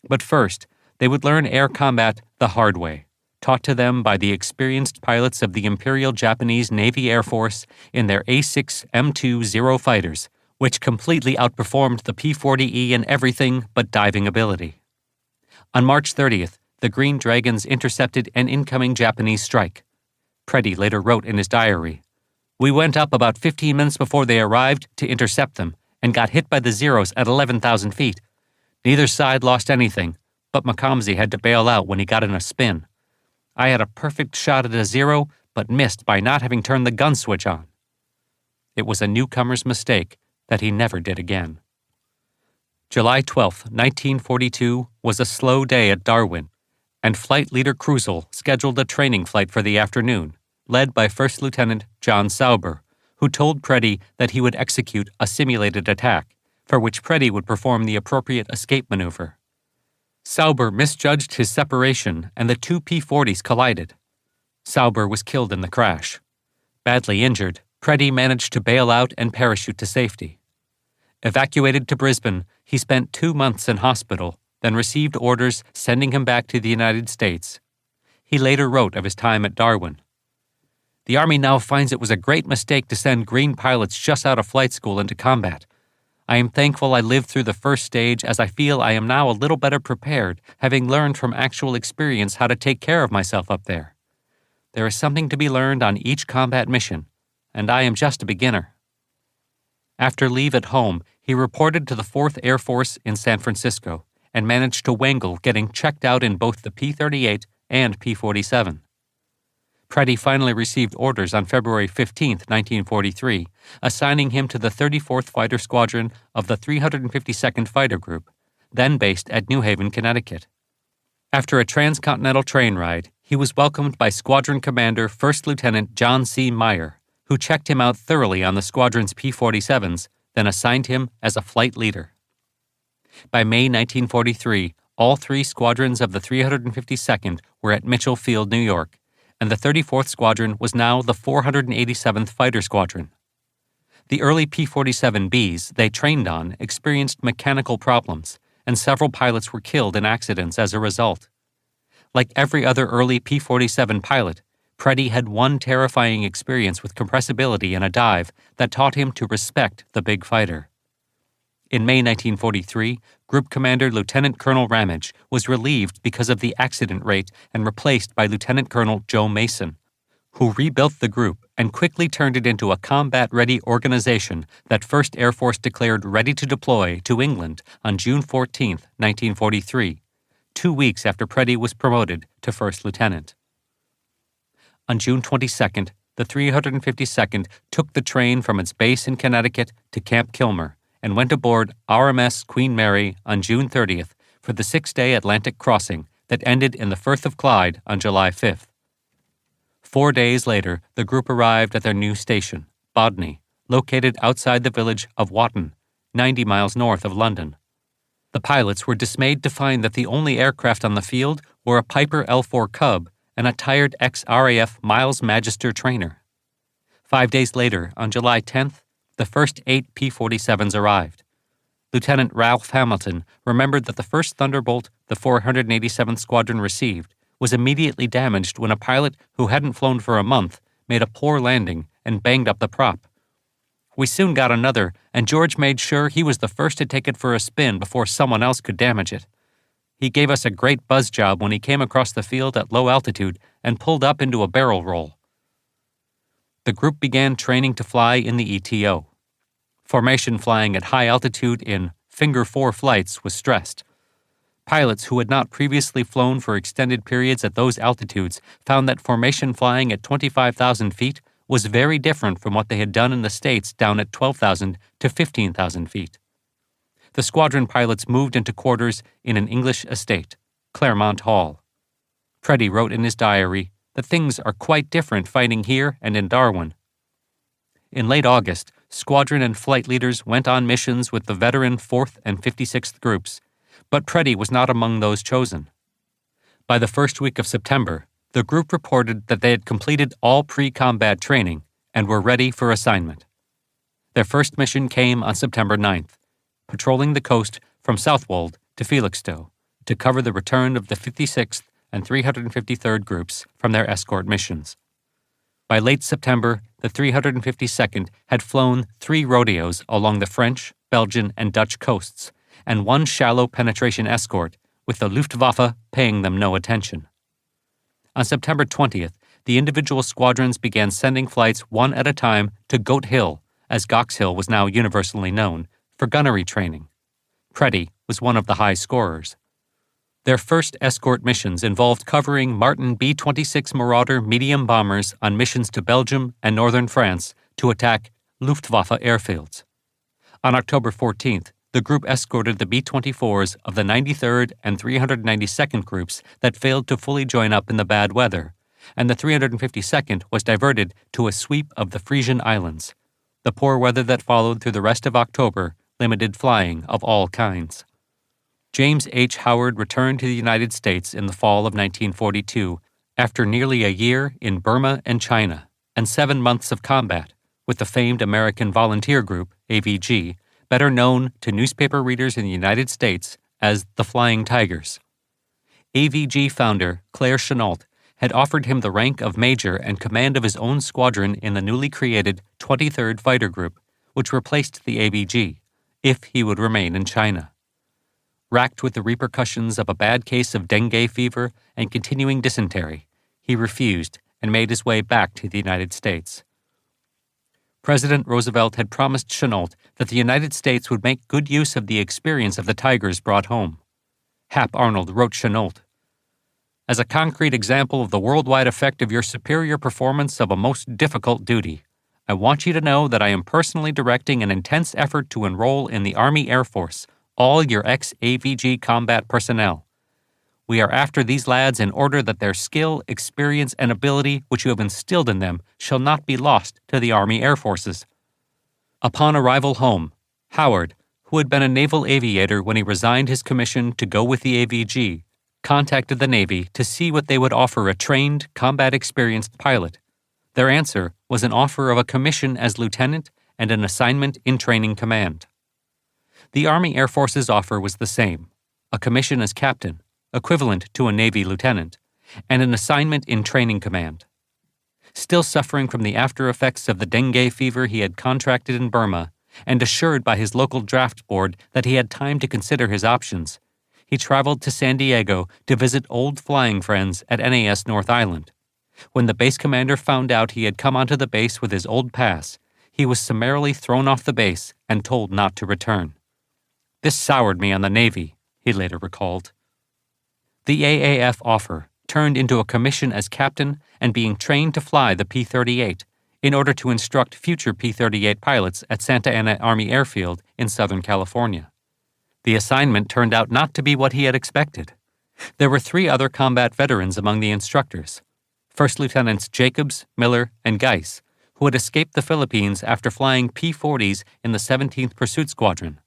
But first, they would learn air combat the hard way, taught to them by the experienced pilots of the Imperial Japanese Navy Air Force in their A-6 M2 Zero fighters, which completely outperformed the P-40E in everything but diving ability. On March 30th, the Green Dragons intercepted an incoming Japanese strike. Preddy later wrote in his diary, "We went up about 15 minutes before they arrived to intercept them and got hit by the Zeros at 11,000 feet. Neither side lost anything, but Macomsey had to bail out when he got in a spin. I had a perfect shot at a Zero, but missed by not having turned the gun switch on." It was a newcomer's mistake that he never did again. July 12, 1942 was a slow day at Darwin, and Flight Leader Cruzel scheduled a training flight for the afternoon, led by First Lieutenant John Sauber, who told Preddy that he would execute a simulated attack, for which Preddy would perform the appropriate escape maneuver. Sauber misjudged his separation and the 2 P-40s collided. Sauber was killed in the crash. Badly injured, Preddy managed to bail out and parachute to safety. Evacuated to Brisbane, he spent 2 months in hospital, then received orders sending him back to the United States. He later wrote of his time at Darwin, "The Army now finds it was a great mistake to send green pilots just out of flight school into combat. I am thankful I lived through the first stage, as I feel I am now a little better prepared, having learned from actual experience how to take care of myself up there. There is something to be learned on each combat mission, and I am just a beginner." After leave at home, he reported to the 4th Air Force in San Francisco and managed to wangle getting checked out in both the P-38 and P-47. Preddy finally received orders on February 15, 1943, assigning him to the 34th Fighter Squadron of the 352nd Fighter Group, then based at New Haven, Connecticut. After a transcontinental train ride, he was welcomed by Squadron Commander First Lieutenant John C. Meyer, who checked him out thoroughly on the squadron's P-47s, then assigned him as a flight leader. By May 1943, all three squadrons of the 352nd were at Mitchell Field, New York, and the 34th Squadron was now the 487th Fighter Squadron. The early P-47Bs they trained on experienced mechanical problems, and several pilots were killed in accidents as a result. Like every other early P-47 pilot, Preddy had one terrifying experience with compressibility in a dive that taught him to respect the big fighter. In May 1943, Group Commander Lieutenant Colonel Ramage was relieved because of the accident rate and replaced by Lieutenant Colonel Joe Mason, who rebuilt the group and quickly turned it into a combat-ready organization that 1st Air Force declared ready to deploy to England on June 14, 1943, 2 weeks after Preddy was promoted to first lieutenant. On June 22nd, the 352nd took the train from its base in Connecticut to Camp Kilmer and went aboard RMS Queen Mary on June 30th for the 6-day Atlantic crossing that ended in the Firth of Clyde on July 5th. 4 days later, the group arrived at their new station, Bodney, located outside the village of Wotton, 90 miles north of London. The pilots were dismayed to find that the only aircraft on the field were a Piper L-4 Cub and a tired ex-RAF Miles Magister trainer. 5 days later, on July 10th, the first 8 P-47s arrived. Lieutenant Ralph Hamilton remembered that the first Thunderbolt the 487th Squadron received was immediately damaged when a pilot who hadn't flown for a month made a poor landing and banged up the prop. We soon got another, and George made sure he was the first to take it for a spin before someone else could damage it. He gave us a great buzz job when he came across the field at low altitude and pulled up into a barrel roll. The group began training to fly in the ETO. Formation flying at high altitude in Finger 4 flights was stressed. Pilots who had not previously flown for extended periods at those altitudes found that formation flying at 25,000 feet was very different from what they had done in the States down at 12,000 to 15,000 feet. The squadron pilots moved into quarters in an English estate, Claremont Hall. Preddy wrote in his diary that things are quite different fighting here and in Darwin. In late August, squadron and flight leaders went on missions with the veteran 4th and 56th groups, but Preddy was not among those chosen. By the first week of September, the group reported that they had completed all pre-combat training and were ready for assignment. Their first mission came on September 9th, patrolling the coast from Southwold to Felixstowe to cover the return of the 56th and 353rd groups from their escort missions. By late September, the 352nd had flown 3 rodeos along the French, Belgian, and Dutch coasts, and 1 shallow penetration escort, with the Luftwaffe paying them no attention. On September 20th, the individual squadrons began sending flights one at a time to Goat Hill, as Gox Hill was now universally known, for gunnery training. Preddy was one of the high scorers. Their first escort missions involved covering Martin B-26 Marauder medium bombers on missions to Belgium and northern France to attack Luftwaffe airfields. On October 14th, the group escorted the B-24s of the 93rd and 392nd groups that failed to fully join up in the bad weather, and the 352nd was diverted to a sweep of the Frisian Islands. The poor weather that followed through the rest of October limited flying of all kinds. James H. Howard returned to the United States in the fall of 1942 after nearly a year in Burma and China and 7 months of combat with the famed American Volunteer Group, AVG, better known to newspaper readers in the United States as the Flying Tigers. AVG founder Claire Chennault had offered him the rank of major and command of his own squadron in the newly created 23rd Fighter Group, which replaced the AVG, if he would remain in China. Racked with the repercussions of a bad case of dengue fever and continuing dysentery, he refused and made his way back to the United States. President Roosevelt had promised Chennault that the United States would make good use of the experience of the Tigers brought home. Hap Arnold wrote Chennault, as a concrete example of the worldwide effect of your superior performance of a most difficult duty, I want you to know that I am personally directing an intense effort to enroll in the Army Air Force all your ex-AVG combat personnel. We are after these lads in order that their skill, experience, and ability which you have instilled in them shall not be lost to the Army Air Forces. Upon arrival home, Howard, who had been a naval aviator when he resigned his commission to go with the AVG, contacted the Navy to see what they would offer a trained, combat-experienced pilot. Their answer was an offer of a commission as lieutenant and an assignment in training command. The Army Air Force's offer was the same, a commission as captain, equivalent to a Navy lieutenant, and an assignment in training command. Still suffering from the after effects of the dengue fever he had contracted in Burma, and assured by his local draft board that he had time to consider his options, he traveled to San Diego to visit old flying friends at NAS North Island. When the base commander found out he had come onto the base with his old pass, he was summarily thrown off the base and told not to return. This soured me on the Navy, he later recalled. The AAF offer turned into a commission as captain and being trained to fly the P-38 in order to instruct future P-38 pilots at Santa Ana Army Airfield in Southern California. The assignment turned out not to be what he had expected. There were 3 other combat veterans among the instructors, First Lieutenants Jacobs, Miller, and Geis, who had escaped the Philippines after flying P-40s in the 17th Pursuit Squadron.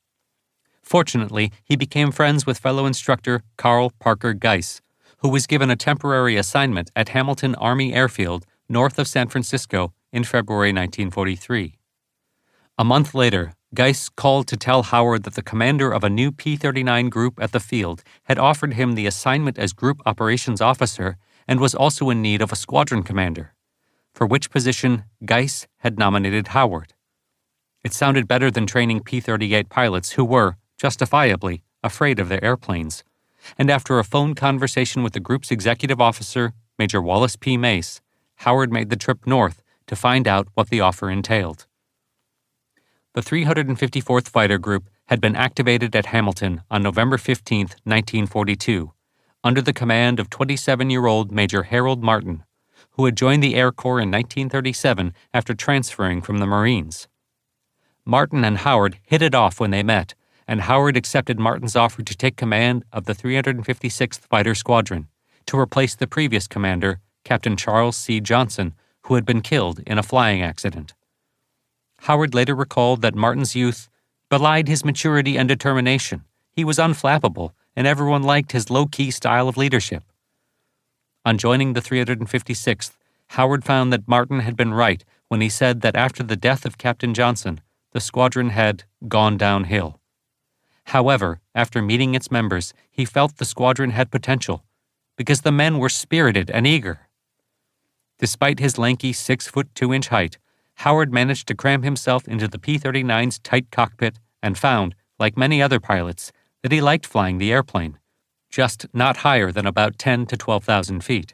Fortunately, he became friends with fellow instructor Carl Parker Geis, who was given a temporary assignment at Hamilton Army Airfield north of San Francisco in February 1943. A month later, Geis called to tell Howard that the commander of a new P-39 group at the field had offered him the assignment as group operations officer and was also in need of a squadron commander, for which position Geis had nominated Howard. It sounded better than training P-38 pilots who were, justifiably, afraid of their airplanes, and after a phone conversation with the group's executive officer, Major Wallace P. Mace, Howard made the trip north to find out what the offer entailed. The 354th Fighter Group had been activated at Hamilton on November 15, 1942, under the command of 27-year-old Major Harold Martin, who had joined the Air Corps in 1937 after transferring from the Marines. Martin and Howard hit it off when they met, and Howard accepted Martin's offer to take command of the 356th Fighter Squadron, to replace the previous commander, Captain Charles C. Johnson, who had been killed in a flying accident. Howard later recalled that Martin's youth belied his maturity and determination. He was unflappable, and everyone liked his low-key style of leadership. On joining the 356th, Howard found that Martin had been right when he said that after the death of Captain Johnson, the squadron had gone downhill. However, after meeting its members, he felt the squadron had potential, because the men were spirited and eager. Despite his lanky 6'2" height, Howard managed to cram himself into the P-39's tight cockpit and found, like many other pilots, that he liked flying the airplane, just not higher than about 10,000 to 12,000 feet.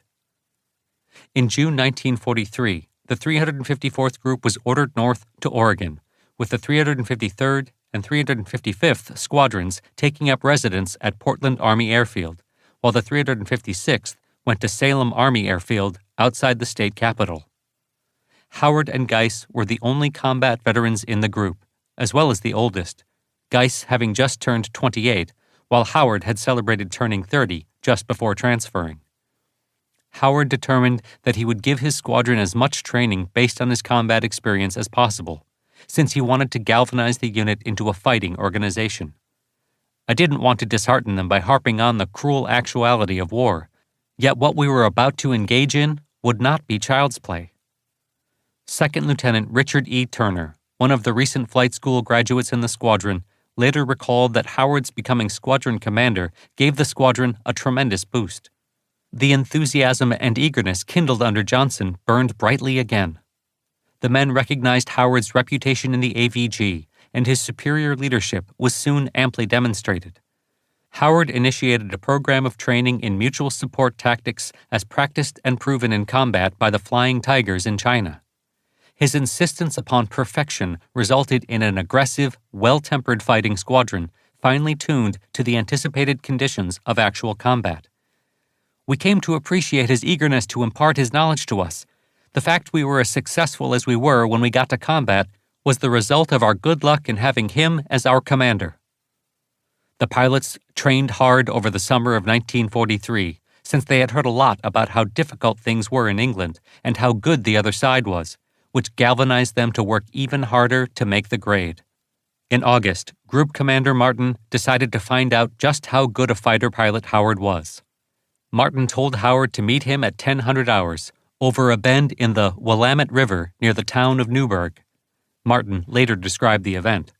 In June 1943, the 354th Group was ordered north to Oregon, with the 353rd and 355th Squadrons taking up residence at Portland Army Airfield, while the 356th went to Salem Army Airfield outside the state capital. Howard and Geis were the only combat veterans in the group, as well as the oldest, Geis having just turned 28, while Howard had celebrated turning 30 just before transferring. Howard determined that he would give his squadron as much training based on his combat experience as possible, since he wanted to galvanize the unit into a fighting organization. I didn't want to dishearten them by harping on the cruel actuality of war, yet what we were about to engage in would not be child's play. Second Lieutenant Richard E. Turner, one of the recent flight school graduates in the squadron, later recalled that Howard's becoming squadron commander gave the squadron a tremendous boost. The enthusiasm and eagerness kindled under Johnson burned brightly again. The men recognized Howard's reputation in the AVG, and his superior leadership was soon amply demonstrated. Howard initiated a program of training in mutual support tactics as practiced and proven in combat by the Flying Tigers in China. His insistence upon perfection resulted in an aggressive, well-tempered fighting squadron finely tuned to the anticipated conditions of actual combat. We came to appreciate his eagerness to impart his knowledge to us. The fact we were as successful as we were when we got to combat was the result of our good luck in having him as our commander." The pilots trained hard over the summer of 1943, since they had heard a lot about how difficult things were in England and how good the other side was, which galvanized them to work even harder to make the grade. In August, Group Commander Martin decided to find out just how good a fighter pilot Howard was. Martin told Howard to meet him at 1000 hours, over a bend in the Willamette River near the town of Newburgh. Martin later described the event.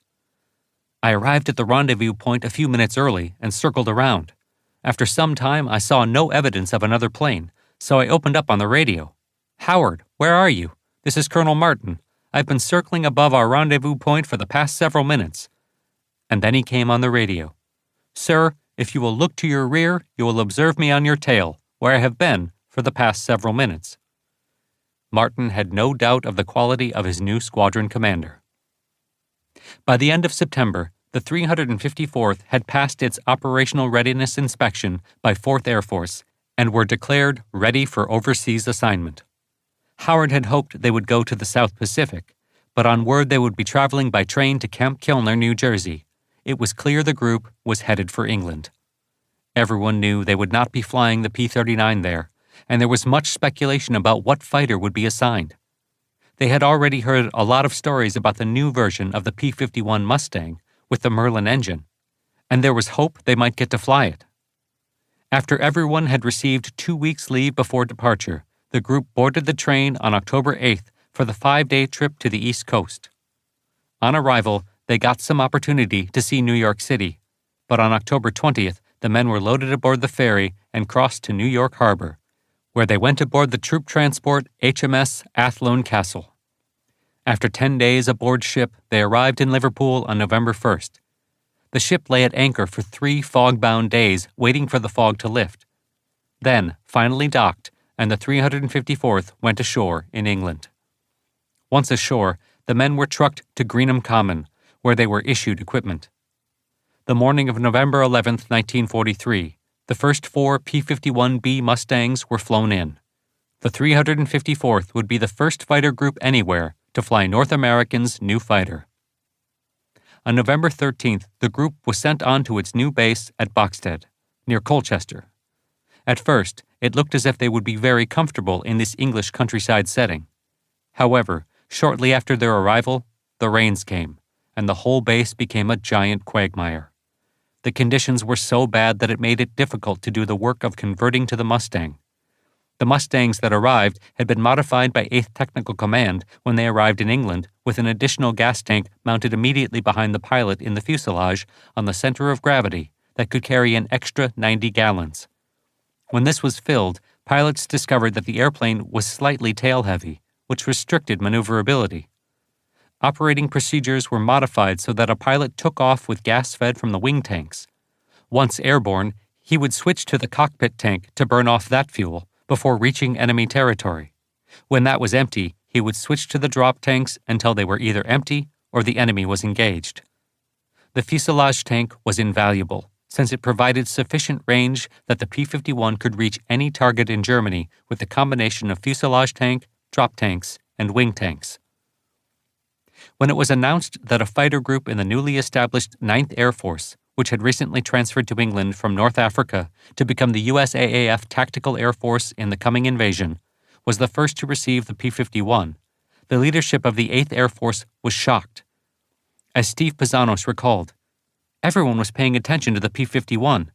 "I arrived at the rendezvous point a few minutes early and circled around. After some time, I saw no evidence of another plane, so I opened up on the radio. 'Howard, where are you? This is Colonel Martin. I've been circling above our rendezvous point for the past several minutes.' And then he came on the radio. 'Sir, if you will look to your rear, you will observe me on your tail, where I have been for the past several minutes.'" Martin had no doubt of the quality of his new squadron commander. By the end of September, the 354th had passed its operational readiness inspection by 4th Air Force and were declared ready for overseas assignment. Howard had hoped they would go to the South Pacific, but on word they would be traveling by train to Camp Kilner, New Jersey, it was clear the group was headed for England. Everyone knew they would not be flying the P-39 there, and there was much speculation about what fighter would be assigned. They had already heard a lot of stories about the new version of the P-51 Mustang with the Merlin engine, and there was hope they might get to fly it. After everyone had received 2 weeks' leave before departure, the group boarded the train on October 8th for the 5-day trip to the East Coast. On arrival, they got some opportunity to see New York City, but on October 20th, the men were loaded aboard the ferry and crossed to New York Harbor, where they went aboard the troop transport HMS Athlone Castle. After 10 days aboard ship, they arrived in Liverpool on November 1st. The ship lay at anchor for 3 fog-bound days, waiting for the fog to lift. Then, finally docked, and the 354th went ashore in England. Once ashore, the men were trucked to Greenham Common, where they were issued equipment. The morning of November 11, 1943, the first 4 P-51B Mustangs were flown in. The 354th would be the first fighter group anywhere to fly North America's new fighter. On November 13th, the group was sent on to its new base at Boxted, near Colchester. At first, it looked as if they would be very comfortable in this English countryside setting. However, shortly after their arrival, the rains came, and the whole base became a giant quagmire. The conditions were so bad that it made it difficult to do the work of converting to the Mustang. The Mustangs that arrived had been modified by 8th Technical Command when they arrived in England, with an additional gas tank mounted immediately behind the pilot in the fuselage on the center of gravity that could carry an extra 90 gallons. When this was filled, pilots discovered that the airplane was slightly tail-heavy, which restricted maneuverability. Operating procedures were modified so that a pilot took off with gas fed from the wing tanks. Once airborne, he would switch to the cockpit tank to burn off that fuel before reaching enemy territory. When that was empty, he would switch to the drop tanks until they were either empty or the enemy was engaged. The fuselage tank was invaluable, since it provided sufficient range that the P-51 could reach any target in Germany with the combination of fuselage tank, drop tanks, and wing tanks. When it was announced that a fighter group in the newly established 9th Air Force, which had recently transferred to England from North Africa to become the USAAF Tactical Air Force in the coming invasion, was the first to receive the P-51, the leadership of the 8th Air Force was shocked. As Steve Pizzanos recalled, "Everyone was paying attention to the P-51.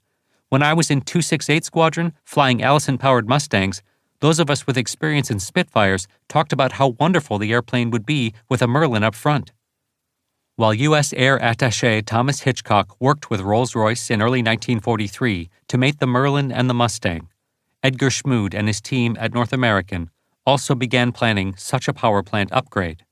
When I was in 268 Squadron, flying Allison-powered Mustangs, those of us with experience in Spitfires talked about how wonderful the airplane would be with a Merlin up front." While U.S. Air Attaché Thomas Hitchcock worked with Rolls-Royce in early 1943 to mate the Merlin and the Mustang, Edgar Schmood and his team at North American also began planning such a power plant upgrade.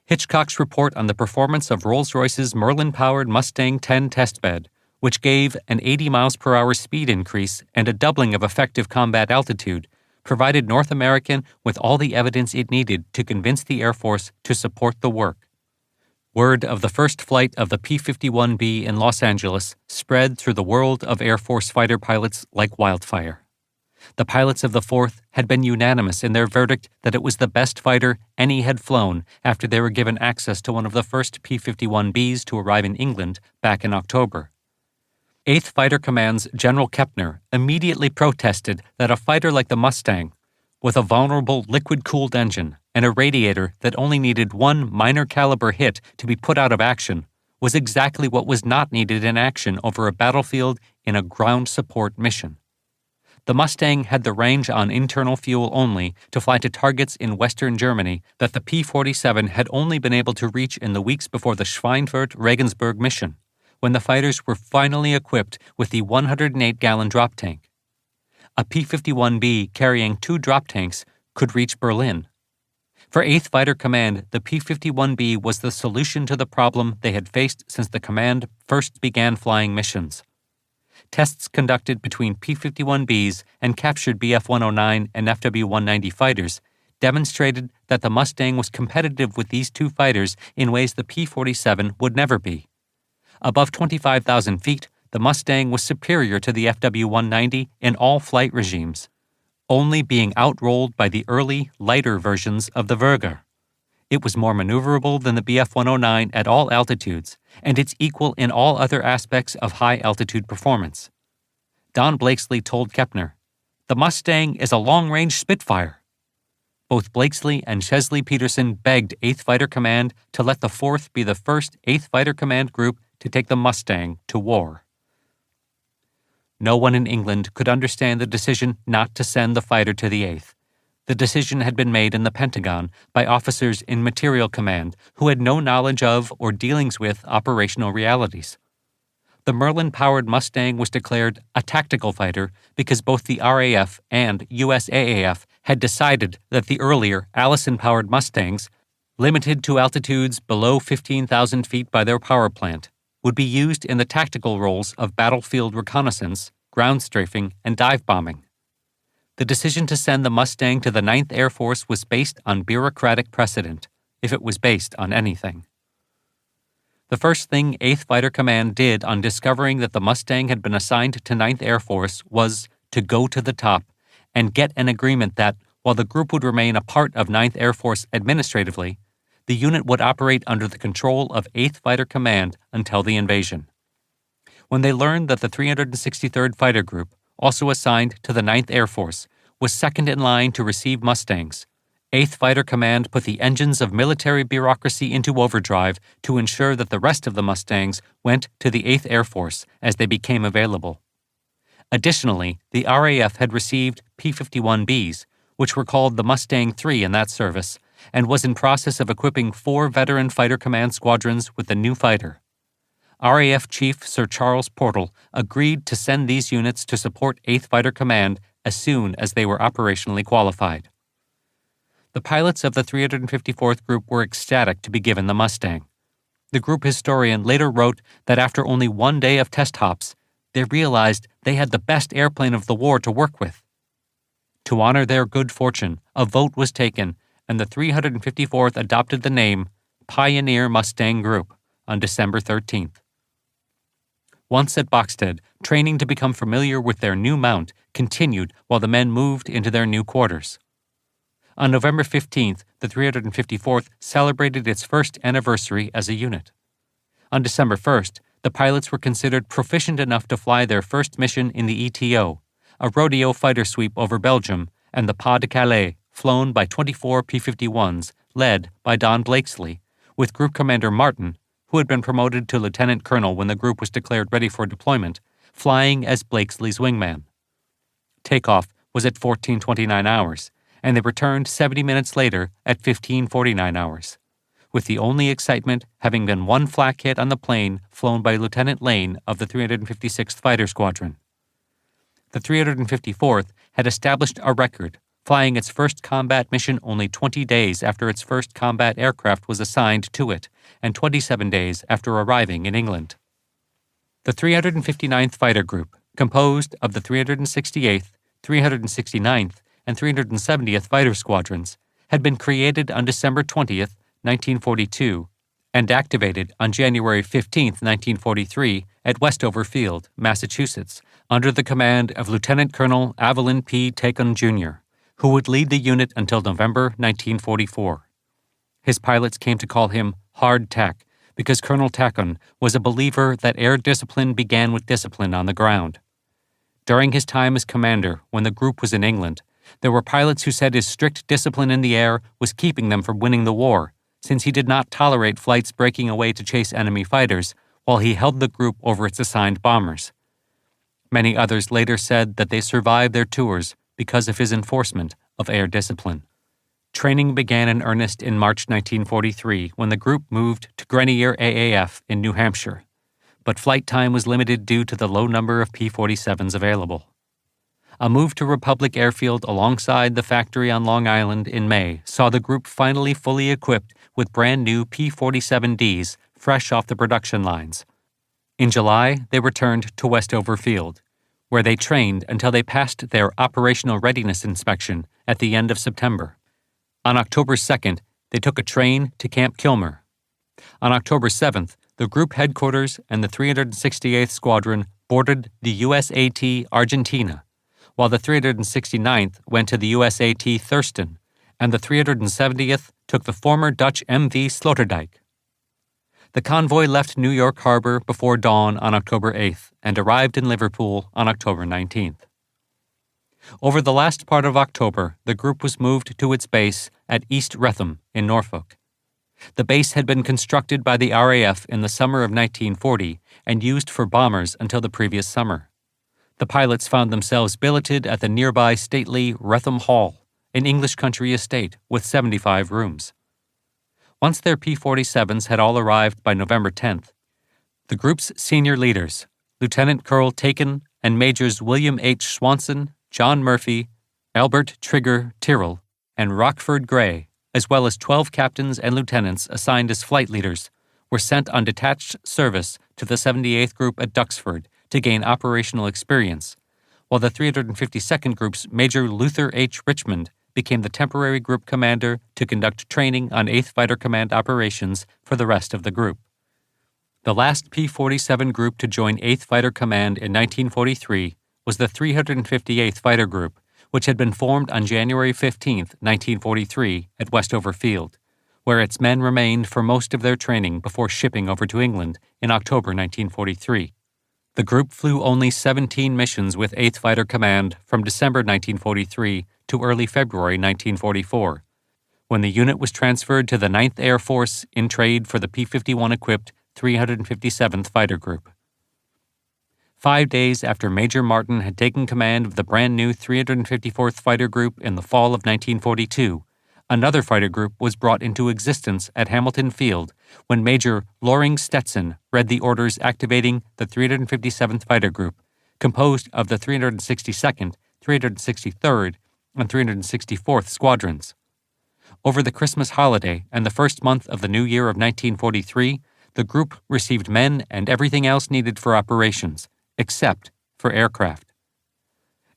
Hitchcock's report on the performance of Rolls-Royce's Merlin-powered Mustang 10 testbed, which gave an 80 miles per hour speed increase and a doubling of effective combat altitude, provided North American with all the evidence it needed to convince the Air Force to support the work. Word of the first flight of the P-51B in Los Angeles spread through the world of Air Force fighter pilots like wildfire. The pilots of the 4th had been unanimous in their verdict that it was the best fighter any had flown after they were given access to one of the first P-51Bs to arrive in England back in October. 8th Fighter Command's General Kepner immediately protested that a fighter like the Mustang, with a vulnerable liquid-cooled engine and a radiator that only needed one minor caliber hit to be put out of action, was exactly what was not needed in action over a battlefield in a ground support mission. The Mustang had the range on internal fuel only to fly to targets in western Germany that the P-47 had only been able to reach in the weeks before the Schweinfurt-Regensburg mission, when the fighters were finally equipped with the 108-gallon drop tank. A P-51B carrying 2 drop tanks could reach Berlin. For 8th Fighter Command, the P-51B was the solution to the problem they had faced since the command first began flying missions. Tests conducted between P-51Bs and captured Bf-109 and FW-190 fighters demonstrated that the Mustang was competitive with these 2 fighters in ways the P-47 would never be. Above 25,000 feet, the Mustang was superior to the FW-190 in all flight regimes, only being outrolled by the early, lighter versions of the Vöger. It was more maneuverable than the Bf-109 at all altitudes, and its equal in all other aspects of high-altitude performance. Don Blakesley told Kepner, "The Mustang is a long-range Spitfire." Both Blakesley and Chesley Peterson begged 8th Fighter Command to let the 4th be the first 8th Fighter Command group to take the Mustang to war. No one in England could understand the decision not to send the fighter to the 8th. The decision had been made in the Pentagon by officers in Material Command who had no knowledge of or dealings with operational realities. The Merlin-powered Mustang was declared a tactical fighter because both the RAF and USAAF had decided that the earlier Allison-powered Mustangs, limited to altitudes below 15,000 feet by their power plant, would be used in the tactical roles of battlefield reconnaissance, ground strafing, and dive bombing. The decision to send the Mustang to the 9th Air Force was based on bureaucratic precedent, if it was based on anything. The first thing 8th Fighter Command did on discovering that the Mustang had been assigned to 9th Air Force was to go to the top and get an agreement that, while the group would remain a part of 9th Air Force administratively, the unit would operate under the control of 8th Fighter Command until the invasion. When they learned that the 363rd Fighter Group, also assigned to the 9th Air Force, was second in line to receive Mustangs, 8th Fighter Command put the engines of military bureaucracy into overdrive to ensure that the rest of the Mustangs went to the 8th Air Force as they became available. Additionally, the RAF had received P-51Bs, which were called the Mustang III in that service, and was in process of equipping 4 veteran Fighter Command squadrons with the new fighter. RAF Chief Sir Charles Portal agreed to send these units to support 8th Fighter Command as soon as they were operationally qualified. The pilots of the 354th Group were ecstatic to be given the Mustang. The group historian later wrote that after only 1 day of test hops, they realized they had the best airplane of the war to work with. To honor their good fortune, a vote was taken, and the 354th adopted the name Pioneer Mustang Group on December 13th. Once at Boxted, training to become familiar with their new mount continued while the men moved into their new quarters. On November 15th, the 354th celebrated its first anniversary as a unit. On December 1st, the pilots were considered proficient enough to fly their first mission in the ETO, a rodeo fighter sweep over Belgium, and the Pas de Calais, flown by 24 P-51s, led by Don Blakesley, with Group Commander Martin, who had been promoted to lieutenant colonel when the group was declared ready for deployment, flying as Blakesley's wingman. Takeoff was at 14:29 hours, and they returned 70 minutes later at 15:49 hours, with the only excitement having been one flak hit on the plane flown by Lieutenant Lane of the 356th Fighter Squadron. The 354th had established a record, flying its first combat mission only 20 days after its first combat aircraft was assigned to it, and 27 days after arriving in England. The 359th Fighter Group, composed of the 368th, 369th, and 370th Fighter Squadrons, had been created on December 20th, 1942, and activated on January 15, 1943, at Westover Field, Massachusetts, under the command of Lieutenant Colonel Evelyn P. Tacon, Jr., who would lead the unit until November 1944. His pilots came to call him Hard Tack because Colonel Tacon was a believer that air discipline began with discipline on the ground. During his time as commander, when the group was in England, there were pilots who said his strict discipline in the air was keeping them from winning the war, since he did not tolerate flights breaking away to chase enemy fighters while he held the group over its assigned bombers. Many others later said that they survived their tours because of his enforcement of air discipline. Training began in earnest in March 1943 when the group moved to Grenier AAF in New Hampshire, but flight time was limited due to the low number of P-47s available. A move to Republic Airfield alongside the factory on Long Island in May saw the group finally fully equipped with brand new P-47Ds fresh off the production lines. In July, they returned to Westover Field, where they trained until they passed their operational readiness inspection at the end of September. On October 2nd, they took a train to Camp Kilmer. On October 7th, the group headquarters and the 368th Squadron boarded the USAT Argentina, while the 369th went to the USAT Thurston, and the 370th took the former Dutch MV Sloterdijk. The convoy left New York Harbor before dawn on October 8th and arrived in Liverpool on October 19th. Over the last part of October, the group was moved to its base at East Wretham in Norfolk. The base had been constructed by the RAF in the summer of 1940 and used for bombers until the previous summer. The pilots found themselves billeted at the nearby stately Wretham Hall, an English country estate with 75 rooms. Once their P-47s had all arrived by November 10th, the group's senior leaders, Lieutenant Colonel Tacon and Majors William H. Swanson, John Murphy, Albert Trigger Tyrrell, and Rockford Gray, as well as 12 captains and lieutenants assigned as flight leaders, were sent on detached service to the 78th Group at Duxford to gain operational experience, while the 352nd Group's Major Luther H. Richmond became the temporary group commander to conduct training on 8th Fighter Command operations for the rest of the group. The last P-47 group to join 8th Fighter Command in 1943 was the 358th Fighter Group, which had been formed on January 15, 1943, at Westover Field, where its men remained for most of their training before shipping over to England in October 1943. The group flew only 17 missions with 8th Fighter Command from December 1943 to early February 1944, when the unit was transferred to the 9th Air Force in trade for the P-51-equipped 357th Fighter Group. 5 days after Major Martin had taken command of the brand-new 354th Fighter Group in the fall of 1942, another fighter group was brought into existence at Hamilton Field when Major Loring Stetson read the orders activating the 357th Fighter Group, composed of the 362nd, 363rd, and 364th Squadrons. Over the Christmas holiday and the first month of the new year of 1943, the group received men and everything else needed for operations, except for aircraft.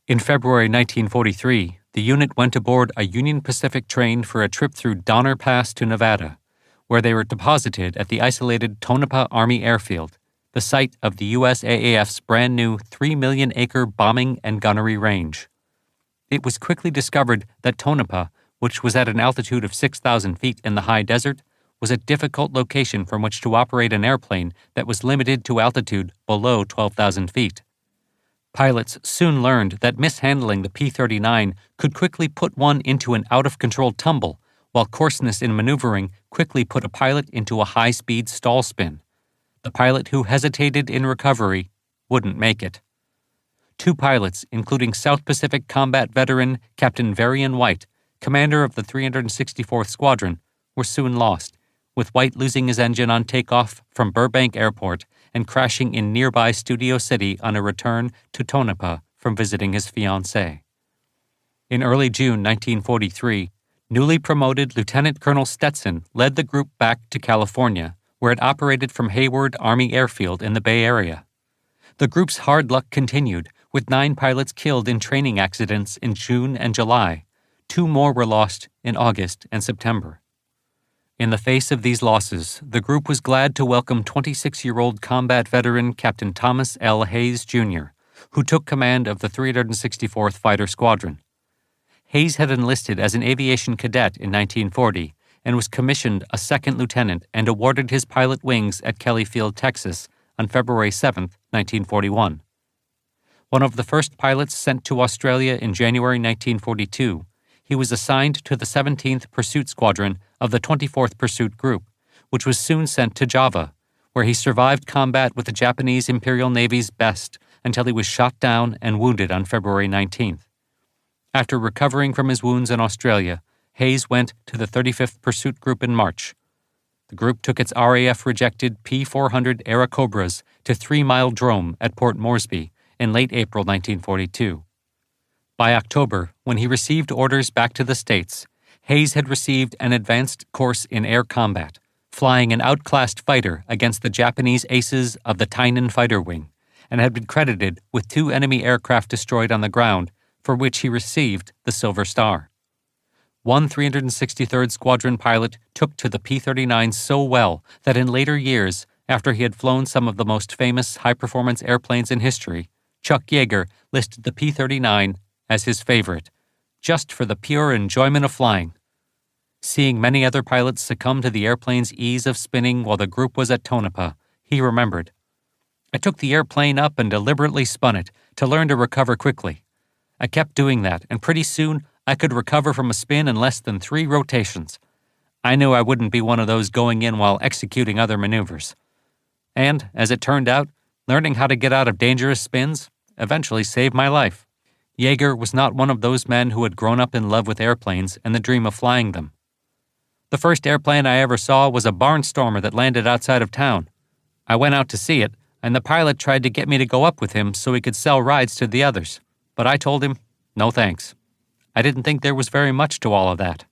In February 1943, the unit went aboard a Union Pacific train for a trip through Donner Pass to Nevada, where they were deposited at the isolated Tonopah Army Airfield, the site of the USAAF's brand-new 3-million-acre bombing and gunnery range. It was quickly discovered that Tonopah, which was at an altitude of 6,000 feet in the high desert, was a difficult location from which to operate an airplane that was limited to altitude below 12,000 feet. Pilots soon learned that mishandling the P-39 could quickly put one into an out-of-control tumble, while coarseness in maneuvering quickly put a pilot into a high-speed stall spin. The pilot who hesitated in recovery wouldn't make it. 2 pilots, including South Pacific combat veteran Captain Varian White, commander of the 364th Squadron, were soon lost, with White losing his engine on takeoff from Burbank Airport and crashing in nearby Studio City on a return to Tonopah from visiting his fiancée. In early June 1943, newly promoted Lieutenant Colonel Stetson led the group back to California, where it operated from Hayward Army Airfield in the Bay Area. The group's hard luck continued, with 9 pilots killed in training accidents in June and July. 2 more were lost in August and September. In the face of these losses, the group was glad to welcome 26-year-old combat veteran Captain Thomas L. Hayes, Jr., who took command of the 364th Fighter Squadron. Hayes had enlisted as an aviation cadet in 1940 and was commissioned a second lieutenant and awarded his pilot wings at Kelly Field, Texas, on February 7, 1941. One of the first pilots sent to Australia in January 1942, he was assigned to the 17th Pursuit Squadron of the 24th Pursuit Group, which was soon sent to Java, where he survived combat with the Japanese Imperial Navy's best until he was shot down and wounded on February 19th. After recovering from his wounds in Australia, Hayes went to the 35th Pursuit Group in March. The group took its RAF-rejected P-400 Airacobras to 3 Mile Drome at Port Moresby in late April 1942. By October, when he received orders back to the States, Hayes had received an advanced course in air combat, flying an outclassed fighter against the Japanese aces of the Tainan Fighter Wing, and had been credited with 2 enemy aircraft destroyed on the ground, for which he received the Silver Star. One 363rd Squadron pilot took to the P-39 so well that in later years, after he had flown some of the most famous high-performance airplanes in history, Chuck Yeager listed the P-39 as his favorite, just for the pure enjoyment of flying. Seeing many other pilots succumb to the airplane's ease of spinning while the group was at Tonopah, he remembered, "I took the airplane up and deliberately spun it to learn to recover quickly. I kept doing that, and pretty soon I could recover from a spin in less than 3 rotations. I knew I wouldn't be one of those going in while executing other maneuvers." And, as it turned out, learning how to get out of dangerous spins eventually saved my life. Yeager was not one of those men who had grown up in love with airplanes and the dream of flying them. "The first airplane I ever saw was a barnstormer that landed outside of town. I went out to see it, and the pilot tried to get me to go up with him so he could sell rides to the others. But I told him, no thanks. I didn't think there was very much to all of that."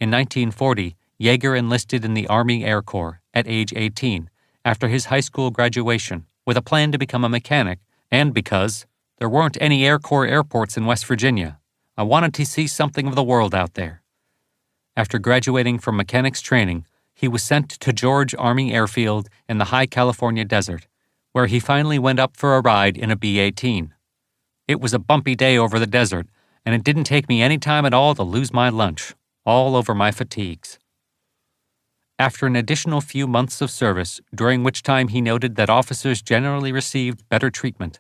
In 1940, Yeager enlisted in the Army Air Corps at age 18 after his high school graduation with a plan to become a mechanic, and because there weren't any Air Corps airports in West Virginia, I wanted to see something of the world out there. After graduating from mechanics training, he was sent to George Army Airfield in the high California desert, where he finally went up for a ride in a B-18. It was a bumpy day over the desert, and it didn't take me any time at all to lose my lunch, all over my fatigues. After an additional few months of service, during which time he noted that officers generally received better treatment,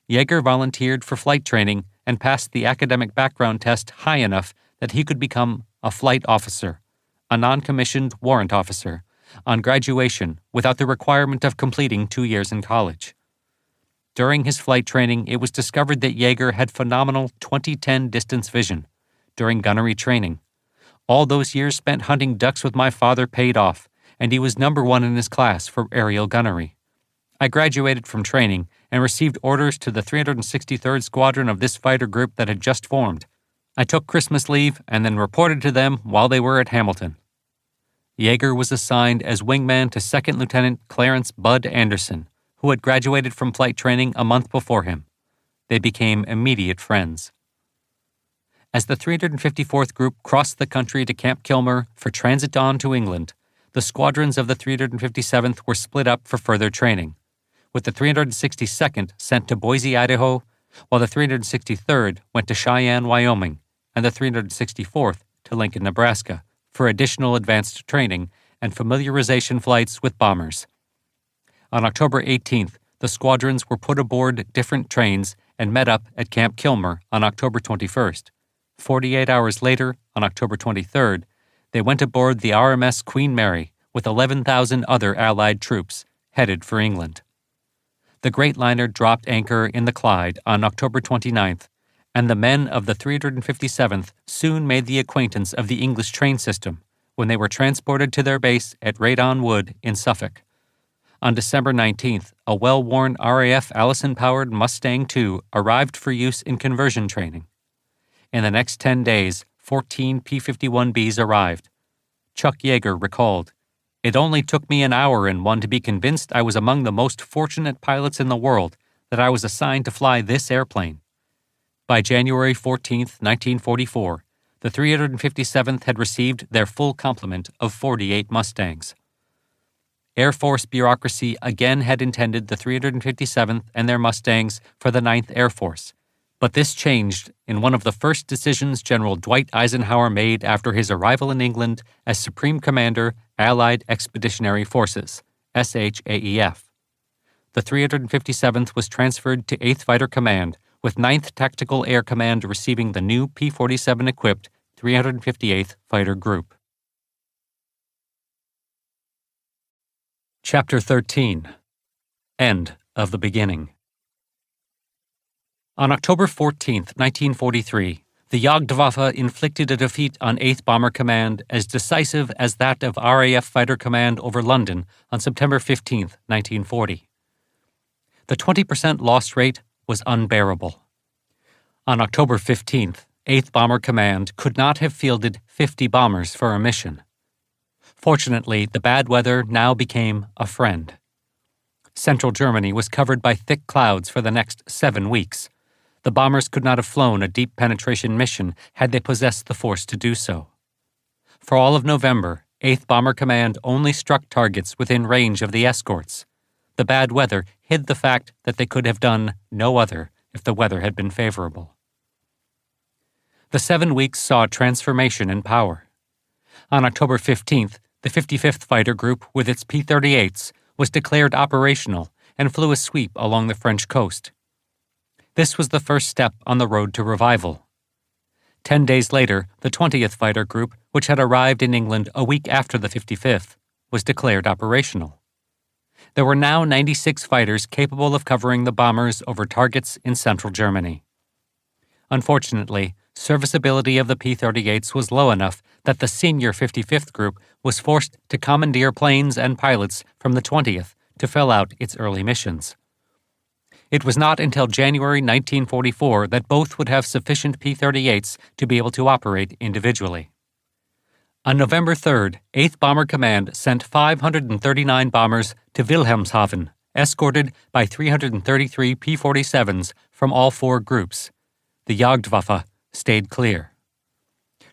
Yeager volunteered for flight training and passed the academic background test high enough that he could become a flight officer, a non-commissioned warrant officer, on graduation without the requirement of completing 2 years in college. During his flight training, it was discovered that Yeager had phenomenal 2010 distance vision during gunnery training. All those years spent hunting ducks with my father paid off, and he was number 1 in his class for aerial gunnery. I graduated from training and received orders to the 363rd Squadron of this fighter group that had just formed. I took Christmas leave and then reported to them while they were at Hamilton. Yeager was assigned as wingman to Second Lieutenant Clarence Bud Anderson, who had graduated from flight training a month before him. They became immediate friends. As the 354th Group crossed the country to Camp Kilmer for transit on to England, the squadrons of the 357th were split up for further training, with the 362nd sent to Boise, Idaho, while the 363rd went to Cheyenne, Wyoming, and the 364th to Lincoln, Nebraska, for additional advanced training and familiarization flights with bombers. On October 18th, the squadrons were put aboard different trains and met up at Camp Kilmer on October 21st. 48 hours later, on October 23rd, they went aboard the RMS Queen Mary with 11,000 other Allied troops, headed for England. The great liner dropped anchor in the Clyde on October 29th, and the men of the 357th soon made the acquaintance of the English train system when they were transported to their base at Radon Wood in Suffolk. On December 19th, a well-worn RAF Allison-powered Mustang II arrived for use in conversion training. In the next 10 days, 14 P-51Bs arrived. Chuck Yeager recalled, "It only took me an hour and one to be convinced I was among the most fortunate pilots in the world that I was assigned to fly this airplane." By January 14, 1944, the 357th had received their full complement of 48 Mustangs. Air Force bureaucracy again had intended the 357th and their Mustangs for the 9th Air Force, but this changed in one of the first decisions General Dwight Eisenhower made after his arrival in England as Supreme Commander, Allied Expeditionary Forces, SHAEF. The 357th was transferred to 8th Fighter Command, with 9th Tactical Air Command receiving the new P-47-equipped 358th Fighter Group. Chapter 13. End of the Beginning. On October 14, 1943, the Luftwaffe inflicted a defeat on 8th Bomber Command as decisive as that of RAF Fighter Command over London on September 15, 1940. The 20% loss rate was unbearable. On October 15th, 8th Bomber Command could not have fielded 50 bombers for a mission. Fortunately, the bad weather now became a friend. Central Germany was covered by thick clouds for the next 7 weeks. The bombers could not have flown a deep penetration mission had they possessed the force to do so. For all of November, 8th Bomber Command only struck targets within range of the escorts. The bad weather hid the fact that they could have done no other if the weather had been favorable. The 7 weeks saw a transformation in power. On October 15th, the 55th Fighter Group with its P-38s was declared operational and flew a sweep along the French coast. This was the first step on the road to revival. 10 days later, the 20th Fighter Group, which had arrived in England a week after the 55th, was declared operational. There were now 96 fighters capable of covering the bombers over targets in central Germany. Unfortunately, serviceability of the P-38s was low enough that the senior 55th Group was forced to commandeer planes and pilots from the 20th to fill out its early missions. It was not until January 1944 that both would have sufficient P-38s to be able to operate individually. On November 3rd, 8th Bomber Command sent 539 bombers to Wilhelmshaven, escorted by 333 P-47s from all 4 groups. The Luftwaffe stayed clear.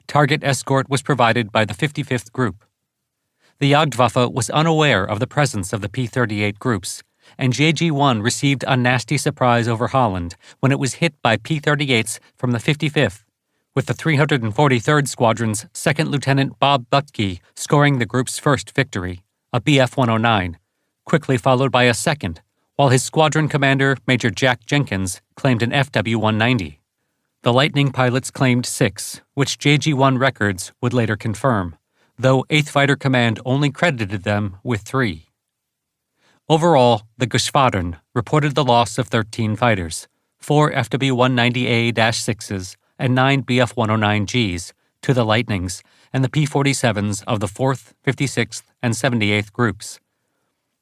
Target escort was provided by the 55th Group. The Luftwaffe was unaware of the presence of the P-38 groups, and JG-1 received a nasty surprise over Holland when it was hit by P-38s from the 55th, with the 343rd Squadron's 2nd Lieutenant Bob Butke scoring the group's first victory, a Bf-109, quickly followed by a second, while his squadron commander, Major Jack Jenkins, claimed an FW-190. The Lightning pilots claimed 6, which JG-1 records would later confirm, though 8th Fighter Command only credited them with 3. Overall, the Geschwadern reported the loss of 13 fighters, 4 FW-190A-6s and 9 Bf-109Gs to the Lightnings and the P-47s of the 4th, 56th, and 78th Groups.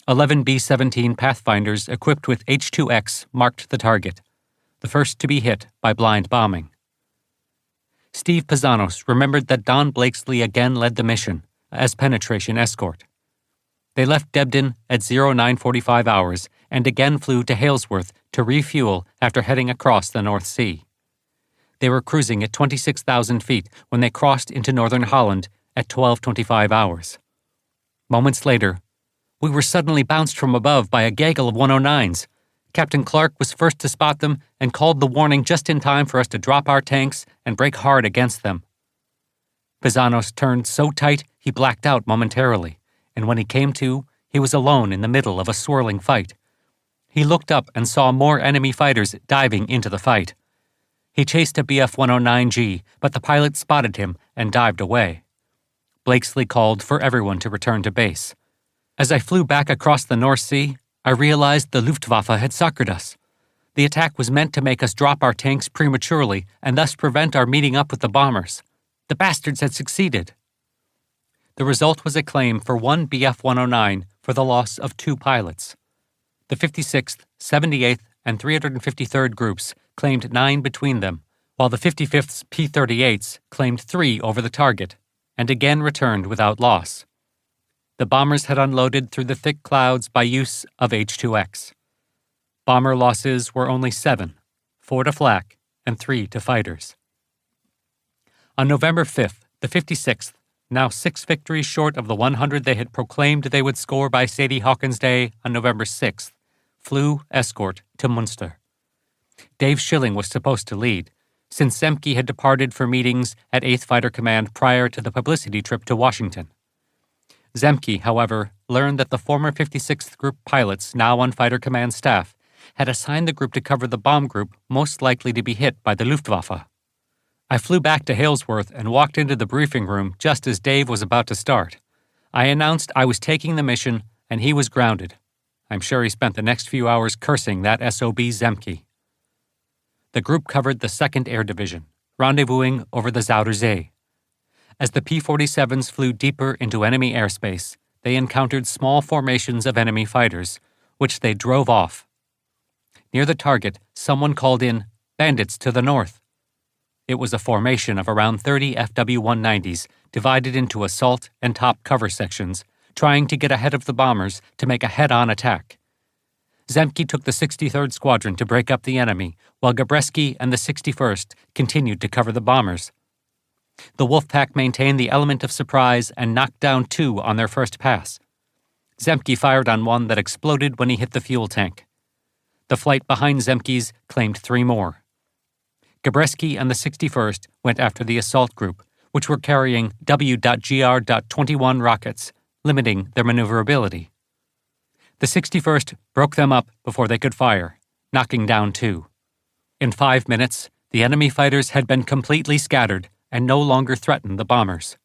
11 B-17 Pathfinders equipped with H-2X marked the target, the first to be hit by blind bombing. Steve Pizzanos remembered that Don Blakesley again led the mission as penetration escort. They left Debden at 0945 hours and again flew to Halesworth to refuel after heading across the North Sea. They were cruising at 26,000 feet when they crossed into northern Holland at 1225 hours. Moments later, we were suddenly bounced from above by a gaggle of 109s. Captain Clark was first to spot them and called the warning just in time for us to drop our tanks and brake hard against them. Pizzanos turned so tight he blacked out momentarily, and when he came to, he was alone in the middle of a swirling fight. He looked up and saw more enemy fighters diving into the fight. He chased a Bf-109G, but the pilot spotted him and dived away. Blakesley called for everyone to return to base. As I flew back across the North Sea, I realized the Luftwaffe had suckered us. The attack was meant to make us drop our tanks prematurely and thus prevent our meeting up with the bombers. The bastards had succeeded. The result was a claim for 1 Bf-109 for the loss of 2 pilots. The 56th, 78th, and 353rd Groups claimed 9 between them, while the 55th's P-38s claimed 3 over the target, and again returned without loss. The bombers had unloaded through the thick clouds by use of H-2X. Bomber losses were only 7, 4 to flak and 3 to fighters. On November 5th, the 56th, now 6 victories short of the 100 they had proclaimed they would score by Sadie Hawkins Day on November 6th, flew escort to Munster. Dave Schilling was supposed to lead, since Zemke had departed for meetings at 8th Fighter Command prior to the publicity trip to Washington. Zemke, however, learned that the former 56th Group pilots, now on Fighter Command staff, had assigned the group to cover the bomb group most likely to be hit by the Luftwaffe. I flew back to Halesworth and walked into the briefing room just as Dave was about to start. I announced I was taking the mission, and he was grounded. I'm sure he spent the next few hours cursing that SOB Zemke. The group covered the 2nd Air Division, rendezvousing over the Zuiderzee. As the P-47s flew deeper into enemy airspace, they encountered small formations of enemy fighters, which they drove off. Near the target, someone called in, "Bandits to the north." It was a formation of around 30 FW-190s divided into assault and top cover sections, trying to get ahead of the bombers to make a head-on attack. Zemke took the 63rd Squadron to break up the enemy, while Gabreski and the 61st continued to cover the bombers. The Wolfpack maintained the element of surprise and knocked down 2 on their first pass. Zemke fired on one that exploded when he hit the fuel tank. The flight behind Zemke's claimed 3 more. Gabreski and the 61st went after the assault group, which were carrying W.GR.21 rockets, limiting their maneuverability. The 61st broke them up before they could fire, knocking down 2. In 5 minutes, the enemy fighters had been completely scattered and no longer threatened the bombers.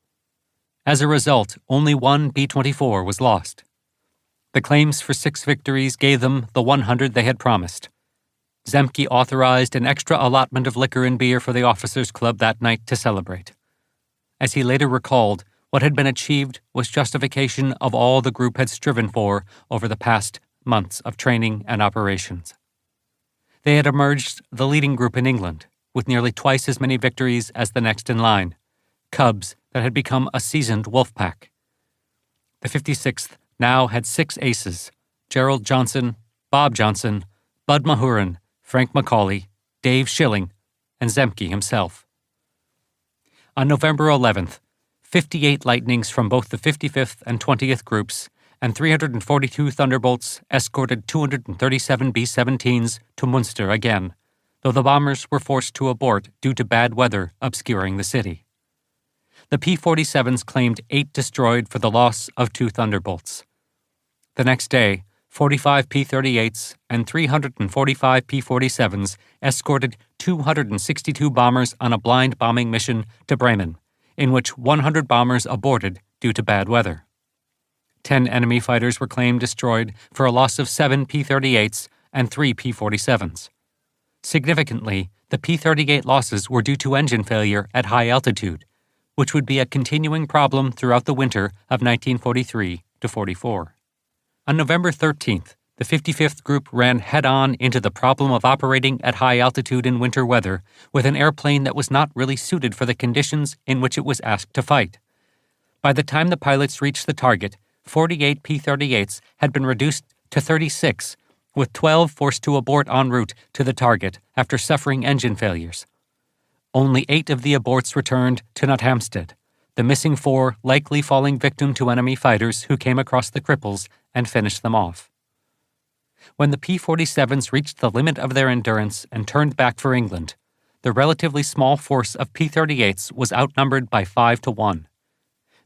As a result, only 1 B-24 was lost. The claims for 6 victories gave them the 100 they had promised. Zemke authorized an extra allotment of liquor and beer for the officers' club that night to celebrate. As he later recalled, what had been achieved was justification of all the group had striven for over the past months of training and operations. They had emerged the leading group in England, with nearly twice as many victories as the next in line, Cubs that had become a seasoned wolf pack. The 56th now had 6 aces: Gerald Johnson, Bob Johnson, Bud Mahurin, Frank McCauley, Dave Schilling, and Zemke himself. On November 11th, 58 Lightnings from both the 55th and 20th Groups and 342 Thunderbolts escorted 237 B-17s to Munster again, though the bombers were forced to abort due to bad weather obscuring the city. The P-47s claimed 8 destroyed for the loss of 2 Thunderbolts. The next day, 45 P-38s and 345 P-47s escorted 262 bombers on a blind bombing mission to Bremen, in which 100 bombers aborted due to bad weather. 10 enemy fighters were claimed destroyed for a loss of 7 P-38s and 3 P-47s. Significantly, the P-38 losses were due to engine failure at high altitude, which would be a continuing problem throughout the winter of 1943-44. On November 13th, the 55th Group ran head-on into the problem of operating at high altitude in winter weather with an airplane that was not really suited for the conditions in which it was asked to fight. By the time the pilots reached the target, 48 P-38s had been reduced to 36, with 12 forced to abort en route to the target after suffering engine failures. Only 8 of the aborts returned to Nothamsted, the missing 4 likely falling victim to enemy fighters who came across the cripples and finished them off. When the P-47s reached the limit of their endurance and turned back for England, the relatively small force of P-38s was outnumbered by 5 to 1.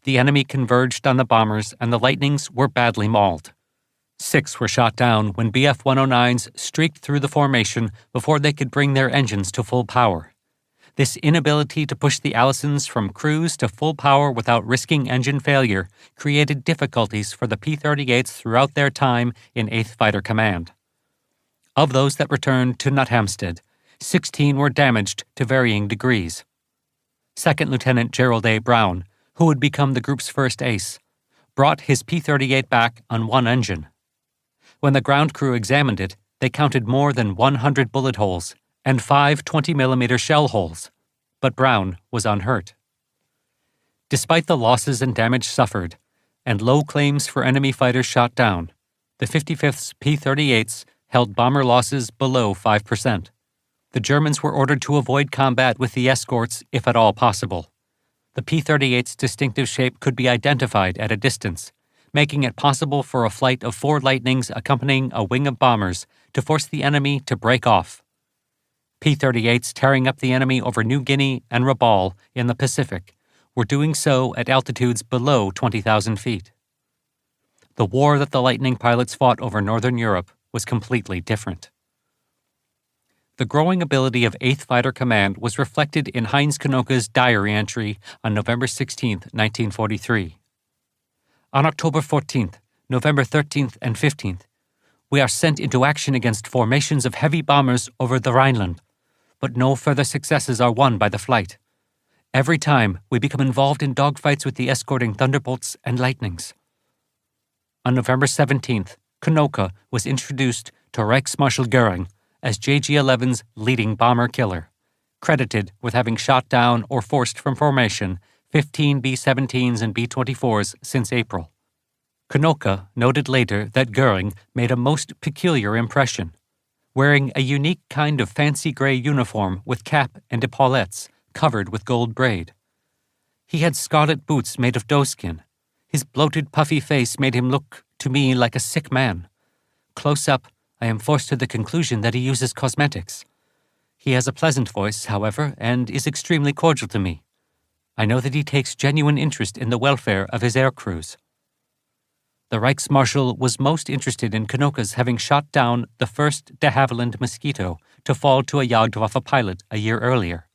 The enemy converged on the bombers and the Lightnings were badly mauled. 6 were shot down when Bf-109s streaked through the formation before they could bring their engines to full power. This inability to push the Allisons from cruise to full power without risking engine failure created difficulties for the P-38s throughout their time in 8th Fighter Command. Of those that returned to Nothamsted, 16 were damaged to varying degrees. Second Lieutenant Gerald A. Brown, who would become the group's first ace, brought his P-38 back on 1 engine. When the ground crew examined it, they counted more than 100 bullet holes and 5 20mm shell holes, but Brown was unhurt. Despite the losses and damage suffered, and low claims for enemy fighters shot down, the 55th's P-38s held bomber losses below 5%. The Germans were ordered to avoid combat with the escorts if at all possible, The P-38's distinctive shape could be identified at a distance, making it possible for a flight of 4 Lightnings accompanying a wing of bombers to force the enemy to break off. P-38s tearing up the enemy over New Guinea and Rabaul in the Pacific were doing so at altitudes below 20,000 feet. The war that the Lightning pilots fought over Northern Europe was completely different. The growing ability of 8th Fighter Command was reflected in Heinz Knoche's diary entry on November 16, 1943. On October 14th, November 13th, and 15th, we are sent into action against formations of heavy bombers over the Rhineland, but no further successes are won by the flight. Every time, we become involved in dogfights with the escorting Thunderbolts and Lightnings. On November 17th, Knoche was introduced to Reichsmarschall Göring as JG-11's leading bomber killer, credited with having shot down or forced from formation 15 B-17s and B-24s since April. Knoche noted later that Göring made a most peculiar impression, wearing a unique kind of fancy gray uniform with cap and epaulettes covered with gold braid. He had scarlet boots made of doeskin. His bloated, puffy face made him look, to me, like a sick man. Close up, I am forced to the conclusion that he uses cosmetics. He has a pleasant voice, however, and is extremely cordial to me. I know that he takes genuine interest in the welfare of his air crews. The Reichsmarschall was most interested in Knoche's having shot down the first de Havilland Mosquito to fall to a Jagdwaffe pilot a year earlier,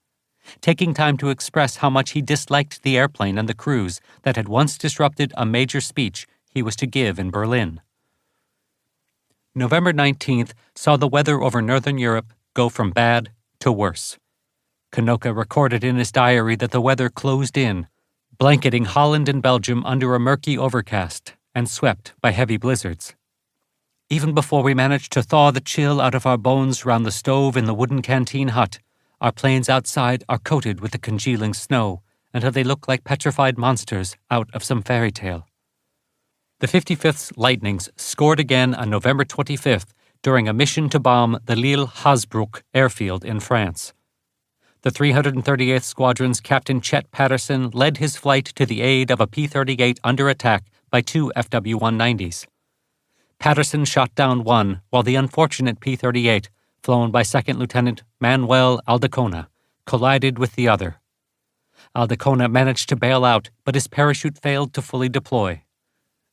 taking time to express how much he disliked the airplane and the crews that had once disrupted a major speech he was to give in Berlin. November 19th saw the weather over Northern Europe go from bad to worse. Knoche recorded in his diary that the weather closed in, blanketing Holland and Belgium under a murky overcast and swept by heavy blizzards. Even before we managed to thaw the chill out of our bones round the stove in the wooden canteen hut, our planes outside are coated with the congealing snow until they look like petrified monsters out of some fairy tale. The 55th Lightnings scored again on November 25th during a mission to bomb the Lille-Hasbrouck airfield in France. The 338th Squadron's Captain Chet Patterson led his flight to the aid of a P-38 under attack by 2 FW-190s. Patterson shot down one, while the unfortunate P-38, flown by 2nd Lieutenant Manuel Aldacona, collided with the other. Aldacona managed to bail out, but his parachute failed to fully deploy.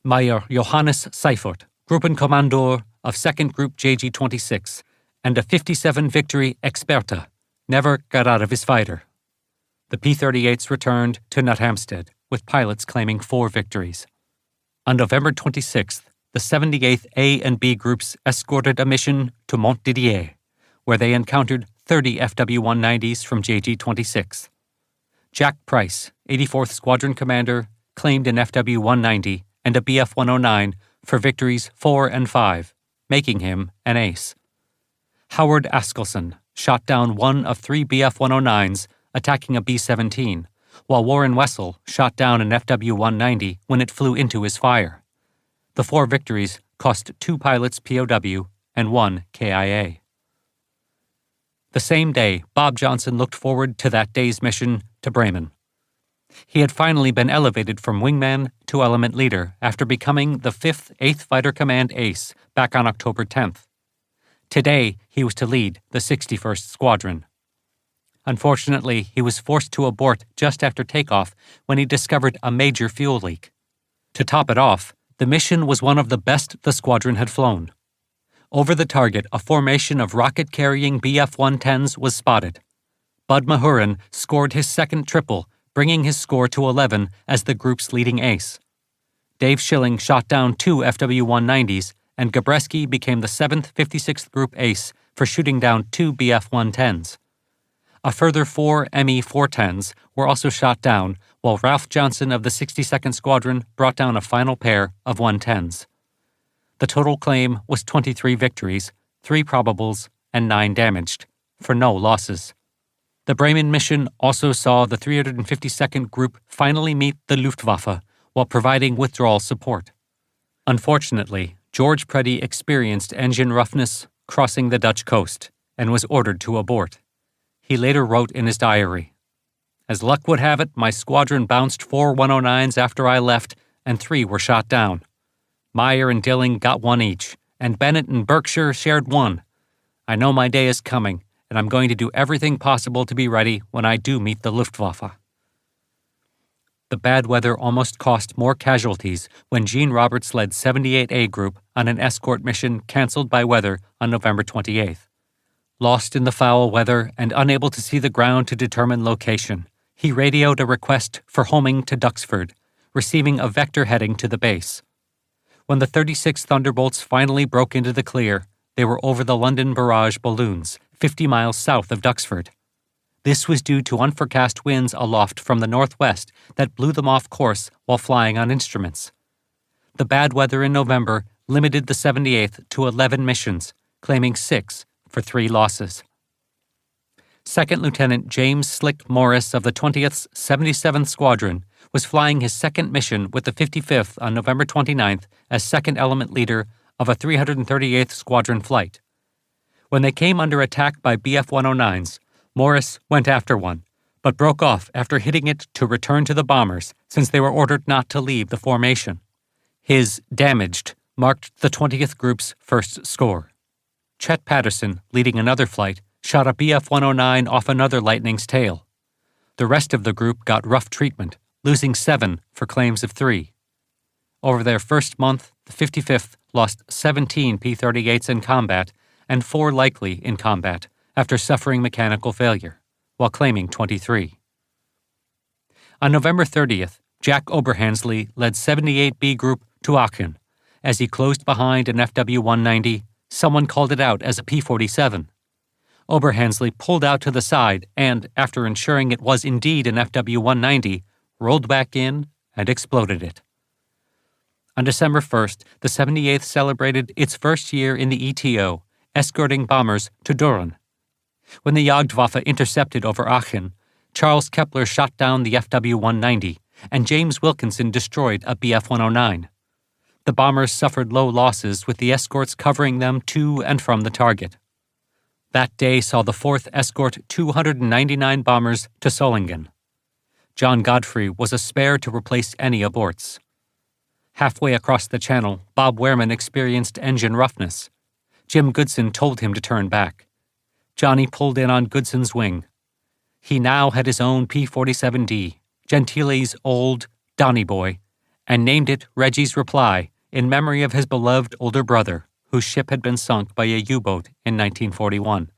Major Johannes Seifert, Gruppenkommandeur of 2nd Group JG-26, and a 57 Victory Experta, never got out of his fighter. The P-38s returned to Nothamsted, with pilots claiming 4 victories. On November 26th, the 78th A and B Groups escorted a mission to Montdidier, where they encountered 30 FW-190s from JG-26. Jack Price, 84th Squadron Commander, claimed an FW-190 and a BF-109 for victories 4 and 5, making him an ace. Howard Askelson shot down one of 3 BF-109s attacking a B-17, while Warren Wessel shot down an FW-190 when it flew into his fire. The 4 victories cost 2 pilots POW and 1 KIA. The same day, Bob Johnson looked forward to that day's mission to Bremen. He had finally been elevated from wingman to element leader after becoming the 5th 8th Fighter Command ace back on October 10th. Today, he was to lead the 61st Squadron. Unfortunately, he was forced to abort just after takeoff when he discovered a major fuel leak. To top it off, the mission was one of the best the squadron had flown. Over the target, a formation of rocket-carrying BF-110s was spotted. Bud Mahurin scored his second triple, bringing his score to 11 as the group's leading ace. Dave Schilling shot down 2 FW-190s, and Gabreski became the 7th 56th Group ace for shooting down 2 BF-110s. A further 4 ME-410s were also shot down, while Ralph Johnson of the 62nd Squadron brought down a final pair of 110s. The total claim was 23 victories, 3 probables, and 9 damaged, for no losses. The Bremen mission also saw the 352nd Group finally meet the Luftwaffe while providing withdrawal support. Unfortunately, George Preddy experienced engine roughness crossing the Dutch coast and was ordered to abort. He later wrote in his diary, As luck would have it, my squadron bounced 4 109s after I left, and 3 were shot down. Meyer and Dilling got 1 each, and Bennett and Berkshire shared 1. I know my day is coming, and I'm going to do everything possible to be ready when I do meet the Luftwaffe. The bad weather almost cost more casualties when Gene Roberts led 78A Group on an escort mission canceled by weather on November 28th. Lost in the foul weather and unable to see the ground to determine location, he radioed a request for homing to Duxford, receiving a vector heading to the base. When the 36 Thunderbolts finally broke into the clear, they were over the London Barrage balloons, 50 miles south of Duxford. This was due to unforecast winds aloft from the northwest that blew them off course while flying on instruments. The bad weather in November limited the 78th to 11 missions, claiming 6 for 3 losses. Second Lieutenant James Slick Morris of the 20th 77th Squadron was flying his second mission with the 55th on November 29th as second element leader of a 338th Squadron flight. When they came under attack by BF-109s, Morris went after one, but broke off after hitting it to return to the bombers since they were ordered not to leave the formation. His damaged marked the 20th Group's first score. Chet Patterson, leading another flight, shot a BF-109 off another Lightning's tail. The rest of the group got rough treatment, losing 7 for claims of 3. Over their first month, the 55th lost 17 P-38s in combat and 4 likely in combat after suffering mechanical failure, while claiming 23. On November 30th, Jack Oberhansley led 78B Group to Aachen. As he closed behind an FW-190, someone called it out as a P-47. Oberhansley pulled out to the side and, after ensuring it was indeed an FW-190, rolled back in and exploded it. On December 1st, the 78th celebrated its first year in the ETO, escorting bombers to Düren. When the Jagdwaffe intercepted over Aachen, Charles Kepler shot down the FW-190, and James Wilkinson destroyed a BF-109. The bombers suffered low losses, with the escorts covering them to and from the target. That day saw the 4th escort 299 bombers to Solingen. John Godfrey was a spare to replace any aborts. Halfway across the channel, Bob Wehrman experienced engine roughness. Jim Goodson told him to turn back. Johnny pulled in on Goodson's wing. He now had his own P-47D, Gentile's old Donny Boy, and named it Reggie's Reply in memory of his beloved older brother, whose ship had been sunk by a U-boat in 1941.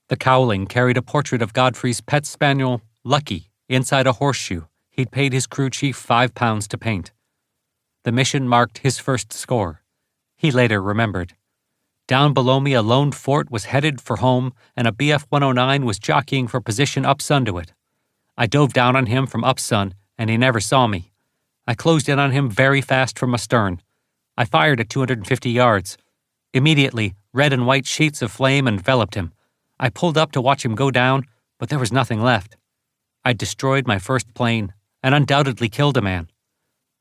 The cowling carried a portrait of Godfrey's pet spaniel, Lucky, inside a horseshoe he'd paid his crew chief £5 to paint. The mission marked his first score. He later remembered. Down below me, a lone fort was headed for home, and a BF-109 was jockeying for position upsun to it. I dove down on him from upsun, and he never saw me. I closed in on him very fast from astern. I fired at 250 yards. Immediately, red and white sheets of flame enveloped him. I pulled up to watch him go down, but there was nothing left. I destroyed my first plane, and undoubtedly killed a man.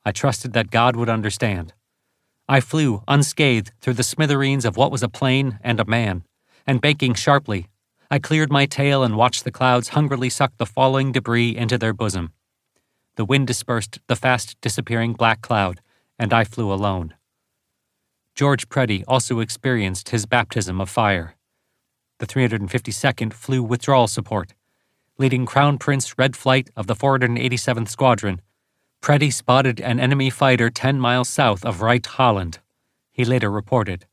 I trusted that God would understand. I flew unscathed through the smithereens of what was a plane and a man, and banking sharply, I cleared my tail and watched the clouds hungrily suck the falling debris into their bosom. The wind dispersed the fast-disappearing black cloud, and I flew alone. George Preddy also experienced his baptism of fire. The 352nd flew withdrawal support. Leading Crown Prince Red Flight of the 487th Squadron, Preddy spotted an enemy fighter 10 miles south of Wright, Holland. He later reported,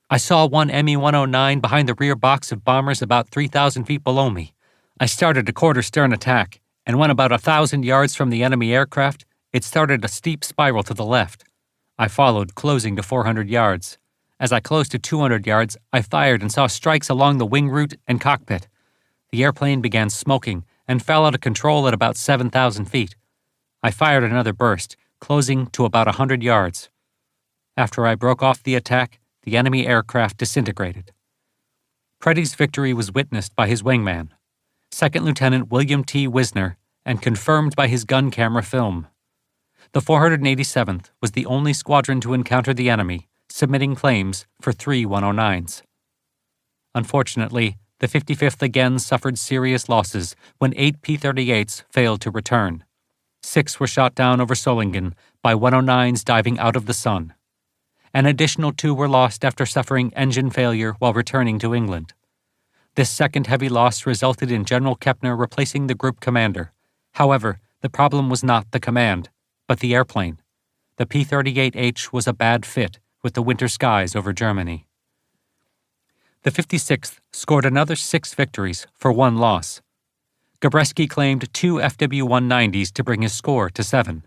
"I saw one Me-109 behind the rear box of bombers about 3,000 feet below me. I started a quarter-stern attack, and when about 1,000 yards from the enemy aircraft, it started a steep spiral to the left. I followed, closing to 400 yards. As I closed to 200 yards, I fired and saw strikes along the wing root and cockpit. The airplane began smoking and fell out of control at about 7,000 feet. I fired another burst, closing to about 100 yards. After I broke off the attack, the enemy aircraft disintegrated." Preddy's victory was witnessed by his wingman, Second Lieutenant William T. Wisner, and confirmed by his gun camera film. The 487th was the only squadron to encounter the enemy, submitting claims for 3 109s. Unfortunately, The 55th again suffered serious losses when 8 P-38s failed to return. 6 were shot down over Solingen by 109s diving out of the sun. An additional 2 were lost after suffering engine failure while returning to England. This second heavy loss resulted in General Kepner replacing the group commander. However, the problem was not the command, but the airplane. The P-38H was a bad fit with the winter skies over Germany. The 56th scored another 6 victories for 1 loss. Gabreski claimed 2 FW-190s to bring his score to 7.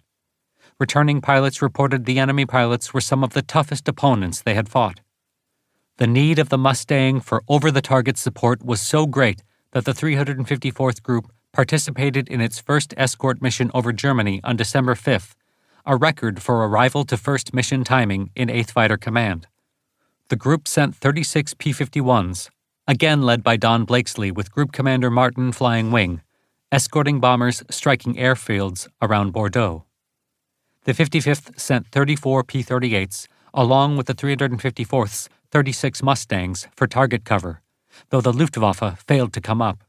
Returning pilots reported the enemy pilots were some of the toughest opponents they had fought. The need of the Mustang for over-the-target support was so great that the 354th Group participated in its first escort mission over Germany on December 5th, a record for arrival to first mission timing in 8th Fighter Command. The group sent 36 P-51s, again led by Don Blakesley with Group Commander Martin flying wing, escorting bombers striking airfields around Bordeaux. The 55th sent 34 P-38s, along with the 354th's 36 Mustangs for target cover, though the Luftwaffe failed to come up.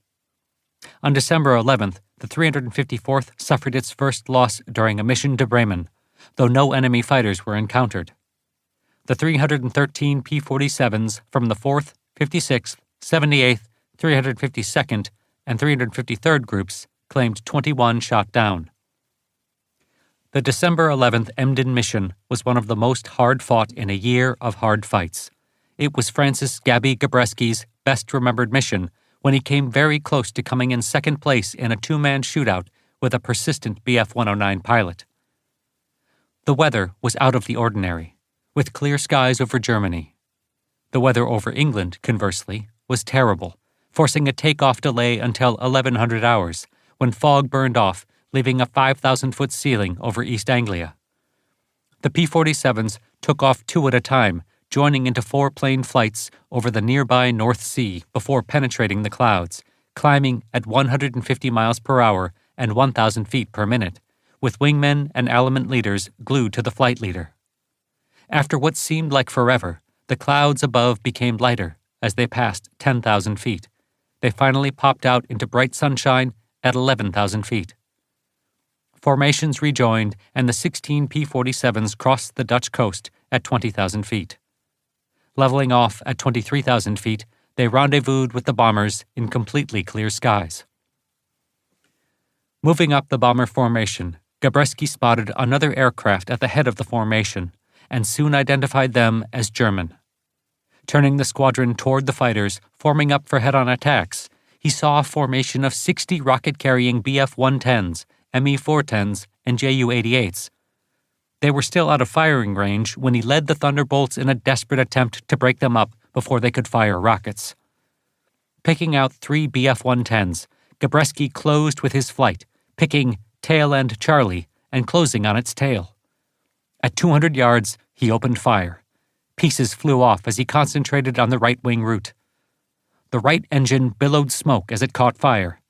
On December 11th, the 354th suffered its first loss during a mission to Bremen, though no enemy fighters were encountered. The 313 P-47s from the 4th, 56th, 78th, 352nd, and 353rd groups claimed 21 shot down. The December 11th Emden mission was one of the most hard-fought in a year of hard fights. It was Francis Gabby Gabreski's best-remembered mission when he came very close to coming in second place in a 2-man shootout with a persistent Bf-109 pilot. The weather was out of the ordinary, with clear skies over Germany. The weather over England, conversely, was terrible, forcing a takeoff delay until 1100 hours, when fog burned off, leaving a 5,000-foot ceiling over East Anglia. The P-47s took off 2 at a time, joining into 4-plane flights over the nearby North Sea before penetrating the clouds, climbing at 150 miles per hour and 1,000 feet per minute, with wingmen and element leaders glued to the flight leader. After what seemed like forever, the clouds above became lighter as they passed 10,000 feet. They finally popped out into bright sunshine at 11,000 feet. Formations rejoined, and the 16 P-47s crossed the Dutch coast at 20,000 feet. Leveling off at 23,000 feet, they rendezvoused with the bombers in completely clear skies. Moving up the bomber formation, Gabreski spotted another aircraft at the head of the formation, and soon identified them as German. Turning the squadron toward the fighters, forming up for head-on attacks, he saw a formation of 60 rocket-carrying Bf-110s, Me-410s, and Ju-88s. They were still out of firing range when he led the Thunderbolts in a desperate attempt to break them up before they could fire rockets. Picking out 3 Bf-110s, Gabreski closed with his flight, picking tail end Charlie and closing on its tail. At 200 yards, he opened fire. Pieces flew off as he concentrated on the right-wing route. The right engine billowed smoke as it caught fire.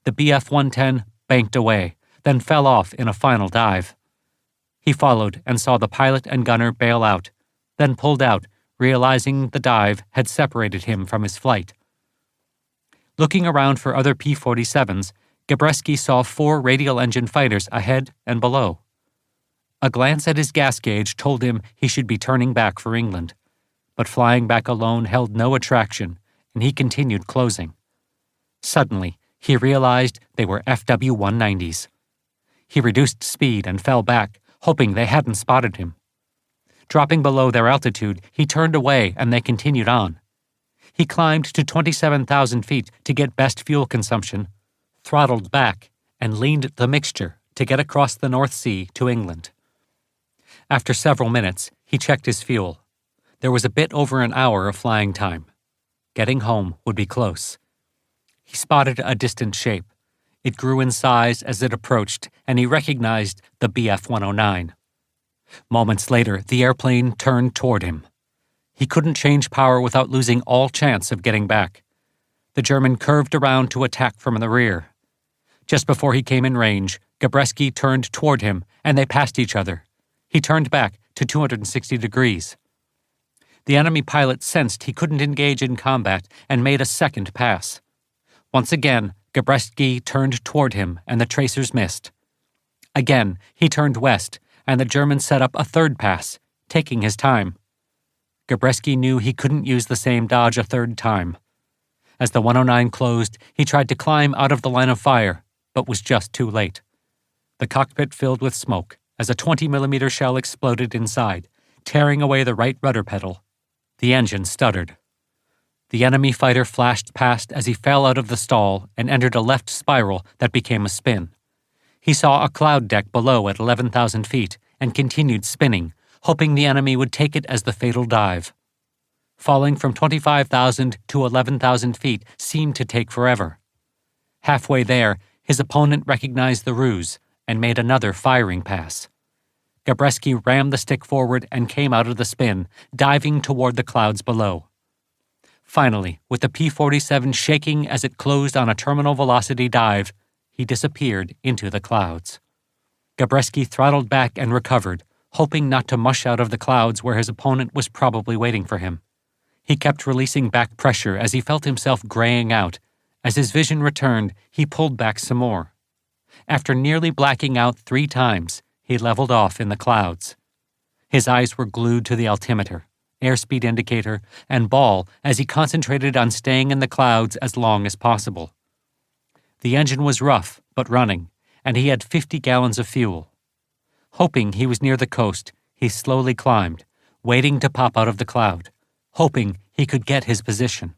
The Bf-110 banked away, then fell off in a final dive. He followed and saw the pilot and gunner bail out, then pulled out, realizing the dive had separated him from his flight. Looking around for other P-47s, Gabreski saw 4 radial engine fighters ahead and below. A glance at his gas gauge told him he should be turning back for England, but flying back alone held no attraction, and he continued closing. Suddenly, he realized they were FW-190s. He reduced speed and fell back, hoping they hadn't spotted him. Dropping below their altitude, he turned away and they continued on. He climbed to 27,000 feet to get best fuel consumption, throttled back, and leaned the mixture to get across the North Sea to England. After several minutes, he checked his fuel. There was a bit over an hour of flying time. Getting home would be close. He spotted a distant shape. It grew in size as it approached, and he recognized the Bf-109. Moments later, the airplane turned toward him. He couldn't change power without losing all chance of getting back. The German curved around to attack from the rear. Just before he came in range, Gabreski turned toward him, and they passed each other. He turned back to 260 degrees. The enemy pilot sensed he couldn't engage in combat and made a second pass. Once again, Gabreski turned toward him and the tracers missed. Again, he turned west and the German set up a third pass, taking his time. Gabreski knew he couldn't use the same dodge a third time. As the 109 closed, he tried to climb out of the line of fire, but was just too late. The cockpit filled with smoke as a 20mm shell exploded inside, tearing away the right rudder pedal. The engine stuttered. The enemy fighter flashed past as he fell out of the stall and entered a left spiral that became a spin. He saw a cloud deck below at 11,000 feet and continued spinning, hoping the enemy would take it as the fatal dive. Falling from 25,000 to 11,000 feet seemed to take forever. Halfway there, his opponent recognized the ruse and made another firing pass. Gabreski rammed the stick forward and came out of the spin, diving toward the clouds below. Finally, with the P-47 shaking as it closed on a terminal velocity dive, he disappeared into the clouds. Gabreski throttled back and recovered, hoping not to mush out of the clouds where his opponent was probably waiting for him. He kept releasing back pressure as he felt himself graying out. As his vision returned, he pulled back some more. After nearly blacking out 3 times, he leveled off in the clouds. His eyes were glued to the altimeter, airspeed indicator, and ball as he concentrated on staying in the clouds as long as possible. The engine was rough but running, and he had 50 gallons of fuel. Hoping he was near the coast, he slowly climbed, waiting to pop out of the cloud, hoping he could get his position.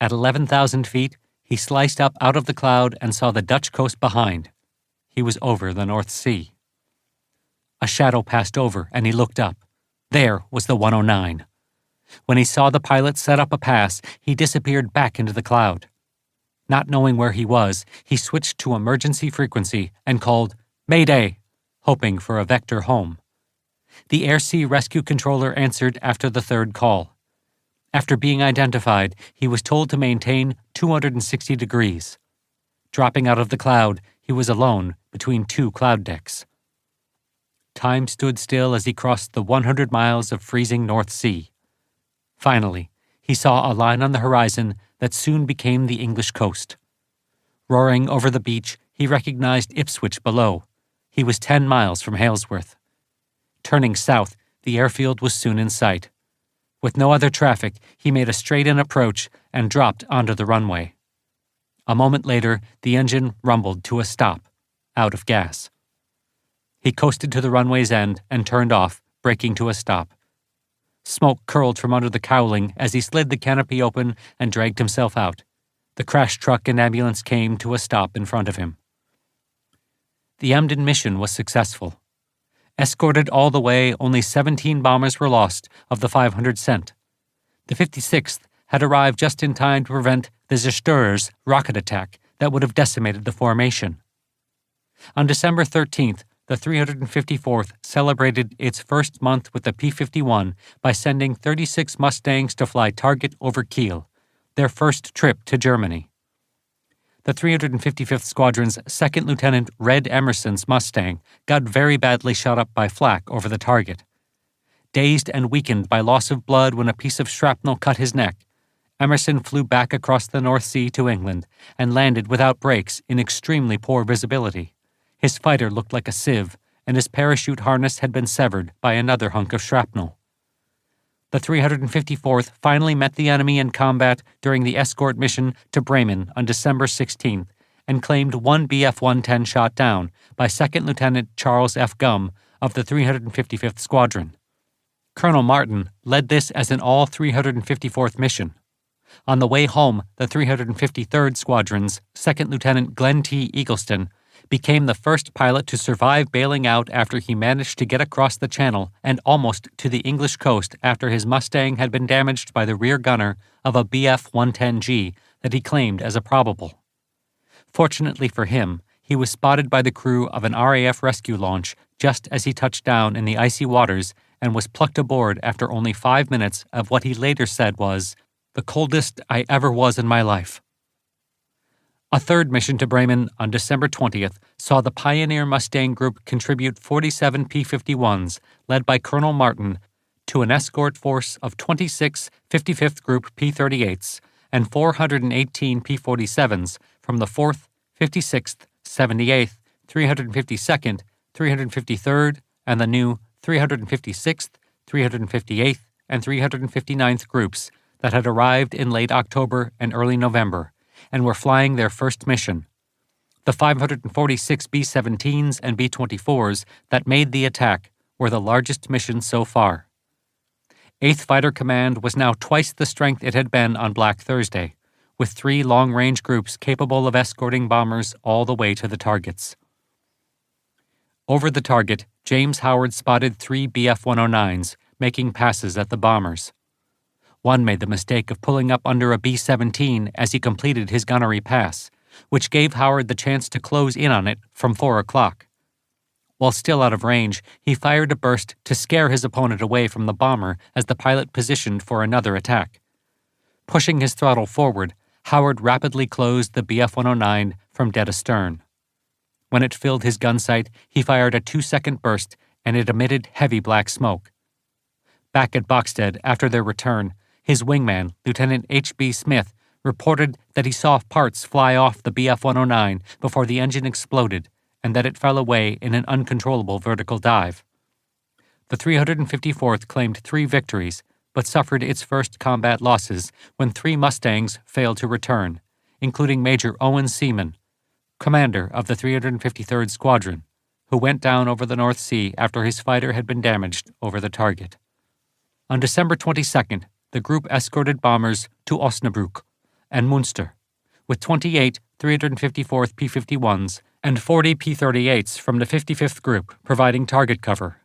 At 11,000 feet, he sliced up out of the cloud and saw the Dutch coast behind. He was over the North Sea. A shadow passed over, and he looked up. There was the 109. When he saw the pilot set up a pass, he disappeared back into the cloud. Not knowing where he was, he switched to emergency frequency and called "Mayday," hoping for a vector home. The air-sea rescue controller answered after the third call. After being identified, he was told to maintain 260 degrees. Dropping out of the cloud, he was alone between 2 cloud decks. Time stood still as he crossed the 100 miles of freezing North Sea. Finally, he saw a line on the horizon that soon became the English coast. Roaring over the beach, he recognized Ipswich below. He was 10 miles from Halesworth. Turning south, the airfield was soon in sight. With no other traffic, he made a straight-in approach and dropped onto the runway. A moment later, the engine rumbled to a stop, out of gas. He coasted to the runway's end and turned off, braking to a stop. Smoke curled from under the cowling as he slid the canopy open and dragged himself out. The crash truck and ambulance came to a stop in front of him. The Emden mission was successful. Escorted all the way, only 17 bombers were lost of the 500 sent. The 56th had arrived just in time to prevent the Zerstörer's rocket attack that would have decimated the formation. On December 13th, the 354th celebrated its first month with the P-51 by sending 36 Mustangs to fly target over Kiel, their first trip to Germany. The 355th Squadron's 2nd Lieutenant Red Emerson's Mustang got very badly shot up by flak over the target. Dazed and weakened by loss of blood when a piece of shrapnel cut his neck, Emerson flew back across the North Sea to England and landed without brakes in extremely poor visibility. His fighter looked like a sieve, and his parachute harness had been severed by another hunk of shrapnel. The 354th finally met the enemy in combat during the escort mission to Bremen on December 16th and claimed 1 Bf-110 shot down by 2nd Lieutenant Charles F. Gumm of the 355th Squadron. Colonel Martin led this as an all-354th mission. On the way home, the 353rd Squadron's 2nd Lieutenant Glenn T. Eagleston became the first pilot to survive bailing out after he managed to get across the Channel and almost to the English coast after his Mustang had been damaged by the rear gunner of a Bf-110G that he claimed as a probable. Fortunately for him, he was spotted by the crew of an RAF rescue launch just as he touched down in the icy waters and was plucked aboard after only 5 minutes of what he later said was, "the coldest I ever was in my life." A third mission to Bremen on December 20th saw the Pioneer Mustang Group contribute 47 P-51s, led by Colonel Martin, to an escort force of 26 55th Group P-38s and 418 P-47s from the 4th, 56th, 78th, 352nd, 353rd, and the new 356th, 358th, and 359th Groups that had arrived in late October and early November and were flying their first mission. The 546 B-17s and B-24s that made the attack were the largest mission so far. 8th Fighter Command was now twice the strength it had been on Black Thursday, with 3 long-range groups capable of escorting bombers all the way to the targets. Over the target, James Howard spotted 3 Bf-109s making passes at the bombers. One made the mistake of pulling up under a B-17 as he completed his gunnery pass, which gave Howard the chance to close in on it from 4 o'clock. While still out of range, he fired a burst to scare his opponent away from the bomber as the pilot positioned for another attack. Pushing his throttle forward, Howard rapidly closed the Bf-109 from dead astern. When it filled his gun sight, he fired a 2-second burst, and it emitted heavy black smoke. Back at Boxted after their return, his wingman, Lieutenant H.B. Smith, reported that he saw parts fly off the Bf-109 before the engine exploded and that it fell away in an uncontrollable vertical dive. The 354th claimed 3 victories, but suffered its first combat losses when 3 Mustangs failed to return, including Major Owen Seaman, commander of the 353rd Squadron, who went down over the North Sea after his fighter had been damaged over the target. On December 22nd, the group escorted bombers to Osnabrück and Münster, with 28 354th P-51s and 40 P-38s from the 55th Group providing target cover.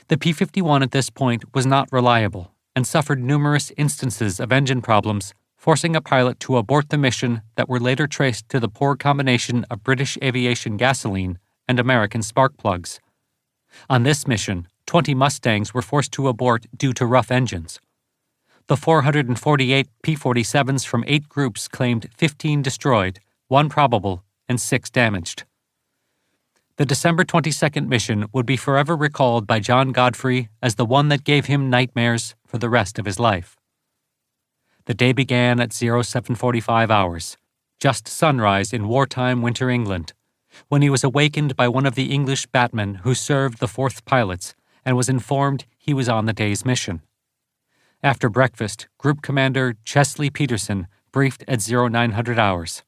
The P-51 at this point was not reliable and suffered numerous instances of engine problems, forcing a pilot to abort the mission that were later traced to the poor combination of British aviation gasoline and American spark plugs. On this mission, 20 Mustangs were forced to abort due to rough engines. The 448 P-47s from 8 groups claimed 15 destroyed, 1 probable, and 6 damaged. The December 22nd mission would be forever recalled by John Godfrey as the one that gave him nightmares for the rest of his life. The day began at 0745 hours, just sunrise in wartime winter England, when he was awakened by one of the English batmen who served the 4th pilots and was informed he was on the day's mission. After breakfast, Group Commander Chesley Peterson briefed at 0900 hours.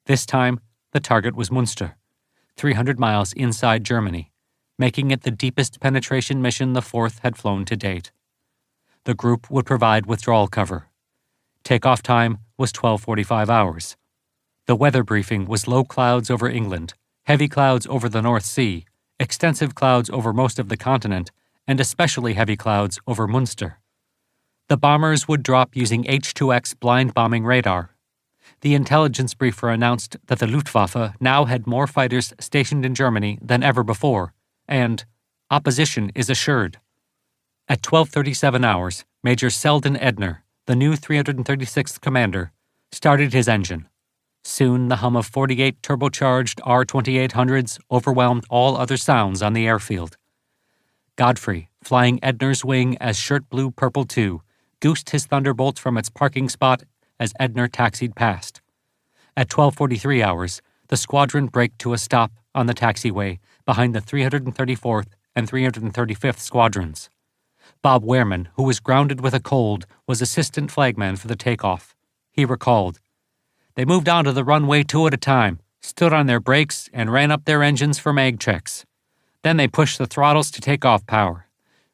This time, the target was Münster, 300 miles inside Germany, making it the deepest penetration mission the 4th had flown to date. The group would provide withdrawal cover. Takeoff time was 12:45 hours. The weather briefing was low clouds over England, heavy clouds over the North Sea, extensive clouds over most of the continent, and especially heavy clouds over Münster. The bombers would drop using H-2X blind bombing radar. The intelligence briefer announced that the Luftwaffe now had more fighters stationed in Germany than ever before, and opposition is assured. At 12:37 hours, Major Selden Edner, the new 336th commander, started his engine. Soon the hum of 48 turbocharged R-2800s overwhelmed all other sounds on the airfield. Godfrey, flying Edner's wing as Shirt Blue Purple II, goosed his Thunderbolt from its parking spot as Edner taxied past. At 12:43 hours, the squadron braked to a stop on the taxiway behind the 334th and 335th Squadrons. Bob Wehrman, who was grounded with a cold, was assistant flagman for the takeoff. He recalled, "They moved onto the runway 2 at a time, stood on their brakes, and ran up their engines for mag checks. Then they pushed the throttles to take off power.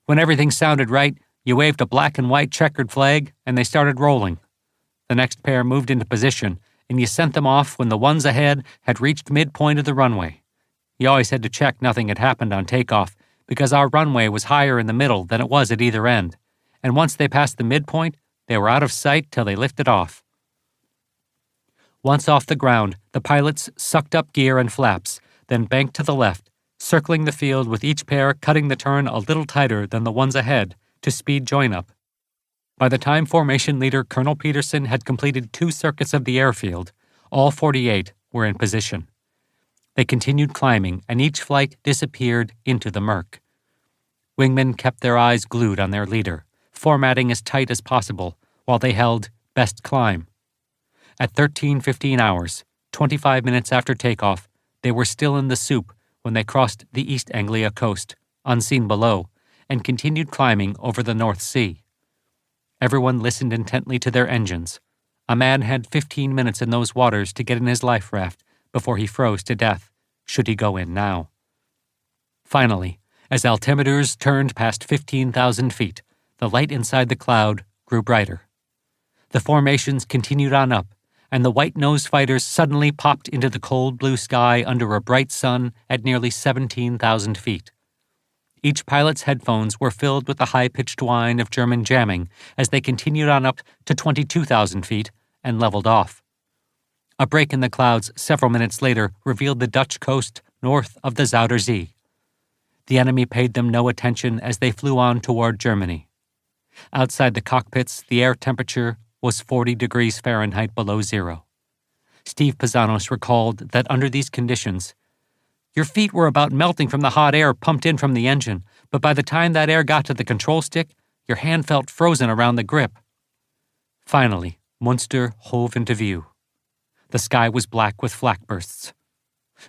When everything sounded right, you waved a black and white checkered flag, and they started rolling. The next pair moved into position, and you sent them off when the ones ahead had reached midpoint of the runway. You always had to check nothing had happened on takeoff, because our runway was higher in the middle than it was at either end, and once they passed the midpoint, they were out of sight till they lifted off." Once off the ground, the pilots sucked up gear and flaps, then banked to the left, circling the field with each pair cutting the turn a little tighter than the ones ahead to speed join-up. By the time formation leader Colonel Peterson had completed 2 circuits of the airfield, all 48 were in position. They continued climbing, and each flight disappeared into the murk. Wingmen kept their eyes glued on their leader, formatting as tight as possible while they held best climb. At 13:15 hours, 25 minutes after takeoff, they were still in the soup when they crossed the East Anglia coast, unseen below, and continued climbing over the North Sea. Everyone listened intently to their engines. A man had 15 minutes in those waters to get in his life raft before he froze to death, should he go in now. Finally, as altimeters turned past 15,000 feet, the light inside the cloud grew brighter. The formations continued on up, and the white-nosed fighters suddenly popped into the cold blue sky under a bright sun at nearly 17,000 feet. Each pilot's headphones were filled with the high-pitched whine of German jamming as they continued on up to 22,000 feet and leveled off. A break in the clouds several minutes later revealed the Dutch coast north of the Zuider Zee. The enemy paid them no attention as they flew on toward Germany. Outside the cockpits, the air temperature was 40 degrees Fahrenheit below zero. Steve Paisanos recalled that under these conditions, "Your feet were about melting from the hot air pumped in from the engine, but by the time that air got to the control stick, your hand felt frozen around the grip." Finally, Munster hove into view. The sky was black with flak bursts.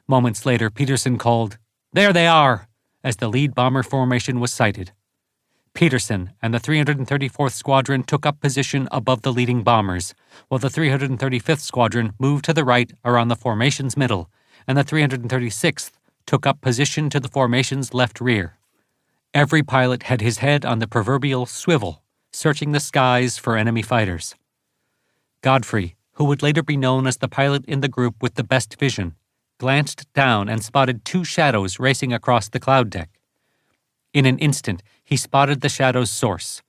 Moments later, Peterson called, "There they are!" as the lead bomber formation was sighted. Peterson and the 334th Squadron took up position above the leading bombers, while the 335th Squadron moved to the right around the formation's middle, and the 336th took up position to the formation's left rear. Every pilot had his head on the proverbial swivel, searching the skies for enemy fighters. Godfrey, who would later be known as the pilot in the group with the best vision, glanced down and spotted two shadows racing across the cloud deck. In an instant, he spotted the shadow's source,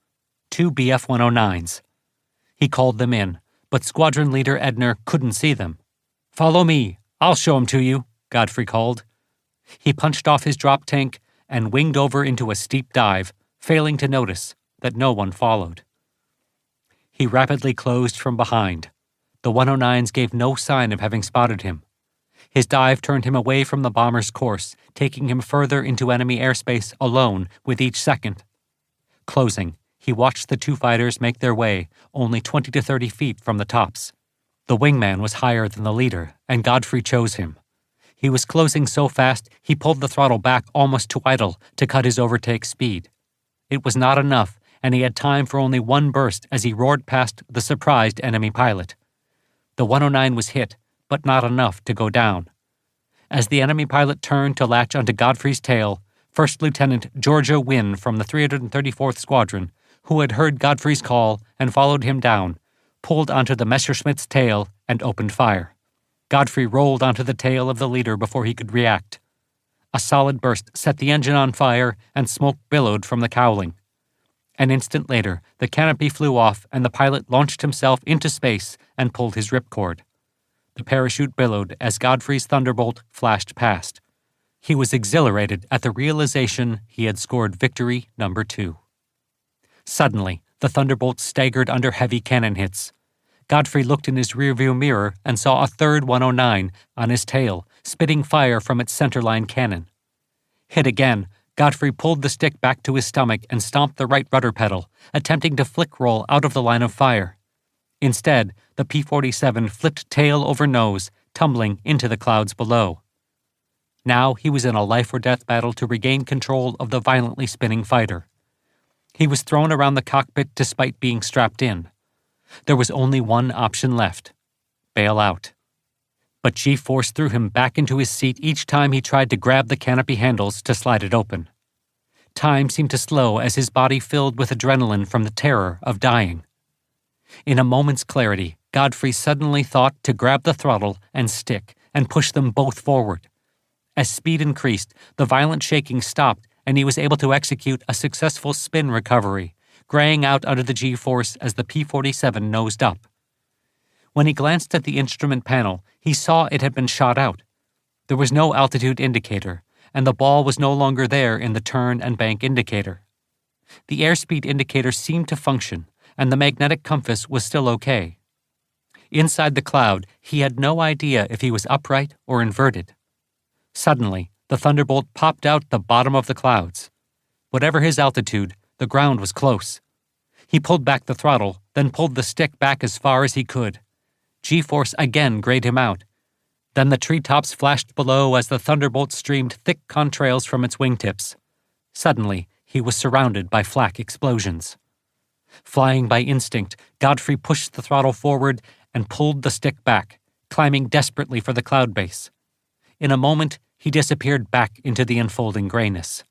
two Bf-109s. He called them in, but Squadron Leader Edner couldn't see them. "Follow me. I'll show 'em to you," Godfrey called. He punched off his drop tank and winged over into a steep dive, failing to notice that no one followed. He rapidly closed from behind. The 109s gave no sign of having spotted him. His dive turned him away from the bomber's course, taking him further into enemy airspace alone with each second. Closing, he watched the two fighters make their way only 20 to 30 feet from the tops. The wingman was higher than the leader, and Godfrey chose him. He was closing so fast he pulled the throttle back almost to idle to cut his overtake speed. It was not enough, and he had time for only one burst as he roared past the surprised enemy pilot. The 109 was hit, but not enough to go down. As the enemy pilot turned to latch onto Godfrey's tail, First Lieutenant Georgia Wynne from the 334th Squadron, who had heard Godfrey's call and followed him down, pulled onto the Messerschmitt's tail and opened fire. Godfrey rolled onto the tail of the leader before he could react. A solid burst set the engine on fire and smoke billowed from the cowling. An instant later, the canopy flew off and the pilot launched himself into space and pulled his ripcord. The parachute billowed as Godfrey's Thunderbolt flashed past. He was exhilarated at the realization he had scored victory number 2. Suddenly, the Thunderbolt staggered under heavy cannon hits. Godfrey looked in his rearview mirror and saw a third 109 on his tail, spitting fire from its centerline cannon. Hit again, Godfrey pulled the stick back to his stomach and stomped the right rudder pedal, attempting to flick roll out of the line of fire. Instead, the P-47 flipped tail over nose, tumbling into the clouds below. Now he was in a life-or-death battle to regain control of the violently spinning fighter. He was thrown around the cockpit despite being strapped in. There was only one option left: bail out. But G-force threw him back into his seat each time he tried to grab the canopy handles to slide it open. Time seemed to slow as his body filled with adrenaline from the terror of dying. In a moment's clarity, Godfrey suddenly thought to grab the throttle and stick and push them both forward. As speed increased, the violent shaking stopped and he was able to execute a successful spin recovery, graying out under the G-force as the P-47 nosed up. When he glanced at the instrument panel, he saw it had been shot out. There was no altitude indicator, and the ball was no longer there in the turn and bank indicator. The airspeed indicator seemed to function, and the magnetic compass was still okay. Inside the cloud, he had no idea if he was upright or inverted. Suddenly, the Thunderbolt popped out the bottom of the clouds. Whatever his altitude, the ground was close. He pulled back the throttle, then pulled the stick back as far as he could. G-force again grayed him out. Then the treetops flashed below as the thunderbolt streamed thick contrails from its wingtips. Suddenly, he was surrounded by flak explosions. Flying by instinct, Godfrey pushed the throttle forward and pulled the stick back, climbing desperately for the cloud base. In a moment, he disappeared back into the unfolding grayness.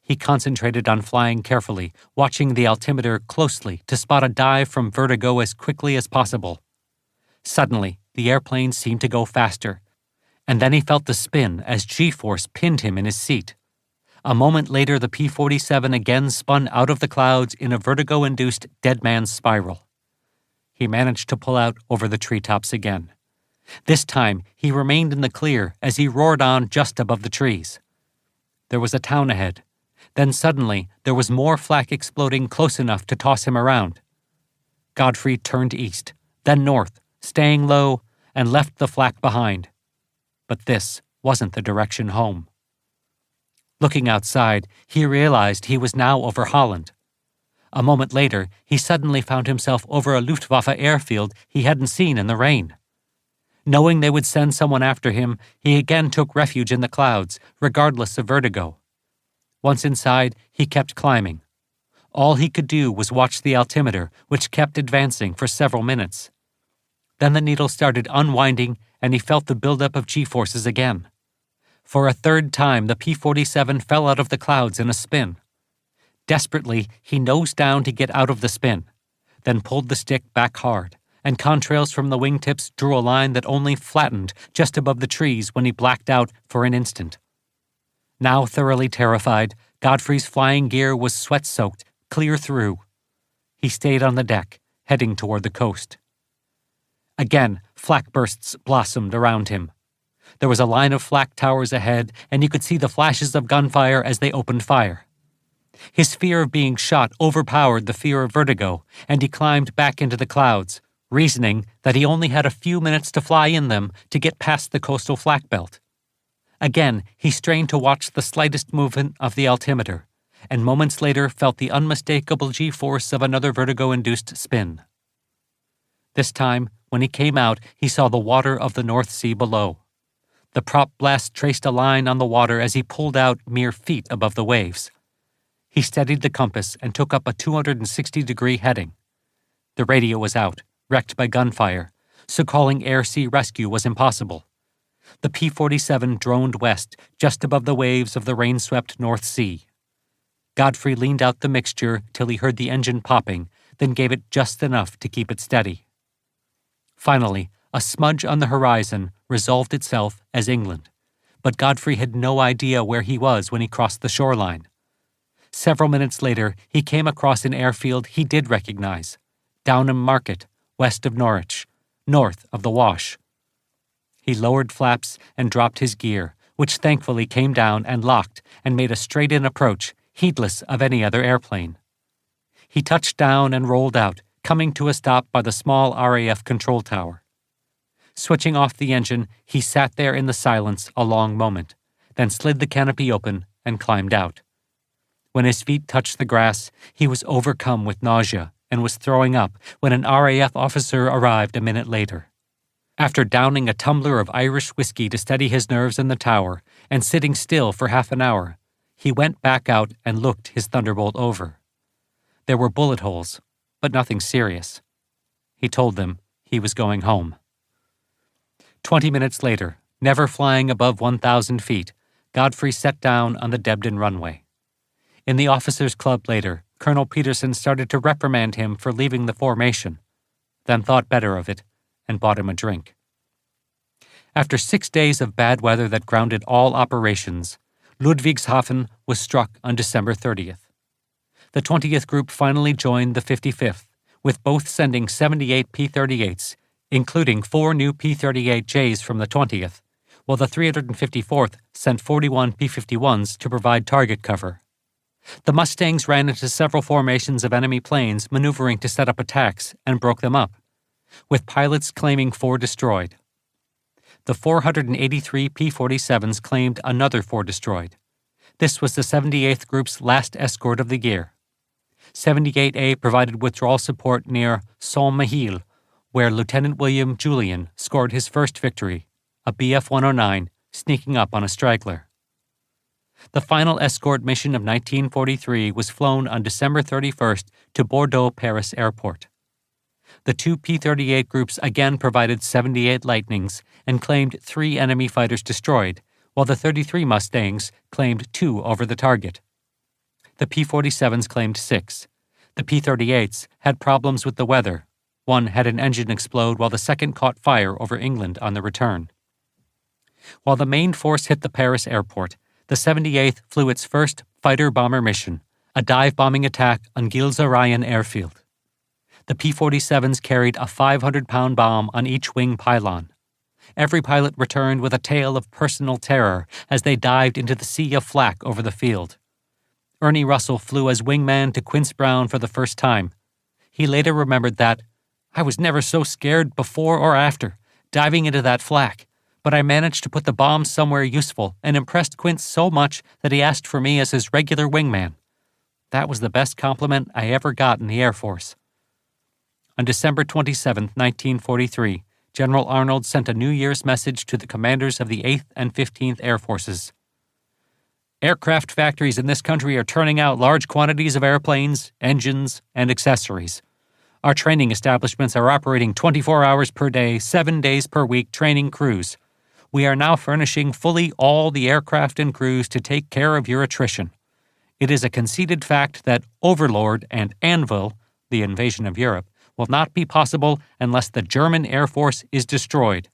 He concentrated on flying carefully, watching the altimeter closely to spot a dive from vertigo as quickly as possible. Suddenly, the airplane seemed to go faster, and then he felt the spin as G-force pinned him in his seat. A moment later, the P-47 again spun out of the clouds in a vertigo-induced dead man's spiral. He managed to pull out over the treetops again. This time, he remained in the clear as he roared on just above the trees. There was a town ahead. Then suddenly, there was more flak exploding close enough to toss him around. Godfrey turned east, then north, staying low, and left the flak behind. But this wasn't the direction home. Looking outside, he realized he was now over Holland. A moment later, he suddenly found himself over a Luftwaffe airfield he hadn't seen in the rain. Knowing they would send someone after him, he again took refuge in the clouds, regardless of vertigo. Once inside, he kept climbing. All he could do was watch the altimeter, which kept advancing for several minutes. Then the needle started unwinding, and he felt the buildup of G-forces again. For a third time, the P-47 fell out of the clouds in a spin. Desperately, he nosed down to get out of the spin, then pulled the stick back hard, and contrails from the wingtips drew a line that only flattened just above the trees when he blacked out for an instant. Now thoroughly terrified, Godfrey's flying gear was sweat-soaked clear through. He stayed on the deck, heading toward the coast. Again, flak bursts blossomed around him. There was a line of flak towers ahead, and you could see the flashes of gunfire as they opened fire. His fear of being shot overpowered the fear of vertigo, and he climbed back into the clouds, reasoning that he only had a few minutes to fly in them to get past the coastal flak belt. Again, he strained to watch the slightest movement of the altimeter, and moments later felt the unmistakable G-force of another vertigo-induced spin. This time, when he came out, he saw the water of the North Sea below. The prop blast traced a line on the water as he pulled out mere feet above the waves. He steadied the compass and took up a 260-degree heading. The radio was out, wrecked by gunfire, so calling air-sea rescue was impossible. The P-47 droned west, just above the waves of the rain-swept North Sea. Godfrey leaned out the mixture till he heard the engine popping, then gave it just enough to keep it steady. Finally, a smudge on the horizon resolved itself as England, but Godfrey had no idea where he was when he crossed the shoreline. Several minutes later, he came across an airfield he did recognize, Downham Market, west of Norwich, north of the Wash. He lowered flaps and dropped his gear, which thankfully came down and locked and made a straight-in approach, heedless of any other airplane. He touched down and rolled out, coming to a stop by the small RAF control tower. Switching off the engine, he sat there in the silence a long moment, then slid the canopy open and climbed out. When his feet touched the grass, he was overcome with nausea and was throwing up when an RAF officer arrived a minute later. After downing a tumbler of Irish whiskey to steady his nerves in the tower and sitting still for half an hour, he went back out and looked his Thunderbolt over. There were bullet holes, but nothing serious. He told them he was going home. 20 minutes later, never flying above 1,000 feet, Godfrey sat down on the Debden runway. In the officers' club later, Colonel Peterson started to reprimand him for leaving the formation, then thought better of it and bought him a drink. After 6 days of bad weather that grounded all operations, Ludwigshafen was struck on December 30th. The 20th Group finally joined the 55th, with both sending 78 P-38s, including 4 new P-38Js from the 20th, while the 354th sent 41 P-51s to provide target cover. The Mustangs ran into several formations of enemy planes maneuvering to set up attacks and broke them up, with pilots claiming 4 destroyed. The 483 P-47s claimed another 4 destroyed. This was the 78th Group's last escort of the year. 78A provided withdrawal support near Saint-Mihiel, where Lieutenant William Julian scored his first victory, a Bf-109, sneaking up on a straggler. The final escort mission of 1943 was flown on December 31st to Bordeaux-Paris Airport. The two P-38 groups again provided 78 Lightnings and claimed 3 enemy fighters destroyed, while the 33 Mustangs claimed 2 over the target. The P-47s claimed 6. The P-38s had problems with the weather. One had an engine explode while the second caught fire over England on the return. While the main force hit the Paris airport, the 78th flew its first fighter-bomber mission, a dive-bombing attack on Gilles-Ryan airfield. The P-47s carried a 500-pound bomb on each wing pylon. Every pilot returned with a tale of personal terror as they dived into the sea of flak over the field. Ernie Russell flew as wingman to Quince Brown for the first time. He later remembered that, "I was never so scared before or after, diving into that flak, but I managed to put the bomb somewhere useful and impressed Quince so much that he asked for me as his regular wingman. That was the best compliment I ever got in the Air Force." On December 27, 1943, General Arnold sent a New Year's message to the commanders of the 8th and 15th Air Forces. "Aircraft factories in this country are turning out large quantities of airplanes, engines, and accessories. Our training establishments are operating 24 hours per day, 7 days per week, training crews. We are now furnishing fully all the aircraft and crews to take care of your attrition. It is a conceded fact that Overlord and Anvil, the invasion of Europe, will not be possible unless the German Air Force is destroyed.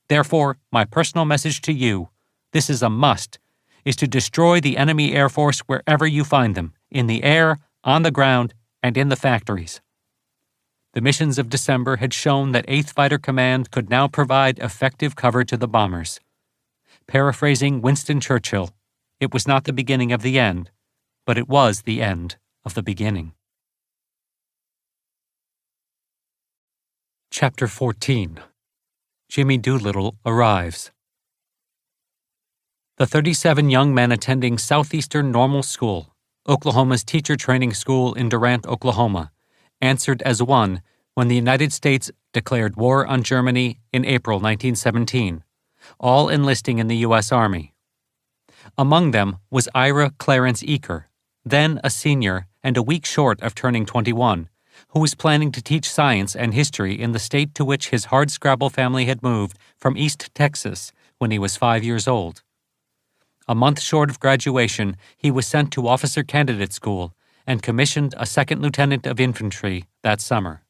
Therefore, my personal message to you, this is a must, is to destroy the enemy Air Force wherever you find them, in the air, on the ground, and in the factories." The missions of December had shown that 8th Fighter Command could now provide effective cover to the bombers. Paraphrasing Winston Churchill, it was not the beginning of the end, but it was the end of the beginning. Chapter 14. Jimmy Doolittle arrives. The 37 young men attending Southeastern Normal School, Oklahoma's teacher training school in Durant, Oklahoma, answered as one when the United States declared war on Germany in April 1917, all enlisting in the U.S. Army. Among them was Ira Clarence Eaker, then a senior and a week short of turning 21, who was planning to teach science and history in the state to which his hardscrabble family had moved from East Texas when he was 5 years old. A month short of graduation, he was sent to officer candidate school and commissioned a second lieutenant of infantry that summer.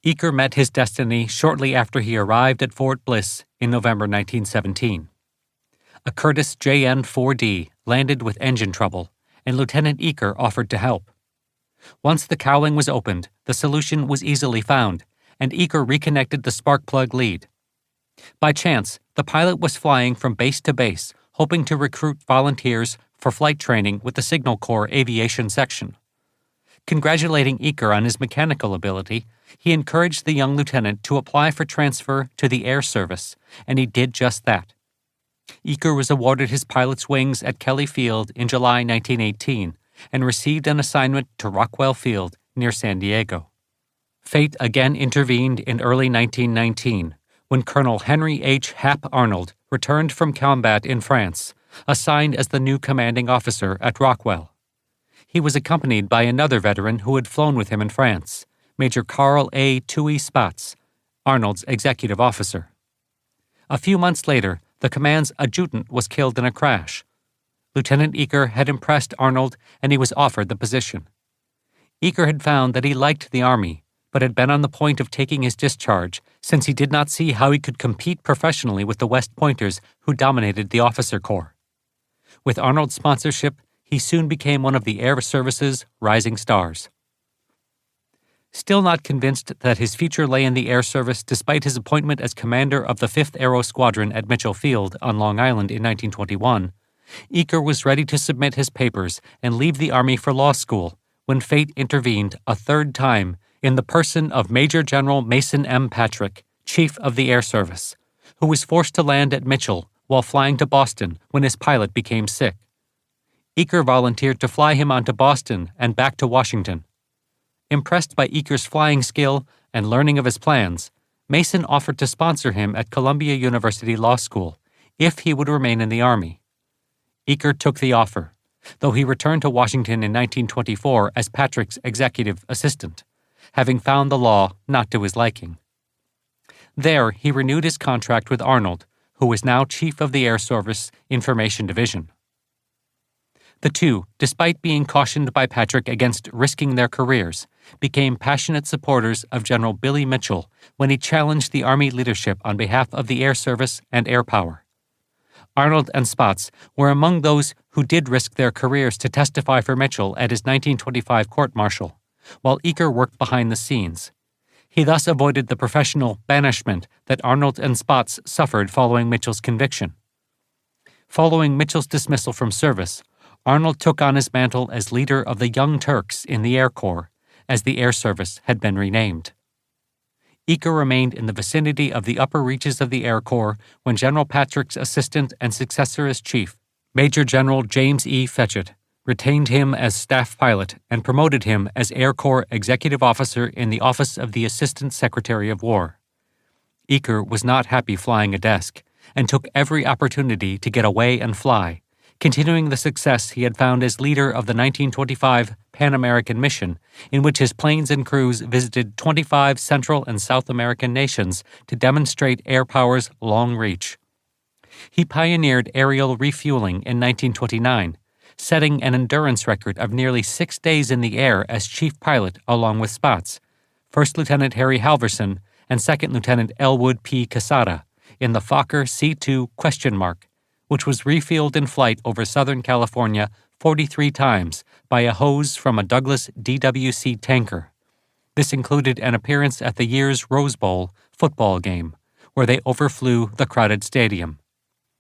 Eaker met his destiny shortly after he arrived at Fort Bliss in November 1917. A Curtiss JN-4D landed with engine trouble, and Lieutenant Eaker offered to help. Once the cowling was opened, the solution was easily found, and Eaker reconnected the spark plug lead. By chance, the pilot was flying from base to base, hoping to recruit volunteers for flight training with the Signal Corps Aviation Section. Congratulating Eaker on his mechanical ability, he encouraged the young lieutenant to apply for transfer to the Air Service, and he did just that. Eaker was awarded his pilot's wings at Kelly Field in July 1918 and received an assignment to Rockwell Field near San Diego. Fate again intervened in early 1919 when Colonel Henry H. Hap Arnold returned from combat in France, assigned as the new commanding officer at Rockwell. He was accompanied by another veteran who had flown with him in France, Major Carl A. Toohey Spatz, Arnold's executive officer. A few months later, the command's adjutant was killed in a crash. Lieutenant Eaker had impressed Arnold, and he was offered the position. Eaker had found that he liked the Army, but had been on the point of taking his discharge since he did not see how he could compete professionally with the West Pointers who dominated the officer corps. With Arnold's sponsorship, he soon became one of the Air Service's rising stars. Still not convinced that his future lay in the Air Service despite his appointment as commander of the 5th Aero Squadron at Mitchell Field on Long Island in 1921, Eaker was ready to submit his papers and leave the Army for law school when fate intervened a third time in the person of Major General Mason M. Patrick, Chief of the Air Service, who was forced to land at Mitchell while flying to Boston when his pilot became sick. Eaker volunteered to fly him on to Boston and back to Washington. Impressed by Eaker's flying skill and learning of his plans, Mason offered to sponsor him at Columbia University Law School if he would remain in the Army. Eaker took the offer, though he returned to Washington in 1924 as Patrick's executive assistant, having found the law not to his liking. There, he renewed his contract with Arnold, who was now Chief of the Air Service Information Division. The two, despite being cautioned by Patrick against risking their careers, became passionate supporters of General Billy Mitchell when he challenged the Army leadership on behalf of the Air Service and air power. Arnold and Spaatz were among those who did risk their careers to testify for Mitchell at his 1925 court-martial, while Eaker worked behind the scenes. He thus avoided the professional banishment that Arnold and Spaatz suffered following Mitchell's conviction. Following Mitchell's dismissal from service, Arnold took on his mantle as leader of the Young Turks in the Air Corps, as the Air Service had been renamed. Eaker remained in the vicinity of the upper reaches of the Air Corps when General Patrick's assistant and successor as chief, Major General James E. Fetchett, retained him as staff pilot and promoted him as Air Corps Executive Officer in the Office of the Assistant Secretary of War. Eaker was not happy flying a desk and took every opportunity to get away and fly, continuing the success he had found as leader of the 1925 Pan American mission, in which his planes and crews visited 25 Central and South American nations to demonstrate air power's long reach. He pioneered aerial refueling in 1929, setting an endurance record of nearly 6 days in the air as chief pilot along with Spaatz, First Lieutenant Harry Halverson, and Second Lieutenant Elwood P. Casada in the Fokker C-2 ? Which was refueled in flight over Southern California 43 times by a hose from a Douglas DWC tanker. This included an appearance at the year's Rose Bowl football game, where they overflew the crowded stadium.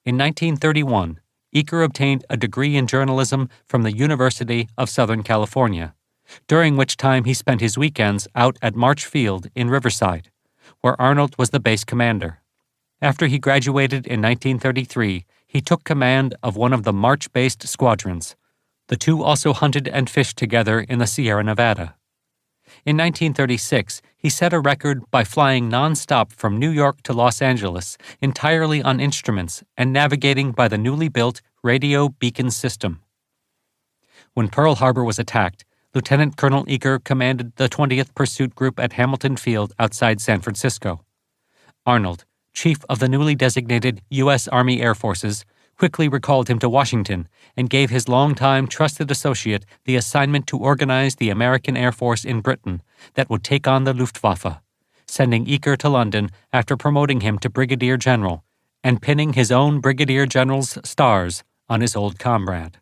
In 1931, Eaker obtained a degree in journalism from the University of Southern California, during which time he spent his weekends out at March Field in Riverside, where Arnold was the base commander. After he graduated in 1933, he took command of one of the March-based squadrons. The two also hunted and fished together in the Sierra Nevada. In 1936, he set a record by flying non-stop from New York to Los Angeles entirely on instruments and navigating by the newly built radio beacon system. When Pearl Harbor was attacked, Lieutenant Colonel Eaker commanded the 20th Pursuit Group at Hamilton Field outside San Francisco. Arnold, chief of the newly designated U.S. Army Air Forces, quickly recalled him to Washington and gave his longtime trusted associate the assignment to organize the American Air Force in Britain that would take on the Luftwaffe, sending Eaker to London after promoting him to brigadier general and pinning his own brigadier general's stars on his old comrade.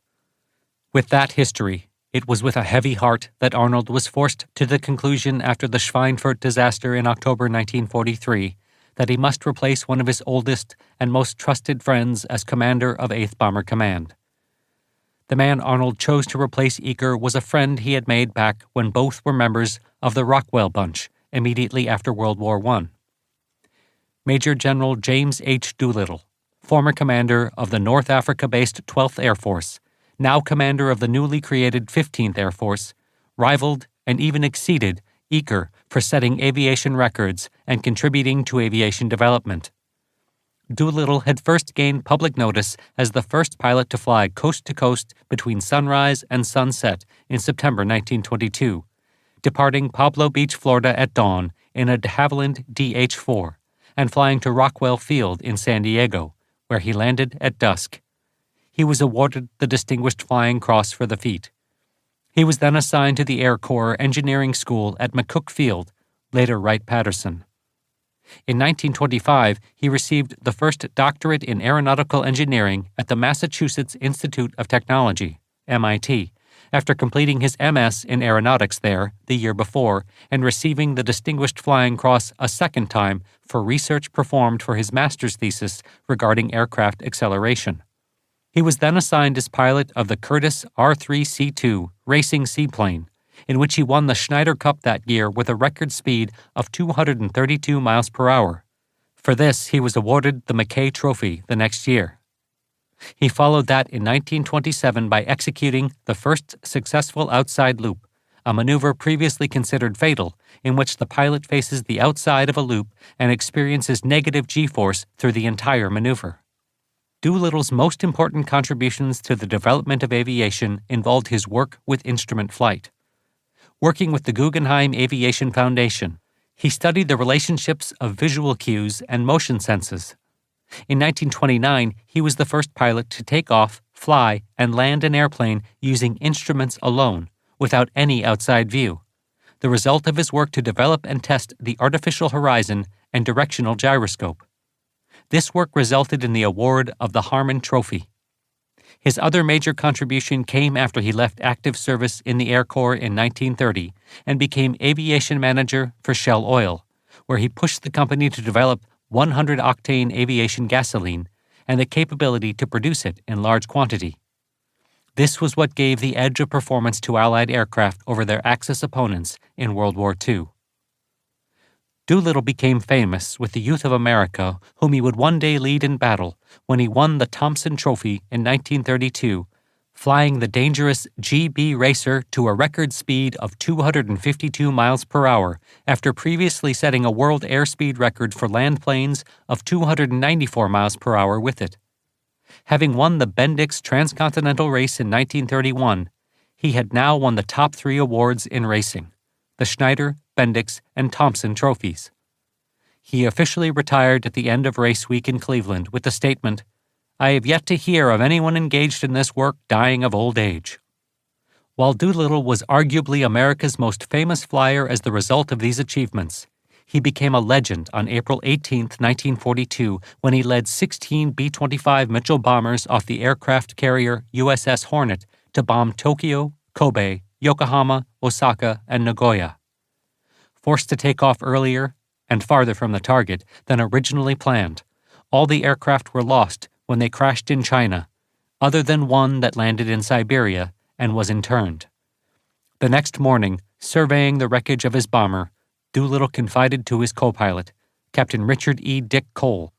With that history, it was with a heavy heart that Arnold was forced to the conclusion after the Schweinfurt disaster in October 1943 that he must replace one of his oldest and most trusted friends as commander of 8th Bomber Command. The man Arnold chose to replace Eaker was a friend he had made back when both were members of the Rockwell Bunch immediately after World War I. Major General James H. Doolittle, former commander of the North Africa-based 12th Air Force, now commander of the newly created 15th Air Force, rivaled and even exceeded Eaker for setting aviation records and contributing to aviation development. Doolittle had first gained public notice as the first pilot to fly coast-to-coast between sunrise and sunset in September 1922, departing Pablo Beach, Florida at dawn in a de Havilland DH-4 and flying to Rockwell Field in San Diego, where he landed at dusk. He was awarded the Distinguished Flying Cross for the feat. He was then assigned to the Air Corps Engineering School at McCook Field, later Wright-Patterson. In 1925, he received the first doctorate in aeronautical engineering at the Massachusetts Institute of Technology, MIT, after completing his MS in aeronautics there the year before and receiving the Distinguished Flying Cross a second time for research performed for his master's thesis regarding aircraft acceleration. He was then assigned as pilot of the Curtiss R-3C2 racing seaplane, in which he won the Schneider Cup that year with a record speed of 232 miles per hour. For this, he was awarded the Mackay Trophy the next year. He followed that in 1927 by executing the first successful outside loop, a maneuver previously considered fatal, in which the pilot faces the outside of a loop and experiences negative G-force through the entire maneuver. Doolittle's most important contributions to the development of aviation involved his work with instrument flight. Working with the Guggenheim Aviation Foundation, he studied the relationships of visual cues and motion senses. In 1929, he was the first pilot to take off, fly, and land an airplane using instruments alone, without any outside view, the result of his work to develop and test the artificial horizon and directional gyroscope. This work resulted in the award of the Harmon Trophy. His other major contribution came after he left active service in the Air Corps in 1930 and became aviation manager for Shell Oil, where he pushed the company to develop 100-octane aviation gasoline and the capability to produce it in large quantity. This was what gave the edge of performance to Allied aircraft over their Axis opponents in World War II. Doolittle became famous with the youth of America, whom he would one day lead in battle when he won the Thompson Trophy in 1932, flying the dangerous GB Racer to a record speed of 252 miles per hour after previously setting a world airspeed record for land planes of 294 miles per hour with it. Having won the Bendix Transcontinental Race in 1931, he had now won the top 3 awards in racing, the Schneider, Bendix, and Thompson trophies. He officially retired at the end of race week in Cleveland with the statement, "I have yet to hear of anyone engaged in this work dying of old age." While Doolittle was arguably America's most famous flyer as the result of these achievements, he became a legend on April 18, 1942, when he led 16 B-25 Mitchell bombers off the aircraft carrier USS Hornet to bomb Tokyo, Kobe, Yokohama, Osaka, and Nagoya. Forced to take off earlier and farther from the target than originally planned, all the aircraft were lost when they crashed in China, other than one that landed in Siberia and was interned. The next morning, surveying the wreckage of his bomber, Doolittle confided to his co-pilot, Captain Richard E. Dick Cole,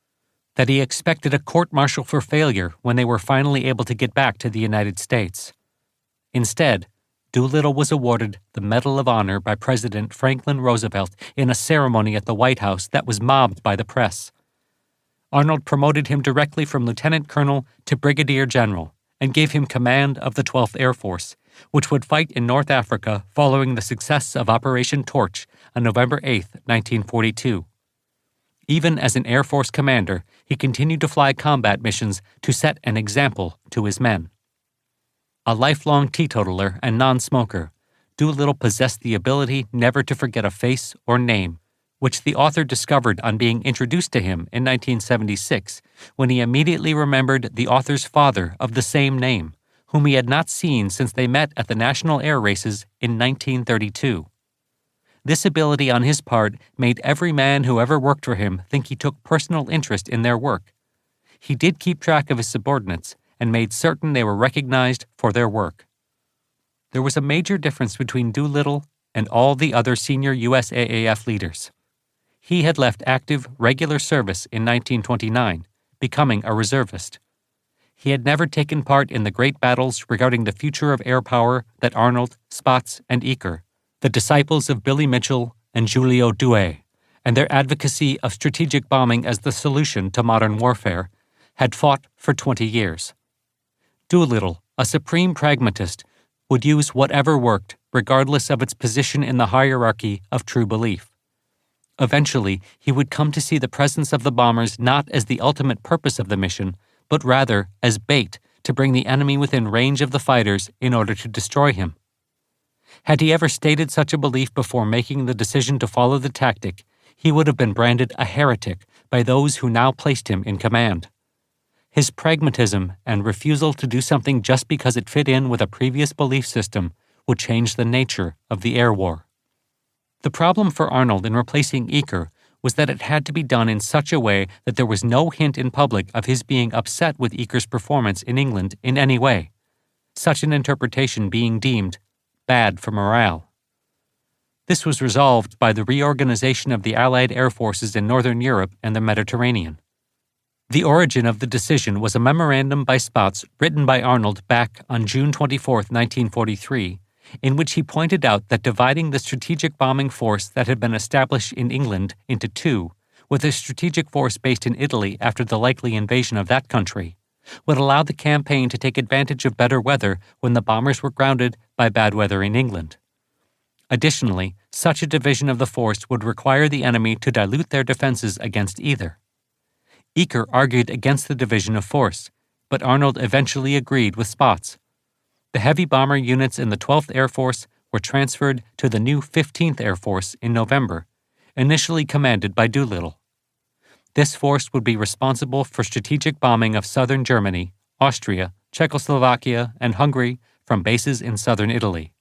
that he expected a court-martial for failure when they were finally able to get back to the United States. Instead, Doolittle was awarded the Medal of Honor by President Franklin Roosevelt in a ceremony at the White House that was mobbed by the press. Arnold promoted him directly from lieutenant colonel to brigadier general and gave him command of the 12th Air Force, which would fight in North Africa following the success of Operation Torch on November 8, 1942. Even as an Air Force commander, he continued to fly combat missions to set an example to his men. A lifelong teetotaler and non-smoker, Doolittle possessed the ability never to forget a face or name, which the author discovered on being introduced to him in 1976, when he immediately remembered the author's father of the same name, whom he had not seen since they met at the National Air Races in 1932. This ability on his part made every man who ever worked for him think he took personal interest in their work. He did keep track of his subordinates and made certain they were recognized for their work. There was a major difference between Doolittle and all the other senior USAAF leaders. He had left active, regular service in 1929, becoming a reservist. He had never taken part in the great battles regarding the future of air power that Arnold, Spaatz, and Eaker, the disciples of Billy Mitchell and Julio Douay, and their advocacy of strategic bombing as the solution to modern warfare, had fought for 20 years. Doolittle, a supreme pragmatist, would use whatever worked, regardless of its position in the hierarchy of true belief. Eventually, he would come to see the presence of the bombers not as the ultimate purpose of the mission, but rather as bait to bring the enemy within range of the fighters in order to destroy him. Had he ever stated such a belief before making the decision to follow the tactic, he would have been branded a heretic by those who now placed him in command. His pragmatism and refusal to do something just because it fit in with a previous belief system would change the nature of the air war. The problem for Arnold in replacing Eaker was that it had to be done in such a way that there was no hint in public of his being upset with Eaker's performance in England in any way, such an interpretation being deemed bad for morale. This was resolved by the reorganization of the Allied air forces in Northern Europe and the Mediterranean. The origin of the decision was a memorandum by Spaatz written by Arnold back on June 24, 1943, in which he pointed out that dividing the strategic bombing force that had been established in England into two, with a strategic force based in Italy after the likely invasion of that country, would allow the campaign to take advantage of better weather when the bombers were grounded by bad weather in England. Additionally, such a division of the force would require the enemy to dilute their defenses against either. Eaker argued against the division of force, but Arnold eventually agreed with Spaatz. The heavy bomber units in the 12th Air Force were transferred to the new 15th Air Force in November, initially commanded by Doolittle. This force would be responsible for strategic bombing of southern Germany, Austria, Czechoslovakia, and Hungary from bases in southern Italy.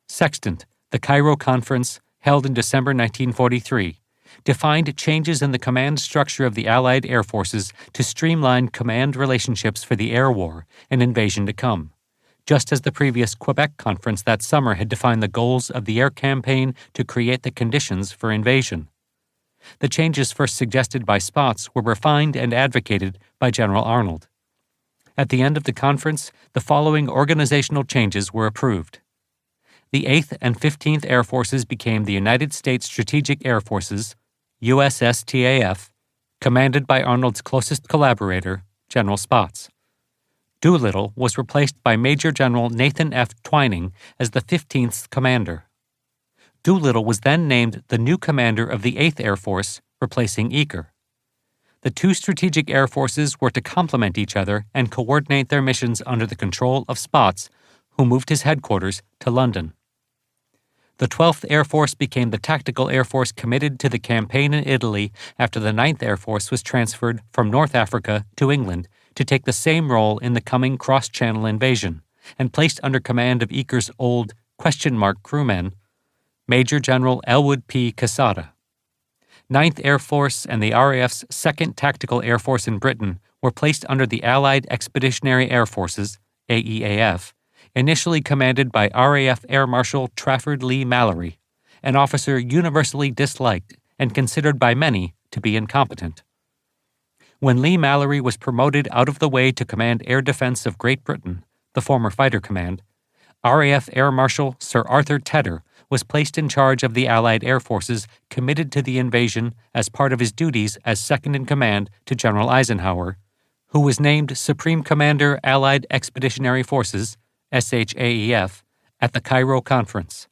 Sextant, the Cairo Conference, held in December 1943, defined changes in the command structure of the Allied air forces to streamline command relationships for the air war and invasion to come, just as the previous Quebec Conference that summer had defined the goals of the air campaign to create the conditions for invasion. The changes first suggested by Spaatz were refined and advocated by General Arnold. At the end of the conference, the following organizational changes were approved. The 8th and 15th Air Forces became the United States Strategic Air Forces, USSTAF, commanded by Arnold's closest collaborator, General Spaatz. Doolittle was replaced by Major General Nathan F. Twining as the 15th's commander. Doolittle was then named the new commander of the 8th Air Force, replacing Eaker. The two strategic air forces were to complement each other and coordinate their missions under the control of Spaatz, who moved his headquarters to London. The 12th Air Force became the tactical air force committed to the campaign in Italy after the 9th Air Force was transferred from North Africa to England to take the same role in the coming cross-channel invasion, and placed under command of Eaker's old crewman, Major General Elwood P. Quesada. 9th Air Force and the RAF's 2nd Tactical Air Force in Britain were placed under the Allied Expeditionary Air Forces, AEAF, initially commanded by RAF Air Marshal Trafford Lee Mallory, an officer universally disliked and considered by many to be incompetent. When Lee Mallory was promoted out of the way to command Air Defense of Great Britain, the former fighter command, RAF Air Marshal Sir Arthur Tedder was placed in charge of the Allied air forces committed to the invasion as part of his duties as second-in-command to General Eisenhower, who was named Supreme Commander Allied Expeditionary Forces, SHAEF, at the Cairo Conference.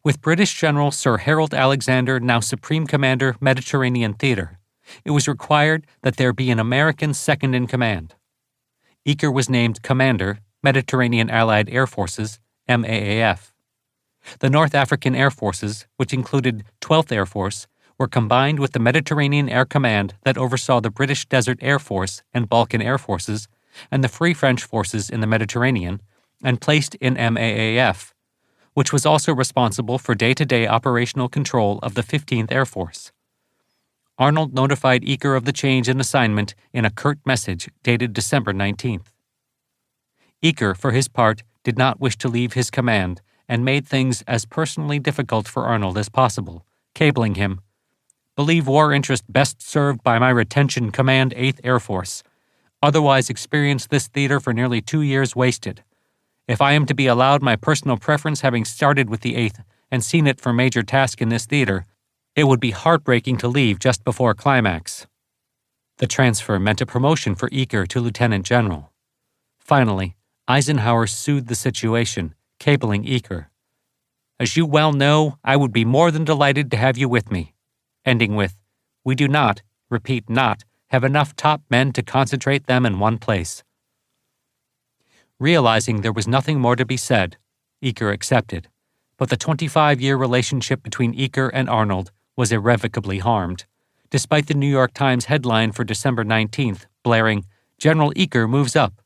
With British General Sir Harold Alexander now Supreme Commander Mediterranean Theater, it was required that there be an American second-in-command. Eaker was named Commander, Mediterranean Allied Air Forces, MAAF. The North African Air Forces, which included 12th Air Force, were combined with the Mediterranean Air Command that oversaw the British Desert Air Force and Balkan Air Forces, and the Free French Forces in the Mediterranean, and placed in MAAF, which was also responsible for day-to-day operational control of the 15th Air Force. Arnold notified Eaker of the change in assignment in a curt message dated December 19th. Eaker, for his part, did not wish to leave his command and made things as personally difficult for Arnold as possible, cabling him, "Believe war interest best served by my retention command 8th Air Force. Otherwise experience this theater for nearly 2 years wasted. If I am to be allowed my personal preference having started with the 8th and seen it for major task in this theater, it would be heartbreaking to leave just before climax." The transfer meant a promotion for Eaker to lieutenant general. Finally, Eisenhower soothed the situation, cabling Eaker, "As you well know, I would be more than delighted to have you with me," ending with, "We do not, repeat not, have enough top men to concentrate them in one place." Realizing there was nothing more to be said, Eaker accepted, but the 25-year relationship between Eaker and Arnold was irrevocably harmed, despite the New York Times headline for December 19th blaring, "General Eaker moves up."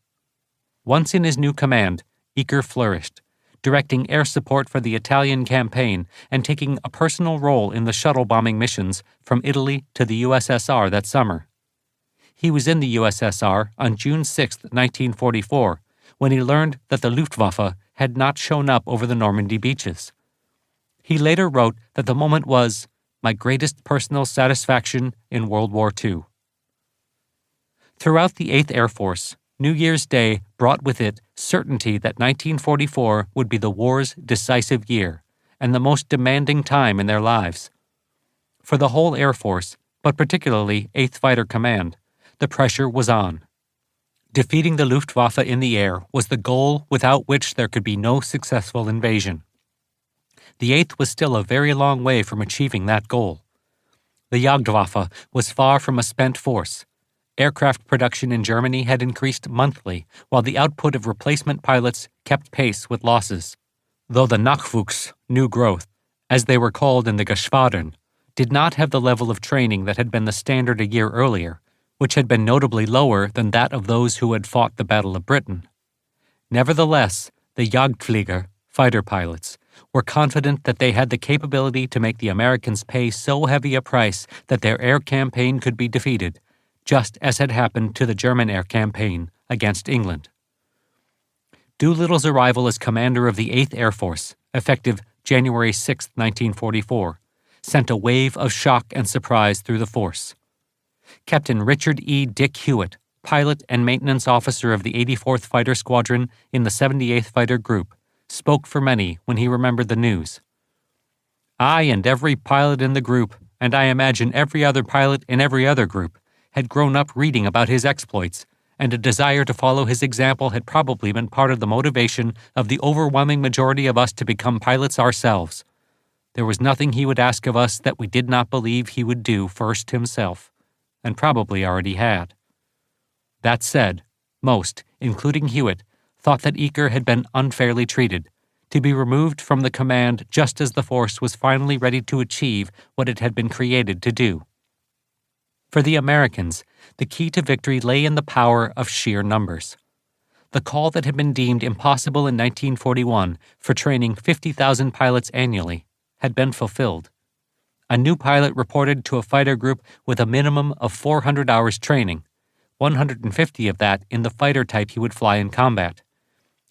Once in his new command, Eaker flourished, directing air support for the Italian campaign and taking a personal role in the shuttle bombing missions from Italy to the USSR that summer. He was in the USSR on June 6, 1944, when he learned that the Luftwaffe had not shown up over the Normandy beaches. He later wrote that the moment was "my greatest personal satisfaction in World War II." Throughout the 8th Air Force, New Year's Day brought with it certainty that 1944 would be the war's decisive year and the most demanding time in their lives. For the whole Air Force, but particularly 8th Fighter Command, the pressure was on. Defeating the Luftwaffe in the air was the goal without which there could be no successful invasion. The 8th was still a very long way from achieving that goal. The Jagdwaffe was far from a spent force. Aircraft production in Germany had increased monthly, while the output of replacement pilots kept pace with losses. Though the Nachwuchs, new growth, as they were called in the Geschwadern, did not have the level of training that had been the standard a year earlier, which had been notably lower than that of those who had fought the Battle of Britain. Nevertheless, the Jagdflieger, fighter pilots, were confident that they had the capability to make the Americans pay so heavy a price that their air campaign could be defeated, just as had happened to the German air campaign against England. Doolittle's arrival as commander of the 8th Air Force, effective January 6, 1944, sent a wave of shock and surprise through the force. Captain Richard E. Dick Hewitt, pilot and maintenance officer of the 84th Fighter Squadron in the 78th Fighter Group, spoke for many when he remembered the news. I and every pilot in the group, and I imagine every other pilot in every other group, had grown up reading about his exploits, and a desire to follow his example had probably been part of the motivation of the overwhelming majority of us to become pilots ourselves. There was nothing he would ask of us that we did not believe he would do first himself, and probably already had. That said, most, including Hewitt, thought that Eaker had been unfairly treated, to be removed from the command just as the force was finally ready to achieve what it had been created to do. For the Americans, the key to victory lay in the power of sheer numbers. The call that had been deemed impossible in 1941 for training 50,000 pilots annually had been fulfilled. A new pilot reported to a fighter group with a minimum of 400 hours training, 150 of that in the fighter type he would fly in combat.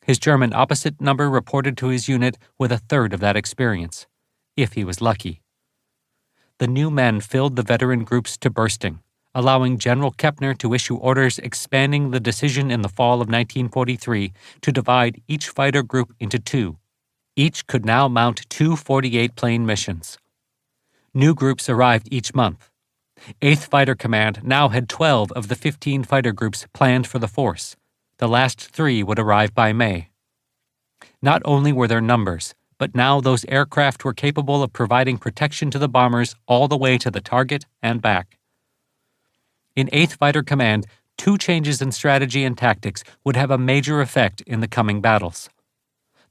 His German opposite number reported to his unit with a third of that experience, if he was lucky. The new men filled the veteran groups to bursting, allowing General Kepner to issue orders expanding the decision in the fall of 1943 to divide each fighter group into two. Each could now mount 2 48-plane missions. New groups arrived each month. 8th Fighter Command now had 12 of the 15 fighter groups planned for the force. The last 3 would arrive by May. Not only were there numbers, but now those aircraft were capable of providing protection to the bombers all the way to the target and back. In 8th Fighter Command, 2 changes in strategy and tactics would have a major effect in the coming battles.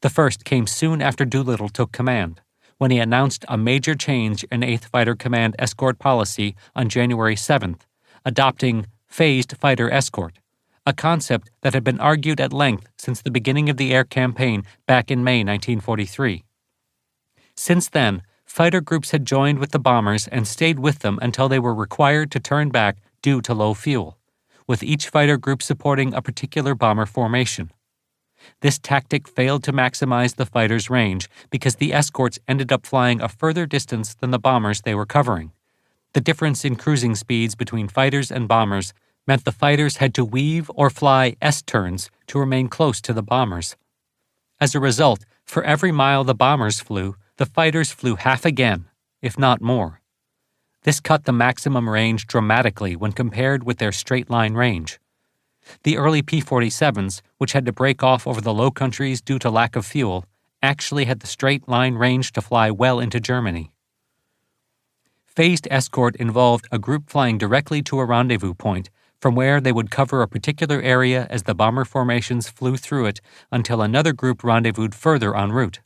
The first came soon after Doolittle took command, when he announced a major change in 8th Fighter Command escort policy on January 7th, adopting phased fighter escort, a concept that had been argued at length since the beginning of the air campaign back in May 1943. Since then, fighter groups had joined with the bombers and stayed with them until they were required to turn back due to low fuel, with each fighter group supporting a particular bomber formation. This tactic failed to maximize the fighters' range because the escorts ended up flying a further distance than the bombers they were covering. The difference in cruising speeds between fighters and bombers meant the fighters had to weave or fly S-turns to remain close to the bombers. As a result, for every mile the bombers flew, the fighters flew half again, if not more. This cut the maximum range dramatically when compared with their straight-line range. The early P-47s, which had to break off over the Low Countries due to lack of fuel, actually had the straight-line range to fly well into Germany. Phased escort involved a group flying directly to a rendezvous point, from where they would cover a particular area as the bomber formations flew through it until another group rendezvoused further en route.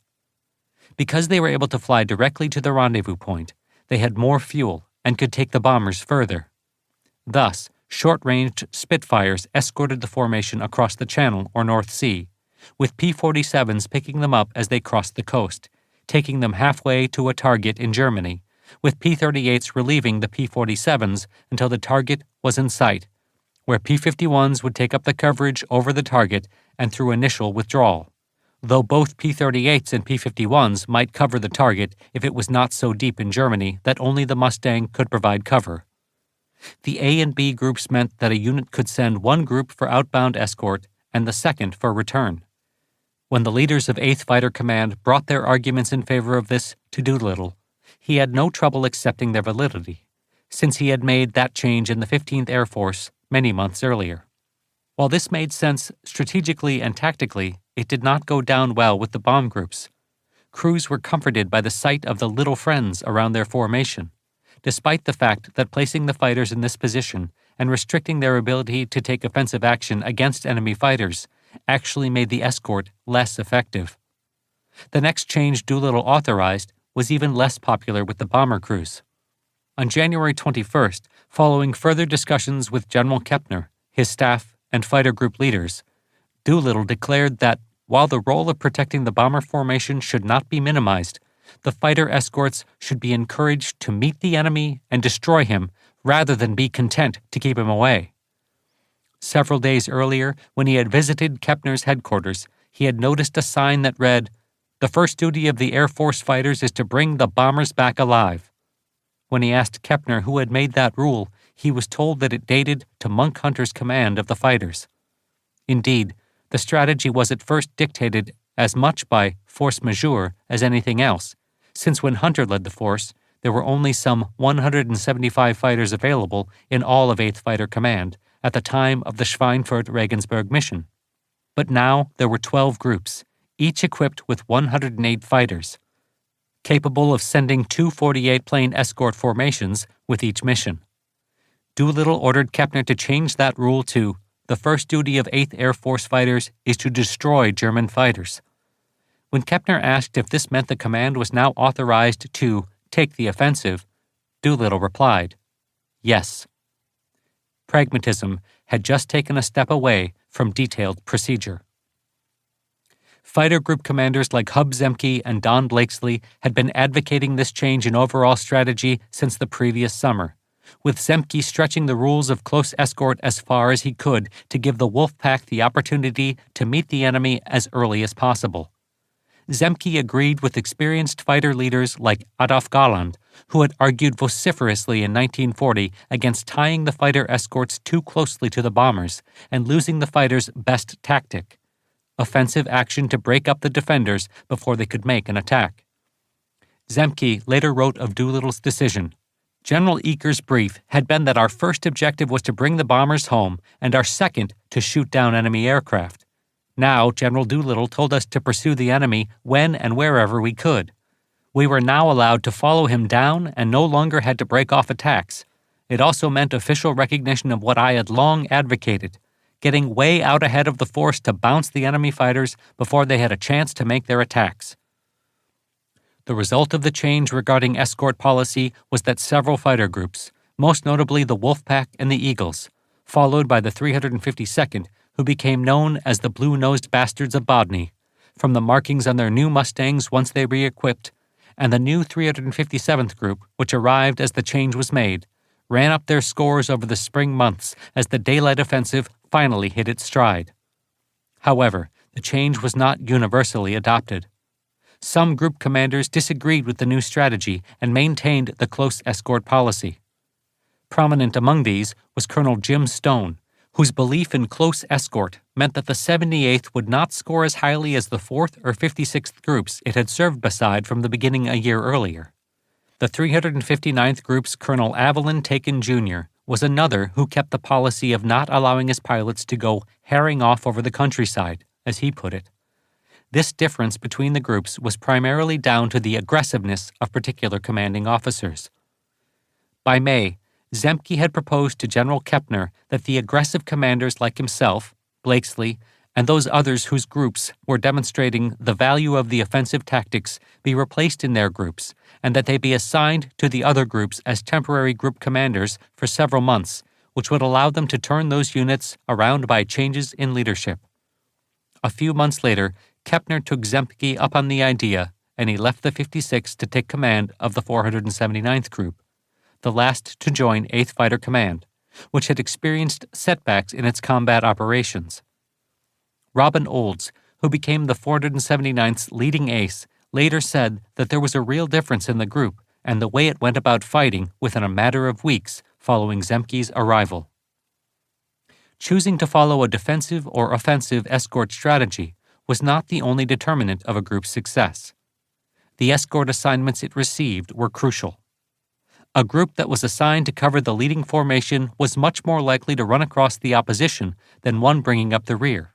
Because they were able to fly directly to the rendezvous point, they had more fuel and could take the bombers further. Thus, short-range Spitfires escorted the formation across the Channel or North Sea, with P-47s picking them up as they crossed the coast, taking them halfway to a target in Germany, with P-38s relieving the P-47s until the target was in sight, where P-51s would take up the coverage over the target and through initial withdrawal, though both P-38s and P-51s might cover the target if it was not so deep in Germany that only the Mustang could provide cover. The A and B groups meant that a unit could send one group for outbound escort and the second for return. When the leaders of 8th Fighter Command brought their arguments in favor of this to Doolittle, he had no trouble accepting their validity, since he had made that change in the 15th Air Force many months earlier. While this made sense strategically and tactically, it did not go down well with the bomb groups. Crews were comforted by the sight of the little friends around their formation, despite the fact that placing the fighters in this position and restricting their ability to take offensive action against enemy fighters actually made the escort less effective. The next change Doolittle authorized was even less popular with the bomber crews. On January 21st, following further discussions with General Kepner, his staff, and fighter group leaders, Doolittle declared that while the role of protecting the bomber formation should not be minimized, the fighter escorts should be encouraged to meet the enemy and destroy him rather than be content to keep him away. Several days earlier, when he had visited Kepner's headquarters, he had noticed a sign that read, "The first duty of the Air Force fighters is to bring the bombers back alive." When he asked Kepner who had made that rule, he was told that it dated to Monk Hunter's command of the fighters. Indeed, the strategy was at first dictated as much by force majeure as anything else, since when Hunter led the force, there were only some 175 fighters available in all of 8th Fighter Command at the time of the Schweinfurt-Regensburg mission. But now there were 12 groups, each equipped with 108 fighters, capable of sending two 48-plane escort formations with each mission. Doolittle ordered Kepner to change that rule to, "The first duty of 8th Air Force fighters is to destroy German fighters." When Kepner asked if this meant the command was now authorized to take the offensive, Doolittle replied, "Yes." Pragmatism had just taken a step away from detailed procedure. Fighter group commanders like Hub Zemke and Don Blakesley had been advocating this change in overall strategy since the previous summer, with Zemke stretching the rules of close escort as far as he could to give the Wolfpack the opportunity to meet the enemy as early as possible. Zemke agreed with experienced fighter leaders like Adolf Galland, who had argued vociferously in 1940 against tying the fighter escorts too closely to the bombers and losing the fighters' best tactic: offensive action to break up the defenders before they could make an attack. Zemke later wrote of Doolittle's decision, "General Eaker's brief had been that our first objective was to bring the bombers home and our second to shoot down enemy aircraft. Now General Doolittle told us to pursue the enemy when and wherever we could. We were now allowed to follow him down and no longer had to break off attacks. It also meant official recognition of what I had long advocated, getting way out ahead of the force to bounce the enemy fighters before they had a chance to make their attacks." The result of the change regarding escort policy was that several fighter groups, most notably the Wolfpack and the Eagles, followed by the 352nd, who became known as the Blue-Nosed Bastards of Bodney, from the markings on their new Mustangs once they re-equipped, and the new 357th Group, which arrived as the change was made, ran up their scores over the spring months as the daylight offensive finally hit its stride. However, the change was not universally adopted. Some group commanders disagreed with the new strategy and maintained the close escort policy. Prominent among these was Colonel Jim Stone, whose belief in close escort meant that the 78th would not score as highly as the 4th or 56th groups it had served beside from the beginning a year earlier. The 359th Group's Colonel Avalon Taken Jr. was another who kept the policy of not allowing his pilots to go herring off over the countryside, as he put it. This difference between the groups was primarily down to the aggressiveness of particular commanding officers. By May, Zemke had proposed to General Kepner that the aggressive commanders like himself, Blakesley, and those others whose groups were demonstrating the value of the offensive tactics be replaced in their groups, and that they be assigned to the other groups as temporary group commanders for several months, which would allow them to turn those units around by changes in leadership. A few months later, Kepner took Zemke up on the idea, and he left the 56th to take command of the 479th Group, the last to join 8th Fighter Command, which had experienced setbacks in its combat operations. Robin Olds, who became the 479th's leading ace, later said that there was a real difference in the group and the way it went about fighting within a matter of weeks following Zemke's arrival. Choosing to follow a defensive or offensive escort strategy was not the only determinant of a group's success. The escort assignments it received were crucial. A group that was assigned to cover the leading formation was much more likely to run across the opposition than one bringing up the rear.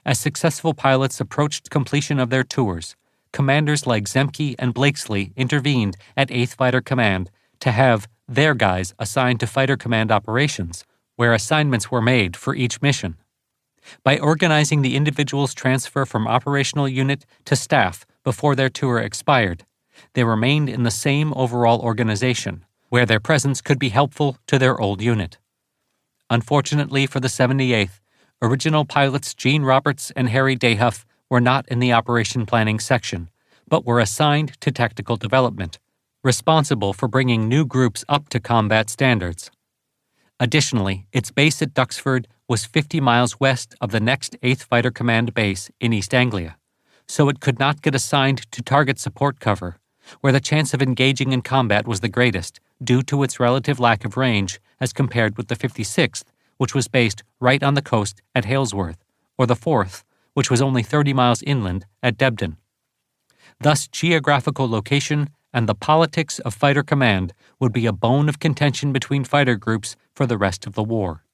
As successful pilots approached completion of their tours, commanders like Zemke and Blakesley intervened at 8th Fighter Command to have their guys assigned to Fighter Command operations, where assignments were made for each mission. By organizing the individuals' transfer from operational unit to staff before their tour expired, they remained in the same overall organization, where their presence could be helpful to their old unit. Unfortunately for the 78th, original pilots Gene Roberts and Harry Dayhuff were not in the operation planning section, but were assigned to tactical development, responsible for bringing new groups up to combat standards. Additionally, its base at Duxford was 50 miles west of the next 8th Fighter Command base in East Anglia, so it could not get assigned to target support cover, where the chance of engaging in combat was the greatest due to its relative lack of range as compared with the 56th, which was based right on the coast at Halesworth, or the 4th, which was only 30 miles inland at Debden. Thus, geographical location and the politics of fighter command would be a bone of contention between fighter groups for the rest of the war.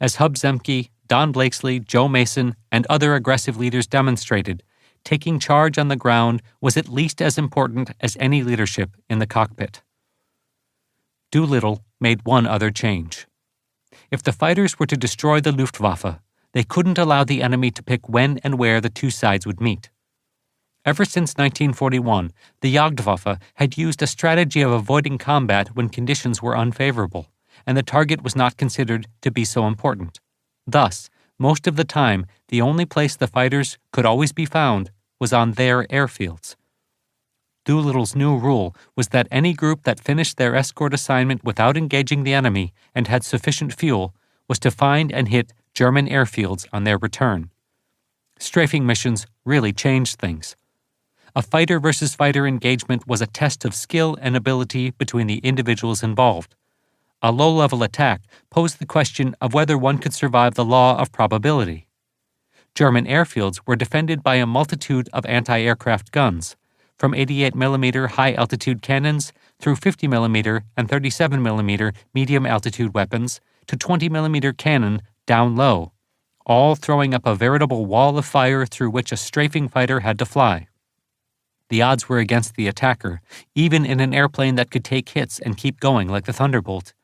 As Hub Zemke, Don Blakesley, Joe Mason, and other aggressive leaders demonstrated, taking charge on the ground was at least as important as any leadership in the cockpit. Doolittle made one other change. If the fighters were to destroy the Luftwaffe, they couldn't allow the enemy to pick when and where the two sides would meet. Ever since 1941, the Jagdwaffe had used a strategy of avoiding combat when conditions were unfavorable, and the target was not considered to be so important. Thus, most of the time, the only place the fighters could always be found was on their airfields. Doolittle's new rule was that any group that finished their escort assignment without engaging the enemy and had sufficient fuel was to find and hit German airfields on their return. Strafing missions really changed things. A fighter versus fighter engagement was a test of skill and ability between the individuals involved. A low-level attack posed the question of whether one could survive the law of probability. German airfields were defended by a multitude of anti-aircraft guns, from 88mm high-altitude cannons through 50mm and 37mm medium-altitude weapons to 20mm cannon down low, all throwing up a veritable wall of fire through which a strafing fighter had to fly. The odds were against the attacker, even in an airplane that could take hits and keep going like the Thunderbolt.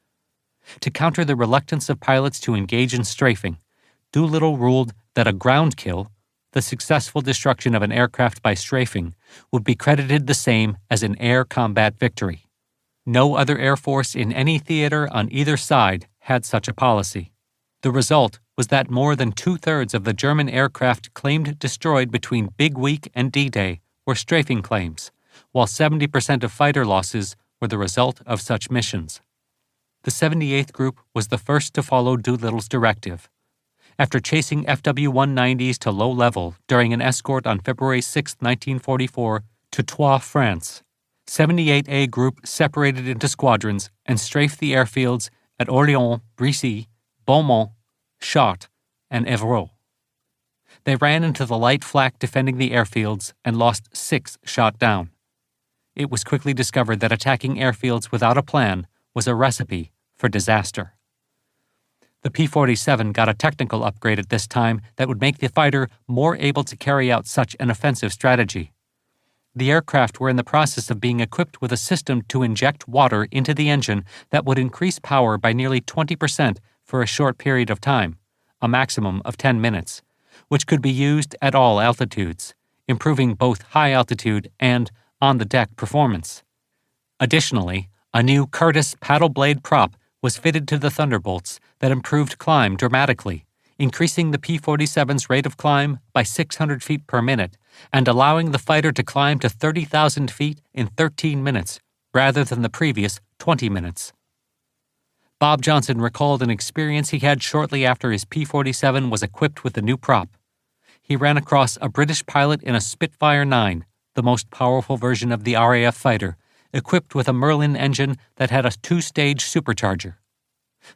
To counter the reluctance of pilots to engage in strafing, Doolittle ruled that a ground kill, the successful destruction of an aircraft by strafing, would be credited the same as an air combat victory. No other air force in any theater on either side had such a policy. The result was that more than two-thirds of the German aircraft claimed destroyed between Big Week and D-Day were strafing claims, while 70% of fighter losses were the result of such missions. The 78th Group was the first to follow Doolittle's directive. After chasing FW-190s to low level during an escort on February 6, 1944, to Troyes, France, 78A Group separated into squadrons and strafed the airfields at Orléans, Brissy, Beaumont, Chartres, and Évreux. They ran into the light flak defending the airfields and lost 6 shot down. It was quickly discovered that attacking airfields without a plan was a recipe for disaster. The P-47 got a technical upgrade at this time that would make the fighter more able to carry out such an offensive strategy. The aircraft were in the process of being equipped with a system to inject water into the engine that would increase power by nearly 20% for a short period of time, a maximum of 10 minutes, which could be used at all altitudes, improving both high-altitude and on-the-deck performance. Additionally, a new Curtiss paddle blade prop was fitted to the Thunderbolts that improved climb dramatically, increasing the P-47's rate of climb by 600 feet per minute and allowing the fighter to climb to 30,000 feet in 13 minutes, rather than the previous 20 minutes. Bob Johnson recalled an experience he had shortly after his P-47 was equipped with the new prop. He ran across a British pilot in a Spitfire 9, the most powerful version of the RAF fighter, equipped with a Merlin engine that had a two-stage supercharger.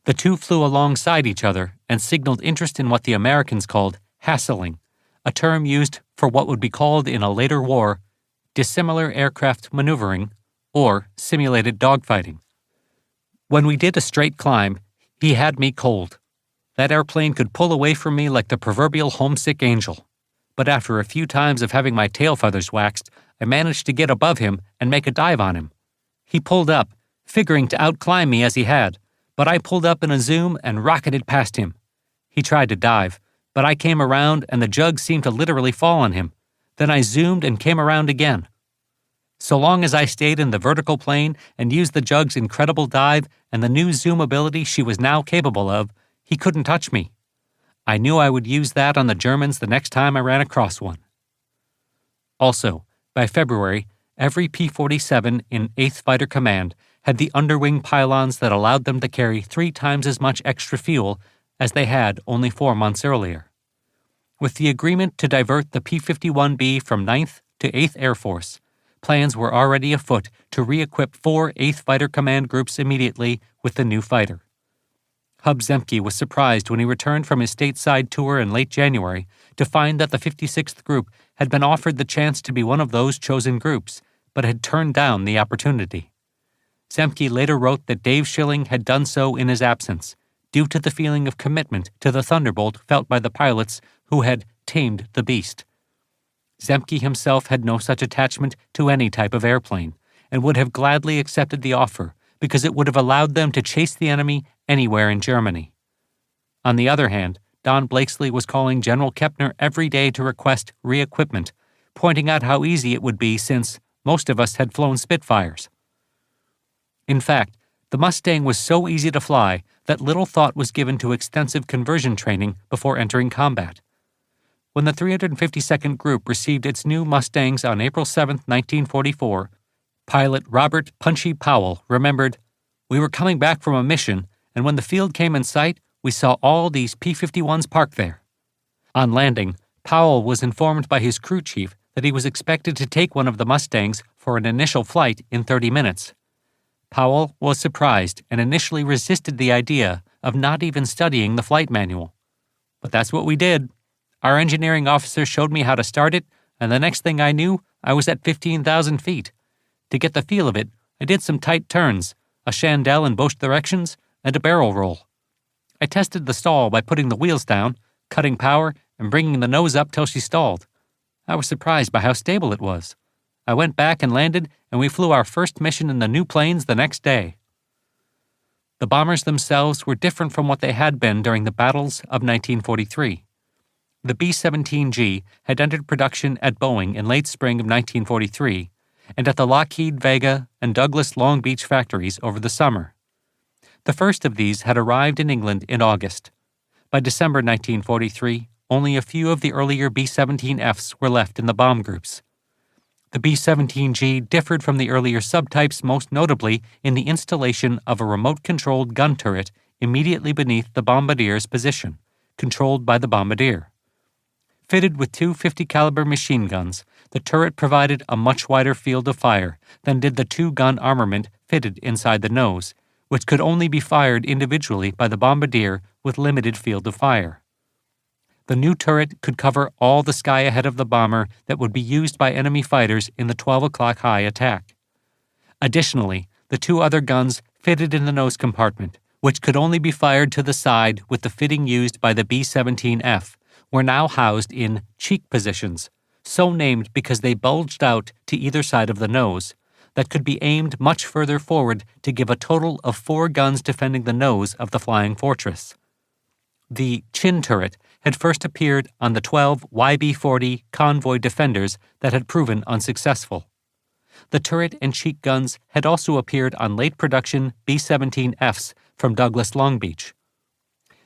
The two flew alongside each other and signaled interest in what the Americans called hassling, a term used for what would be called in a later war dissimilar aircraft maneuvering or simulated dogfighting. When we did a straight climb, he had me cold. That airplane could pull away from me like the proverbial homesick angel. But after a few times of having my tail feathers waxed, I managed to get above him and make a dive on him. He pulled up, figuring to outclimb me as he had, but I pulled up in a zoom and rocketed past him. He tried to dive, but I came around and the jug seemed to literally fall on him. Then I zoomed and came around again. So long as I stayed in the vertical plane and used the jug's incredible dive and the new zoom ability she was now capable of, he couldn't touch me. I knew I would use that on the Germans the next time I ran across one. Also, by February, every P-47 in 8th Fighter Command had the underwing pylons that allowed them to carry 3 times as much extra fuel as they had only 4 months earlier. With the agreement to divert the P-51B from 9th to 8th Air Force, plans were already afoot to re-equip 4 8th Fighter Command groups immediately with the new fighter. Hub Zemke was surprised when he returned from his stateside tour in late January to find that the 56th Group had been offered the chance to be one of those chosen groups, but had turned down the opportunity. Zemke later wrote that Dave Schilling had done so in his absence, due to the feeling of commitment to the Thunderbolt felt by the pilots who had tamed the beast. Zemke himself had no such attachment to any type of airplane, and would have gladly accepted the offer because it would have allowed them to chase the enemy anywhere in Germany. On the other hand, Don Blakesley was calling General Kepner every day to request re-equipment, pointing out how easy it would be since most of us had flown Spitfires. In fact, the Mustang was so easy to fly that little thought was given to extensive conversion training before entering combat. When the 352nd Group received its new Mustangs on April 7, 1944, pilot Robert "Punchy" Powell remembered, "We were coming back from a mission, and when the field came in sight, we saw all these P-51s parked there." On landing, Powell was informed by his crew chief that he was expected to take one of the Mustangs for an initial flight in 30 minutes. Powell was surprised and initially resisted the idea of not even studying the flight manual. But that's what we did. Our engineering officer showed me how to start it, and the next thing I knew, I was at 15,000 feet. To get the feel of it, I did some tight turns, a chandelle in both directions, and a barrel roll. I tested the stall by putting the wheels down, cutting power, and bringing the nose up till she stalled. I was surprised by how stable it was. I went back and landed, and we flew our first mission in the new planes the next day. The bombers themselves were different from what they had been during the battles of 1943. The B-17G had entered production at Boeing in late spring of 1943 and at the Lockheed Vega and Douglas Long Beach factories over the summer. The first of these had arrived in England in August. By December 1943, only a few of the earlier B-17Fs were left in the bomb groups. The B-17G differed from the earlier subtypes most notably in the installation of a remote-controlled gun turret immediately beneath the bombardier's position, controlled by the bombardier. Fitted with 2 50-caliber machine guns, the turret provided a much wider field of fire than did the 2-gun armament fitted inside the nose, which could only be fired individually by the bombardier with limited field of fire. The new turret could cover all the sky ahead of the bomber that would be used by enemy fighters in the 12 o'clock high attack. Additionally, the 2 other guns fitted in the nose compartment, which could only be fired to the side with the fitting used by the B-17F, were now housed in cheek positions, so named because they bulged out to either side of the nose, that could be aimed much further forward to give a total of 4 guns defending the nose of the flying fortress. The chin turret had first appeared on the 12 YB-40 convoy defenders that had proven unsuccessful. The turret and cheek guns had also appeared on late production B-17Fs from Douglas Long Beach.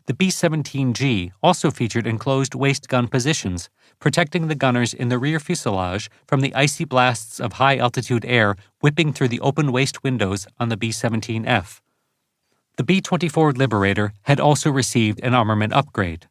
The B-17G also featured enclosed waist gun positions, protecting the gunners in the rear fuselage from the icy blasts of high-altitude air whipping through the open waist windows on the B-17F. The B-24 Liberator had also received an armament upgrade.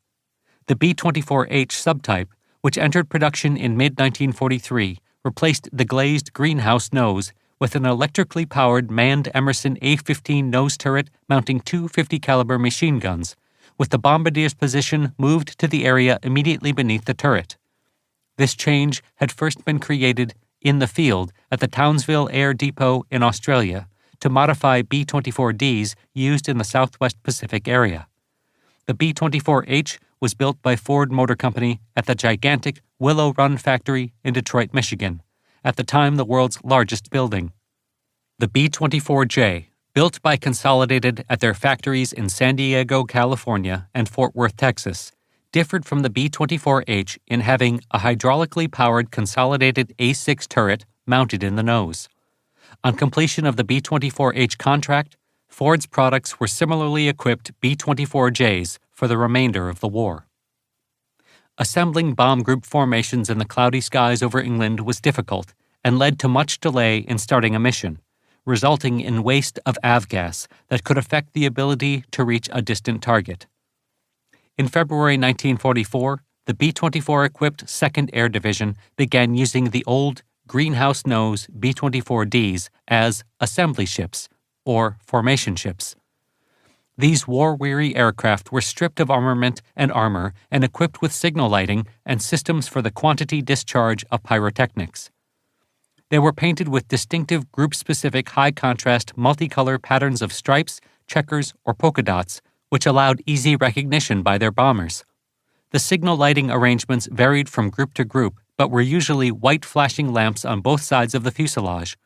The B-24H subtype, which entered production in mid-1943, replaced the glazed greenhouse nose with an electrically powered manned Emerson A-15 nose turret mounting two 50-caliber machine guns, with the bombardier's position moved to the area immediately beneath the turret. This change had first been created in the field at the Townsville Air Depot in Australia to modify B-24Ds used in the Southwest Pacific area. The B-24H was built by Ford Motor Company at the gigantic Willow Run factory in Detroit, Michigan, at the time the world's largest building. The B-24J, built by Consolidated at their factories in San Diego, California, and Fort Worth, Texas, differed from the B-24H in having a hydraulically powered Consolidated A6 turret mounted in the nose. On completion of the B-24H contract, Ford's products were similarly equipped B-24Js for the remainder of the war. Assembling bomb group formations in the cloudy skies over England was difficult and led to much delay in starting a mission, resulting in waste of avgas that could affect the ability to reach a distant target. In February 1944, the B-24-equipped 2nd Air Division began using the old greenhouse nose B-24Ds as assembly ships, or formation ships. These war-weary aircraft were stripped of armament and armor and equipped with signal lighting and systems for the quantity discharge of pyrotechnics. They were painted with distinctive group-specific high-contrast multicolor patterns of stripes, checkers, or polka dots, which allowed easy recognition by their bombers. The signal lighting arrangements varied from group to group, but were usually white flashing lamps on both sides of the fuselage,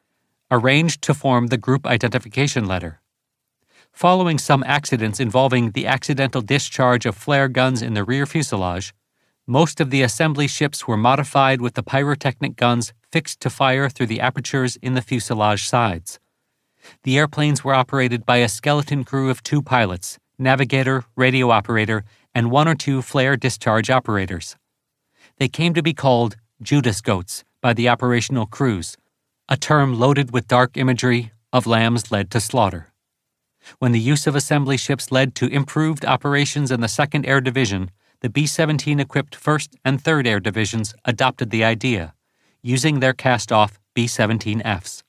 arranged to form the group identification letter. Following some accidents involving the accidental discharge of flare guns in the rear fuselage, most of the assembly ships were modified with the pyrotechnic guns fixed to fire through the apertures in the fuselage sides. The airplanes were operated by a skeleton crew of 2 pilots, navigator, radio operator, and 1 or 2 flare discharge operators. They came to be called Judas goats by the operational crews, a term loaded with dark imagery of lambs led to slaughter. When the use of assembly ships led to improved operations in the 2nd Air Division, the B-17-equipped 1st and 3rd Air Divisions adopted the idea, using their cast-off B-17Fs.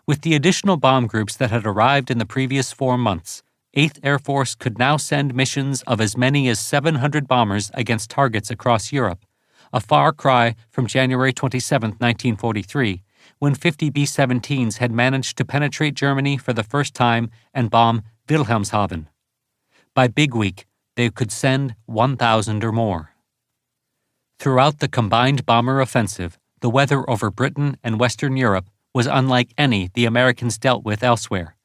With the additional bomb groups that had arrived in the previous 4 months, 8th Air Force could now send missions of as many as 700 bombers against targets across Europe, a far cry from January 27, 1943, when 50 B-17s had managed to penetrate Germany for the first time and bomb Wilhelmshaven. By Big Week, they could send 1,000 or more. Throughout the combined bomber offensive, the weather over Britain and Western Europe was unlike any the Americans dealt with elsewhere.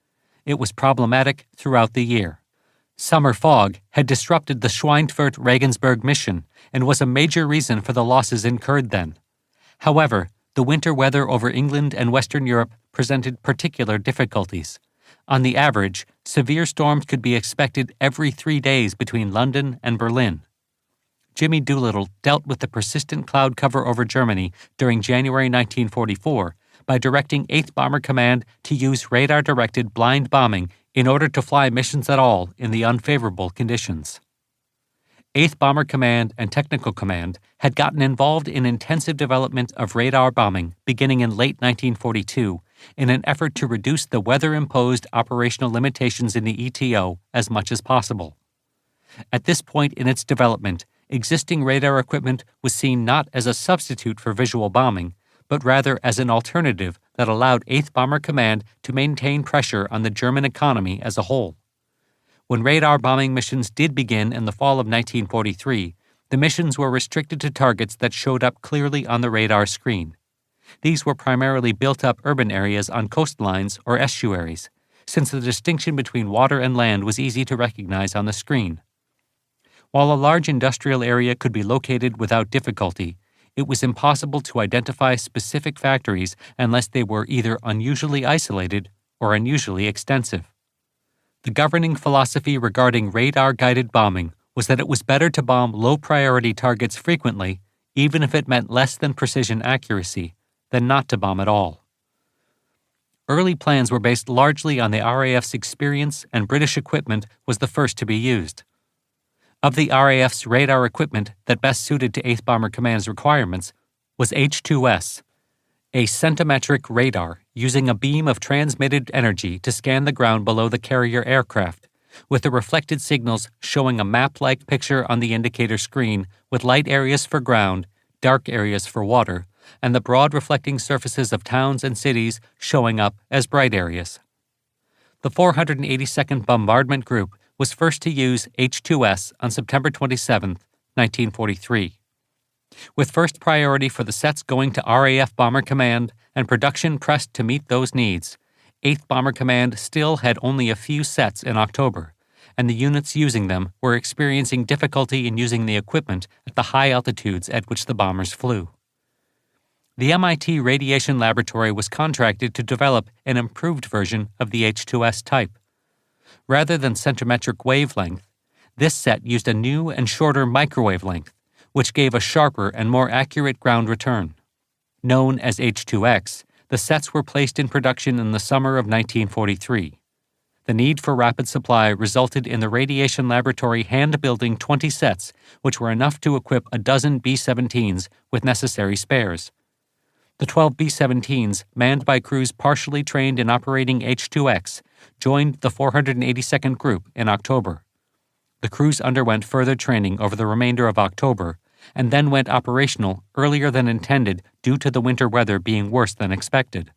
It was problematic throughout the year. Summer fog had disrupted the Schweinfurt-Regensburg mission and was a major reason for the losses incurred then. However, the winter weather over England and Western Europe presented particular difficulties. On the average, severe storms could be expected every 3 days between London and Berlin. Jimmy Doolittle dealt with the persistent cloud cover over Germany during January 1944 by directing 8th Bomber Command to use radar-directed blind bombing in order to fly missions at all in the unfavorable conditions. 8th Bomber Command and Technical Command had gotten involved in intensive development of radar bombing beginning in late 1942 in an effort to reduce the weather-imposed operational limitations in the ETO as much as possible. At this point in its development, existing radar equipment was seen not as a substitute for visual bombing, but rather as an alternative that allowed 8th Bomber Command to maintain pressure on the German economy as a whole. When radar bombing missions did begin in the fall of 1943, the missions were restricted to targets that showed up clearly on the radar screen. These were primarily built-up urban areas on coastlines or estuaries, since the distinction between water and land was easy to recognize on the screen. While a large industrial area could be located without difficulty, it was impossible to identify specific factories unless they were either unusually isolated or unusually extensive. The governing philosophy regarding radar-guided bombing was that it was better to bomb low-priority targets frequently, even if it meant less than precision accuracy, than not to bomb at all. Early plans were based largely on the RAF's experience, and British equipment was the first to be used. Of the RAF's radar equipment that best suited to 8th Bomber Command's requirements was H-2S. a centimetric radar using a beam of transmitted energy to scan the ground below the carrier aircraft, with the reflected signals showing a map-like picture on the indicator screen with light areas for ground, dark areas for water, and the broad reflecting surfaces of towns and cities showing up as bright areas. The 482nd Bombardment Group was first to use H-2S on September 27, 1943. With first priority for the sets going to RAF Bomber Command and production pressed to meet those needs, 8th Bomber Command still had only a few sets in October, and the units using them were experiencing difficulty in using the equipment at the high altitudes at which the bombers flew. The MIT Radiation Laboratory was contracted to develop an improved version of the H-2S type. Rather than centimetric wavelength, this set used a new and shorter microwave length, which gave a sharper and more accurate ground return. Known as H-2X, the sets were placed in production in the summer of 1943. The need for rapid supply resulted in the Radiation Laboratory hand-building 20 sets, which were enough to equip a dozen B-17s with necessary spares. The 12 B-17s, manned by crews partially trained in operating H-2X, joined the 482nd Group in October. The crews underwent further training over the remainder of October, and then went operational earlier than intended due to the winter weather being worse than expected.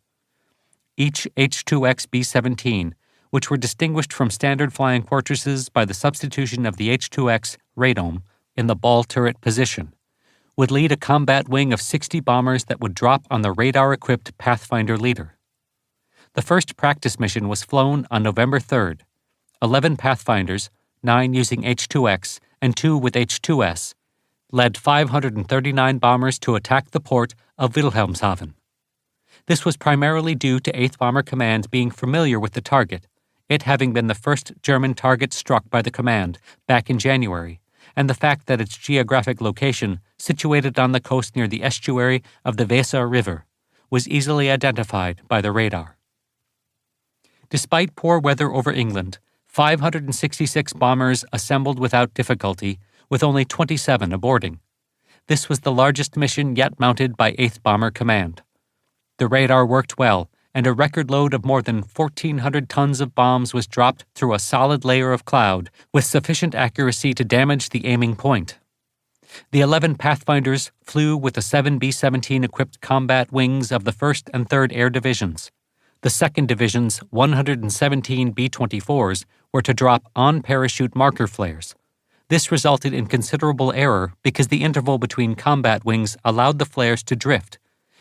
Each H-2X B-17, which were distinguished from standard flying fortresses by the substitution of the H-2X radome in the ball turret position, would lead a combat wing of 60 bombers that would drop on the radar-equipped Pathfinder leader. The first practice mission was flown on November 3rd. 11 Pathfinders, 9 using H-2X and 2 with H-2S, led 539 bombers to attack the port of Wilhelmshaven. This was primarily due to 8th Bomber Command being familiar with the target, it having been the first German target struck by the command back in January, and the fact that its geographic location, situated on the coast near the estuary of the Weser River, was easily identified by the radar. Despite poor weather over England, 566 bombers assembled without difficulty, with only 27 aborting. This was the largest mission yet mounted by 8th Bomber Command. The radar worked well, and a record load of more than 1,400 tons of bombs was dropped through a solid layer of cloud with sufficient accuracy to damage the aiming point. The 11 Pathfinders flew with the 7 B-17 equipped combat wings of the 1st and 3rd Air Divisions. The 2nd Division's 117 B-24s were to drop on-parachute marker flares. This resulted in considerable error because the interval between combat wings allowed the flares to drift,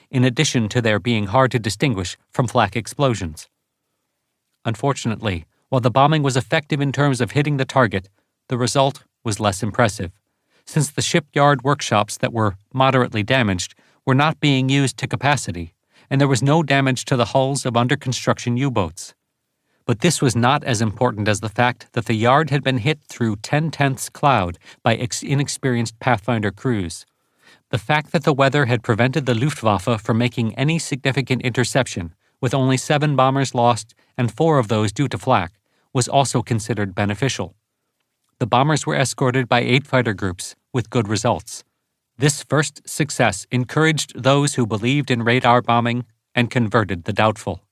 in addition to their being hard to distinguish from flak explosions. Unfortunately, while the bombing was effective in terms of hitting the target, the result was less impressive, since the shipyard workshops that were moderately damaged were not being used to capacity, and there was no damage to the hulls of under-construction U-boats. But this was not as important as the fact that the yard had been hit through 10/10ths cloud by inexperienced Pathfinder crews. The fact that the weather had prevented the Luftwaffe from making any significant interception, with only 7 bombers lost and 4 of those due to flak, was also considered beneficial. The bombers were escorted by 8 fighter groups, with good results. This first success encouraged those who believed in radar bombing and converted the doubtful.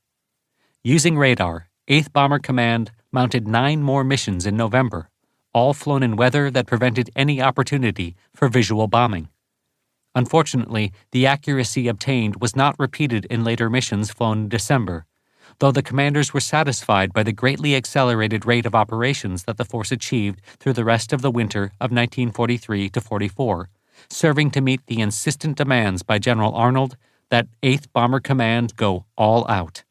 Using radar, 8th Bomber Command mounted 9 more missions in November, all flown in weather that prevented any opportunity for visual bombing. Unfortunately, the accuracy obtained was not repeated in later missions flown in December, though the commanders were satisfied by the greatly accelerated rate of operations that the force achieved through the rest of the winter of 1943-44, serving to meet the insistent demands by General Arnold that 8th Bomber Command go all out.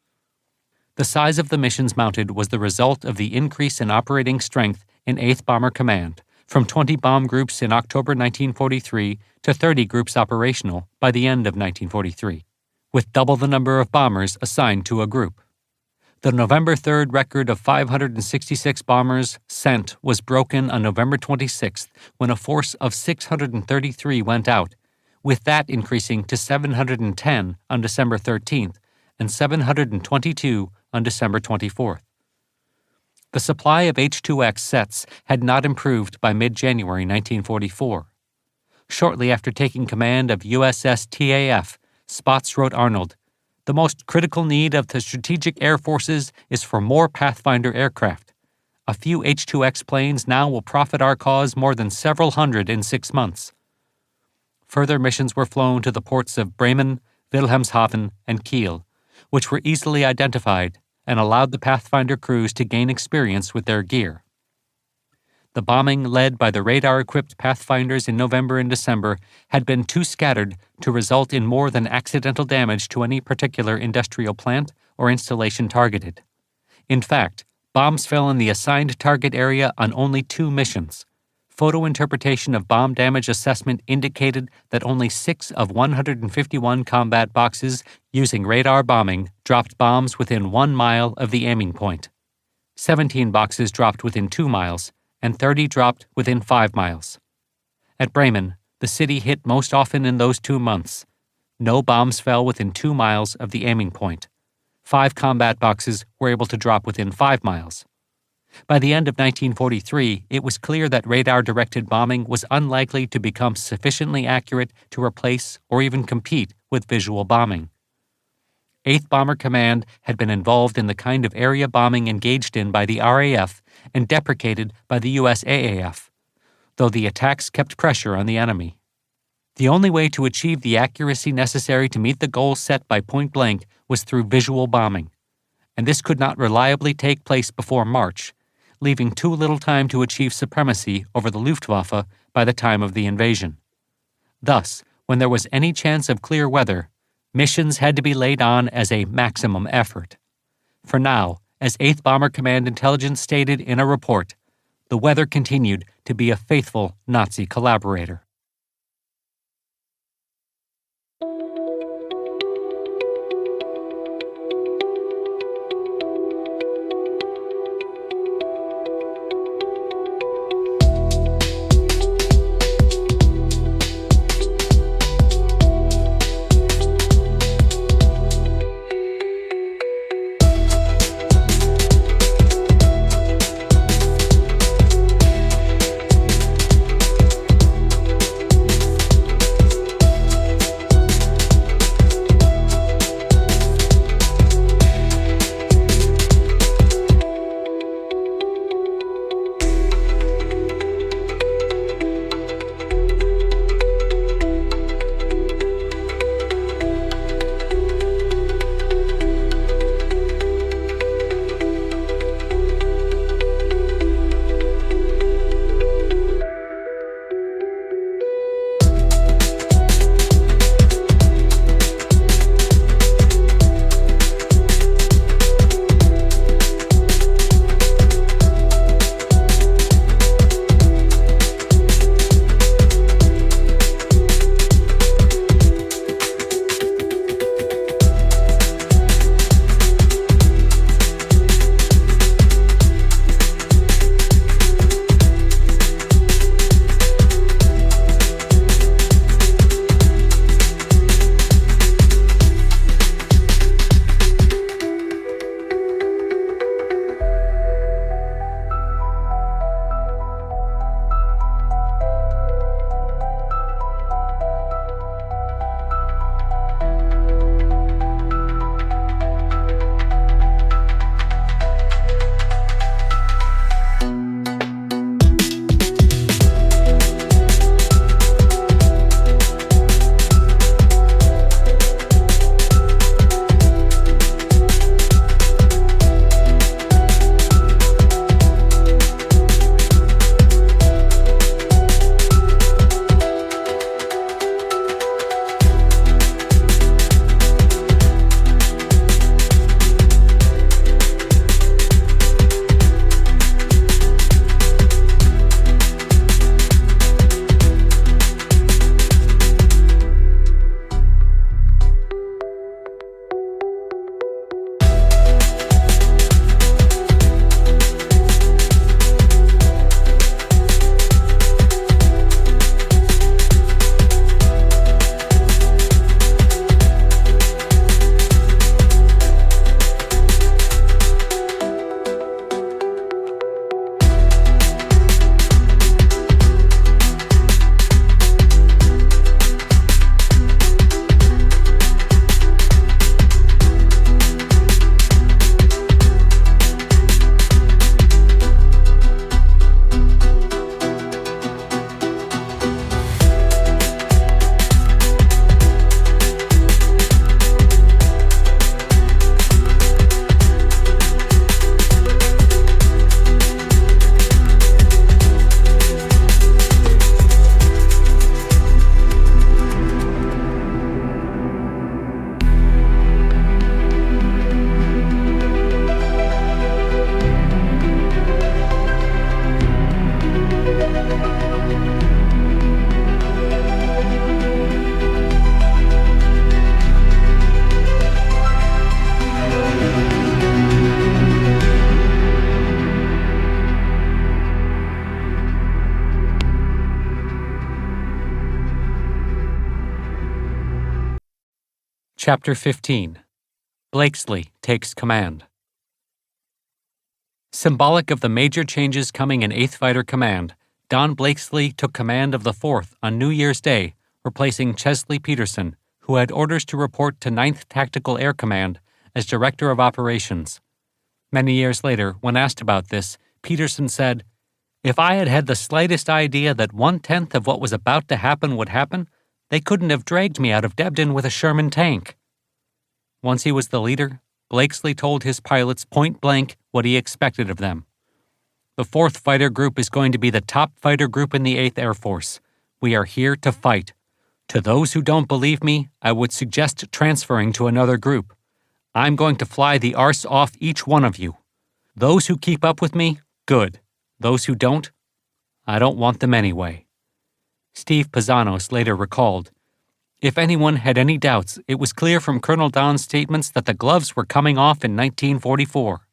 The size of the missions mounted was the result of the increase in operating strength in 8th Bomber Command, from 20 bomb groups in October 1943 to 30 groups operational by the end of 1943, with double the number of bombers assigned to a group. The November 3rd record of 566 bombers sent was broken on November 26th when a force of 633 went out, with that increasing to 710 on December 13th and 722 on December 24th. The supply of H-2X sets had not improved by mid-January 1944. Shortly after taking command of USS TAF, Spotts wrote Arnold, The most critical need of the strategic air forces is for more Pathfinder aircraft. A few H-2X planes now will profit our cause more than several hundred in 6 months. Further missions were flown to the ports of Bremen, Wilhelmshaven, and Kiel, which were easily identified and allowed the Pathfinder crews to gain experience with their gear. The bombing led by the radar-equipped Pathfinders in November and December had been too scattered to result in more than accidental damage to any particular industrial plant or installation targeted. In fact, bombs fell in the assigned target area on only 2 missions. Photo interpretation of bomb damage assessment indicated that only 6 of 151 combat boxes using radar bombing dropped bombs within 1 mile of the aiming point. 17 boxes dropped within 2 miles, and 30 dropped within 5 miles. At Bremen, the city hit most often in those 2 months. No bombs fell within 2 miles of the aiming point. 5 combat boxes were able to drop within 5 miles. By the end of 1943, it was clear that radar-directed bombing was unlikely to become sufficiently accurate to replace or even compete with visual bombing. 8th Bomber Command had been involved in the kind of area bombing engaged in by the RAF and deprecated by the US AAF, though the attacks kept pressure on the enemy. The only way to achieve the accuracy necessary to meet the goals set by point blank was through visual bombing, and this could not reliably take place before March, leaving too little time to achieve supremacy over the Luftwaffe by the time of the invasion. Thus, when there was any chance of clear weather, missions had to be laid on as a maximum effort. For now, as 8th Bomber Command Intelligence stated in a report, the weather continued to be a faithful Nazi collaborator. Chapter 15. Blakesley takes command. Symbolic of the major changes coming in 8th Fighter Command, Don Blakesley took command of the 4th on New Year's Day, replacing Chesley Peterson, who had orders to report to 9th Tactical Air Command as Director of Operations. Many years later, when asked about this, Peterson said, "If I had had the slightest idea that 1/10 of what was about to happen would happen, they couldn't have dragged me out of Debden with a Sherman tank." Once he was the leader, Blakesley told his pilots point-blank what he expected of them. "The 4th Fighter Group is going to be the top fighter group in the 8th Air Force. We are here to fight. To those who don't believe me, I would suggest transferring to another group. I'm going to fly the arse off each one of you. Those who keep up with me, good. Those who don't, I don't want them anyway." Steve Pizzanos later recalled, "If anyone had any doubts, it was clear from Colonel Don's statements that the gloves were coming off in 1944.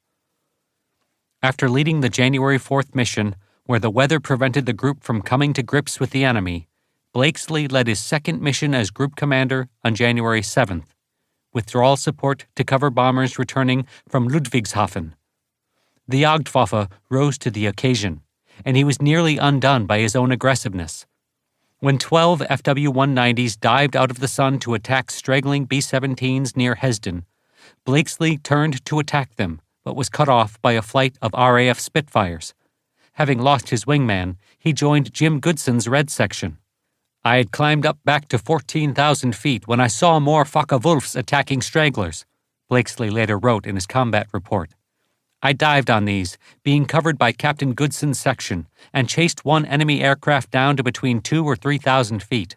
After leading the January 4th mission, where the weather prevented the group from coming to grips with the enemy, Blakesley led his second mission as group commander on January 7th, withdrawal support to cover bombers returning from Ludwigshafen. The Luftwaffe rose to the occasion, and he was nearly undone by his own aggressiveness. When 12 FW-190s dived out of the sun to attack straggling B-17s near Hesden, Blakesley turned to attack them, but was cut off by a flight of RAF Spitfires. Having lost his wingman, he joined Jim Goodson's Red Section. "I had climbed up back to 14,000 feet when I saw more Focke-Wulfs attacking stragglers," Blakesley later wrote in his combat report. "I dived on these, being covered by Captain Goodson's section, and chased one enemy aircraft down to between 2,000 or 3,000 feet.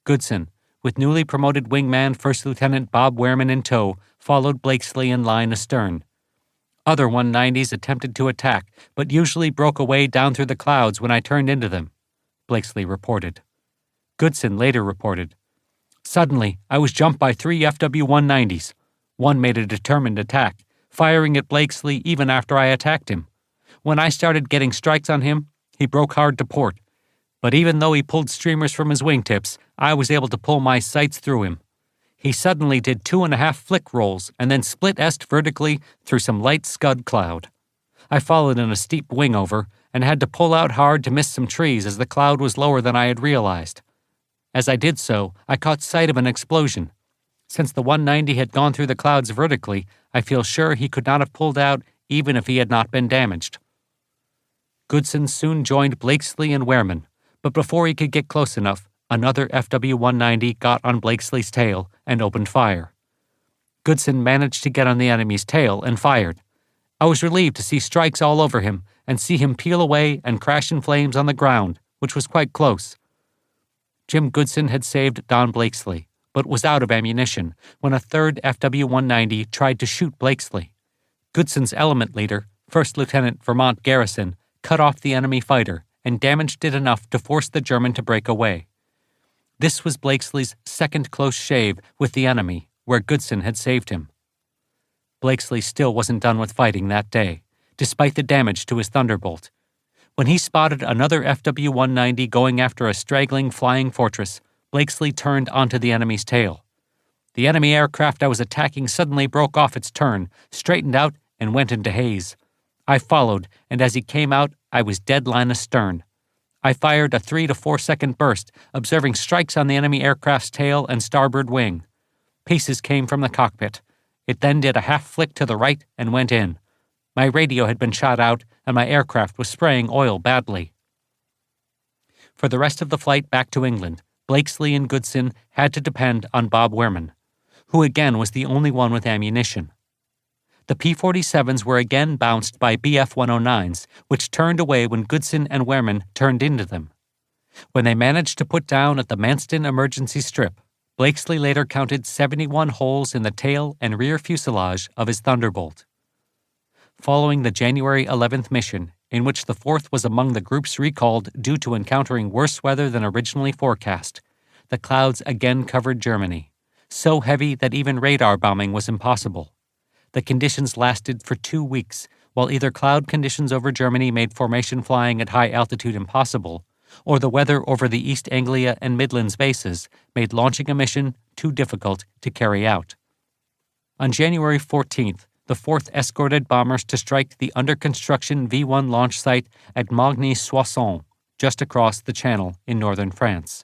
Goodson, with newly promoted wingman First Lieutenant Bob Wehrman in tow, followed Blakesley in line astern. Other 190s attempted to attack, but usually broke away down through the clouds when I turned into them," Blakesley reported. Goodson later reported, "Suddenly, I was jumped by 3 FW-190s. One made a determined attack, firing at Blakesley even after I attacked him. When I started getting strikes on him, he broke hard to port. But even though he pulled streamers from his wingtips, I was able to pull my sights through him. He suddenly did 2.5 flick rolls and then split est vertically through some light scud cloud. I followed in a steep wing over and had to pull out hard to miss some trees as the cloud was lower than I had realized. As I did so, I caught sight of an explosion. Since the 190 had gone through the clouds vertically, I feel sure he could not have pulled out even if he had not been damaged." Goodson soon joined Blakesley and Wehrman, but before he could get close enough, another FW-190 got on Blakesley's tail and opened fire. Goodson managed to get on the enemy's tail and fired. I was relieved to see strikes all over him and see him peel away and crash in flames on the ground, which was quite close. Jim Goodson had saved Don Blakesley, but was out of ammunition when a third FW-190 tried to shoot Blakesley. Goodson's element leader, First Lieutenant Vermont Garrison, cut off the enemy fighter and damaged it enough to force the German to break away. This was Blakesley's second close shave with the enemy, where Goodson had saved him. Blakesley still wasn't done with fighting that day, despite the damage to his Thunderbolt. When he spotted another FW-190 going after a straggling flying fortress, Blakesley turned onto the enemy's tail. The enemy aircraft I was attacking suddenly broke off its turn, straightened out, and went into haze. I followed, and as he came out, I was dead line astern. I fired a 3 to 4 second burst, observing strikes on the enemy aircraft's tail and starboard wing. Pieces came from the cockpit. It then did a half flick to the right and went in. My radio had been shot out, and my aircraft was spraying oil badly." For the rest of the flight back to England, Blakesley and Goodson had to depend on Bob Wehrman, who again was the only one with ammunition. The P-47s were again bounced by Bf-109s, which turned away when Goodson and Wehrman turned into them. When they managed to put down at the Manston emergency strip, Blakesley later counted 71 holes in the tail and rear fuselage of his Thunderbolt. Following the January 11th mission, in which the 4th was among the groups recalled due to encountering worse weather than originally forecast, the clouds again covered Germany, so heavy that even radar bombing was impossible. The conditions lasted for 2 weeks, while either cloud conditions over Germany made formation flying at high altitude impossible, or the weather over the East Anglia and Midlands bases made launching a mission too difficult to carry out. On January 14th, the 4th escorted bombers to strike the under-construction V-1 launch site at Magny-Soissons, just across the Channel in northern France.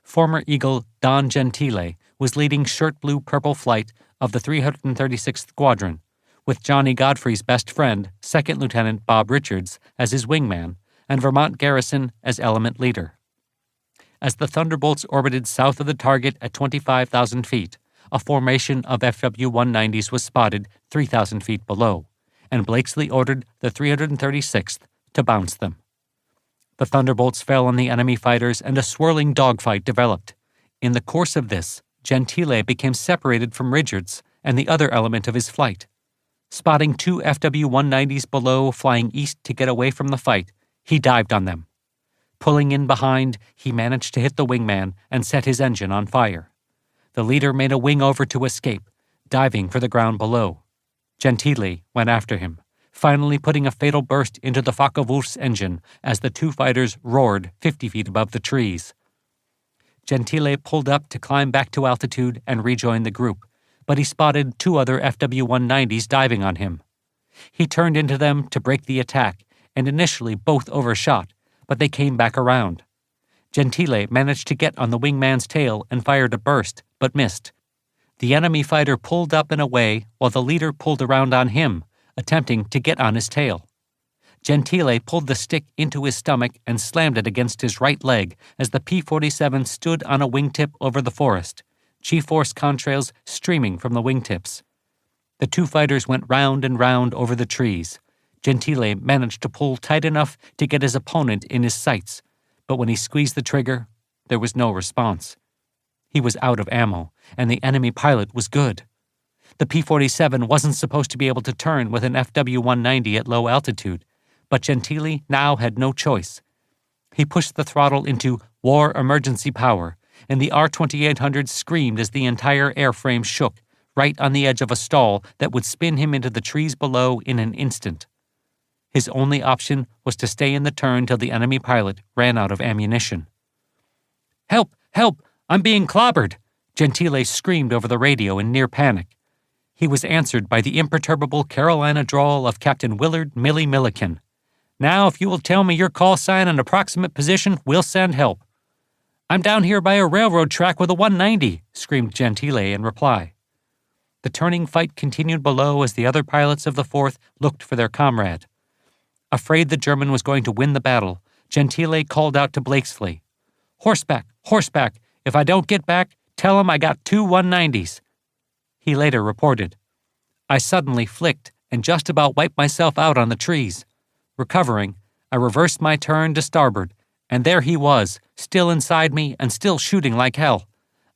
Former Eagle Don Gentile was leading shirt-blue-purple flight of the 336th Squadron, with Johnny Godfrey's best friend, 2nd Lieutenant Bob Richards, as his wingman, and Vermont Garrison as element leader. As the Thunderbolts orbited south of the target at 25,000 feet, a formation of FW-190s was spotted 3,000 feet below, and Blakesley ordered the 336th to bounce them. The Thunderbolts fell on the enemy fighters and a swirling dogfight developed. In the course of this, Gentile became separated from Richards and the other element of his flight. Spotting 2 FW-190s below flying east to get away from the fight, he dived on them. Pulling in behind, he managed to hit the wingman and set his engine on fire. The leader made a wing over to escape, diving for the ground below. Gentile went after him, finally putting a fatal burst into the Focke-Wulf's engine as the 2 fighters roared 50 feet above the trees. Gentile pulled up to climb back to altitude and rejoin the group, but he spotted 2 other FW-190s diving on him. He turned into them to break the attack, and initially both overshot, but they came back around. Gentile managed to get on the wingman's tail and fired a burst, but missed. The enemy fighter pulled up and away while the leader pulled around on him, attempting to get on his tail. Gentile pulled the stick into his stomach and slammed it against his right leg as the P-47 stood on a wingtip over the forest, G-force contrails streaming from the wingtips. The 2 fighters went round and round over the trees. Gentile managed to pull tight enough to get his opponent in his sights, but when he squeezed the trigger, there was no response. He was out of ammo, and the enemy pilot was good. The P-47 wasn't supposed to be able to turn with an FW-190 at low altitude, but Gentile now had no choice. He pushed the throttle into war emergency power, and the R-2800 screamed as the entire airframe shook, right on the edge of a stall that would spin him into the trees below in an instant. His only option was to stay in the turn till the enemy pilot ran out of ammunition. "Help! Help! I'm being clobbered!" Gentile screamed over the radio in near panic. He was answered by the imperturbable Carolina drawl of Captain Willard Millie Milliken. "Now, if you will tell me your call sign and approximate position, we'll send help." "I'm down here by a railroad track with a 190, screamed Gentile in reply. The turning fight continued below as the other pilots of the 4th looked for their comrade. Afraid the German was going to win the battle, Gentile called out to Blakesley, "Horseback! Horseback! If I don't get back, tell him I got 2 190s. He later reported, "I suddenly flicked and just about wiped myself out on the trees. Recovering, I reversed my turn to starboard, and there he was, still inside me and still shooting like hell.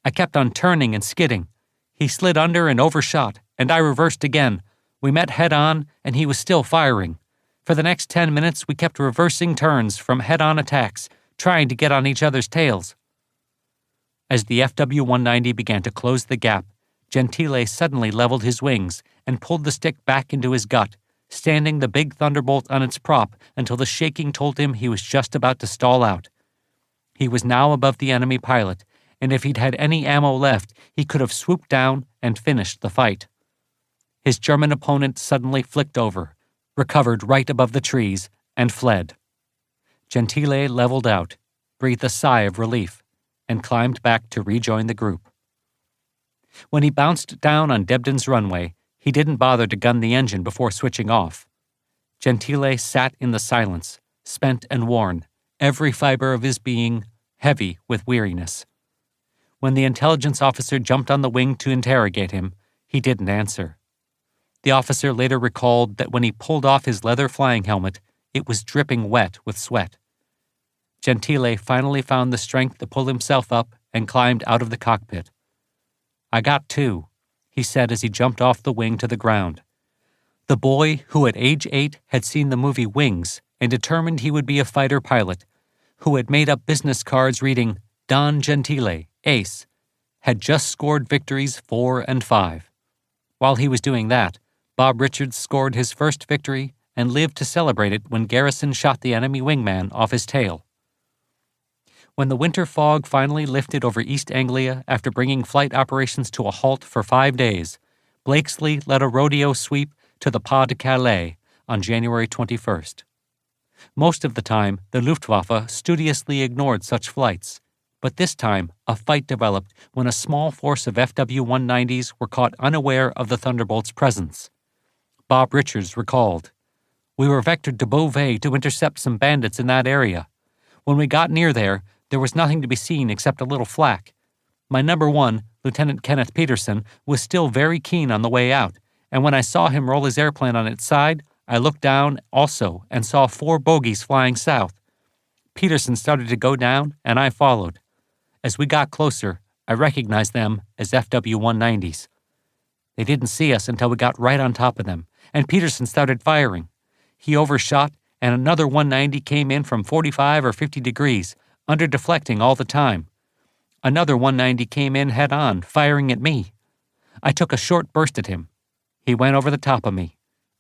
I kept on turning and skidding. He slid under and overshot, and I reversed again. We met head-on, and he was still firing. For the next 10 minutes, we kept reversing turns from head-on attacks, trying to get on each other's tails." As the FW-190 began to close the gap, Gentile suddenly leveled his wings and pulled the stick back into his gut, standing the big Thunderbolt on its prop until the shaking told him he was just about to stall out. He was now above the enemy pilot, and if he'd had any ammo left, he could have swooped down and finished the fight. His German opponent suddenly flicked over, recovered right above the trees, and fled. Gentile leveled out, breathed a sigh of relief, and climbed back to rejoin the group. When he bounced down on Debden's runway, he didn't bother to gun the engine before switching off. Gentile sat in the silence, spent and worn, every fiber of his being heavy with weariness. When the intelligence officer jumped on the wing to interrogate him, he didn't answer. The officer later recalled that when he pulled off his leather flying helmet, it was dripping wet with sweat. Gentile finally found the strength to pull himself up and climbed out of the cockpit. "I got 2, he said as he jumped off the wing to the ground. The boy who at age 8 had seen the movie Wings and determined he would be a fighter pilot, who had made up business cards reading Don Gentile, Ace, had just scored victories 4 and 5. While he was doing that, Bob Richards scored his first victory and lived to celebrate it when Garrison shot the enemy wingman off his tail. When the winter fog finally lifted over East Anglia after bringing flight operations to a halt for 5 days, Blakesley led a rodeo sweep to the Pas de Calais on January 21st. Most of the time, the Luftwaffe studiously ignored such flights, but this time a fight developed when a small force of FW-190s were caught unaware of the Thunderbolt's presence. Bob Richards recalled, "We were vectored to Beauvais to intercept some bandits in that area. When we got near there was nothing to be seen except a little flak. My number one, Lieutenant Kenneth Peterson, was still very keen on the way out, and when I saw him roll his airplane on its side, I looked down also and saw 4 bogies flying south. Peterson started to go down, and I followed. As we got closer, I recognized them as FW-190s. They didn't see us until we got right on top of them, and Peterson started firing. He overshot, and another 190 came in from 45 or 50 degrees, under-deflecting all the time. Another 190 came in head-on, firing at me. I took a short burst at him. He went over the top of me.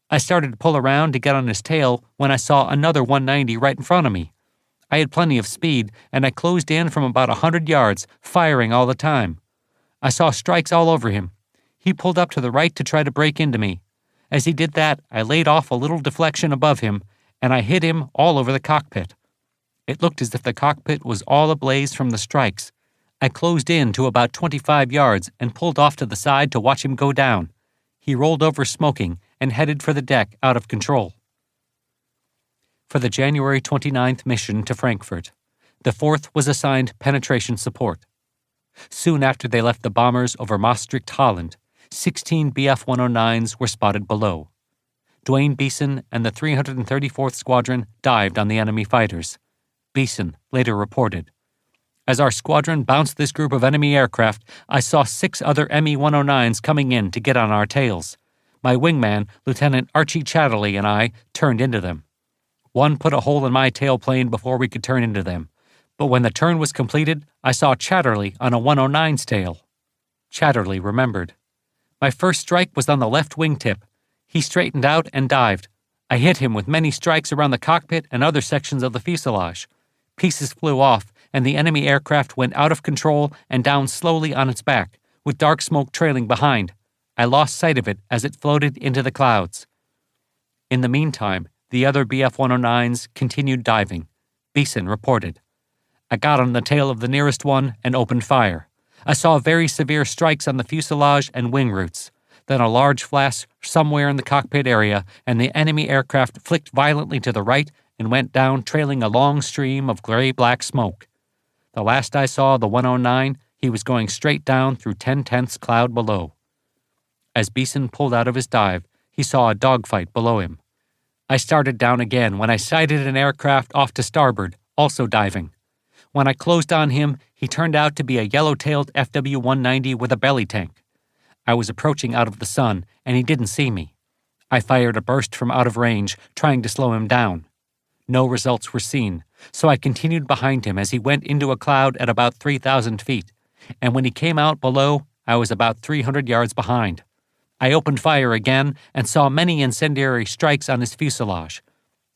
I started to pull around to get on his tail when I saw another 190 right in front of me. I had plenty of speed, and I closed in from about 100 yards, firing all the time. I saw strikes all over him. He pulled up to the right to try to break into me. As he did that, I laid off a little deflection above him, and I hit him all over the cockpit. It looked as if the cockpit was all ablaze from the strikes. I closed in to about 25 yards and pulled off to the side to watch him go down. He rolled over smoking and headed for the deck out of control." For the January 29th mission to Frankfurt, the 4th was assigned penetration support. Soon after they left the bombers over Maastricht, Holland, 16 Bf-109s were spotted below. Dwayne Beeson and the 334th Squadron dived on the enemy fighters. Beeson later reported, "As our squadron bounced this group of enemy aircraft, I saw 6 other Me-109s coming in to get on our tails. My wingman, Lieutenant Archie Chatterley, and I turned into them. One put a hole in my tailplane before we could turn into them, but when the turn was completed, I saw Chatterley on a 109's tail." Chatterley remembered, "My first strike was on the left wingtip. He straightened out and dived. I hit him with many strikes around the cockpit and other sections of the fuselage. Pieces flew off, and the enemy aircraft went out of control and down slowly on its back, with dark smoke trailing behind. I lost sight of it as it floated into the clouds." In the meantime, the other Bf-109s continued diving. Beeson reported, "I got on the tail of the nearest one and opened fire. I saw very severe strikes on the fuselage and wing roots, then a large flash somewhere in the cockpit area, and the enemy aircraft flicked violently to the right and went down trailing a long stream of gray-black smoke. The last I saw the 109, he was going straight down through 10/10ths cloud below." As Beeson pulled out of his dive, he saw a dogfight below him. "I started down again when I sighted an aircraft off to starboard, also diving. When I closed on him, he turned out to be a yellow-tailed FW-190 with a belly tank. I was approaching out of the sun, and he didn't see me. I fired a burst from out of range, trying to slow him down. No results were seen, so I continued behind him as he went into a cloud at about 3,000 feet, and when he came out below, I was about 300 yards behind. I opened fire again and saw many incendiary strikes on his fuselage.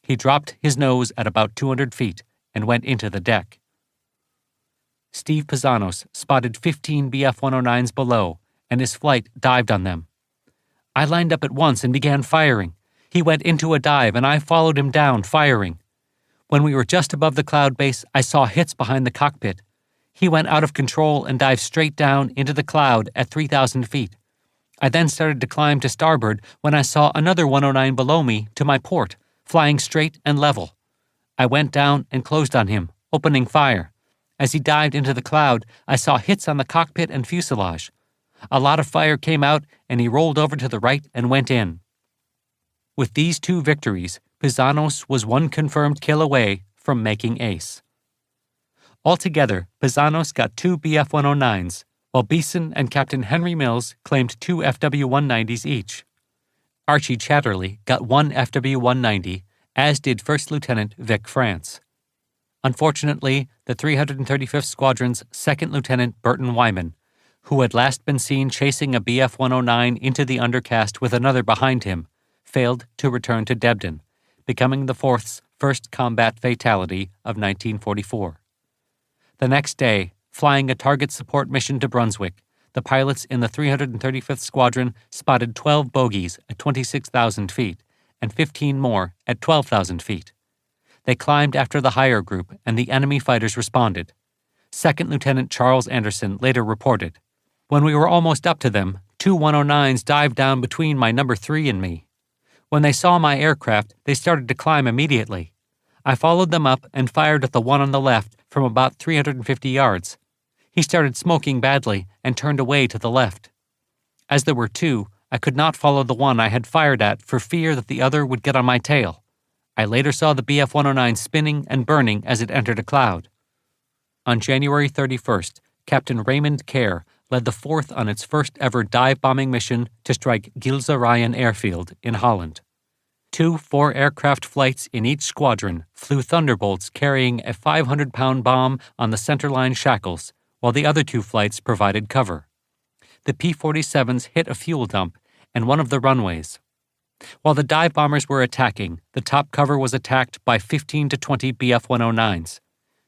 He dropped his nose at about 200 feet and went into the deck." Steve Pizzanos spotted 15 Bf-109s below, and his flight dived on them. "I lined up at once and began firing. He went into a dive, and I followed him down, firing. When we were just above the cloud base, I saw hits behind the cockpit. He went out of control and dived straight down into the cloud at 3,000 feet. I then started to climb to starboard when I saw another 109 below me to my port, flying straight and level. I went down and closed on him, opening fire. As he dived into the cloud, I saw hits on the cockpit and fuselage. A lot of fire came out, and he rolled over to the right and went in." With these 2 victories, Pizzanos was 1 confirmed kill away from making ace. Altogether, Pizzanos got 2 Bf-109s, while Beeson and Captain Henry Mills claimed 2 FW-190s each. Archie Chatterley got 1 FW-190, as did First Lieutenant Vic France. Unfortunately, the 335th Squadron's 2nd Lieutenant Burton Wyman, who had last been seen chasing a Bf-109 into the undercast with another behind him, failed to return to Debden, becoming the 4th's first combat fatality of 1944. The next day, flying a target support mission to Brunswick, the pilots in the 335th Squadron spotted 12 bogies at 26,000 feet and 15 more at 12,000 feet. They climbed after the higher group, and the enemy fighters responded. Second Lieutenant Charles Anderson later reported, "When we were almost up to them, two 109s dived down between my number 3 and me. When they saw my aircraft, they started to climb immediately. I followed them up and fired at the one on the left from about 350 yards. He started smoking badly and turned away to the left. As there were two, I could not follow the one I had fired at for fear that the other would get on my tail. I later saw the Bf-109 spinning and burning as it entered a cloud." On January 31st, Captain Raymond Kerr led the 4th on its first ever dive-bombing mission to strike Gilze Ryan Airfield in Holland. 2 4-aircraft flights in each squadron flew Thunderbolts carrying a 500-pound bomb on the centerline shackles, while the other 2 flights provided cover. The P-47s hit a fuel dump and one of the runways. While the dive bombers were attacking, the top cover was attacked by 15 to 20 Bf-109s.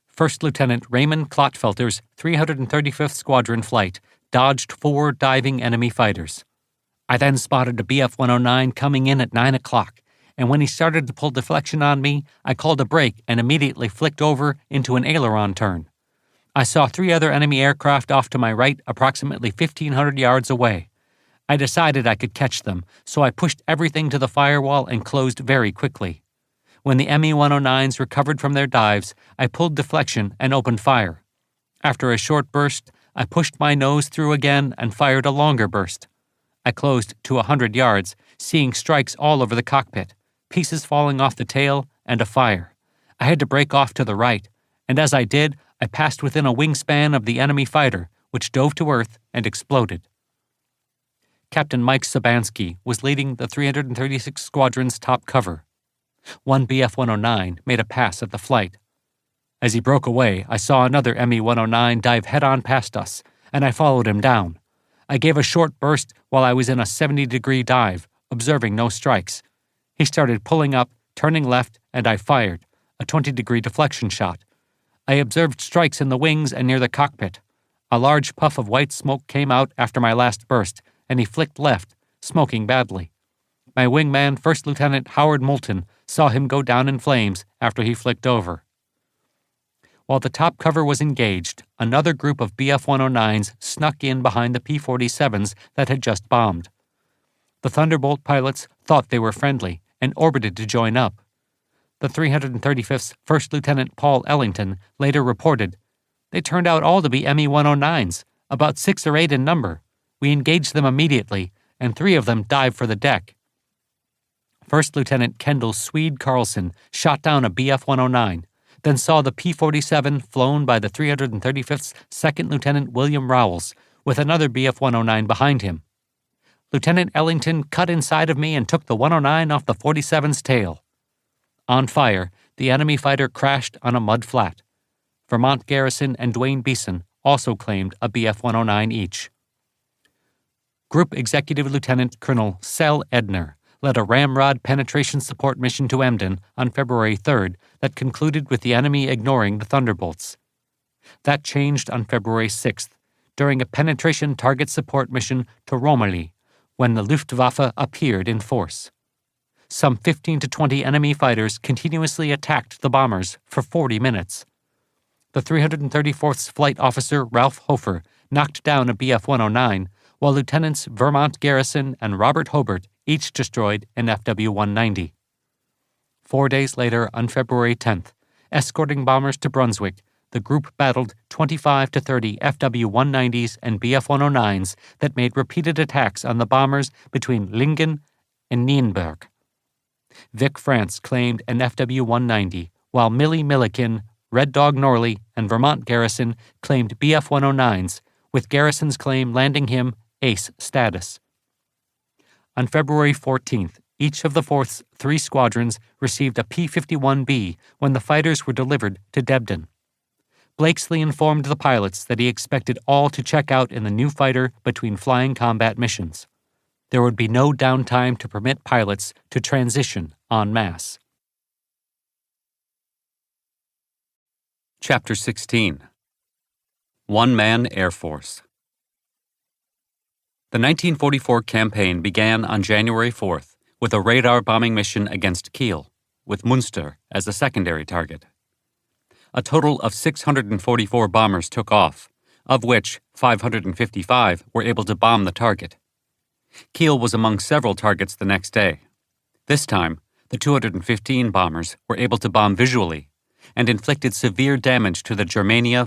First Lieutenant Raymond Klotfelter's 335th Squadron flight dodged 4 diving enemy fighters. I then spotted a Bf-109 coming in at 9 o'clock, and when he started to pull deflection on me, I called a brake and immediately flicked over into an aileron turn. I saw 3 other enemy aircraft off to my right, approximately 1,500 yards away. I decided I could catch them, so I pushed everything to the firewall and closed very quickly. When the Me-109s recovered from their dives, I pulled deflection and opened fire. After a short burst, I pushed my nose through again and fired a longer burst. I closed to 100 yards, seeing strikes all over the cockpit, pieces falling off the tail, and a fire. I had to break off to the right, and as I did, I passed within a wingspan of the enemy fighter, which dove to earth and exploded. Captain Mike Sabansky was leading the 336th Squadron's top cover. One Bf-109 made a pass at the flight. As he broke away, I saw another Me-109 dive head-on past us, and I followed him down. I gave a short burst while I was in a 70-degree dive, observing no strikes. He started pulling up, turning left, and I fired, a 20-degree deflection shot. I observed strikes in the wings and near the cockpit. A large puff of white smoke came out after my last burst, and he flicked left, smoking badly. My wingman, First Lieutenant Howard Moulton, saw him go down in flames after he flicked over. While the top cover was engaged, another group of Bf-109s snuck in behind the P-47s that had just bombed. The Thunderbolt pilots thought they were friendly and orbited to join up. The 335th's First Lieutenant Paul Ellington later reported, "They turned out all to be Me-109s, about 6 or 8 in number. We engaged them immediately, and 3 of them dived for the deck." First Lieutenant Kendall Swede Carlson shot down a Bf-109, then saw the P-47 flown by the 335th's Second Lieutenant William Rowells, with another Bf-109 behind him. Lieutenant Ellington cut inside of me and took the 109 off the 47's tail. On fire, the enemy fighter crashed on a mud flat. Vermont Garrison and Dwayne Beeson also claimed a Bf-109 each. Group Executive Lieutenant Colonel Sel Edner led a ramrod penetration support mission to Emden on February 3rd that concluded with the enemy ignoring the Thunderbolts. That changed on February 6th, during a penetration target support mission to Romilly, when the Luftwaffe appeared in force. Some 15 to 20 enemy fighters continuously attacked the bombers for 40 minutes. The 334th's flight officer Ralph Hofer knocked down a Bf-109, while Lieutenants Vermont Garrison and Robert Hobart each destroyed an FW-190. 4 days later, on February 10th, escorting bombers to Brunswick, the group battled 25 to 30 FW-190s and Bf-109s that made repeated attacks on the bombers between Lingen and Nienburg. Vic France claimed an FW-190, while Millie Milliken, Red Dog Norley, and Vermont Garrison claimed Bf-109s, with Garrison's claim landing him ace status. On February 14th, each of the 4th's 3 squadrons received a P-51B when the fighters were delivered to Debden. Blakesley informed the pilots that he expected all to check out in the new fighter between flying combat missions. There would be no downtime to permit pilots to transition en masse. Chapter 16. One-man Air Force. The 1944 campaign began on January 4th with a radar bombing mission against Kiel, with Münster as a secondary target. A total of 644 bombers took off, of which 555 were able to bomb the target. Kiel was among several targets the next day. This time, the 215 bombers were able to bomb visually and inflicted severe damage to the Germania